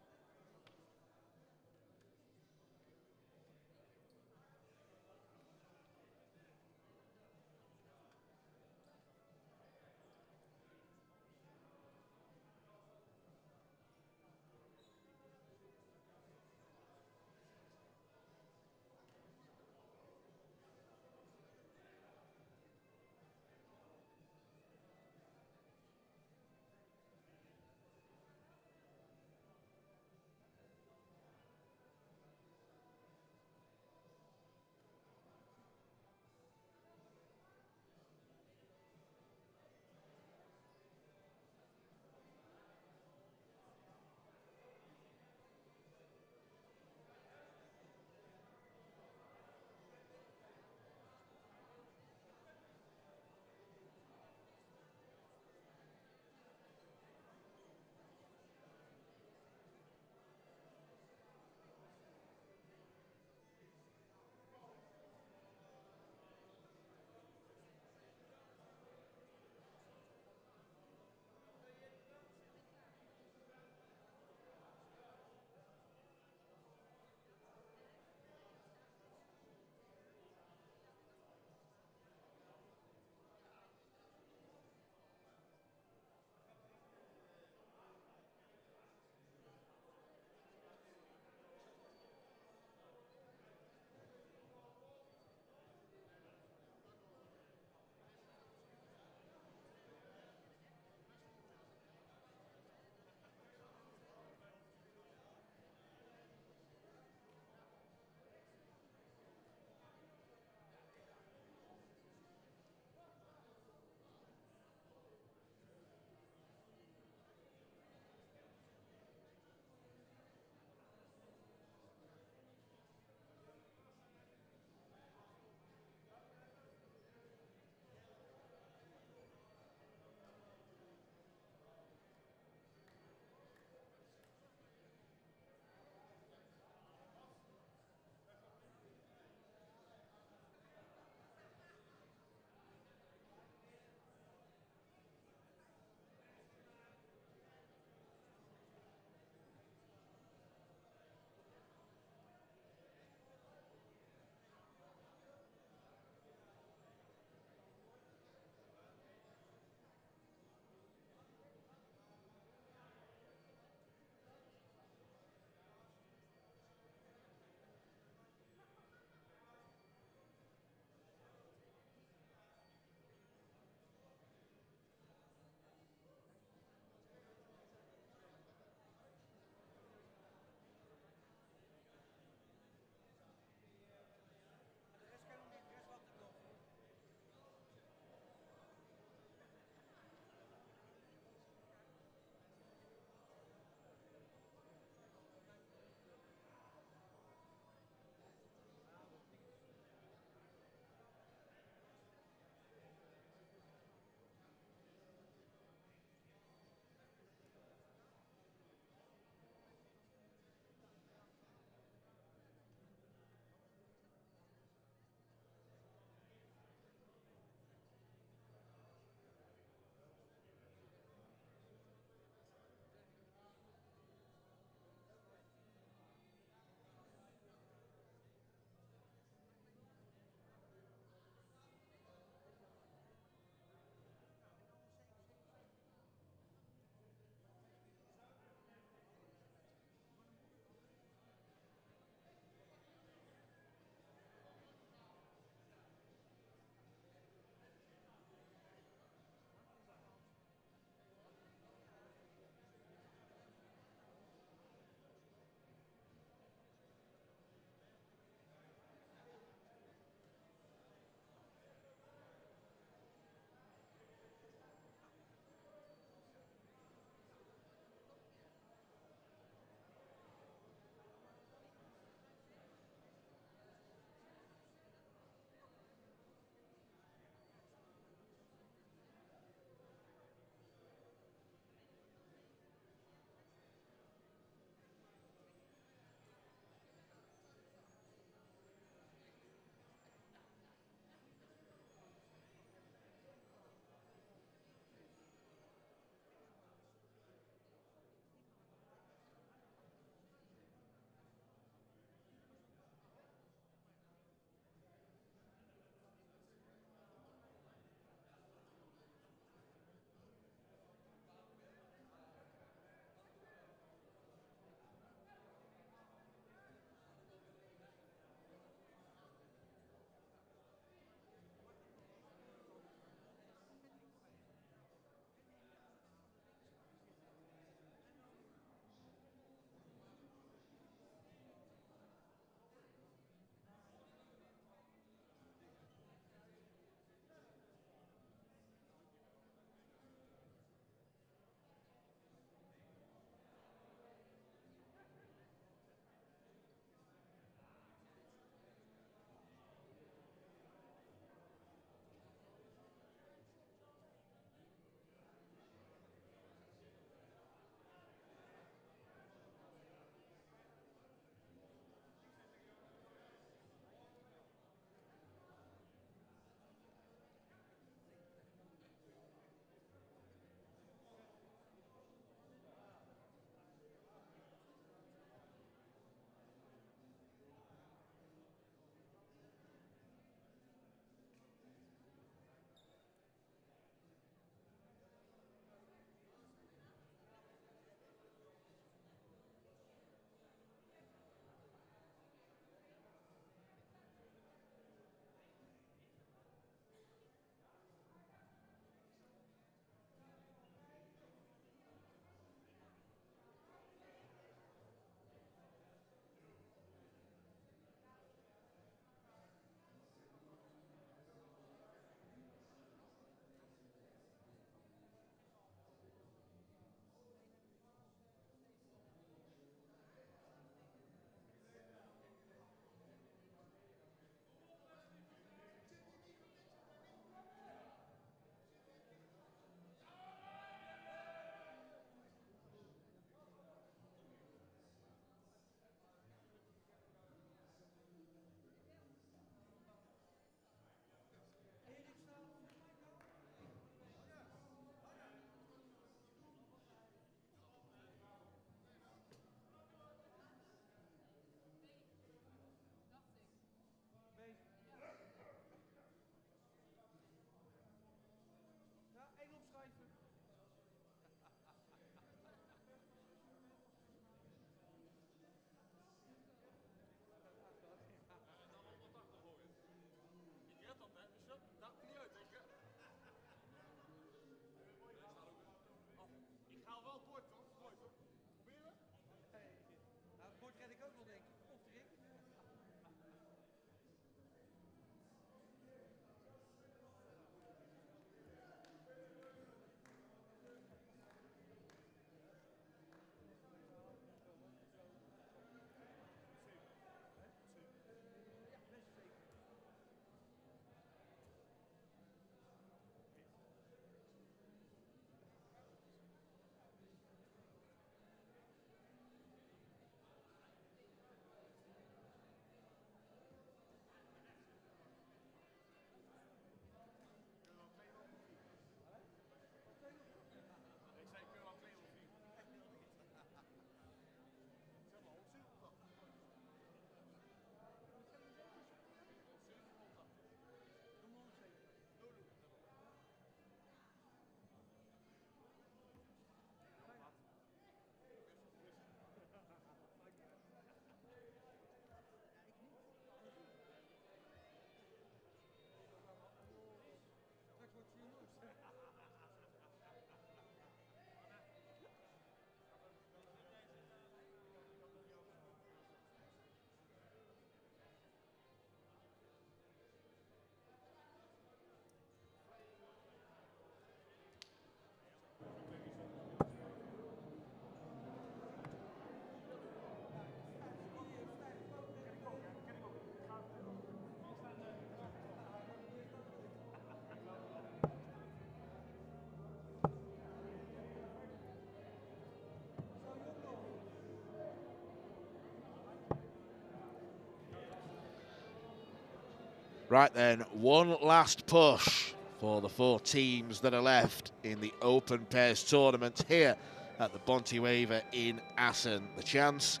Right then, one last push for the 4 teams that are left in the Open Pairs tournament here at the Bonte Wever in Assen. The chance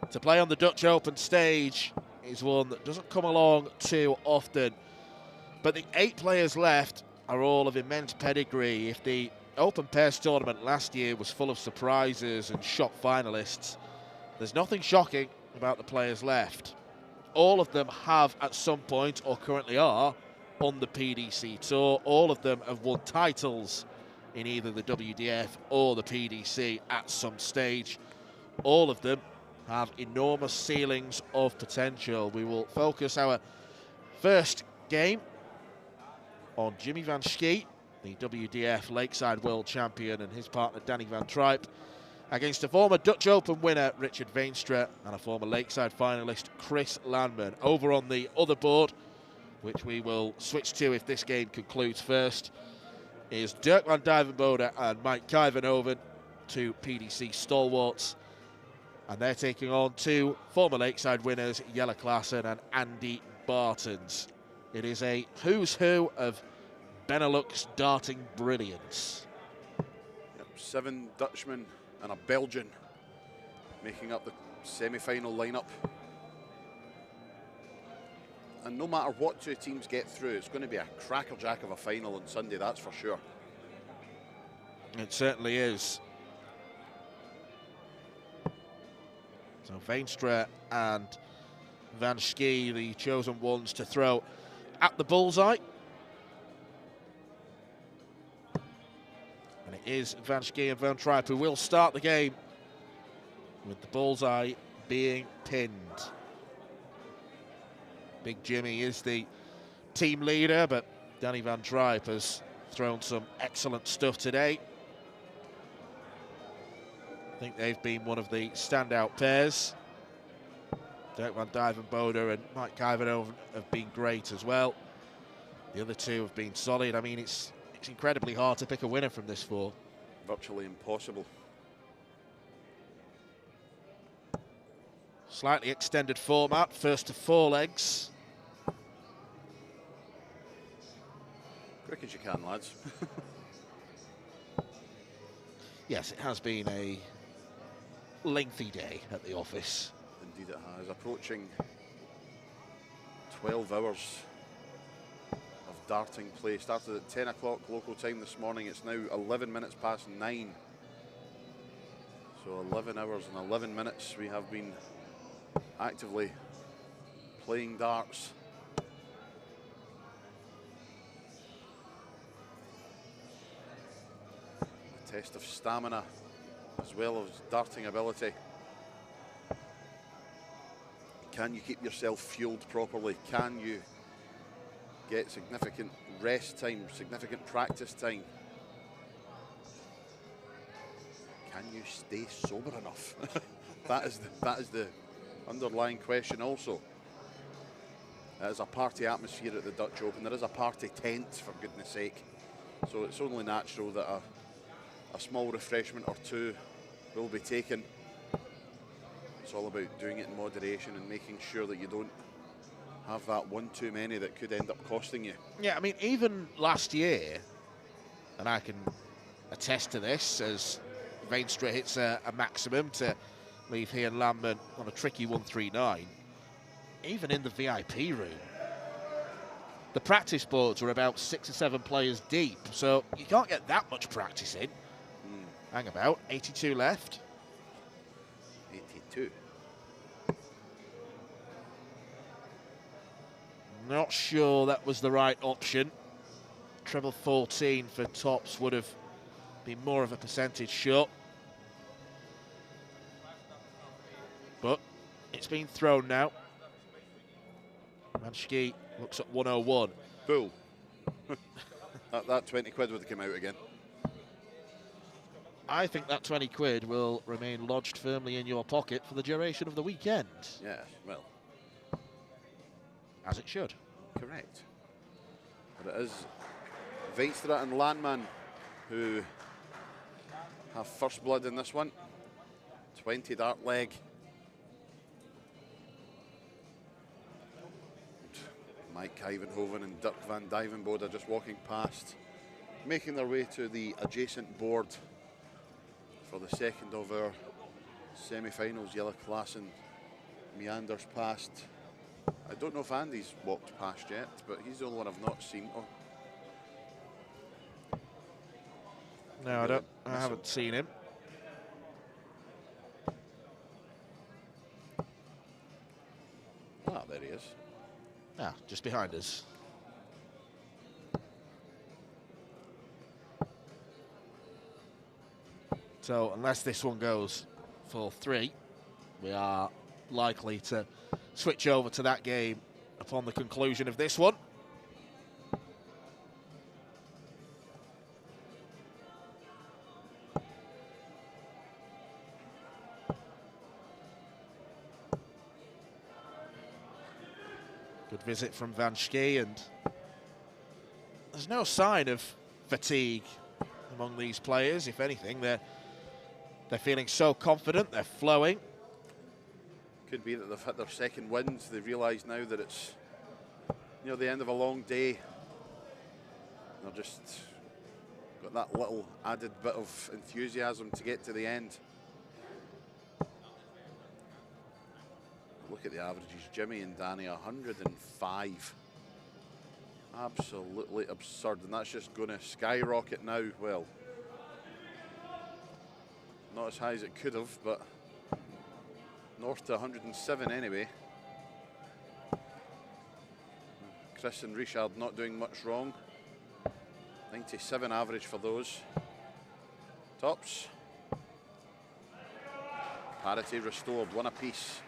to play on the Dutch Open stage is one that doesn't come along too often. But the 8 players left are all of immense pedigree. If the Open Pairs tournament last year was full of surprises and shock finalists, there's nothing shocking about the players left. All of them have at some point, or currently are, on the PDC Tour. All of them have won titles in either the WDF or the PDC at some stage. All of them have enormous ceilings of potential. We will focus our first game on Jimmy van Schie, the WDF Lakeside World Champion, and his partner Danny van Tripe, against a former Dutch Open winner, Richard Veenstra, and a former Lakeside finalist, Chris Landman. Over on the other board, which we will switch to if this game concludes first, is Dirk van Dijvenbode and Mike Kuyvenhoven, 2 PDC stalwarts. And they're taking on 2 former Lakeside winners, Jelle Klaassen and Andy Bartens. It is a who's who of Benelux darting brilliance. Yep, 7 Dutchmen and a Belgian making up the semi-final lineup. And no matter what 2 teams get through, it's going to be a crackerjack of a final on Sunday, that's for sure. It certainly is. So Veenstra and van Schie, the chosen ones to throw at the bullseye. And it is van Schie and van Tripe who will start the game, with the bullseye being pinned. Big Jimmy is the team leader, but Danny van Tripe has thrown some excellent stuff today. I think they've been one of the standout pairs. Dirk van Dijvenbode and Mike Kuyvenhoven have been great as well. The other 2 have been solid. I mean, it's incredibly hard to pick a winner from this 4. Virtually impossible. Slightly extended format, first to 4 legs. Quick as you can, lads. Yes, it has been a lengthy day at the office. Indeed it has. Approaching 12 hours of darting play. Started at 10 o'clock local time this morning. It's now 11 minutes past 9. So 11 hours and 11 minutes we have been actively playing darts. A test of stamina as well as darting ability. Can you keep yourself fueled properly? Can you get significant rest time, significant practice time? Can you stay sober enough? that is the underlying question also. There's a party atmosphere at the Dutch Open. There is a party tent, for goodness sake. So it's only natural that a small refreshment or 2 will be taken. It's all about doing it in moderation and making sure that you don't have that one too many that could end up costing you. Yeah, I mean, even last year, and I can attest to this, as Veenstra hits a maximum to leave he and Landman on a tricky 139. Even in the VIP room, the practice boards are about 6 or 7 players deep, so you can't get that much practice in. Hang about, 82 left. 82. Not sure that was the right option. Treble 14 for tops would have been more of a percentage shot. But it's been thrown now. Van Schie looks at 101. Bull. that 20 quid would have come out again. I think that 20 quid will remain lodged firmly in your pocket for the duration of the weekend. Yeah, well. As it should. Correct. But it is Veenstra and Landman who have first blood in this one. 20 dart leg. Mike Ivanhoven and Dirk van Dijvenbode are just walking past, making their way to the adjacent board for the second of our semi-finals. Jelle Klaassen meanders past. I don't know if Andy's walked past yet, but he's the only one I've not seen. Oh. No, I haven't seen him. Ah, there he is. Ah, just behind us. So unless this one goes for 3, we are likely to switch over to that game upon the conclusion of this one. Good visit from Van Schie, and there's no sign of fatigue among these players. If anything, they're feeling so confident, they're flowing. Could be that they've hit their second wins. They realise now that it's the end of a long day. They've just got that little added bit of enthusiasm to get to the end. Look at the averages. Jimmy and Danny, 105. Absolutely absurd, and that's just going to skyrocket now. Well, not as high as it could have, but north to 107 anyway. Chris and Richard not doing much wrong. 97 average for those. Tops. Parity restored, 1 apiece.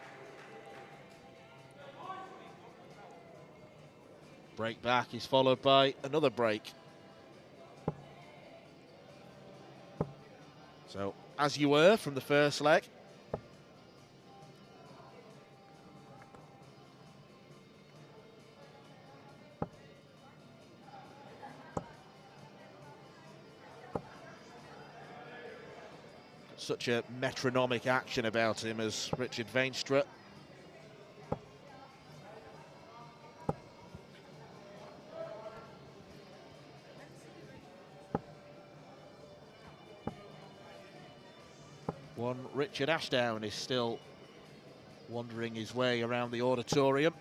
Break back is followed by another break. So, as you were from the first leg. Such a metronomic action about him as Richard Veenstra. One Richard Ashdown is still wandering his way around the auditorium.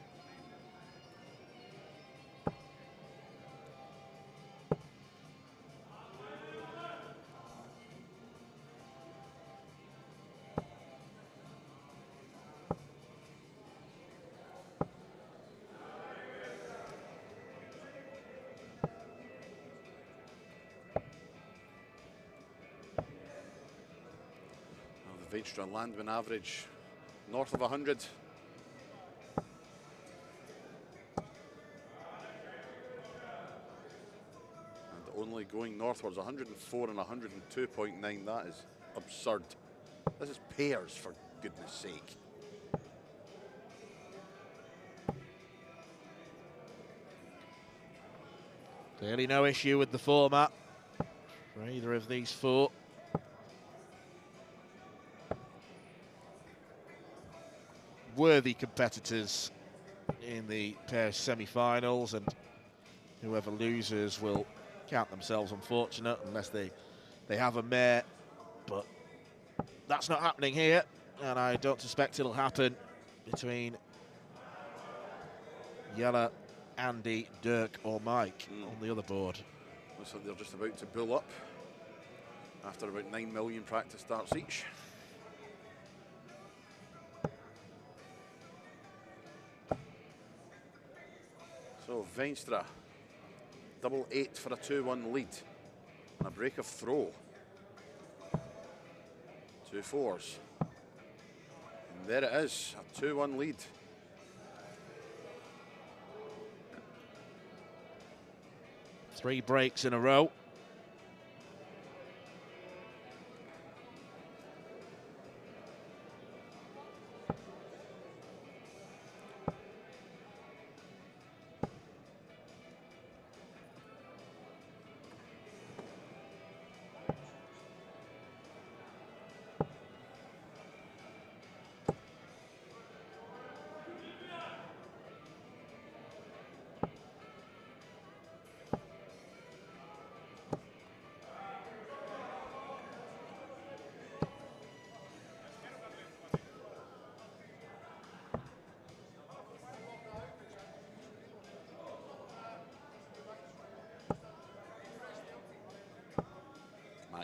Veenstra Landman average north of 100. And only going northwards, 104 and 102.9. That is absurd. This is pairs, for goodness sake. Clearly no issue with the format for either of these 4. Worthy competitors in the pair semi-finals, and whoever loses will count themselves unfortunate unless they have a mare, but that's not happening here, and I don't suspect it'll happen between Jelle, Andy, Dirk or Mike on the other board. Looks like they're just about to bull up after about 9 million practice starts each. So Veenstra, 8-8 for a 2-1 lead and a break of throw. 2 4s. And there it is, a 2-1 lead. Three breaks in a row.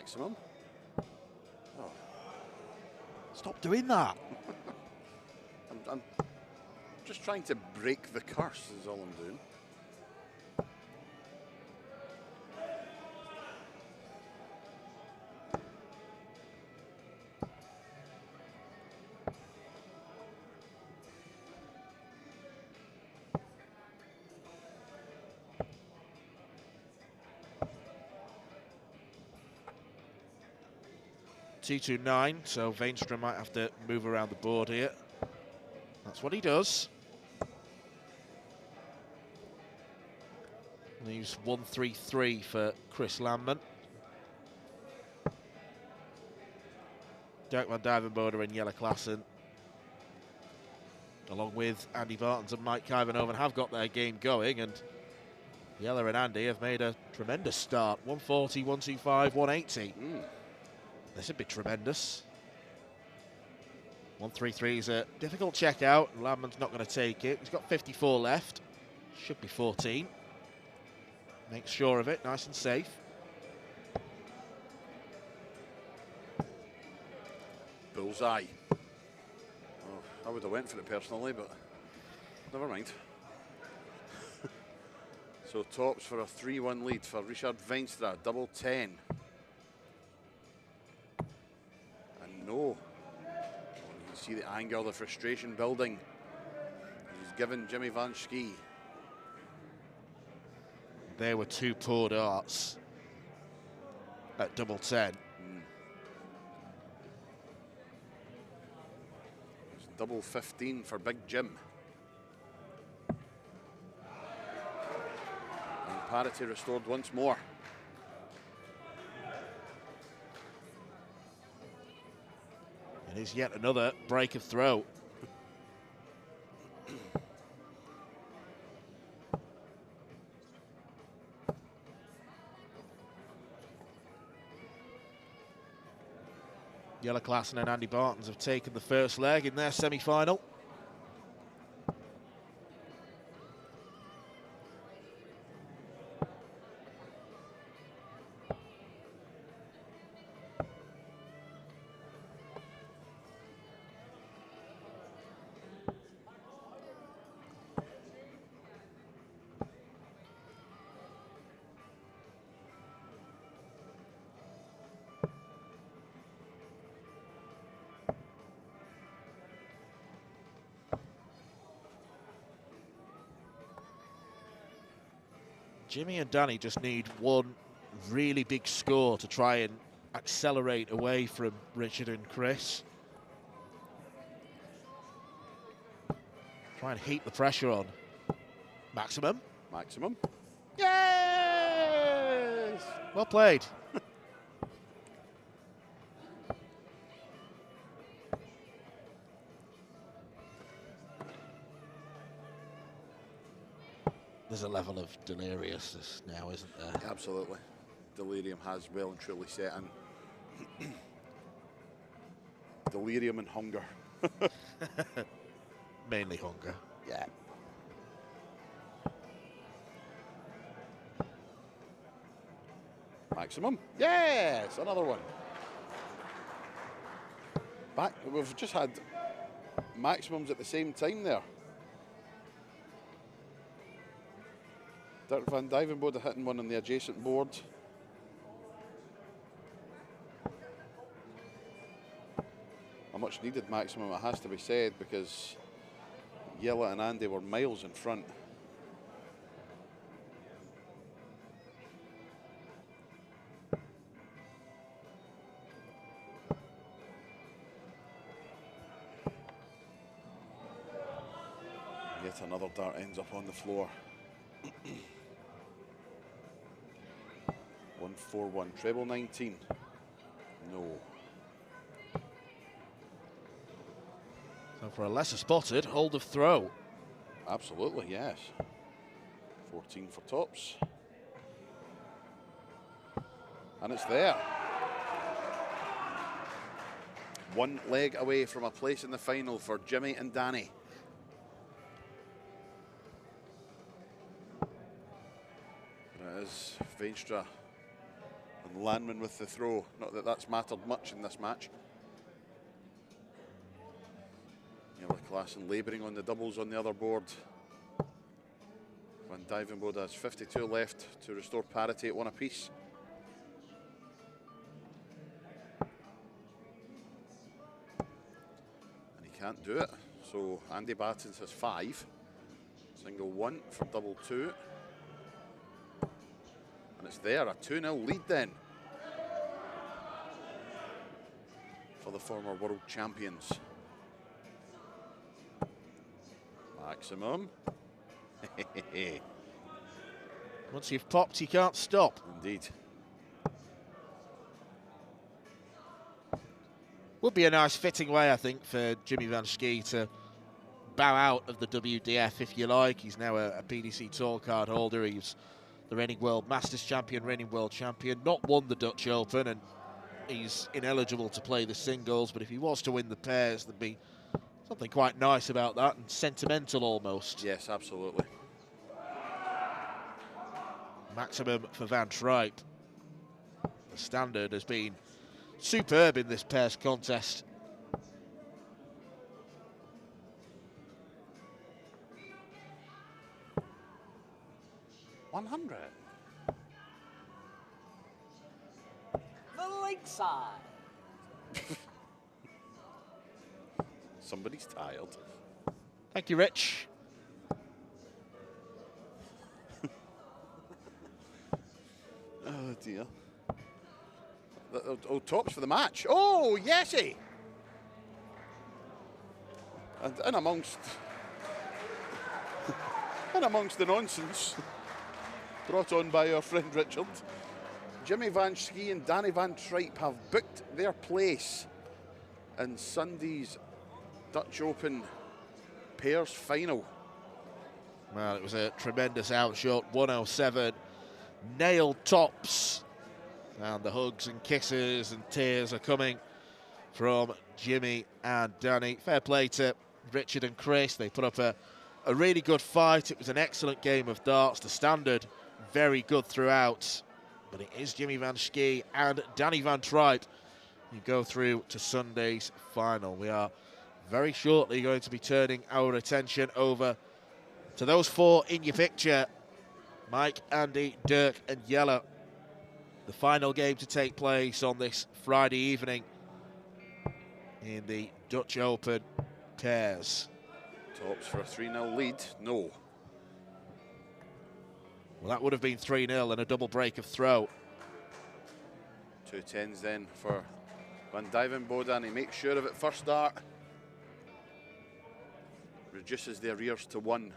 Maximum. Oh. Stop doing that. I'm just trying to break the curse is all I'm doing. T29, so Veenstra might have to move around the board here. That's what he does. Leaves 1-3-3 for Chris Landman. Dirk van Duivenbode in Jelle Klassen, along with Andy Bartons and Mike Kuyvenhoven, have got their game going, and Jelle and Andy have made a tremendous start. 140, 125, 180. This would be tremendous. 133 is a difficult check out. Landman's not going to take it. He's got 54 left. Should be 14. Makes sure of it, nice and safe. Bullseye. Oh, I would have went for it personally, but never mind. So tops for a 3-1 lead for Richard Veenstra, double 10. And no. You can see the anger, the frustration building. He's given Jimmy Van Schie. There were two poor darts at double 10. It's double 15 for Big Jim. And parity restored once more. It is yet another break of throw. Jelle Klassen and Andy Bartons have taken the first leg in their semi-final. Jimmy and Danny just need one really big score to try and accelerate away from Richard and Chris. Try and heap the pressure on. Maximum. Maximum. Yes! Well played. There's a level of deliriousness now, isn't there? Absolutely. Delirium has well and truly set in. Delirium and hunger. Mainly hunger. Yeah. Maximum. Yes, another one. Back. We've just had maximums at the same time there. Dirk van Duivenbode hitting one on the adjacent board. A much needed maximum, it has to be said, because Jelle and Andy were miles in front. Yet another dart ends up on the floor. 141, treble 19. No. So for a lesser spotted, hold of throw. Absolutely, yes. 14 for tops. And it's there. One leg away from a place in the final for Jimmy and Danny. It is Veenstra on Landman with the throw. Not that that's mattered much in this match. Assen labouring on the doubles on the other board. Van Dijvenbode has 52 left to restore parity at 1 apiece. And he can't do it. So Andy Battens has 5. Single 1 for double 2. And it's there, a 2-0 lead then for the former world champions. Maximum. Once you've popped, you can't stop. Indeed. Would be a nice fitting way, I think, for Jimmy Van Schie to bow out of the WDF, if you like. He's now a PDC Tour card holder. He's the reigning World Masters champion, reigning World champion, not won the Dutch Open, and he's ineligible to play the singles. But if he was to win the pairs, there'd be something quite nice about that, and sentimental almost. Yes, absolutely. Maximum for Van Tripe. The standard has been superb in this pairs contest. $100. The Lakeside. Somebody's tired. Thank you, Rich. Oh dear. Oh, tops for the match. Oh, yesy! And in amongst the nonsense brought on by our friend Richard, Jimmy Van Schie and Danny Van Tripe have booked their place in Sunday's Dutch Open pairs final. Well, it was a tremendous outshot, 107. Nailed tops. And the hugs and kisses and tears are coming from Jimmy and Danny. Fair play to Richard and Chris. They put up a really good fight. It was an excellent game of darts. The standard, very good throughout. But it is Jimmy Van Schie and Danny Van Tripe who go through to Sunday's final. We are very shortly going to be turning our attention over to those 4 in your picture. Mike, Andy, Dirk and Jelle. The final game to take place on this Friday evening in the Dutch Open pairs. Tops for a 3-0 lead. No. Well, that would have been 3-0 and a double break of throw. 2 10s then for Van Dijvenbode, and he makes sure of it first dart. Reduces the arrears to 1.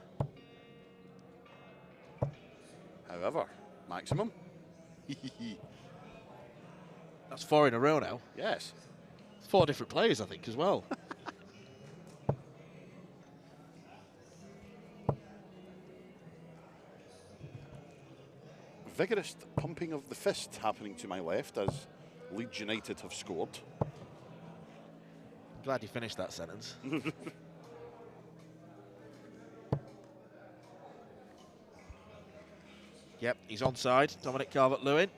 However, maximum. That's 4 in a row now. Yes. 4 different players, I think, as well. Vigorous pumping of the fist happening to my left as Leeds United have scored. Glad you finished that sentence. Yep, he's onside. Dominic Calvert-Lewin.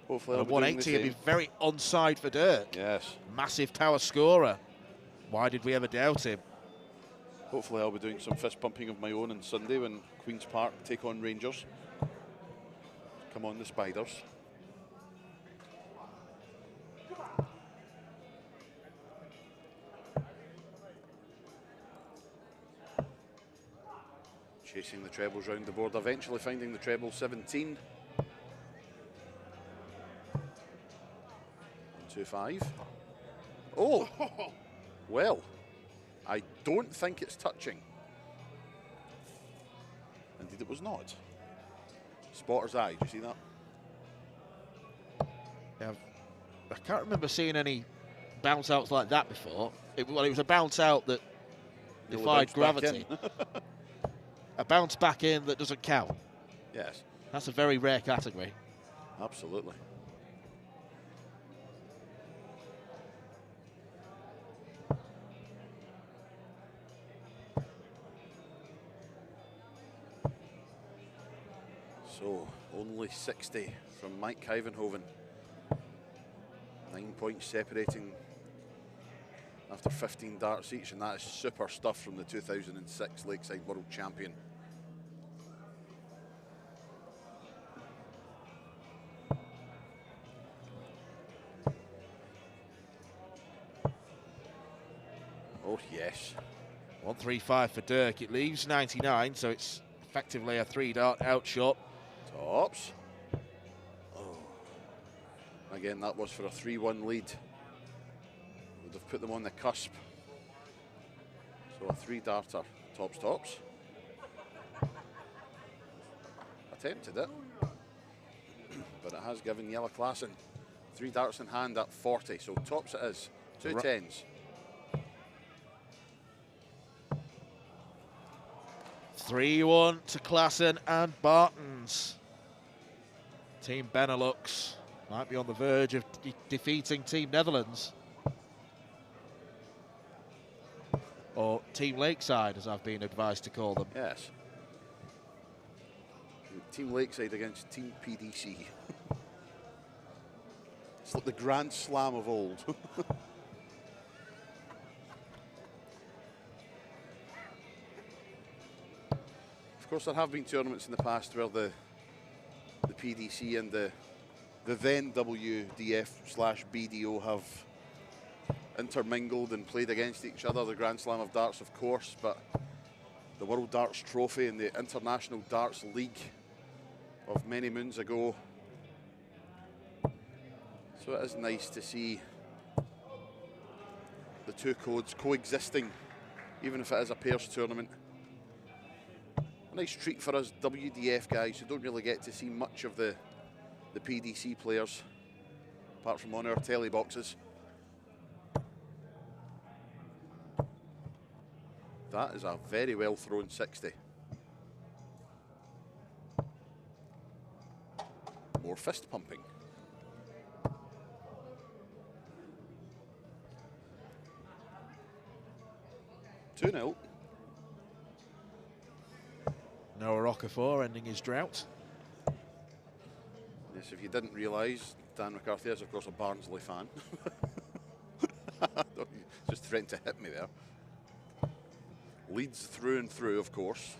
Hopefully, at 180, he'll be very onside for Dirk. Yes. Massive power scorer. Why did we ever doubt him? Hopefully, I'll be doing some fist pumping of my own on Sunday when Queen's Park take on Rangers. Come on, the Spiders. Chasing the trebles round the board, eventually finding the treble 17. 1-2-5. Oh! Well, I don't think it's touching. Indeed, it was not. Spotter's eye, do you see that? Yeah, I can't remember seeing any bounce outs like that before. It was a bounce out that defied gravity. A bounce back in that doesn't count. Yes. That's a very rare category. Absolutely. So, only 60 from Mike Kyvenhoven. 9 points separating after 15 darts each, and that is super stuff from the 2006 Lakeside World Champion. Oh yes. 135 for Dirk. It leaves 99, so it's effectively a 3-dart outshot. Tops. Oh. Again, that was for a 3-1 lead. Would have put them on the cusp. So a 3-darter. Tops, tops. Attempted it. But it has given Jelle Klassen 3 darts in hand at 40. So tops it is. 2 10s. 3-1 to Klassen and Bartens. Team Benelux might be on the verge of defeating Team Netherlands. Or Team Lakeside, as I've been advised to call them. Yes. Team Lakeside against Team PDC. It's like the Grand Slam of old. Of course, there have been tournaments in the past where the PDC and the then WDF/BDO have intermingled and played against each other. The Grand Slam of Darts, of course, but the World Darts Trophy and the International Darts League of many moons ago. So it is nice to see the two codes coexisting, even if it is a pairs tournament. A nice treat for us WDF guys who don't really get to see much of the PDC players, apart from on our telly boxes. That is a very well thrown 60. More fist pumping. Two 0. Noah Okafor ending his drought. Yes, if you didn't realise, Dan McCarthy is of course a Barnsley fan. Just threatened to hit me there. Leeds through and through, of course.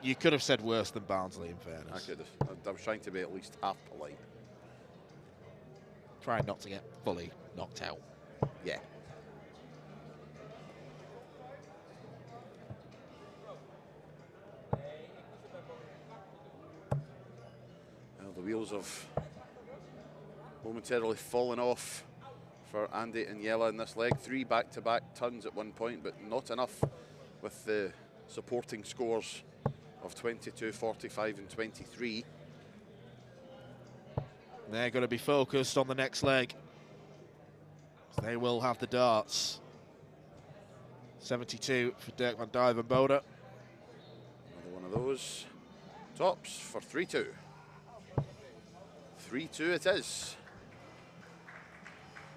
You could have said worse than Barnsley, in fairness. I could have. I was trying to be at least half polite. Trying not to get fully knocked out. Yeah. Well, the wheels have momentarily fallen off for Andy and Jelle in this leg. 3 back-to-back tons at one point, but not enough with the supporting scores of 22, 45 and 23. They're going to be focused on the next leg. They will have the darts. 72 for Dirk van Duivenbode. Another one of those. Tops for 3-2. 3-2 it is.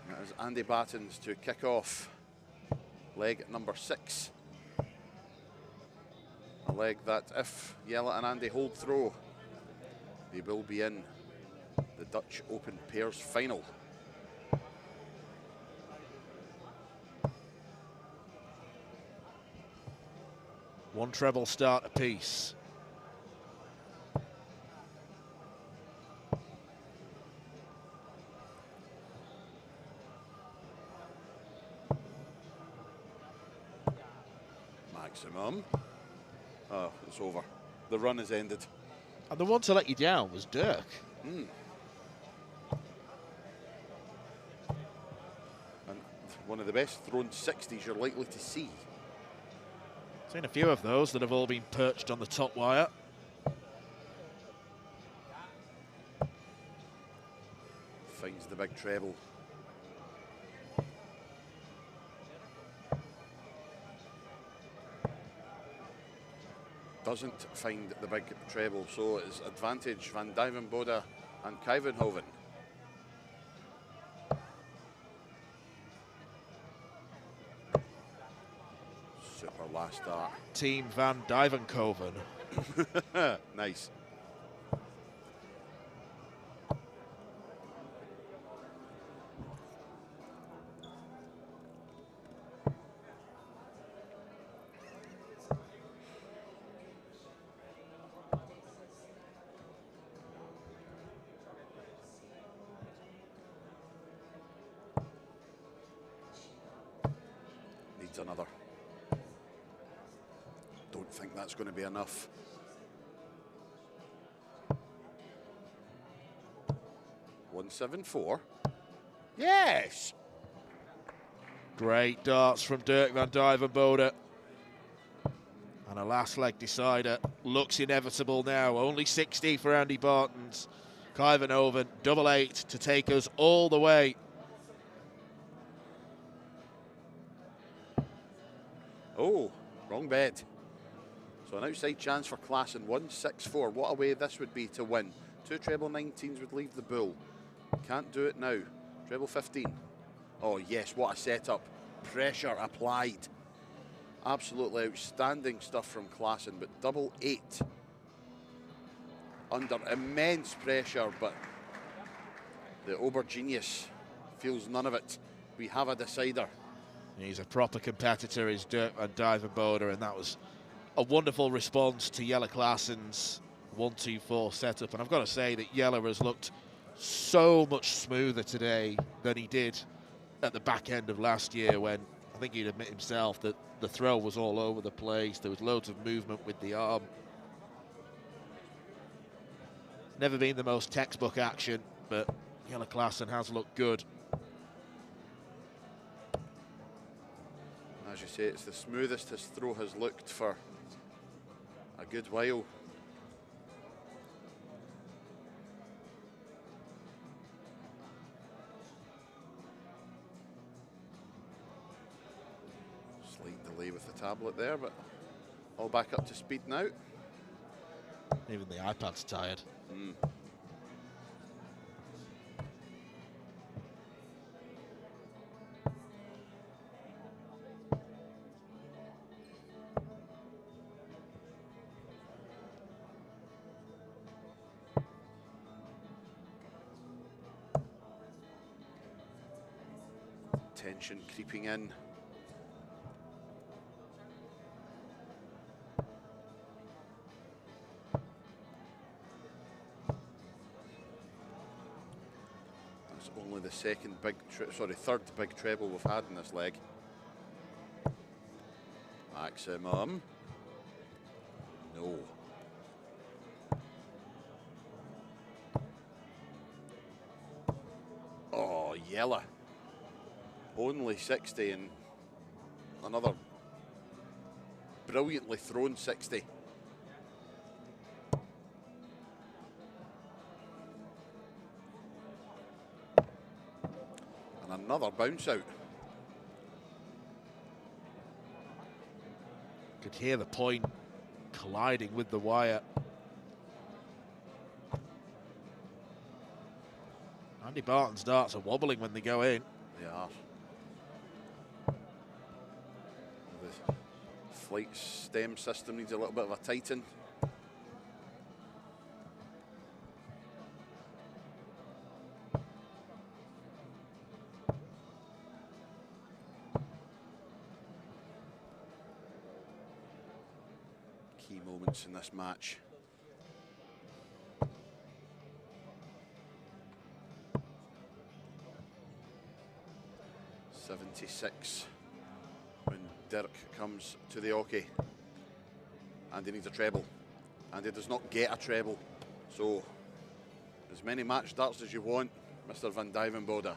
And that is Andy Battens to kick off leg number 6. A leg that, if Jelle and Andy hold throw, they will be in the Dutch Open Pairs Final. One treble start apiece. Maximum. Oh, it's over. The run has ended. And the one to let you down was Dirk. And one of the best thrown 60s you're likely to see. Seen a few of those that have all been perched on the top wire. Finds the big treble. Doesn't find the big treble, so it's advantage Van Duivenbode and Kuyvenhoven. Super last start. Team Van Duivenkoven. Nice. another. Don't think that's going to be enough. $174. Yes! Great darts from Dirk van Duijvenbode. And a last leg decider looks inevitable now. Only 60 for Andy Bartons. Kuyvenhoven, double 8 to take us all the way. Oh, wrong bet. So an outside chance for Klassen, 164. What a way this would be to win. 2 treble 19s would leave the bull. Can't do it now. Treble 15. Oh yes, what a setup. Pressure applied. Absolutely outstanding stuff from Klassen, but double 8. Under immense pressure, but the Ober genius feels none of it. We have a decider. He's a proper competitor, is Dirk van Duijvenbode, and that was a wonderful response to Jelle Klassen's 1-2-4 setup. And I've got to say that Jelle has looked so much smoother today than he did at the back end of last year, when I think he'd admit himself that the throw was all over the place. There was loads of movement with the arm. Never been the most textbook action, but Jelle Klassen has looked good. As you say, it's the smoothest his throw has looked for a good while. Slight delay with the tablet there, but all back up to speed now. Even the iPad's tired. Tension creeping in. That's only the third big treble we've had in this leg. Maximum. No. Oh, Jelle. Only 60 and another brilliantly thrown 60. And another bounce out. Could hear the point colliding with the wire. Andy Barton's darts are wobbling when they go in. They are. The flight stem system needs a little bit of a tighten. Key moments in this match. .76 when Dirk comes to the hockey, and he needs a treble, and he does not get a treble. So, as many match darts as you want, Mr. van Duijvenbode.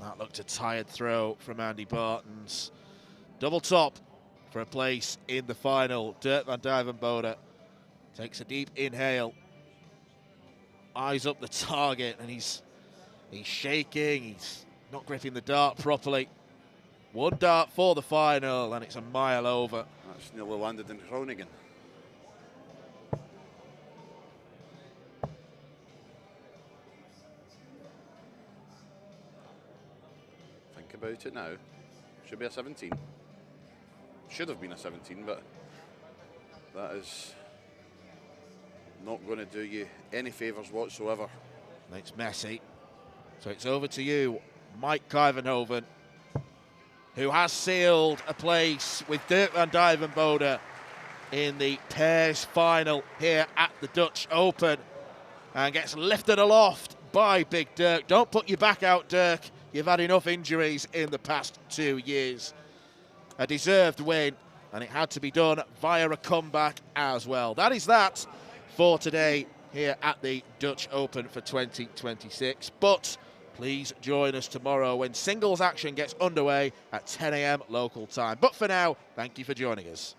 That looked a tired throw from Andy Bartons. Double top for a place in the final. Dirk van Duijvenbode takes a deep inhale, eyes up the target, and he's shaking. He's not gripping the dart properly. One dart for the final, and it's a mile over. That's nearly landed in Groningen. Think about it now. Should be a 17. Should have been a 17, but that is not going to do you any favours whatsoever. It's messy. So it's over to you, Mike Kuyvenhoven, who has sealed a place with Dirk van Duijvenbode in the pairs final here at the Dutch Open, and gets lifted aloft by Big Dirk. Don't put your back out, Dirk. You've had enough injuries in the past 2 years. a deserved win, and it had to be done via a comeback as well. That is that for today here at the Dutch Open for 2026. But please join us tomorrow when singles action gets underway at 10 a.m. local time. But for now, thank you for joining us.